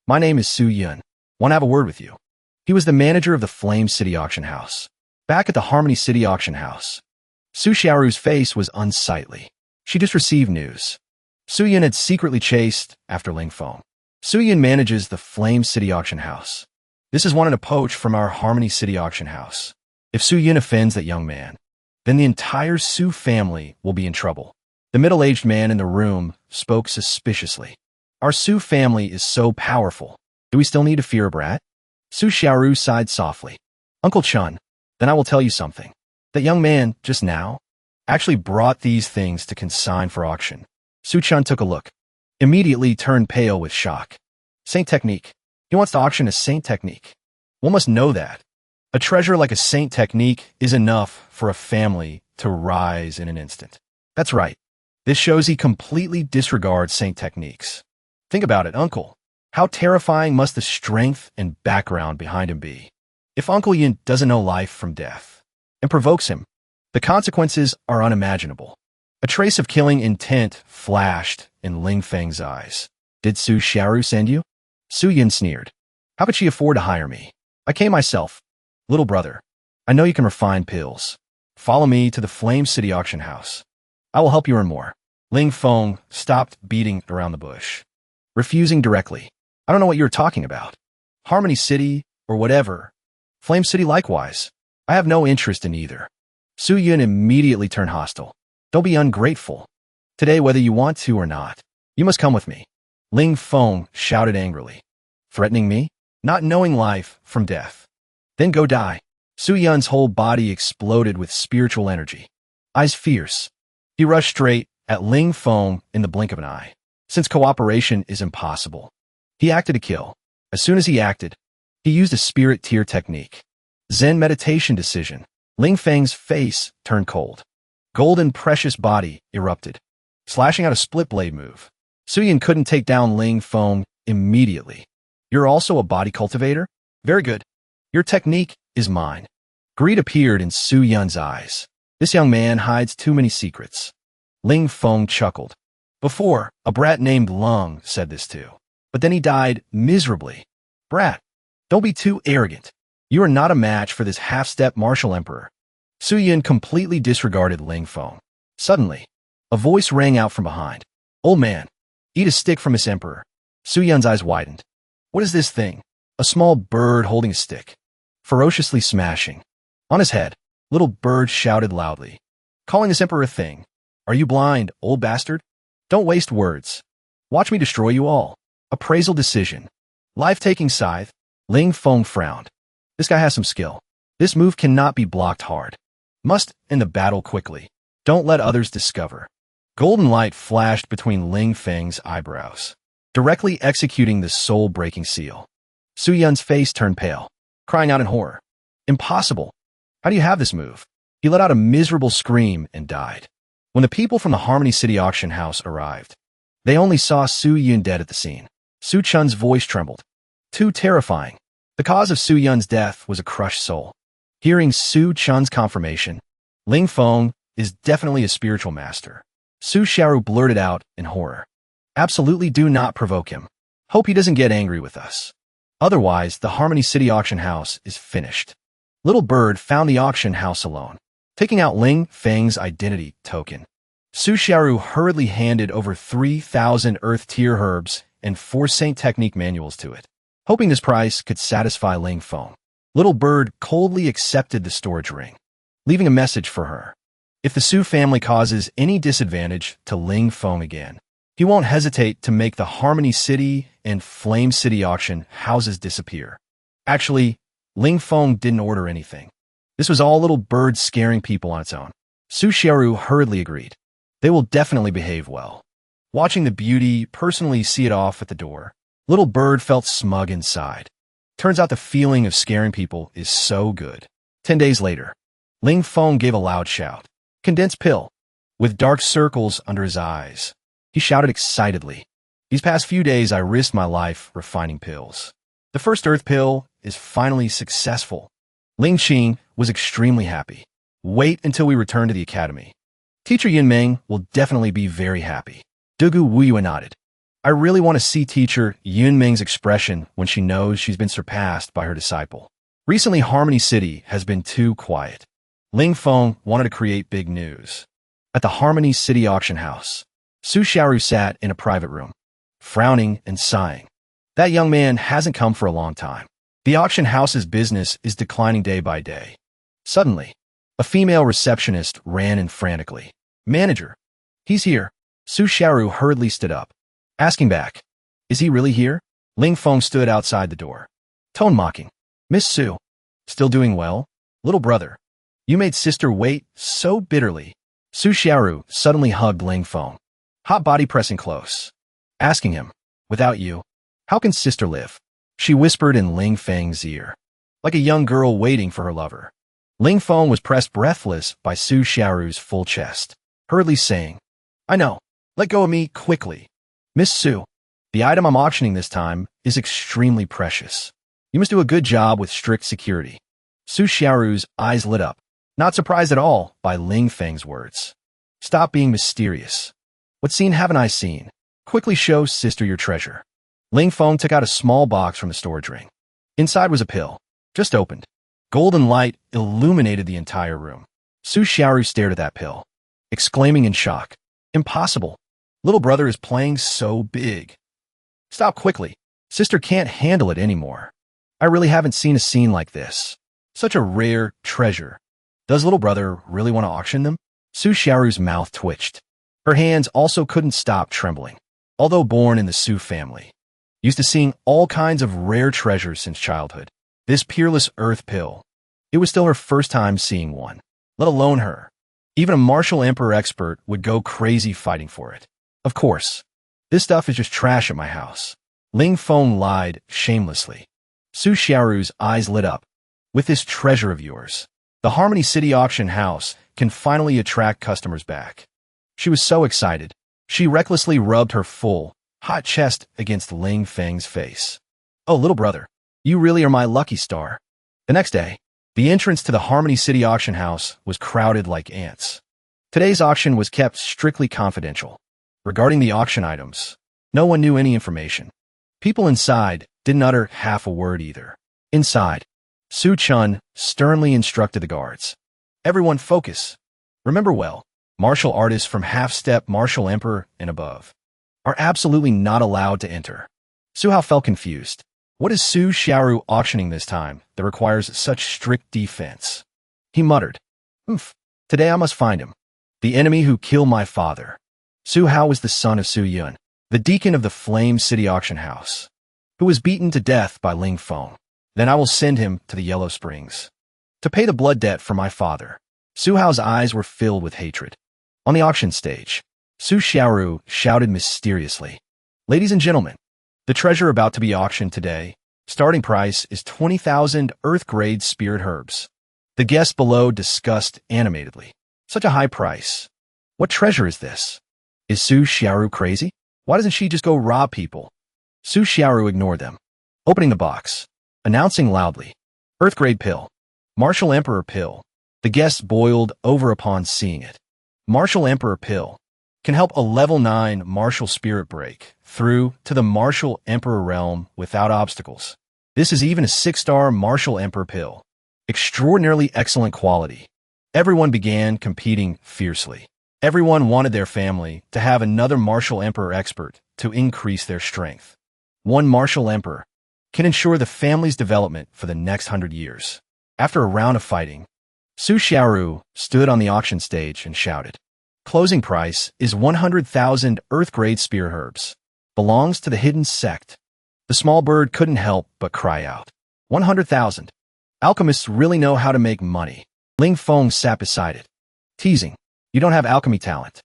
My name is Su Yun. Want to have a word with you. He was the manager of the Flame City Auction House. Back at the Harmony City Auction House, Su Xiaoru's face was unsightly. She just received news. Su Yun had secretly chased after Ling Feng. Su Yun manages the Flame City Auction House. This is wanted to poach from our Harmony City Auction House. If Su Yun offends that young man, then the entire Su family will be in trouble. The middle-aged man in the room spoke suspiciously. Our Su family is so powerful. Do we still need to fear a brat? Su Xiaoru sighed softly. Uncle Chun, then I will tell you something. That young man, just now, actually brought these things to consign for auction. Su Chun took a look. Immediately turned pale with shock. Saint technique. He wants to auction a saint technique. One must know that. A treasure like a saint technique is enough for a family to rise in an instant. That's right. This shows he completely disregards saint techniques. Think about it, Uncle. How terrifying must the strength and background behind him be? If Uncle Yin doesn't know life from death and provokes him, the consequences are unimaginable. A trace of killing intent flashed in Ling Feng's eyes. Did Su Xiaoru send you? Su Yin sneered. How could she afford to hire me? I came myself. Little brother, I know you can refine pills. Follow me to the Flame City Auction House. I will help you earn more. Ling Feng stopped beating around the bush, refusing directly. I don't know what you're talking about. Harmony City or whatever. Flame City likewise. I have no interest in either. Su Yun immediately turned hostile. Don't be ungrateful. Today, whether you want to or not, you must come with me. Ling Feng shouted angrily. Threatening me? Not knowing life from death. Then go die. Su Yun's whole body exploded with spiritual energy. Eyes fierce. He rushed straight at Ling Feng in the blink of an eye. Since cooperation is impossible, he acted to kill. As soon as he acted, he used a spirit tier technique. Zen meditation decision. Ling Feng's face turned cold. Golden precious body erupted, slashing out a split blade move. Su Yun couldn't take down Ling Feng immediately. You're also a body cultivator? Very good. Your technique is mine. Greed appeared in Su Yun's eyes. This young man hides too many secrets. Ling Feng chuckled. Before, a brat named Lung said this too. But then he died miserably. Brat, don't be too arrogant. You are not a match for this half-step martial emperor. Su Yun completely disregarded Ling Feng. Suddenly, a voice rang out from behind. Old man, eat a stick from this emperor. Su Yun's eyes widened. What is this thing? A small bird holding a stick, ferociously smashing. On his head, little bird shouted loudly, calling this emperor a thing. Are you blind, old bastard? Don't waste words. Watch me destroy you all. Appraisal decision. Life-taking scythe. Ling Feng frowned. This guy has some skill. This move cannot be blocked hard. Must end the battle quickly. Don't let others discover. Golden light flashed between Ling Feng's eyebrows, directly executing the soul-breaking seal. Su Yun's face turned pale, crying out in horror. Impossible. How do you have this move? He let out a miserable scream and died. When the people from the Harmony City auction house arrived, they only saw Su Yun dead at the scene. Su Chun's voice trembled. Too terrifying. The cause of Su Yun's death was a crushed soul. Hearing Su Chun's confirmation, Ling Feng is definitely a spiritual master. Su Xiaoru blurted out in horror. Absolutely do not provoke him. Hope he doesn't get angry with us. Otherwise, the Harmony City auction house is finished. Little Bird found the auction house alone, taking out Ling Feng's identity token. Su Xiaoru hurriedly handed over 3,000 Earth Tier herbs and 4 Saint Technique manuals to it, hoping this price could satisfy Ling Feng. Little Bird coldly accepted the storage ring, leaving a message for her. If the Su family causes any disadvantage to Ling Feng again, he won't hesitate to make the Harmony City and Flame City auction houses disappear. Actually, Ling Feng didn't order anything. This was all Little Bird scaring people on its own. Su Xiaoru hurriedly agreed. They will definitely behave well. Watching the beauty personally see it off at the door, Little Bird felt smug inside. Turns out the feeling of scaring people is so good. 10 days later, Ling Feng gave a loud shout. Condensed pill. With dark circles under his eyes, he shouted excitedly. These past few days I risked my life refining pills. The first earth pill is finally successful. Ling Qing was extremely happy. Wait until we return to the academy. Teacher Yunmeng will definitely be very happy. Dugu Wuyuan nodded. I really want to see teacher Yunmeng's expression when she knows she's been surpassed by her disciple. Recently, Harmony City has been too quiet. Ling Feng wanted to create big news. At the Harmony City auction house, Su Xiaoru sat in a private room, frowning and sighing. That young man hasn't come for a long time. The auction house's business is declining day by day. Suddenly, a female receptionist ran in frantically. Manager, he's here. Su Xiaoru hurriedly stood up, asking back, is he really here? Ling Feng stood outside the door, tone mocking. Miss Su, still doing well? Little brother, you made sister wait so bitterly. Su Xiaoru suddenly hugged Ling Feng, hot body pressing close, asking him, without you, how can sister live? She whispered in Ling Feng's ear, like a young girl waiting for her lover. Ling Feng was pressed breathless by Su Xiaoru's full chest, hurriedly saying, I know, let go of me quickly. Miss Su, the item I'm auctioning this time is extremely precious. You must do a good job with strict security. Su Xiaoru's eyes lit up, not surprised at all by Ling Feng's words. Stop being mysterious. What scene haven't I seen? Quickly show sister your treasure. Ling Feng took out a small box from the storage ring. Inside was a pill, just opened. Golden light illuminated the entire room. Su Xiaoru stared at that pill, exclaiming in shock. Impossible. Little brother is playing so big. Stop quickly. Sister can't handle it anymore. I really haven't seen a scene like this. Such a rare treasure. Does little brother really want to auction them? Su Xiaoru's mouth twitched. Her hands also couldn't stop trembling. Although born in the Su family, used to seeing all kinds of rare treasures since childhood, this peerless earth pill, it was still her first time seeing one, let alone her. Even a martial emperor expert would go crazy fighting for it. Of course, this stuff is just trash at my house. Ling Feng lied shamelessly. Su Xiaoru's eyes lit up. With this treasure of yours, the Harmony City auction house can finally attract customers back. She was so excited, she recklessly rubbed her full, hot chest against Ling Feng's face. Oh, little brother, you really are my lucky star. The next day, the entrance to the Harmony City auction house was crowded like ants. Today's auction was kept strictly confidential. Regarding the auction items, no one knew any information. People inside didn't utter half a word either. Inside, Su Chun sternly instructed the guards. Everyone focus. Remember well, martial artists from half-step martial emperor and above are absolutely not allowed to enter. Su Hao felt confused. What is Su Xiaoru auctioning this time that requires such strict defense? He muttered, today I must find him. The enemy who killed my father. Su Hao was the son of Su Yun, the deacon of the Flame City auction house, who was beaten to death by Ling Feng. Then I will send him to the Yellow Springs to pay the blood debt for my father. Su Hao's eyes were filled with hatred. On the auction stage, Su Xiaoru shouted mysteriously, "Ladies and gentlemen, the treasure about to be auctioned today, starting price is 20,000 Earth-grade spirit herbs." The guests below discussed animatedly. Such a high price. What treasure is this? Is Su Xiaoru crazy? Why doesn't she just go rob people? Su Xiaoru ignored them, opening the box, announcing loudly, "Earth-grade pill. Martial Emperor pill." The guests boiled over upon seeing it. Martial Emperor pill can help a level 9 martial spirit break through to the martial emperor realm without obstacles. This is even a 6-star martial emperor pill. Extraordinarily excellent quality. Everyone began competing fiercely. Everyone wanted their family to have another martial emperor expert to increase their strength. One martial emperor can ensure the family's development for the next 100 years. After a round of fighting, Su Xiaoru stood on the auction stage and shouted, "Closing price is 100,000 Earth-grade spear herbs. Belongs to the hidden sect." The small bird couldn't help but cry out, 100,000. Alchemists really know how to make money. Ling Feng sat beside it, teasing, "You don't have alchemy talent.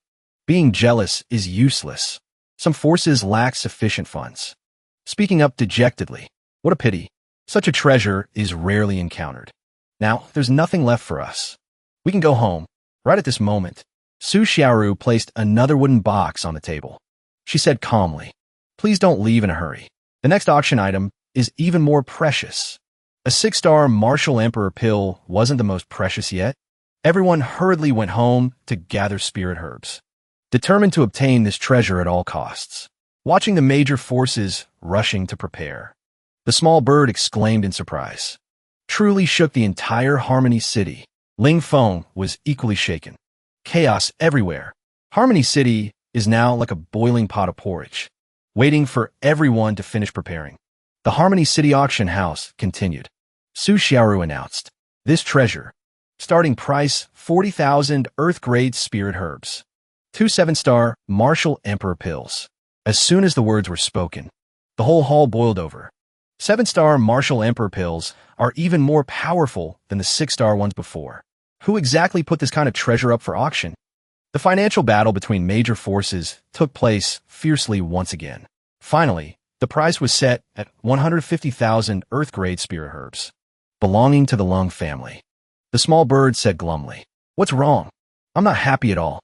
Being jealous is useless. Some forces lack sufficient funds." Speaking up dejectedly, "What a pity. Such a treasure is rarely encountered. Now, there's nothing left for us. We can go home." Right at this moment, Su Xiaoru placed another wooden box on the table. She said calmly, "Please don't leave in a hurry. The next auction item is even more precious." A 6-star martial emperor pill wasn't the most precious yet. Everyone hurriedly went home to gather spirit herbs, determined to obtain this treasure at all costs. Watching the major forces rushing to prepare, the small bird exclaimed in surprise. Truly shook the entire Harmony City. Ling Feng was equally shaken. Chaos everywhere. Harmony City is now like a boiling pot of porridge, waiting for everyone to finish preparing. The Harmony City auction house continued. Su Xiaoru announced, "This treasure, starting price 40,000 Earth-grade spirit herbs. 2 7-star martial emperor pills." As soon as the words were spoken, the whole hall boiled over. 7-star martial emperor pills are even more powerful than the 6-star ones before. Who exactly put this kind of treasure up for auction? The financial battle between major forces took place fiercely once again. Finally, the price was set at 150,000 Earth-grade spirit herbs, belonging to the Lung family. The small bird said glumly, "What's wrong? I'm not happy at all."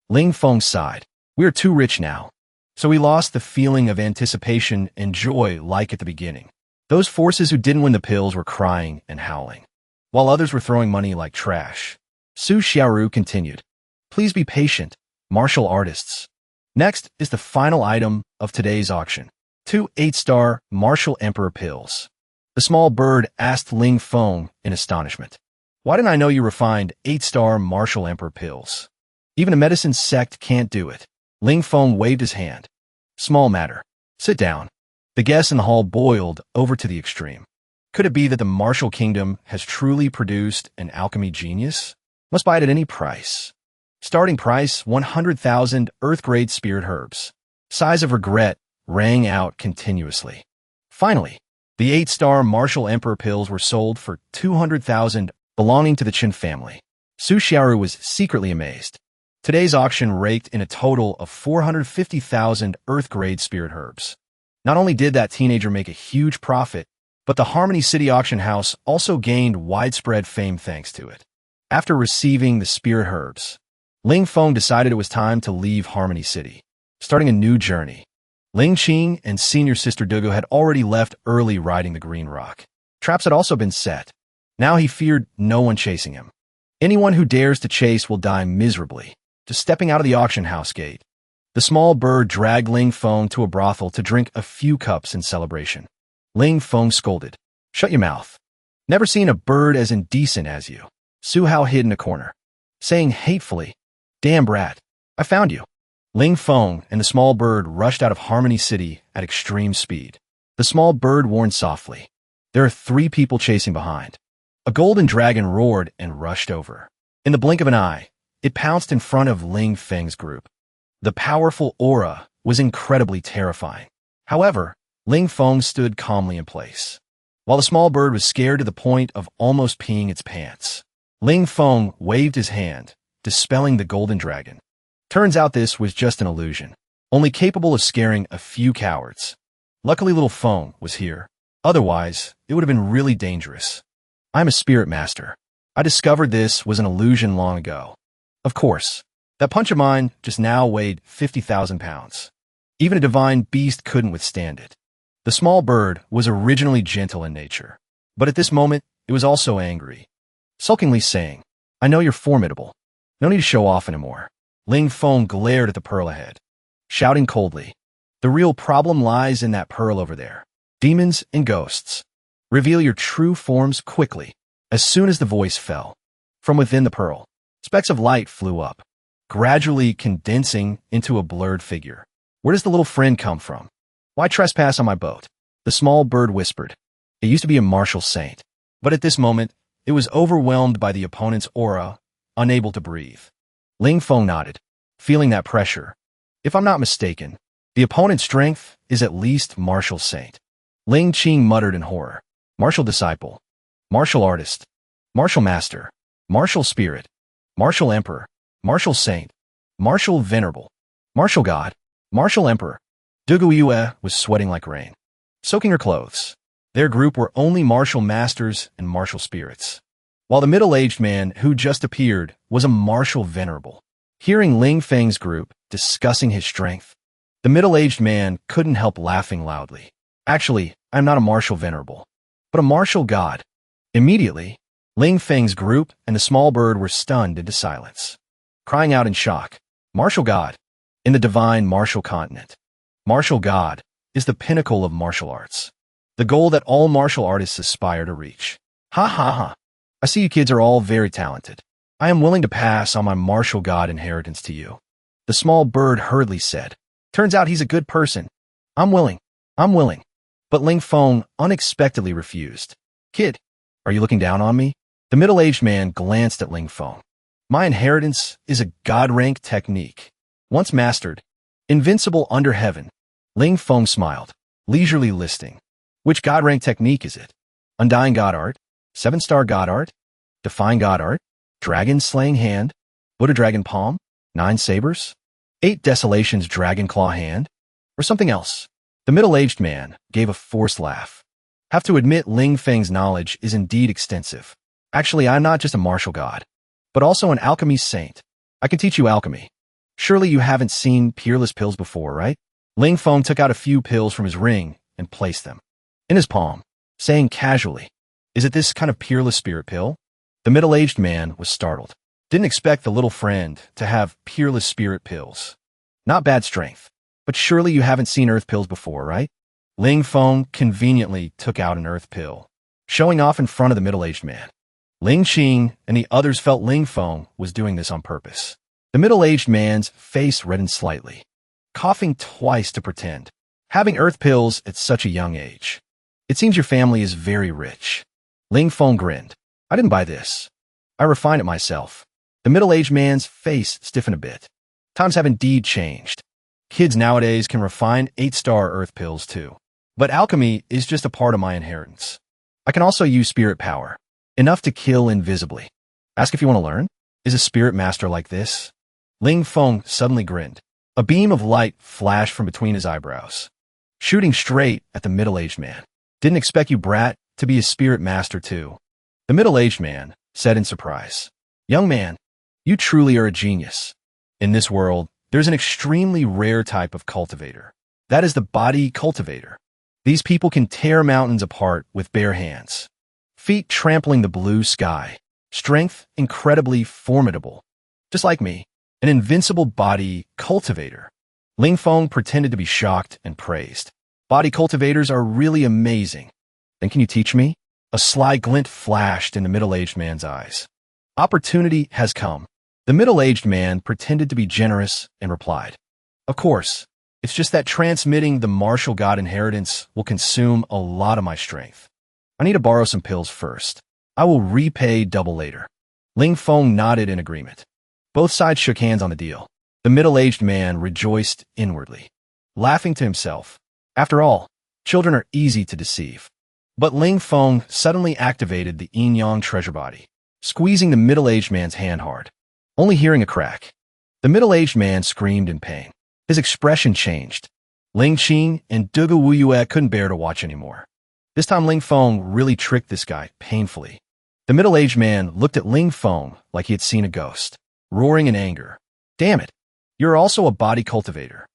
Ling Feng sighed. "We are too rich now." So we lost the feeling of anticipation and joy like at the beginning. Those forces who didn't win the pills were crying and howling, while others were throwing money like trash. Su Xiaoru continued, "Please be patient, martial artists. Next is the final item of today's auction. 2 8-star martial emperor pills." The small bird asked Ling Feng in astonishment, "Why didn't I know you refined 8-star martial emperor pills? Even a medicine sect can't do it." Ling Feng waved his hand. "Small matter. Sit down." The guests in the hall boiled over to the extreme. Could it be that the martial kingdom has truly produced an alchemy genius? Must buy it at any price. Starting price, 100,000 Earth-grade spirit herbs. Sighs of regret rang out continuously. Finally, the 8-star Martial Emperor pills were sold for 200,000 belonging to the Qin family. Su Xiaoru was secretly amazed. Today's auction raked in a total of 450,000 Earth-grade spirit herbs. Not only did that teenager make a huge profit, but the Harmony City auction house also gained widespread fame thanks to it. After receiving the spirit herbs, Ling Feng decided it was time to leave Harmony City, starting a new journey. Ling Qing and senior sister Dugu had already left early riding the Green Rock. Traps had also been set. Now he feared no one chasing him. Anyone who dares to chase will die miserably. Just stepping out of the auction house gate, the small bird dragged Ling Feng to a brothel to drink a few cups in celebration. Ling Feng scolded. "Shut your mouth. Never seen a bird as indecent as you." Su Hao hid in a corner, saying hatefully, "Damn brat, I found you." Ling Feng and the small bird rushed out of Harmony City at extreme speed. The small bird warned softly, "There are 3 people chasing behind." A golden dragon roared and rushed over. In the blink of an eye, it pounced in front of Ling Feng's group. The powerful aura was incredibly terrifying. However, Ling Feng stood calmly in place. While the small bird was scared to the point of almost peeing its pants, Ling Feng waved his hand, dispelling the golden dragon. Turns out this was just an illusion, only capable of scaring a few cowards. Luckily little Feng was here. Otherwise, it would have been really dangerous. "I'm a spirit master. I discovered this was an illusion long ago." Of course, that punch of mine just now weighed 50,000 pounds. Even a divine beast couldn't withstand it. The small bird was originally gentle in nature, but at this moment, it was also angry, sulkingly saying, "I know you're formidable. No need to show off anymore." Ling Feng glared at the pearl ahead, shouting coldly, "The real problem lies in that pearl over there. Demons and ghosts. Reveal your true forms quickly." As soon as the voice fell, from within the pearl, specks of light flew up, gradually condensing into a blurred figure. "Where does the little friend come from? Why trespass on my boat?" The small bird whispered. It used to be a martial saint, but at this moment, it was overwhelmed by the opponent's aura, unable to breathe. Ling Feng nodded, feeling that pressure. "If I'm not mistaken, the opponent's strength is at least martial saint." Ling Qing muttered in horror. "Martial disciple, martial artist, martial master, martial spirit, martial emperor, martial saint, martial venerable, martial god, martial emperor." Dugu Yue was sweating like rain, soaking her clothes. Their group were only martial masters and martial spirits, while the middle-aged man who just appeared was a martial venerable. Hearing Ling Feng's group discussing his strength, the middle-aged man couldn't help laughing loudly. "Actually, I'm not a martial venerable, but a martial god." Immediately, Ling Feng's group and the small bird were stunned into silence, crying out in shock. "Martial god in the divine martial continent. Martial god is the pinnacle of martial arts, the goal that all martial artists aspire to reach. Ha ha ha. I see you kids are all very talented. I am willing to pass on my martial god inheritance to you." The small bird hurriedly said. "Turns out he's a good person. I'm willing. But Ling Feng unexpectedly refused. "Kid, are you looking down on me?" The middle-aged man glanced at Ling Feng. "My inheritance is a god-rank technique, once mastered, invincible under heaven." Ling Feng smiled, leisurely listing. "Which god-rank technique is it? Undying god art? 7-star god art? Defying god art? Dragon-slaying hand? Buddha dragon palm? 9 sabers? 8 desolations dragon claw hand? Or something else?" The middle-aged man gave a forced laugh. "Have to admit Ling Feng's knowledge is indeed extensive. Actually, I'm not just a martial god, but also an alchemy saint. I can teach you alchemy. Surely you haven't seen peerless pills before, right?" Ling Feng took out a few pills from his ring and placed them in his palm, saying casually, "Is it this kind of peerless spirit pill?" The middle-aged man was startled. Didn't expect the little friend to have peerless spirit pills. Not bad strength, but surely you haven't seen earth pills before, right? Ling Feng conveniently took out an earth pill, showing off in front of the middle-aged man. Ling Qing and the others felt Ling Feng was doing this on purpose. The middle-aged man's face reddened slightly, coughing twice to pretend. "Having earth pills at such a young age. It seems your family is very rich." Ling Feng grinned. "I didn't buy this. I refined it myself. The middle-aged man's face stiffened a bit. Times have indeed changed. Kids nowadays can refine 8-star earth pills too. But alchemy is just a part of my inheritance. I can also use spirit power, enough to kill invisibly. Ask if you want to learn? Is a spirit master like this? Ling Feng suddenly grinned. A beam of light flashed from between his eyebrows, shooting straight at the middle-aged man. Didn't expect you, brat, to be a spirit master too. The middle-aged man said in surprise. Young man, you truly are a genius. In this world, there's an extremely rare type of cultivator. That is the body cultivator. These people can tear mountains apart with bare hands. Feet trampling the blue sky. Strength incredibly formidable. Just like me, an invincible body cultivator. Ling Feng pretended to be shocked and praised. Body cultivators are really amazing. Then can you teach me? A sly glint flashed in the middle-aged man's eyes. Opportunity has come. The middle-aged man pretended to be generous and replied, of course, it's just that transmitting the martial god inheritance will consume a lot of my strength. I need to borrow some pills first. I will repay double later. Ling Feng nodded in agreement. Both sides shook hands on the deal. The middle-aged man rejoiced inwardly, laughing to himself. After all, children are easy to deceive. But Ling Feng suddenly activated the yin-yang treasure body, squeezing the middle-aged man's hand hard. Only hearing a crack, the middle-aged man screamed in pain. His expression changed. Ling Qing and Duga Wuyue couldn't bear to watch anymore. This time Ling Feng really tricked this guy painfully. The middle-aged man looked at Ling Feng like he had seen a ghost, roaring in anger. Damn it, you're also a body cultivator.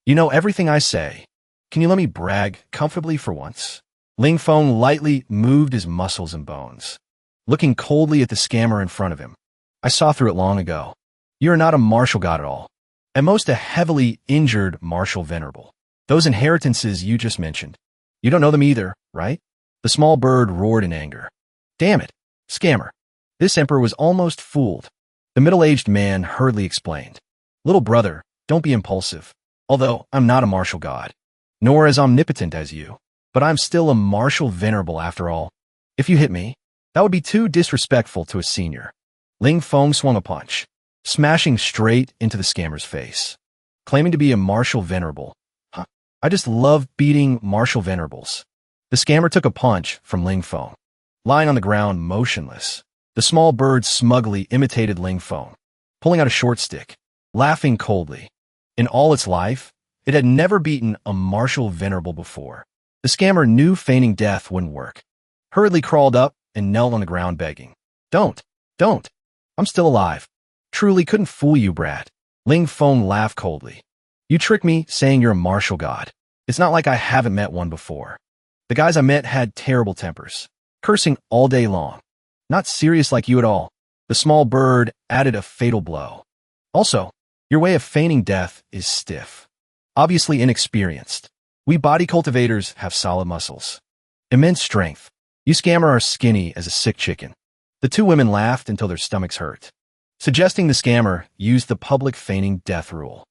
You know everything I say. Can you let me brag comfortably for once? Ling Feng lightly moved his muscles and bones, looking coldly at the scammer in front of him. I saw through it long ago. You are not a martial god at all. At most a heavily injured martial venerable. Those inheritances you just mentioned. You don't know them either, right? The small bird roared in anger. Damn it, scammer. This emperor was almost fooled. The middle-aged man hurriedly explained. Little brother, don't be impulsive. Although I'm not a martial god, nor as omnipotent as you, but I'm still a martial venerable after all. If you hit me, that would be too disrespectful to a senior. Ling Feng swung a punch, smashing straight into the scammer's face. Claiming to be a martial venerable. Huh. I just love beating martial venerables. The scammer took a punch from Ling Feng. Lying on the ground motionless, the small bird smugly imitated Ling Feng, pulling out a short stick, laughing coldly. In all its life, it had never beaten a martial venerable before. The scammer knew feigning death wouldn't work. Hurriedly crawled up and knelt on the ground begging. Don't. I'm still alive. Truly couldn't fool you, brat. Ling Feng laughed coldly. You tricked me saying you're a martial god. It's not like I haven't met one before. The guys I met had terrible tempers, cursing all day long. Not serious like you at all. The small bird added a fatal blow. Also, your way of feigning death is stiff. Obviously inexperienced. We body cultivators have solid muscles. Immense strength. You scammer are skinny as a sick chicken. The two women laughed until their stomachs hurt, suggesting the scammer used the public feigning death rule.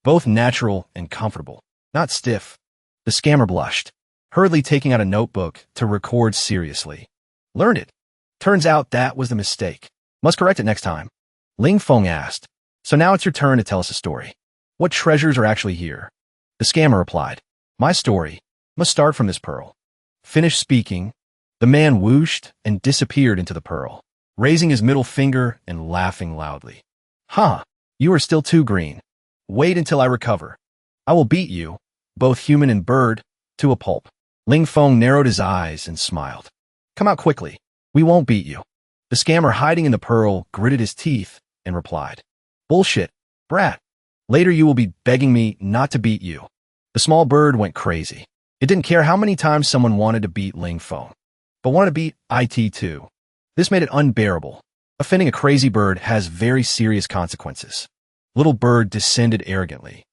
Both natural and comfortable, not stiff. The scammer blushed, hurriedly taking out a notebook to record seriously. Learned it. Turns out that was the mistake. Must correct it next time. Ling Feng asked. So now it's your turn to tell us a story. What treasures are actually here? The scammer replied. My story must start from this pearl. Finished speaking, the man whooshed and disappeared into the pearl, raising his middle finger and laughing loudly. Huh, you are still too green. Wait until I recover. I will beat you, both human and bird, to a pulp. Ling Feng narrowed his eyes and smiled. Come out quickly. We won't beat you. The scammer hiding in the pearl gritted his teeth and replied. Bullshit, brat. Later you will be begging me not to beat you. The small bird went crazy. It didn't care how many times someone wanted to beat Ling Feng, but wanted to beat IT too. This made it unbearable. Offending a crazy bird has very serious consequences. Little bird descended arrogantly,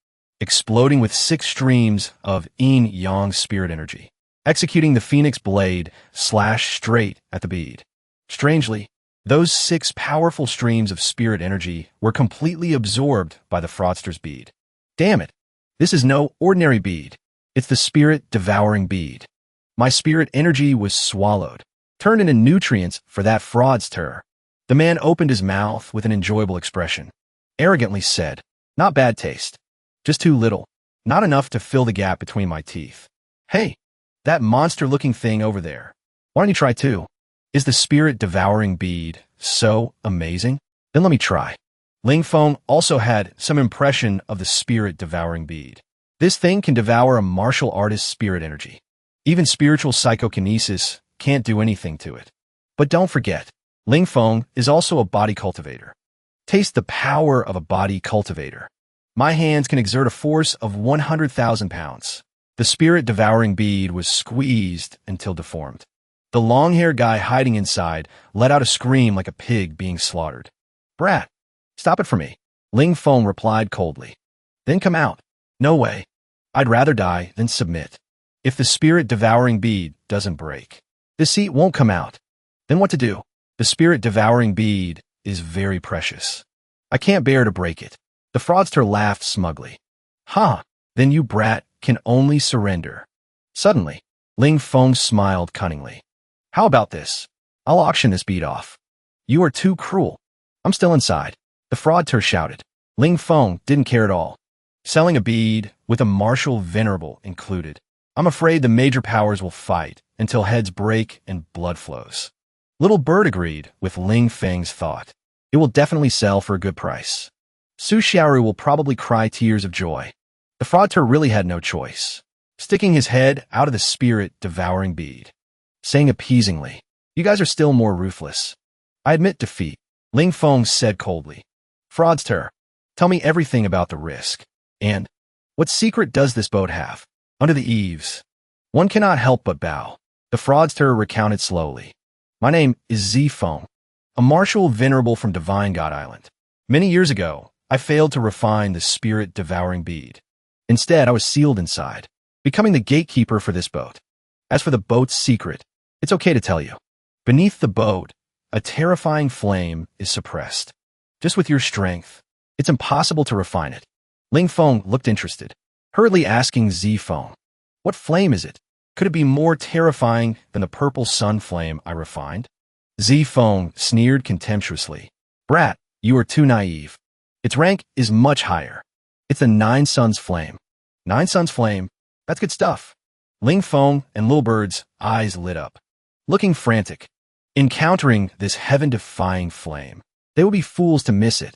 exploding with 6 streams of yin-yang spirit energy, executing the phoenix blade slash straight at the bead. Strangely, those 6 powerful streams of spirit energy were completely absorbed by the fraudster's bead. Damn it! This is no ordinary bead. It's the spirit-devouring bead. My spirit energy was swallowed, turned into nutrients for that fraudster. The man opened his mouth with an enjoyable expression. Arrogantly said, "Not bad taste. Just too little. Not enough to fill the gap between my teeth. Hey, that monster-looking thing over there. Why don't you try too? Is the spirit-devouring bead so amazing? Then let me try." Ling Feng also had some impression of the spirit-devouring bead. This thing can devour a martial artist's spirit energy. Even spiritual psychokinesis can't do anything to it. But don't forget, Ling Feng is also a body cultivator. Taste the power of a body cultivator. My hands can exert a force of 100,000 pounds. The spirit-devouring bead was squeezed until deformed. The long-haired guy hiding inside let out a scream like a pig being slaughtered. "Brat, stop it for me," Ling Feng replied coldly. "Then come out." "No way. I'd rather die than submit. If the spirit-devouring bead doesn't break, the seat won't come out." "Then what to do? The spirit-devouring bead is very precious. I can't bear to break it." The fraudster laughed smugly. "Ha, then you brat can only surrender." Suddenly, Ling Feng smiled cunningly. "How about this? I'll auction this bead off." "You are too cruel. I'm still inside," the fraudster shouted. Ling Feng didn't care at all. Selling a bead with a martial venerable included. "I'm afraid the major powers will fight until heads break and blood flows." Little Bird agreed with Ling Feng's thought. "It will definitely sell for a good price. Su Xiaoru will probably cry tears of joy." The fraudster really had no choice, sticking his head out of the spirit-devouring bead, saying appeasingly, "You guys are still more ruthless." "I admit defeat," Ling Feng said coldly. "Fraudster, tell me everything about the risk. And what secret does this boat have?" "Under the eaves." One cannot help but bow. The fraudster recounted slowly. "My name is Zi Feng, a martial venerable from Divine God Island. Many years ago, I failed to refine the spirit-devouring bead. Instead, I was sealed inside, becoming the gatekeeper for this boat. As for the boat's secret, it's okay to tell you. Beneath the boat, a terrifying flame is suppressed. Just with your strength, it's impossible to refine it." Ling Feng looked interested, hurriedly asking Zi Feng, "What flame is it? Could it be more terrifying than the purple sun flame I refined?" Zi Feng sneered contemptuously. "Brat, you are too naive. Its rank is much higher. It's the Nine Suns flame." "Nine Suns flame? That's good stuff." Ling Feng and Little Bird's eyes lit up, looking frantic. Encountering this heaven-defying flame, they would be fools to miss it.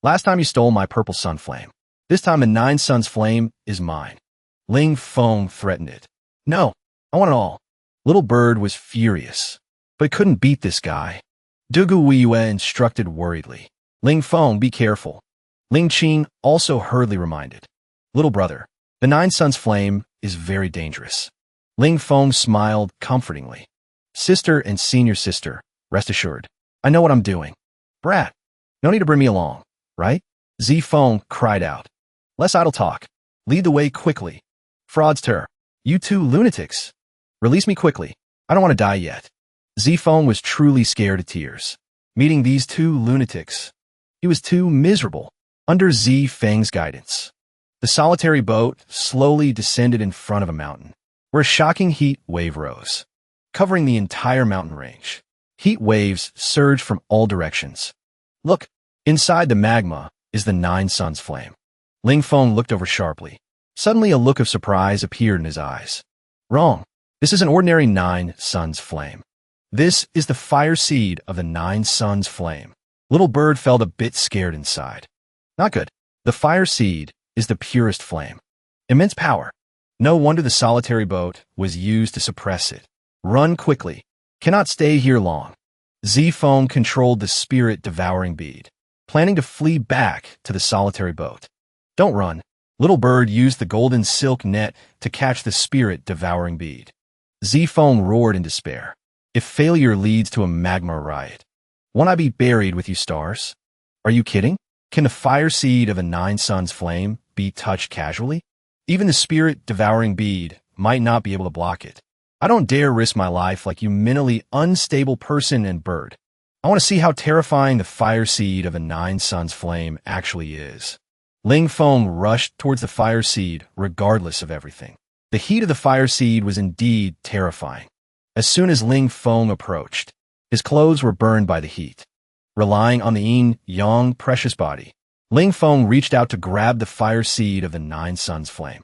"Last time you stole my purple sun flame. This time the Nine Suns flame is mine." Ling Feng threatened it. "No, I want it all." Little Bird was furious, but it couldn't beat this guy. Dugu Weiyue instructed worriedly. "Ling Feng, be careful." Ling Qing also hurriedly reminded. "Little brother, the Nine Suns flame is very dangerous." Ling Feng smiled comfortingly. "Sister and senior sister, rest assured, I know what I'm doing." "Brat, no need to bring me along, right?" Zi Feng cried out. "Less idle talk. Lead the way quickly." "Fraudster, you two lunatics. Release me quickly. I don't want to die yet." Zi Feng was truly scared to tears. Meeting these two lunatics, he was too miserable. Under Zi Feng's guidance, the solitary boat slowly descended in front of a mountain, where a shocking heat wave rose, covering the entire mountain range. Heat waves surged from all directions. "Look, inside the magma is the Nine Suns flame." Ling Feng looked over sharply. Suddenly a look of surprise appeared in his eyes. "Wrong. This is an ordinary Nine Suns flame. This is the fire seed of the Nine Suns flame." Little Bird felt a bit scared inside. Not good. The fire seed is the purest flame. Immense power. No wonder the solitary boat was used to suppress it. "Run quickly. Cannot stay here long." Zi Feng controlled the spirit-devouring bead, planning to flee back to the solitary boat. "Don't run." Little Bird used the golden silk net to catch the spirit-devouring bead. Zi Feng roared in despair. "If failure leads to a magma riot, won't I be buried with you stars? Are you kidding? Can the fire seed of a Nine Suns flame be touched casually? Even the spirit-devouring bead might not be able to block it. I don't dare risk my life like you mentally unstable person and bird. I want to see how terrifying the fire seed of a Nine Suns flame actually is." Ling Feng rushed towards the fire seed regardless of everything. The heat of the fire seed was indeed terrifying. As soon as Ling Feng approached, his clothes were burned by the heat. Relying on the yin-yang precious body, Ling Feng reached out to grab the fire seed of the Nine Suns flame.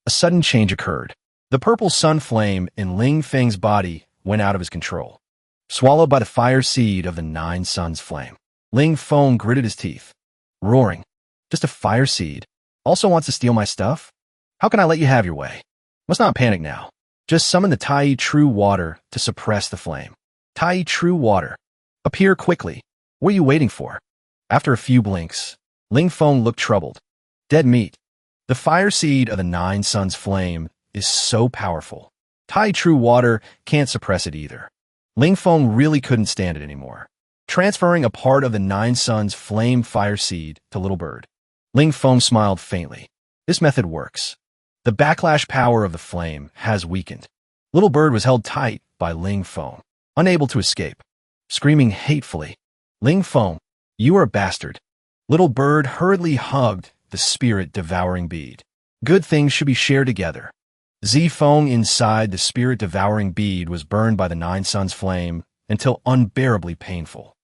A sudden change occurred. The purple sun flame in Ling Feng's body went out of his control. Swallowed by the fire seed of the Nine Suns flame, Ling Feng gritted his teeth, roaring, "Just a fire seed? Also wants to steal my stuff? How can I let you have your way? Must not panic now. Just summon the Tai True Water to suppress the flame. Tai True Water. Appear quickly. What are you waiting for?" After a few blinks, Ling Feng looked troubled. Dead meat. The fire seed of the Nine Suns flame is so powerful. Tai True Water can't suppress it either. Ling Feng really couldn't stand it anymore. Transferring a part of the Nine Suns flame fire seed to Little Bird, Ling Feng smiled faintly. This method works. The backlash power of the flame has weakened. Little Bird was held tight by Ling Feng, unable to escape. Screaming hatefully, "Ling Feng, you are a bastard." Little Bird hurriedly hugged the spirit-devouring bead. Good things should be shared together. Zifeng inside the spirit-devouring bead was burned by the Nine Suns flame until unbearably painful.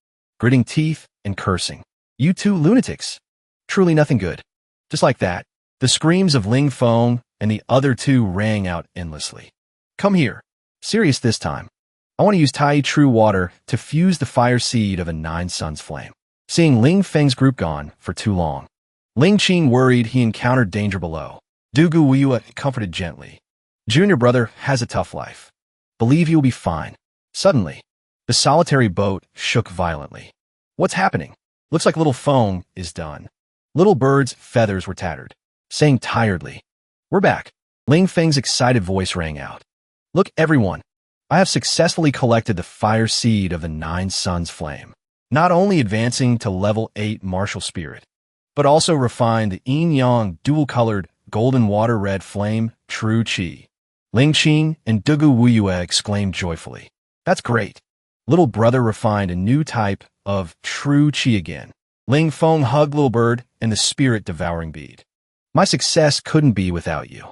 Gritting teeth and cursing. "You two lunatics. Truly nothing good." Just like that, the screams of Ling Feng and the other two rang out endlessly. "Come here. Serious this time. I want to use Tai True Water to fuse the fire seed of a Nine Suns flame." Seeing Ling Feng's group gone for too long, Ling Qing worried he encountered danger below. Dugu Wiyua comforted gently. "Junior brother has a tough life. Believe he will be fine." Suddenly, the solitary boat shook violently. "What's happening? Looks like Little Feng is done." Little Bird's feathers were tattered, saying tiredly, "We're back." Ling Feng's excited voice rang out. "Look, everyone. I have successfully collected the fire seed of the Nine Suns flame. Not only advancing to level 8 martial spirit, but also refined the yin-yang dual-colored golden water red flame true qi." Ling Qing and Dugu Wuyue exclaimed joyfully. "That's great. Little brother refined a new type of true qi again." Ling Feng hugged Little Bird and the spirit-devouring bead. "My success couldn't be without you.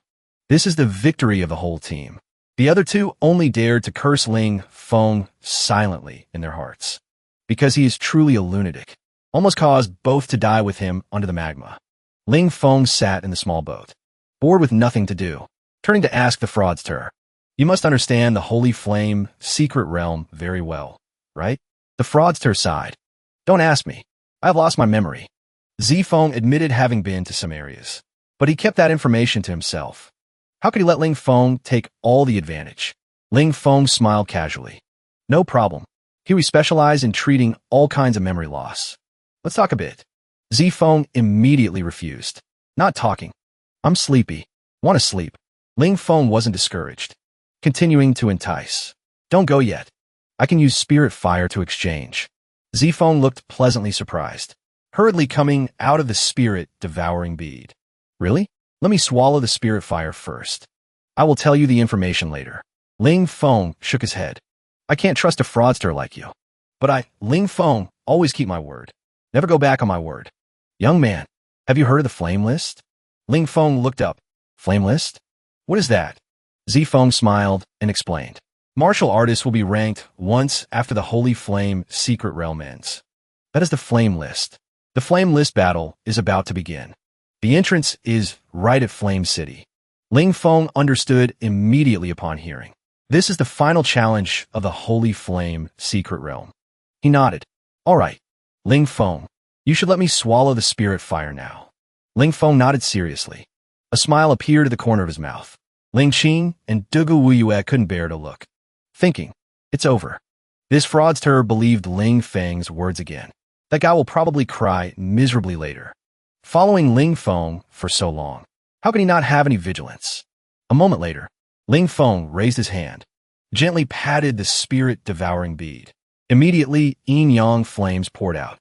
This is the victory of the whole team." The other two only dared to curse Ling Feng silently in their hearts, because he is truly a lunatic, almost caused both to die with him under the magma. Ling Feng sat in the small boat, bored with nothing to do, turning to ask the fraudster, "You must understand the Holy Flame secret realm very well, right?" The fraudster sighed. "Don't ask me. I have lost my memory." Zifeng admitted having been to some areas, but he kept that information to himself. How could he let Ling Feng take all the advantage? Ling Feng smiled casually. "No problem. Here we specialize in treating all kinds of memory loss. Let's talk a bit." Zifeng immediately refused. "Not talking. I'm sleepy. Want to sleep." Ling Feng wasn't discouraged, continuing to entice. "Don't go yet. I can use spirit fire to exchange." Zifeng looked pleasantly surprised, hurriedly coming out of the spirit-devouring bead. "Really? Let me swallow the spirit fire first. I will tell you the information later." Ling Feng shook his head. "I can't trust a fraudster like you. But Ling Feng, always keep my word. Never go back on my word." "Young man, have you heard of the flame list?" Ling Feng looked up. "Flame list? What is that?" Zifeng smiled and explained. "Martial artists will be ranked once after the Holy Flame secret realm ends. That is the flame list. The flame list battle is about to begin. The entrance is right at Flame City." Ling Feng understood immediately upon hearing. This is the final challenge of the Holy Flame secret realm. He nodded. "All right, Ling Feng, you should let me swallow the spirit fire now." Ling Feng nodded seriously. A smile appeared at the corner of his mouth. Ling Qing and Dugu Wuyue couldn't bear to look, thinking, "It's over." This fraudster believed Ling Feng's words again. That guy will probably cry miserably later. Following Ling Feng for so long, how could he not have any vigilance? A moment later, Ling Feng raised his hand, gently patted the spirit-devouring bead. Immediately, yin-yang flames poured out.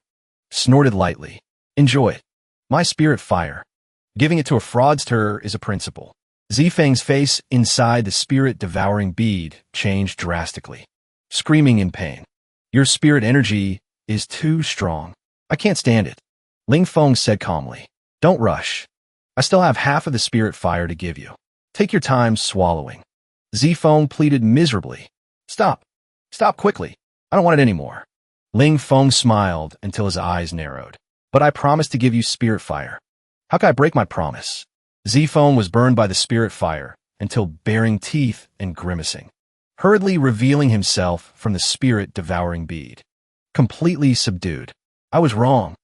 Snorted lightly. "Enjoy it. My spirit fire. Giving it to a fraudster is a principle." Zifeng's face inside the spirit-devouring bead changed drastically, screaming in pain. "Your spirit energy is too strong. I can't stand it." Ling Feng said calmly. "Don't rush. I still have half of the spirit fire to give you. Take your time swallowing." Zifeng pleaded miserably. "Stop. Stop quickly. I don't want it anymore." Ling Feng smiled until his eyes narrowed. But I promised to give you spirit fire. How can I break my promise? Zifeng was burned by the spirit fire until baring teeth and grimacing, hurriedly revealing himself from the spirit-devouring bead. Completely subdued. I was wrong.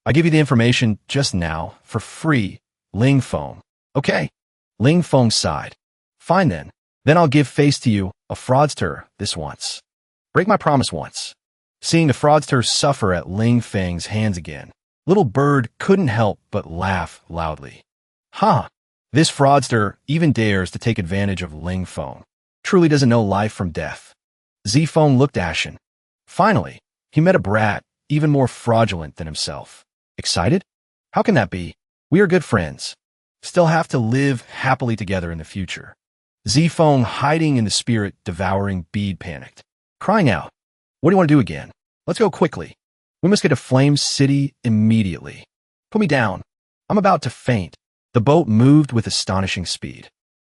I give you the information just now, for free, Ling Feng. Okay. Ling Feng sighed. Fine then. Then I'll give face to you, a fraudster, this once. Break my promise once. Seeing the fraudster suffer at Ling Feng's hands again, Little Bird couldn't help but laugh loudly. Ha! This fraudster even dares to take advantage of Ling Feng. Truly doesn't know life from death. Zifeng looked ashen. Finally, he met a brat even more fraudulent than himself. Excited? How can that be? We are good friends. Still have to live happily together in the future. Zifeng, hiding in the spirit-devouring bead, panicked, crying out, What do you want to do again? Let's go quickly. We must get to Flame City immediately. Put me down. I'm about to faint. The boat moved with astonishing speed.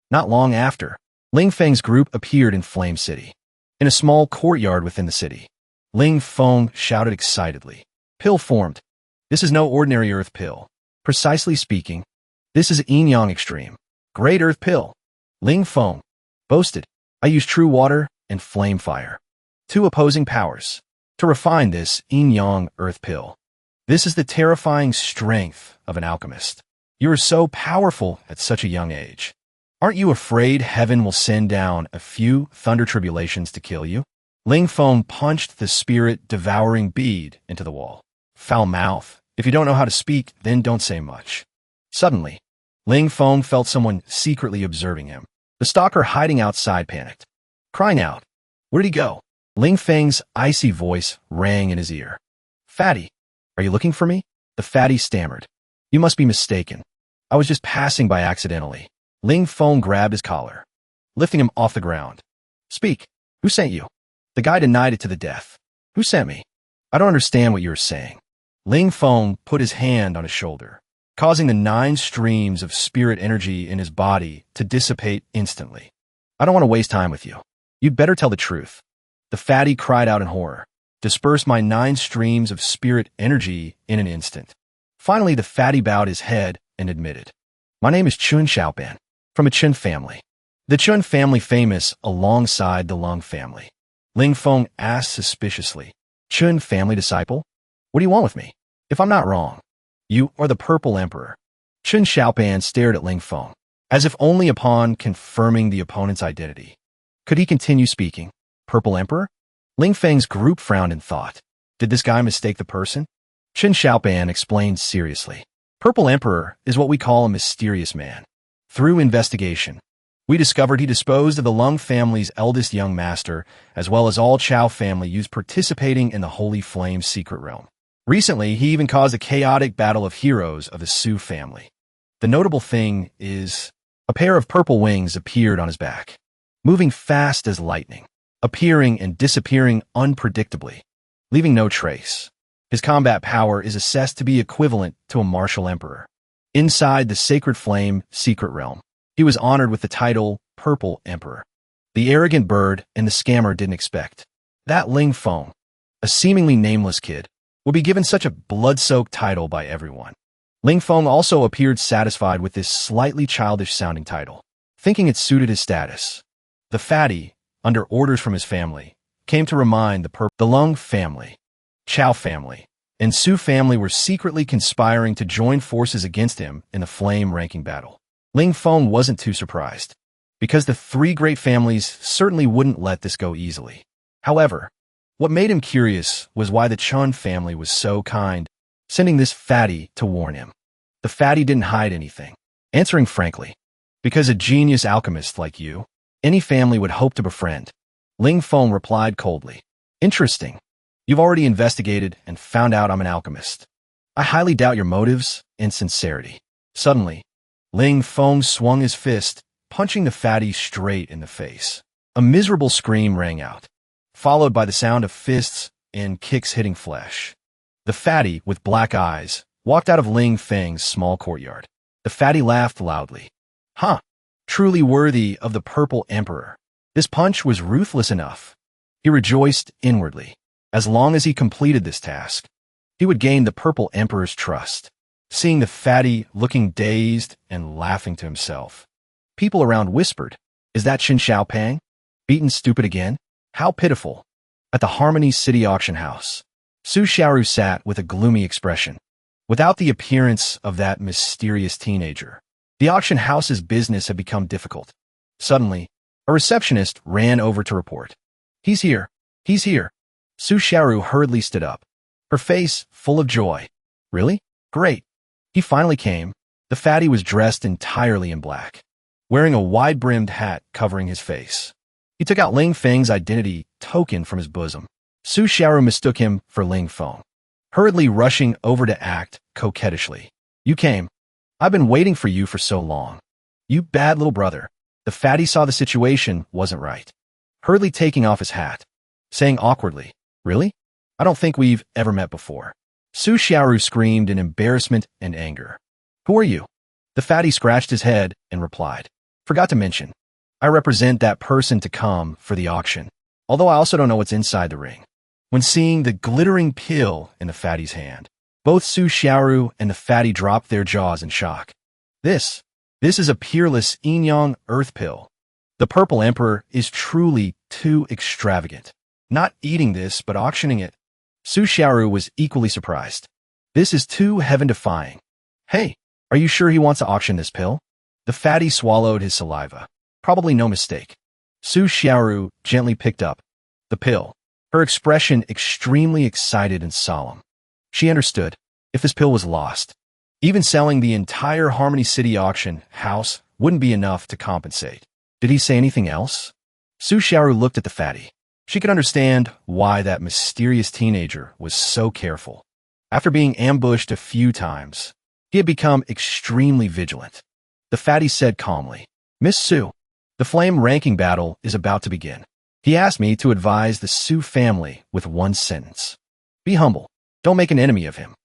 Not long after, Ling Feng's group appeared in Flame City. In a small courtyard within the city, Ling Feng shouted excitedly. Pill formed. This is no ordinary earth pill. Precisely speaking, this is Yin-Yang Extreme. Great earth pill. Ling Feng boasted. I use true water and flame fire. Two opposing powers. To refine this Yin-Yang earth pill. This is the terrifying strength of an alchemist. You are so powerful at such a young age. Aren't you afraid heaven will send down a few thunder tribulations to kill you? Ling Feng punched the spirit-devouring bead into the wall. Foul mouth. If you don't know how to speak, then don't say much. Suddenly, Ling Feng felt someone secretly observing him. The stalker hiding outside panicked, crying out, Where did he go? Ling Feng's icy voice rang in his ear. Fatty, are you looking for me? The fatty stammered. You must be mistaken. I was just passing by accidentally. Ling Feng grabbed his collar, lifting him off the ground. Speak. Who sent you? The guy denied it to the death. Who sent me? I don't understand what you're saying. Ling Feng put his hand on his shoulder, causing the 9 streams of spirit energy in his body to dissipate instantly. I don't want to waste time with you. You'd better tell the truth. The fatty cried out in horror. Disperse my 9 streams of spirit energy in an instant. Finally, the fatty bowed his head and admitted. My name is Chun Xiaoban, from a Chun family. The Chun family famous alongside the Lung family. Ling Feng asked suspiciously. Chun family disciple? What do you want with me? If I'm not wrong, you are the Purple Emperor. Chun Xiaoban stared at Ling Feng, as if only upon confirming the opponent's identity. Could he continue speaking? Purple Emperor? Ling Feng's group frowned in thought. Did this guy mistake the person? Chun Xiaoban explained seriously. Purple Emperor is what we call a mysterious man. Through investigation, we discovered he disposed of the Lung family's eldest young master, as well as all Chao family used participating in the Holy Flame's secret realm. Recently, he even caused a chaotic battle of heroes of the Su family. The notable thing is, a pair of purple wings appeared on his back, moving fast as lightning, appearing and disappearing unpredictably, leaving no trace. His combat power is assessed to be equivalent to a martial emperor. Inside the Sacred Flame secret realm, he was honored with the title Purple Emperor. The arrogant bird and the scammer didn't expect that Ling Feng, a seemingly nameless kid, would be given such a blood-soaked title by everyone. Ling Feng also appeared satisfied with this slightly childish-sounding title, thinking it suited his status. The fatty, under orders from his family, came to remind the Lung family, Chao family, and Su family were secretly conspiring to join forces against him in the flame ranking battle. Ling Feng wasn't too surprised, because the 3 great families certainly wouldn't let this go easily. However, what made him curious was why the Chun family was so kind, sending this fatty to warn him. The fatty didn't hide anything, answering frankly, because a genius alchemist like you, any family would hope to befriend. Ling Feng replied coldly. Interesting. You've already investigated and found out I'm an alchemist. I highly doubt your motives and sincerity. Suddenly, Ling Feng swung his fist, punching the fatty straight in the face. A miserable scream rang out, followed by the sound of fists and kicks hitting flesh. The fatty, with black eyes, walked out of Ling Feng's small courtyard. The fatty laughed loudly. Huh, truly worthy of the Purple Emperor. This punch was ruthless enough. He rejoiced inwardly. As long as he completed this task, he would gain the Purple Emperor's trust. Seeing the fatty looking dazed and laughing to himself, people around whispered, "Is that Shin Xiaopang? Beaten stupid again? How pitiful." At the Harmony City auction house, Su Xiaoru sat with a gloomy expression. Without the appearance of that mysterious teenager, the auction house's business had become difficult. Suddenly, a receptionist ran over to report. "He's here! He's here!" Su Xiaoru hurriedly stood up, her face full of joy. "Really? Great! He finally came." The fatty was dressed entirely in black, wearing a wide-brimmed hat covering his face. He took out Ling Feng's identity token from his bosom. Su Xiaoru mistook him for Ling Feng, hurriedly rushing over to act coquettishly. "You came. I've been waiting for you for so long. You bad little brother." The fatty saw the situation wasn't right, hurriedly taking off his hat, saying awkwardly, "Really? I don't think we've ever met before." Su Xiaoru screamed in embarrassment and anger. "Who are you?" The fatty scratched his head and replied, "Forgot to mention, I represent that person to come for the auction, although I also don't know what's inside the ring." When seeing the glittering pill in the fatty's hand, both Su Xiaoru and the fatty dropped their jaws in shock. This is a peerless yin-yang earth pill. The Purple Emperor is truly too extravagant. Not eating this, but auctioning it. Su Xiaoru was equally surprised. This is too heaven-defying. "Hey, are you sure he wants to auction this pill?" The fatty swallowed his saliva. Probably no mistake. Su Xiaoru gently picked up the pill, her expression extremely excited and solemn. She understood. If this pill was lost, even selling the entire Harmony City auction house wouldn't be enough to compensate. Did he say anything else? Su Xiaoru looked at the fatty. She could understand why that mysterious teenager was so careful. After being ambushed a few times, he had become extremely vigilant. The fatty said calmly, "Miss Su, the flame ranking battle is about to begin. He asked me to advise the Su family with one sentence. Be humble. Don't make an enemy of him."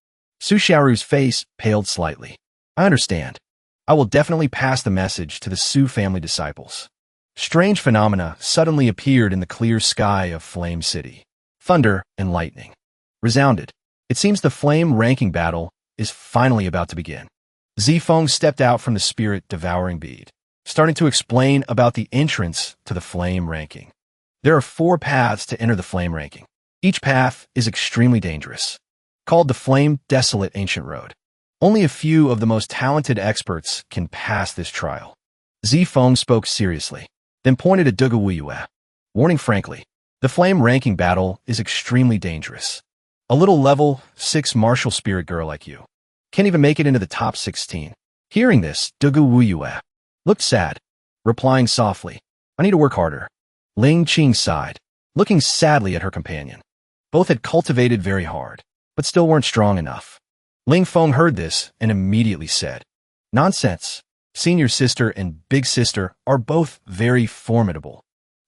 Su Xiaoru's face paled slightly. "I understand. I will definitely pass the message to the Su family disciples." Strange phenomena suddenly appeared in the clear sky of Flame City. Thunder and lightning resounded. It seems the flame ranking battle is finally about to begin. Zifeng stepped out from the spirit-devouring bead, starting to explain about the entrance to the flame ranking. There are 4 paths to enter the flame ranking. Each path is extremely dangerous, called the Flame Desolate Ancient Road. Only a few of the most talented experts can pass this trial. Zifeng spoke seriously, then pointed at Dugu Wuyue, warning frankly, the flame ranking battle is extremely dangerous. A little level 6 martial spirit girl like you can't even make it into the top 16. Hearing this, Dugu Wuyue looked sad, replying softly, "I need to work harder." Ling Qing sighed, looking sadly at her companion. Both had cultivated very hard, but still weren't strong enough. Ling Feng heard this and immediately said, "Nonsense. Senior sister and big sister are both very formidable.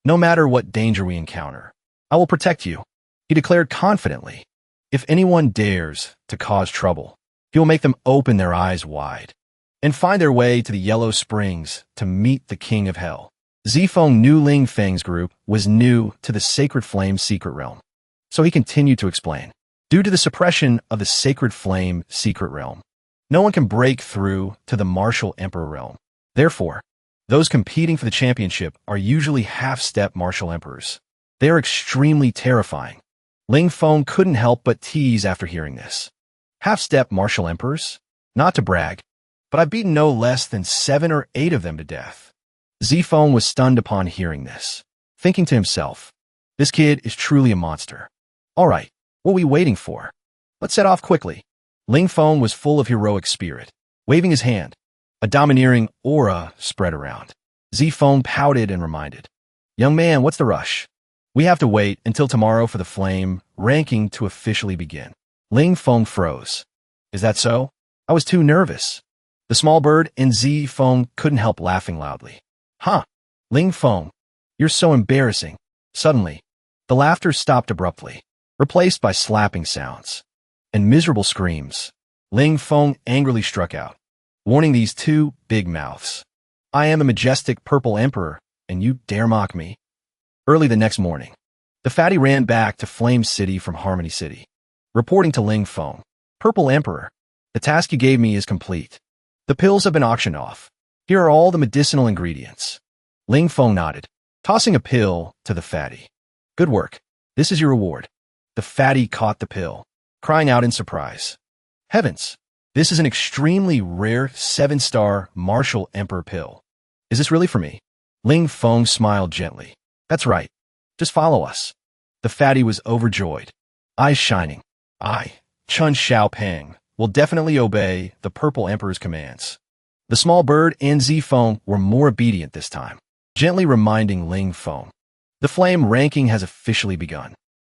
No matter what danger we encounter, I will protect you," he declared confidently. "If anyone dares to cause trouble, he will make them open their eyes wide and find their way to the Yellow Springs to meet the King of Hell." Zifeng knew Ling Feng's group was new to the Sacred Flame secret realm, so he continued to explain. Due to the suppression of the Sacred Flame secret realm, no one can break through to the Martial Emperor realm. Therefore, those competing for the championship are usually half-step Martial Emperors. They are extremely terrifying. Ling Feng couldn't help but tease after hearing this. Half-step Martial Emperors? Not to brag, but I've beaten no less than 7 or 8 of them to death. Zifeng was stunned upon hearing this, thinking to himself, this kid is truly a monster. All right, what are we waiting for? Let's set off quickly. Ling Feng was full of heroic spirit, waving his hand. A domineering aura spread around. Zifeng pouted and reminded, "Young man, what's the rush? We have to wait until tomorrow for the flame ranking to officially begin." Ling Feng froze. "Is that so? I was too nervous." The small bird and Zifeng couldn't help laughing loudly. "Huh, Ling Feng, you're so embarrassing." Suddenly, the laughter stopped abruptly, replaced by slapping sounds and miserable screams. Ling Feng angrily struck out, warning these 2 big mouths. "I am the majestic Purple Emperor, and you dare mock me?" Early the next morning, The fatty ran back to Flame City from Harmony City, reporting to Ling Feng. Purple Emperor, the task you gave me is complete. The pills have been auctioned off. Here are all the medicinal ingredients. Ling Feng nodded, tossing a pill to the fatty. Good work. This is your reward. The fatty caught the pill, crying out in surprise. Heavens! This is an extremely rare 7-star Martial Emperor pill. Is this really for me? Ling Feng smiled gently. That's right. Just follow us. The fatty was overjoyed, eyes shining. I, Chun Xiaopeng, will definitely obey the Purple Emperor's commands. The small bird and Zifeng were more obedient this time, gently reminding Ling Feng. The flame ranking has officially begun.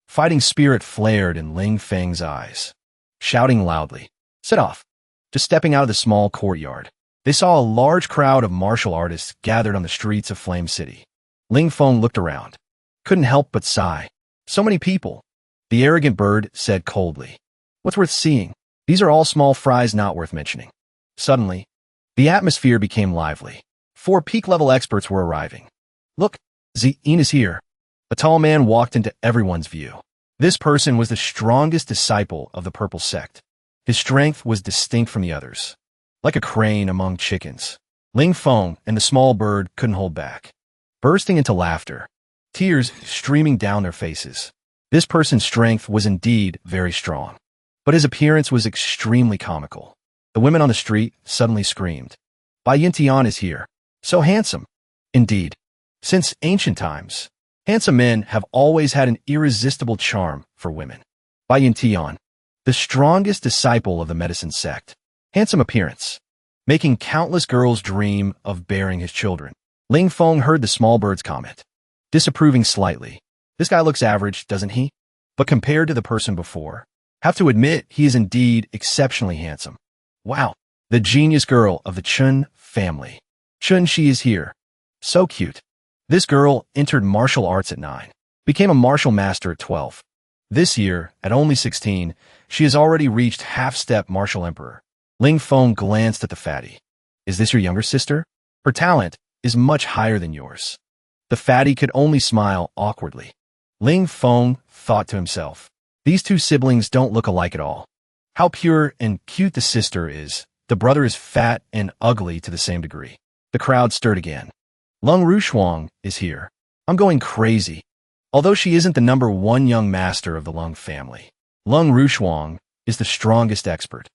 Fighting spirit flared in Ling Feng's eyes. Shouting loudly, set off. Just stepping out of the small courtyard, they saw a large crowd of martial artists gathered on the streets of Flame City. Ling Feng looked around. Couldn't help but sigh. So many people. The arrogant bird said coldly. What's worth seeing? These are all small fries not worth mentioning. Suddenly, the atmosphere became lively. 4 peak-level experts were arriving. Look, Zien is here. A tall man walked into everyone's view. This person was the strongest disciple of the Purple Sect. His strength was distinct from the others. Like a crane among chickens, Ling Feng and the small bird couldn't hold back, bursting into laughter, tears streaming down their faces. This person's strength was indeed very strong, but his appearance was extremely comical. The women on the street suddenly screamed. Bai Yintian is here. So handsome. Indeed. Since ancient times, handsome men have always had an irresistible charm for women. Bai Yintian, the strongest disciple of the medicine sect. Handsome appearance, making countless girls dream of bearing his children. Ling Feng heard the small bird's comment, disapproving slightly. This guy looks average, doesn't he? But compared to the person before, have to admit he is indeed exceptionally handsome. Wow, the genius girl of the Chun family. Chun Shi is here. So cute. This girl entered martial arts at 9, became a martial master at 12. This year, at only 16, she has already reached half-step martial emperor. Ling Feng glanced at the fatty. Is this your younger sister? Her talent is much higher than yours. The fatty could only smile awkwardly. Ling Feng thought to himself, these 2 siblings don't look alike at all. How pure and cute the sister is. The brother is fat and ugly to the same degree. The crowd stirred again. Lung Rushuang is here. I'm going crazy. Although she isn't the number 1 young master of the Lung family, Lung Rushuang is the strongest expert.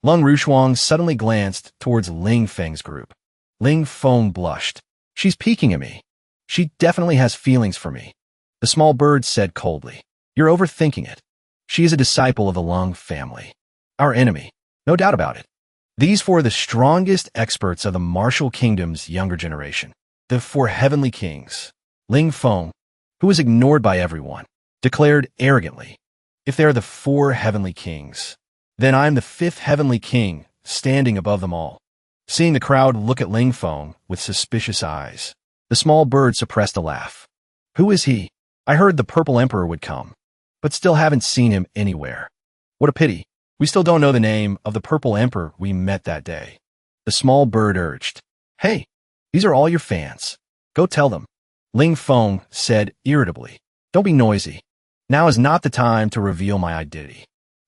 Lung Rushuang suddenly glanced towards Ling Feng's group. Ling Feng blushed. She's peeking at me. She definitely has feelings for me. The small bird said coldly. You're overthinking it. She is a disciple of the Lung family. Our enemy. No doubt about it. These 4 are the strongest experts of the Martial Kingdom's younger generation. The 4 heavenly kings. Ling Feng, who was ignored by everyone, declared arrogantly, if they are the 4 heavenly kings, then I am the 5th heavenly king, standing above them all. Seeing the crowd look at Ling Feng with suspicious eyes, the small bird suppressed a laugh. Who is he? I heard the Purple Emperor would come, but still haven't seen him anywhere. What a pity. We still don't know the name of the Purple Emperor we met that day. The small bird urged. Hey, these are all your fans. Go tell them. Ling Feng said irritably. Don't be noisy. Now is not the time to reveal my identity.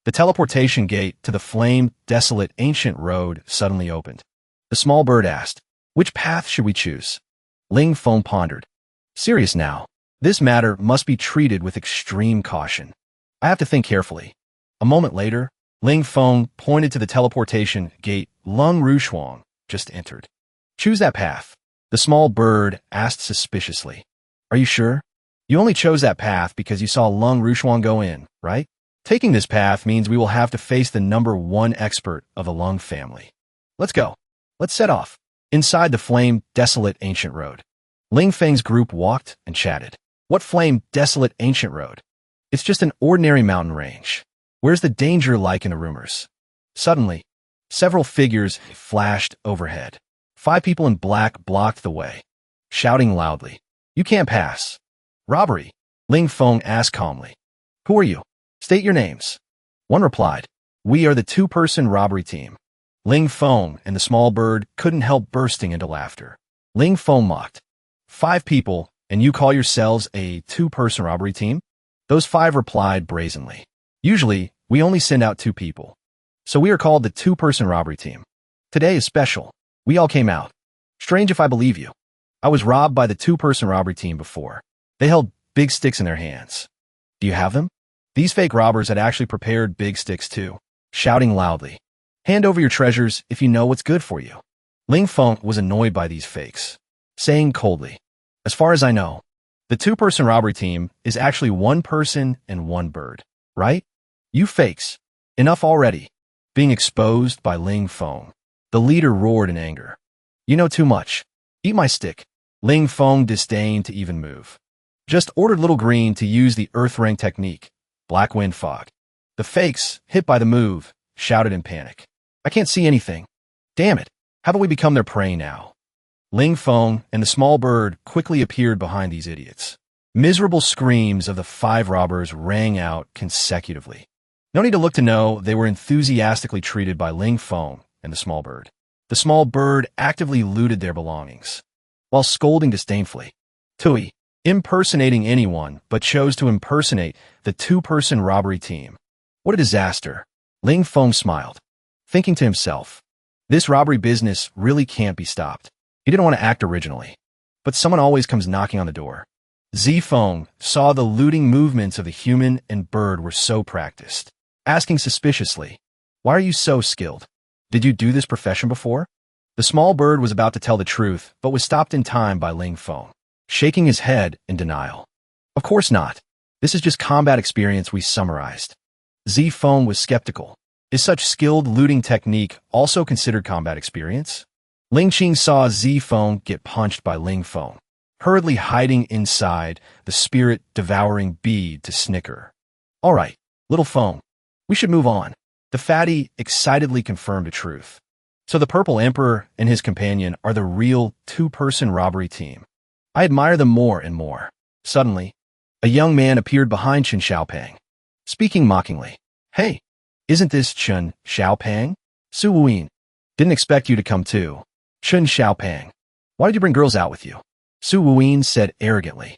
The teleportation gate to the flame-desolate ancient road suddenly opened. The small bird asked, which path should we choose? Ling Feng pondered. Serious now. This matter must be treated with extreme caution. I have to think carefully. A moment later, Ling Feng pointed to the teleportation gate Lung Rushuang just entered. Choose that path. The small bird asked suspiciously. Are you sure? You only chose that path because you saw Lung Rushuang go in, right? Taking this path means we will have to face the number 1 expert of the Lung family. Let's go. Let's set off. Inside the flame-desolate ancient road, Ling Feng's group walked and chatted. What flame-desolate ancient road? It's just an ordinary mountain range. Where's the danger like in the rumors? Suddenly, several figures flashed overhead. 5 people in black blocked the way, shouting loudly. You can't pass. Robbery. Ling Feng asked calmly. Who are you? State your names. One replied. We are the 2-person robbery team. Ling Feng and the small bird couldn't help bursting into laughter. Ling Feng mocked. 5 people, and you call yourselves a 2-person robbery team? Those 5 replied brazenly. Usually, we only send out 2 people. So we are called the 2-person robbery team. Today is special. We all came out. Strange if I believe you. I was robbed by the 2-person robbery team before. They held big sticks in their hands. Do you have them? These fake robbers had actually prepared big sticks too, shouting loudly. Hand over your treasures if you know what's good for you. Ling Feng was annoyed by these fakes, saying coldly, as far as I know, the 2-person robbery team is actually 1 person and 1 bird, right? You fakes. Enough already. Being exposed by Ling Feng. The leader roared in anger. You know too much. Eat my stick. Ling Feng disdained to even move. Just ordered Little Green to use the Earth Ring technique, Black Wind Fog. The fakes, hit by the move, shouted in panic. I can't see anything. Damn it. Haven't we become their prey now? Ling Feng and the small bird quickly appeared behind these idiots. Miserable screams of the 5 robbers rang out consecutively. No need to look to know they were enthusiastically treated by Ling Feng and the small bird. The small bird actively looted their belongings, while scolding disdainfully. Tui, impersonating anyone but chose to impersonate the 2-person robbery team. What a disaster. Ling Feng smiled, thinking to himself, this robbery business really can't be stopped. He didn't want to act originally, but someone always comes knocking on the door. Zifeng saw the looting movements of the human and bird were so practiced, asking suspiciously, why are you so skilled? Did you do this profession before? The small bird was about to tell the truth, but was stopped in time by Ling Feng, shaking his head in denial. Of course not. This is just combat experience we summarized. Zifeng was skeptical. Is such skilled looting technique also considered combat experience? Ling Qing saw Zifeng get punched by Ling Feng, hurriedly hiding inside the spirit-devouring bead to snicker. All right, little Feng, we should move on. The fatty excitedly confirmed the truth. So the Purple Emperor and his companion are the real 2-person robbery team. I admire them more and more. Suddenly, a young man appeared behind Chen Xiaopang, speaking mockingly. Hey, isn't this Chen Xiaopang? Su Wuyin. Didn't expect you to come too. Chen Xiaopang. Why did you bring girls out with you? Su Wuyin said arrogantly.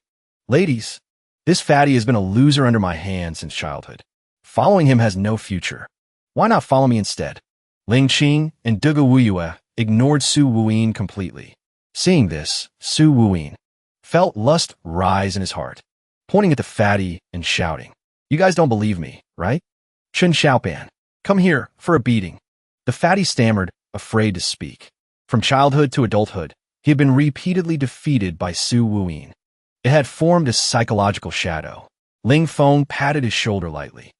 Ladies, this fatty has been a loser under my hand since childhood. Following him has no future. Why not follow me instead? Ling Qing and Duga Wuyue ignored Su Wuyin completely. Seeing this, Su Wuyin felt lust rise in his heart, pointing at the fatty and shouting, you guys don't believe me, right? Chen Xiaopan, come here for a beating. The fatty stammered, afraid to speak. From childhood to adulthood, he had been repeatedly defeated by Su Wuyin. It had formed a psychological shadow. Ling Feng patted his shoulder lightly,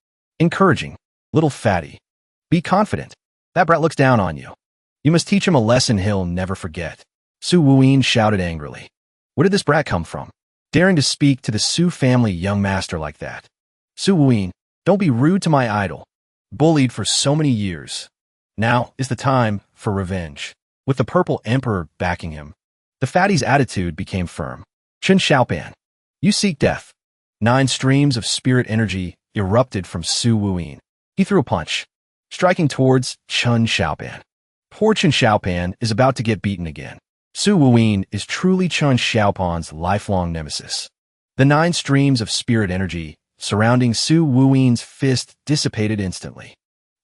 encouraging, little fatty, be confident. That brat looks down on you. You must teach him a lesson he'll never forget. Su Wuyin shouted angrily. Where did this brat come from? Daring to speak to the Su family young master like that. Su Wuyin, don't be rude to my idol. Bullied for so many years. Now is the time for revenge. With the Purple Emperor backing him, the fatty's attitude became firm. Chen Xiaopan, you seek death. 9 streams of spirit energy erupted from Su Wuyin. He threw a punch, striking towards Chen Xiaopan. Poor Chen Xiaopan is about to get beaten again. Su Wuyin is truly Chen Xiaopan's lifelong nemesis. The 9 streams of spirit energy surrounding Su Wuyin's fist dissipated instantly.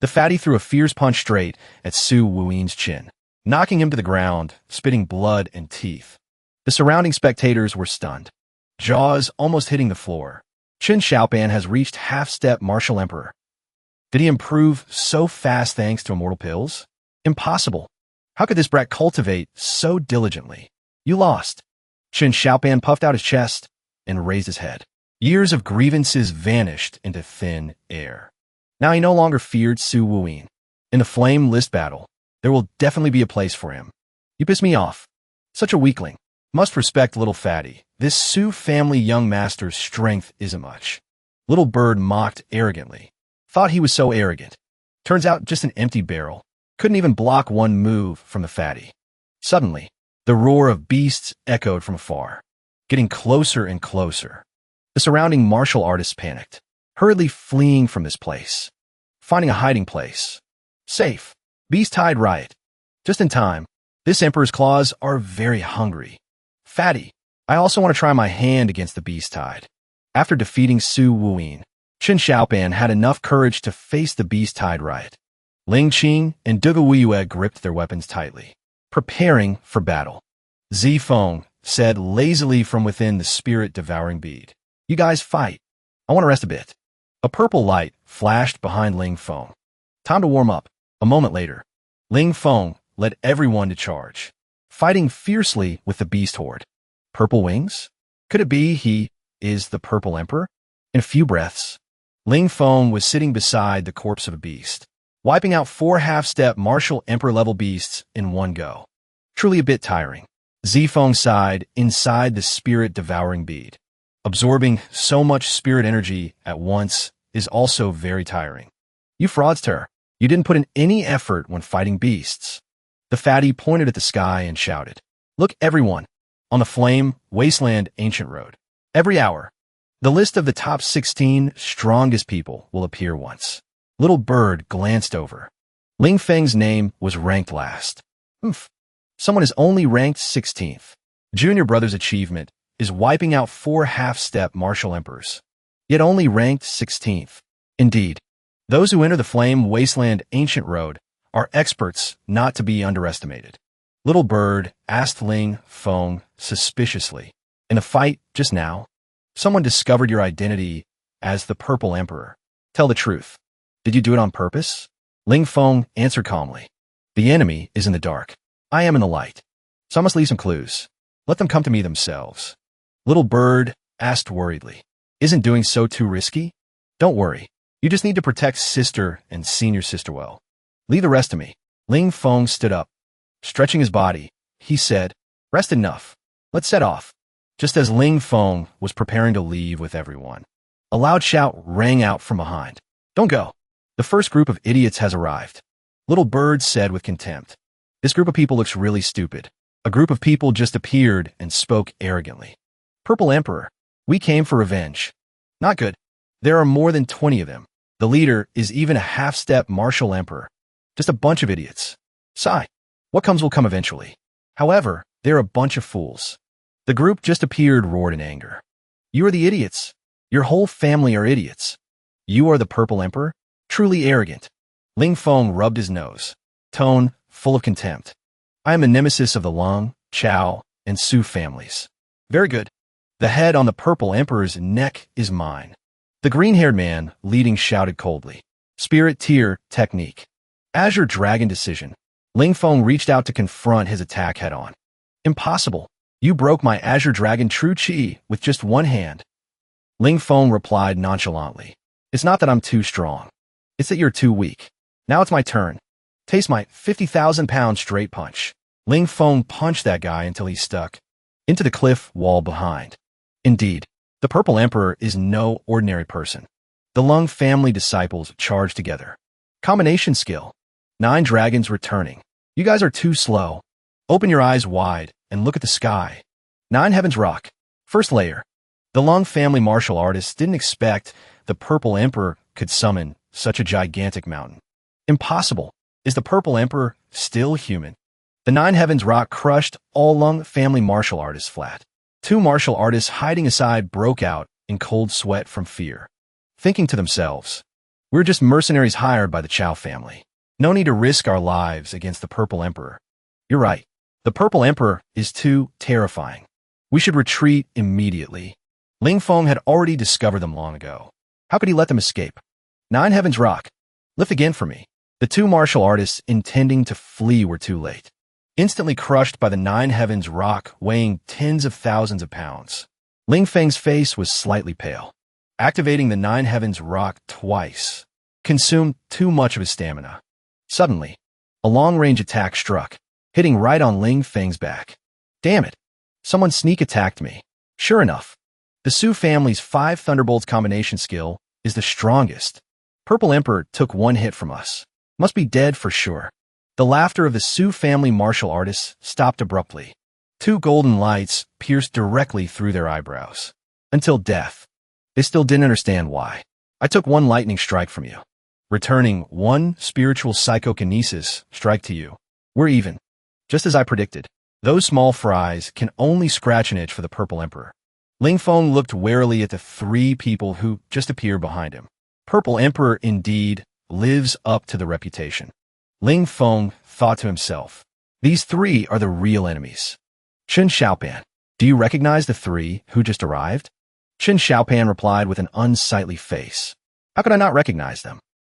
The fatty threw a fierce punch straight at Su Wuyin's chin, knocking him to the ground, spitting blood and teeth. The surrounding spectators were stunned, jaws almost hitting the floor. Chen Xiaopan has reached half-step martial emperor. Did he improve so fast thanks to immortal pills? Impossible. How could this brat cultivate so diligently? You lost. Chen Xiaopan puffed out his chest and raised his head. Years of grievances vanished into thin air. Now he no longer feared Su Wuyin. In the flame list battle, there will definitely be a place for him. You piss me off. Such a weakling. Must respect little fatty. This Su family young master's strength isn't much. Little bird mocked arrogantly. Thought he was so arrogant. Turns out just an empty barrel. Couldn't even block one move from the fatty. Suddenly, the roar of beasts echoed from afar, getting closer and closer. The surrounding martial artists panicked, hurriedly fleeing from this place, finding a hiding place. Safe. Beast tide riot. Just in time. This emperor's claws are very hungry. Fatty, I also want to try my hand against the beast tide. After defeating Su Wuyin, Chen Xiaoban had enough courage to face the beast-tide riot. Ling Qing and Duge Weiyue gripped their weapons tightly, preparing for battle. Zi Feng said lazily from within the spirit-devouring bead, "You guys fight. I want to rest a bit." A purple light flashed behind Ling Feng. Time to warm up. A moment later, Ling Feng led everyone to charge, fighting fiercely with the beast horde. Purple wings? Could it be he is the Purple Emperor? In a few breaths, Ling Feng was sitting beside the corpse of a beast, wiping out 4 half-step martial emperor-level beasts in one go. Truly a bit tiring. Zi Feng sighed inside the spirit-devouring bead. Absorbing so much spirit energy at once is also very tiring. You fraudster. You didn't put in any effort when fighting beasts. The fatty pointed at the sky and shouted, "Look, everyone, on the flame, wasteland, ancient road. Every hour, the list of the top 16 strongest people will appear once." Little Bird glanced over. Ling Feng's name was ranked last. Oof. Someone is only ranked 16th. Junior Brother's achievement is wiping out 4 half-step martial emperors, yet only ranked 16th. Indeed, those who enter the Flame Wasteland Ancient Road are experts not to be underestimated. Little Bird asked Ling Feng suspiciously, "In the fight just now, someone discovered your identity as the Purple Emperor. Tell the truth. Did you do it on purpose?" Ling Feng answered calmly, "The enemy is in the dark. I am in the light. So I must leave some clues. Let them come to me themselves." Little Bird asked worriedly, "Isn't doing so too risky?" "Don't worry. You just need to protect sister and senior sister well. Leave the rest to me." Ling Feng stood up. Stretching his body, he said, "Rest enough. Let's set off." Just as Ling Feng was preparing to leave with everyone, a loud shout rang out from behind. "Don't go. The first group of idiots has arrived." Little Bird said with contempt, "This group of people looks really stupid." A group of people just appeared and spoke arrogantly. "Purple Emperor, we came for revenge." "Not good. There are more than 20 of them. The leader is even a half-step martial emperor. Just a bunch of idiots. Sigh. What comes will come eventually. However, they're a bunch of fools." The group just appeared roared in anger. "You are the idiots. Your whole family are idiots. You are the Purple Emperor? Truly arrogant." Ling Feng rubbed his nose, tone full of contempt. "I am the nemesis of the Long, Chao, and Su families." "Very good. The head on the Purple Emperor's neck is mine." The green-haired man leading shouted coldly, "Spirit tier technique. Azure Dragon decision." Ling Feng reached out to confront his attack head-on. "Impossible. You broke my Azure Dragon True Chi with just one hand." Ling Feng replied nonchalantly, "It's not that I'm too strong. It's that you're too weak. Now it's my turn. Taste my 50,000-pound straight punch." Ling Feng punched that guy until he stuck into the cliff wall behind. Indeed, the Purple Emperor is no ordinary person. The Lung family disciples charge together. Combination skill. 9 dragons returning. You guys are too slow. Open your eyes wide and look at the sky. 9 heavens rock. First layer. The Lung family martial artists didn't expect the Purple Emperor could summon such a gigantic mountain. Impossible. Is the Purple Emperor still human? The 9 heavens rock crushed all Lung family martial artists flat. 2 martial artists hiding aside broke out in cold sweat from fear, thinking to themselves, "We're just mercenaries hired by the Chao family. No need to risk our lives against the Purple Emperor." "You're right. The Purple Emperor is too terrifying. We should retreat immediately." Ling Feng had already discovered them long ago. How could he let them escape? 9 heavens rock. Lift again for me. The 2 martial artists intending to flee were too late. Instantly crushed by the 9 heavens rock weighing tens of thousands of pounds. Ling Feng's face was slightly pale. Activating the 9 heavens rock twice consumed too much of his stamina. Suddenly, a long-range attack struck, hitting right on Ling Feng's back. Damn it! Someone sneak attacked me. Sure enough, the Su family's 5 Thunderbolts combination skill is the strongest. Purple Emperor took 1 hit from us. Must be dead for sure. The laughter of the Su family martial artists stopped abruptly. 2 golden lights pierced directly through their eyebrows. Until death. They still didn't understand why. "I took 1 lightning strike from you. Returning 1 spiritual psychokinesis strike to you. We're even." Just as I predicted, those small fries can only scratch an itch for the Purple Emperor. Ling Feng looked warily at the three people who just appeared behind him. Purple Emperor indeed lives up to the reputation. Ling Feng thought to himself, these three are the real enemies. Chen Xiaopan, do you recognize the three who just arrived? Chen Xiaopan replied with an unsightly face. How could I not recognize them?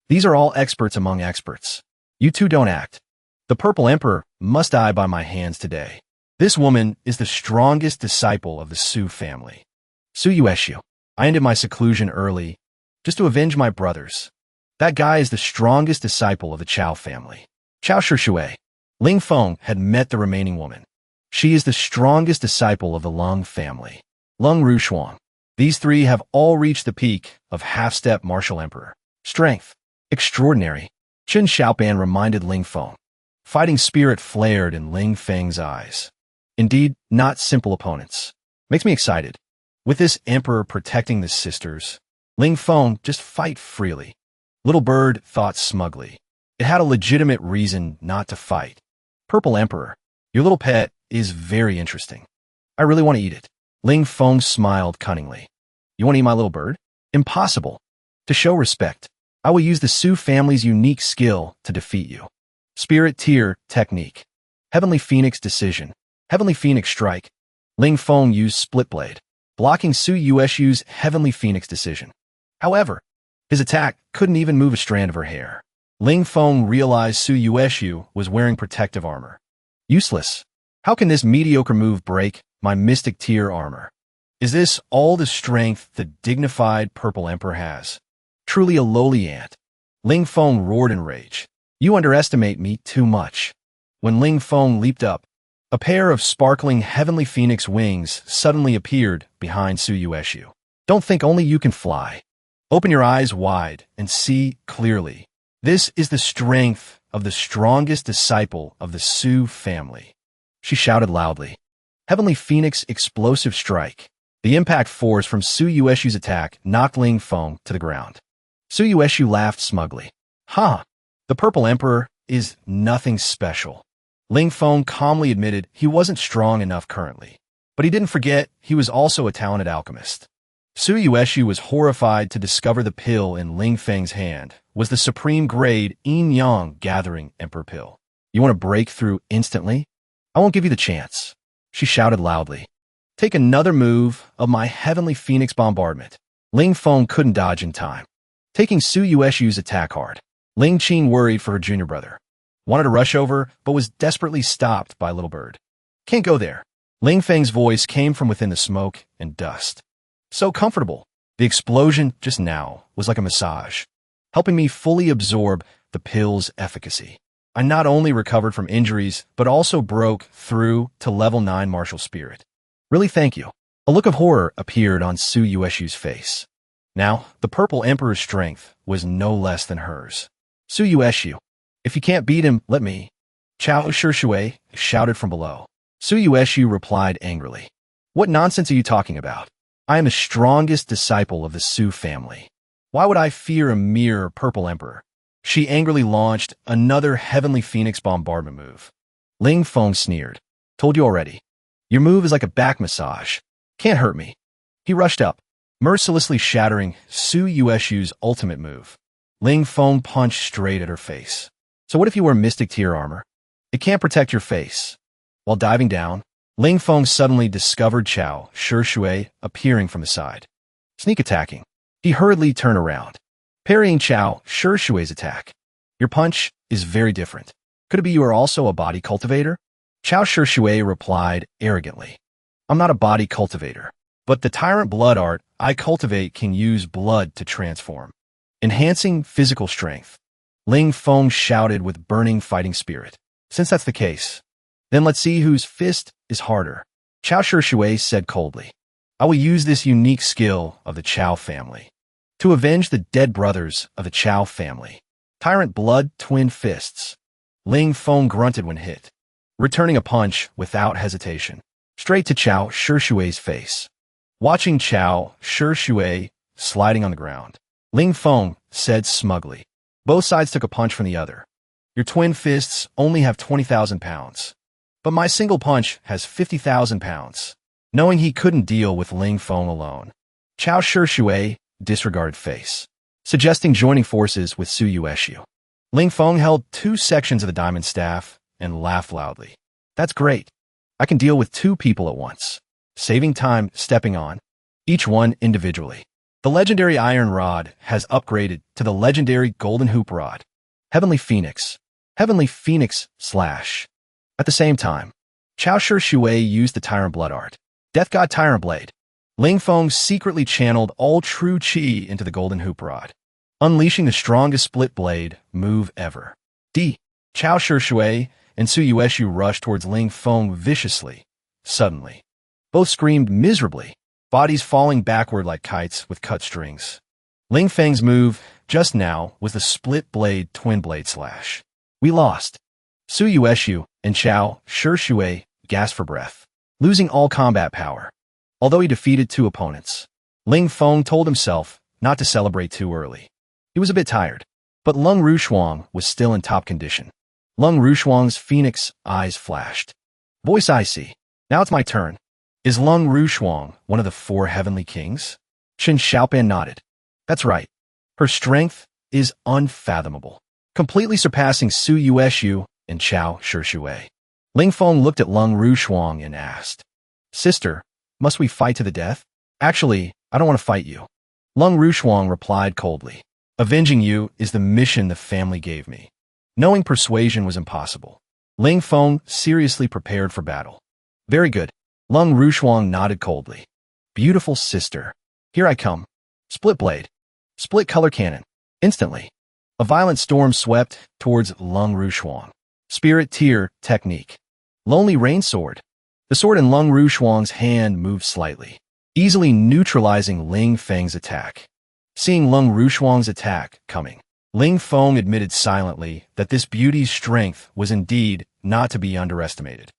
These are all experts among experts. You two don't act. The Purple Emperor must die by my hands today. This woman is the strongest disciple of the Su family. Su Yueshu. I ended my seclusion early, just to avenge my brothers. That guy is the strongest disciple of the Chao family. Chao Shishui. Ling Feng had met the remaining woman. She is the strongest disciple of the Lung family. Lung Rushuang. These three have all reached the peak of half-step martial emperor. Strength. Extraordinary. Chen Xiaopan reminded Ling Feng. Fighting spirit flared in Ling Feng's eyes. Indeed, not simple opponents. Makes me excited. With this emperor protecting the sisters, Ling Feng just fight freely. Little Bird thought smugly. It had a legitimate reason not to fight. Purple Emperor, your little pet is very interesting. I really want to eat it. Ling Feng smiled cunningly. You want to eat my little bird? Impossible. To show respect, I will use the Su family's unique skill to defeat you. Spirit Tier Technique. Heavenly Phoenix Decision. Heavenly Phoenix Strike. Ling Feng used Split Blade, blocking Su Yueshu's Heavenly Phoenix Decision. However, his attack couldn't even move a strand of her hair. Ling Feng realized Su Yueshu was wearing protective armor. Useless. How can this mediocre move break my mystic tier armor? Is this all the strength the dignified Purple Emperor has? Truly a lowly ant. Ling Feng roared in rage. You underestimate me too much. When Ling Feng leaped up, a pair of sparkling Heavenly Phoenix wings suddenly appeared behind Su Yueshu. Don't think only you can fly. Open your eyes wide and see clearly. This is the strength of the strongest disciple of the Su family. She shouted loudly. Heavenly Phoenix Explosive Strike. The impact force from Su Yueshu's attack knocked Ling Feng to the ground. Su Yueshu laughed smugly. Ha! The Purple Emperor is nothing special. Ling Feng calmly admitted he wasn't strong enough currently. But he didn't forget he was also a talented alchemist. Su Yueshu was horrified to discover the pill in Ling Feng's hand was the supreme grade Yin-Yang Gathering Emperor Pill. You want to break through instantly? I won't give you the chance. She shouted loudly. Take another move of my Heavenly Phoenix Bombardment. Ling Feng couldn't dodge in time. Taking Su Yueshu's attack hard, Ling Qin worried for her junior brother. Wanted to rush over, but was desperately stopped by Little Bird. Can't go there. Ling Feng's voice came from within the smoke and dust. So comfortable. The explosion just now was like a massage, helping me fully absorb the pill's efficacy. I not only recovered from injuries, but also broke through to level 9 martial spirit. Really thank you. A look of horror appeared on Su Yueshu's face. Now, the Purple Emperor's strength was no less than hers. Su Yueshu. If you can't beat him, let me. Chao Shishui shouted from below. Su Yueshu replied angrily. What nonsense are you talking about? I am the strongest disciple of the Su family. Why would I fear a mere Purple Emperor? She angrily launched another Heavenly Phoenix Bombardment move. Ling Feng sneered. Told you already. Your move is like a back massage. Can't hurt me. He rushed up, mercilessly shattering Su Yueshu's ultimate move. Ling Feng punched straight at her face. So what if you wear Mystic Tier armor? It can't protect your face. While diving down, Ling Feng suddenly discovered Chao Shishui appearing from the side. Sneak attacking. He hurriedly turned around, parrying Chao Shishui's attack. Your punch is very different. Could it be you are also a body cultivator? Chao Shishui replied arrogantly. I'm not a body cultivator, but the tyrant blood art I cultivate can use blood to transform, enhancing physical strength. Ling Feng shouted with burning fighting spirit. Since that's the case, then let's see whose fist is harder. Chao Shishui said coldly. I will use this unique skill of the Chao family to avenge the dead brothers of the Chao family. Tyrant blood twin fists. Ling Feng grunted when hit, returning a punch without hesitation, straight to Chao Shishui's face. Watching Chao Shishui sliding on the ground, Ling Feng said smugly. Both sides took a punch from the other. Your twin fists only have 20,000 pounds, but my single punch has 50,000 pounds. knowing he couldn't deal with Ling Feng alone. Chao Shishui disregarded face, suggesting joining forces with Su Yueshu. Ling Feng held 2 sections of the diamond staff and laughed loudly. That's great. I can deal with 2 people at once, saving time stepping on, each one individually. The legendary Iron Rod has upgraded to the legendary Golden Hoop Rod. Heavenly Phoenix. Heavenly Phoenix slash. At the same time, Chao Shishui used the Tyrant Blood Art. Death God Tyrant Blade. Ling Feng secretly channeled all true chi into the Golden Hoop Rod, unleashing the strongest split blade move ever. Chao Shishui and Su Yueshu rushed towards Ling Feng viciously. Suddenly, both screamed miserably, bodies falling backward like kites with cut strings. Ling Feng's move just now was the split blade twin blade slash. We lost. Su Yueshu and Chao Shishui gasped for breath, losing all combat power. Although he defeated 2 opponents, Ling Feng told himself not to celebrate too early. He was a bit tired, but Lung Rushuang was still in top condition. Lung Rushuang's phoenix eyes flashed. Voice icy. Now it's my turn. Is Lung Rushuang one of the 4 heavenly kings? Chen Xiaopan nodded. That's right. Her strength is unfathomable, completely surpassing Su Yueshu and Chao Shishui. Ling Feng looked at Lung Rushuang and asked, Sister, must we fight to the death? Actually, I don't want to fight you. Lung Rushuang replied coldly. Avenging you is the mission the family gave me. Knowing persuasion was impossible, Ling Feng seriously prepared for battle. Very good. Lung Rushuang nodded coldly. Beautiful sister. Here I come. Split blade. Split color cannon. Instantly, a violent storm swept towards Lung Rushuang. Spirit tier technique. Lonely Rain Sword. The sword in Lung Rushuang's hand moved slightly, easily neutralizing Ling Feng's attack. Seeing Lung Rushuang's attack coming, Ling Feng admitted silently that this beauty's strength was indeed not to be underestimated,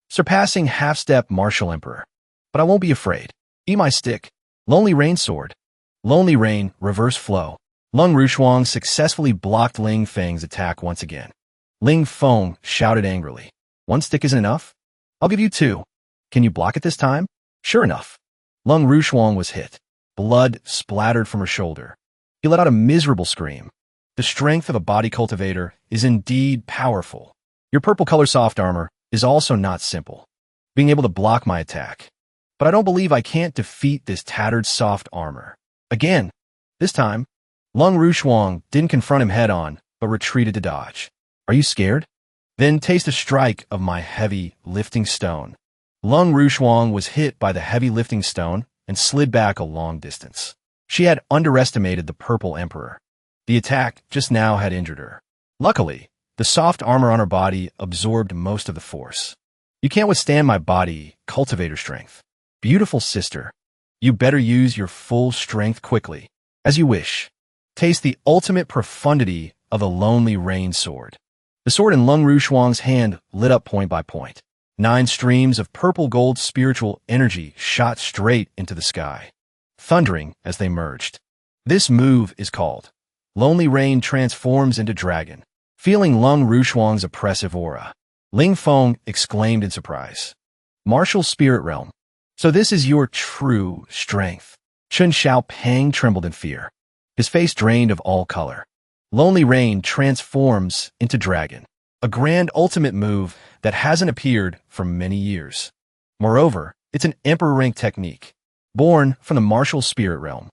surpassing half-step martial emperor. But I won't be afraid. Eat my stick. Lonely Rain Sword. Lonely Rain, reverse flow. Lung Rushuang successfully blocked Ling Feng's attack once again. Ling Feng shouted angrily. 1 stick isn't enough? I'll give you 2. Can you block it this time? Sure enough. Lung Rushuang was hit. Blood splattered from her shoulder. He let out a miserable scream. The strength of a body cultivator is indeed powerful. Your purple color soft armor is also not simple, being able to block my attack. But I don't believe I can't defeat this tattered soft armor. Again, this time, Lung Rushuang didn't confront him head-on, but retreated to dodge. Are you scared? Then taste a strike of my heavy lifting stone. Lung Rushuang was hit by the heavy lifting stone and slid back a long distance. She had underestimated the Purple Emperor. The attack just now had injured her. Luckily, the soft armor on her body absorbed most of the force. You can't withstand my body, cultivator strength. Beautiful sister, you better use your full strength quickly. As you wish. Taste the ultimate profundity of the Lonely Rain Sword. The sword in Lung Rushuang's hand lit up point by point. 9 streams of purple-gold spiritual energy shot straight into the sky, thundering as they merged. This move is called Lonely Rain transforms into dragon. Feeling Lung Rushuang's oppressive aura, Ling Feng exclaimed in surprise. Martial Spirit Realm. So this is your true strength. Chen Xiaopang trembled in fear. His face drained of all color. Lonely Rain transforms into dragon, a grand ultimate move that hasn't appeared for many years. Moreover, it's an emperor rank technique, born from the martial spirit realm.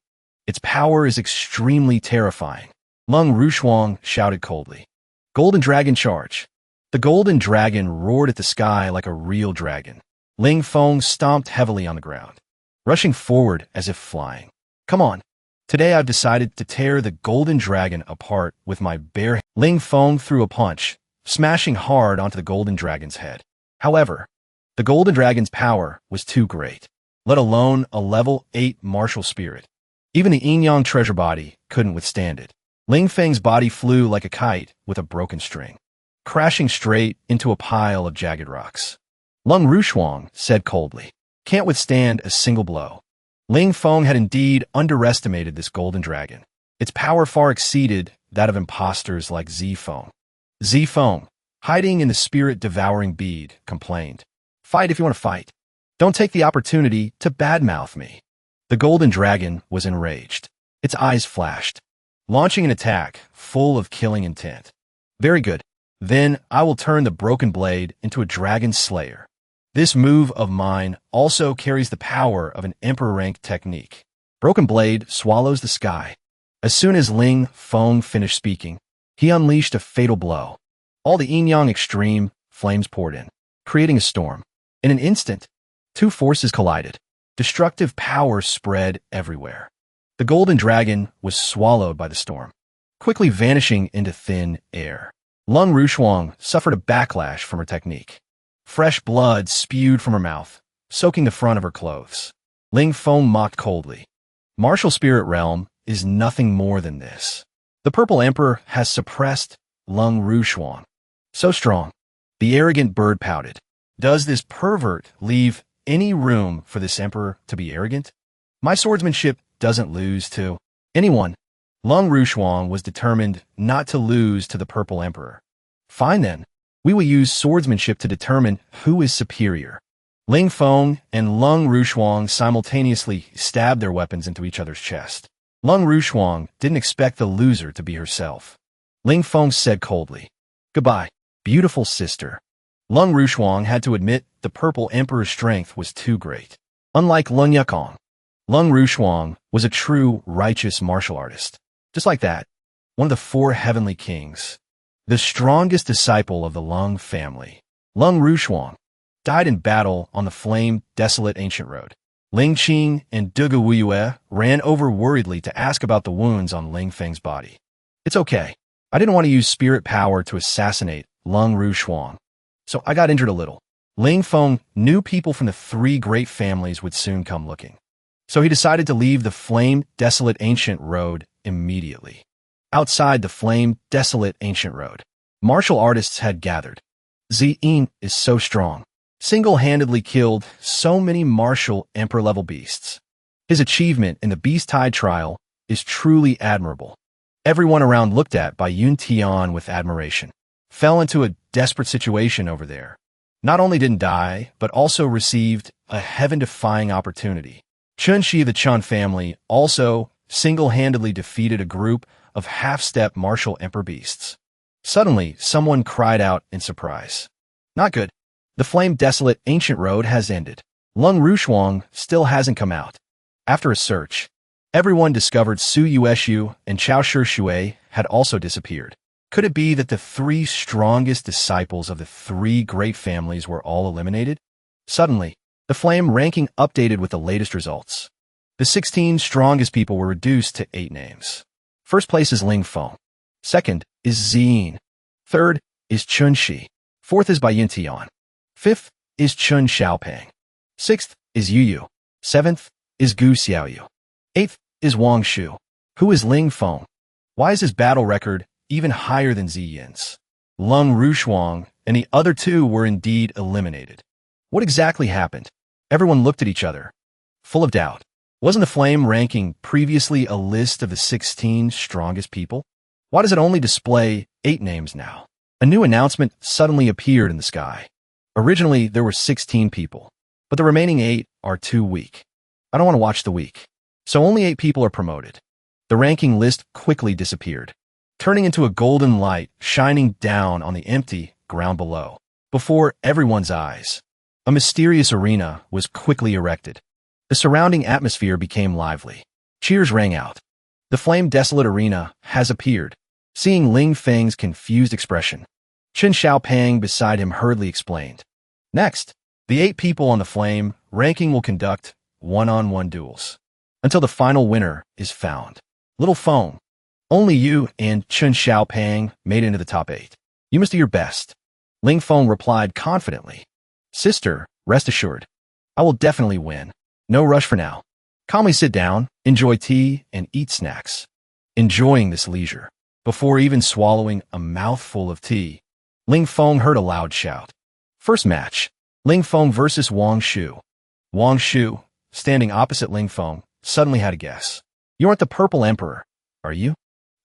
Its power is extremely terrifying. Lung Rushuang shouted coldly. Golden Dragon Charge. The Golden Dragon roared at the sky like a real dragon. Ling Feng stomped heavily on the ground, rushing forward as if flying. Come on. Today I've decided to tear the Golden Dragon apart with my bare hands. Ling Feng threw a punch, smashing hard onto the Golden Dragon's head. However, the Golden Dragon's power was too great, let alone a level 8 martial spirit. Even the Yin-Yang treasure body couldn't withstand it. Ling Feng's body flew like a kite with a broken string, crashing straight into a pile of jagged rocks. Lung Rushuang said coldly, can't withstand a single blow. Ling Feng had indeed underestimated this golden dragon. Its power far exceeded that of imposters like Zifeng. Zifeng, hiding in the spirit-devouring bead, complained, fight if you want to fight. Don't take the opportunity to badmouth me. The golden dragon was enraged. Its eyes flashed, launching an attack full of killing intent. Very good. Then I will turn the broken blade into a dragon slayer. This move of mine also carries the power of an emperor-rank technique. Broken blade swallows the sky. As soon as Ling Feng finished speaking, he unleashed a fatal blow. All the yin-yang extreme flames poured in, creating a storm. In an instant, two forces collided. Destructive power spread everywhere. The golden dragon was swallowed by the storm, quickly vanishing into thin air. Lung Rushuang suffered a backlash from her technique. Fresh blood spewed from her mouth, soaking the front of her clothes. Ling Feng mocked coldly. Martial spirit realm is nothing more than this. The Purple Emperor has suppressed Lung Rushuang. So strong. The arrogant bird pouted. Does this pervert leave any room for this emperor to be arrogant? My swordsmanship doesn't lose to anyone. Lung Rushuang was determined not to lose to the Purple Emperor. Fine then. We will use swordsmanship to determine who is superior. Ling Feng and Lung Rushuang simultaneously stabbed their weapons into each other's chest. Lung Rushuang didn't expect the loser to be herself. Ling Feng said coldly, "Goodbye, beautiful sister." Lung Rushuang had to admit the Purple Emperor's strength was too great. Unlike Lung Yukong, Lung Rushuang was a true righteous martial artist. Just like that, one of the four heavenly kings, the strongest disciple of the Lung family. Lung Rushuang died in battle on the flame-desolate ancient road. Ling Qing and Duga Wuyue ran over worriedly to ask about the wounds on Ling Feng's body. It's okay. I didn't want to use spirit power to assassinate Lung Rushuang, so I got injured a little. Ling Feng knew people from the three great families would soon come looking, so he decided to leave the flame-desolate ancient road immediately. Outside the flame-desolate ancient road, martial artists had gathered. Ziyin is so strong, single-handedly killed so many martial emperor-level beasts. His achievement in the Beast Tide trial is truly admirable. Everyone around looked at by Yun Tian with admiration. Fell into a desperate situation over there. Not only didn't die, but also received a heaven-defying opportunity. Chunxi of the Chun family also single-handedly defeated a group of half-step martial emperor beasts. Suddenly, someone cried out in surprise. Not good. The flame-desolate ancient road has ended. Lung Rushuang still hasn't come out. After a search, everyone discovered Su Yueshu and Chao Shui had also disappeared. Could it be that the three strongest disciples of the three great families were all eliminated? Suddenly, the flame ranking updated with the latest results. The 16 strongest people were reduced to 8 names. First place is Ling Feng. Second is Ziyin. Third is Chunxi. Fourth is Bai Yintian. Fifth is Chun Xiaopeng. Sixth is Yu Yu. Seventh is Gu Xiaoyu. Eighth is Wang Shu. Who is Ling Feng? Why is his battle record even higher than Ziyin's? Lung Rushuang and the other two were indeed eliminated. What exactly happened? Everyone looked at each other, full of doubt. Wasn't the flame ranking previously a list of the 16 strongest people? Why does it only display 8 names now? A new announcement suddenly appeared in the sky. Originally, there were 16 people, but the remaining 8 are too weak. I don't want to watch the weak. So only 8 people are promoted. The ranking list quickly disappeared, turning into a golden light shining down on the empty ground below. Before everyone's eyes, a mysterious arena was quickly erected. The surrounding atmosphere became lively. Cheers rang out. The flame-desolate arena has appeared. Seeing Ling Feng's confused expression, Chen Xiaopeng beside him hurriedly explained. Next, the 8 people on the flame ranking will conduct one-on-one duels until the final winner is found. Little Feng, only you and Chen Xiaopeng made it into the top 8. You must do your best. Ling Feng replied confidently. Sister, rest assured, I will definitely win. No rush for now. Calmly sit down, enjoy tea, and eat snacks. Enjoying this leisure. Before even swallowing a mouthful of tea, Ling Feng heard a loud shout. First match, Ling Feng versus Wang Shu. Wang Shu, standing opposite Ling Feng, suddenly had a guess. You aren't the Purple Emperor, are you?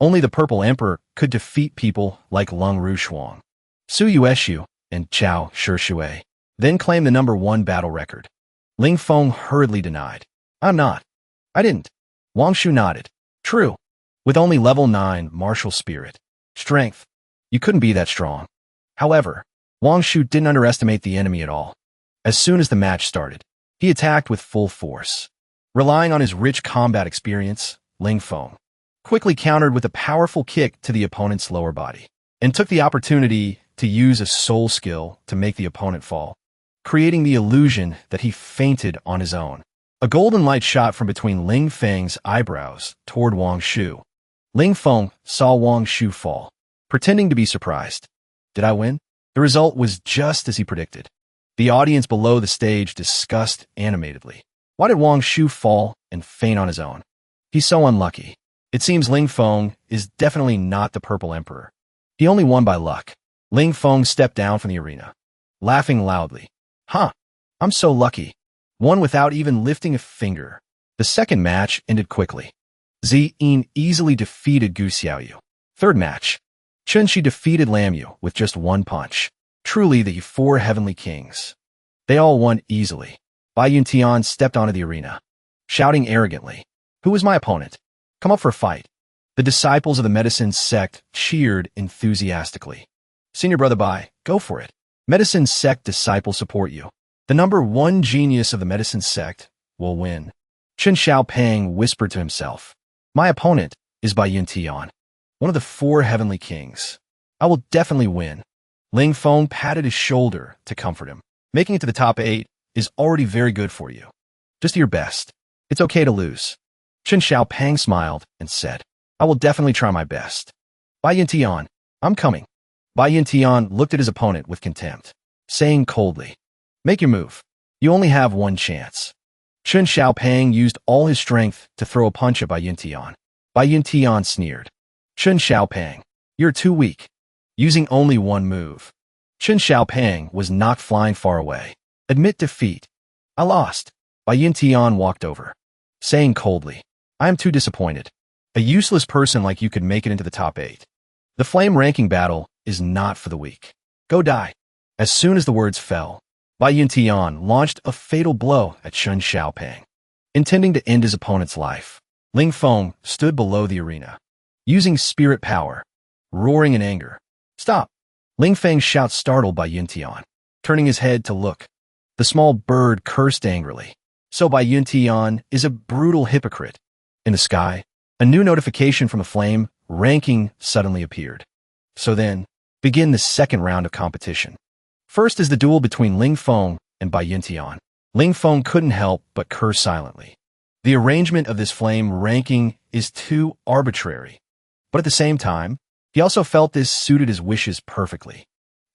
Only the Purple Emperor could defeat people like Lung Rushuang. Su Yueshu and Chao Shui then claimed the #1 battle record. Ling Feng hurriedly denied. I'm not. I didn't. Wang Shu nodded. True. With only level 9 martial spirit. Strength. You couldn't be that strong. However, Wang Shu didn't underestimate the enemy at all. As soon as the match started, he attacked with full force. Relying on his rich combat experience, Ling Feng quickly countered with a powerful kick to the opponent's lower body, and took the opportunity to use a soul skill to make the opponent fall, creating the illusion that he fainted on his own. A golden light shot from between Ling Feng's eyebrows toward Wang Shu. Ling Feng saw Wang Shu fall, pretending to be surprised. Did I win? The result was just as he predicted. The audience below the stage discussed animatedly. Why did Wang Shu fall and faint on his own? He's so unlucky. It seems Ling Feng is definitely not the Purple Emperor. He only won by luck. Ling Feng stepped down from the arena, laughing loudly. Huh, I'm so lucky. Won without even lifting a finger. The second match ended quickly. Zi-Yin easily defeated Gu Xiaoyu. Third match. Chun-Shi defeated Lam Yu with just one punch. Truly the 4 heavenly kings. They all won easily. Bai Yuntian stepped onto the arena, shouting arrogantly, Who is my opponent? Come up for a fight. The disciples of the medicine sect cheered enthusiastically. Senior Brother Bai, go for it. Medicine sect disciples support you. The number 1 genius of the medicine sect will win. Chen Xiaopeng whispered to himself. My opponent is Bai Yuntian, one of the 4 heavenly kings. I will definitely win. Ling Feng patted his shoulder to comfort him. Making it to the top 8 is already very good for you. Just do your best. It's okay to lose. Chen Xiaopeng smiled and said, I will definitely try my best. Bai Yuntian, I'm coming. Bai Yuntian looked at his opponent with contempt, saying coldly, Make your move. You only have one chance. Chen Xiaopeng used all his strength to throw a punch at Bai Yuntian. Bai Yuntian sneered. Chen Xiaopeng, you're too weak. Using only one move. Chen Xiaopeng was knocked flying far away. Admit defeat. I lost. Bai Yuntian walked over, saying coldly, I am too disappointed. A useless person like you could make it into the top 8. The flame ranking battle is not for the weak. Go die. As soon as the words fell, Bai Yuntian launched a fatal blow at Chen Xiaopeng, intending to end his opponent's life. Ling Feng stood below the arena, using spirit power, roaring in anger. Stop! Ling Feng shouts startled Bai Yuntian, turning his head to look. The small bird cursed angrily. So Bai Yuntian is a brutal hypocrite. In the sky, a new notification from the flame ranking suddenly appeared. So then, begin the second round of competition. First is the duel between Ling Feng and Bai Yuntian. Ling Feng couldn't help but curse silently. The arrangement of this flame ranking is too arbitrary. But at the same time, he also felt this suited his wishes perfectly.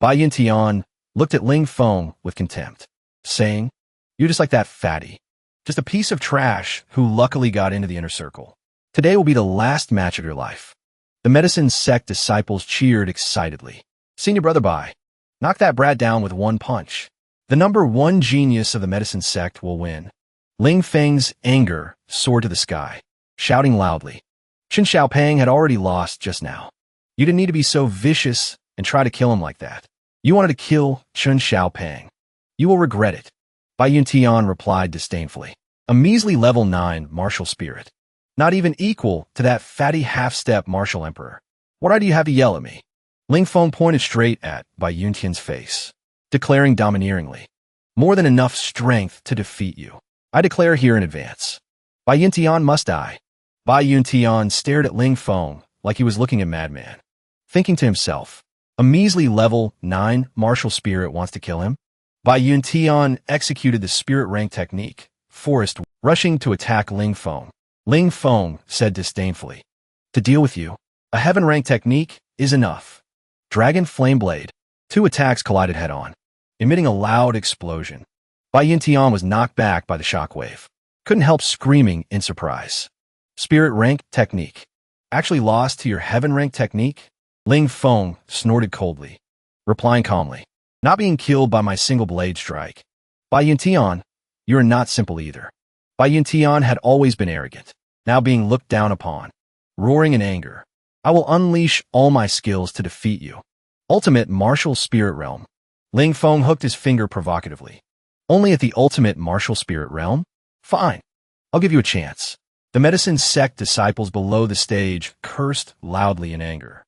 Bai Yuntian looked at Ling Feng with contempt, saying, You're just like that fatty. Just a piece of trash who luckily got into the inner circle. Today will be the last match of your life. The medicine sect disciples cheered excitedly. Senior Brother Bai, knock that brat down with one punch. The number 1 genius of the medicine sect will win. Ling Feng's anger soared to the sky, shouting loudly. Chen Xiaopeng had already lost just now. You didn't need to be so vicious and try to kill him like that. You wanted to kill Chen Xiaopeng. You will regret it. Bai Yuntian replied disdainfully. A measly level 9 martial spirit. Not even equal to that fatty half-step martial emperor. What right do you have to yell at me? Ling Feng pointed straight at Bai Yuntian's face, declaring domineeringly. More than enough strength to defeat you. I declare here in advance. Bai Yuntian must die. Bai Yuntian stared at Ling Feng like he was looking at Madman, thinking to himself, a measly level 9 martial spirit wants to kill him? Bai Yuntian executed the spirit rank technique, Forest, rushing to attack Ling Feng. Ling Feng said disdainfully, To deal with you, a heaven rank technique is enough. Dragon Flame Blade. 2 attacks collided head-on, emitting a loud explosion. Bai Yuntian was knocked back by the shockwave. Couldn't help screaming in surprise. Spirit rank technique. Actually lost to your heaven rank technique? Ling Feng snorted coldly, replying calmly. Not being killed by my single blade strike. Bai Yuntian, you are not simple either. Bai Yuntian had always been arrogant, now being looked down upon. Roaring in anger, I will unleash all my skills to defeat you. Ultimate martial spirit realm. Ling Feng hooked his finger provocatively. Only at the ultimate martial spirit realm? Fine. I'll give you a chance. The medicine sect disciples below the stage cursed loudly in anger.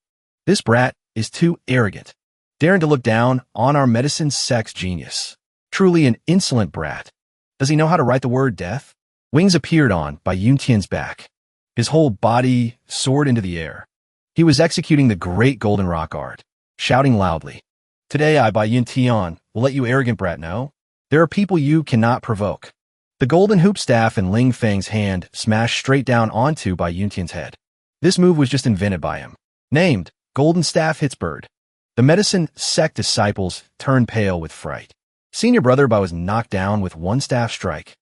This brat is too arrogant, daring to look down on our medicine sect's genius. Truly an insolent brat. Does he know how to write the word death? Wings appeared on by Yuntian's back. His whole body soared into the air. He was executing the great golden rock art, shouting loudly. Today I, by Yuntian, will let you arrogant brat know. There are people you cannot provoke. The golden hoop staff in Ling Feng's hand smashed straight down onto by Yuntian's head. This move was just invented by him. Named Golden Staff Hits Bird. The medicine sect disciples turned pale with fright. Senior brother Bai was knocked down with one staff strike.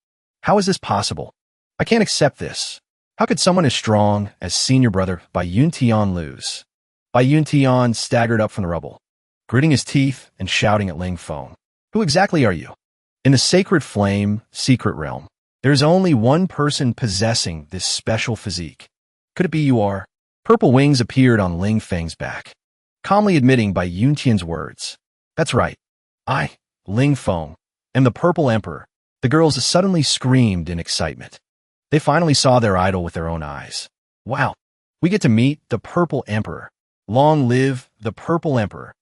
How is this possible? I can't accept this. How could someone as strong as senior brother Bai Yuntian lose? Bai Yuntian staggered up from the rubble, gritting his teeth and shouting at Ling Feng. Who exactly are you? In the Sacred Flame, secret realm, there's only one person possessing this special physique. Could it be you are? Purple wings appeared on Ling Feng's back, calmly admitting by Yuntian's words. That's right. I, Ling Feng, am the Purple Emperor. The girls suddenly screamed in excitement. They finally saw their idol with their own eyes. Wow, we get to meet the Purple Emperor. Long live the Purple Emperor.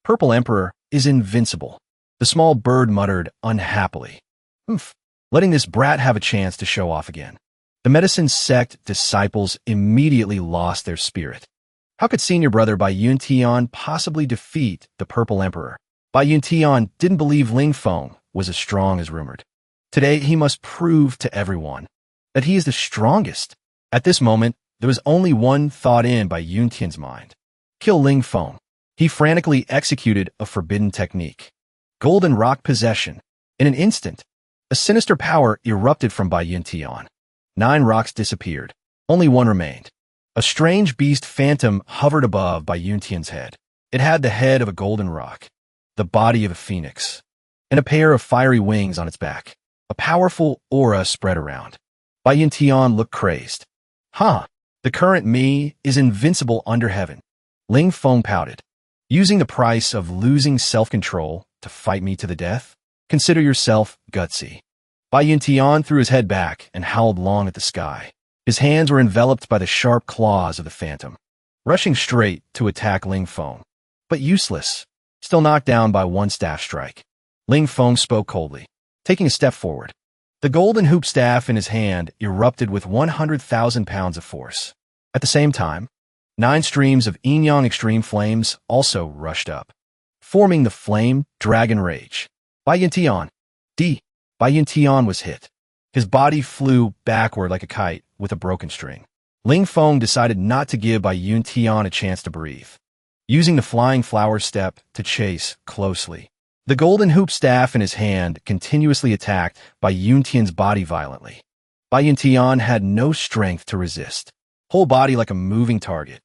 Purple Emperor is invincible. The small bird muttered unhappily. Oof, letting this brat have a chance to show off again. The medicine sect disciples immediately lost their spirit. How could senior brother Bai Yuntian possibly defeat the Purple Emperor? Bai Yuntian didn't believe Ling Feng was as strong as rumored. Today he must prove to everyone that he is the strongest. At this moment, there was only one thought in Bai Yuntian's mind. Kill Ling Feng. He frantically executed a forbidden technique. Golden rock possession. In an instant, a sinister power erupted from Bai Yuntian. 9 rocks disappeared. Only one remained. A strange beast phantom hovered above Bai Yuntian's head. It had the head of a golden rock, the body of a phoenix, and a pair of fiery wings on its back. A powerful aura spread around. Bai Yuntian looked crazed. Huh, the current me is invincible under heaven. Ling Feng pouted. Using the price of losing self-control to fight me to the death? Consider yourself gutsy. Bai Yuntian threw his head back and howled long at the sky. His hands were enveloped by the sharp claws of the phantom, rushing straight to attack Ling Feng. But useless, still knocked down by one staff strike. Ling Feng spoke coldly, taking a step forward. The golden hoop staff in his hand erupted with 100,000 pounds of force. At the same time, 9 streams of yin-yang extreme flames also rushed up, forming the Flame Dragon Rage. Bai Yuntian. Bai Yuntian was hit. His body flew backward like a kite with a broken string. Ling Feng decided not to give Bai Yuntian a chance to breathe, using the flying flower step to chase closely. The golden hoop staff in his hand continuously attacked Bai Yuntian's body violently. Bai Yuntian had no strength to resist, whole body like a moving target,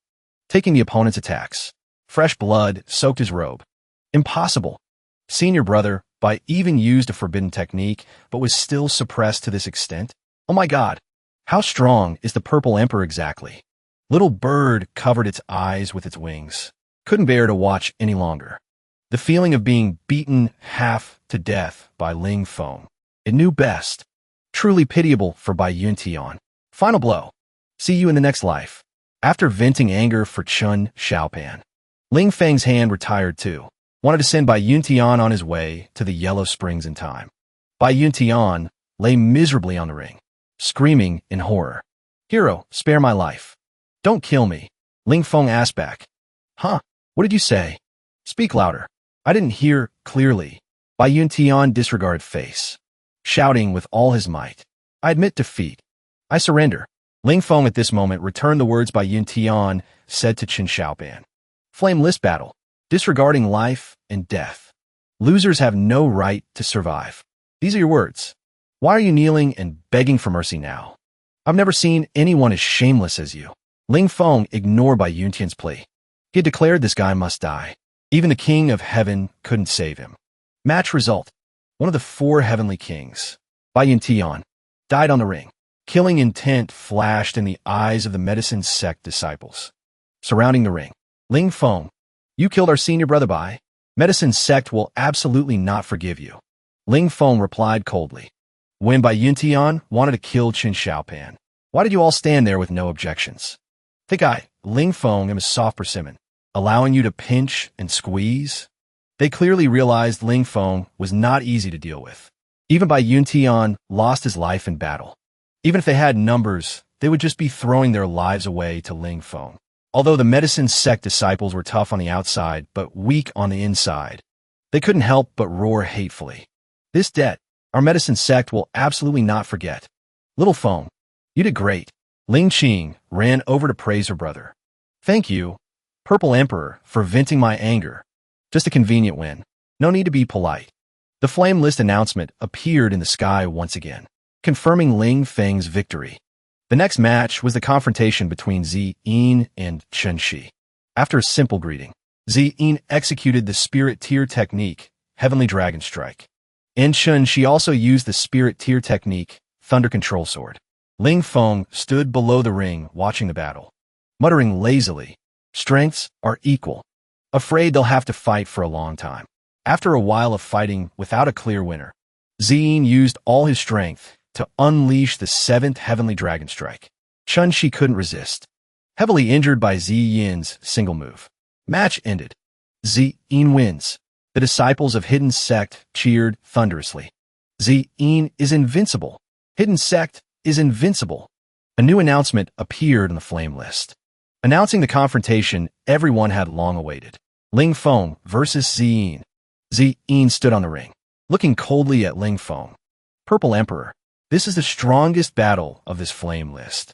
taking the opponent's attacks. Fresh blood soaked his robe. Impossible. Senior brother Bai even used a forbidden technique, but was still suppressed to this extent. Oh my god, how strong is the Purple Emperor exactly? Little bird covered its eyes with its wings. Couldn't bear to watch any longer. The feeling of being beaten half to death by Ling Feng. It knew best. Truly pitiable for Bai Yuntian. Final blow. See you in the next life. After venting anger for Chun Xiaopan, Ling Feng's hand retired too. Wanted to send Bai Yuntian on his way to the Yellow Springs in time. Bai Yuntian lay miserably on the ring, screaming in horror. Hero, spare my life. Don't kill me. Ling Feng asked back. Huh? What did you say? Speak louder. I didn't hear clearly. Bai Yuntian disregarded face, shouting with all his might. I admit defeat. I surrender. Ling Feng at this moment returned the words Bai Yuntian said to Qin Xiaoban. Flame list battle. Disregarding life and death. Losers have no right to survive. These are your words. Why are you kneeling and begging for mercy now? I've never seen anyone as shameless as you. Ling Feng ignored Bai Yuntian's plea. He had declared this guy must die. Even the king of heaven couldn't save him. Match result. One of the 4 heavenly kings, Bai Yuntian, died on the ring. Killing intent flashed in the eyes of the medicine sect disciples. Surrounding the ring. Ling Feng, you killed our senior brother Bai. Medicine sect will absolutely not forgive you. Ling Feng replied coldly. When Bai Yuntian wanted to kill Qin Xiaopan, why did you all stand there with no objections? Think I, Ling Feng, am a soft persimmon, allowing you to pinch and squeeze? They clearly realized Ling Feng was not easy to deal with. Even Bai Yuntian lost his life in battle. Even if they had numbers, they would just be throwing their lives away to Ling Feng. Although the medicine sect disciples were tough on the outside, but weak on the inside, they couldn't help but roar hatefully. This debt, our medicine sect will absolutely not forget. Little Feng, you did great. Ling Qing ran over to praise her brother. Thank you, Purple Emperor, for venting my anger. Just a convenient win. No need to be polite. The flame list announcement appeared in the sky once again, confirming Ling Feng's victory. The next match was the confrontation between Zi-Yin and Chen Shi. After a simple greeting, Zi-Yin executed the Spirit Tier technique, Heavenly Dragon Strike. In Chen Shi also used the Spirit Tier technique, Thunder Control Sword. Ling Feng stood below the ring watching the battle, muttering lazily, strengths are equal. Afraid they'll have to fight for a long time. After a while of fighting without a clear winner, Zi-Yin used all his strength to unleash the 7th Heavenly Dragon Strike. Chen Shi couldn't resist. Heavily injured by Zi-Yin's single move, match ended. Zi-Yin wins. The disciples of Hidden Sect cheered thunderously. Zi-Yin is invincible. Hidden Sect is invincible. A new announcement appeared on the flame list, announcing the confrontation everyone had long awaited. Ling Feng versus Zi-Yin. Zi-Yin stood on the ring, looking coldly at Ling Feng. Purple Emperor, this is the strongest battle of this flame list.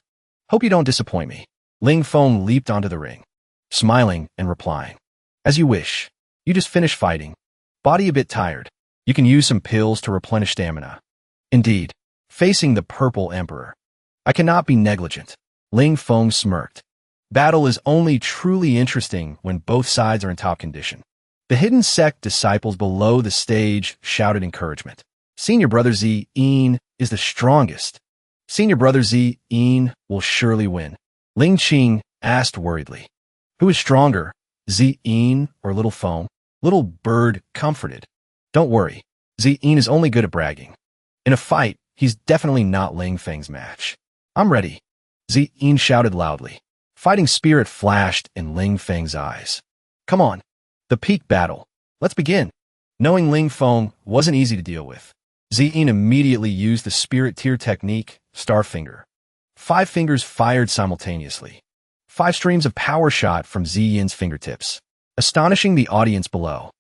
Hope you don't disappoint me. Ling Feng leaped onto the ring, smiling and replying. As you wish. You just finished fighting. Body a bit tired. You can use some pills to replenish stamina. Indeed. Facing the Purple Emperor. I cannot be negligent. Ling Feng smirked. Battle is only truly interesting when both sides are in top condition. The Hidden Sect disciples below the stage shouted encouragement. Senior Brother Zi-Yin is the strongest. Senior Brother Zi-Yin will surely win. Ling Qing asked worriedly. Who is stronger, Zi-Yin or Little Feng? Little Bird comforted. Don't worry, Zi-Yin is only good at bragging. In a fight, he's definitely not Ling Feng's match. I'm ready. Zi-Yin shouted loudly. Fighting spirit flashed in Ling Feng's eyes. Come on. The peak battle. Let's begin. Knowing Ling Feng wasn't easy to deal with, Zi-Yin immediately used the Spirit Tier technique, Starfinger. 5 fingers fired simultaneously. 5 streams of power shot from Zi-Yin's fingertips, astonishing the audience below.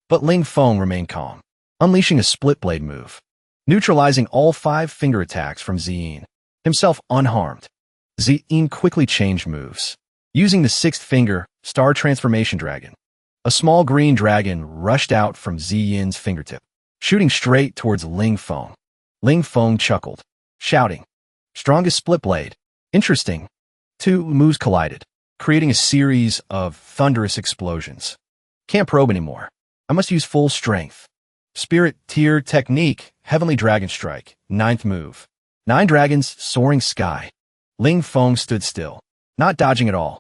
But Ling Feng remained calm, unleashing a split blade move, neutralizing all 5 finger attacks from Zi-Yin, himself unharmed. Zi-Yin quickly changed moves, using the 6th finger, Star Transformation Dragon. A small green dragon rushed out from Zi-Yin's fingertip, shooting straight towards Ling Feng. Ling Feng chuckled, shouting, Strongest split blade. Interesting. 2 moves collided, creating a series of thunderous explosions. Can't probe anymore. I must use full strength. Spirit Tier technique, Heavenly Dragon Strike, 9th move. 9 dragons soaring sky. Ling Feng stood still, not dodging at all.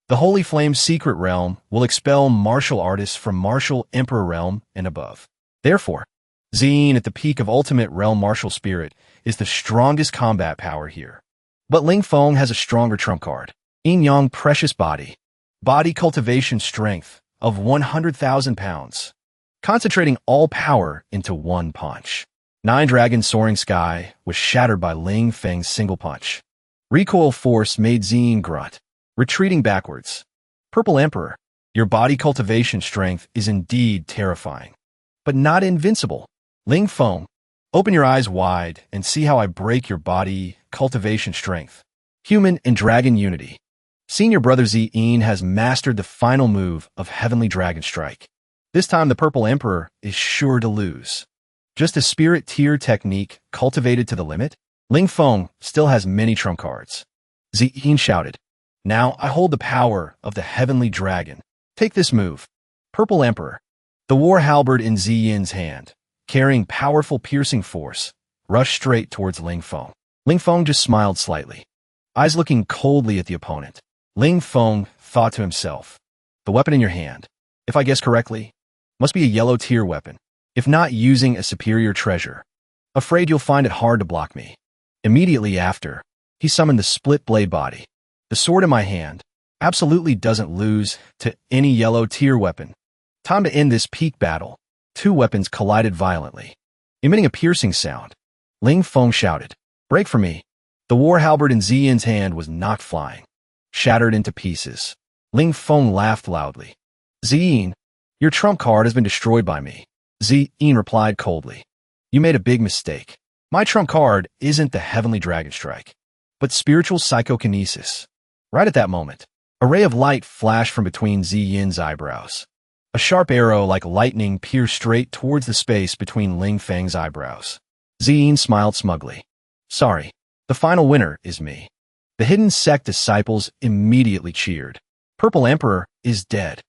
The Holy Flame Secret Realm will expel martial artists from Martial Emperor Realm and above. Therefore, Zi-Yin at the peak of Ultimate Realm Martial Spirit is the strongest combat power here. But Ling Feng has a stronger trump card. Yin-Yang Precious Body. Body Cultivation Strength of 100,000 pounds. Concentrating all power into one punch. 9 dragons soaring sky was shattered by Ling Feng's single punch. Recoil force made Zi-Yin grunt, retreating backwards. Purple Emperor, your body cultivation strength is indeed terrifying, but not invincible. Ling Feng, open your eyes wide and see how I break your body cultivation strength. Human and dragon unity. Senior Brother Zi-Yin has mastered the final move of Heavenly Dragon Strike. This time the Purple Emperor is sure to lose. Just a Spirit Tier technique cultivated to the limit, Ling Feng still has many trump cards. Zi-Yin shouted, Now I hold the power of the Heavenly Dragon. Take this move. Purple Emperor. The war halberd in Zi-Yin's hand, carrying powerful piercing force, rushed straight towards Ling Feng. Ling Feng just smiled slightly, eyes looking coldly at the opponent. Ling Feng thought to himself, the weapon in your hand, if I guess correctly, must be a yellow tier weapon. if not using a superior treasure. Afraid you'll find it hard to block me. Immediately after, he summoned the split-blade body. The sword in my hand absolutely doesn't lose to any yellow tier weapon. Time to end this peak battle. Two weapons collided violently. Emitting a piercing sound, Ling Feng shouted, "Break for me!" The war halberd in Ziyin's hand was knocked flying, shattered into pieces. Ling Feng laughed loudly. "Ziyin, your trump card has been destroyed by me." Ziyin replied coldly. "You made a big mistake. My trump card isn't the Heavenly Dragon Strike, but spiritual psychokinesis." Right at that moment, a ray of light flashed from between Ziyin's eyebrows. A sharp arrow like lightning pierced straight towards the space between Ling Feng's eyebrows. Ziyin smiled smugly. "Sorry, the final winner is me." The hidden sect disciples immediately cheered. Purple Emperor is dead.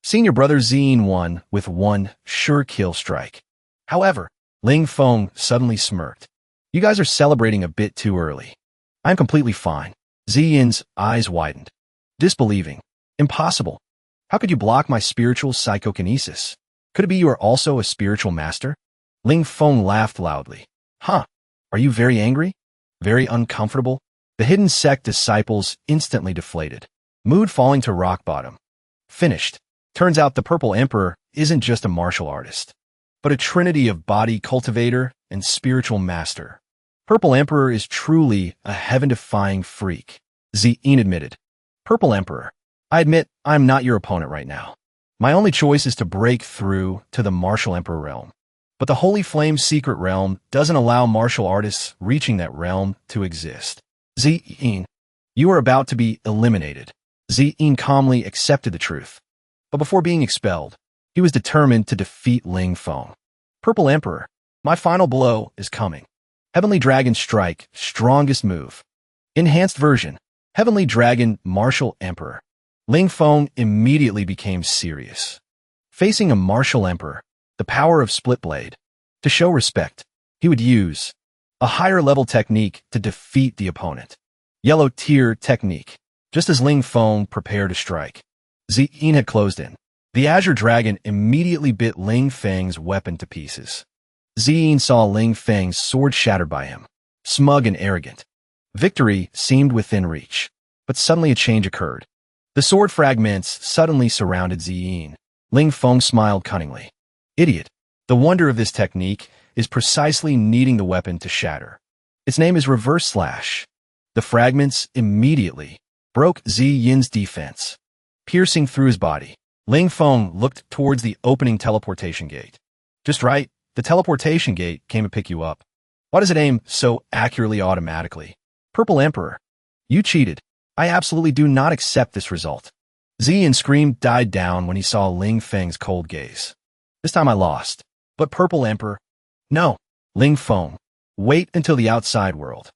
Senior brother Ziyin won with one sure kill strike. However, Ling Feng suddenly smirked. "You guys are celebrating a bit too early. I'm completely fine." Ziyin's eyes widened, disbelieving. "Impossible. How could you block my spiritual psychokinesis? Could it be you are also a spiritual master?" Ling Feng laughed loudly. "Huh, are you very angry? Very uncomfortable?" The hidden sect disciples instantly deflated, mood falling to rock bottom. Finished. Turns out the Purple Emperor isn't just a martial artist, but a trinity of body cultivator and spiritual master. Purple Emperor is truly a heaven-defying freak, Ziyin admitted. "Purple Emperor, I admit I'm not your opponent right now. My only choice is to break through to the Martial Emperor realm. But the Holy Flame secret realm doesn't allow martial artists reaching that realm to exist. Ziyin, you are about to be eliminated." Ziyin calmly accepted the truth. But before being expelled, he was determined to defeat Ling Feng. "Purple Emperor, my final blow is coming. Heavenly Dragon Strike, strongest move. Enhanced version, Heavenly Dragon Martial Emperor." Ling Feng immediately became serious. Facing a martial emperor, the power of split blade. To show respect, he would use a higher level technique to defeat the opponent. Yellow tier technique. Just as Ling Feng prepared to strike, Ziyin had closed in. The Azure Dragon immediately bit Ling Feng's weapon to pieces. Ziyin saw Ling Feng's sword shattered by him, smug and arrogant. Victory seemed within reach, but suddenly a change occurred. The sword fragments suddenly surrounded Ziyin. Ling Feng smiled cunningly. "Idiot. The wonder of this technique is precisely needing the weapon to shatter. Its name is Reverse Slash." The fragments immediately broke Ziyin's defense, piercing through his body. Ling Feng looked towards the opening teleportation gate. "Just right, the teleportation gate came to pick you up. Why does it aim so accurately automatically? Purple Emperor, you cheated. I absolutely do not accept this result." Ziyin's scream died down when he saw Ling Feng's cold gaze. "This time I lost. But Purple Emperor, no." Ling Feng, wait until the outside world.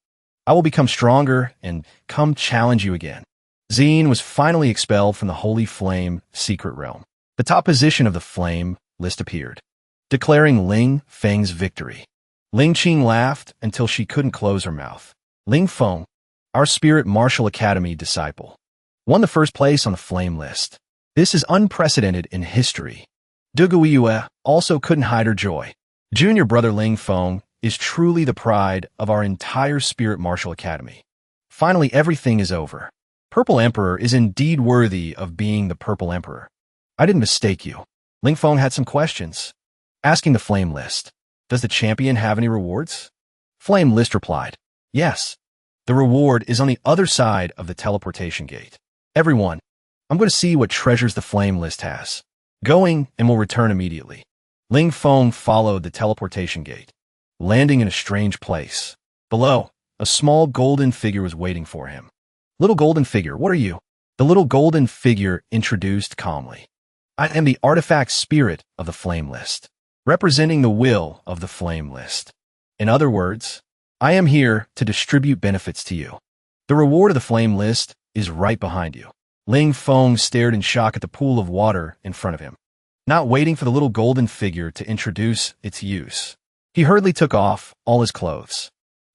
I will become stronger and come challenge you again. Ziyin was finally expelled from the Holy Flame secret realm. The top position of the Flame list appeared, declaring Ling Feng's victory. Ling Qing laughed until she couldn't close her mouth. Ling Feng, our Spirit Martial Academy disciple, won the first place on the Flame list. This is unprecedented in history. Duguiyue also couldn't hide her joy. Junior brother Ling Feng is truly the pride of our entire Spirit Martial Academy. Finally, everything is over. Purple Emperor is indeed worthy of being the Purple Emperor. I didn't mistake you. Ling Feng had some questions. Asking the Flame list, "Does the champion have any rewards?" Flame list replied, "Yes. The reward is on the other side of the teleportation gate. Everyone, I'm going to see what treasures the Flame list has. Going and will return immediately." Ling Feng followed the teleportation gate, landing in a strange place. Below, a small golden figure was waiting for him. "Little golden figure, what are you?" The little golden figure introduced calmly. "I am the artifact spirit of the Flame list, representing the will of the Flame list. In other words, I am here to distribute benefits to you. The reward of the Flame list is right behind you." Ling Feng stared in shock at the pool of water in front of him, not waiting for the little golden figure to introduce its use. He hurriedly took off all his clothes,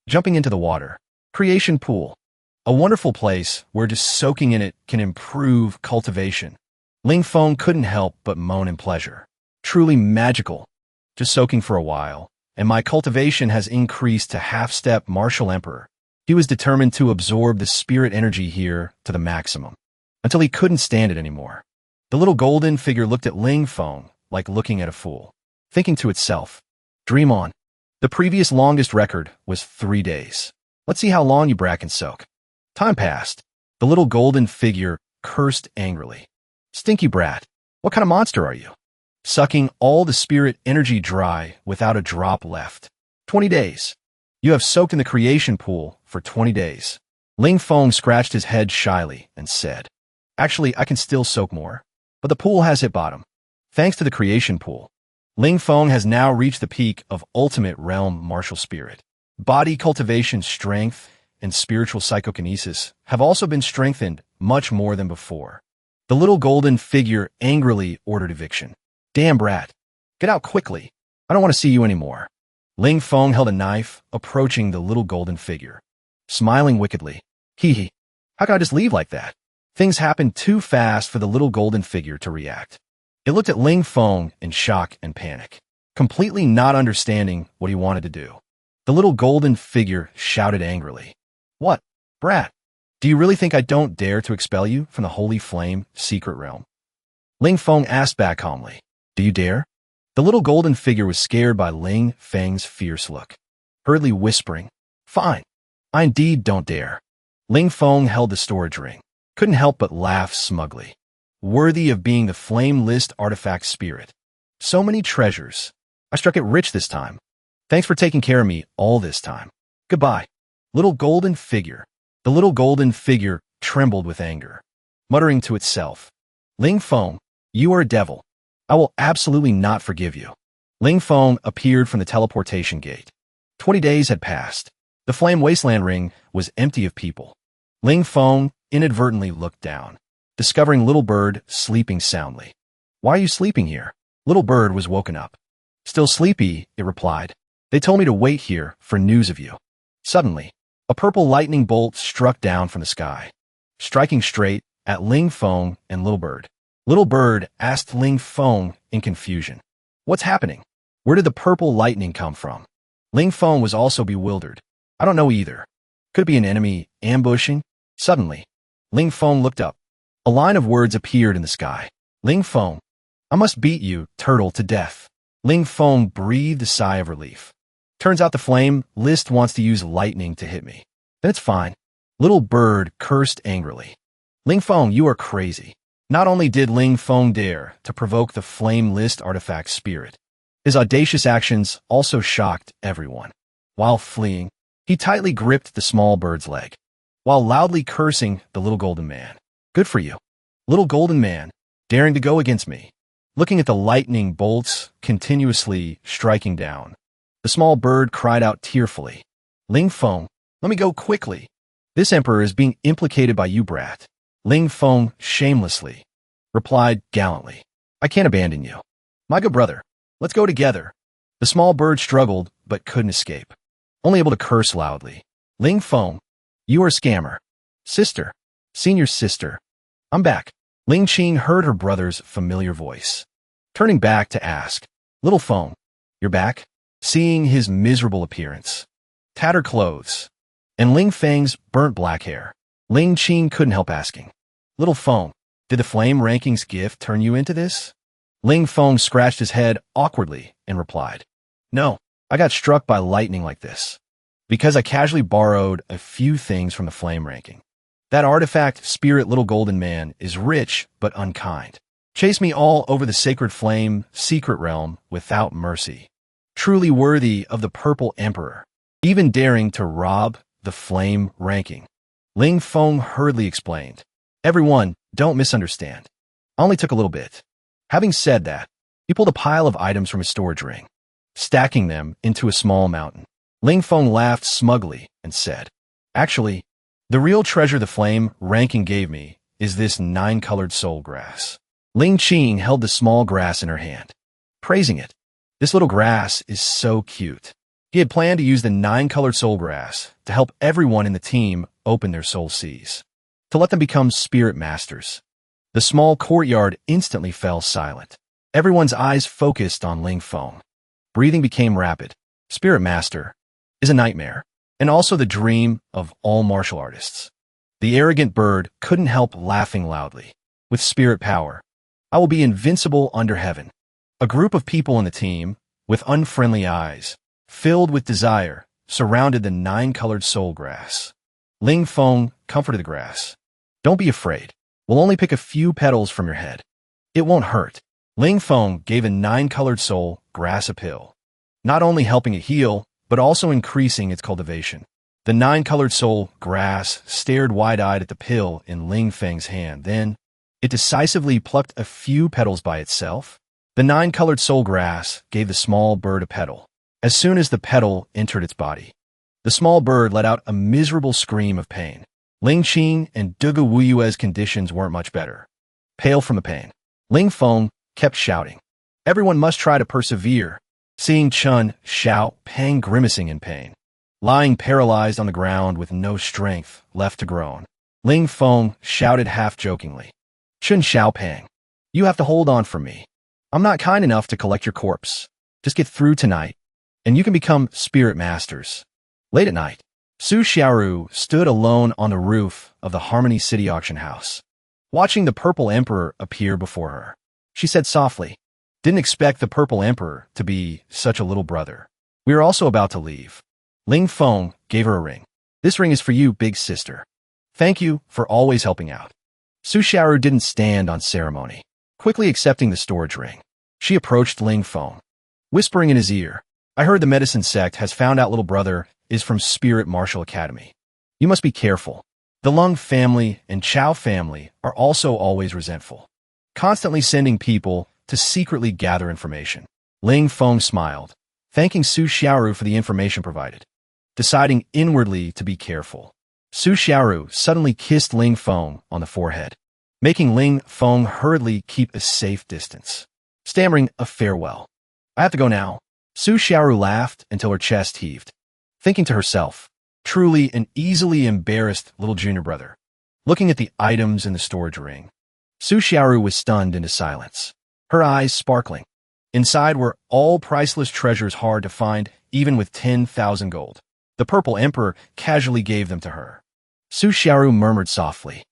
jumping into the water. Creation pool. A wonderful place where just soaking in it can improve cultivation. Ling Feng couldn't help but moan in pleasure. Truly magical. Just soaking for a while, and my cultivation has increased to half-step martial emperor. He was determined to absorb the spirit energy here to the maximum, until he couldn't stand it anymore. The little golden figure looked at Ling Feng like looking at a fool, thinking to itself, dream on. The previous longest record was 3 days. Let's see how long you brat can soak. Time passed. The little golden figure cursed angrily. Stinky brat, what kind of monster are you? Sucking all the spirit energy dry without a drop left. 20 days. You have soaked in the creation pool for 20 days. Ling Feng scratched his head shyly and said, actually, I can still soak more, but the pool has hit bottom. Thanks to the creation pool, Ling Feng has now reached the peak of ultimate realm martial spirit. Body cultivation strength and spiritual psychokinesis have also been strengthened much more than before. The little golden figure angrily ordered eviction. Damn brat, get out quickly. I don't want to see you anymore. Ling Feng held a knife, approaching the little golden figure, smiling wickedly. Hee hee, how can I just leave like that? Things happened too fast for the little golden figure to react. It looked at Ling Feng in shock and panic, completely not understanding what he wanted to do. The little golden figure shouted angrily. What, brat? Do you really think I don't dare to expel you from the Holy Flame secret realm? Ling Feng asked back calmly. Do you dare? The little golden figure was scared by Ling Feng's fierce look, hurriedly whispering, fine, I indeed don't dare. Ling Feng held the storage ring, couldn't help but laugh smugly. Worthy of being the flame list artifact spirit. So many treasures. I struck it rich this time. Thanks for taking care of me all this time. Goodbye. Little golden figure. The little golden figure trembled with anger, muttering to itself, Ling Feng, you are a devil. I will absolutely not forgive you. Ling Feng appeared from the teleportation gate. 20 days had passed. The flame wasteland ring was empty of people. Ling Feng inadvertently looked down, discovering Little Bird sleeping soundly. Why are you sleeping here? Little Bird was woken up. Still sleepy, it replied. They told me to wait here for news of you. Suddenly, a purple lightning bolt struck down from the sky, striking straight at Ling Feng and Little Bird. Little Bird asked Ling Feng in confusion. What's happening? Where did the purple lightning come from? Ling Feng was also bewildered. I don't know either. Could it be an enemy ambushing? Suddenly, Ling Feng looked up. A line of words appeared in the sky. Ling Feng, I must beat you, turtle, to death. Ling Feng breathed a sigh of relief. Turns out the flame list wants to use lightning to hit me. Then it's fine. Little Bird cursed angrily. Ling Feng, you are crazy. Not only did Ling Feng dare to provoke the flame list artifact spirit, his audacious actions also shocked everyone. While fleeing, he tightly gripped the small bird's leg, while loudly cursing the little golden man. Good for you, little golden man, daring to go against me. Looking at the lightning bolts continuously striking down, the small bird cried out tearfully, Ling Feng, let me go quickly. This emperor is being implicated by you, brat. Ling Feng shamelessly replied gallantly, I can't abandon you. My good brother, let's go together. The small bird struggled but couldn't escape, only able to curse loudly. Ling Feng, you are a scammer. Sister, senior sister, I'm back. Ling Qing heard her brother's familiar voice, turning back to ask, Little Feng, you're back? Seeing his miserable appearance, tattered clothes, and Ling Feng's burnt black hair, Ling Qing couldn't help asking, Little Feng, did the flame rankings gift turn you into this? Ling Feng scratched his head awkwardly and replied, No, I got struck by lightning like this, because I casually borrowed a few things from the flame ranking. That artifact spirit little golden man is rich but unkind. Chased me all over the sacred flame secret realm without mercy. Truly worthy of the purple emperor, even daring to rob the flame ranking. Ling Feng hurriedly explained, Everyone, don't misunderstand. I only took a little bit. Having said that, he pulled a pile of items from his storage ring, stacking them into a small mountain. Ling Feng laughed smugly and said, Actually, the real treasure the flame ranking gave me is this 9-colored soul grass. Ling Qing held the small grass in her hand, praising it. This little grass is so cute. He had planned to use the 9-colored soul grass to help everyone in the team open their soul seas, to let them become spirit masters. The small courtyard instantly fell silent. Everyone's eyes focused on Ling Feng. Breathing became rapid. Spirit Master is a nightmare, and also the dream of all martial artists. The arrogant bird couldn't help laughing loudly. With spirit power, I will be invincible under heaven. A group of people in the team, with unfriendly eyes, filled with desire, surrounded the nine-colored soul grass. Ling Feng comforted the grass. Don't be afraid. We'll only pick a few petals from your head. It won't hurt. Ling Feng gave a nine-colored soul grass a pill, not only helping it heal, but also increasing its cultivation. The nine-colored soul grass stared wide-eyed at the pill in Ling Feng's hand. Then, it decisively plucked a few petals by itself. The nine-colored soul grass gave the small bird a petal. As soon as the petal entered its body, the small bird let out a miserable scream of pain. Ling Qing and Duga Wuyue's conditions weren't much better. Pale from the pain, Ling Feng kept shouting, "Everyone must try to persevere." Seeing Chun Xiao Pang grimacing in pain, lying paralyzed on the ground with no strength left to groan, Ling Feng shouted half-jokingly, "Chun Xiao Pang, you have to hold on for me. I'm not kind enough to collect your corpse. Just get through tonight, and you can become spirit masters." Late at night, Su Xiaoru stood alone on the roof of the Harmony City auction house, watching the Purple Emperor appear before her. She said softly, "Didn't expect the Purple Emperor to be such a little brother. We are also about to leave." Ling Feng gave her a ring. "This ring is for you, big sister. Thank you for always helping out." Su Xiaoru didn't stand on ceremony, quickly accepting the storage ring. She approached Ling Feng, whispering in his ear, "I heard the medicine sect has found out little brother is from Spirit Martial Academy. You must be careful. The Lung family and Chao family are also always resentful, constantly sending people to secretly gather information." Ling Feng smiled, thanking Su Xiaoru for the information provided, deciding inwardly to be careful. Su Xiaoru suddenly kissed Ling Feng on the forehead, making Ling Feng hurriedly keep a safe distance, stammering a farewell. "I have to go now." Su Xiaoru laughed until her chest heaved, thinking to herself, truly an easily embarrassed little junior brother. Looking at the items in the storage ring, Su Xiaoru was stunned into silence, her eyes sparkling. Inside were all priceless treasures hard to find, even with 10,000 gold. The Purple Emperor casually gave them to her. Su Xiaoru murmured softly,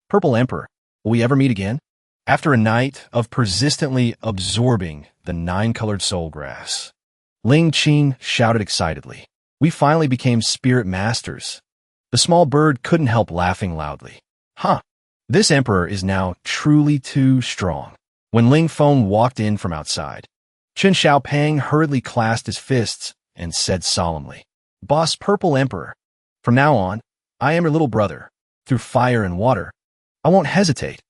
"Purple Emperor, will we ever meet again?" After a night of persistently absorbing the nine-colored soul grass, Ling Qing shouted excitedly, "We finally became spirit masters." The small bird couldn't help laughing loudly. "Huh, this emperor is now truly too strong." When Ling Feng walked in from outside, Chen Xiaopang hurriedly clasped his fists and said solemnly, "Boss Purple Emperor, from now on, I am your little brother. Through fire and water, I won't hesitate."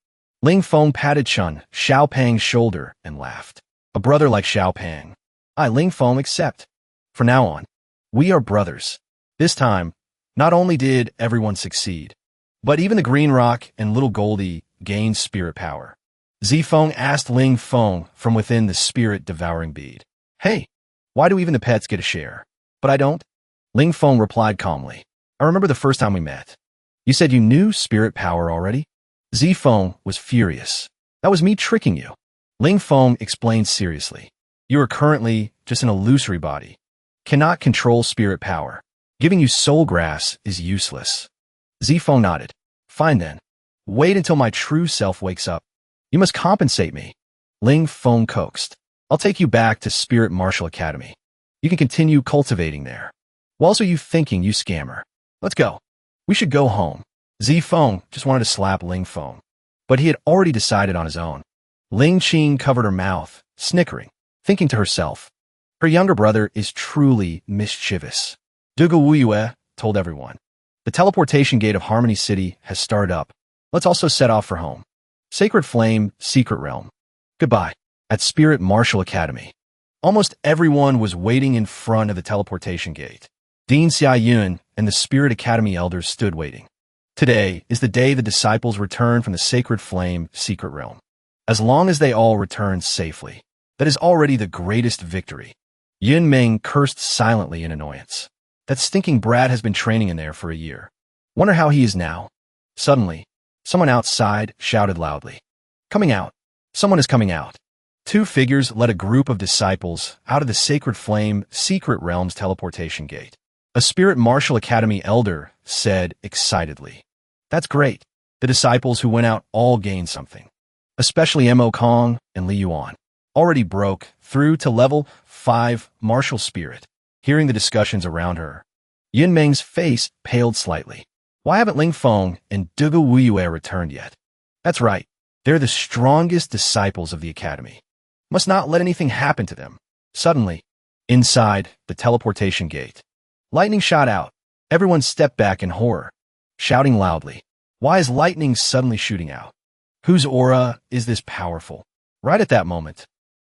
Ling Feng patted Chen Xiaopang's shoulder and laughed. "A brother like Xiaopang, I, Ling Feng, accept. From now on, we are brothers." This time, not only did everyone succeed, but even the Green Rock and Little Goldie gained spirit power. Zifeng asked Ling Feng from within the spirit-devouring bead, "Hey, why do even the pets get a share, but I don't?" Ling Feng replied calmly, "I remember the first time we met. You said you knew spirit power already?" Zifeng was furious. "That was me tricking you." Ling Feng explained seriously, "You are currently just an illusory body, cannot control spirit power. Giving you soul grass is useless." Zifeng nodded. "Fine then. Wait until my true self wakes up. You must compensate me." Ling Feng coaxed. "I'll take you back to Spirit Martial Academy. You can continue cultivating there. Whilst are you thinking, you scammer? Let's go. We should go home." Zifeng just wanted to slap Ling Feng, but he had already decided on his own. Ling Qing covered her mouth, snickering, thinking to herself, her younger brother is truly mischievous. Duga Wuyue told everyone, "The teleportation gate of Harmony City has started up. Let's also set off for home. Sacred Flame, Secret Realm. Goodbye." At Spirit Martial Academy, almost everyone was waiting in front of the teleportation gate. Dean Xiaoyun and the Spirit Academy elders stood waiting. Today is the day the disciples return from the Sacred Flame, Secret Realm. As long as they all return safely, that is already the greatest victory. Yun Ming cursed silently in annoyance. That stinking brat has been training in there for a year. Wonder how he is now. Suddenly, someone outside shouted loudly, "Coming out! Someone is coming out!" Two figures led a group of disciples out of the Sacred Flame Secret Realm's teleportation gate. A Spirit Martial Academy elder said excitedly. That's great. The disciples who went out all gained something. Especially Mo Kong and Li Yuan. Already broke through to level 5 martial spirit. Hearing the discussions around her, Yin Meng's face paled slightly. Why haven't Ling Feng and Dugu Wuyue returned yet? That's right. They're the strongest disciples of the academy. Must not let anything happen to them. Suddenly, inside the teleportation gate, lightning shot out. Everyone stepped back in horror, shouting loudly. Why is lightning suddenly shooting out? Whose aura is this powerful? Right at that moment,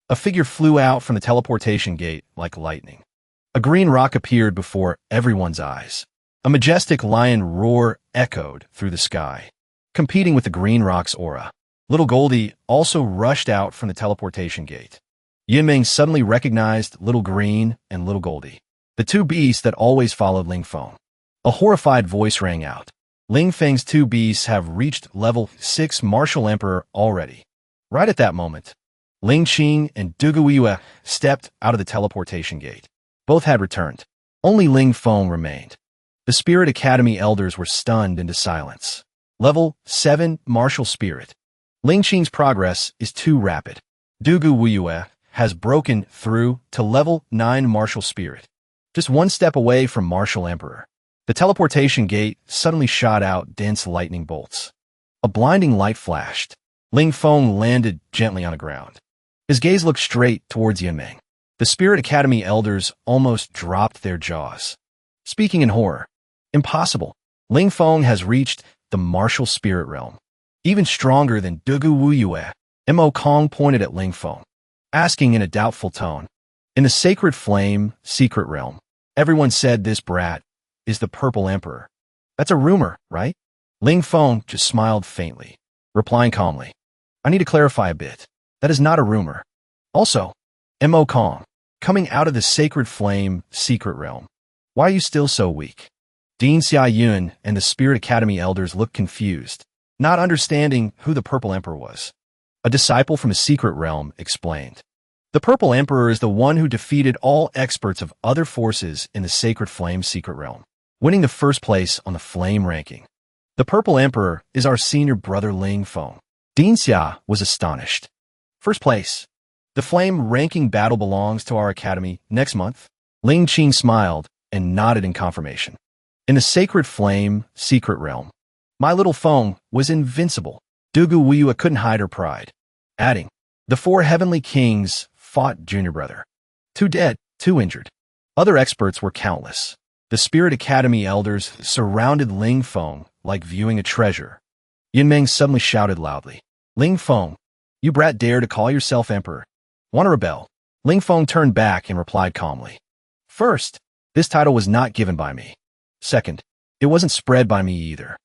a figure flew out from the teleportation gate like lightning. A green rock appeared before everyone's eyes. A majestic lion roar echoed through the sky, competing with the green rock's aura. Little Goldie also rushed out from the teleportation gate. Yin Meng suddenly recognized Little Green and Little Goldie, the two beasts that always followed Ling Feng. A horrified voice rang out. Ling Feng's two beasts have reached level 6 Martial Emperor already. Right at that moment, Ling Qing and Duguiyue stepped out of the teleportation gate. Both had returned. Only Ling Feng remained. The Spirit Academy elders were stunned into silence. Level 7 Martial Spirit. Ling Qing's progress is too rapid. Dugu Wuyue has broken through to level 9 Martial Spirit, just one step away from Martial Emperor. The teleportation gate suddenly shot out dense lightning bolts. A blinding light flashed. Ling Feng landed gently on the ground. His gaze looked straight towards Yin Meng. The Spirit Academy elders almost dropped their jaws. Speaking in horror. Impossible. Ling Feng has reached the Martial Spirit Realm. Even stronger than Dugu Wuyue. Mo Kong pointed at Ling Feng, asking in a doubtful tone. In the Sacred Flame Secret Realm, everyone said this brat is the Purple Emperor. That's a rumor, right? Ling Feng just smiled faintly, replying calmly. I need to clarify a bit. That is not a rumor. Also, Mo Kong, coming out of the Sacred Flame Secret Realm. Why are you still so weak? Dean Xia Yun and the Spirit Academy elders looked confused, not understanding who the Purple Emperor was. A disciple from a secret realm explained. The Purple Emperor is the one who defeated all experts of other forces in the Sacred Flame Secret Realm, winning the first place on the Flame ranking. The Purple Emperor is our senior brother Ling Feng. Dean Xia was astonished. First place. The Flame ranking battle belongs to our academy next month. Ling Qing smiled and nodded in confirmation. In the Sacred Flame Secret Realm, my little Feng was invincible. Dugu Wuyue couldn't hide her pride, adding, the 4 heavenly kings fought junior brother. 2 dead, 2 injured. Other experts were countless. The Spirit Academy elders surrounded Ling Feng like viewing a treasure. Yin Meng suddenly shouted loudly, Ling Feng, you brat dare to call yourself emperor? Want to rebel? Ling Feng turned back and replied calmly. First, this title was not given by me. Second, it wasn't spread by me either.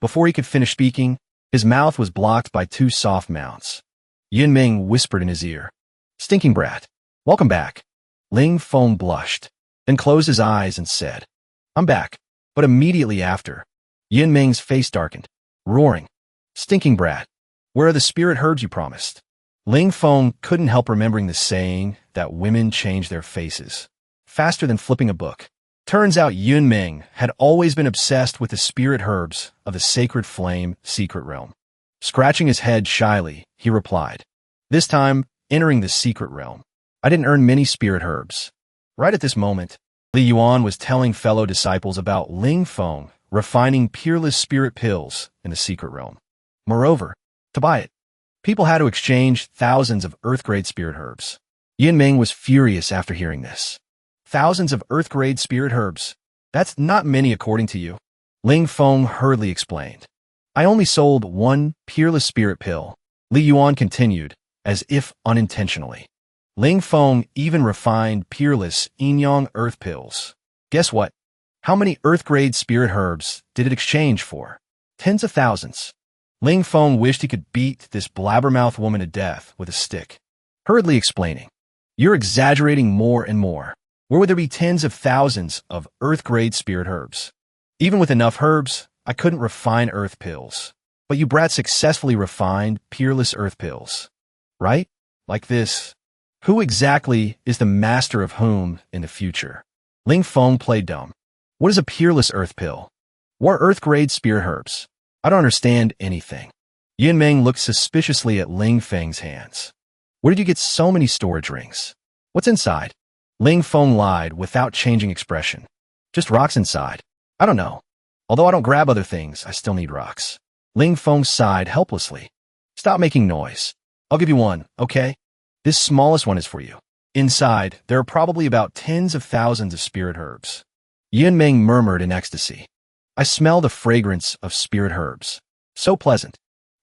Before he could finish speaking, his mouth was blocked by 2 soft mounts. Yin Meng whispered in his ear, Stinking brat, welcome back. Ling Feng blushed, then closed his eyes and said, I'm back. But immediately after, Yin Meng's face darkened, roaring, Stinking brat, where are the spirit herbs you promised? Ling Feng couldn't help remembering the saying that women change their faces faster than flipping a book. Turns out Yin Meng had always been obsessed with the spirit herbs of the Sacred Flame Secret Realm. Scratching his head shyly, he replied, This time, entering the secret realm, I didn't earn many spirit herbs. Right at this moment, Li Yuan was telling fellow disciples about Ling Feng refining peerless spirit pills in the secret realm. Moreover, to buy it, people had to exchange thousands of earth-grade spirit herbs. Yin Meng was furious after hearing this. Thousands of earth-grade spirit herbs. That's not many according to you. Ling Feng hurriedly explained. I only sold 1 peerless spirit pill. Li Yuan continued, as if unintentionally. Ling Feng even refined peerless yin-yang earth pills. Guess what? How many earth-grade spirit herbs did it exchange for? Tens of thousands. Ling Feng wished he could beat this blabbermouth woman to death with a stick, hurriedly explaining. You're exaggerating more and more. Where would there be tens of thousands of earth-grade spirit herbs? Even with enough herbs, I couldn't refine earth pills. But you brats successfully refined peerless earth pills, right? Like this. Who exactly is the master of whom in the future? Ling Feng played dumb. What is a peerless earth pill? What are earth-grade spirit herbs? I don't understand anything. Yin Meng looked suspiciously at Ling Feng's hands. Where did you get so many storage rings? What's inside? Ling Feng lied without changing expression. Just rocks inside. I don't know. Although I don't grab other things, I still need rocks. Ling Feng sighed helplessly. Stop making noise. I'll give you one, okay? This smallest one is for you. Inside, there are probably about tens of thousands of spirit herbs. Yin Meng murmured in ecstasy. I smell the fragrance of spirit herbs. So pleasant.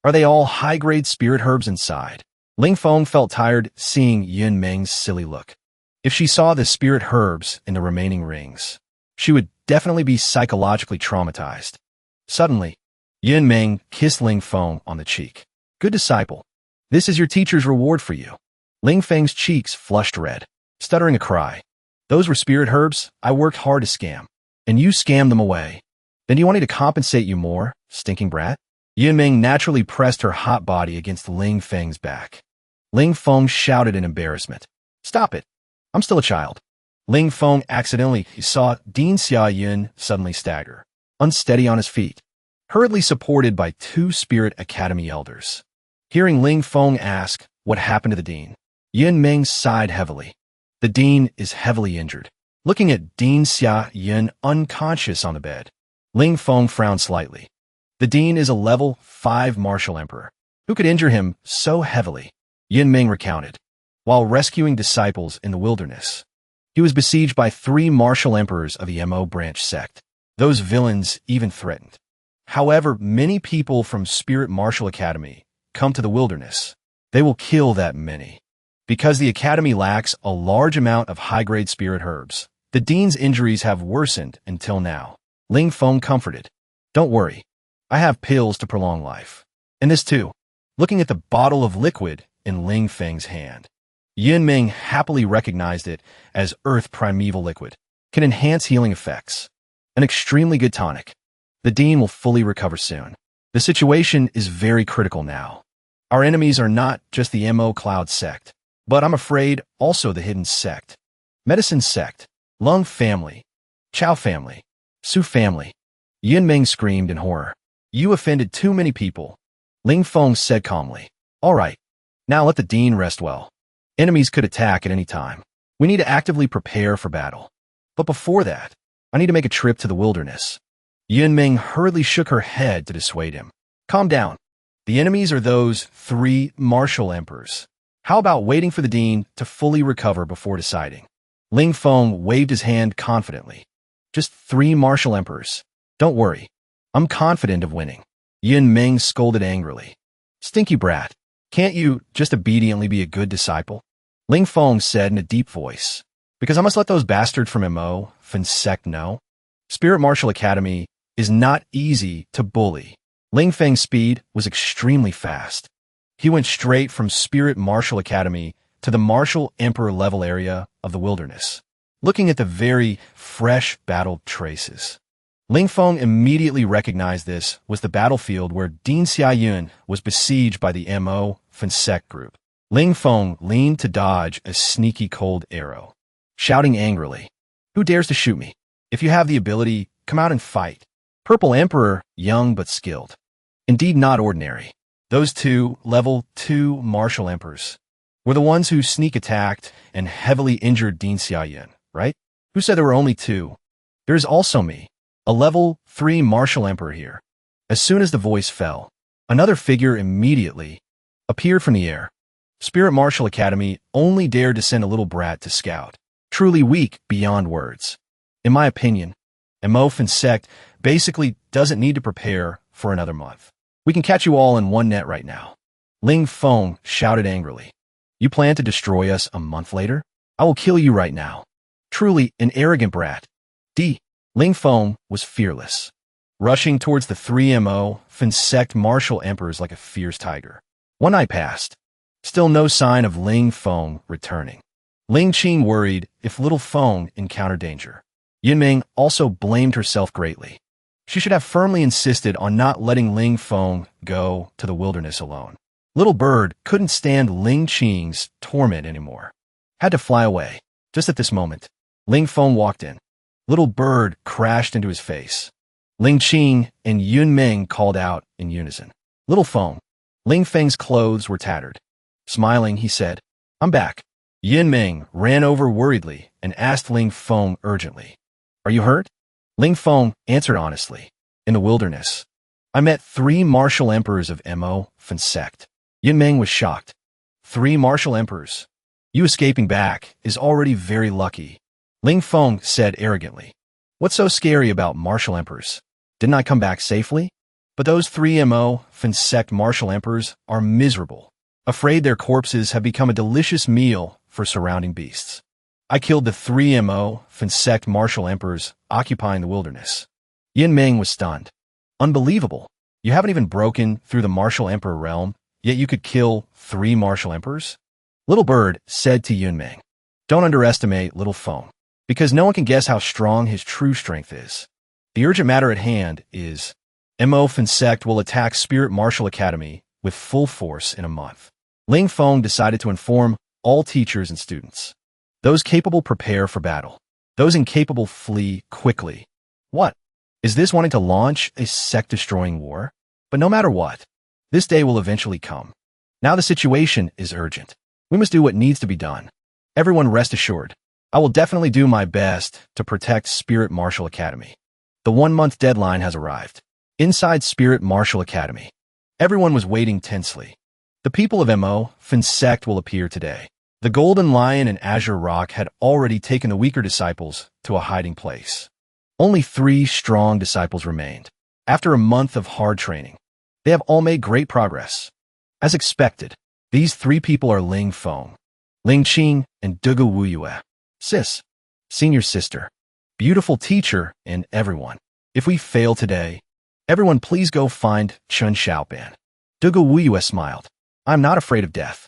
Are they all high-grade spirit herbs inside? Ling Feng felt tired seeing Yin Meng's silly look. If she saw the spirit herbs in the remaining rings, she would definitely be psychologically traumatized. Suddenly, Yin Meng kissed Ling Feng on the cheek. Good disciple. This is your teacher's reward for you. Ling Feng's cheeks flushed red, stuttering a cry. Those were spirit herbs I worked hard to scam, and you scammed them away. Then you want me to compensate you more, stinking brat? Yin Meng naturally pressed her hot body against Ling Feng's back. Ling Feng shouted in embarrassment. Stop it. I'm still a child. Ling Feng accidentally saw Dean Xia Yun suddenly stagger, unsteady on his feet, hurriedly supported by two Spirit Academy elders. Hearing Ling Feng ask what happened to the dean, Yin Meng sighed heavily. The dean is heavily injured. Looking at Dean Xia Yun unconscious on the bed, Ling Feng frowned slightly. The dean is a level 5 martial emperor. Who could injure him so heavily? Yin Meng recounted. While rescuing disciples in the wilderness, he was besieged by 3 martial emperors of the Mo branch sect. Those villains even threatened. However, many people from Spirit Martial Academy come to the wilderness. They will kill that many. Because the academy lacks a large amount of high-grade spirit herbs, the dean's injuries have worsened until now. Ling Feng comforted. Don't worry. I have pills to prolong life. And this too. Looking at the bottle of liquid in Ling Feng's hand, Yin Meng happily recognized it as Earth Primeval Liquid. Can enhance healing effects. An extremely good tonic. The dean will fully recover soon. The situation is very critical now. Our enemies are not just the Mo Cloud sect, but I'm afraid also the hidden sect. Medicine sect, Lung family, Chow family, Su family. Yin Meng screamed in horror. You offended too many people. Ling Feng said calmly. All right. Now let the dean rest well. Enemies could attack at any time. We need to actively prepare for battle. But before that, I need to make a trip to the wilderness. Yin Meng hurriedly shook her head to dissuade him. Calm down. The enemies are those 3 martial emperors. How about waiting for the dean to fully recover before deciding? Ling Feng waved his hand confidently. Just 3 martial emperors. Don't worry. I'm confident of winning. Yin Meng scolded angrily. Stinky brat. Can't you just obediently be a good disciple? Ling Feng said in a deep voice. Because I must let those bastards from Mo sect know. Spirit Martial Academy is not easy to bully. Ling Feng's speed was extremely fast. He went straight from Spirit Martial Academy to the Martial Emperor level area of the wilderness, looking at the very fresh battle traces. Ling Feng immediately recognized this was the battlefield where Dean Xiayun was besieged by the Mo sect group. Ling Feng leaned to dodge a sneaky cold arrow, shouting angrily, Who dares to shoot me? If you have the ability, come out and fight. Purple Emperor, young but skilled. Indeed not ordinary. Those 2 level 2 martial emperors were the ones who sneak attacked and heavily injured Dean Xiaoyan, right? Who said there were only 2? There is also me, a level 3 martial emperor here. As soon as the voice fell, another figure immediately appeared from the air. Spirit Martial Academy only dared to send a little brat to scout, truly weak beyond words. In my opinion, Mo sect basically doesn't need to prepare for another month. We can catch you all in one net right now. Ling Feng shouted angrily. You plan to destroy us a month later? I will kill you right now. Truly an arrogant brat. Ling Feng was fearless, rushing towards the 3 Mo sect martial emperors like a fierce tiger. One night passed. Still no sign of Ling Feng returning. Ling Qing worried if little Feng encountered danger. Yin Meng also blamed herself greatly. She should have firmly insisted on not letting Ling Feng go to the wilderness alone. Little Bird couldn't stand Ling Qing's torment anymore. Had to fly away. Just at this moment, Ling Feng walked in. Little Bird crashed into his face. Ling Qing and Yun Ming called out in unison. Little Feng. Ling Feng's clothes were tattered. Smiling, he said, I'm back. Yun Ming ran over worriedly and asked Ling Feng urgently, Are you hurt? Ling Feng answered honestly, In the wilderness. I met 3 martial emperors of Mo sect. Yun Ming was shocked. 3 martial emperors. You escaping back is already very lucky. Ling Feng said arrogantly. What's so scary about martial emperors? Didn't I come back safely? But those 3 Mo sect martial emperors are miserable, afraid their corpses have become a delicious meal for surrounding beasts. I killed the 3 Mo sect martial emperors occupying the wilderness. Yin Ming was stunned. Unbelievable. You haven't even broken through the martial emperor realm, yet you could kill 3 martial emperors? Little Bird said to Yun Ming, Don't underestimate Little Feng, because no one can guess how strong his true strength is. The urgent matter at hand is, Mo sect will attack Spirit Martial Academy with full force in a month. Ling Feng decided to inform all teachers and students. Those capable prepare for battle. Those incapable flee quickly. What? Is this wanting to launch a sect-destroying war? But no matter what, this day will eventually come. Now the situation is urgent. We must do what needs to be done. Everyone rest assured. I will definitely do my best to protect Spirit Martial Academy. The 1-month deadline has arrived. Inside Spirit Martial Academy, everyone was waiting tensely. The people of Mo sect will appear today. The Golden Lion and Azure Rock had already taken the weaker disciples to a hiding place. Only 3 strong disciples remained. After a month of hard training, they have all made great progress. As expected, these 3 people are Ling Feng, Ling Qing, and Dugu Wuyue. Sis, senior sister, beautiful teacher, and everyone. If we fail today, everyone please go find Chun Xiaoban. Dugu Wuyue smiled. I'm not afraid of death.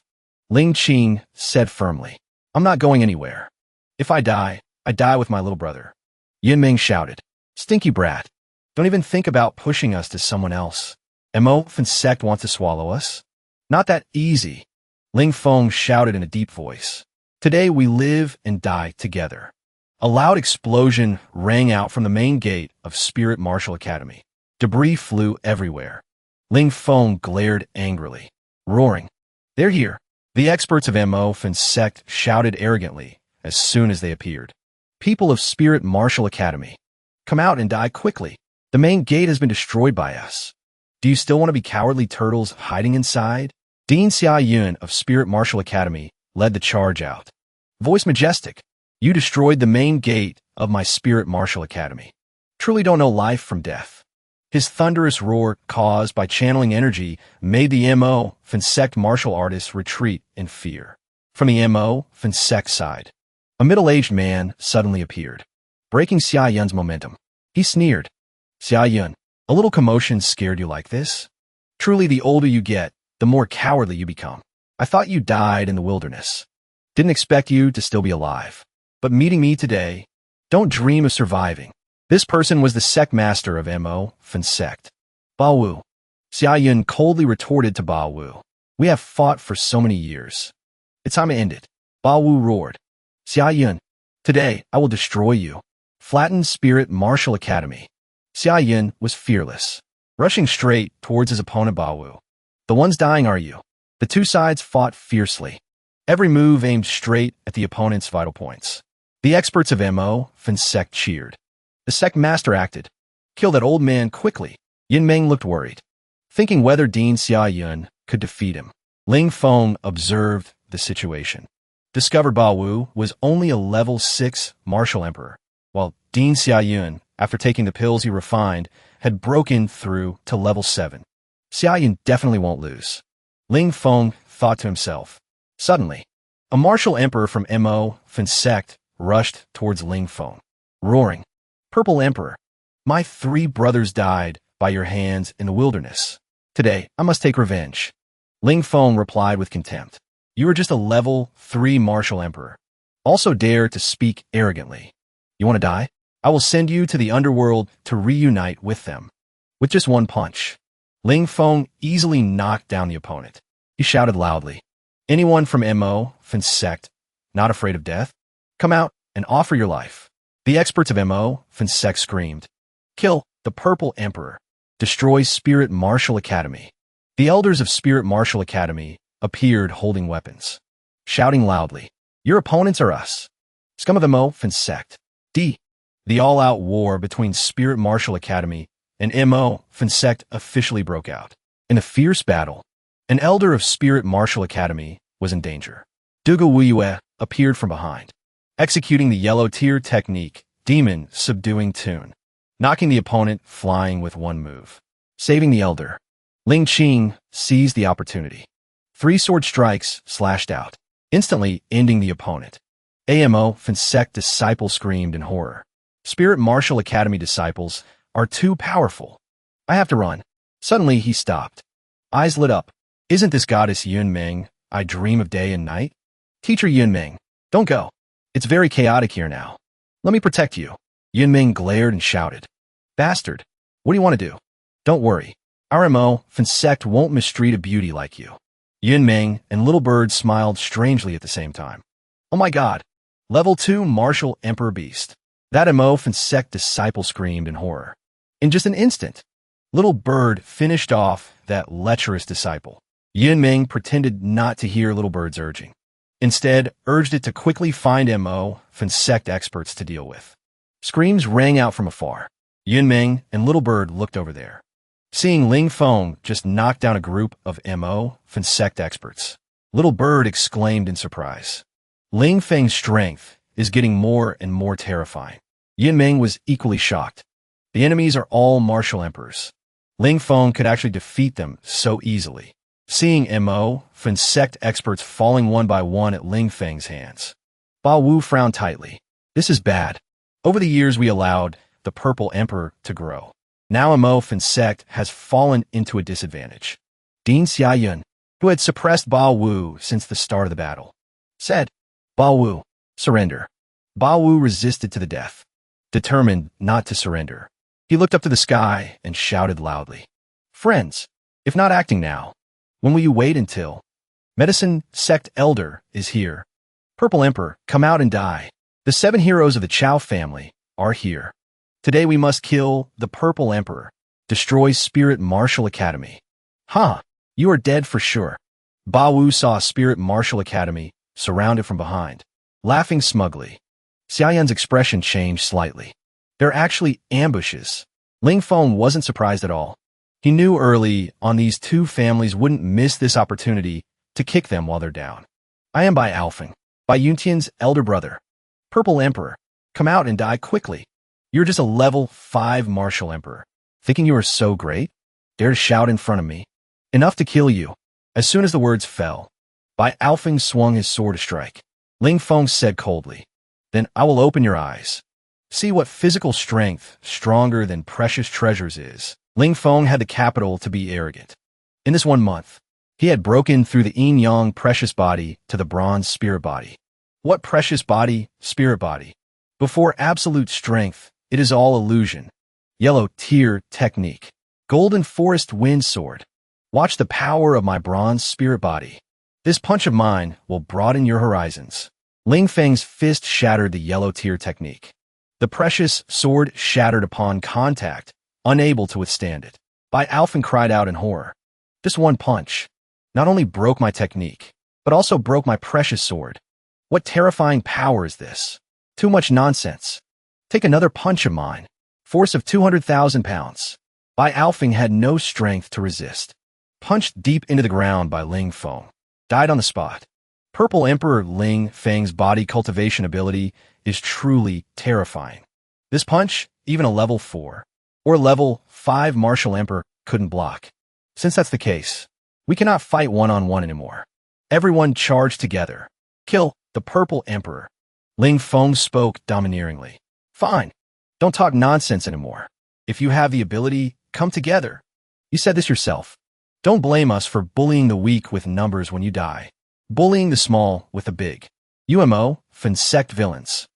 Ling Qing said firmly. I'm not going anywhere. If I die with my little brother. Yin Ming shouted. Stinky brat. Don't even think about pushing us to someone else. Mo sect wants to swallow us? Not that easy. Ling Feng shouted in a deep voice. Today we live and die together. A loud explosion rang out from the main gate of Spirit Martial Academy. Debris flew everywhere. Ling Feng glared angrily, roaring. They're here. The experts of Mo sect shouted arrogantly as soon as they appeared. People of Spirit Martial Academy, come out and die quickly. The main gate has been destroyed by us. Do you still want to be cowardly turtles hiding inside? Dean Xia Yun of Spirit Martial Academy led the charge out. Voice majestic, you destroyed the main gate of my Spirit Martial Academy. Truly don't know life from death. His thunderous roar, caused by channeling energy, made the Mo sect martial artists retreat in fear. From the Mo sect side, a middle-aged man suddenly appeared, breaking Xia Yun's momentum. He sneered. Xia Yun, a little commotion scared you like this? Truly, the older you get, the more cowardly you become. I thought you died in the wilderness. Didn't expect you to still be alive. But meeting me today, don't dream of surviving. This person was the sect master of Mo sect. Ba Wu. Xia Yun coldly retorted to Ba Wu. We have fought for so many years. It's time to end it. Ba Wu roared. Xia Yun, today I will destroy you. Flatten Spirit Martial Academy. Xia Yun was fearless, rushing straight towards his opponent Ba Wu. The ones dying are you. The 2 sides fought fiercely. Every move aimed straight at the opponent's vital points. The experts of Mo sect cheered. The sect master acted. Kill that old man quickly. Yin Ming looked worried, thinking whether Dean Xia Yun could defeat him. Ling Feng observed the situation. Discovered Ba Wu was only a level 6 martial emperor, while Dean Xia Yun, after taking the pills he refined, had broken through to level 7. Xia Yun definitely won't lose. Ling Feng thought to himself. Suddenly, a martial emperor from Mo sect rushed towards Ling Feng, roaring. Purple Emperor, my 3 brothers died by your hands in the wilderness. Today, I must take revenge. Ling Feng replied with contempt. You are just a level 3 martial emperor. Also dare to speak arrogantly. You want to die? I will send you to the underworld to reunite with them. With just 1 punch, Ling Feng easily knocked down the opponent. He shouted loudly. Anyone from MO, Fin sect, not afraid of death? Come out and offer your life. The experts of MO, Fin sect screamed. Kill the Purple Emperor. Destroy Spirit Martial Academy. The elders of Spirit Martial Academy appeared holding weapons, shouting loudly. Your opponents are us. Scum of MO, Fin sect. The all-out war between Spirit Martial Academy and MO, Fin sect officially broke out. In a fierce battle, an elder of Spirit Martial Academy was in danger. Duga Wuyue appeared from behind, executing the yellow tier technique, Demon Subduing Tune, knocking the opponent flying with one move. Saving the elder, Ling Qing seized the opportunity. 3 sword strikes slashed out, instantly ending the opponent. AMO Fin sect disciple screamed in horror. Spirit Martial Academy disciples are too powerful. I have to run. Suddenly he stopped. Eyes lit up. Isn't this goddess Yunming I dream of day and night? Teacher Yunming, don't go. It's very chaotic here now. Let me protect you. Yunming glared and shouted. Bastard, what do you want to do? Don't worry. Our MO, Fin sect won't mistreat a beauty like you. Yunming and Little Bird smiled strangely at the same time. Oh my god. Level 2 Martial Emperor Beast. That MO, Fin sect disciple screamed in horror. In just an instant, Little Bird finished off that lecherous disciple. Yunming pretended not to hear Little Bird's urging. Instead, urged it to quickly find MO, Fin sect experts to deal with. Screams rang out from afar. Yunming and Little Bird looked over there, seeing Ling Feng just knock down a group of MO, Fin sect experts. Little Bird exclaimed in surprise. Ling Feng's strength is getting more and more terrifying. Yunming was equally shocked. The enemies are all martial emperors. Ling Feng could actually defeat them so easily. Seeing MO, Fin sect experts falling one by one at Ling Feng's hands, Ba Wu frowned tightly. This is bad. Over the years we allowed the Purple Emperor to grow. Now MO, Fin sect has fallen into a disadvantage. Dean Xiaoyun, who had suppressed Ba Wu since the start of the battle, said, Ba Wu, surrender. Ba Wu resisted to the death, determined not to surrender. He looked up to the sky and shouted loudly. Friends, if not acting now, when will you wait until? Medicine Sect Elder is here. Purple Emperor, come out and die. The 7 heroes of the Chao family are here. Today we must kill the Purple Emperor, destroy Spirit Martial Academy. Ha! You are dead for sure. Ba Wu saw Spirit Martial Academy surrounded from behind, laughing smugly. Xiaoyun's expression changed slightly. They're actually ambushes. Ling Feng wasn't surprised at all. He knew early on these 2 families wouldn't miss this opportunity to kick them while they're down. I am Bai Alfeng, Bai Yuntian's elder brother. Purple Emperor, come out and die quickly. You're just a level 5 martial emperor. Thinking you are so great? Dare to shout in front of me? Enough to kill you. As soon as the words fell, Bai Alfeng swung his sword to strike. Ling Feng said coldly, Then I will open your eyes. See what physical strength stronger than precious treasures is. Ling Feng had the capital to be arrogant. In this 1 month, he had broken through the yin-yang precious body to the bronze spirit body. What precious body, spirit body? Before absolute strength, it is all illusion. Yellow tier technique. Golden forest wind sword. Watch the power of my bronze spirit body. This punch of mine will broaden your horizons. Ling Feng's fist shattered the yellow tier technique. The precious sword shattered upon contact, unable to withstand it. Bai Alfeng cried out in horror. This one punch not only broke my technique, but also broke my precious sword. What terrifying power is this? Too much nonsense. Take another punch of mine. Force of 200,000 pounds. Bai Alfeng had no strength to resist. Punched deep into the ground by Ling Feng. Died on the spot. Purple Emperor Ling Feng's body cultivation ability is truly terrifying. This punch, even a level 4 or level 5 martial emperor couldn't block. Since that's the case, we cannot fight one-on-one anymore. Everyone charge together. Kill the Purple Emperor. Ling Feng spoke domineeringly. Fine. Don't talk nonsense anymore. If you have the ability, come together. You said this yourself. Don't blame us for bullying the weak with numbers when you die. Bullying the small with the big. UMO, Fin sect villains.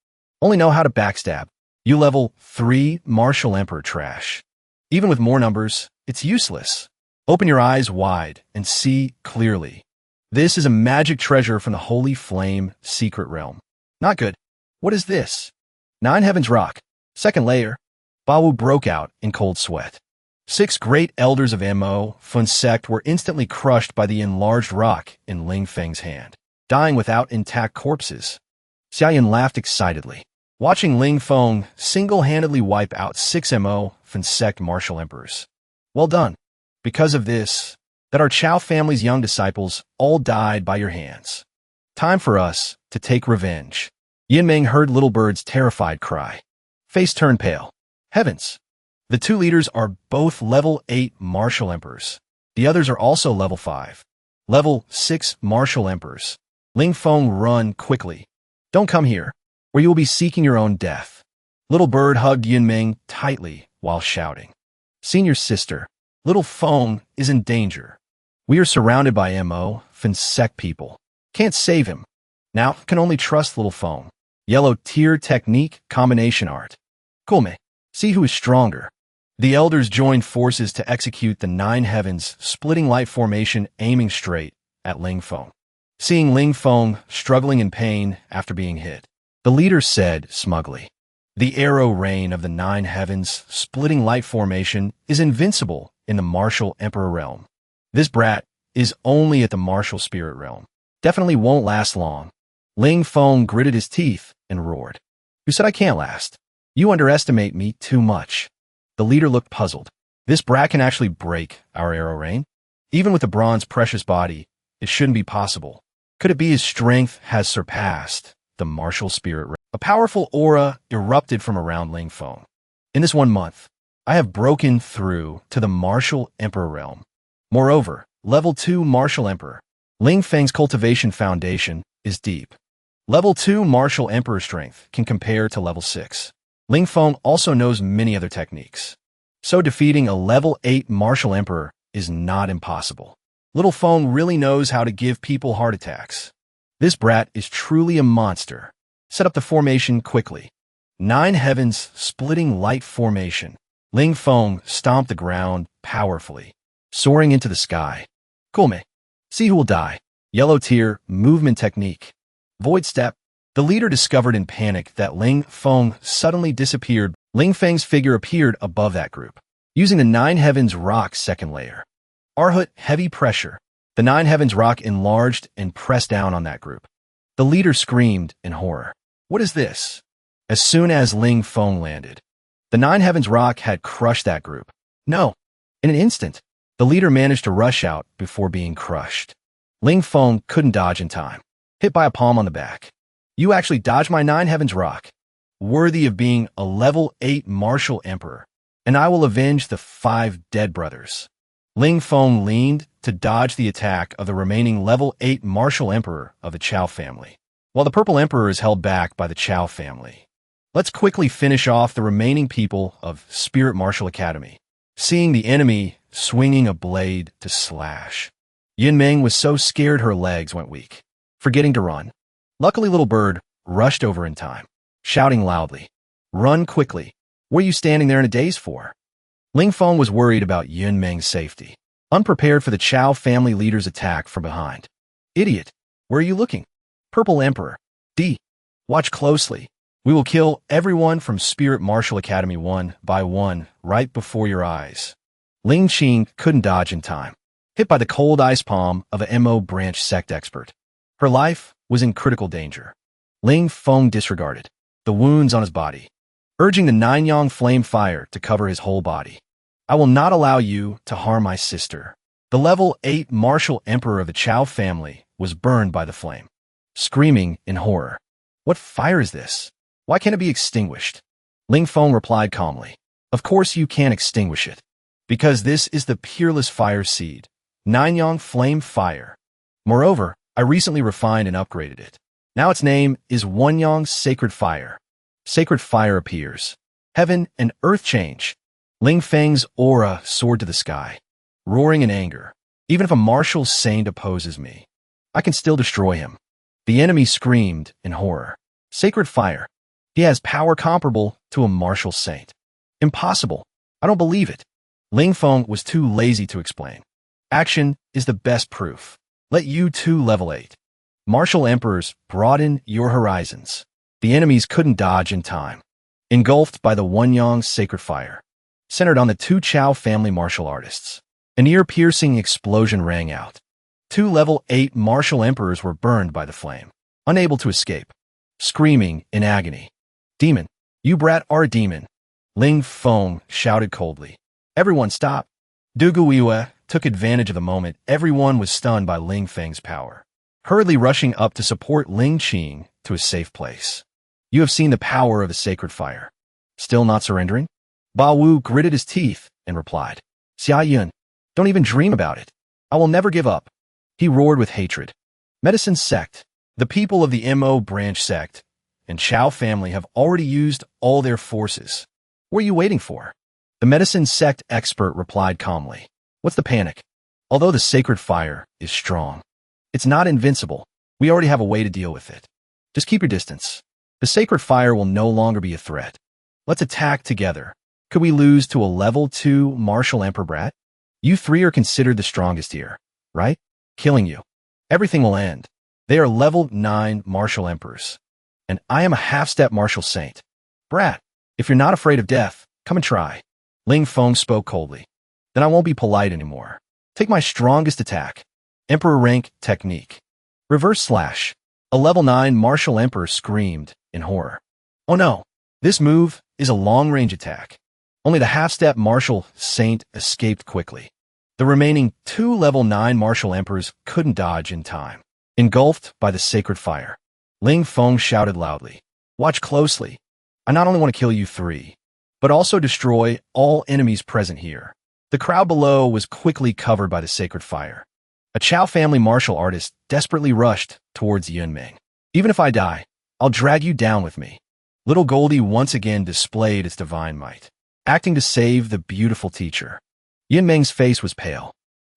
Only know how to backstab. You level 3 martial emperor trash. Even with more numbers, it's useless. Open your eyes wide and see clearly. This is a magic treasure from the Holy Flame secret realm. Not good. What is this? Nine Heavens Rock. Second layer. Bawu broke out in cold sweat. 6 great elders of Mo Fun sect were instantly crushed by the enlarged rock in Ling Feng's hand, dying without intact corpses. Xiaoyan laughed excitedly, watching Ling Feng single-handedly wipe out 6 Mo Fun sect martial emperors. Well done. Because of this, that our Chao family's young disciples all died by your hands. Time for us to take revenge. Yinming heard Little Bird's terrified cry. Face turned pale. Heavens! The 2 leaders are both level 8 martial emperors. The others are also level 5. Level 6 martial emperors. Ling Feng, run quickly. Don't come here, or you will be seeking your own death. Little Bird hugged Yinming tightly while shouting. Senior sister, Little Feng is in danger. We are surrounded by Mo Fun sect people. Can't save him. Now can only trust Little Feng. Yellow tier technique combination art. Kulme. See who is stronger. The elders joined forces to execute the 9 heavens splitting light formation, aiming straight at Ling Feng. Seeing Ling Feng struggling in pain after being hit, the leader said smugly, "The arrow rain of the 9 heavens splitting light formation is invincible in the martial emperor realm. This brat is only at the martial spirit realm. Definitely won't last long." Ling Feng gritted his teeth and roared. "Who said I can't last? You underestimate me too much." The leader looked puzzled. This brat can actually break our arrow rain? Even with the bronze precious body, it shouldn't be possible. Could it be his strength has surpassed the martial spirit realm? A powerful aura erupted from around Ling Feng. In this 1 month, I have broken through to the martial emperor realm. Moreover, level 2 martial emperor. Ling Feng's cultivation foundation is deep. Level 2 martial emperor strength can compare to level 6. Ling Feng also knows many other techniques, so defeating a level 8 martial emperor is not impossible. Little Feng really knows how to give people heart attacks. This brat is truly a monster. Set up the formation quickly. 9 heavens splitting light formation. Ling Feng stomped the ground powerfully, soaring into the sky. Kulme. See who will die. Yellow tier movement technique. Void step. The leader discovered in panic that Ling Feng suddenly disappeared. Ling Feng's figure appeared above that group, using the 9 heavens rock second layer. Arhut heavy pressure. The 9 heavens rock enlarged and pressed down on that group. The leader screamed in horror. What is this? As soon as Ling Feng landed, the 9 heavens rock had crushed that group. No. In an instant, the leader managed to rush out before being crushed. Ling Feng couldn't dodge in time. Hit by a palm on the back. You actually dodged my 9 heavens rock. Worthy of being a level 8 martial emperor. And I will avenge the 5 dead brothers. Ling Feng leaned to dodge the attack of the remaining level 8 martial emperor of the Chao family, while the purple emperor is held back by the Chao family. Let's quickly finish off the remaining people of Spirit Martial Academy. Seeing the enemy swinging a blade to slash, Yinming was so scared her legs went weak, forgetting to run. Luckily, Little Bird rushed over in time, shouting loudly, "Run quickly! What are you standing there in a daze for?" Ling Feng was worried about Yinming's safety, unprepared for the Chao family leader's attack from behind. "Idiot! Where are you looking?" Purple Emperor. D. Watch closely. We will kill everyone from Spirit Martial Academy one by one right before your eyes. Ling Qing couldn't dodge in time, hit by the cold ice palm of a Mo branch sect expert. Her life was in critical danger. Ling Feng disregarded the wounds on his body, urging the 9-yang flame fire to cover his whole body. "I will not allow you to harm my sister." The level 8 martial emperor of the Chao family was burned by the flame, screaming in horror. "What fire is this? Why can't it be extinguished?" Ling Feng replied calmly, "Of course you can't extinguish it, because this is the peerless fire seed, 9-yang flame fire. Moreover, I recently refined and upgraded it. Now its name is 1-yang sacred fire. Sacred fire appears. Heaven and earth change." Ling Feng's aura soared to the sky, roaring in anger. "Even if a martial saint opposes me, I can still destroy him." The enemy screamed in horror. "Sacred fire. He has power comparable to a martial saint." "Impossible. I don't believe it." Ling Feng was too lazy to explain. Action is the best proof. Let you too level 8. Martial emperors, broaden your horizons. The enemies couldn't dodge in time. Engulfed by the One-Yang's sacred fire. Centered on the two Chao family martial artists. An ear-piercing explosion rang out. Two level 8 martial emperors were burned by the flame, unable to escape, screaming in agony. Demon, you brat are a demon. Ling Feng shouted coldly. Everyone stop. Du Guiyue took advantage of the moment everyone was stunned by Ling Feng's power, hurriedly rushing up to support Ling Qing to a safe place. You have seen the power of the sacred fire. Still not surrendering? Ba Wu gritted his teeth and replied, Xia Yun, don't even dream about it. I will never give up. He roared with hatred. Medicine sect, the people of the Mo branch sect, and Chao family have already used all their forces. What are you waiting for? The medicine sect expert replied calmly. What's the panic? Although the sacred fire is strong, it's not invincible. We already have a way to deal with it. Just keep your distance. The sacred fire will no longer be a threat. Let's attack together. Could we lose to a level 2 martial emperor brat? You three are considered the strongest here, right? Killing you. Everything will end. They are level 9 martial emperors. And I am a half-step martial saint. Brat, if you're not afraid of death, come and try. Ling Feng spoke coldly. Then I won't be polite anymore. Take my strongest attack. Emperor rank technique. Reverse slash. A level 9 martial emperor screamed in horror. Oh no, this move is a long-range attack. Only the half-step martial saint escaped quickly. The remaining 2 level 9 martial emperors couldn't dodge in time. Engulfed by the sacred fire. Ling Feng shouted loudly. Watch closely. I not only want to kill you three, but also destroy all enemies present here. The crowd below was quickly covered by the sacred fire. A Chao family martial artist desperately rushed towards Yunming. Even if I die, I'll drag you down with me. Little Goldie once again displayed its divine might, acting to save the beautiful teacher. Yunming's face was pale,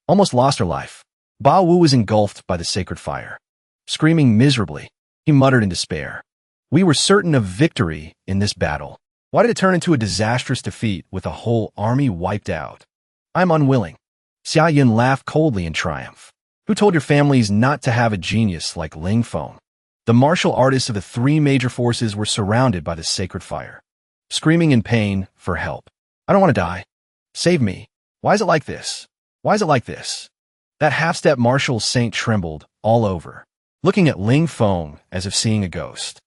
almost lost her life. Ba Wu was engulfed by the sacred fire. Screaming miserably, he muttered in despair. We were certain of victory in this battle. Why did it turn into a disastrous defeat with a whole army wiped out? I'm unwilling. Xia Yun laughed coldly in triumph. Who told your families not to have a genius like Ling Feng? The martial artists of the 3 major forces were surrounded by the sacred fire, screaming in pain for help. I don't want to die. Save me. Why is it like this? Why is it like this? That half-step martial saint trembled all over, looking at Ling Feng as if seeing a ghost.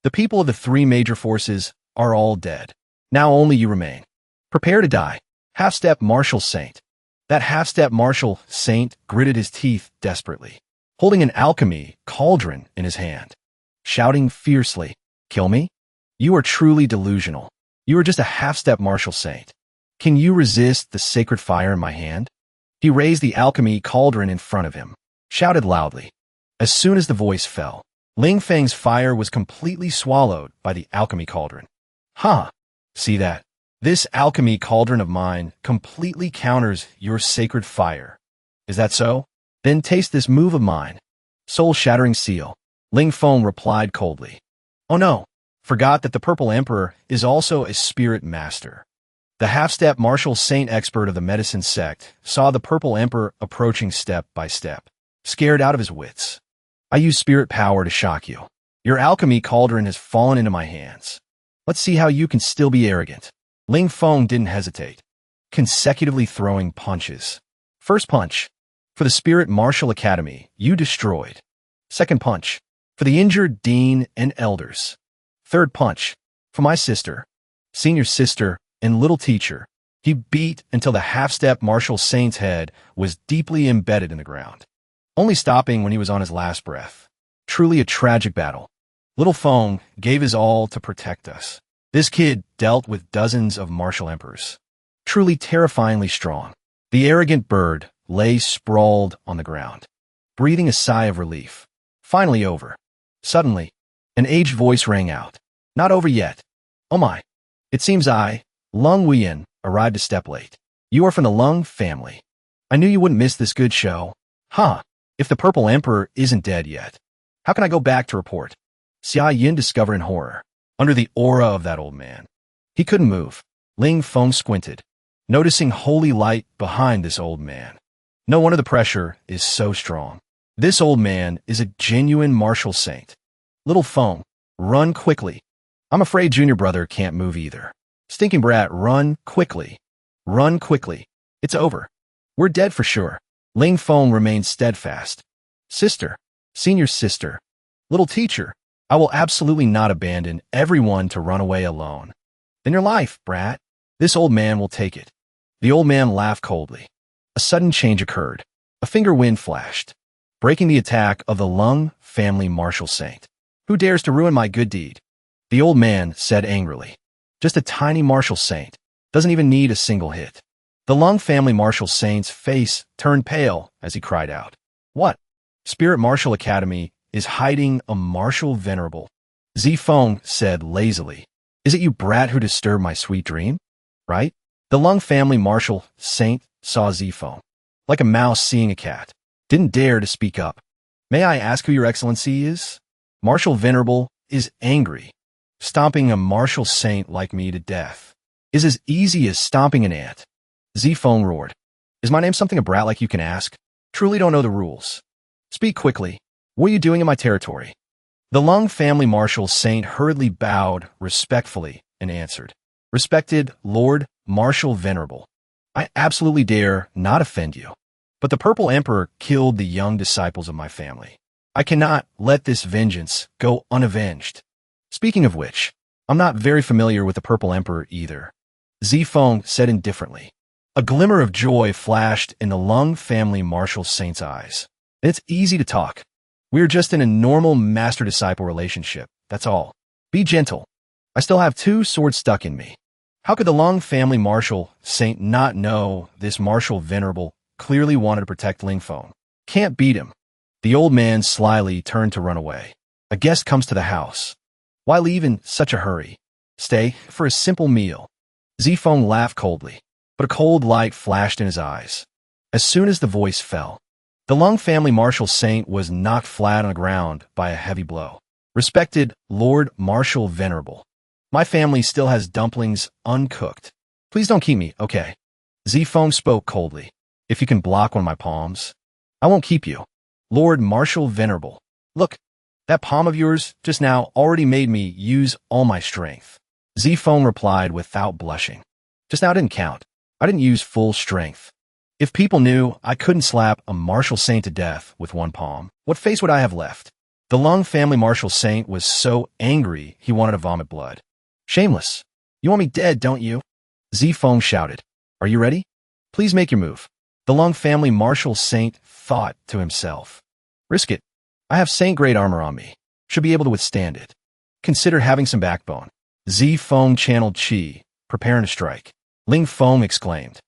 The people of the 3 major forces are all dead. Now only you remain. Prepare to die. Half-step martial saint. That half-step martial saint gritted his teeth desperately, holding an alchemy cauldron in his hand, shouting fiercely, Kill me? You are truly delusional. You are just a half-step martial saint. Can you resist the sacred fire in my hand? He raised the alchemy cauldron in front of him, shouted loudly. As soon as the voice fell, Ling Feng's fire was completely swallowed by the alchemy cauldron. Huh, see that? This alchemy cauldron of mine completely counters your sacred fire. Is that so? Then taste this move of mine. Soul-shattering seal. Ling Feng replied coldly. Oh no, forgot that the Purple Emperor is also a spirit master. The half-step martial saint expert of the medicine sect saw the Purple Emperor approaching step by step, scared out of his wits. I use spirit power to shock you. Your alchemy cauldron has fallen into my hands. Let's see how you can still be arrogant. Ling Feng didn't hesitate, consecutively throwing punches. First punch. For the Spirit Martial Academy, you destroyed. Second punch. For the injured dean and elders. Third punch. For my sister, senior sister, and little teacher. He beat until the half-step martial saint's head was deeply embedded in the ground, only stopping when he was on his last breath. Truly a tragic battle. Little Feng gave his all to protect us. This kid dealt with dozens of martial emperors. Truly terrifyingly strong. The arrogant bird lay sprawled on the ground, breathing a sigh of relief. Finally over. Suddenly, an aged voice rang out. Not over yet. Oh my. It seems I, Lung Wuyan, arrived a step late. You are from the Lung family. I knew you wouldn't miss this good show. Huh. If the Purple Emperor isn't dead yet, how can I go back to report? Xia Yin discovered in horror. Under the aura of that old man, he couldn't move. Ling Feng squinted, noticing holy light behind this old man. No wonder the pressure is so strong. This old man is a genuine martial saint. Little Feng, run quickly. I'm afraid junior brother can't move either. Stinking brat, run quickly. Run quickly. It's over. We're dead for sure. Ling Feng remained steadfast. Sister, senior sister, little teacher, I will absolutely not abandon everyone to run away alone. Then your life, brat. This old man will take it. The old man laughed coldly. A sudden change occurred. A finger wind flashed, breaking the attack of the Lung family martial saint. Who dares to ruin my good deed? The old man said angrily. Just a tiny martial saint. Doesn't even need a single hit. The Lung family martial saint's face turned pale as he cried out. What? Spirit Martial Academy is hiding a martial venerable. Zifeng said lazily. Is it you brat who disturbed my sweet dream? Right? The Lung family martial saint saw Zifeng. Like a mouse seeing a cat. Didn't dare to speak up. May I ask who your excellency is? Martial venerable is angry. Stomping a martial saint like me to death is as easy as stomping an ant. Zifeng roared. Is my name something a brat like you can ask? Truly don't know the rules. Speak quickly. What are you doing in my territory? The Lung family martial saint hurriedly bowed respectfully and answered. Respected Lord Martial Venerable, I absolutely dare not offend you. But the Purple Emperor killed the young disciples of my family. I cannot let this vengeance go unavenged. Speaking of which, I'm not very familiar with the Purple Emperor either. Zifeng said indifferently. A glimmer of joy flashed in the Lung family martial saint's eyes. It's easy to talk. We're just in a normal master-disciple relationship, that's all. Be gentle. I still have 2 swords stuck in me. How could the Lung family martial saint not know this martial venerable clearly wanted to protect Ling Feng? Can't beat him. The old man slyly turned to run away. A guest comes to the house. Why leave in such a hurry? Stay for a simple meal. Zifeng laughed coldly, but a cold light flashed in his eyes. As soon as the voice fell, the Lung family martial saint was knocked flat on the ground by a heavy blow. Respected Lord Martial Venerable, my family still has dumplings uncooked. Please don't keep me, okay? Zifeng spoke coldly. If you can block one of my palms, I won't keep you. Lord Martial Venerable, look, that palm of yours just now already made me use all my strength. Zifeng replied without blushing. Just now didn't count. I didn't use full strength. If people knew I couldn't slap a martial saint to death with one palm, what face would I have left? The Lung family martial saint was so angry he wanted to vomit blood. Shameless. You want me dead, don't you? Zifeng shouted. Are you ready? Please make your move. The Lung family martial saint thought to himself. Risk it. I have saint-grade armor on me. Should be able to withstand it. Consider having some backbone. Zifeng channeled chi, preparing to strike. Ling Feng exclaimed.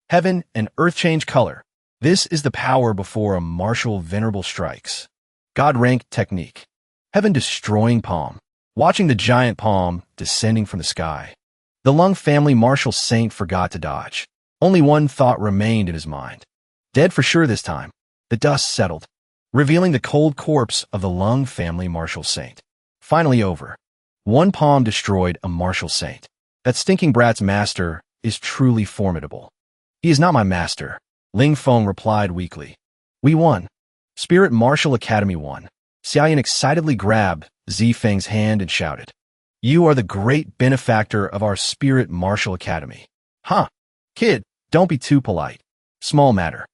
Heaven and earth change color. This is the power before a martial venerable strikes. God-rank technique. Heaven destroying palm. Watching the giant palm descending from the sky. The Lung family martial saint forgot to dodge. Only one thought remained in his mind. Dead for sure this time. The dust settled, revealing the cold corpse of the Lung family martial saint. Finally over. One palm destroyed a martial saint. That stinking brat's master is truly formidable. He is not my master, Ling Feng replied weakly. We won. Spirit Martial Academy won. Xiaoyan excitedly grabbed Zifeng's hand and shouted. You are the great benefactor of our Spirit Martial Academy. Huh? Kid, don't be too polite. Small matter.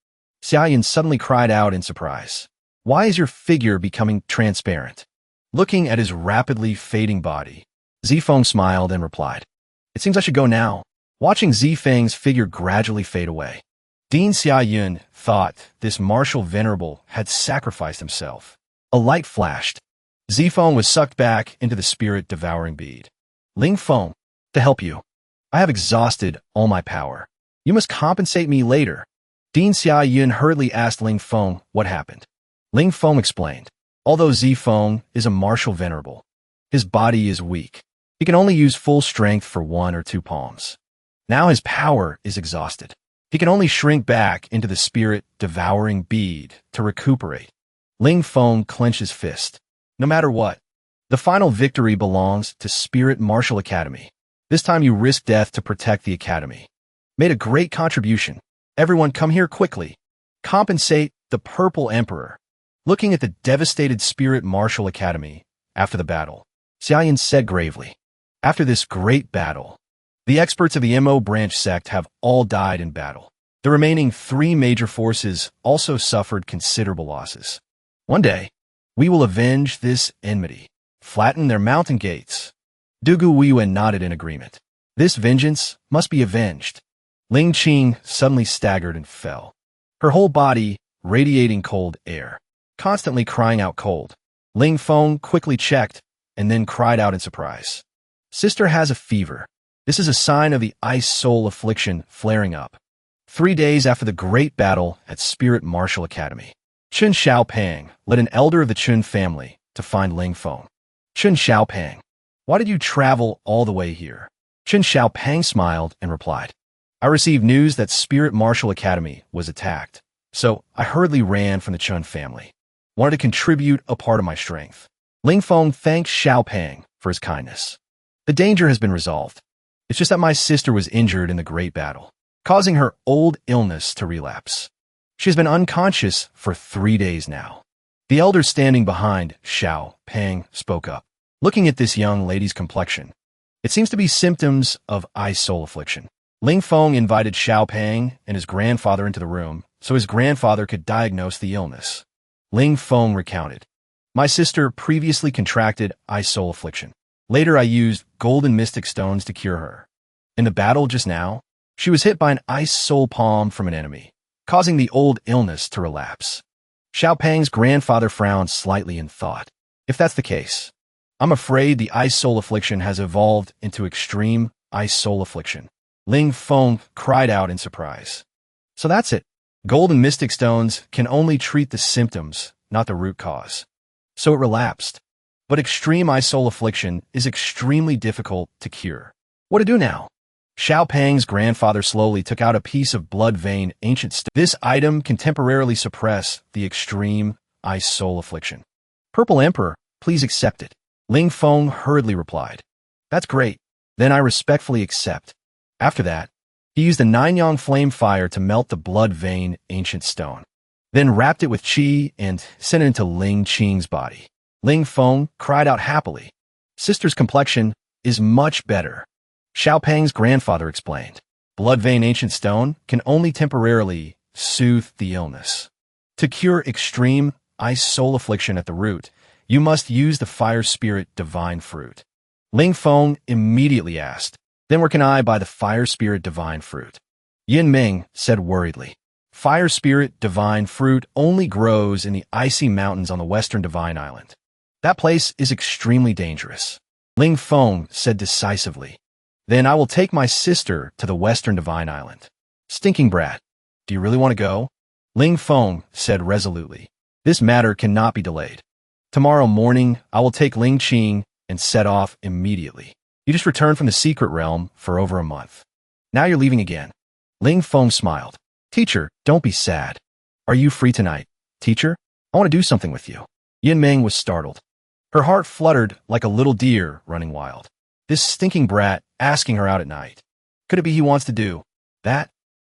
Xiaoyan suddenly cried out in surprise. Why is your figure becoming transparent? Looking at his rapidly fading body, Zifeng smiled and replied. It seems I should go now. Watching Zifeng's figure gradually fade away, Dean Xiaoyan thought this martial venerable had sacrificed himself. A light flashed. Zifeng was sucked back into the spirit-devouring bead. Ling Feng, to help you. I have exhausted all my power. You must compensate me later. Dean Xiaoyan hurriedly asked Ling Feng what happened. Ling Feng explained. Although Zifeng is a martial venerable, his body is weak. He can only use full strength for 1 or 2 palms. Now his power is exhausted. He can only shrink back into the spirit-devouring bead to recuperate. Ling Feng clenched his fist. No matter what, the final victory belongs to Spirit Martial Academy. This time you risk death to protect the academy. Made a great contribution. Everyone come here quickly. Compensate the Purple Emperor. Looking at the devastated Spirit Martial Academy after the battle, Xiaoyan said gravely, "After this great battle, the experts of the MO branch sect have all died in battle. The remaining 3 major forces also suffered considerable losses. One day, we will avenge this enmity, flatten their mountain gates." Dugu Weiyuan nodded in agreement. This vengeance must be avenged. Ling Qing suddenly staggered and fell, her whole body radiating cold air, constantly crying out cold. Ling Feng quickly checked and then cried out in surprise. "Sister has a fever. This is a sign of the ice soul affliction flaring up." 3 days after the great battle at Spirit Martial Academy, Chun Xiaopang led an elder of the Chun family to find Ling Feng. "Chun Xiaopang, why did you travel all the way here?" Chun Xiaopang smiled and replied, "I received news that Spirit Martial Academy was attacked, so I hurriedly ran from the Chun family. Wanted to contribute a part of my strength." Ling Feng thanked Xiaopang for his kindness. "The danger has been resolved. It's just that my sister was injured in the great battle, causing her old illness to relapse. She has been unconscious for 3 days now." The elder standing behind Xiaopang spoke up. "Looking at this young lady's complexion, it seems to be symptoms of ice soul affliction." Ling Feng invited Xiaopang and his grandfather into the room so his grandfather could diagnose the illness. Ling Feng recounted, "My sister previously contracted ice soul affliction. Later I used golden mystic stones to cure her. In the battle just now, she was hit by an ice soul palm from an enemy, causing the old illness to relapse." Xiaopang's grandfather frowned slightly in thought. "If that's the case, I'm afraid the ice soul affliction has evolved into extreme ice soul affliction." Ling Feng cried out in surprise. "So that's it. Golden mystic stones can only treat the symptoms, not the root cause. So it relapsed. But extreme ice soul affliction is extremely difficult to cure. What to do now?" Xiaopang's grandfather slowly took out a piece of blood vein ancient stone. "This item can temporarily suppress the extreme ice soul affliction. Purple Emperor, please accept it." Ling Feng hurriedly replied, "That's great. Then I respectfully accept." After that, he used the 9-yang flame fire to melt the blood vein ancient stone, then wrapped it with qi and sent it into Ling Qing's body. Ling Feng cried out happily, "Sister's complexion is much better." Xiaopang's grandfather explained, "Blood vein ancient stone can only temporarily soothe the illness. To cure extreme ice soul affliction at the root, you must use the fire spirit divine fruit." Ling Feng immediately asked, "Then where can I buy the fire spirit divine fruit?" Yin Ming said worriedly, "Fire spirit divine fruit only grows in the icy mountains on the western divine island. That place is extremely dangerous." Ling Feng said decisively, "Then I will take my sister to the western divine island." "Stinking brat, do you really want to go?" Ling Feng said resolutely, "This matter cannot be delayed. Tomorrow morning, I will take Ling Qing and set off immediately. You just returned from the secret realm for over a month. Now you're leaving again." Ling Feng smiled. "Teacher, don't be sad. Are you free tonight?" "Teacher, I want to do something with you." Yin Ming was startled. Her heart fluttered like a little deer running wild. This stinking brat asking her out at night. Could it be he wants to do that?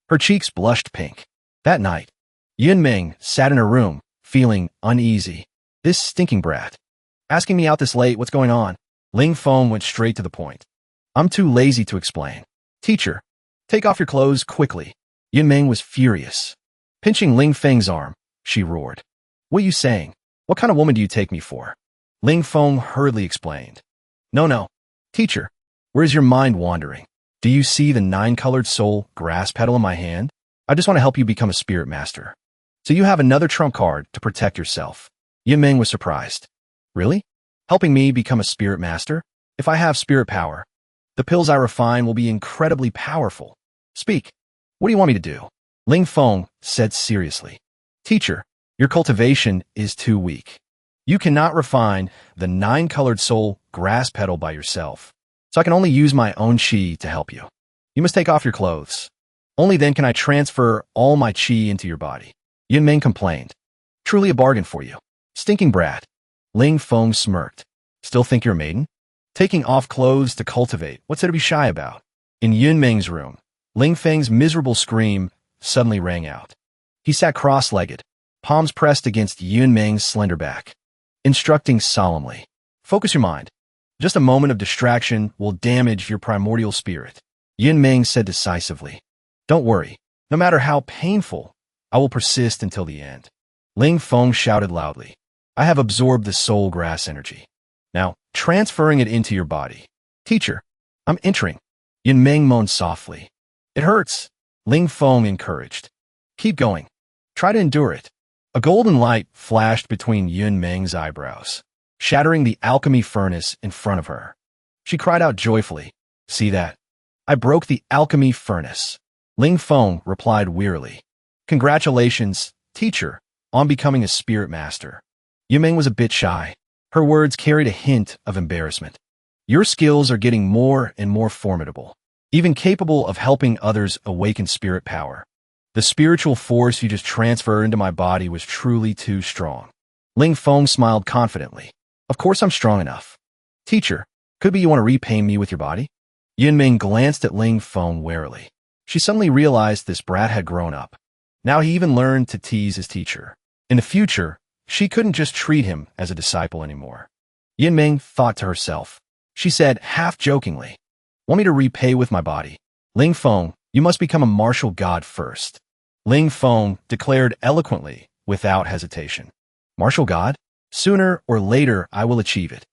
Her cheeks blushed pink. That night, Yin Ming sat in her room, feeling uneasy. This stinking brat asking me out this late, what's going on? Ling Feng went straight to the point. "I'm too lazy to explain." "Teacher, take off your clothes quickly." Yin Ming was furious. Pinching Ling Feng's arm, she roared, "What are you saying? What kind of woman do you take me for?" Ling Feng hurriedly explained. No. Teacher, where's your mind wandering? Do you see the 9-colored soul grass petal in my hand? I just want to help you become a spirit master. So you have another trump card to protect yourself." Yin Ming was surprised. "Really? Helping me become a spirit master? If I have spirit power, the pills I refine will be incredibly powerful. Speak. What do you want me to do?" Ling Feng said seriously. "Teacher, your cultivation is too weak. You cannot refine the 9-colored soul grass petal by yourself, so I can only use my own qi to help you. You must take off your clothes. Only then can I transfer all my qi into your body." Yin Ming complained. "Truly a bargain for you. Stinking brat." Ling Feng smirked. "Still think you're a maiden? Taking off clothes to cultivate, what's there to be shy about?" In Yin Ming's room, Ling Feng's miserable scream suddenly rang out. He sat cross-legged, palms pressed against Yun Meng's slender back, instructing solemnly. Focus your mind. Just a moment of distraction will damage your primordial spirit. Yun Meng said decisively. Don't worry. No matter how painful, I will persist until the end. Ling Feng shouted loudly. I have absorbed the soul grass energy. Now, transferring it into your body. Teacher, I'm entering. Yun Meng moaned softly. It hurts. Ling Feng encouraged. Keep going. Try to endure it. A golden light flashed between Yun Meng's eyebrows, shattering the alchemy furnace in front of her. She cried out joyfully. See that? I broke the alchemy furnace. Ling Feng replied wearily. Congratulations, teacher, on becoming a spirit master. Yun Meng was a bit shy. Her words carried a hint of embarrassment. Your skills are getting more and more formidable, even capable of helping others awaken spirit power. The spiritual force you just transferred into my body was truly too strong. Ling Feng smiled confidently. Of course I'm strong enough. Teacher, could be you want to repay me with your body? Yun Meng glanced at Ling Feng warily. She suddenly realized this brat had grown up. Now he even learned to tease his teacher. In the future, she couldn't just treat him as a disciple anymore. Yun Meng thought to herself. She said, half-jokingly, Want me to repay with my body? Ling Feng, you must become a martial god first. Ling Feng declared eloquently, without hesitation. Martial god? Sooner or later, I will achieve it.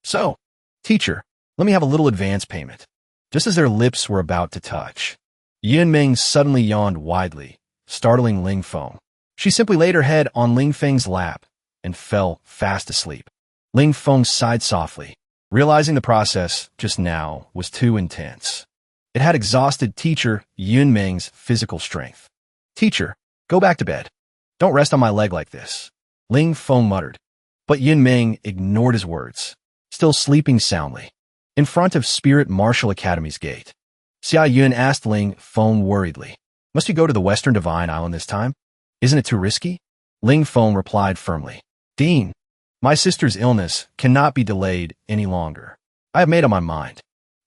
So, teacher, let me have a little advance payment. Just as their lips were about to touch, Yun Meng suddenly yawned widely, startling Ling Feng. She simply laid her head on Ling Feng's lap and fell fast asleep. Ling Feng sighed softly, realizing the process just now was too intense. It had exhausted teacher Yun Meng's physical strength. Teacher, go back to bed. Don't rest on my leg like this. Ling Feng muttered. But Yun Meng ignored his words, still sleeping soundly. In front of Spirit Martial Academy's gate, Xia Yun asked Ling Feng worriedly, Must you go to the Western Divine Island this time? Isn't it too risky? Ling Feng replied firmly. Dean, my sister's illness cannot be delayed any longer. I have made up my mind.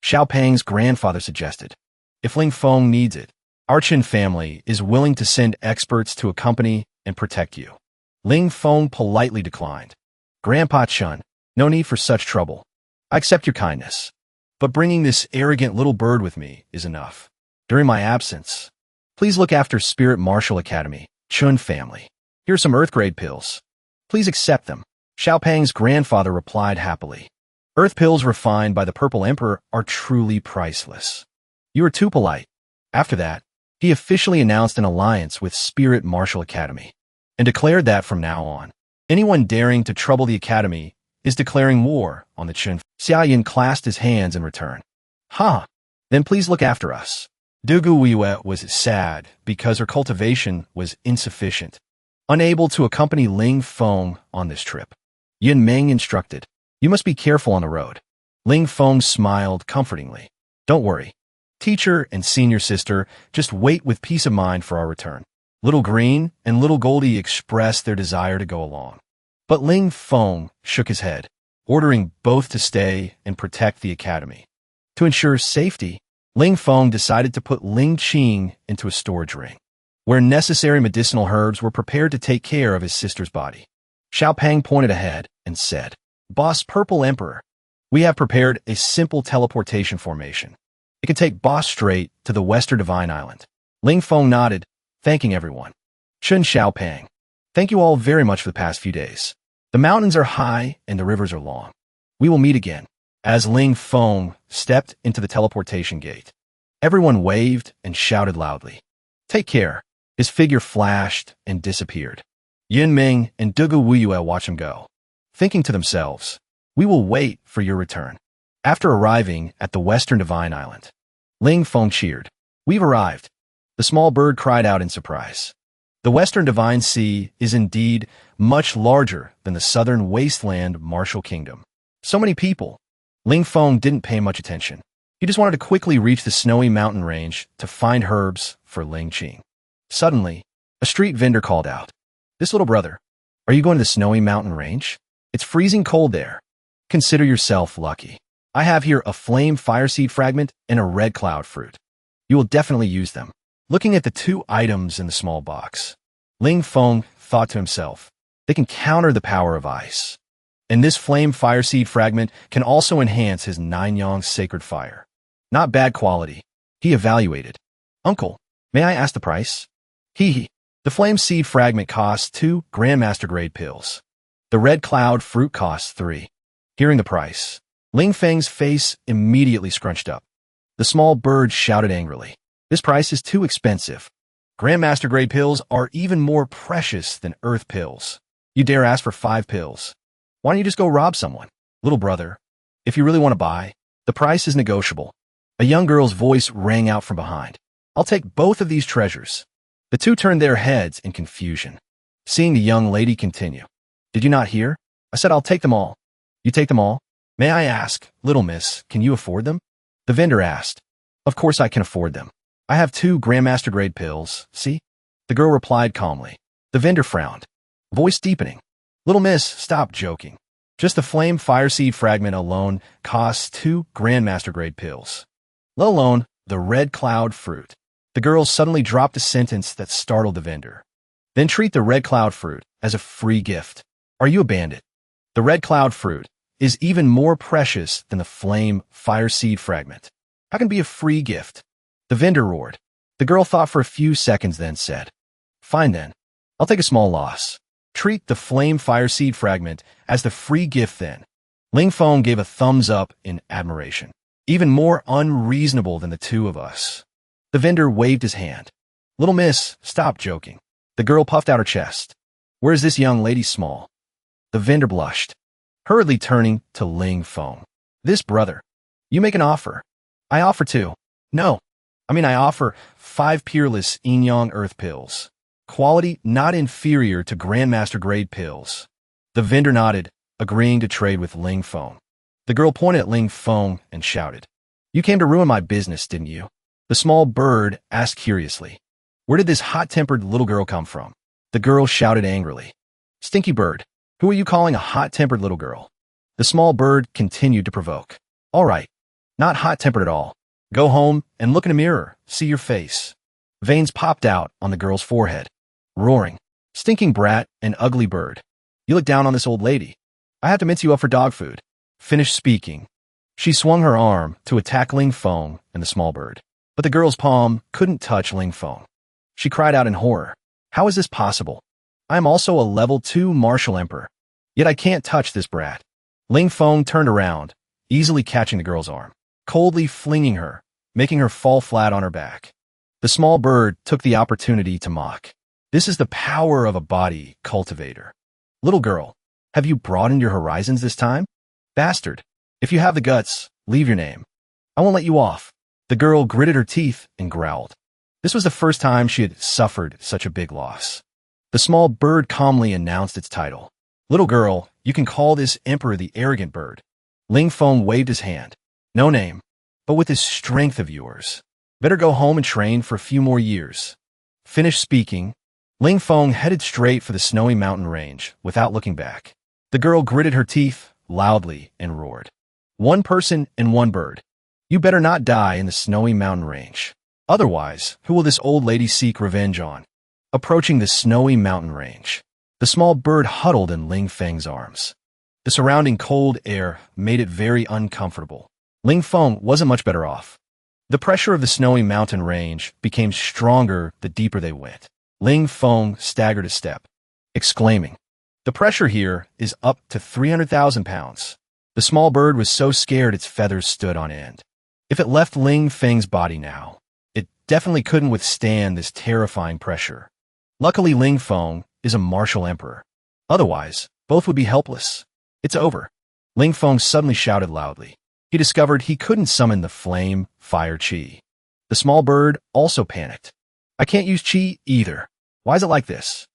Xiao Pang's grandfather suggested. If Ling Feng needs it, our Chen family is willing to send experts to accompany and protect you. Ling Feng politely declined. Grandpa Chun, no need for such trouble. I accept your kindness. But bringing this arrogant little bird with me is enough. During my absence, please look after Spirit Martial Academy, Chun family. Here are some Earth-grade pills. Please accept them. Xiao Pang's grandfather replied happily. Earth pills refined by the Purple Emperor are truly priceless. You are too polite. After that, he officially announced an alliance with Spirit Martial Academy and declared that from now on, anyone daring to trouble the Academy is declaring war on the Chun. Xia Yin clasped his hands in return. Then please look after us. Dugu Wiwe was sad because her cultivation was insufficient, unable to accompany Ling Feng on this trip. Yun Meng instructed, You must be careful on the road. Ling Feng smiled comfortingly. Don't worry. Teacher and senior sister, just wait with peace of mind for our return. Little Green and Little Goldie expressed their desire to go along. But Ling Feng shook his head, ordering both to stay and protect the academy. To ensure safety, Ling Feng decided to put Ling Qing into a storage ring, where necessary medicinal herbs were prepared to take care of his sister's body. Xiao Pang pointed ahead and said, Boss Purple Emperor, we have prepared a simple teleportation formation. It can take Boss straight to the Western Divine Island. Ling Feng nodded, thanking everyone. Chun Xiao Pang, thank you all very much for the past few days. The mountains are high and the rivers are long. We will meet again. As Ling Feng stepped into the teleportation gate, everyone waved and shouted loudly. Take care. His figure flashed and disappeared. Yun Meng and Dugu Wuyue watched him go, thinking to themselves, We will wait for your return. After arriving at the Western Divine Island, Ling Feng cheered. We've arrived. The small bird cried out in surprise. The Western Divine Sea is indeed much larger than the southern wasteland Martial Kingdom. So many people. Ling Feng didn't pay much attention. He just wanted to quickly reach the snowy mountain range to find herbs for Ling Qing. Suddenly, a street vendor called out, This little brother, are you going to the snowy mountain range? It's freezing cold there. Consider yourself lucky. I have here a flame fireseed fragment and a red cloud fruit. You will definitely use them. Looking at the two items in the small box, Ling Feng thought to himself, they can counter the power of ice. And this flame fire seed fragment can also enhance his 9-yang sacred fire. Not bad quality. He evaluated. Uncle, may I ask the price? Hee. The flame seed fragment costs 2 Grandmaster grade pills. The red cloud fruit costs 3. Hearing the price, Ling Feng's face immediately scrunched up. The small bird shouted angrily. This price is too expensive. Grandmaster grade pills are even more precious than earth pills. You dare ask for 5 pills? Why don't you just go rob someone? Little brother, if you really want to buy, the price is negotiable. A young girl's voice rang out from behind. I'll take both of these treasures. The two turned their heads in confusion, seeing the young lady continue. Did you not hear? I said I'll take them all. You take them all? May I ask, little miss, can you afford them? The vendor asked. Of course I can afford them. I have 2 Grandmaster grade pills, see? The girl replied calmly. The vendor frowned, voice deepening. Little miss, stop joking. Just the flame fire seed fragment alone costs 2 Grandmaster grade pills, let alone the red cloud fruit. The girl suddenly dropped a sentence that startled the vendor. Then treat the red cloud fruit as a free gift. Are you a bandit? The red cloud fruit is even more precious than the flame fire seed fragment. How can it be a free gift? The vendor roared. The girl thought for a few seconds, then said, Fine then, I'll take a small loss. Treat the flame fire seed fragment as the free gift then. Ling Feng gave a thumbs up in admiration. Even more unreasonable than the two of us. The vendor waved his hand. Little miss, stop joking. The girl puffed out her chest. Where is this young lady small? The vendor blushed, hurriedly turning to Ling Feng. This brother. You make an offer. I offer 2. No. I offer 5 peerless yin-yang earth pills. Quality not inferior to Grandmaster grade pills. The vendor nodded, agreeing to trade with Ling Feng. The girl pointed at Ling Feng and shouted, You came to ruin my business, didn't you? The small bird asked curiously. Where did this hot-tempered little girl come from? The girl shouted angrily. Stinky bird, who are you calling a hot-tempered little girl? The small bird continued to provoke. All right, not hot-tempered at all. Go home and look in a mirror, see your face. Veins popped out on the girl's forehead, roaring. Stinking brat and ugly bird. You look down on this old lady. I have to mince you up for dog food. Finished speaking. She swung her arm to attack Ling Feng and the small bird. But the girl's palm couldn't touch Ling Feng. She cried out in horror. How is this possible? I am also a level 2 martial emperor. Yet I can't touch this brat. Ling Feng turned around, easily catching the girl's arm, coldly flinging her, making her fall flat on her back. The small bird took the opportunity to mock. This is the power of a body cultivator. Little girl, have you broadened your horizons this time? Bastard, if you have the guts, leave your name. I won't let you off. The girl gritted her teeth and growled. This was the first time she had suffered such a big loss. The small bird calmly announced its title. Little girl, you can call this emperor the arrogant bird. Ling Feng waved his hand. No name, but with this strength of yours. Better go home and train for a few more years. Finished speaking, Ling Feng headed straight for the snowy mountain range without looking back. The girl gritted her teeth loudly and roared. 1 person and 1 bird. You better not die in the snowy mountain range. Otherwise, who will this old lady seek revenge on? Approaching the snowy mountain range, the small bird huddled in Ling Feng's arms. The surrounding cold air made it very uncomfortable. Ling Feng wasn't much better off. The pressure of the snowy mountain range became stronger the deeper they went. Ling Feng staggered a step, exclaiming, The pressure here is up to 300,000 pounds. The small bird was so scared its feathers stood on end. If it left Ling Feng's body now, it definitely couldn't withstand this terrifying pressure. Luckily, Ling Feng is a martial emperor. Otherwise, both would be helpless. It's over. Ling Feng suddenly shouted loudly. He discovered he couldn't summon the flame fire chi. The small bird also panicked. I can't use chi either. Why is it like this?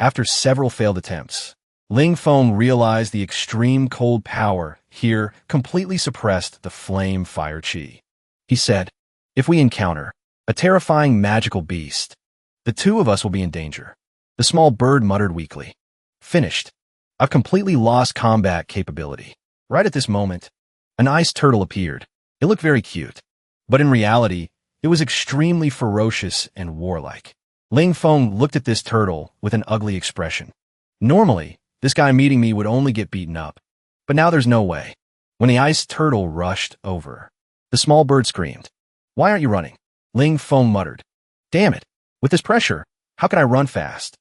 After several failed attempts, Ling Feng realized the extreme cold power here completely suppressed the flame fire chi. He said, If we encounter a terrifying magical beast, the two of us will be in danger. The small bird muttered weakly. Finished. I've completely lost combat capability. Right at this moment, an ice turtle appeared. It looked very cute, but in reality, it was extremely ferocious and warlike. Ling Feng looked at this turtle with an ugly expression. Normally, this guy meeting me would only get beaten up. But now there's no way. When the ice turtle rushed over, the small bird screamed. Why aren't you running? Ling Feng muttered. Damn it. With this pressure, how can I run fast?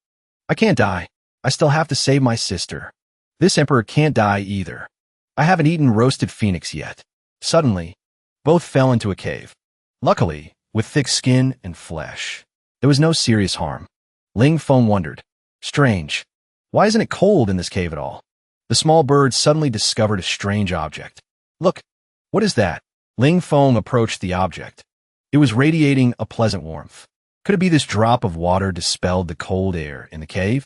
I can't die. I still have to save my sister. This emperor can't die either. I haven't eaten roasted phoenix yet. Suddenly, both fell into a cave. Luckily, with thick skin and flesh, there was no serious harm. Ling Feng wondered. Strange. Why isn't it cold in this cave at all? The small bird suddenly discovered a strange object. Look, what is that? Ling Feng approached the object. It was radiating a pleasant warmth. Could it be this drop of water dispelled the cold air in the cave?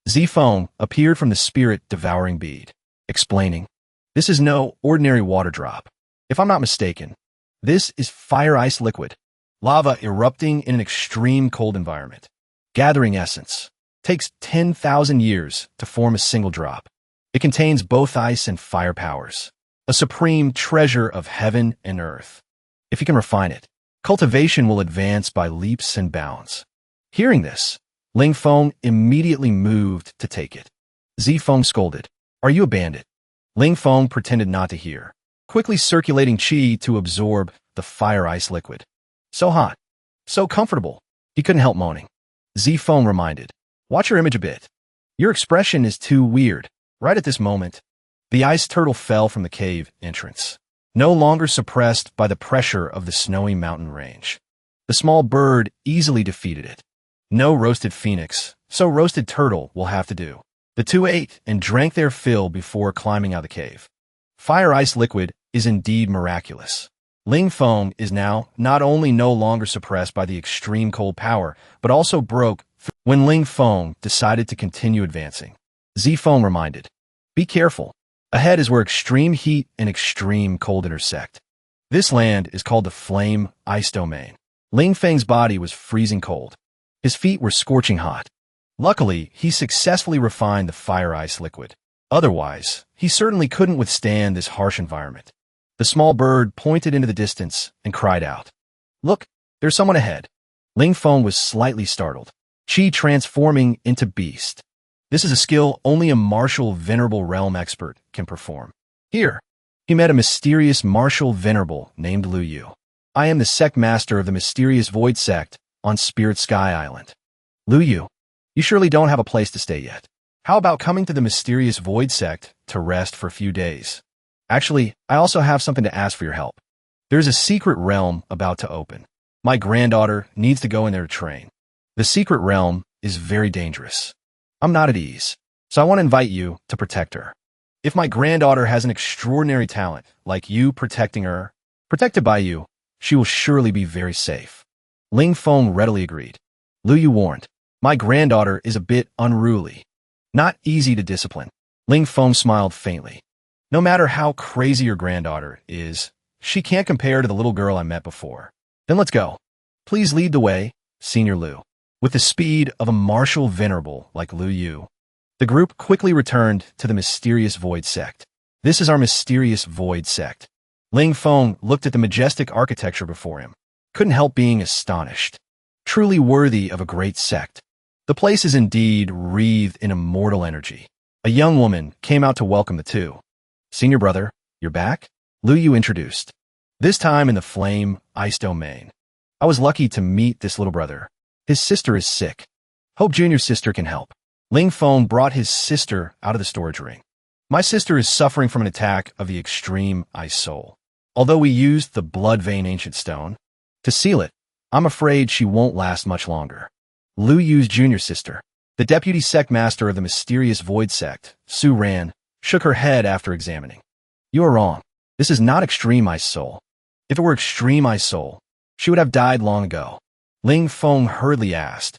Zifeng appeared from the spirit-devouring bead, explaining, This is no ordinary water drop. If I'm not mistaken, this is fire ice liquid, lava erupting in an extreme cold environment. Gathering essence. Takes 10,000 years to form a single drop. It contains both ice and fire powers, a supreme treasure of heaven and earth. If you can refine it, cultivation will advance by leaps and bounds. Hearing this, Ling Feng immediately moved to take it. Zifeng scolded, Are you a bandit? Ling Feng pretended not to hear, quickly circulating qi to absorb the fire ice liquid. So hot, so comfortable, he couldn't help moaning. Zifeng reminded, Watch your image a bit. Your expression is too weird. Right at this moment, the ice turtle fell from the cave entrance, no longer suppressed by the pressure of the snowy mountain range. The small bird easily defeated it. No roasted phoenix, so roasted turtle will have to do. The two ate and drank their fill before climbing out of the cave. Fire ice liquid is indeed miraculous. Ling Feng is now not only no longer suppressed by the extreme cold power, but also broke when Ling Feng decided to continue advancing. Zifeng reminded, Be careful. Ahead is where extreme heat and extreme cold intersect. This land is called the Flame Ice Domain. Ling Feng's body was freezing cold. His feet were scorching hot. Luckily, he successfully refined the fire ice liquid. Otherwise, he certainly couldn't withstand this harsh environment. The small bird pointed into the distance and cried out, Look, there's someone ahead. Ling Feng was slightly startled, qi transforming into beast. This is a skill only a martial venerable realm expert can perform. Here, he met a mysterious martial venerable named Lu Yu. I am the sect master of the mysterious void sect on Spirit Sky Island. Lu Yu, you surely don't have a place to stay yet. How about coming to the mysterious void sect to rest for a few days? Actually, I also have something to ask for your help. There's a secret realm about to open. My granddaughter needs to go in there to train. The secret realm is very dangerous. I'm not at ease, so I want to invite you to protect her. If my granddaughter has an extraordinary talent, like you protecting her, protected by you, she will surely be very safe. Ling Feng readily agreed. Lu Yu warned, My granddaughter is a bit unruly. Not easy to discipline. Ling Feng smiled faintly. No matter how crazy your granddaughter is, she can't compare to the little girl I met before. Then let's go. Please lead the way, Senior Lu. With the speed of a martial venerable like Lu Yu, the group quickly returned to the mysterious void sect. This is our mysterious void sect. Ling Feng looked at the majestic architecture before him, couldn't help being astonished. Truly worthy of a great sect. The place is indeed wreathed in immortal energy. A young woman came out to welcome the two. Senior brother, you're back? Lu Yu introduced. This time in the Flame Ice Domain. I was lucky to meet this little brother. His sister is sick. Hope Junior's sister can help. Ling Feng brought his sister out of the storage ring. My sister is suffering from an attack of the extreme ice soul. Although we used the blood vein ancient stone to seal it, I'm afraid she won't last much longer. Lu Yu's junior sister, the deputy sect master of the mysterious void sect, Su Ran, shook her head after examining. You are wrong. This is not extreme ice soul. If it were extreme ice soul, she would have died long ago. Ling Feng hurriedly asked,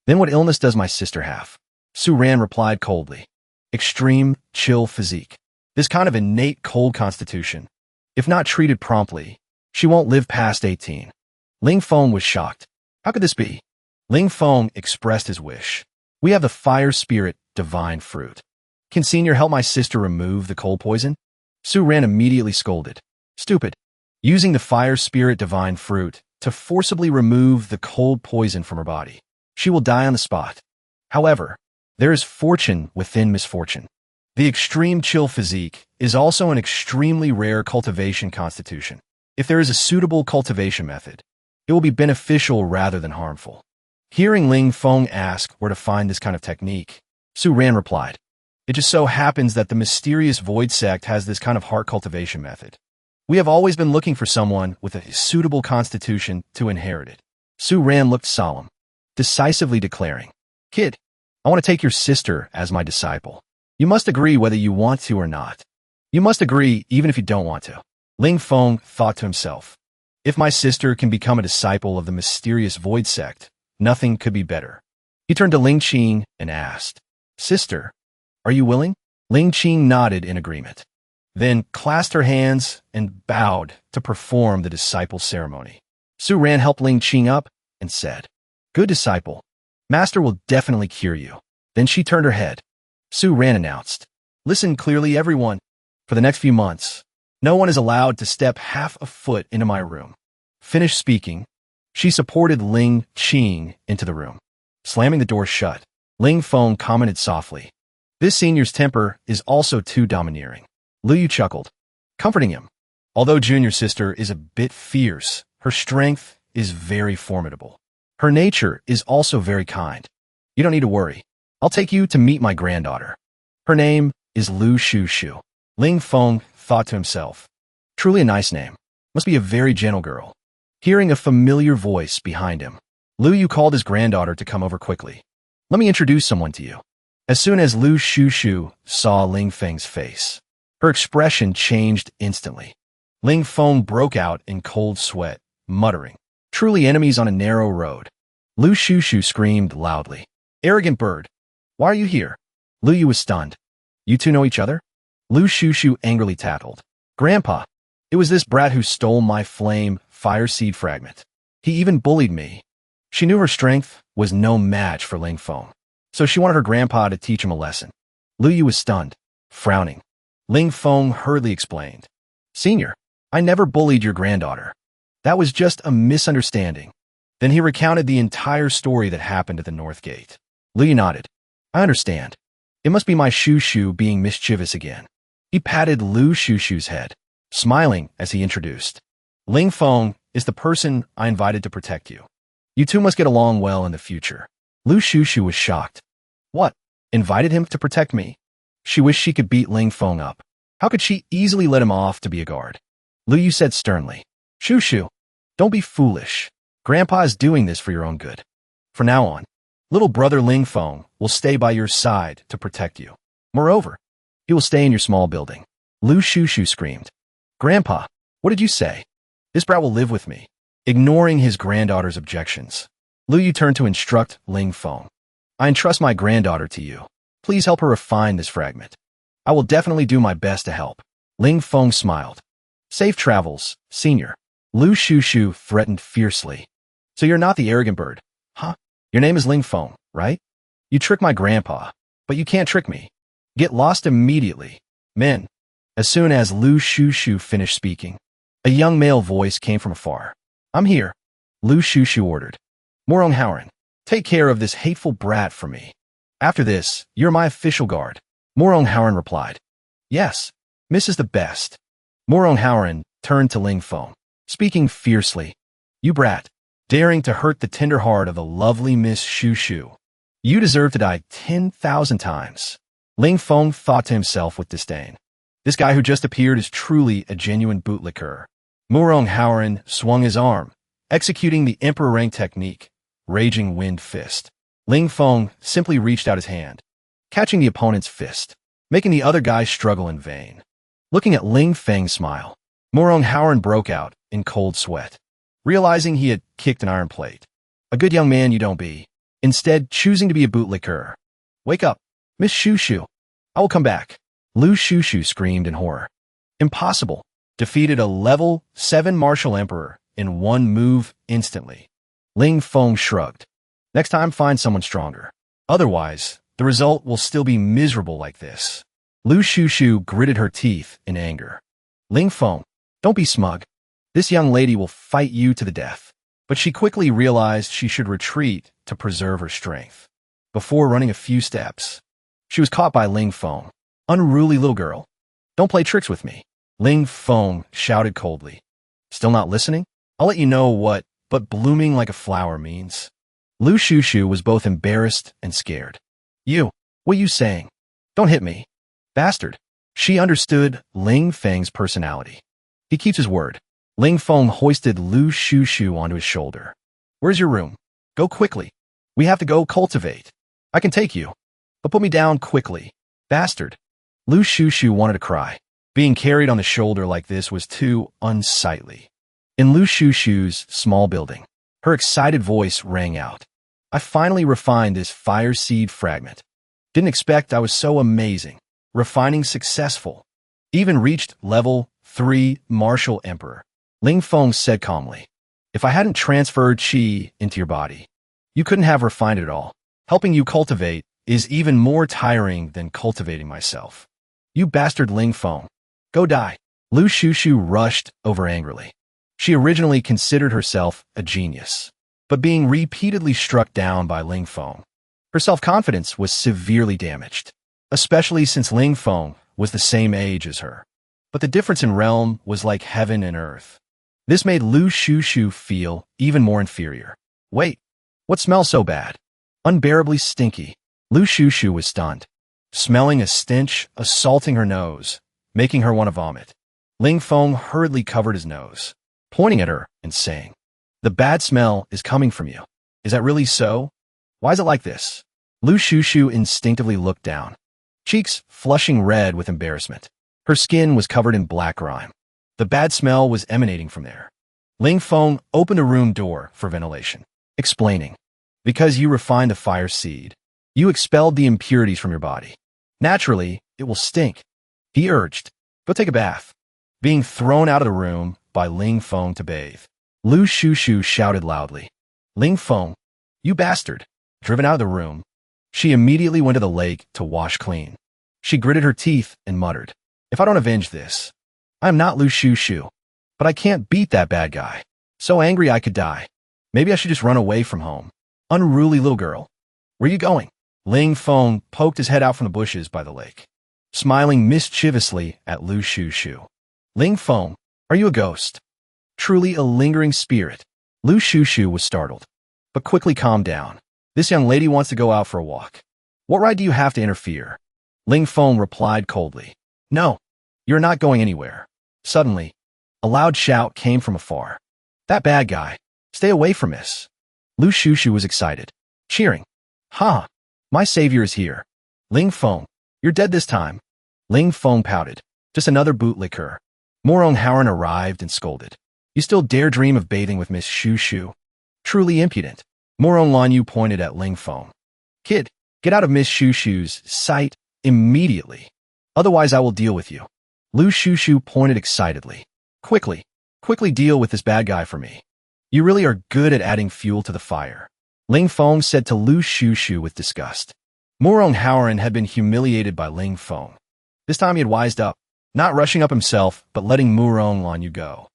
Then what illness does my sister have? Su Ran replied coldly, Extreme, chill physique. This kind of innate cold constitution. If not treated promptly, she won't live past 18. Ling Feng was shocked. How could this be? Ling Feng expressed his wish. We have the fire spirit divine fruit. Can Senior help my sister remove the cold poison? Su Ran immediately scolded. Stupid. Using the fire spirit divine fruit to forcibly remove the cold poison from her body. she will die on the spot. However, there is fortune within misfortune. The extreme chill physique is also an extremely rare cultivation constitution. If there is a suitable cultivation method, it will be beneficial rather than harmful. Hearing Ling Feng ask where to find this kind of technique, Su Ran replied, "It just so happens that the mysterious Void Sect has this kind of heart cultivation method. We have always been looking for someone with a suitable constitution to inherit it." Su Ran looked solemn, decisively declaring, "Kid, I want to take your sister as my disciple. You must agree whether you want to or not. You must agree even if you don't want to." Ling Feng thought to himself, "If my sister can become a disciple of the mysterious Void Sect, nothing could be better." He turned to Ling Qing and asked, "Sister, are you willing?" Ling Qing nodded in agreement, then clasped her hands and bowed to perform the disciple ceremony. Su Ran helped Ling Qing up and said, "Good disciple. Master will definitely cure you." Then she turned her head. Su Ran announced, "Listen clearly, everyone. For the next few months, no one is allowed to step half a foot into my room." Finished speaking, she supported Ling Qing into the room. Slamming the door shut, Ling Feng commented softly, "This senior's temper is also too domineering." Lu Yu chuckled, comforting him. Although junior sister is a bit fierce, her strength is very formidable. Her nature is also very kind. You don't need to worry. I'll take you to meet my granddaughter. Her name is Lu Shu Shu. Ling Feng thought to himself, truly a nice name. Must be a very gentle girl. Hearing a familiar voice behind him, Lu Yu called his granddaughter to come over quickly. "Let me introduce someone to you." As soon as Lu Shu Shu saw Ling Feng's face, her expression changed instantly. Ling Feng broke out in cold sweat, muttering, "Truly enemies on a narrow road." Lu Shu Shu screamed loudly, "Arrogant bird! Why are you here?" Lu Yu was stunned. "You two know each other?" Lu Shu Shu angrily tattled, "Grandpa, it was this brat who stole my flame fire seed fragment. He even bullied me." She knew her strength was no match for Ling Feng, so she wanted her grandpa to teach him a lesson. Lu Yu was stunned, frowning. Ling Feng hurriedly explained, "Senior, I never bullied your granddaughter. That was just a misunderstanding." Then he recounted the entire story that happened at the North Gate. Lu Yu nodded. "I understand. It must be my Shu Shu being mischievous again." He patted Lu Shu Shu's head, smiling as he introduced, "Ling Feng is the person I invited to protect you. You two must get along well in the future." Lu Shu Shu was shocked. What? Invited him to protect me? She wished she could beat Ling Feng up. How could she easily let him off to be a guard? Lu Yu said sternly, "Shu Shu, don't be foolish. Grandpa is doing this for your own good. From now on, little brother Ling Feng will stay by your side to protect you. Moreover, he will stay in your small building." Lu Shu Shu screamed, "Grandpa, what did you say? This brat will live with me." Ignoring his granddaughter's objections, Lu Yu turned to instruct Ling Feng. "I entrust my granddaughter to you. Please help her refine this fragment." "I will definitely do my best to help." Ling Feng smiled. "Safe travels, senior." Lu Shu Shu threatened fiercely. "So you're not the arrogant bird, huh? Your name is Ling Feng, right? You tricked my grandpa, but you can't trick me. Get lost immediately." Men. As soon as Lu Shu Shu finished speaking, a young male voice came from afar. "I'm here," Lu Shu Shu ordered. "Morong Haren, take care of this hateful brat for me. After this, you're my official guard." Morong Haren replied, "Yes, Miss is the best." Morong Haren turned to Ling Feng, speaking fiercely, "You brat, daring to hurt the tender heart of the lovely Miss Shu Shu. You deserve to die 10,000 times." Ling Feng thought to himself with disdain, "This guy who just appeared is truly a genuine bootlicker." Morong Haren swung his arm, executing the Emperor Rank technique, Raging Wind Fist. Ling Feng simply reached out his hand, catching the opponent's fist, making the other guy struggle in vain. Looking at Ling Feng's smile, Morong Haren broke out in cold sweat, realizing he had kicked an iron plate. A good young man you don't be, instead choosing to be a bootlicker. "Wake up, Miss Shu Shu. I will come back." Lu Shu Shu screamed in horror. "Impossible." Defeated a level 7 martial emperor in one move instantly. Ling Feng shrugged. "Next time find someone stronger. Otherwise, the result will still be miserable like this." Lu Shu Shu gritted her teeth in anger. "Ling Feng, don't be smug. This young lady will fight you to the death." but she quickly realized she should retreat to preserve her strength. Before running a few steps, she was caught by Ling Feng. "Unruly little girl, don't play tricks with me," Ling Feng shouted coldly. "Still not listening? I'll let you know what but blooming like a flower means." Lu Shushu was both embarrassed and scared. What you saying? Don't hit me, bastard." She understood Ling Feng's personality. He keeps his word. Ling Feng hoisted Lu Shushu onto his shoulder. "Where's your room? Go quickly. We have to go cultivate. I can take you, but put me down quickly, bastard." Lu Shushu wanted to cry. Being carried on the shoulder like this was too unsightly. In Lu Shushu's small building, her excited voice rang out. "I finally refined this fire seed fragment. Didn't expect I was so amazing. Refining successful. Even reached level 3 Martial Emperor." Ling Feng said calmly. "If I hadn't transferred qi into your body, you couldn't have refined it at all. Helping you cultivate is even more tiring than cultivating myself. You bastard Ling Feng. Go die." Lu Shushu rushed over angrily. She originally considered herself a genius, but being repeatedly struck down by Ling Feng, her self-confidence was severely damaged, especially since Ling Feng was the same age as her. But the difference in realm was like heaven and earth. This made Lu Shushu feel even more inferior. "Wait, what smells so bad? Unbearably stinky." Lu Shushu was stunned, smelling a stench assaulting her nose, making her want to vomit. Ling Feng hurriedly covered his nose, pointing at her and saying, "The bad smell is coming from you. Is that really so? Why is it like this?" Lu Shushu instinctively looked down, cheeks flushing red with embarrassment. Her skin was covered in black grime. The bad smell was emanating from there. Ling Feng opened a room door for ventilation, explaining, "Because you refined the fire seed, you expelled the impurities from your body. Naturally, it will stink." He urged, "Go take a bath." Being thrown out of the room by Ling Feng to bathe, Lu Shushu shouted loudly, "Ling Feng, you bastard!" Driven out of the room, she immediately went to the lake to wash clean. She gritted her teeth and muttered, "If I don't avenge this, I am not Lu Shushu, but I can't beat that bad guy. So angry I could die. Maybe I should just run away from home. Unruly little girl. Where you going?" Ling Feng poked his head out from the bushes by the lake, smiling mischievously at Lu Shushu. "Ling Feng, are you a ghost? Truly a lingering spirit?" Lu Shushu was startled, but quickly calmed down. "This young lady wants to go out for a walk. What right do you have to interfere?" Ling Feng replied coldly, "No, you're not going anywhere." Suddenly, a loud shout came from afar. "That bad guy! Stay away from us!" Lu Shushu was excited, cheering. "Ha! My savior is here. Ling Feng, you're dead this time." Ling Feng pouted. "Just another bootlicker." Morong Haren arrived and scolded. "You still dare dream of bathing with Miss Shushu? Truly impudent." Morong Lanyu pointed at Ling Feng. "Kid, get out of Miss Shushu's sight immediately. Otherwise I will deal with you." Lu Shushu pointed excitedly. Quickly deal with this bad guy for me. You really are good at adding fuel to the fire." Ling Feng said to Lu Shushu with disgust. Morong Haren had been humiliated by Ling Feng. This time he had wised up, not rushing up himself, but letting Morong Lanyu go.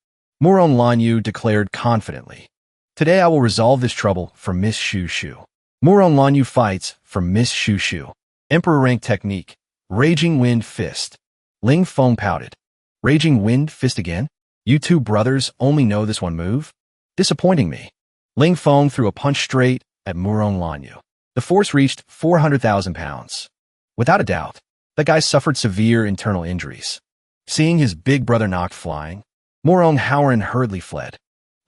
Morong Lanyu declared confidently, "Today I will resolve this trouble for Miss Shushu." Morong Lanyu fights for Miss Shushu. Emperor rank technique, Raging Wind Fist. Ling Feng pouted. "Raging Wind Fist again? You two brothers only know this one move? Disappointing me." Ling Feng threw a punch straight at Morong Lanyu. The force reached 400,000 pounds. Without a doubt, the guy suffered severe internal injuries. Seeing his big brother knocked flying, Morong Haren hurriedly fled.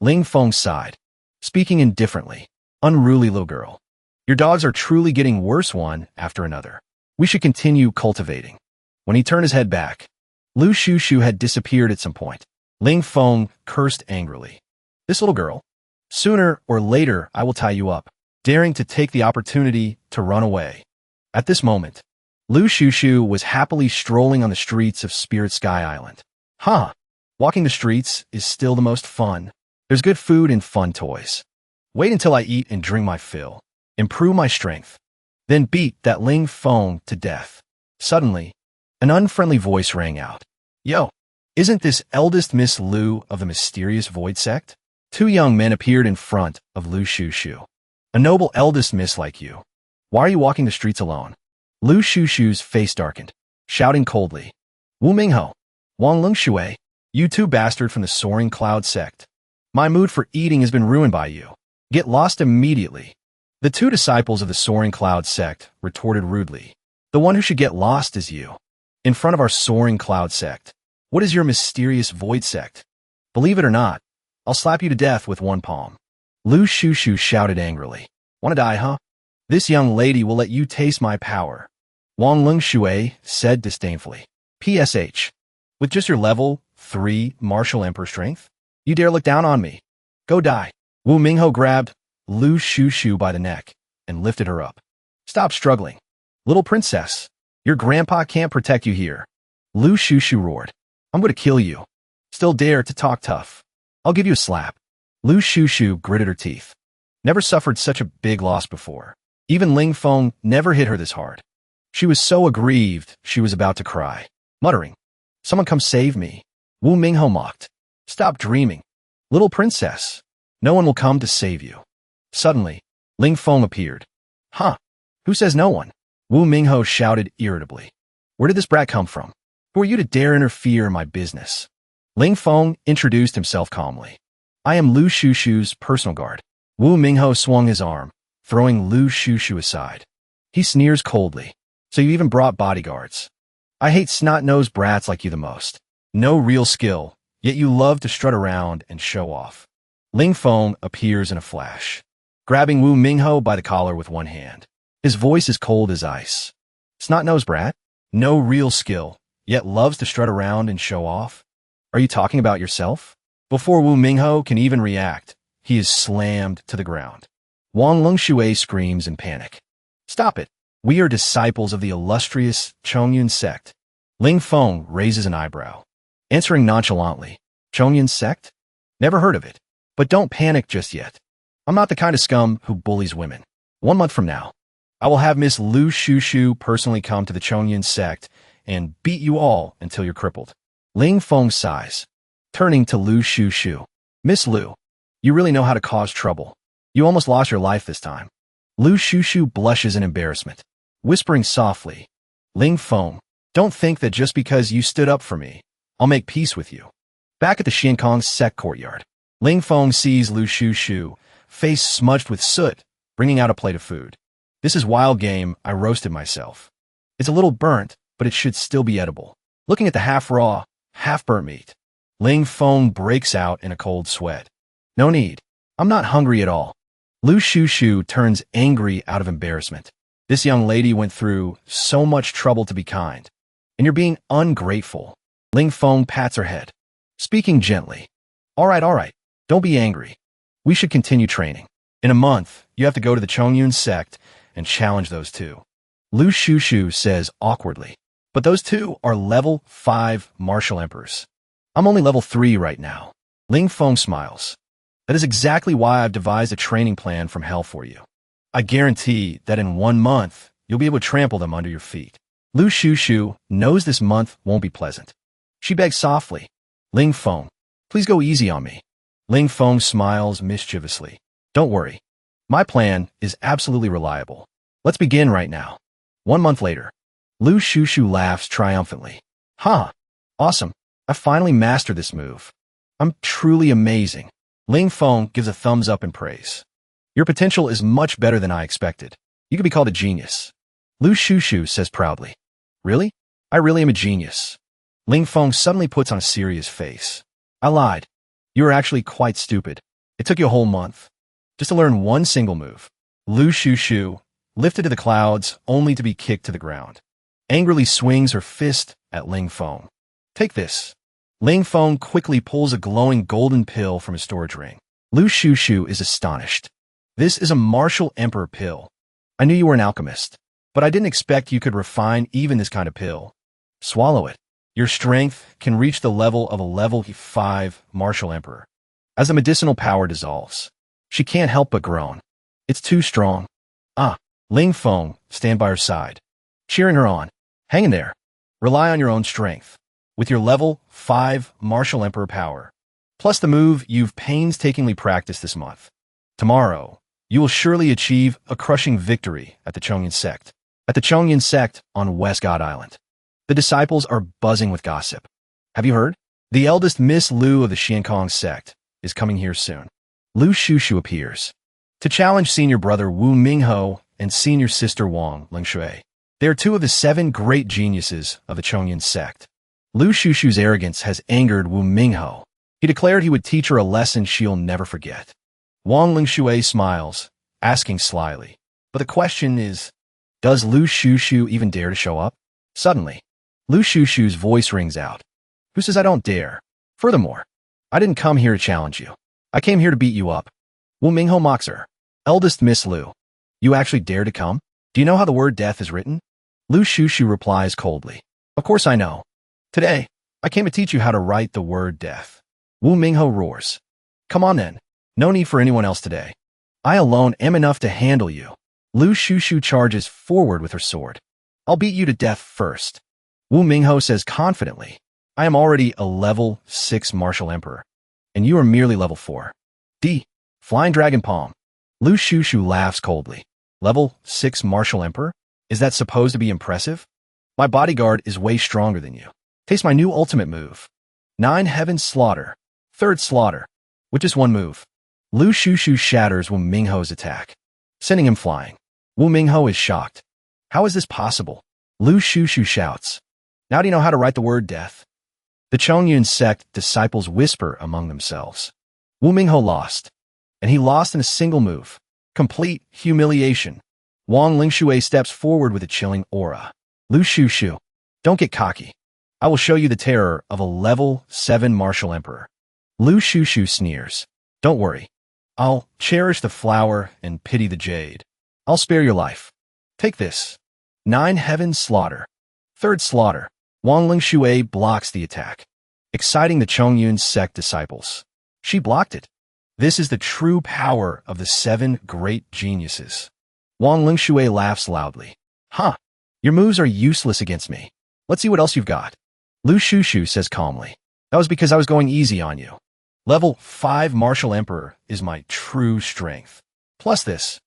Ling Feng sighed, speaking indifferently. "Unruly little girl. Your dogs are truly getting worse one after another. We should continue cultivating." When he turned his head back, Lu Shushu had disappeared at some point. Ling Feng cursed angrily. "This little girl. Sooner or later I will tie you up," daring to take the opportunity to run away. At this moment, Lu Shushu was happily strolling on the streets of Spirit Sky Island. Walking the streets is still the most fun. There's good food and fun toys. Wait until I eat and drink my fill, improve my strength, then beat that Ling Feng to death. Suddenly, an unfriendly voice rang out. "Yo, isn't this eldest Miss Lu of the mysterious Void Sect?" Two young men appeared in front of Lu Shushu. A noble eldest miss like you. Why are you walking the streets alone? Lu Shushu's face darkened, shouting coldly. Wu Mingho, Wang Lungshui, you two bastard from the Soaring Cloud sect. My mood for eating has been ruined by you. Get lost immediately. The two disciples of the Soaring Cloud sect retorted rudely. The one who should get lost is you. In front of our Soaring Cloud sect. What is your mysterious void sect? Believe it or not, I'll slap you to death with one palm. Lu Shushu shouted angrily. Wanna die, huh? This young lady will let you taste my power. Wang Lungshui said disdainfully. PSH. With just your level 3 martial emperor strength? You dare look down on me? Go die. Wu Mingho grabbed Lu Shushu by the neck and lifted her up. Stop struggling. Little princess, your grandpa can't protect you here. Lu Shushu roared. I'm going to kill you. Still dare to talk tough. I'll give you a slap. Lu Shushu gritted her teeth. Never suffered such a big loss before. Even Ling Feng never hit her this hard. She was so aggrieved she was about to cry, muttering, Someone come save me. Wu Mingho mocked. Stop dreaming. Little princess, no one will come to save you. Suddenly, Ling Feng appeared. Huh? Who says no one? Wu Mingho shouted irritably. Where did this brat come from? Who are you to dare interfere in my business? Ling Feng introduced himself calmly. I am Lu Shushu's personal guard. Wu Mingho swung his arm, throwing Lu Shushu aside. He sneers coldly. So you even brought bodyguards. I hate snot-nosed brats like you the most. No real skill, yet you love to strut around and show off. Ling Feng appears in a flash, grabbing Wu Mingho by the collar with one hand. His voice is cold as ice. Snot-nosed brat? No real skill, yet loves to strut around and show off? Are you talking about yourself? Before Wu Mingho can even react, he is slammed to the ground. Wang Lungshui screams in panic. Stop it. We are disciples of the illustrious Chongyun sect. Ling Feng raises an eyebrow, answering nonchalantly. Chongyun sect? Never heard of it. But don't panic just yet. I'm not the kind of scum who bullies women. 1 month from now, I will have Miss Lu Shushu personally come to the Chongyun sect and beat you all until you're crippled. Ling Feng sighs, turning to Lu Shushu. Miss Lu, you really know how to cause trouble. You almost lost your life this time. Lu Shushu blushes in embarrassment, whispering softly, Ling Feng, don't think that just because you stood up for me, I'll make peace with you. Back at the Xiankong sect courtyard, Ling Feng sees Lu Shushu, face smudged with soot, bringing out a plate of food. This is wild game I roasted myself. It's a little burnt, but it should still be edible. Looking at the half-raw, half-burnt meat, Ling Feng breaks out in a cold sweat. No need. I'm not hungry at all. Lu Shushu turns angry out of embarrassment. This young lady went through so much trouble to be kind, and you're being ungrateful. Ling Feng pats her head, speaking gently. All right, don't be angry. We should continue training. In a month, you have to go to the Chongyun sect and challenge those two. Lu Shushu says awkwardly, but those two are level 5 martial emperors. I'm only level 3 right now. Ling Feng smiles. That is exactly why I've devised a training plan from hell for you. I guarantee that in 1 month, you'll be able to trample them under your feet. Lu Shushu knows this month won't be pleasant. She begs softly, Ling Feng, please go easy on me. Ling Feng smiles mischievously. Don't worry. My plan is absolutely reliable. Let's begin right now. 1 month later, Lu Shushu laughs triumphantly. Awesome. I finally mastered this move. I'm truly amazing. Ling Feng gives a thumbs up in praise. Your potential is much better than I expected. You could be called a genius. Lu Shushu says proudly. Really? I really am a genius. Ling Feng suddenly puts on a serious face. I lied. You are actually quite stupid. It took you a whole month just to learn one single move. Lu Shushu lifted to the clouds only to be kicked to the ground. Angrily swings her fist at Ling Feng. Take this. Ling Feng quickly pulls a glowing golden pill from his storage ring. Lu Shushu is astonished. This is a martial emperor pill. I knew you were an alchemist, but I didn't expect you could refine even this kind of pill. Swallow it. Your strength can reach the level of a level 5 martial emperor. As the medicinal power dissolves, she can't help but groan. It's too strong. Ling Feng stand by her side, cheering her on. Hang in there. Rely on your own strength. With your level 5 martial emperor power, plus the move you've painstakingly practiced this month. Tomorrow, you will surely achieve a crushing victory at the Chongyun sect. At the Chongyun sect on West God Island, the disciples are buzzing with gossip. Have you heard? The eldest Miss Lu of the Xiankong sect is coming here soon. Lu Shushu appears to challenge senior brother Wu Mingho and senior sister Wang Lingshui. They are two of the 7 great geniuses of the Chongyun sect. Lu Shushu's arrogance has angered Wu Mingho. He declared he would teach her a lesson she'll never forget. Wang Lingshui smiles, asking slyly, but the question is, does Lu Shushu even dare to show up? Suddenly, Lu Shushu's voice rings out. Who says I don't dare? Furthermore, I didn't come here to challenge you. I came here to beat you up. Wu Mingho mocks her. Eldest Miss Lu, you actually dare to come? Do you know how the word death is written? Lu Shushu replies coldly. Of course I know. Today, I came to teach you how to write the word death. Wu Mingho roars. Come on then. No need for anyone else today. I alone am enough to handle you. Lu Shushu charges forward with her sword. I'll beat you to death first. Wu Mingho says confidently, I am already a level 6 martial emperor, and you are merely level 4. D. Flying Dragon Palm. Lu Shushu laughs coldly. Level 6 martial emperor? Is that supposed to be impressive? My bodyguard is way stronger than you. Taste my new ultimate move. 9 Heavens Slaughter. 3rd Slaughter. With just one move, Lu Shushu shatters Wu Mingho's attack, sending him flying. Wu Mingho is shocked. How is this possible? Lu Shushu shouts. Now do you know how to write the word death? The Chongyun sect disciples whisper among themselves. Wu Mingho lost, and he lost in a single move. Complete humiliation. Wang Lingshui steps forward with a chilling aura. Lu Shushu, don't get cocky. I will show you the terror of a level 7 martial emperor. Lu Shushu sneers. Don't worry. I'll cherish the flower and pity the jade. I'll spare your life. Take this. 9 Heavens Slaughter. 3rd Slaughter. Wang Lingshui blocks the attack, exciting the Chongyun sect disciples. She blocked it. This is the true power of the 7 great geniuses. Wang Lingshui laughs loudly. Huh. Your moves are useless against me. Let's see what else you've got. Lu Shushu says calmly. That was because I was going easy on you. Level 5 Martial Emperor is my true strength. Plus this.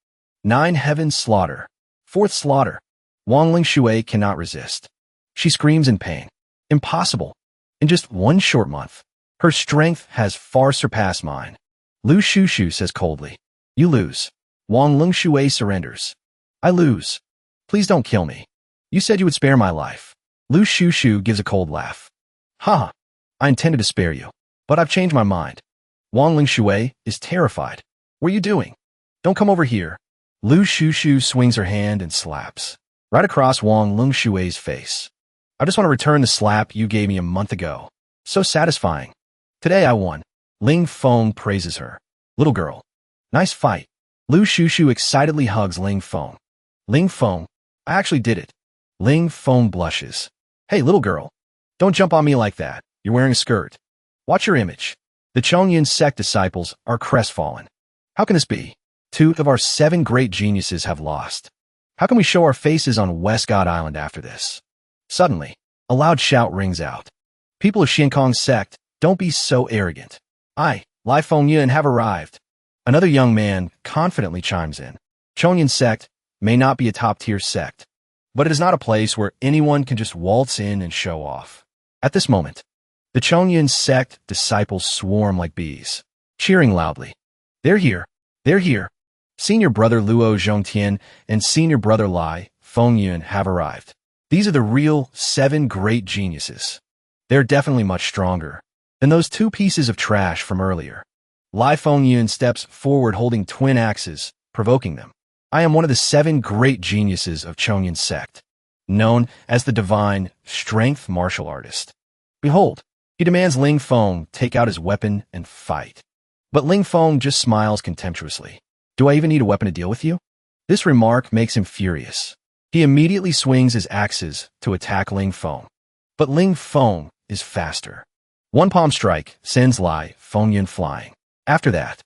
9 Heavens Slaughter. 4th Slaughter. Wang Lingshui cannot resist. She screams in pain. Impossible. In just one short month, her strength has far surpassed mine. Lu Shushu says coldly. You lose. Wang Lingshui surrenders. I lose. Please don't kill me. You said you would spare my life. Lu Shushu gives a cold laugh. Ha! I intended to spare you, but I've changed my mind. Wang Lingshui is terrified. What are you doing? Don't come over here. Lu Shushu swings her hand and slaps right across Wang Lingshui's face. I just want to return the slap you gave me a month ago. So satisfying. Today I won. Ling Feng praises her. Little girl. Nice fight. Lu Shushu excitedly hugs Ling Feng. Ling Feng, I actually did it. Ling Feng blushes. Hey, little girl. Don't jump on me like that. You're wearing a skirt. Watch your image. The Chongyun sect disciples are crestfallen. How can this be? 2 of our 7 great geniuses have lost. How can we show our faces on West God Island after this? Suddenly, a loud shout rings out. People of Xiankong sect, don't be so arrogant. I, Lai Fengyun, have arrived. Another young man confidently chimes in. Chongyun sect may not be a top-tier sect, but it is not a place where anyone can just waltz in and show off. At this moment, the Chongyun sect disciples swarm like bees, cheering loudly. They're here. They're here. Senior brother Luo Zhongtian and senior brother Lai Fengyun have arrived. These are the real 7 great geniuses. They're definitely much stronger than those 2 pieces of trash from earlier. Lai Fengyun steps forward holding twin axes, provoking them. I am one of the 7 great geniuses of Chongyun sect, known as the divine strength martial artist. Behold, he demands Ling Feng take out his weapon and fight. But Ling Feng just smiles contemptuously. Do I even need a weapon to deal with you? This remark makes him furious. He immediately swings his axes to attack Ling Feng. But Ling Feng is faster. One palm strike sends Lai Fengyun flying. After that,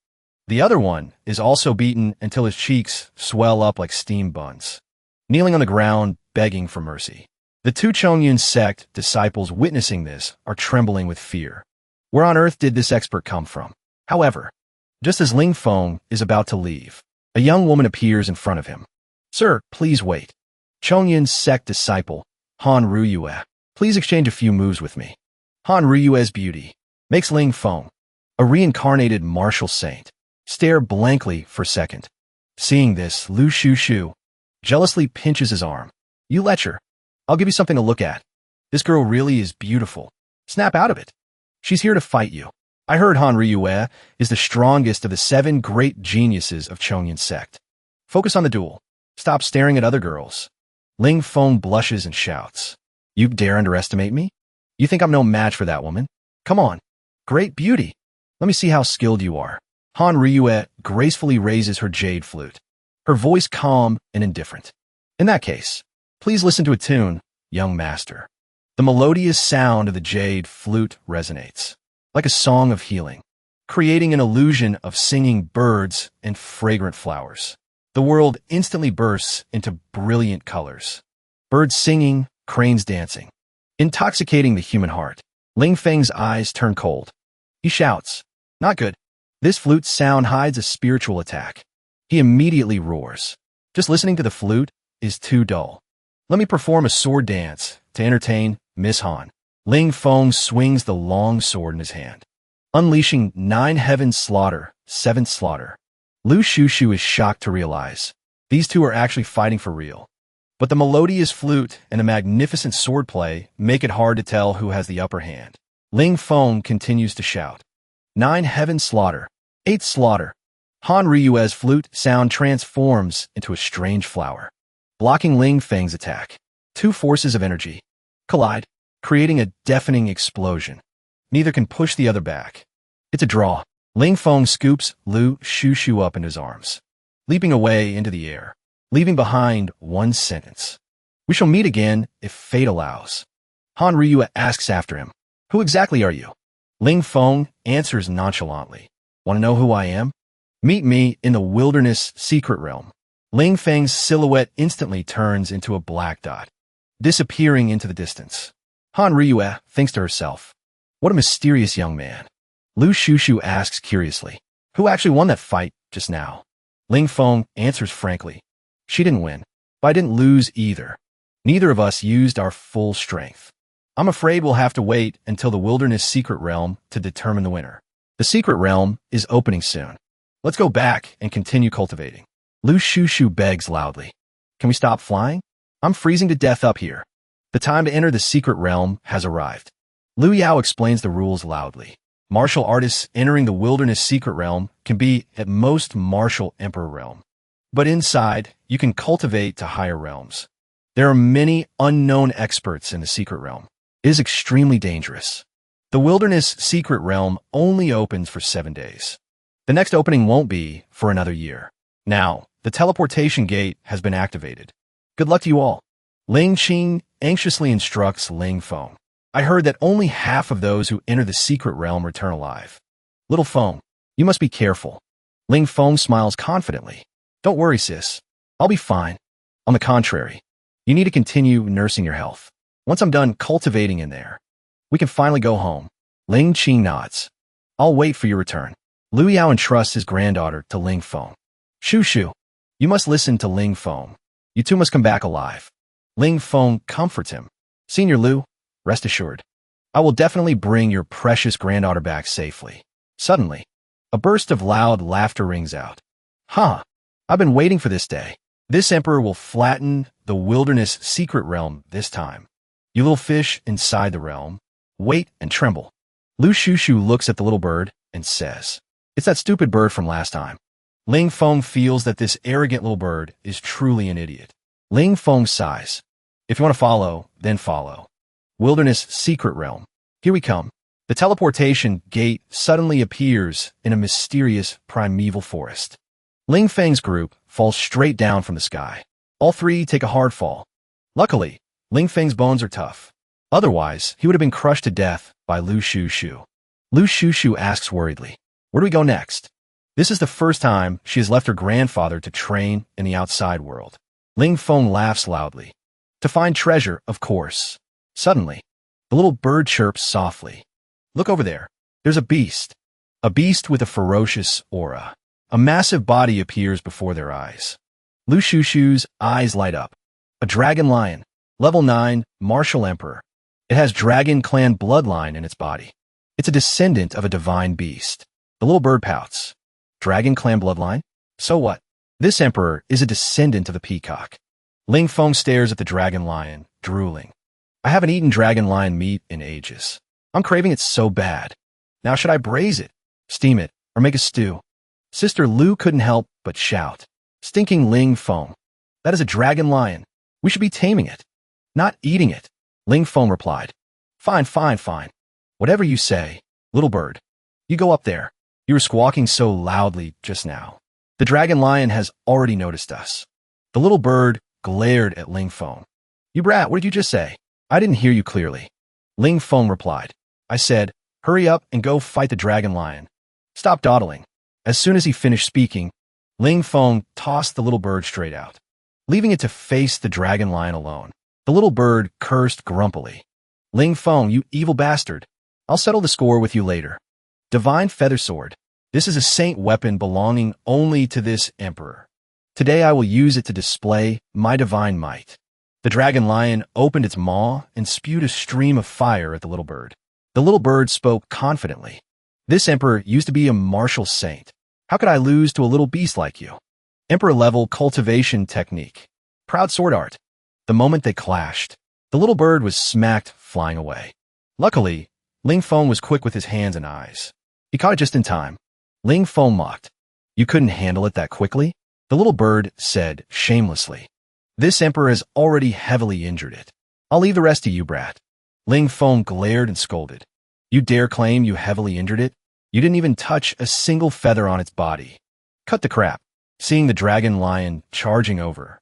the other one is also beaten until his cheeks swell up like steam buns, kneeling on the ground, begging for mercy. The 2 Chongyun sect disciples witnessing this are trembling with fear. Where on earth did this expert come from? However, just as Ling Feng is about to leave, a young woman appears in front of him. Sir, please wait. Chongyin's sect disciple, Han Ruyue. Please exchange a few moves with me. Han Ruyue's beauty makes Ling Feng, a reincarnated martial saint, stare blankly for a second. Seeing this, Lu Shushu jealously pinches his arm. You lecher. I'll give you something to look at. This girl really is beautiful. Snap out of it. She's here to fight you. I heard Han Ruyue is the strongest of the 7 great geniuses of Chongyin's sect. Focus on the duel. Stop staring at other girls. Ling Feng blushes and shouts. You dare underestimate me? You think I'm no match for that woman? Come on. Great beauty. Let me see how skilled you are. Han Ruyue gracefully raises her jade flute, her voice calm and indifferent. In that case, please listen to a tune, young master. The melodious sound of the jade flute resonates, like a song of healing, creating an illusion of singing birds and fragrant flowers. The world instantly bursts into brilliant colors. Birds singing, cranes dancing, intoxicating the human heart. Ling Feng's eyes turn cold. He shouts, not good. This flute sound hides a spiritual attack. He immediately roars. Just listening to the flute is too dull. Let me perform a sword dance to entertain Miss Han. Ling Feng swings the long sword in his hand, unleashing 9 heavens slaughter, 7th slaughter. Lu Shushu is shocked to realize these two are actually fighting for real. But the melodious flute and a magnificent swordplay make it hard to tell who has the upper hand. Ling Feng continues to shout. 9 heavens slaughter, 8th slaughter. Han Ruyue's flute sound transforms into a strange flower, blocking Ling Feng's attack. 2 forces of energy collide, creating a deafening explosion. Neither can push the other back. It's a draw. Ling Feng scoops Lu Shushu up in his arms, leaping away into the air, leaving behind one sentence. We shall meet again if fate allows. Han Ruyue asks after him, who exactly are you? Ling Feng answers nonchalantly, want to know who I am? Meet me in the wilderness secret realm. Ling Feng's silhouette instantly turns into a black dot, disappearing into the distance. Han Ruyue thinks to herself, what a mysterious young man. Lu Shushu asks curiously, who actually won that fight just now? Ling Feng answers frankly, she didn't win, but I didn't lose either. Neither of us used our full strength. I'm afraid we'll have to wait until the wilderness secret realm to determine the winner. The secret realm is opening soon. Let's go back and continue cultivating. Lu Shushu begs loudly. Can we stop flying? I'm freezing to death up here. The time to enter the secret realm has arrived. Lu Yao explains the rules loudly. Martial artists entering the wilderness secret realm can be at most martial emperor realm. But inside, you can cultivate to higher realms. There are many unknown experts in the secret realm. It is extremely dangerous. The wilderness secret realm only opens for 7 days. The next opening won't be for another year. Now, the teleportation gate has been activated. Good luck to you all. Ling Qing anxiously instructs Ling Feng. I heard that only half of those who enter the secret realm return alive. Little Feng, you must be careful. Ling Feng smiles confidently. Don't worry, sis. I'll be fine. On the contrary, you need to continue nursing your health. Once I'm done cultivating in there, we can finally go home. Ling Qing nods. I'll wait for your return. Lu Yao entrusts his granddaughter to Ling Feng. Shushu, you must listen to Ling Feng. You two must come back alive. Ling Feng comforts him. Senior Lu, rest assured, I will definitely bring your precious granddaughter back safely. Suddenly, a burst of loud laughter rings out. Huh, I've been waiting for this day. This emperor will flatten the wilderness secret realm this time. You little fish inside the realm, wait and tremble. Lu Shushu looks at the little bird and says, it's that stupid bird from last time. Ling Feng feels that this arrogant little bird is truly an idiot. Ling Feng sighs. If you want to follow, then follow. Wilderness secret realm. Here we come. The teleportation gate suddenly appears in a mysterious primeval forest. Ling Feng's group falls straight down from the sky. All 3 take a hard fall. Luckily, Ling Feng's bones are tough. Otherwise, he would have been crushed to death by Lu Shushu. Lu Shushu asks worriedly, where do we go next? This is the first time she has left her grandfather to train in the outside world. Ling Feng laughs loudly. To find treasure, of course. Suddenly, the little bird chirps softly. Look over there. There's a beast. A beast with a ferocious aura. A massive body appears before their eyes. Lu Shushu's eyes light up. A dragon lion. Level 9, martial emperor. It has dragon clan bloodline in its body. It's a descendant of a divine beast. The little bird pouts. Dragon clan bloodline? So what? This emperor is a descendant of the peacock. Ling Feng stares at the dragon lion, drooling. I haven't eaten dragon lion meat in ages. I'm craving it so bad. Now should I braise it, steam it, or make a stew? Sister Lu couldn't help but shout. Stinking Ling Feng. That is a dragon lion. We should be taming it, not eating it. Ling Feng replied. Fine, fine, fine. Whatever you say, little bird. You go up there. You were squawking so loudly just now. The dragon lion has already noticed us. The little bird glared at Ling Feng. You brat, what did you just say? I didn't hear you clearly. Ling Feng replied. I said, hurry up and go fight the dragon lion. Stop dawdling. As soon as he finished speaking, Ling Feng tossed the little bird straight out, leaving it to face the dragon lion alone. The little bird cursed grumpily. Ling Feng, you evil bastard. I'll settle the score with you later. Divine Feather Sword. This is a saint weapon belonging only to this emperor. Today I will use it to display my divine might. The dragon lion opened its maw and spewed a stream of fire at the little bird. The little bird spoke confidently. This emperor used to be a martial saint. How could I lose to a little beast like you? Emperor-level cultivation technique. Proud sword art. The moment they clashed, the little bird was smacked, flying away. Luckily, Ling Feng was quick with his hands and eyes. He caught it just in time. Ling Feng mocked. You couldn't handle it that quickly? The little bird said shamelessly. This emperor has already heavily injured it. I'll leave the rest to you, brat. Ling Feng glared and scolded. You dare claim you heavily injured it? You didn't even touch a single feather on its body. Cut the crap. Seeing the dragon lion charging over,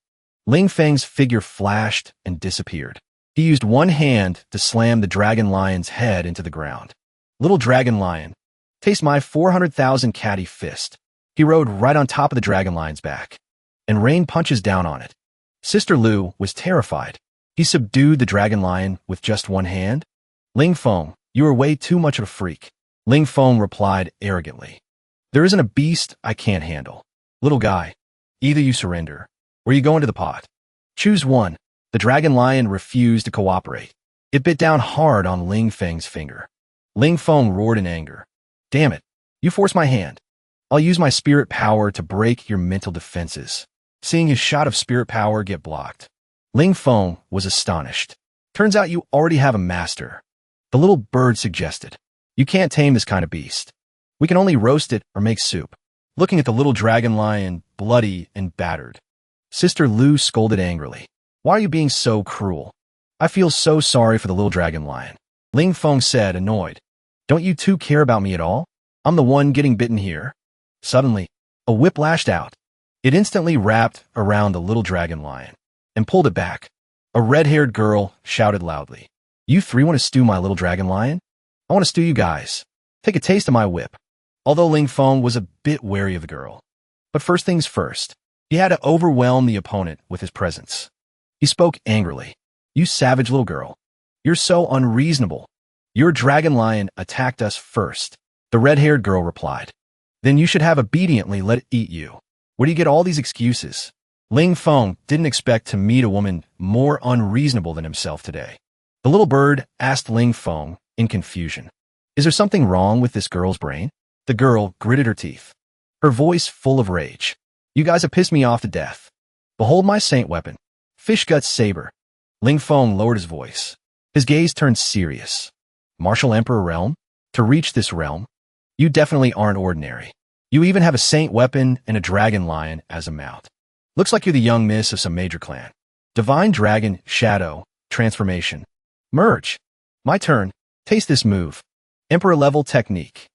Ling Feng's figure flashed and disappeared. He used one hand to slam the dragon lion's head into the ground. Little dragon lion, taste my 400,000 catty fist. He rode right on top of the dragon lion's back and rained punches down on it. Sister Lu was terrified. He subdued the dragon lion with just one hand. Ling Feng, you are way too much of a freak. Ling Feng replied arrogantly. There isn't a beast I can't handle. Little guy, either you surrender, or you go into the pot. Choose one. The dragon lion refused to cooperate. It bit down hard on Ling Feng's finger. Ling Feng roared in anger. Damn it, you forced my hand. I'll use my spirit power to break your mental defenses. Seeing his shot of spirit power get blocked, Ling Feng was astonished. Turns out you already have a master. The little bird suggested. You can't tame this kind of beast. We can only roast it or make soup. Looking at the little dragon lion, bloody and battered, Sister Lu scolded angrily. Why are you being so cruel? I feel so sorry for the little dragon lion. Ling Feng said, annoyed. Don't you two care about me at all? I'm the one getting bitten here. Suddenly, a whip lashed out. It instantly wrapped around the little dragon lion and pulled it back. A red-haired girl shouted loudly. You three want to stew my little dragon lion? I want to stew you guys. Take a taste of my whip. Although Ling Feng was a bit wary of the girl. But first things first, he had to overwhelm the opponent with his presence. He spoke angrily. You savage little girl. You're so unreasonable. Your dragon lion attacked us first. The red-haired girl replied. Then you should have obediently let it eat you. Where do you get all these excuses? Ling Feng didn't expect to meet a woman more unreasonable than himself today. The little bird asked Ling Feng in confusion. Is there something wrong with this girl's brain? The girl gritted her teeth, her voice full of rage. You guys have pissed me off to death. Behold my saint weapon, fish gut saber. Ling Feng lowered his voice. His gaze turned serious. Martial Emperor realm? To reach this realm, you definitely aren't ordinary. You even have a saint weapon and a dragon lion as a mount. Looks like you're the young miss of some major clan. Divine Dragon Shadow Transformation. Merge. My turn. Taste this move. Emperor-level technique.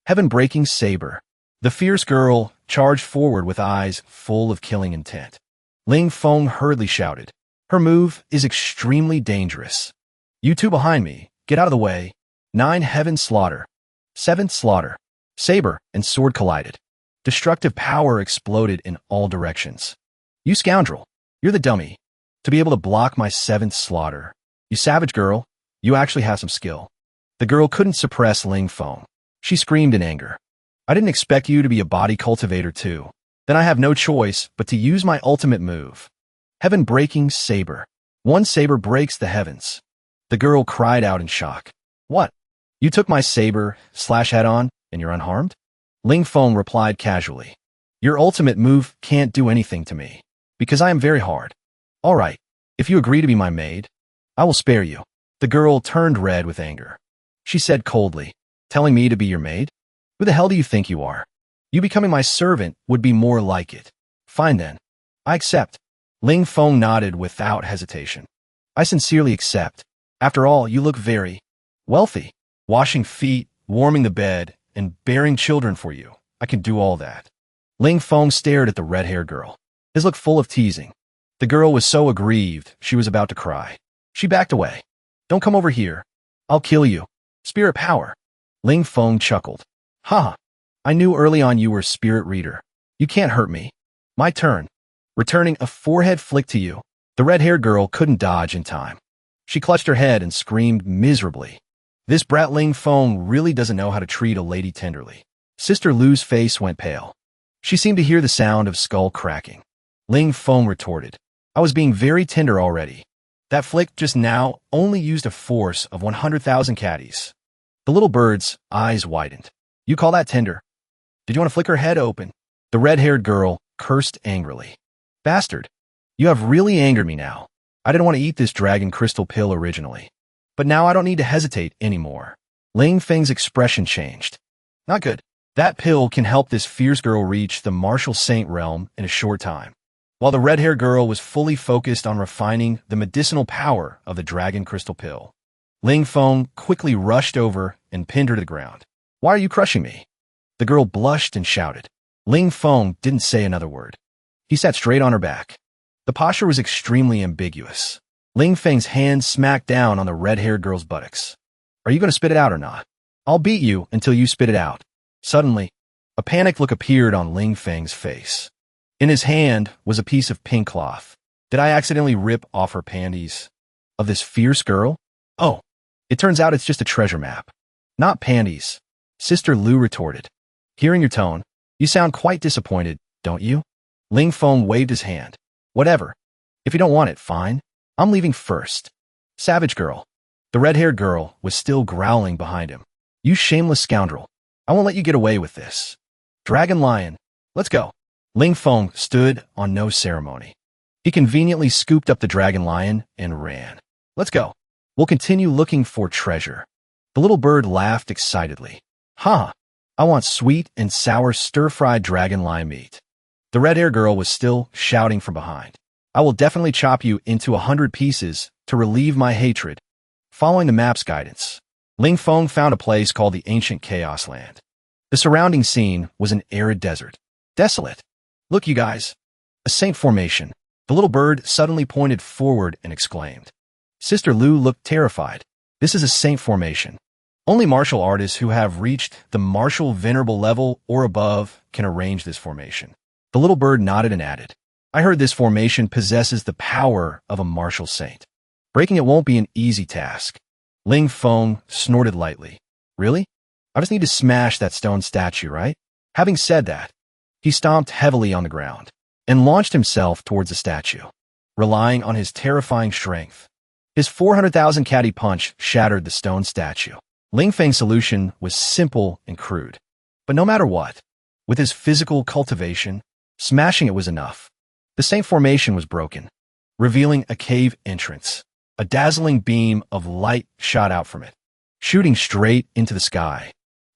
Heaven-breaking saber. The fierce girl charged forward with eyes full of killing intent. Ling Feng hurriedly shouted. Her move is extremely dangerous. You two behind me, get out of the way. 9 Heaven Slaughter. 7th Slaughter. Saber and sword collided. Destructive power exploded in all directions. You scoundrel, you're the dummy. To be able to block my 7th Slaughter. You savage girl, you actually have some skill. The girl couldn't suppress Ling Feng. She screamed in anger. I didn't expect you to be a body cultivator too. Then I have no choice but to use my ultimate move. Heaven-breaking saber. One saber breaks the heavens. The girl cried out in shock. What? You took my saber, slash head-on, and you're unharmed? Ling Feng replied casually. Your ultimate move can't do anything to me, because I am very hard. All right, if you agree to be my maid, I will spare you. The girl turned red with anger. She said coldly, telling me to be your maid? Who the hell do you think you are? You becoming my servant would be more like it. Fine then. I accept. Ling Feng nodded without hesitation. I sincerely accept. After all, you look very wealthy. Washing feet, warming the bed, and bearing children for you. I can do all that. Ling Feng stared at the red-haired girl. His look full of teasing. The girl was so aggrieved, she was about to cry. She backed away. Don't come over here. I'll kill you. Spirit power. Ling Feng chuckled. Ha! I knew early on you were spirit reader. You can't hurt me. My turn. Returning a forehead flick to you. The red-haired girl couldn't dodge in time. She clutched her head and screamed miserably. This brat Ling Feng really doesn't know how to treat a lady tenderly. Sister Lu's face went pale. She seemed to hear the sound of skull cracking. Ling Feng retorted. I was being very tender already. That flick just now only used a force of 100,000 caddies. The little bird's eyes widened. You call that tender? Did you want to flick her head open? The red-haired girl cursed angrily. Bastard. You have really angered me now. I didn't want to eat this dragon crystal pill originally. But now I don't need to hesitate anymore. Ling Feng's expression changed. Not good. That pill can help this fierce girl reach the martial saint realm in a short time. While the red-haired girl was fully focused on refining the medicinal power of the dragon crystal pill, Ling Feng quickly rushed over and pinned her to the ground. Why are you crushing me? The girl blushed and shouted. Ling Feng didn't say another word. He sat straight on her back. The posture was extremely ambiguous. Ling Feng's hand smacked down on the red-haired girl's buttocks. Are you going to spit it out or not? I'll beat you until you spit it out. Suddenly, a panicked look appeared on Ling Feng's face. In his hand was a piece of pink cloth. Did I accidentally rip off her panties? Of this fierce girl? Oh, it turns out it's just a treasure map. Not panties. Sister Lu retorted. Hearing your tone, you sound quite disappointed, don't you? Ling Feng waved his hand. Whatever. If you don't want it, fine. I'm leaving first. Savage girl. The red-haired girl was still growling behind him. You shameless scoundrel. I won't let you get away with this. Dragon Lion. Let's go. Ling Feng stood on no ceremony. He conveniently scooped up the dragon lion and ran. Let's go. We'll continue looking for treasure. The little bird laughed excitedly. Ha! I want sweet and sour stir-fried dragon lion meat. The red-haired girl was still shouting from behind. I will definitely chop you into 100 pieces to relieve my hatred. Following the map's guidance, Ling Feng found a place called the Ancient Chaos Land. The surrounding scene was an arid desert. Desolate. Look, you guys. A saint formation. The little bird suddenly pointed forward and exclaimed. Sister Lu looked terrified. This is a saint formation. Only martial artists who have reached the martial venerable level or above can arrange this formation. The little bird nodded and added. I heard this formation possesses the power of a martial saint. Breaking it won't be an easy task. Ling Feng snorted lightly. Really? I just need to smash that stone statue, right? Having said that, he stomped heavily on the ground and launched himself towards the statue, relying on his terrifying strength. His 400,000 caddy punch shattered the stone statue. Ling Feng's solution was simple and crude. But no matter what, with his physical cultivation, smashing it was enough. The saint formation was broken, revealing a cave entrance. A dazzling beam of light shot out from it, shooting straight into the sky.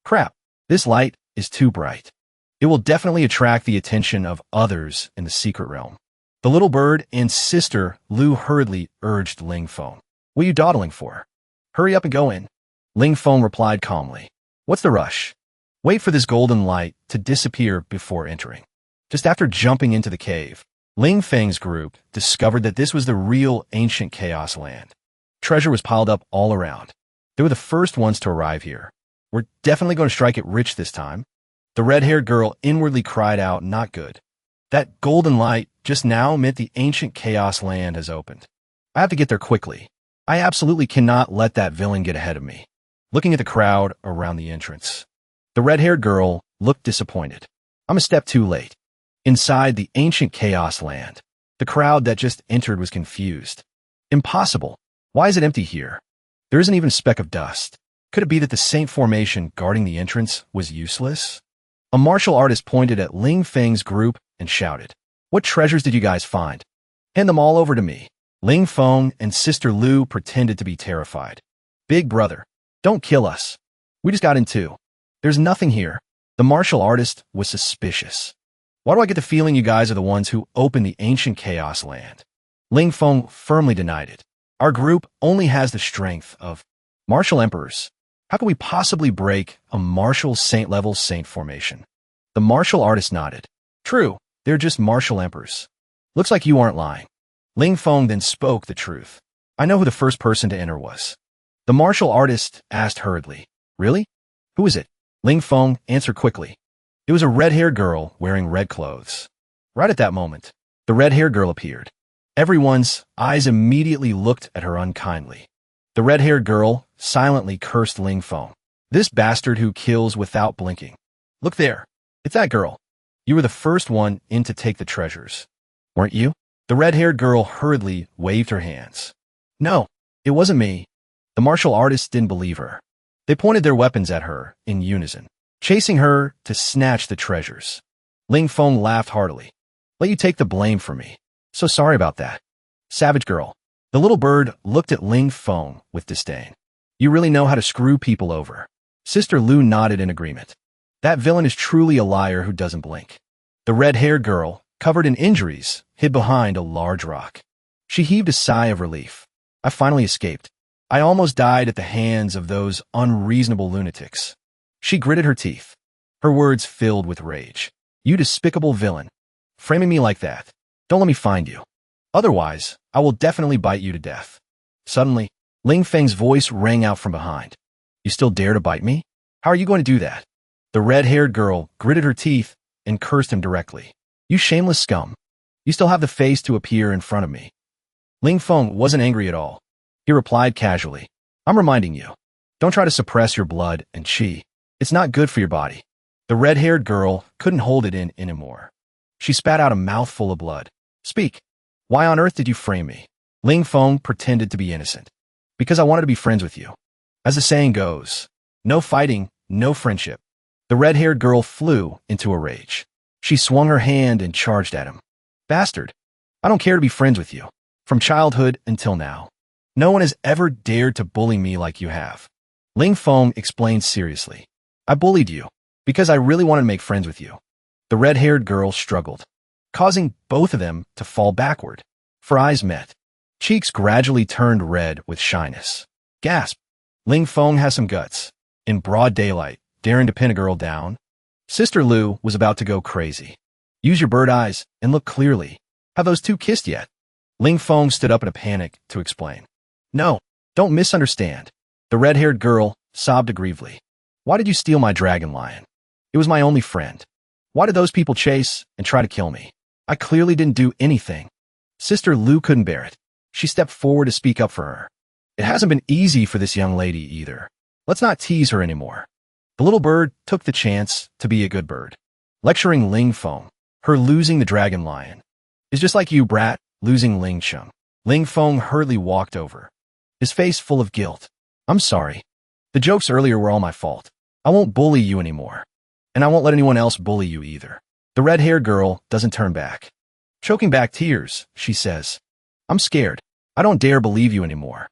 Crap, this light is too bright. It will definitely attract the attention of others in the secret realm. The little bird and Sister Lu hurriedly urged Ling Feng. What are you dawdling for? Hurry up and go in. Ling Feng replied calmly. What's the rush? Wait for this golden light to disappear before entering. Just after jumping into the cave, Ling Feng's group discovered that this was the real ancient chaos land. Treasure was piled up all around. They were the first ones to arrive here. We're definitely going to strike it rich this time. The red-haired girl inwardly cried out, not good. That golden light just now meant the ancient chaos land has opened. I have to get there quickly. I absolutely cannot let that villain get ahead of me. Looking at the crowd around the entrance, The red-haired girl looked disappointed. I'm a step too late. Inside the ancient chaos land, the crowd that just entered was confused. Impossible. Why is it empty here? There isn't even a speck of dust. Could it be that the saint formation guarding the entrance was useless? A martial artist pointed at Ling Feng's group and shouted, "What treasures did you guys find? Hand them all over to me." Ling Feng and Sister Lu pretended to be terrified. "Big brother, don't kill us. We just got in too. There's nothing here." The martial artist was suspicious. "Why do I get the feeling you guys are the ones who opened the ancient chaos land?" Ling Feng firmly denied it. "Our group only has the strength of martial emperors. How could we possibly break a martial saint-level saint formation?" The martial artist nodded. "True, they're just martial emperors. Looks like you aren't lying." Ling Feng then spoke the truth. "I know who the first person to enter was." The martial artist asked hurriedly, "Really? Who is it?" Ling Feng answered quickly. "It was a red-haired girl wearing red clothes." Right at that moment, the red-haired girl appeared. Everyone's eyes immediately looked at her unkindly. The red-haired girl silently cursed Ling Feng. "This bastard who kills without blinking. Look there. It's that girl. You were the first one in to take the treasures, weren't you?" The red-haired girl hurriedly waved her hands. "No, it wasn't me." The martial artists didn't believe her. They pointed their weapons at her in unison, chasing her to snatch the treasures. Ling Feng laughed heartily. "Let you take the blame for me. So sorry about that. Savage girl." The little bird looked at Ling Feng with disdain. "You really know how to screw people over." Sister Lu nodded in agreement. "That villain is truly a liar who doesn't blink." The red-haired girl, covered in injuries, hid behind a large rock. She heaved a sigh of relief. "I finally escaped. I almost died at the hands of those unreasonable lunatics." She gritted her teeth, her words filled with rage. "You despicable villain. Framing me like that. Don't let me find you. Otherwise, I will definitely bite you to death." Suddenly, Ling Feng's voice rang out from behind. "You still dare to bite me? How are you going to do that?" The red-haired girl gritted her teeth and cursed him directly. "You shameless scum. You still have the face to appear in front of me." Ling Feng wasn't angry at all. He replied casually, "I'm reminding you. Don't try to suppress your blood and qi. It's not good for your body." The red-haired girl couldn't hold it in anymore. She spat out a mouthful of blood. "Speak. Why on earth did you frame me?" Ling Feng pretended to be innocent. "Because I wanted to be friends with you. As the saying goes, no fighting, no friendship." The red-haired girl flew into a rage. She swung her hand and charged at him. "Bastard. I don't care to be friends with you. From childhood until now. No one has ever dared to bully me like you have." Ling Feng explained seriously. "I bullied you because I really wanted to make friends with you." The red-haired girl struggled, causing both of them to fall backward. For eyes met. Cheeks gradually turned red with shyness. Gasp. Ling Feng has some guts. In broad daylight, daring to pin a girl down. Sister Lu was about to go crazy. "Use your bird eyes and look clearly. Have those two kissed yet?" Ling Feng stood up in a panic to explain. "No, don't misunderstand." The red-haired girl sobbed aggrievedly. "Why did you steal my dragon lion? It was my only friend. Why did those people chase and try to kill me? I clearly didn't do anything." Sister Lu couldn't bear it. She stepped forward to speak up for her. "It hasn't been easy for this young lady either. Let's not tease her anymore." The little bird took the chance to be a good bird, lecturing Ling Feng. "Her losing the dragon lion is just like you, brat, losing Ling Chung." Ling Feng hurriedly walked over, his face full of guilt. "I'm sorry. The jokes earlier were all my fault. I won't bully you anymore. And I won't let anyone else bully you either." The red-haired girl doesn't turn back. Choking back tears, she says, "I'm scared. I don't dare believe you anymore.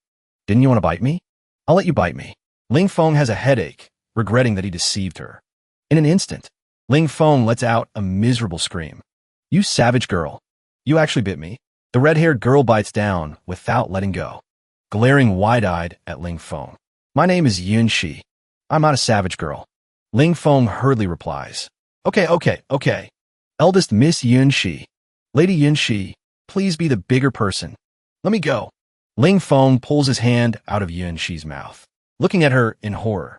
Didn't you want to bite me? I'll let you bite me." Ling Feng has a headache, regretting that he deceived her. In an instant, Ling Feng lets out a miserable scream. "You savage girl. You actually bit me." The red-haired girl bites down without letting go, glaring wide-eyed at Ling Feng. "My name is Yun Shi. I'm not a savage girl." Ling Feng hurriedly replies, Okay. Eldest Miss Yun Shi. Lady Yun Shi, please be the bigger person. Let me go." Ling Feng pulls his hand out of Yun Shi's mouth, looking at her in horror.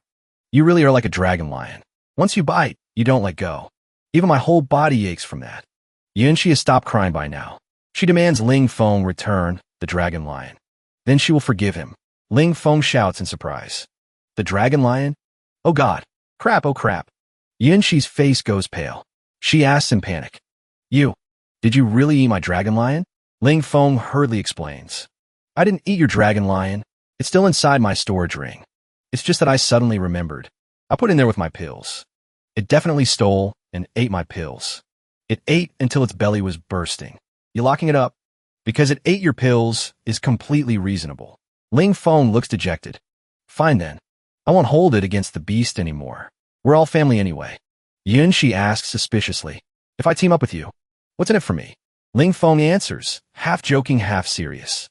"You really are like a dragon lion. Once you bite, you don't let go. Even my whole body aches from that." Yun Shi has stopped crying by now. She demands Ling Feng return the dragon lion. Then she will forgive him. Ling Feng shouts in surprise. "The dragon lion? Oh God, Crap, oh crap. Yunshi's face goes pale. She asks in panic. Did you really eat my dragon lion? Ling Feng hurriedly explains. I didn't eat your dragon lion. It's still inside my storage ring. It's just that I suddenly remembered. I put it in there with my pills. It definitely stole and ate my pills. It ate until its belly was bursting. You locking it up? Because it ate your pills is completely reasonable. Ling Feng looks dejected. Fine then. I won't hold it against the beast anymore. We're all family anyway. Yunshi asks suspiciously. If I team up with you, what's in it for me? Ling Feng answers, half joking, half serious.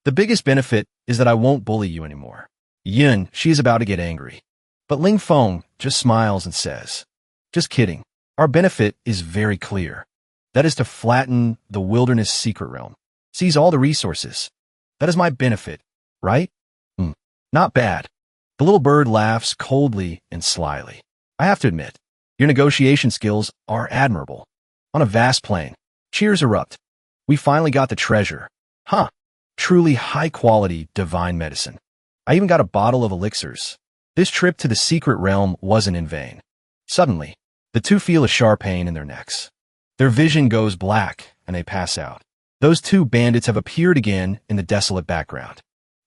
The biggest benefit is that I won't bully you anymore. She is about to get angry. But Ling Feng just smiles and says, just kidding. Our benefit is very clear. That is to flatten the wilderness secret realm. Seize all the resources. That is my benefit, right? Not bad. The little bird laughs coldly and slyly. I have to admit, your negotiation skills are admirable. On a vast plain, cheers erupt. We finally got the treasure. Huh. Truly high-quality divine medicine. I even got a bottle of elixirs. This trip to the secret realm wasn't in vain. Suddenly, the two feel a sharp pain in their necks. Their vision goes black, and they pass out. Those two bandits have appeared again in the desolate background.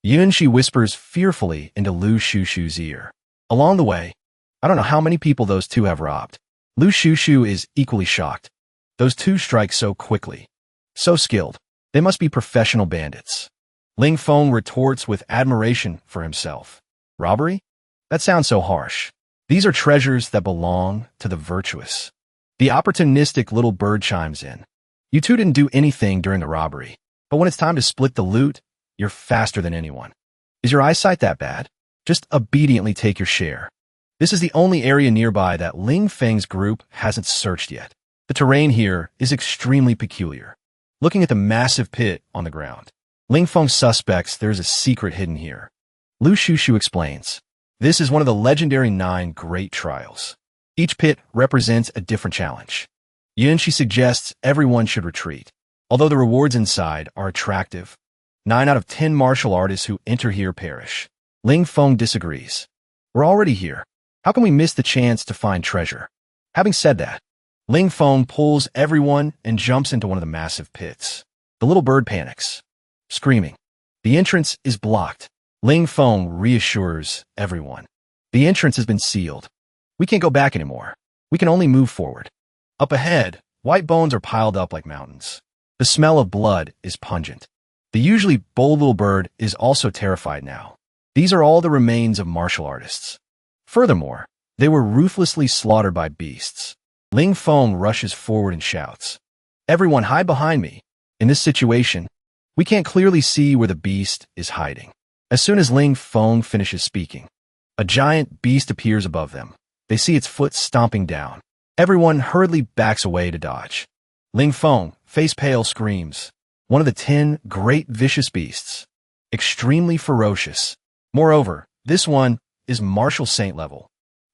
Yunshi whispers fearfully into Lu Shushu's ear. Along the way, I don't know how many people those two have robbed. Lu Shushu is equally shocked. Those two strike so quickly. So skilled. They must be professional bandits. Ling Feng retorts with admiration for himself. Robbery? That sounds so harsh. These are treasures that belong to the virtuous. The opportunistic little bird chimes in. You two didn't do anything during the robbery, but when it's time to split the loot, you're faster than anyone. Is your eyesight that bad? Just obediently take your share. This is the only area nearby that Ling Feng's group hasn't searched yet. The terrain here is extremely peculiar. Looking at the massive pit on the ground, Ling Feng suspects there's a secret hidden here. Lu Shushu explains. This is one of the legendary 9 great trials. Each pit represents a different challenge. Yunshi suggests everyone should retreat. Although the rewards inside are attractive, 9 out of 10 martial artists who enter here perish. Ling Feng disagrees. We're already here. How can we miss the chance to find treasure? Having said that, Ling Feng pulls everyone and jumps into one of the massive pits. The little bird panics, screaming. The entrance is blocked. Ling Feng reassures everyone. The entrance has been sealed. We can't go back anymore. We can only move forward. Up ahead, white bones are piled up like mountains. The smell of blood is pungent. The usually bold little bird is also terrified now. These are all the remains of martial artists. Furthermore, they were ruthlessly slaughtered by beasts. Ling Feng rushes forward and shouts, everyone hide behind me. In this situation, we can't clearly see where the beast is hiding. As soon as Ling Feng finishes speaking, a giant beast appears above them. They see its foot stomping down. Everyone hurriedly backs away to dodge. Ling Feng, face pale, screams, one of the 10 great vicious beasts. Extremely ferocious. Moreover, this one is martial saint level.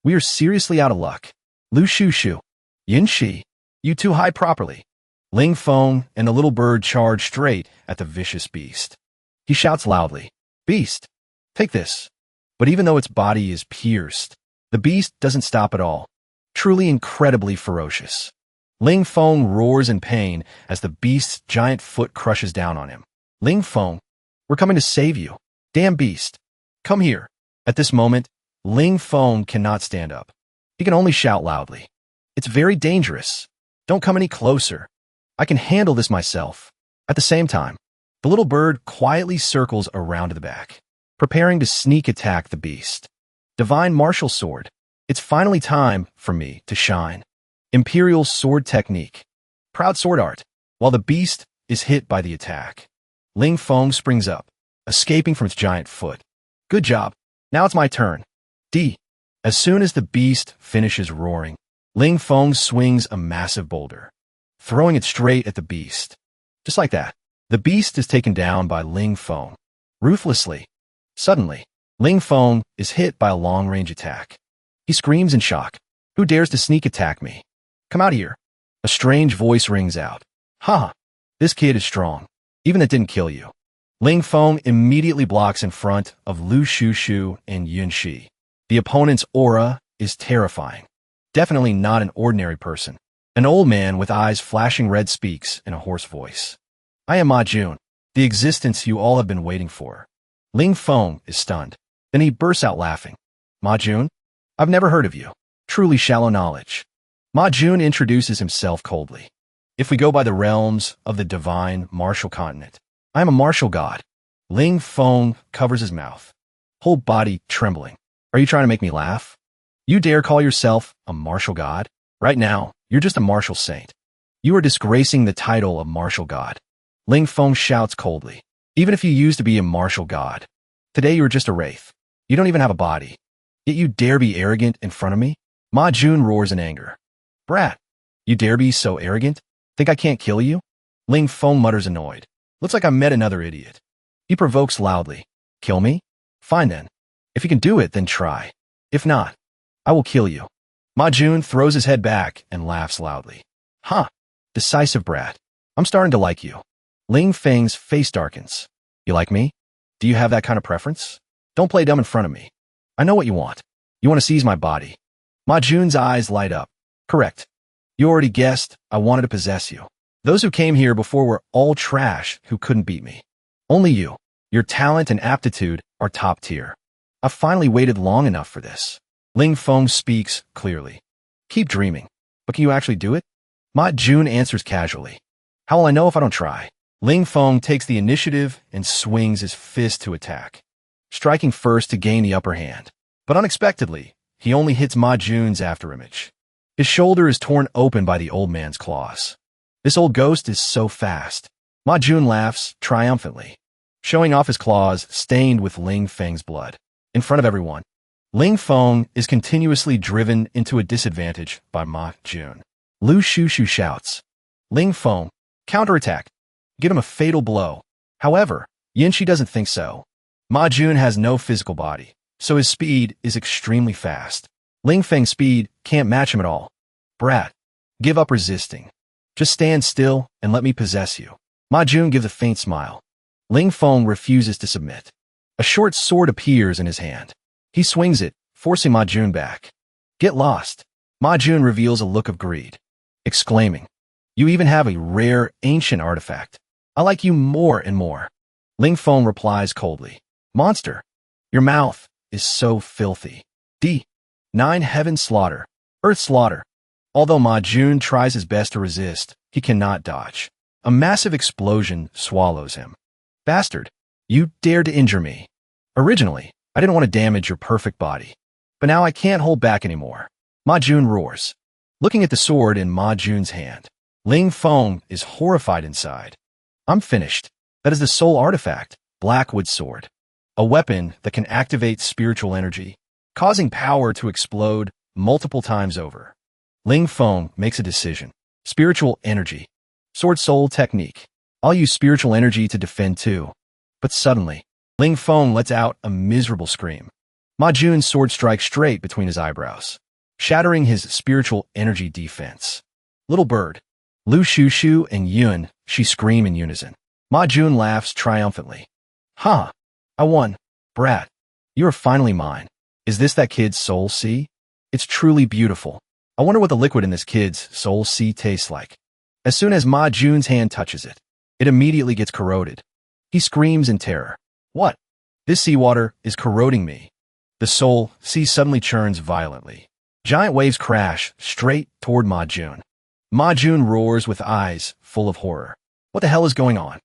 We are seriously out of luck. Lu Shushu, Yunshi, you two hide properly. Ling Feng and the little bird charge straight at the vicious beast. He shouts loudly, Beast, take this. But even though its body is pierced, the beast doesn't stop at all. Truly incredibly ferocious. Ling Feng roars in pain as the beast's giant foot crushes down on him. Ling Feng, we're coming to save you. Damn beast. Come here. At this moment, Ling Feng cannot stand up. He can only shout loudly. It's very dangerous. Don't come any closer. I can handle this myself. At the same time, the little bird quietly circles around to the back, preparing to sneak attack the beast. Divine martial sword. It's finally time for me to shine. Imperial sword technique. Proud sword art. While the beast is hit by the attack, Ling Feng springs up, escaping from its giant foot. Good job. Now it's my turn. D. As soon as the beast finishes roaring, Ling Feng swings a massive boulder, throwing it straight at the beast. Just like that, the beast is taken down by Ling Feng, ruthlessly. Suddenly, Ling Feng is hit by a long-range attack. He screams in shock. Who dares to sneak attack me? Come out here. A strange voice rings out. Ha! This kid is strong. Even that didn't kill you. Ling Feng immediately blocks in front of Lu Shushu and Yunshi. The opponent's aura is terrifying. Definitely not an ordinary person. An old man with eyes flashing red speaks in a hoarse voice. I am Ma Jun, the existence you all have been waiting for. Ling Feng is stunned. Then he bursts out laughing. Ma Jun? I've never heard of you. Truly shallow knowledge. Ma Jun introduces himself coldly. If we go by the realms of the divine martial continent, I am a martial god. Ling Feng covers his mouth, whole body trembling. Are you trying to make me laugh? You dare call yourself a martial god? Right now, you're just a martial saint. You are disgracing the title of martial god. Ling Feng shouts coldly. Even if you used to be a martial god, today you're just a wraith. You don't even have a body. Yet you dare be arrogant in front of me? Ma Jun roars in anger. Brat, you dare be so arrogant? Think I can't kill you? Ling Feng mutters annoyed. Looks like I met another idiot. He provokes loudly. Kill me? Fine then. If you can do it, then try. If not, I will kill you. Ma Jun throws his head back and laughs loudly. Huh. Decisive brat. I'm starting to like you. Ling Feng's face darkens. You like me? Do you have that kind of preference? Don't play dumb in front of me. I know what you want. You want to seize my body. Ma Jun's eyes light up. Correct. You already guessed I wanted to possess you. Those who came here before were all trash who couldn't beat me. Only you. Your talent and aptitude are top tier. I've finally waited long enough for this. Ling Feng speaks clearly. Keep dreaming. But can you actually do it? Ma Jun answers casually. How will I know if I don't try? Ling Feng takes the initiative and swings his fist to attack, striking first to gain the upper hand. But unexpectedly, he only hits Ma Jun's afterimage. His shoulder is torn open by the old man's claws. This old ghost is so fast. Ma Jun laughs triumphantly, showing off his claws stained with Ling Feng's blood. In front of everyone, Ling Feng is continuously driven into a disadvantage by Ma Jun. Lu Shushu shouts, Ling Feng, counterattack. Give him a fatal blow. However, Yinshi doesn't think so. Ma Jun has no physical body, so his speed is extremely fast. Ling Feng's speed can't match him at all. Brat, give up resisting. Just stand still and let me possess you. Ma Jun gives a faint smile. Ling Feng refuses to submit. A short sword appears in his hand. He swings it, forcing Ma Jun back. Get lost. Ma Jun reveals a look of greed, exclaiming, You even have a rare, ancient artifact. I like you more and more. Ling Feng replies coldly. Monster, your mouth is so filthy. D9 Heaven slaughter. Earth slaughter. Although Ma Jun tries his best to resist, he cannot dodge. A massive explosion swallows him. Bastard, you dared to injure me. Originally, I didn't want to damage your perfect body, but now I can't hold back anymore. Ma Jun roars. Looking at the sword in Ma Jun's hand, Ling Feng is horrified inside. I'm finished. That is the soul artifact, Blackwood Sword. A weapon that can activate spiritual energy, causing power to explode multiple times over. Ling Feng makes a decision. Spiritual energy. Sword soul technique. I'll use spiritual energy to defend too. But suddenly, Ling Feng lets out a miserable scream. Ma Jun's sword strikes straight between his eyebrows, shattering his spiritual energy defense. Little bird. Lu Shushu and Yun, she scream in unison. Ma Jun laughs triumphantly. Ha! I won. Brat, you are finally mine. Is this that kid's soul sea? It's truly beautiful. I wonder what the liquid in this kid's soul sea tastes like. As soon as Ma Jun's hand touches it, it immediately gets corroded. He screams in terror. What? This seawater is corroding me. The soul sea suddenly churns violently. Giant waves crash straight toward Ma Jun. Ma Jun roars with eyes full of horror. What the hell is going on?